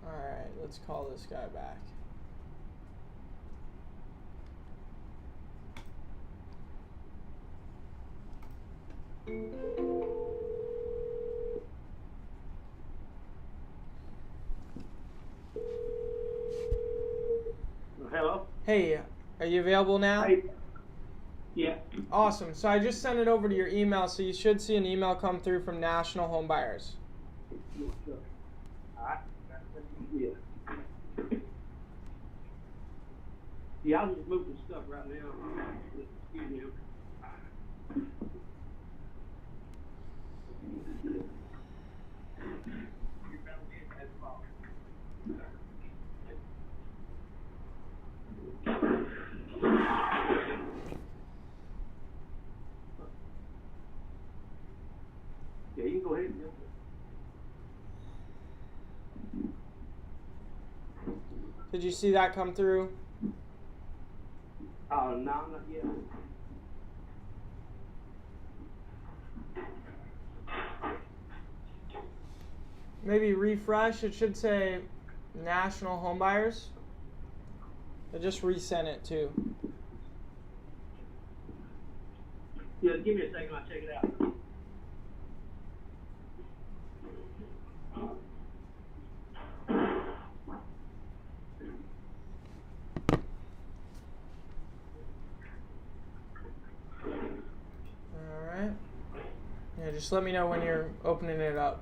Alright, let's call this guy back. Hello? Hey, are you available now? Hey. Yeah. Awesome. So I just sent it over to your email, so you should see an email come through from National Home Buyers. Alright. Yeah. Yeah, I'll just move the stuff right now. Excuse me. Yeah, you can go ahead and do it. Did you see that come through? Oh, no, not yet. Maybe refresh. It should say National Home Buyers. I just resent it too. Yeah, give me a second, I'll check it out. Alright. Yeah, just let me know when you're opening it up.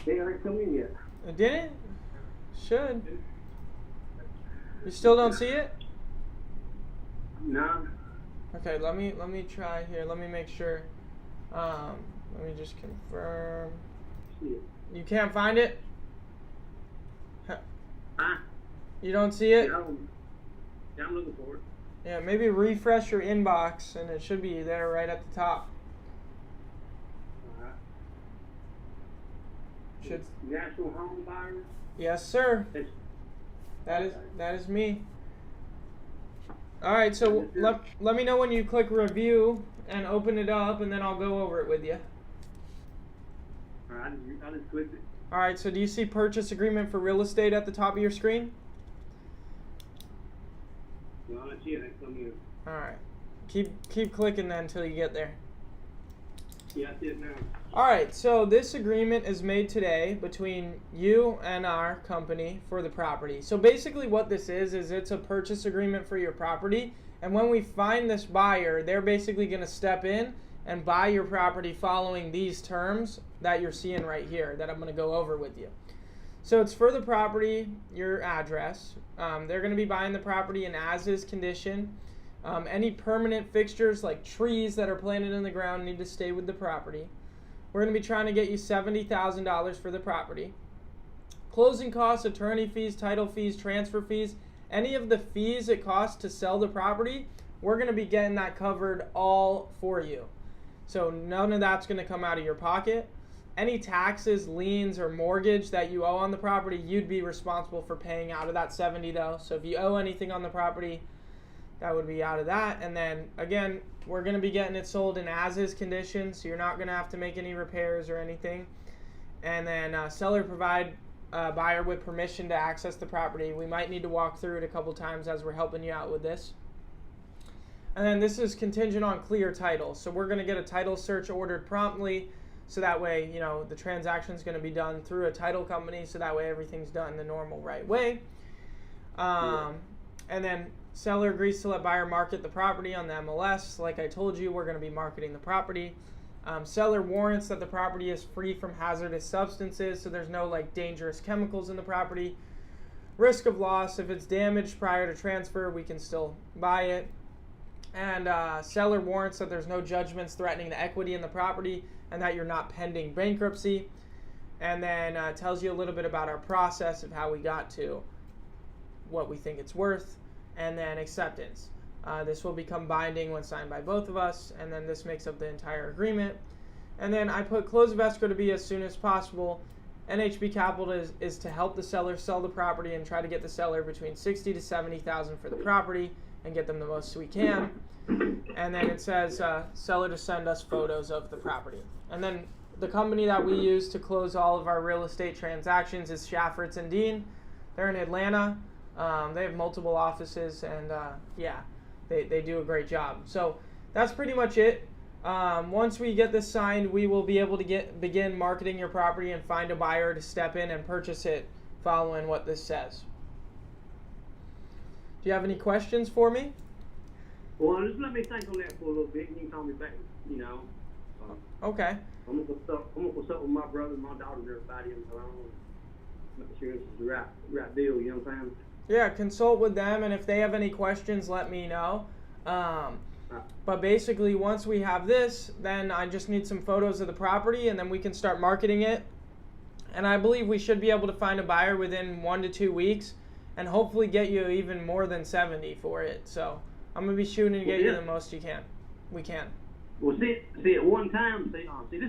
They aren't come in yet. It didn't? Should. You still don't see it? No. Okay, let me try here. Let me make sure. Let me just confirm. You can't find it? Huh? You don't see it? Yeah, I'm looking for it. Yeah, maybe refresh your inbox and it should be there right at the top. Alright. Should. National Home Buyers? Yes, sir. That is me. All right, so let me know when you click review and open it up, and then I'll go over it with you. Alright, I just clicked it. All right, so do you see purchase agreement for real estate at the top of your screen? No, that's it. That's come in. All right, keep clicking then until you get there. Yeah, that's it now. All right, so this agreement is made today between you and our company for the property. So basically what this is it's a purchase agreement for your property. And when we find this buyer, they're basically going to step in and buy your property following these terms that you're seeing right here that I'm going to go over with you. So it's for the property, your address. They're going to be buying the property in as-is condition. Any permanent fixtures like trees that are planted in the ground need to stay with the property. We're going to be trying to get you $70,000 for the property. Closing costs, attorney fees, title fees, transfer fees, any of the fees it costs to sell the property, we're going to be getting that covered all for you. So none of that's going to come out of your pocket. Any taxes, liens, or mortgage that you owe on the property, you'd be responsible for paying out of that $70,000 though. So if you owe anything on the property, that would be out of that. And then again, we're going to be getting it sold in as-is condition, so you're not going to have to make any repairs or anything. And then seller provide buyer with permission to access the property. We might need to walk through it a couple times as we're helping you out with this. And then this is contingent on clear title. So we're going to get a title search ordered promptly, so that way, you know, the transaction is going to be done through a title company, so that way everything's done the normal right way. And then seller agrees to let buyer market the property on the MLS. Like I told you, we're going to be marketing the property. Seller warrants that the property is free from hazardous substances, so there's no like dangerous chemicals in the property. Risk of loss, if it's damaged prior to transfer, we can still buy it. And seller warrants that there's no judgments threatening the equity in the property and that you're not pending bankruptcy. And then tells you a little bit about our process of how we got to what we think it's worth. And then acceptance. This will become binding when signed by both of us, and then this makes up the entire agreement. And then I put close of escrow to be as soon as possible. NHB Capital is to help the seller sell the property and try to get the seller between $60,000 to $70,000 for the property and get them the most we can. and then it says seller to send us photos of the property. And then the company that we use to close all of our real estate transactions is Shafferts and Dean. They're in Atlanta. They have multiple offices, and yeah, they do a great job. So that's pretty much it. Once we get this signed, we will be able to begin marketing your property and find a buyer to step in and purchase it following what this says. Do you have any questions for me? Well, just let me think on that for a little bit, and you can call me back, you know. Okay. I'm gonna consult with my brother and my daughter and everybody, and so I don't make sure this is the right deal, you know what I'm saying? Yeah, consult with them, and if they have any questions, let me know. But basically, once we have this, then I just need some photos of the property, and then we can start marketing it. And I believe we should be able to find a buyer within 1 to 2 weeks, and hopefully get you even more than 70 for it. So I'm gonna be shooting to get you the most we can. Well, see, at one time, this house has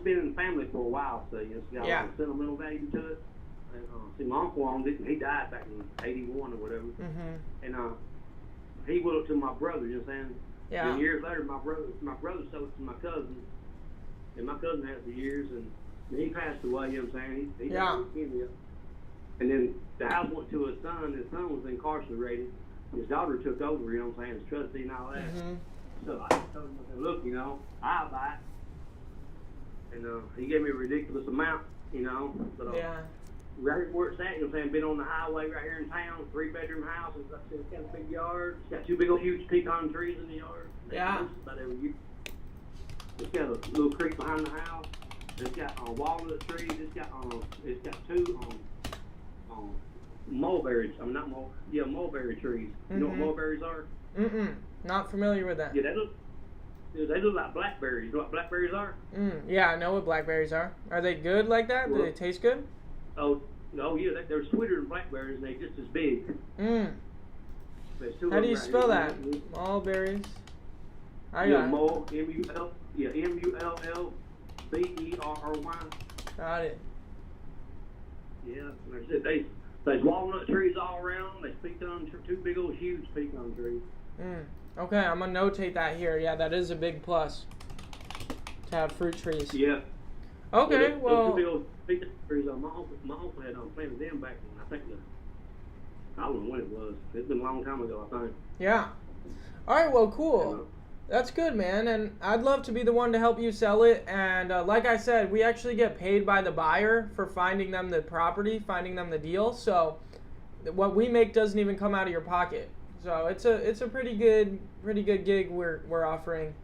been in the family for a while, so it's got a lot of sentimental value to it. And, see, my uncle owned it, and he died back in '81 or whatever. And he willed it to my brother, you know what I'm saying? Yeah. And years later, my brother sold it to my cousin, and my cousin had it for years, and he passed away, you know what I'm saying? He died of leukemia. And then the house went to his son. His son was incarcerated. His daughter took over, you know what I'm saying, as trustee and all that. So I told him, I said, look, you know, I'll buy it. And he gave me a ridiculous amount, you know. But, right here where it's at, you know what I'm saying, been on the highway right here in town, 3-bedroom house. It's got a big yard. It's got 2 big old huge pecan trees in the yard. About every year. It's got a little creek behind the house. It's got walnut trees. It's got 2 mulberries. I mean, not mulberry trees. You know what mulberries are? Not familiar with that. Yeah, they look like blackberries. You know what blackberries are? Yeah, I know what blackberries are. Are they good like that? Do they taste good? Oh yeah, they're sweeter than blackberries, and they're just as big. How do you spell that? Mulberries. M-U-L-L-B-E-R-R-Y. Got it. Yeah, like I said, there's walnut trees all around. There's pecan, 2 big old huge pecan trees. Okay, I'm gonna notate that here. Yeah, that is a big plus to have fruit trees. Yeah. Okay, well. Those 2 big old pecan trees, my uncle had planted them back in, I think I don't know when it was. It's been a long time ago, I think. Yeah. All right, well, cool. That's good, man, and I'd love to be the one to help you sell it. And like I said, we actually get paid by the buyer for finding them the property, finding them the deal. So what we make doesn't even come out of your pocket. So it's a pretty good gig we're offering,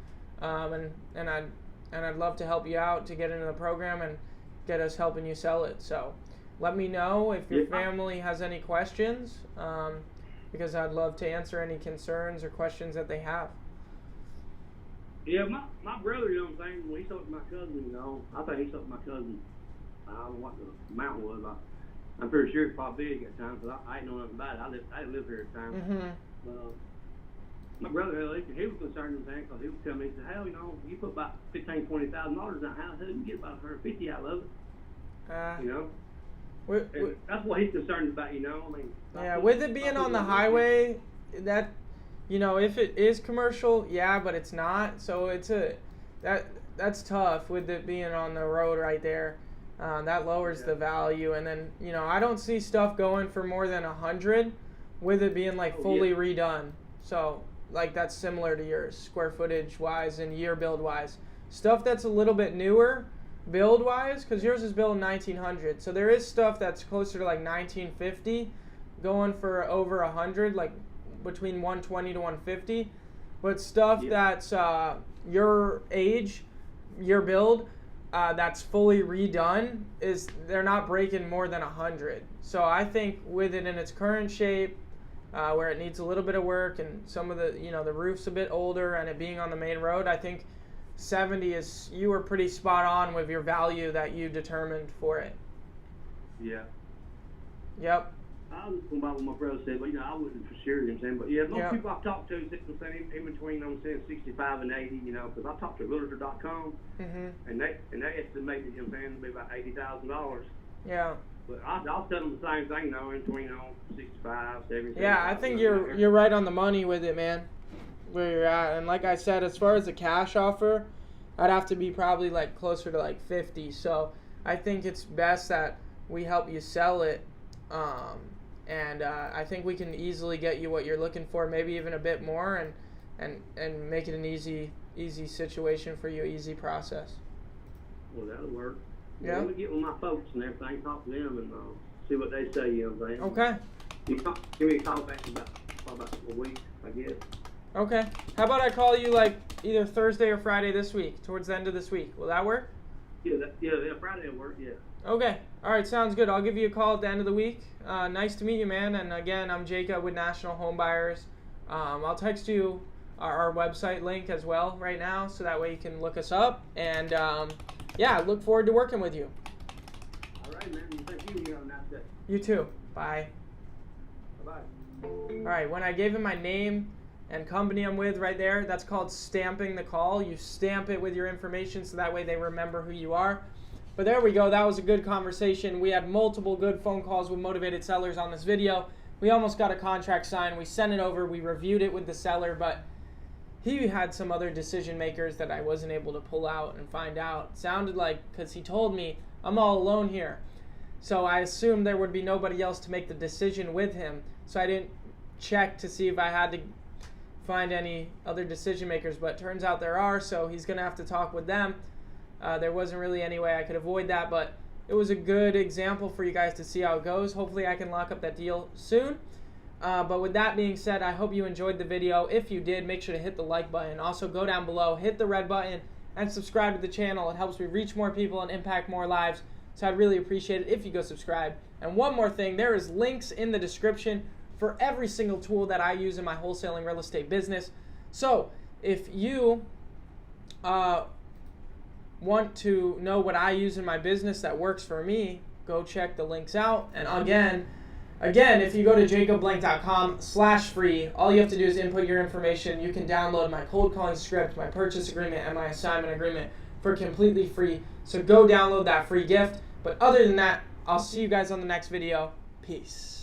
and I'd love to help you out to get into the program and get us helping you sell it. So let me know if your family has any questions, because I'd love to answer any concerns or questions that they have. Yeah, my brother, you know what I'm saying, when he sold to my cousin, you know, I think he sold to my cousin, I don't know what the amount was, I'm pretty sure it's probably big at the time, because I didn't know nothing about it. I didn't live here at the time. But my brother, he was concerned with that, because he was telling me, he said, hell, you know, you put about $15,000, $20,000 in that house, you can get about $150 out of it. You know? And that's what he's concerned about, you know. I mean, yeah, with it being on the highway, that, you know, if it is commercial, yeah, but it's not. So that's tough with it being on the road right there. That lowers the value, and then, you know, I don't see stuff going for more than 100 with it being like fully redone. So like that's similar to yours, square footage wise and year build wise. Stuff that's a little bit newer build wise, because yours is built in 1900, so there is stuff that's closer to like 1950 going for over 100, like between 120 to 150. But stuff that's your age, your build, that's fully redone, they're not breaking more than 100. So I think with it in its current shape, where it needs a little bit of work and some of the, you know, the roof's a bit older and it being on the main road, I think 70 is, you were pretty spot on with your value that you determined for it. Yeah. Yep. I was going by what my brother said, but, you know, I wasn't for sure, you know what I'm saying? But, yeah, most people I've talked to, in between, I'm saying 65 and 80, you know, because I talked to realtor.com, and they estimated, you know what I'm saying, to be about $80,000. Yeah. But I'll tell them the same thing, you know, in between, you know, 65, 70. Yeah, I think you're right on the money with it, man. where you're at. And like I said, as far as the cash offer, I'd have to be probably like closer to like 50. So I think it's best that we help you sell it. And I think we can easily get you what you're looking for, maybe even a bit more, and make it an easy situation for you, easy process. Well, that'll work. Yeah. Let me get with my folks and everything, talk to them, and see what they say. You know what I'm saying? Okay. Give me a call back in about a week, I guess. Okay. How about I call you like either Thursday or Friday this week, towards the end of this week? Will that work? Yeah, Friday will work. Yeah. Okay. All right. Sounds good. I'll give you a call at the end of the week. Nice to meet you, man. And again, I'm Jacob with National Home Buyers. I'll text you our website link as well right now, so that way you can look us up. And yeah, I look forward to working with you. All right, man. Thank you. You have a nice day. You too. Bye. Bye-bye. All right. When I gave him my name and company I'm with right there, that's called stamping the call. You stamp it with your information so that way they remember who you are. But there we go. That was a good conversation. We had multiple good phone calls with motivated sellers on this video. We almost got a contract signed. We sent it over. We reviewed it with the seller, but he had some other decision makers that I wasn't able to pull out and find out. It sounded like, because he told me, I'm all alone here. So I assumed there would be nobody else to make the decision with him. So I didn't check to see if I had to find any other decision makers, but it turns out there are, so he's going to have to talk with them. There wasn't really any way I could avoid that, but it was a good example for you guys to see how it goes. Hopefully I can lock up that deal soon. But with that being said, I hope you enjoyed the video. If you did, make sure to hit the like button. Also, go down below, hit the red button, and subscribe to the channel. It helps me reach more people and impact more lives. So I'd really appreciate it if you go subscribe. And one more thing, there is links in the description for every single tool that I use in my wholesaling real estate business. So if you want to know what I use in my business that works for me, go check the links out. And again, if you go to jacobblank.com/free, all you have to do is input your information. You can download my cold calling script, my purchase agreement, and my assignment agreement for completely free. So go download that free gift. But other than that, I'll see you guys on the next video. Peace.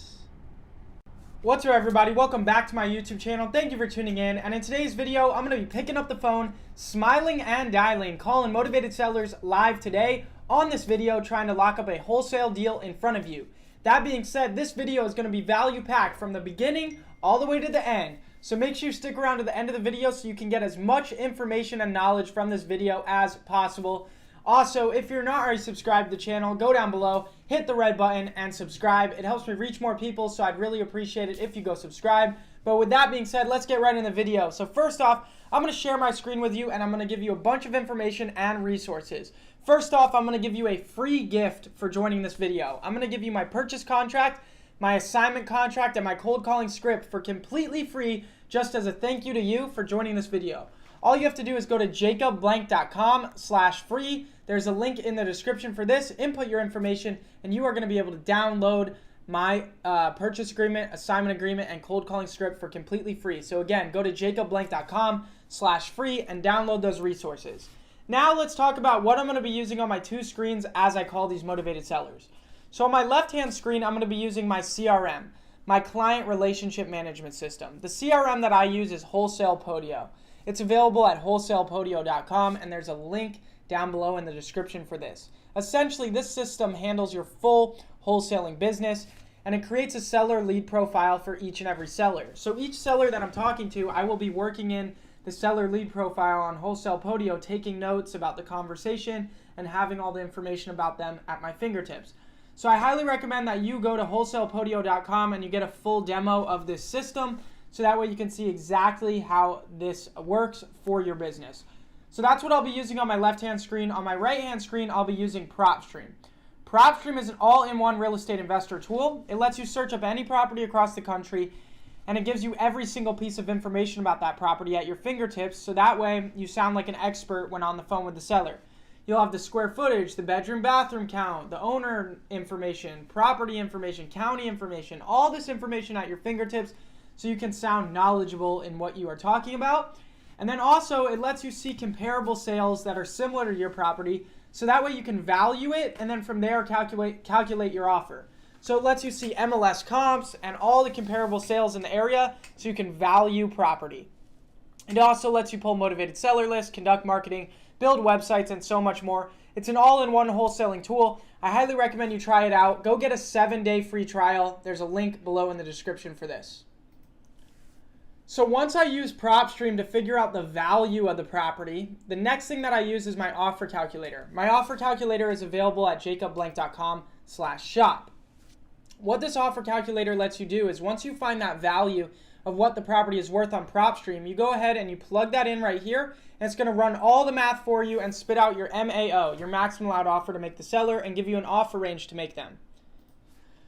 What's up, everybody? Welcome back to my YouTube channel. Thank you for tuning in. And in today's video, I'm going to be picking up the phone, smiling and dialing, calling motivated sellers live today on this video, trying to lock up a wholesale deal in front of you. That being said, this video is going to be value packed from the beginning all the way to the end. So make sure you stick around to the end of the video so you can get as much information and knowledge from this video as possible. Also, if you're not already subscribed to the channel, go down below, hit the red button, and subscribe. It helps me reach more people, so I'd really appreciate it if you go subscribe. But with that being said, let's get right in the video. So first off, I'm going to share my screen with you, and I'm going to give you a bunch of information and resources. First off, I'm going to give you a free gift for joining this video. I'm going to give you my purchase contract, my assignment contract, and my cold calling script for completely free, just as a thank you to you for joining this video. All you have to do is go to jacobblank.com/free. There's a link in the description for this. Input your information, and you are going to be able to download my purchase agreement, assignment agreement, and cold calling script for completely free. So again, go to jacobblank.com/free and download those resources. Now let's talk about what I'm going to be using on my two screens as I call these motivated sellers. So on my left-hand screen, I'm going to be using my CRM, my client relationship management system. The CRM that I use is Wholesale Podio. It's available at wholesalepodio.com, and there's a link down below in the description for this. Essentially, this system handles your full wholesaling business, and it creates a seller lead profile for each and every seller. So each seller that I'm talking to, I will be working in the seller lead profile on Wholesale Podio, taking notes about the conversation and having all the information about them at my fingertips. So I highly recommend that you go to wholesalepodio.com and you get a full demo of this system, so that way you can see exactly how this works for your business. So that's what I'll be using on my left-hand screen. On my right-hand screen, I'll be using PropStream. PropStream is an all-in-one real estate investor tool. It lets you search up any property across the country, and it gives you every single piece of information about that property at your fingertips, so that way you sound like an expert when on the phone with the seller. You'll have the square footage, the bedroom bathroom count, the owner information, property information, county information, all this information at your fingertips, so you can sound knowledgeable in what you are talking about. And then also, it lets you see comparable sales that are similar to your property, so that way you can value it, and then from there calculate your offer. So it lets you see MLS comps and all the comparable sales in the area, so you can value property. It also lets you pull motivated seller lists, conduct marketing, build websites, and so much more. It's an all-in-one wholesaling tool. I highly recommend you try it out. Go get a 7-day free trial. There's a link below in the description for this. So once I use PropStream to figure out the value of the property, the next thing that I use is my offer calculator. My offer calculator is available at jacobblank.com/shop. What this offer calculator lets you do is once you find that value of what the property is worth on PropStream, you go ahead and you plug that in right here, and it's going to run all the math for you and spit out your MAO, your maximum allowed offer to make the seller, and give you an offer range to make them.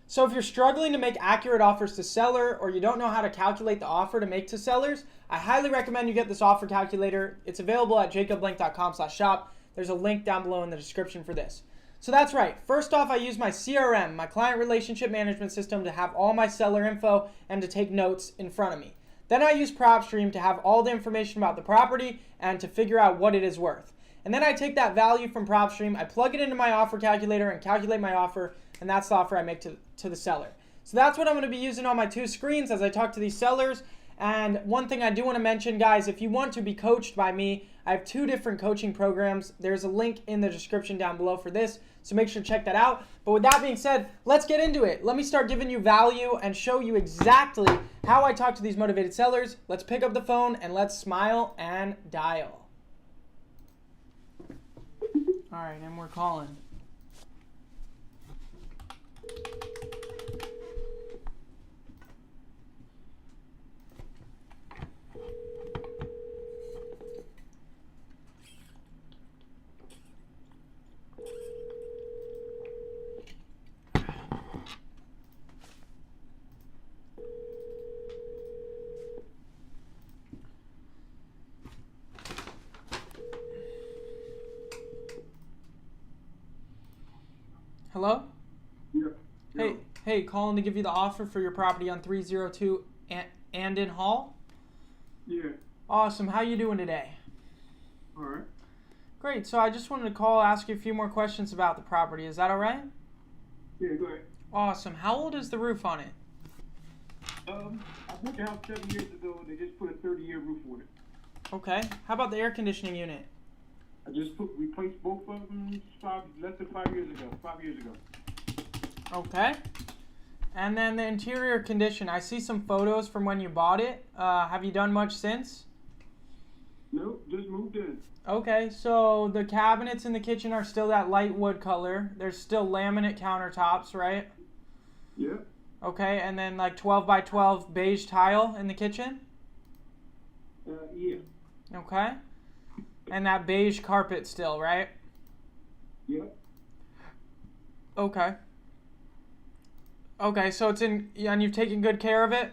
So if you're struggling to make accurate offers to seller, or you don't know how to calculate the offer to make to sellers, I highly recommend you get this offer calculator. It's available at jacobblank.com/shop. There's a link down below in the description for this. So that's right. First off, I use my CRM, my client relationship management system, to have all my seller info and to take notes in front of me. Then I use PropStream to have all the information about the property and to figure out what it is worth. And then I take that value from PropStream, I plug it into my offer calculator and calculate my offer, and that's the offer I make to the seller. So that's what I'm going to be using on my 2 screens as I talk to these sellers. And one thing I do want to mention, guys, if you want to be coached by me, I have 2 different coaching programs. There's a link in the description down below for this, so make sure to check that out. But with that being said, let's get into it. Let me start giving you value and show you exactly how I talk to these motivated sellers. Let's pick up the phone and let's smile and dial. All right, and we're calling. Hello? Yeah. Hey, calling to give you the offer for your property on 302 Andon Hall. Yeah. Awesome. How you doing today? All right. Great. So I just wanted to call, ask you a few more questions about the property. Is that all right? Yeah, go ahead. Awesome. How old is the roof on it? I bought the house 7 years ago, and they just put a 30-year roof on it. Okay. How about the air conditioning unit? I just replaced both of them less than 5 years ago. 5 years ago. Okay. And then the interior condition. I see some photos from when you bought it. Have you done much since? Nope, just moved in. Okay, so the cabinets in the kitchen are still that light wood color. There's still laminate countertops, right? Yep. Okay, and then like 12 by 12 beige tile in the kitchen? Yeah. Okay. And that beige carpet still, right? Yep. Okay. Okay, so it's in, and you've taken good care of it?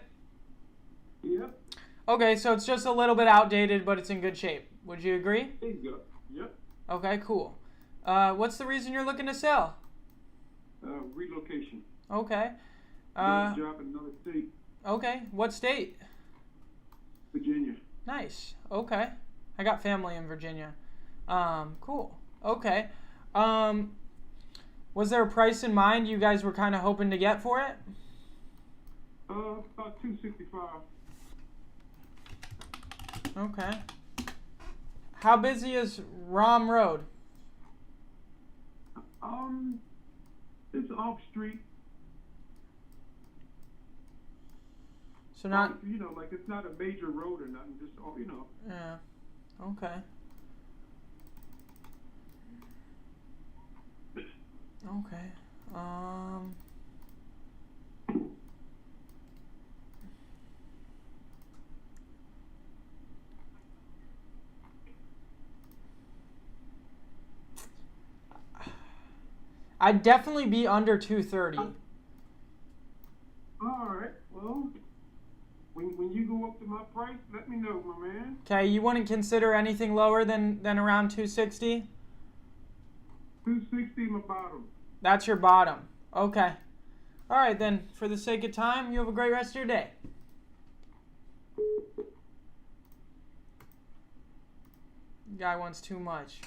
Yep. Okay, so it's just a little bit outdated, but it's in good shape. Would you agree? Yep. Okay, cool. What's the reason you're looking to sell? Relocation. Okay. Job in another state. Okay, what state? Virginia. Nice. Okay. I got family in Virginia. Cool. Okay. Was there a price in mind you guys were kind of hoping to get for it? About $265. Okay. How busy is Rom Road? It's off street. So not, you know, like it's not a major road or nothing, just all, you know. Yeah. Okay. Okay. I'd definitely be under 230. All right. Well, when you go up to my price, let me know, my man. Okay, you wouldn't consider anything lower than around 260? 260 my bottom. That's your bottom. Okay. All right, then. For the sake of time, you have a great rest of your day. Guy wants too much.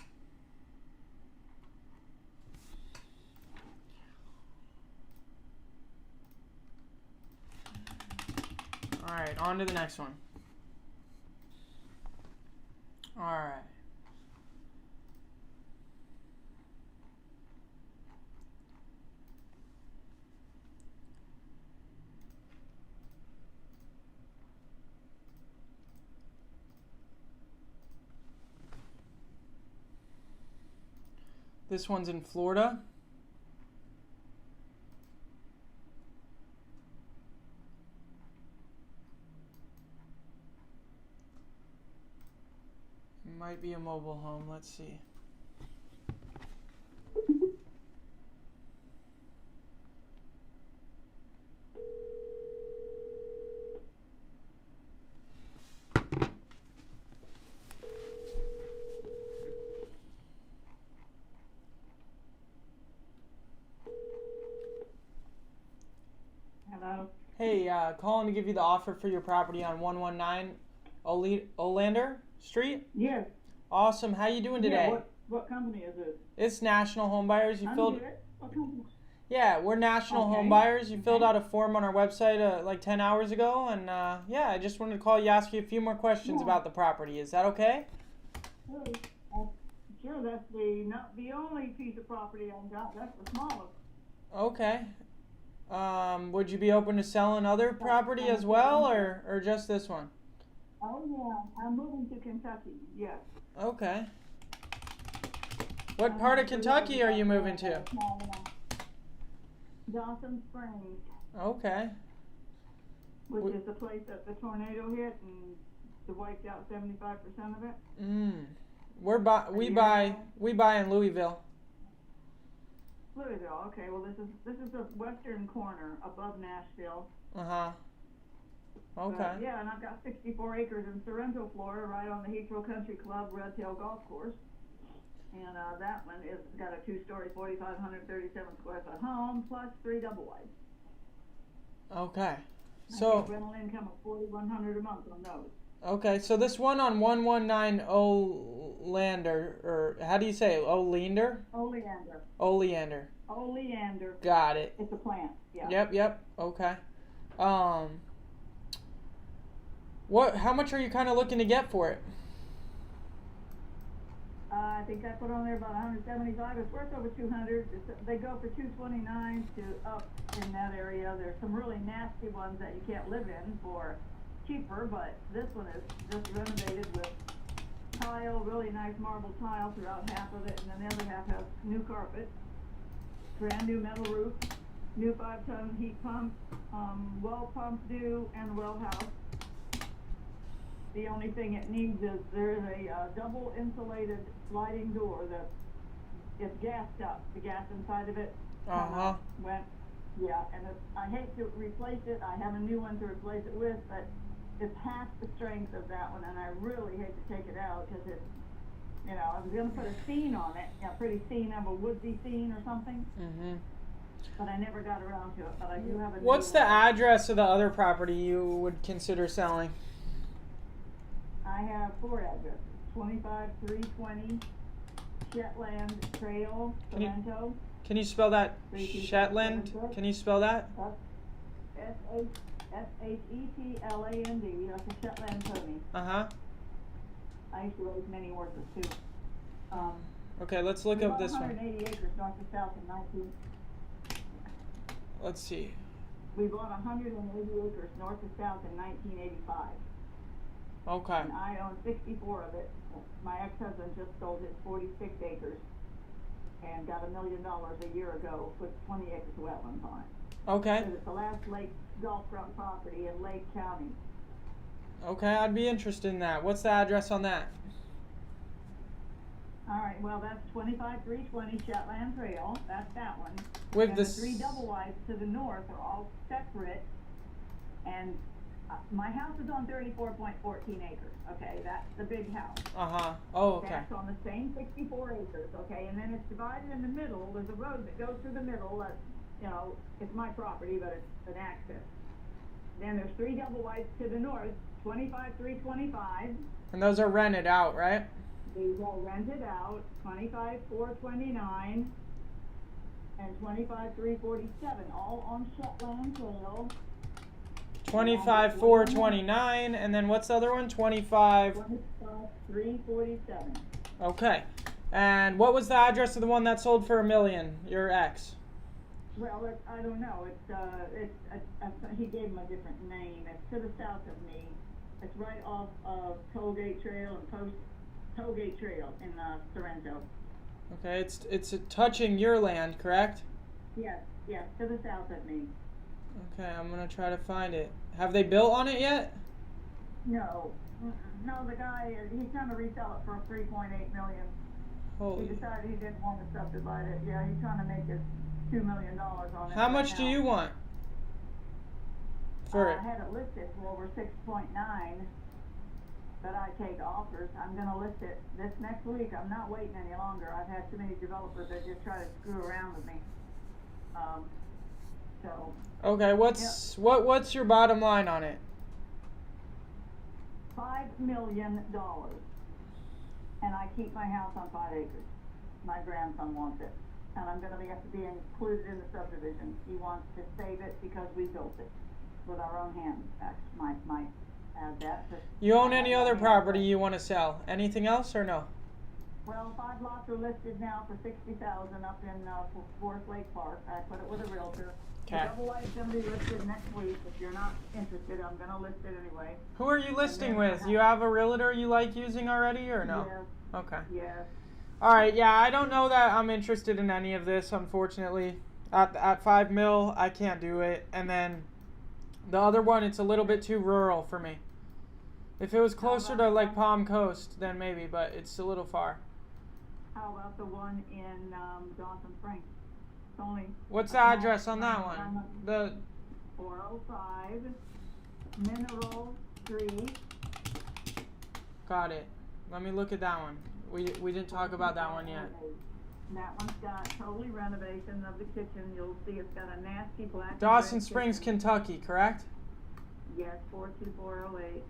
All right, on to the next one. All right. This one's in Florida. Might be a mobile home. Let's see. Hello. Hey, calling to give you the offer for your property on 119 Olander Street. Yes. Awesome. How you doing today? Yeah, what company is this? It's National Home Buyers. You I'm filled. good. What company? Yeah, we're National Home Buyers. You filled out a form on our website like 10 hours ago, and yeah, I just wanted to call you, ask you a few more questions about the property. Is that okay? Sure, that's not the only piece of property I've got. That's the smallest. Okay. Would you be open to selling other property as well, or just this one? Oh yeah, I'm moving to Kentucky. Yes. Okay. What part of Kentucky are you moving to? Dawson Springs. Okay. Which is the place that the tornado hit and it wiped out 75% of it. We buy in Louisville. Louisville. Okay. Well, this is the western corner above Nashville. Okay. Yeah, and I've got 64 acres in Sorrento, Florida, right on the Heathrow Country Club Red Tail Golf Course. And that one is got a 2-story, 4,537 square foot home plus 3 double wides. Okay. I So. get rental income of $4,100 a month on those. Okay, so this one on 119 Olander, or how do you say it? Oleander? Oleander. Oleander. Oleander. Got it. It's a plant. Yeah. Yep. Okay. How much are you kind of looking to get for it? I think I put on there about 175. It's worth over 200. They go for 229 to up in that area. There's some really nasty ones that you can't live in for cheaper, but this one is just renovated with tile, really nice marble tile throughout half of it, and then the other half has new carpet, brand new metal roof, new 5-ton heat pump, well pump new, and well house. The only thing it needs is there is a double insulated sliding door that is gassed up. The gas inside of it went, and I hate to replace it. I have a new one to replace it with, but it's half the strength of that one, and I really hate to take it out because it's, I was going to put a scene on it, a pretty scene of a woodsy scene or something. But I never got around to it. But I do have a. What's the address of the other property you would consider selling? I have 4 addresses. 25320 Shetland Trail, Sorrento. Can you spell that? Shetland? Can you spell that? Shetland, like a Shetland pony. I used to raise many horses too. Okay, let's look up this one. 180 acres north and south in 19. Let's see. We bought 180 acres north and south in 1985. Okay. And I own 64 of it. My ex-husband just sold his 46 acres and got $1 million a year ago with 20 acres of wetlands on it. Okay. So it's the last lake golfront property in Lake County. Okay, I'd be interested in that. What's the address on that? All right, well, that's 25320 Shetland Trail. That's that one. With and the 3 double wides to the north are all separate. And my house is on 34.14 acres. Okay, that's the big house. Oh, okay. That's on the same 64 acres. Okay, and then it's divided in the middle. There's a road that goes through the middle. That, it's my property, but it's an access. Then there's 3 double wides to the north, 25325. And those are rented out, right? These are rented out, 25429 and 25347, all on Shetland Trail. 25,429, and then what's the other one? 347. Okay. And what was the address of the one that sold for $1 million? Your ex? Well, I don't know. He gave him a different name. It's to the south of me. It's right off of Tollgate Trail and Tollgate Trail in Sorrento. Okay, it's touching your land, correct? Yes, to the south of me. Okay, I'm gonna try to find it. Have they built on it yet? No, no. The guy he's trying to resell it for $3.8 million. Holy. He decided he didn't want to subdivide it. Yeah, he's trying to make his $2 million on it. How much do you want for it? I had it listed for over 6.9, but I take offers. I'm going to list it this next week. I'm not waiting any longer. I've had too many developers that just try to screw around with me. Okay, what's your bottom line on it? $5 million, and I keep my house on 5 acres. My grandson wants it, and I'm going to have to be included in the subdivision. He wants to save it because we built it with our own hands. Actually, might add that. You own any other property you want to sell? Anything else or no? Well, 5 lots are listed now for $60,000 up in Forest Lake Park. I put it with a realtor. Okay. The double wide's going to be listed next week. If you're not interested, I'm going to list it anyway. Who are you listing with? You have a realtor you like using already or no? Yes. Okay. Yes. All right, yeah, I don't know that I'm interested in any of this, unfortunately. At 5 mil, I can't do it. And then the other one, it's a little bit too rural for me. If it was closer to like Palm Coast, then maybe, but it's a little far. How about the one in Dawson Springs? It's only. What's the address on that one? The 405 Mineral Street. Got it. Let me look at that one. We didn't talk about that one yet. That one's got totally renovation of the kitchen. You'll see it's got a nasty black. Dawson Springs, Kentucky, correct? Yes, 42408.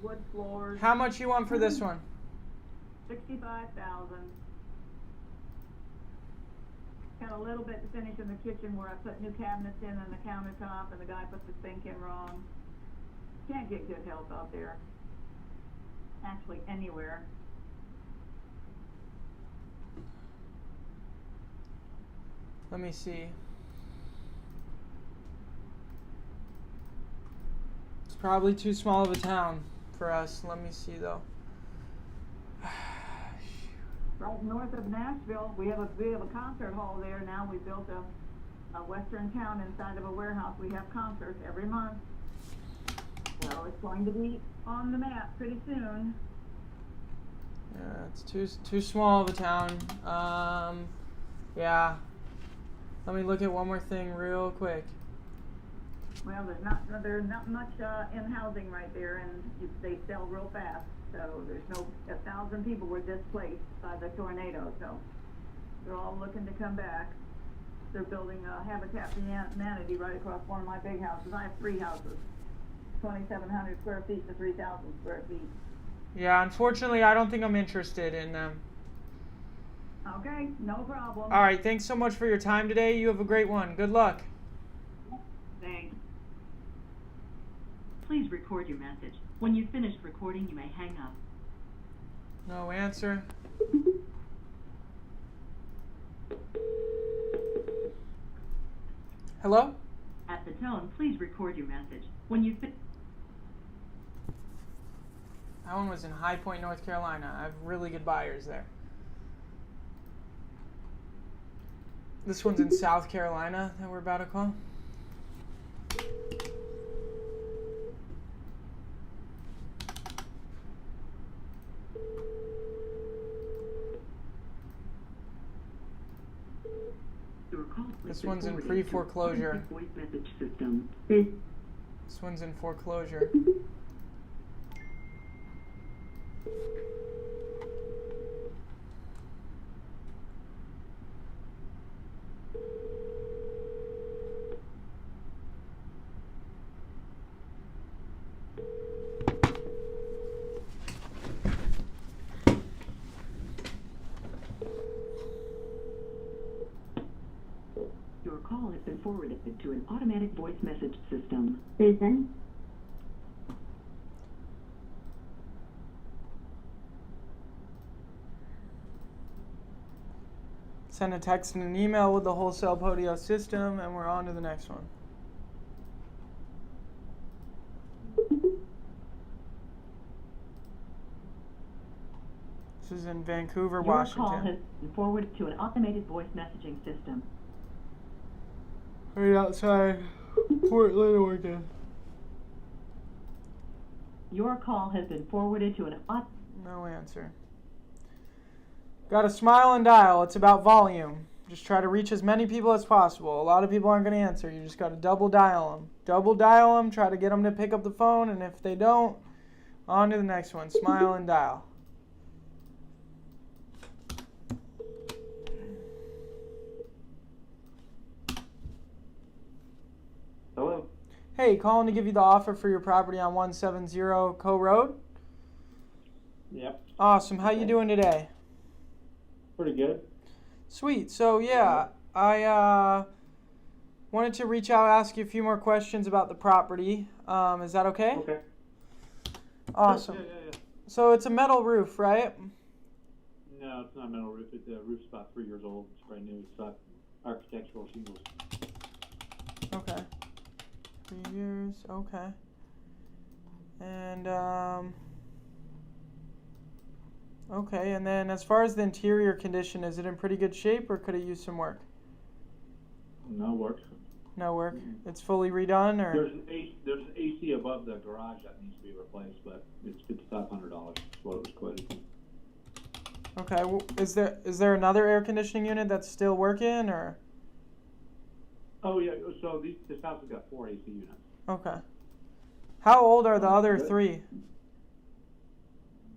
Wood floors. How much you want for this one? $65,000. Got a little bit to finish in the kitchen where I put new cabinets in and the countertop, and the guy put the sink in wrong. Can't get good help out there. Actually, anywhere. Let me see. It's probably too small of a town for us. Let me see though. Right north of Nashville, we have a concert hall there now. We built a western town inside of a warehouse. We have concerts every month. So it's going to be on the map pretty soon. Yeah, it's too small of a town. Yeah. Let me look at one more thing real quick. Well, there's not much in housing right there, and they sell real fast. So there's 1,000 people were displaced by the tornado. So they're all looking to come back. They're building a Habitat for Humanity right across one of my big houses. I have 3 houses, 2,700 square feet to 3,000 square feet. Yeah, unfortunately, I don't think I'm interested in them. Okay, no problem. All right, thanks so much for your time today. You have a great one. Good luck. Thanks. Please record your message. When you've finished recording, you may hang up. No answer. Hello? At the tone, please record your message. When you That one was in High Point, North Carolina. I have really good buyers there. This one's in South Carolina that we're about to call. This one's in pre-foreclosure. Voice message system. This one's in foreclosure. Your call call has been forwarded to an automatic voice message system. Susan? Send a text and an email with the wholesale Podio system, and we're on to the next one. This is in Vancouver, Washington. Your call has been forwarded to an automated voice messaging system. Right outside Portland, Oregon. Your call has been forwarded to an No answer. Gotta smile and dial. It's about volume. Just try to reach as many people as possible. A lot of people aren't going to answer. You just gotta double dial them. Double dial them, try to get them to pick up the phone, and if they don't, on to the next one. Smile and dial. Hello? Hey, calling to give you the offer for your property on 170 Co Road. Yep. Awesome. How you doing today? Pretty good. Sweet. So yeah, I wanted to reach out, ask you a few more questions about the property. Is that okay? Okay. Awesome. Yeah. So it's a metal roof, right? No, it's not a metal roof. The roof's about 3 years old. It's brand new. It's architectural shingles. Okay. 3 years. Okay. And okay, and then as far as the interior condition, is it in pretty good shape or could it use some work? No work. No work. It's fully redone, or? There's an AC above the garage that needs to be replaced, but it's $5,500. That's what it was quoted. Okay. Well, is there another air conditioning unit that's still working, or? Oh yeah. So this house has got 4 AC units. Okay. How old are the other good. 3?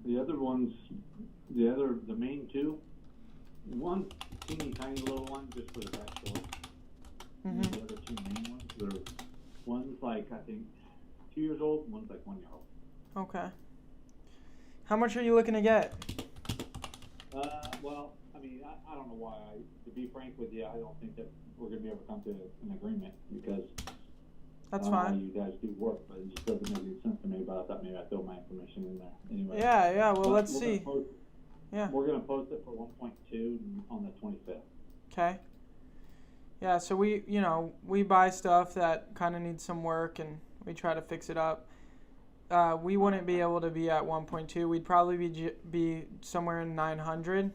The other ones, the main 2, one teeny tiny little one just for the back door. And the other 2 main ones, one's like, I think, 2 years old, and one's like 1 year old. Okay. How much are you looking to get? Well, I mean, I don't know why. To be frank with you, I don't think that we're going to be able to come to an agreement because That's I don't know fine. how you guys do work, but it just doesn't make any sense to me. But I thought maybe I'd throw my information in there anyway. Yeah. Well, let's we're see. Yeah. We're going to post it for 1.2 on the 25th. Okay. Yeah, so we buy stuff that kind of needs some work and we try to fix it up. We wouldn't be able to be at 1.2. We'd probably be somewhere in 900,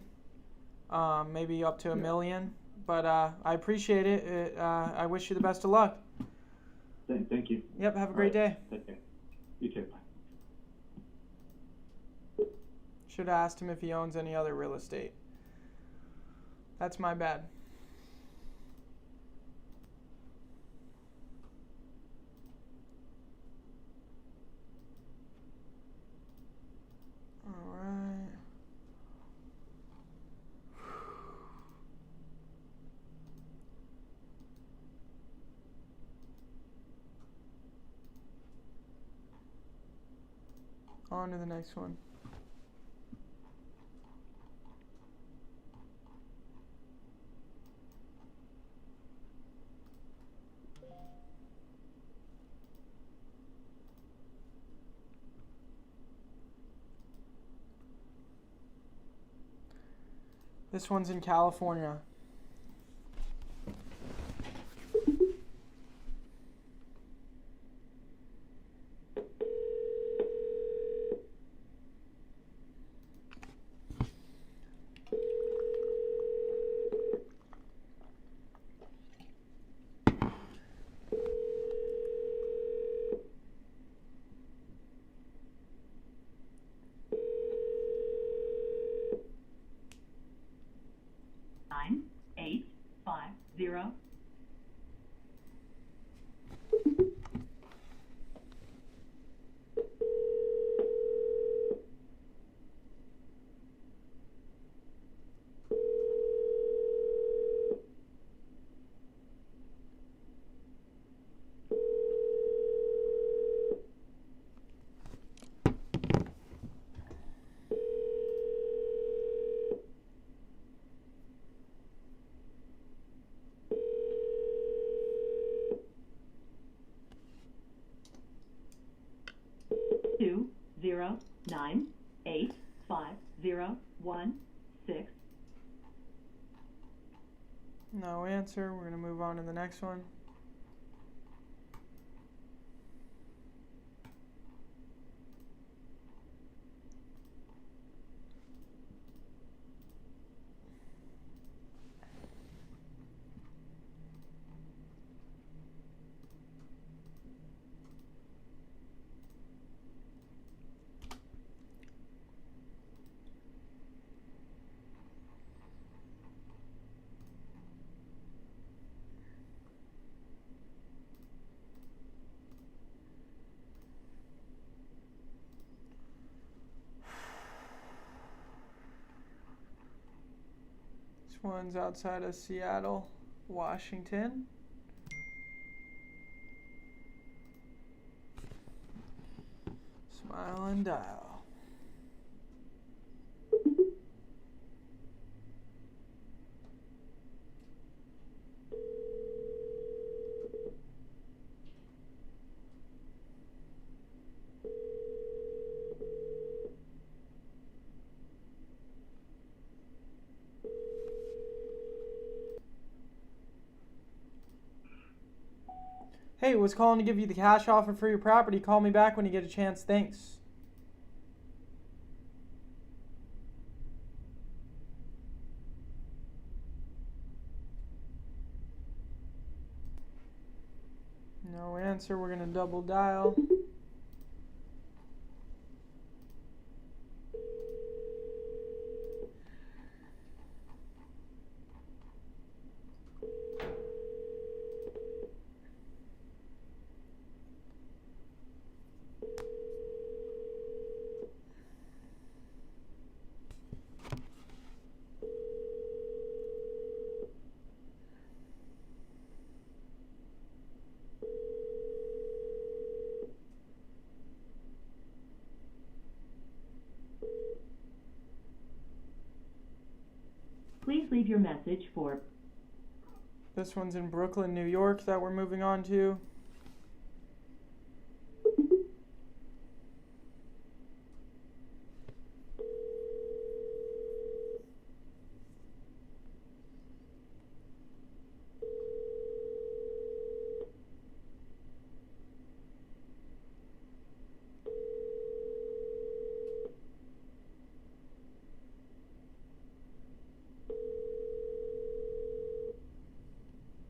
maybe up to $1 million. But I appreciate it. I wish you the best of luck. Thank you. Yep. Have a great day. Take care. You too. Bye. Should have asked him if he owns any other real estate. That's my bad. All right. On to the next one. This one's in California. Time. No answer. We're going to move on to the next one. This one's outside of Seattle, Washington. Smile and dial. Hey, was calling to give you the cash offer for your property. Call me back when you get a chance. Thanks. No answer. We're going to double dial. Please leave your message for... This one's in Brooklyn, New York that we're moving on to.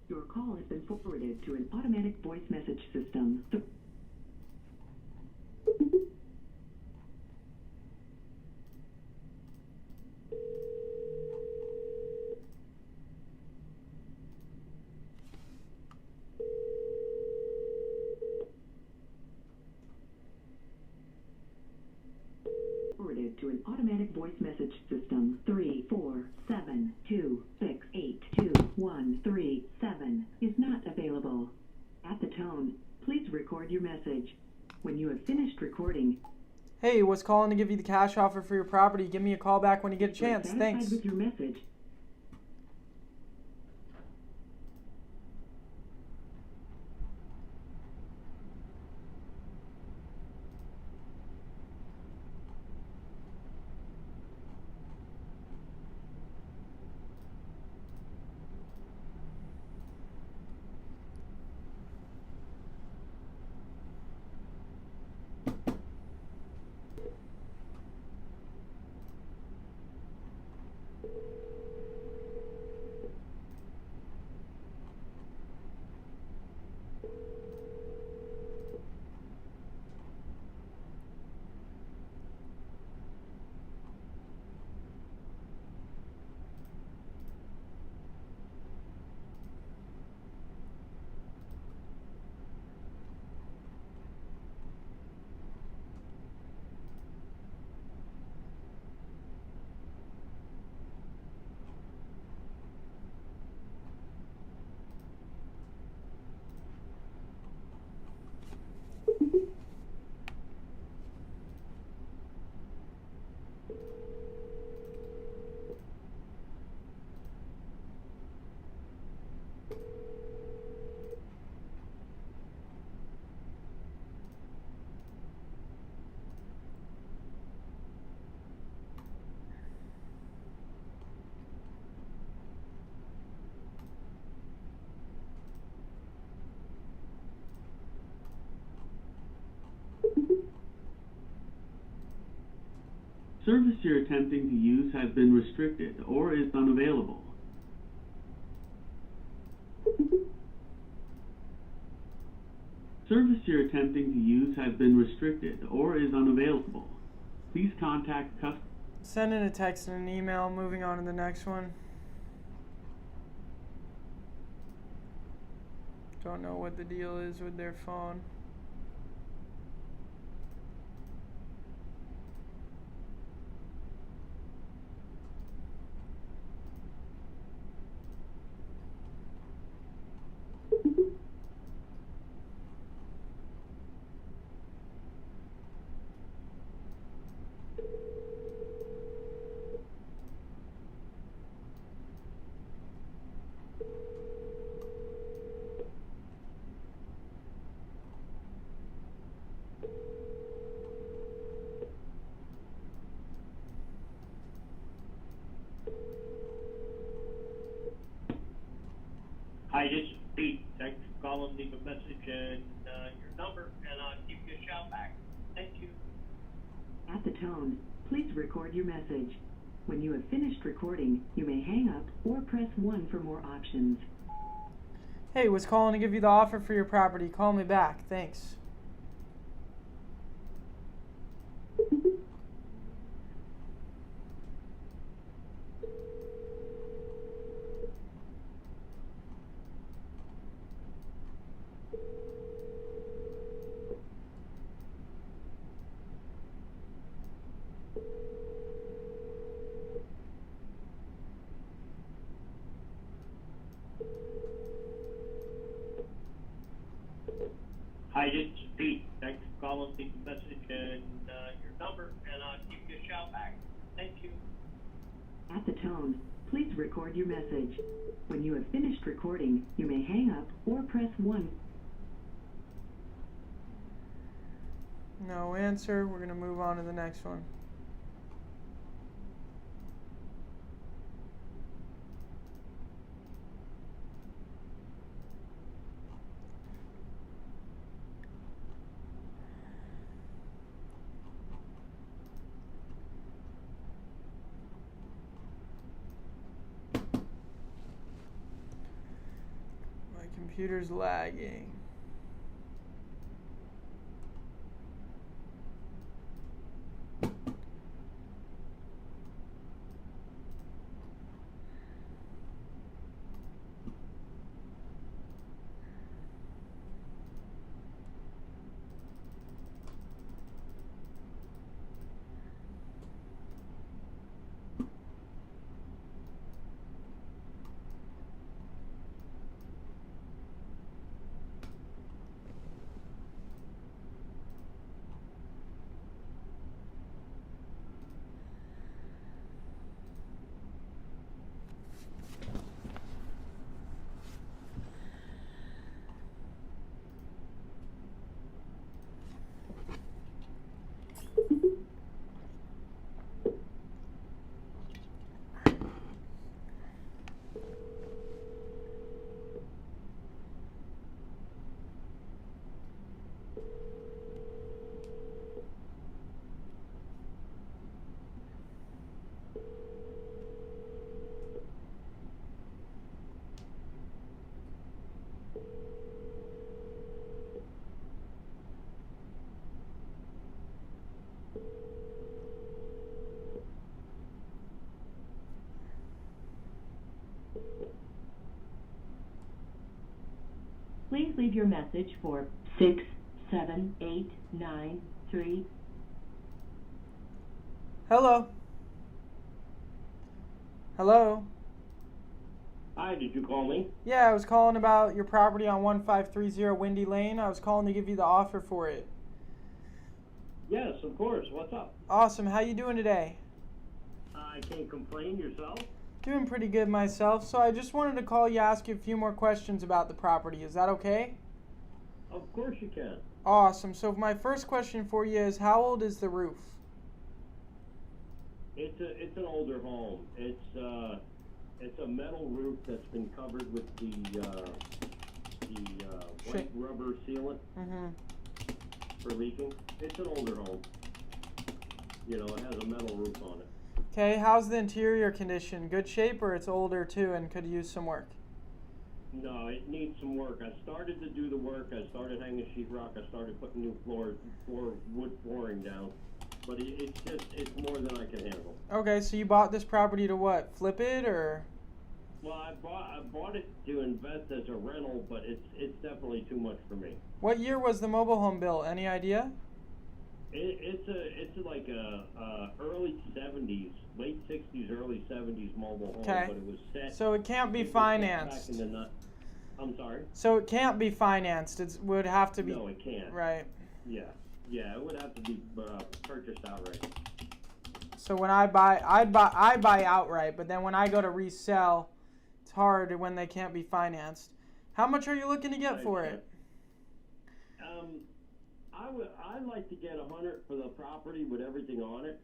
Your call has been forwarded to an automatic voice message system. Forwarded to an automatic voice message system. 34726821337 is not available. At the tone, please record your message. When you have finished recording, Hey, was calling to give you the cash offer for your property. Give me a call back when you get a chance. Thanks. with your message, Service you're attempting to use has been restricted or is unavailable. Service you're attempting to use has been restricted or is unavailable. Please contact customer. Send in a text and an email. Moving on to the next one. Don't know what the deal is with their phone. Hi, this is Pete. Thanks for calling. Leave a message and your number, and I'll give you a shout back. Thank you. At the tone, please record your message. When you have finished recording, you may hang up or press 1 for more options. Hey, was calling to give you the offer for your property. Call me back. Thanks. Hi, this is Pete. Thanks for calling. Leave a message and your number, and I'll give you a shout back. Thank you. At the tone, please record your message. When you have finished recording, you may hang up or press 1. No answer. We're going to move on to the next one. My computer's lagging. Please leave your message for 67893. Hello? Hello? Hi, did you call me? Yeah, I was calling about your property on 1530 Windy Lane. I was calling to give you the offer for it. Yes, of course. What's up? Awesome. How you doing today? I can't complain. Yourself? Doing pretty good myself. So I just wanted to call you, ask you a few more questions about the property. Is that okay? Of course you can. Awesome. So my first question for you is, how old is the roof? It's an older home. It's a metal roof that's been covered with the white rubber sealant for leaking. It's an older home. You know, it has a metal roof on it. Okay, how's the interior condition? Good shape, or it's older too and could use some work? No, it needs some work. I started to do the work. I started hanging sheetrock. I started putting new wood flooring down. But it's more than I can handle. Okay, so you bought this property to what? Flip it, or? Well, I bought it to invest as a rental, but it's definitely too much for me. What year was the mobile home built? Any idea? It's like a early 70s, late 60s, early 70s mobile home, Okay. but it was set. So it can't be was set financed. Back in the I'm sorry? So it can't be financed. It would have to be. No, it can't. Right. Yeah, it would have to be purchased outright. So when I buy outright, but then when I go to resell, it's hard when they can't be financed. How much are you looking to get for it? I'd like to get 100 for the property with everything on it.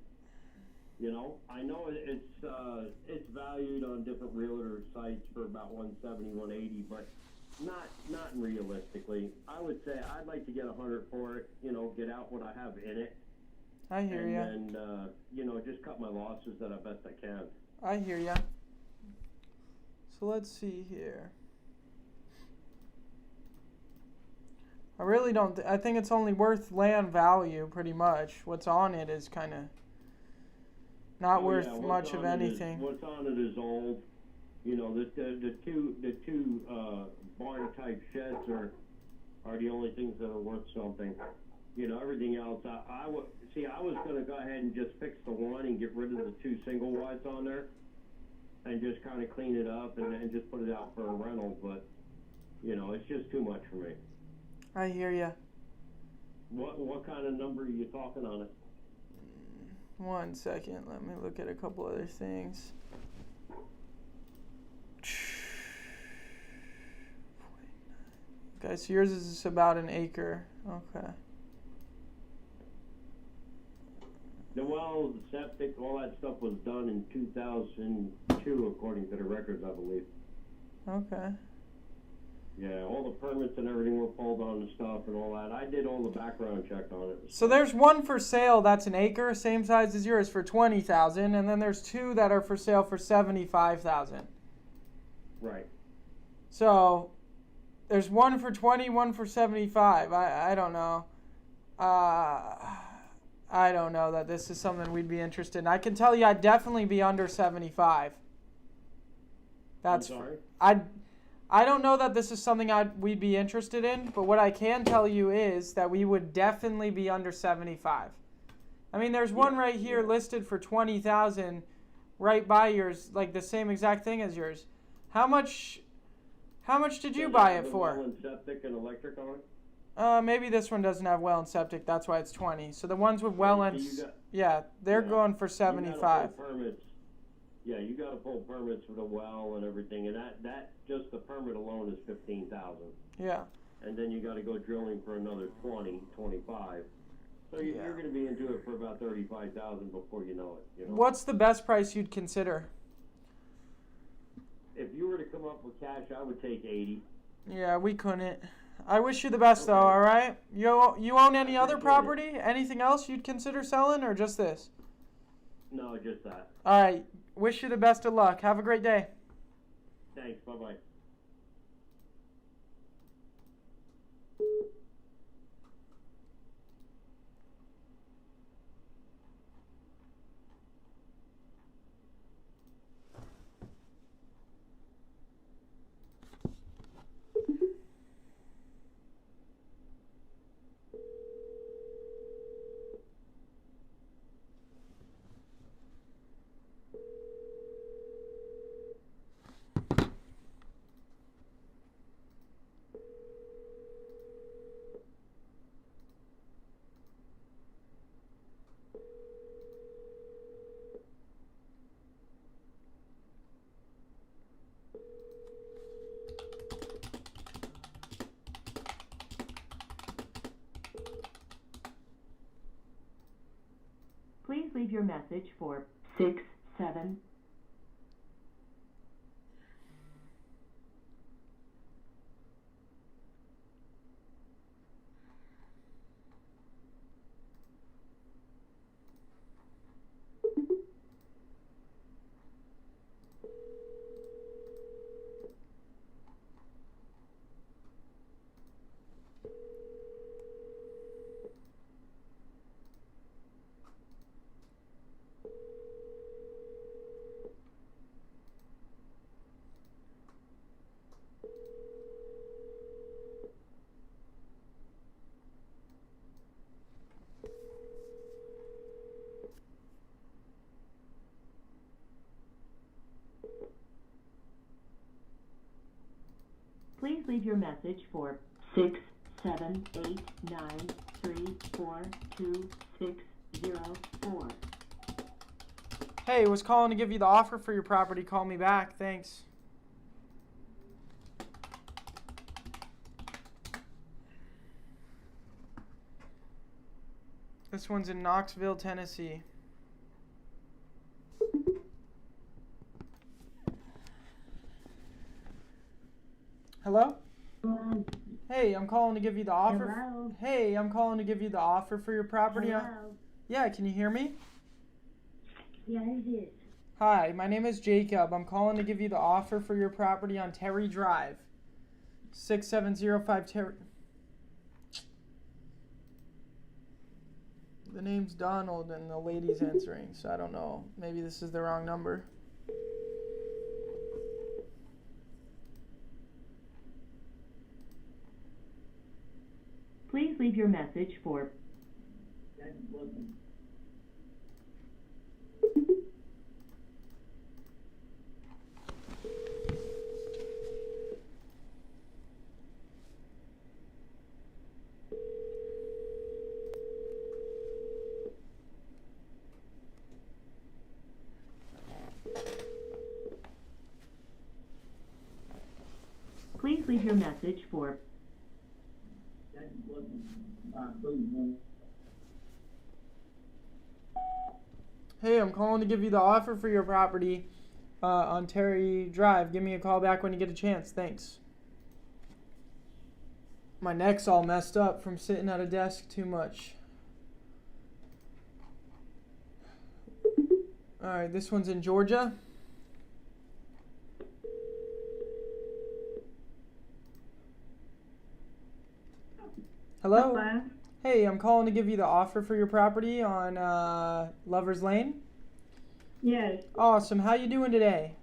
You know, I know it's valued on different realtor sites for about 170, 180, but not realistically. I would say I'd like to get 100 for it. You know, get out what I have in it. I hear you. And you know, just cut my losses that I best I can. I hear you. So let's see here. I really don't. I think it's only worth land value, pretty much. What's on it is kind of not worth much of anything. What's on it is old. You know, the two barn type sheds are the only things that are worth something. You know, everything else. I was going to go ahead and just fix the one and get rid of the two single wides on there, and just kind of clean it up and just put it out for a rental. But you know, it's just too much for me. I hear you. What kind of number are you talking on it? 1 second. Let me look at a couple other things. Okay, so yours is about an acre. Okay. The well, the septic, all that stuff was done in 2002, according to the records, I believe. Okay. Yeah, all the permits and everything were pulled on the stuff and all that. I did all the background check on it. So there's one for sale that's an acre, same size as yours, for $20,000, and then there's two that are for sale for $75,000. Right. So there's one for 20, one for 75. I don't know. I don't know that this is something we'd be interested in. I can tell you I'd definitely be under 75. That's I'm sorry? I don't know that this is something we'd be interested in, but what I can tell you is that we would definitely be under 75. I mean, there's one right here listed for 20,000 right by yours, like the same exact thing as yours. How much did you buy it for? Well and septic and electric on it? Maybe this one doesn't have well and septic, that's why it's 20. So the ones with well and they're going for 75. Yeah, you got to pull permits for the well and everything, and that just the permit alone is $15,000. Yeah. And then you got to go drilling for another 20, 25. So you're going to be into it for about $35,000 before you know it. You know? What's the best price you'd consider? If you were to come up with cash, I would take 80. Yeah, we couldn't. I wish you the best though. All right. You own any other property? Anything else you'd consider selling, or just this? No, just that. All right. Wish you the best of luck. Have a great day. Thanks. Bye-bye. Please leave your message for 67. leave your message for 67893426604. Hey, was calling to give you the offer for your property. Call me back. Thanks. This one's in Knoxville, Tennessee. Hello? Hey, I'm calling to give you the offer. Hello? Hey, I'm calling to give you the offer for your property. Hello? Yeah, can you hear me? Yeah, it is. Hi, my name is Jacob. I'm calling to give you the offer for your property on Terry Drive. 6705 Terry. The name's Donald and the lady's answering, so I don't know. Maybe this is the wrong number. Please leave your message for Please leave your message for Hey, I'm calling to give you the offer for your property on Terry Drive. Give me a call back when you get a chance. Thanks. My neck's all messed up from sitting at a desk too much. Alright, this one's in Georgia. Hello? Hello? Hey, I'm calling to give you the offer for your property on Lover's Lane. Yes. Awesome. How you doing today?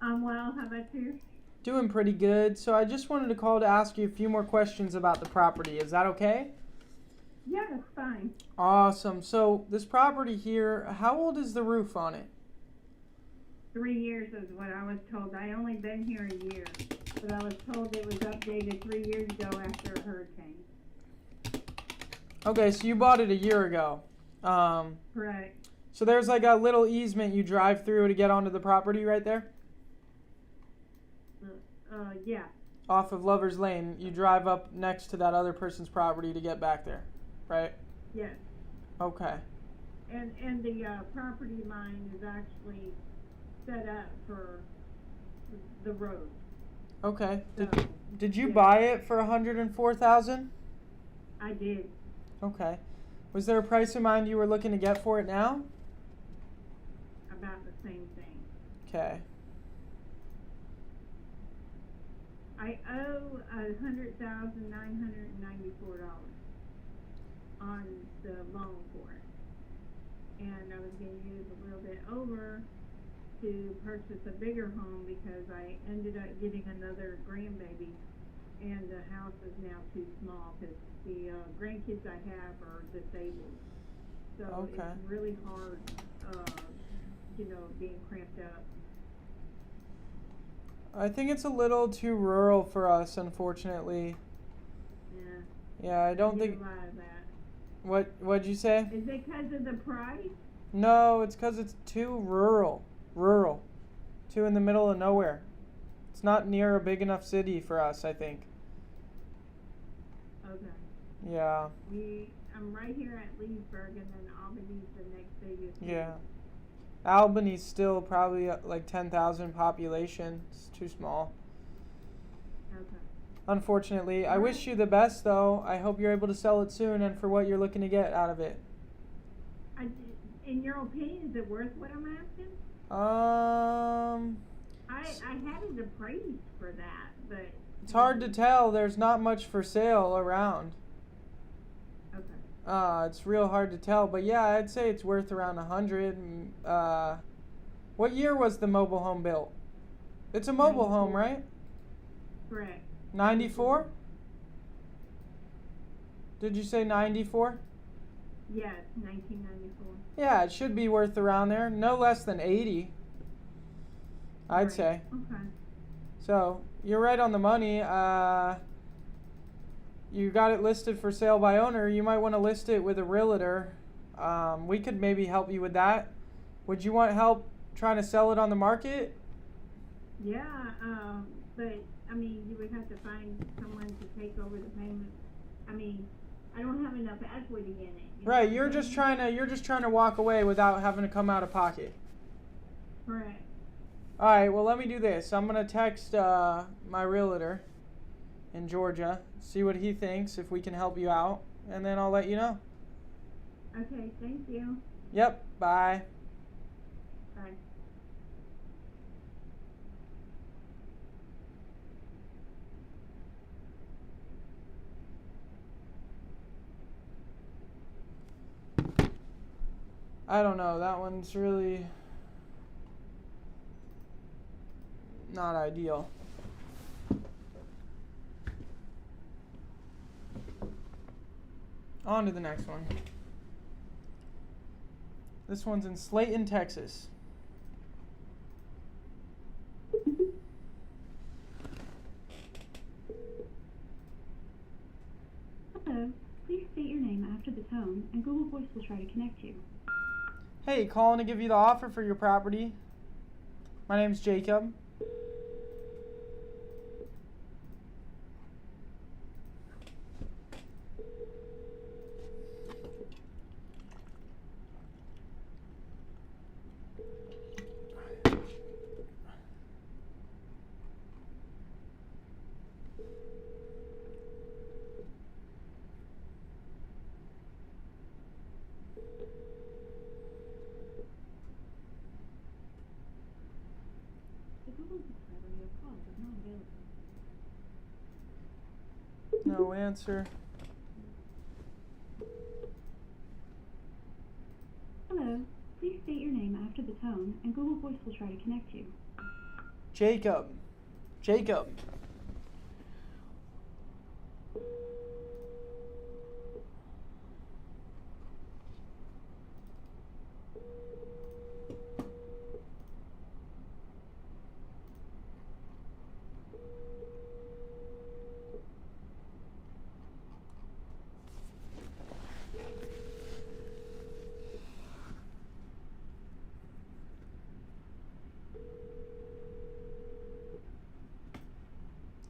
I'm well. How about you? Doing pretty good. So I just wanted to call to ask you a few more questions about the property. Is that okay? Yeah, that's fine. Awesome. So this property here, how old is the roof on it? 3 years is what I was told. I only been here a year, but I was told it was updated 3 years ago after a hurricane. Okay, so you bought it a year ago. Correct. So there's like a little easement you drive through to get onto the property right there? Yeah. Off of Lover's Lane. You drive up next to that other person's property to get back there, right? Yes. Okay. And the property line is actually set up for the road. Okay. So, Did you yeah. buy it for $104,000? I did. Okay. Was there a price in mind you were looking to get for it now? About the same thing. Okay. I owe $100,994 on the loan for it, and I was going to use a little bit over to purchase a bigger home because I ended up getting another grandbaby, and the house is now too small because the grandkids I have are disabled, so Okay. it's really hard, being cramped up. I think it's a little too rural for us, unfortunately. Yeah. Yeah, I don't I think. get a lot of that. What'd you say? Is it because of the price? No, it's because it's too rural. Rural. Too in the middle of nowhere. It's not near a big enough city for us, I think. Okay. Yeah. I'm right here at Leesburg, and then Albany's the next biggest. Yeah. Albany's still probably like 10,000 population. It's too small. Okay. Unfortunately. I wish you the best, though. I hope you're able to sell it soon and for what you're looking to get out of it. In your opinion, is it worth what I'm asking? I had it appraised for that, but It's hard to tell. There's not much for sale around. okay. It's real hard to tell, but yeah, I'd say it's worth around 100. What year was the mobile home built? It's a mobile home, right? Correct. 94? Did you say 94? Yes, 1994. Yeah, it should be worth around there. No less than 80, I'd Right. say. Okay. So, you're right on the money. You got it listed for sale by owner. You might want to list it with a realtor. We could maybe help you with that. Would you want help trying to sell it on the market? Yeah, but I mean, you would have to find someone to take over the payment. I mean, I don't have enough equity in it. Right, you're just trying to walk away without having to come out of pocket. Correct. All right, well, let me do this. I'm going to text my realtor in Georgia, see what he thinks, if we can help you out, and then I'll let you know. Okay, thank you. Yep, bye. Bye. I don't know, that one's really not ideal. On to the next one. This one's in Slayton, Texas. Hello. Please state your name after the tone, and Google Voice will try to connect you. Hey, calling to give you the offer for your property. My name's Jacob. The Google subscriber you have called is not available. No answer. Hello. Please state your name after the tone, and Google Voice will try to connect you. Jacob. Jacob.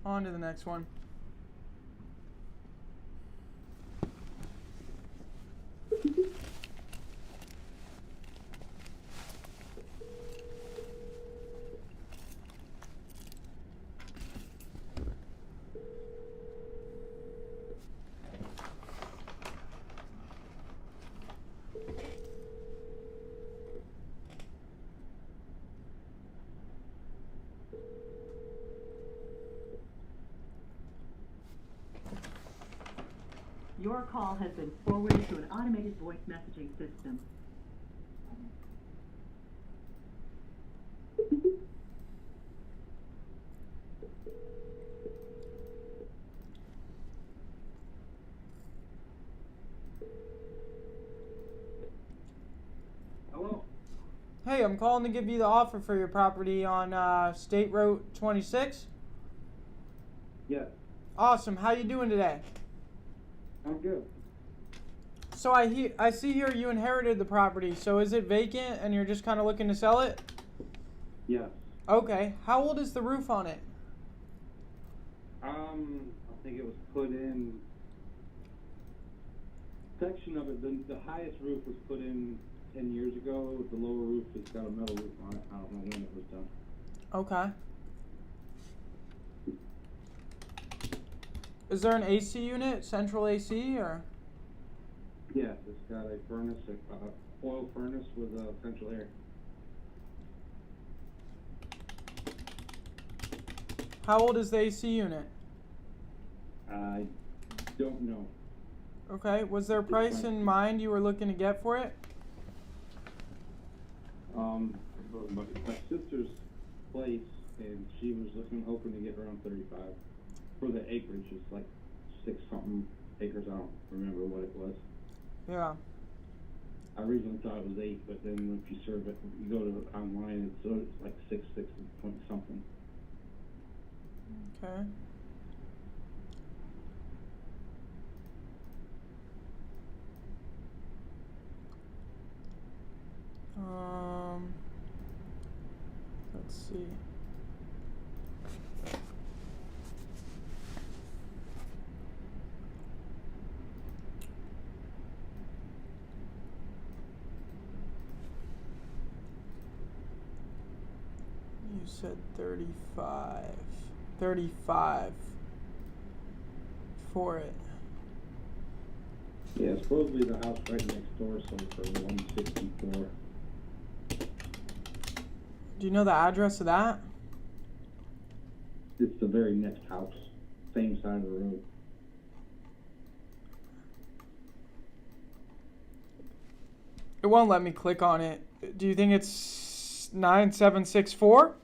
On to the next one. Your call has been forwarded to an automated voice messaging system. Hello? Hey, I'm calling to give you the offer for your property on State Road 26. Yes. Awesome. How you doing today? I'm good. So I see here you inherited the property. So is it vacant and you're just kind of looking to sell it? Yes. Okay. How old is the roof on it? I think it was put in, section of it, the highest roof was put in 10 years ago. The lower roof has got a metal roof on it. I don't know when it was done. Okay. Is there an AC unit, central AC, or? Yes, it's got a furnace, a oil furnace with a central air. How old is the AC unit? I don't know. Okay. Was there a price in mind you were looking to get for it? My sister's place, and she was hoping to get around 35 for the acreage. It's like 6-something acres. I don't remember what it was. Yeah. I originally thought it was 8, but then if you serve it, you go to online, it's like 6 point something. Okay. Let's see. You said 35. 35 for it. Yeah, supposedly the house right next door sold for 164. Do you know the address of that? It's the very next house, same side of the road. It won't let me click on it. Do you think it's 9764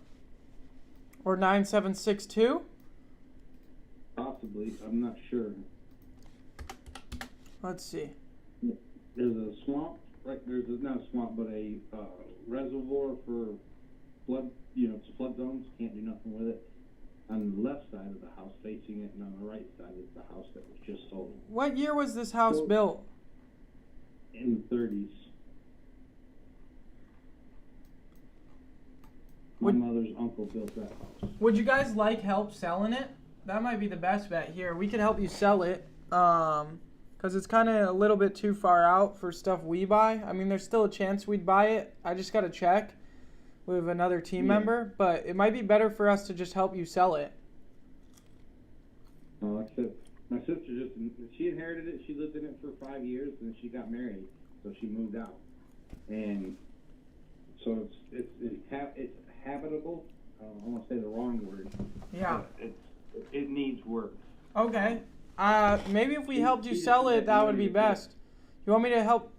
or 9762? Possibly, I'm not sure. Let's see. There's a swamp, right? Not a swamp, but a reservoir for flood. You know, it's flood zones. Can't do nothing with it. On the left side of the house, facing it, and on the right side is the house that was just sold. What year was this house built? In the 30s. My mother's uncle built that house. Would you guys like help selling it? That might be the best bet here. We could help you sell it, because it's kind of a little bit too far out for stuff we buy. I mean, there's still a chance we'd buy it. I just got to check with another team member, but it might be better for us to just help you sell it. Well, like I said, my sister she inherited it. She lived in it for 5 years, and she got married, so she moved out. And so it's habitable. I want to say the wrong word. Yeah. It needs work. Okay. Maybe if we helped you sell it, that would be best. You want me to help?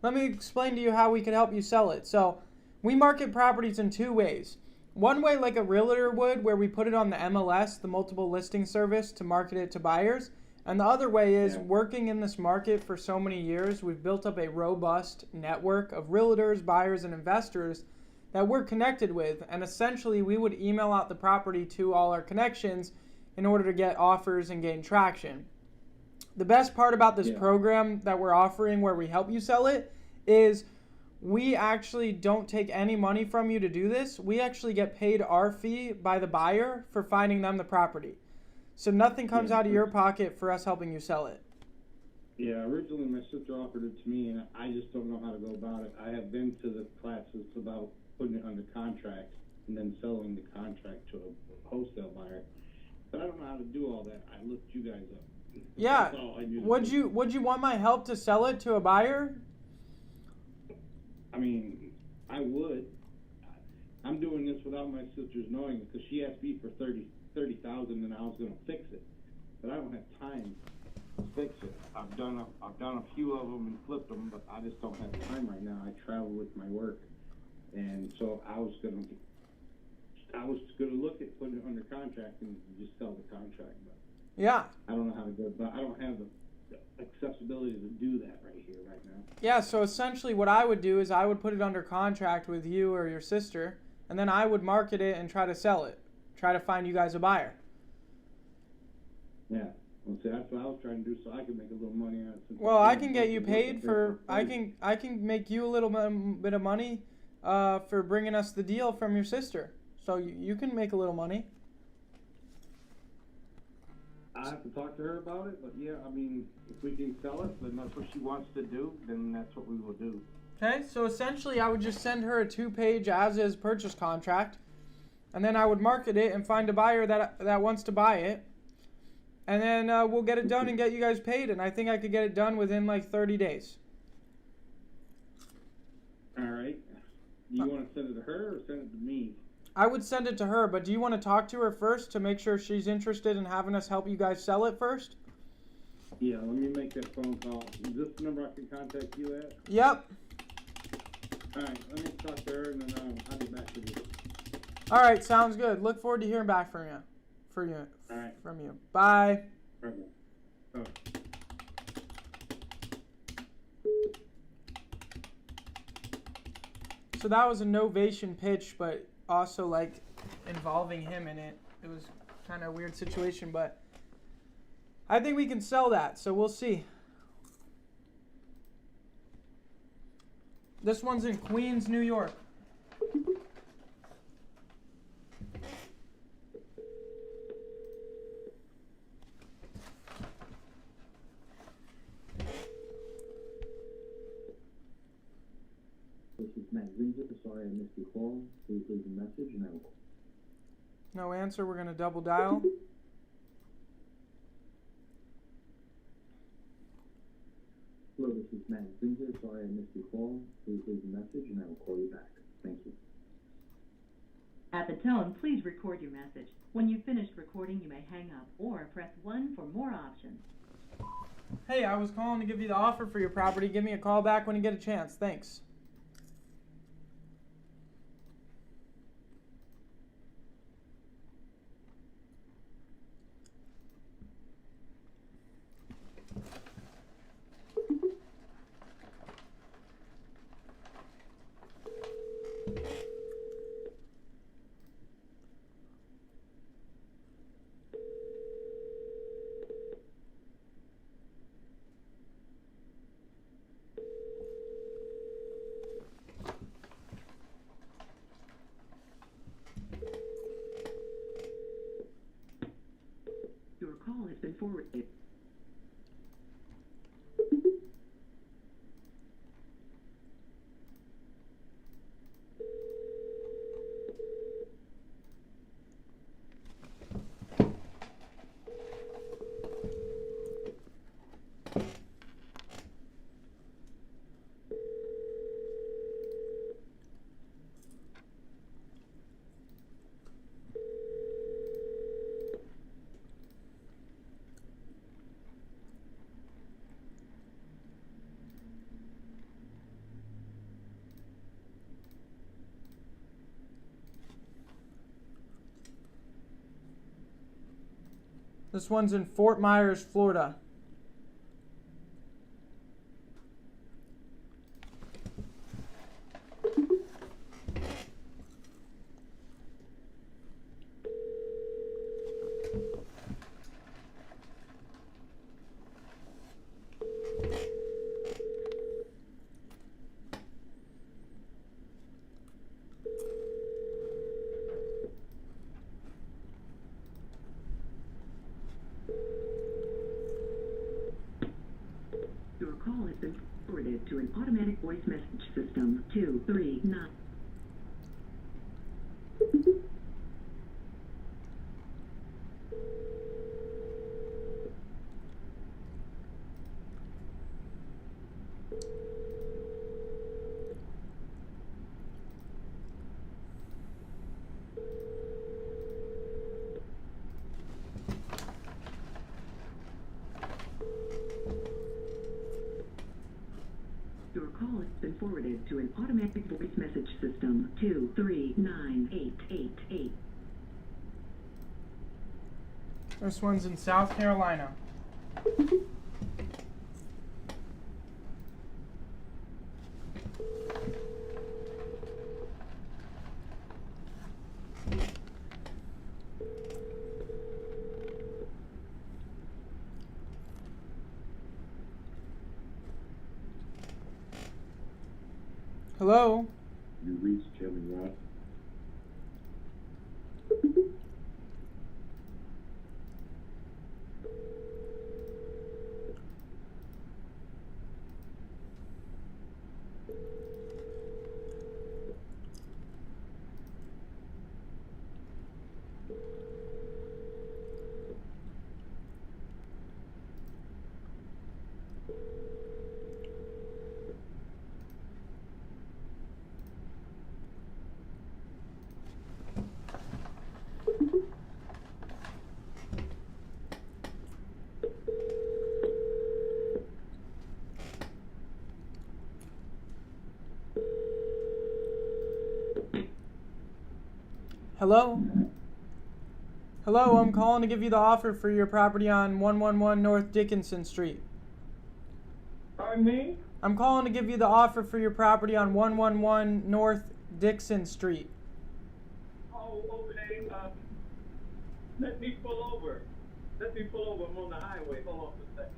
Let me explain to you how we could help you sell it. So, we market properties in two ways. One way, like a realtor would, where we put it on the MLS, the multiple listing service, to market it to buyers. And the other way is working in this market for so many years, we've built up a robust network of realtors, buyers, and investors that we're connected with. And essentially, we would email out the property to all our connections in order to get offers and gain traction. The best part about this program that we're offering, where we help you sell it, is we actually don't take any money from you to do this. We actually get paid our fee by the buyer for finding them the property. So nothing comes out of your pocket for us helping you sell it. Yeah, originally my sister offered it to me, and I just don't know how to go about it. I have been to the classes about putting it under contract and then selling the contract to a wholesale buyer. But I don't know how to do all that. I looked you guys up. Yeah. Would you want my help to sell it to a buyer? I mean, I would. I'm doing this without my sister's knowing it, because she asked me for $30,000 and I was going to fix it. But I don't have time to fix it. I've done a few of them and flipped them, but I just don't have time right now. I travel with my work, and so I was going to look at putting it under contract and just sell the contract. But yeah. I don't know how to go, but I don't have the accessibility to do that right here, right now. Yeah, so essentially what I would do is I would put it under contract with you or your sister, and then I would market it and try to sell it. Try to find you guys a buyer. Yeah. Well, see, that's what I was trying to do, so I could make a little money on it. Well, I can get you paid for, I can make you a little bit of money for bringing us the deal from your sister. So you can make a little money. I have to talk to her about it, but yeah, I mean, if we can sell it, then that's what she wants to do, then that's what we will do. Okay, so essentially I would just send her a 2-page as-is purchase contract, and then I would market it and find a buyer that wants to buy it, and then we'll get it done and get you guys paid, and I think I could get it done within like 30 days. All right. Do you want to send it to her or send it to me? I would send it to her, but do you want to talk to her first to make sure she's interested in having us help you guys sell it first? Yeah, let me make that phone call. Is this the number I can contact you at? Yep. All right, let me talk to her, and then I'll get back to you. All right, sounds good. Look forward to hearing back from you. All right. From you. Bye. All right. So that was a novation pitch, but also like involving him in it. It was kind of a weird situation, but I think we can sell that, so we'll see. This one's in Queens, New York. This is Matt Windsor. Sorry I missed your call. Please leave a message and I will. No answer. We're going to double dial. Hello, this is Matt Windsor. Sorry I missed your call. Please leave a message and I will call you back. Thank you. At the tone, please record your message. When you've finished recording, you may hang up or press 1 for more options. Hey, I was calling to give you the offer for your property. Give me a call back when you get a chance. Thanks. Your call has been forwarded. This one's in Fort Myers, Florida. Your call has been forwarded to an automatic voice message system. 239. Your call has been forwarded to an automatic voice message system. 239888. This one's in South Carolina. Hello? You reached Kevin Ross. Hello? Hello, I'm calling to give you the offer for your property on 111 North Dickinson Street. Pardon me? I'm calling to give you the offer for your property on 111 North Dixon Street. Oh, okay. Let me pull over. Let me pull over. I'm on the highway. Hold on for a second.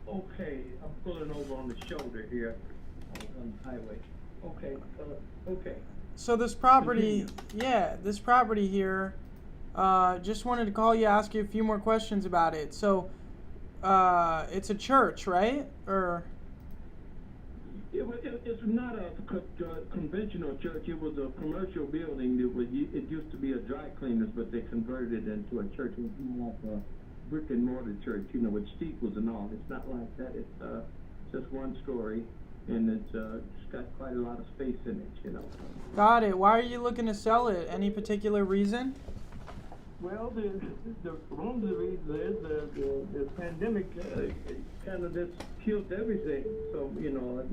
Okay, I'm pulling over on the shoulder here on the highway. Okay, okay. So this property, yeah, this property here, just wanted to call you, ask you a few more questions about it. So, it's a church, right? Or It's not a conventional church. It was a commercial building. It used to be a dry cleaners, but they converted it into a church. It was more like a brick and mortar church, you know, with steeples and all. It's not like that. It's just one story, and it's got quite a lot of space in it, you know. Got it. Why are you looking to sell it? Any particular reason? Well, one of the reasons is the pandemic kind of just killed everything. So, you know,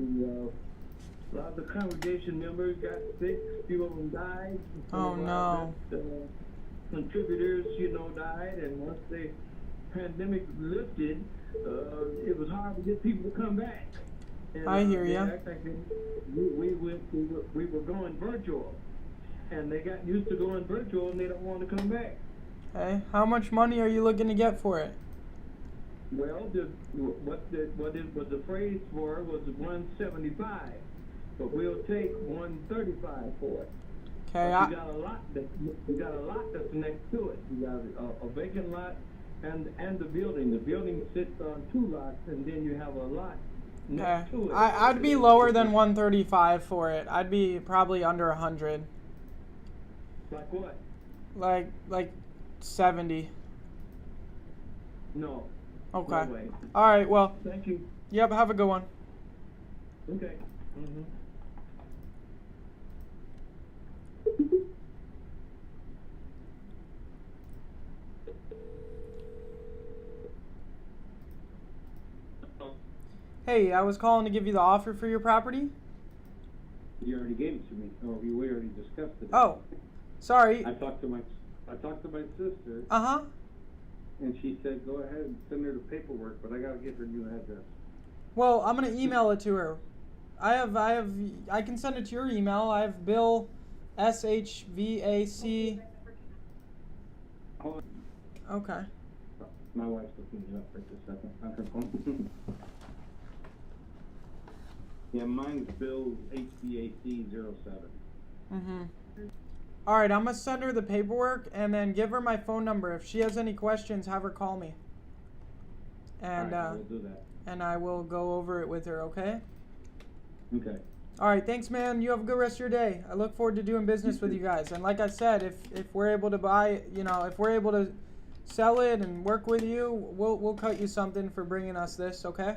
a lot of the congregation members got sick, a few of them died. Oh, no. Contributors, you know, died, and once the pandemic lifted, it was hard to get people to come back. And, I hear ya. We were going virtual, and they got used to going virtual, and they don't want to come back. Okay. How much money are you looking to get for it? Well, what it was appraised for was $175, but we'll take $135 for it. Okay. You got a lot that's next to it. You got a vacant lot and the building. The building sits on 2 lots, and then you have a lot next to it. I'd be lower than 135 for it. I'd be probably under 100. Like what? Like 70. No. Okay. No way. All right. Well. Thank you. Yep. Have a good one. Okay. Mm-hmm. Hey, I was calling to give you the offer for your property. You already gave it to me, or we already discussed it. Oh, sorry. I talked to my sister. Uh-huh. And she said, go ahead and send her the paperwork, but I gotta get her new address. Well, I'm gonna email it to her. I can send it to your email. I have Bill, SHVAC. Hold on. Okay. My wife's looking it up right this second on her phone. Yeah, mine's Bill HVAC07. Mm-hmm. All right, I'm gonna send her the paperwork and then give her my phone number. If she has any questions, have her call me. And all right, we'll do that. And I will go over it with her. Okay. Okay. All right, thanks, man. You have a good rest of your day. I look forward to doing business with you guys. And like I said, if we're able to buy, you know, if we're able to sell it and work with you, we'll cut you something for bringing us this. Okay.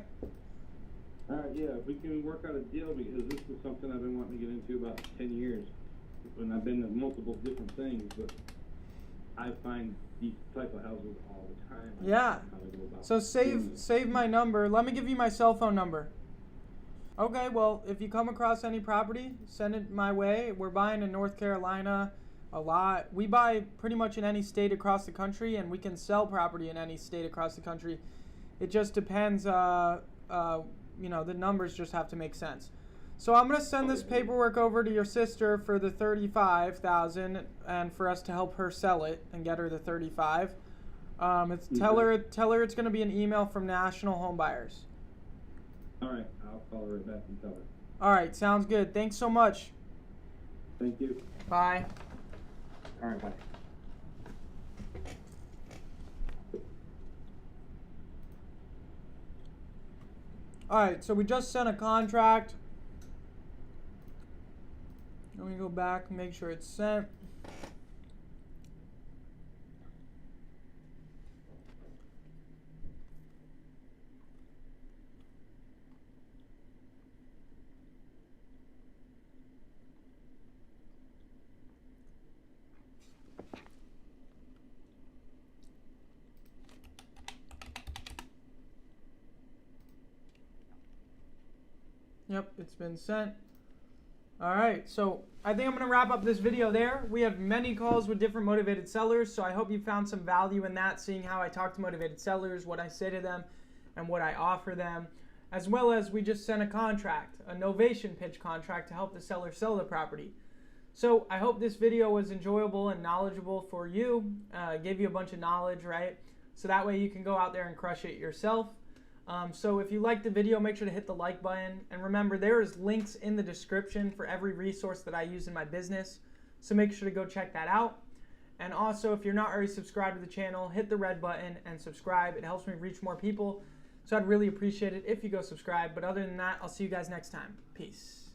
All right, yeah, if we can work out a deal, because this is something I've been wanting to get into about 10 years. And I've been to multiple different things, but I find these type of houses all the time. Yeah. So save my number. Let me give you my cell phone number. Okay, well, if you come across any property, send it my way. We're buying in North Carolina a lot. We buy pretty much in any state across the country, and we can sell property in any state across the country. It just depends, you know, the numbers just have to make sense. So I'm gonna send this paperwork over to your sister for the $35,000, and for us to help her sell it and get her the $35,000. Tell her it's gonna be an email from National Home Buyers. All right, I'll call her back and tell her. All right, sounds good. Thanks so much. Thank you. Bye. All right, bye. All right, so we just sent a contract. Let me go back and make sure it's sent. Yep, it's been sent. All right, so I think I'm going to wrap up this video there. We have many calls with different motivated sellers, so I hope you found some value in that, seeing how I talk to motivated sellers, what I say to them, and what I offer them, as well as we just sent a contract, a novation pitch contract to help the seller sell the property. So I hope this video was enjoyable and knowledgeable for you, gave you a bunch of knowledge, right? So that way you can go out there and crush it yourself. So if you liked the video, make sure to hit the like button. And remember, there is links in the description for every resource that I use in my business. So make sure to go check that out. And also, if you're not already subscribed to the channel, hit the red button and subscribe. It helps me reach more people. So I'd really appreciate it if you go subscribe. But other than that, I'll see you guys next time. Peace.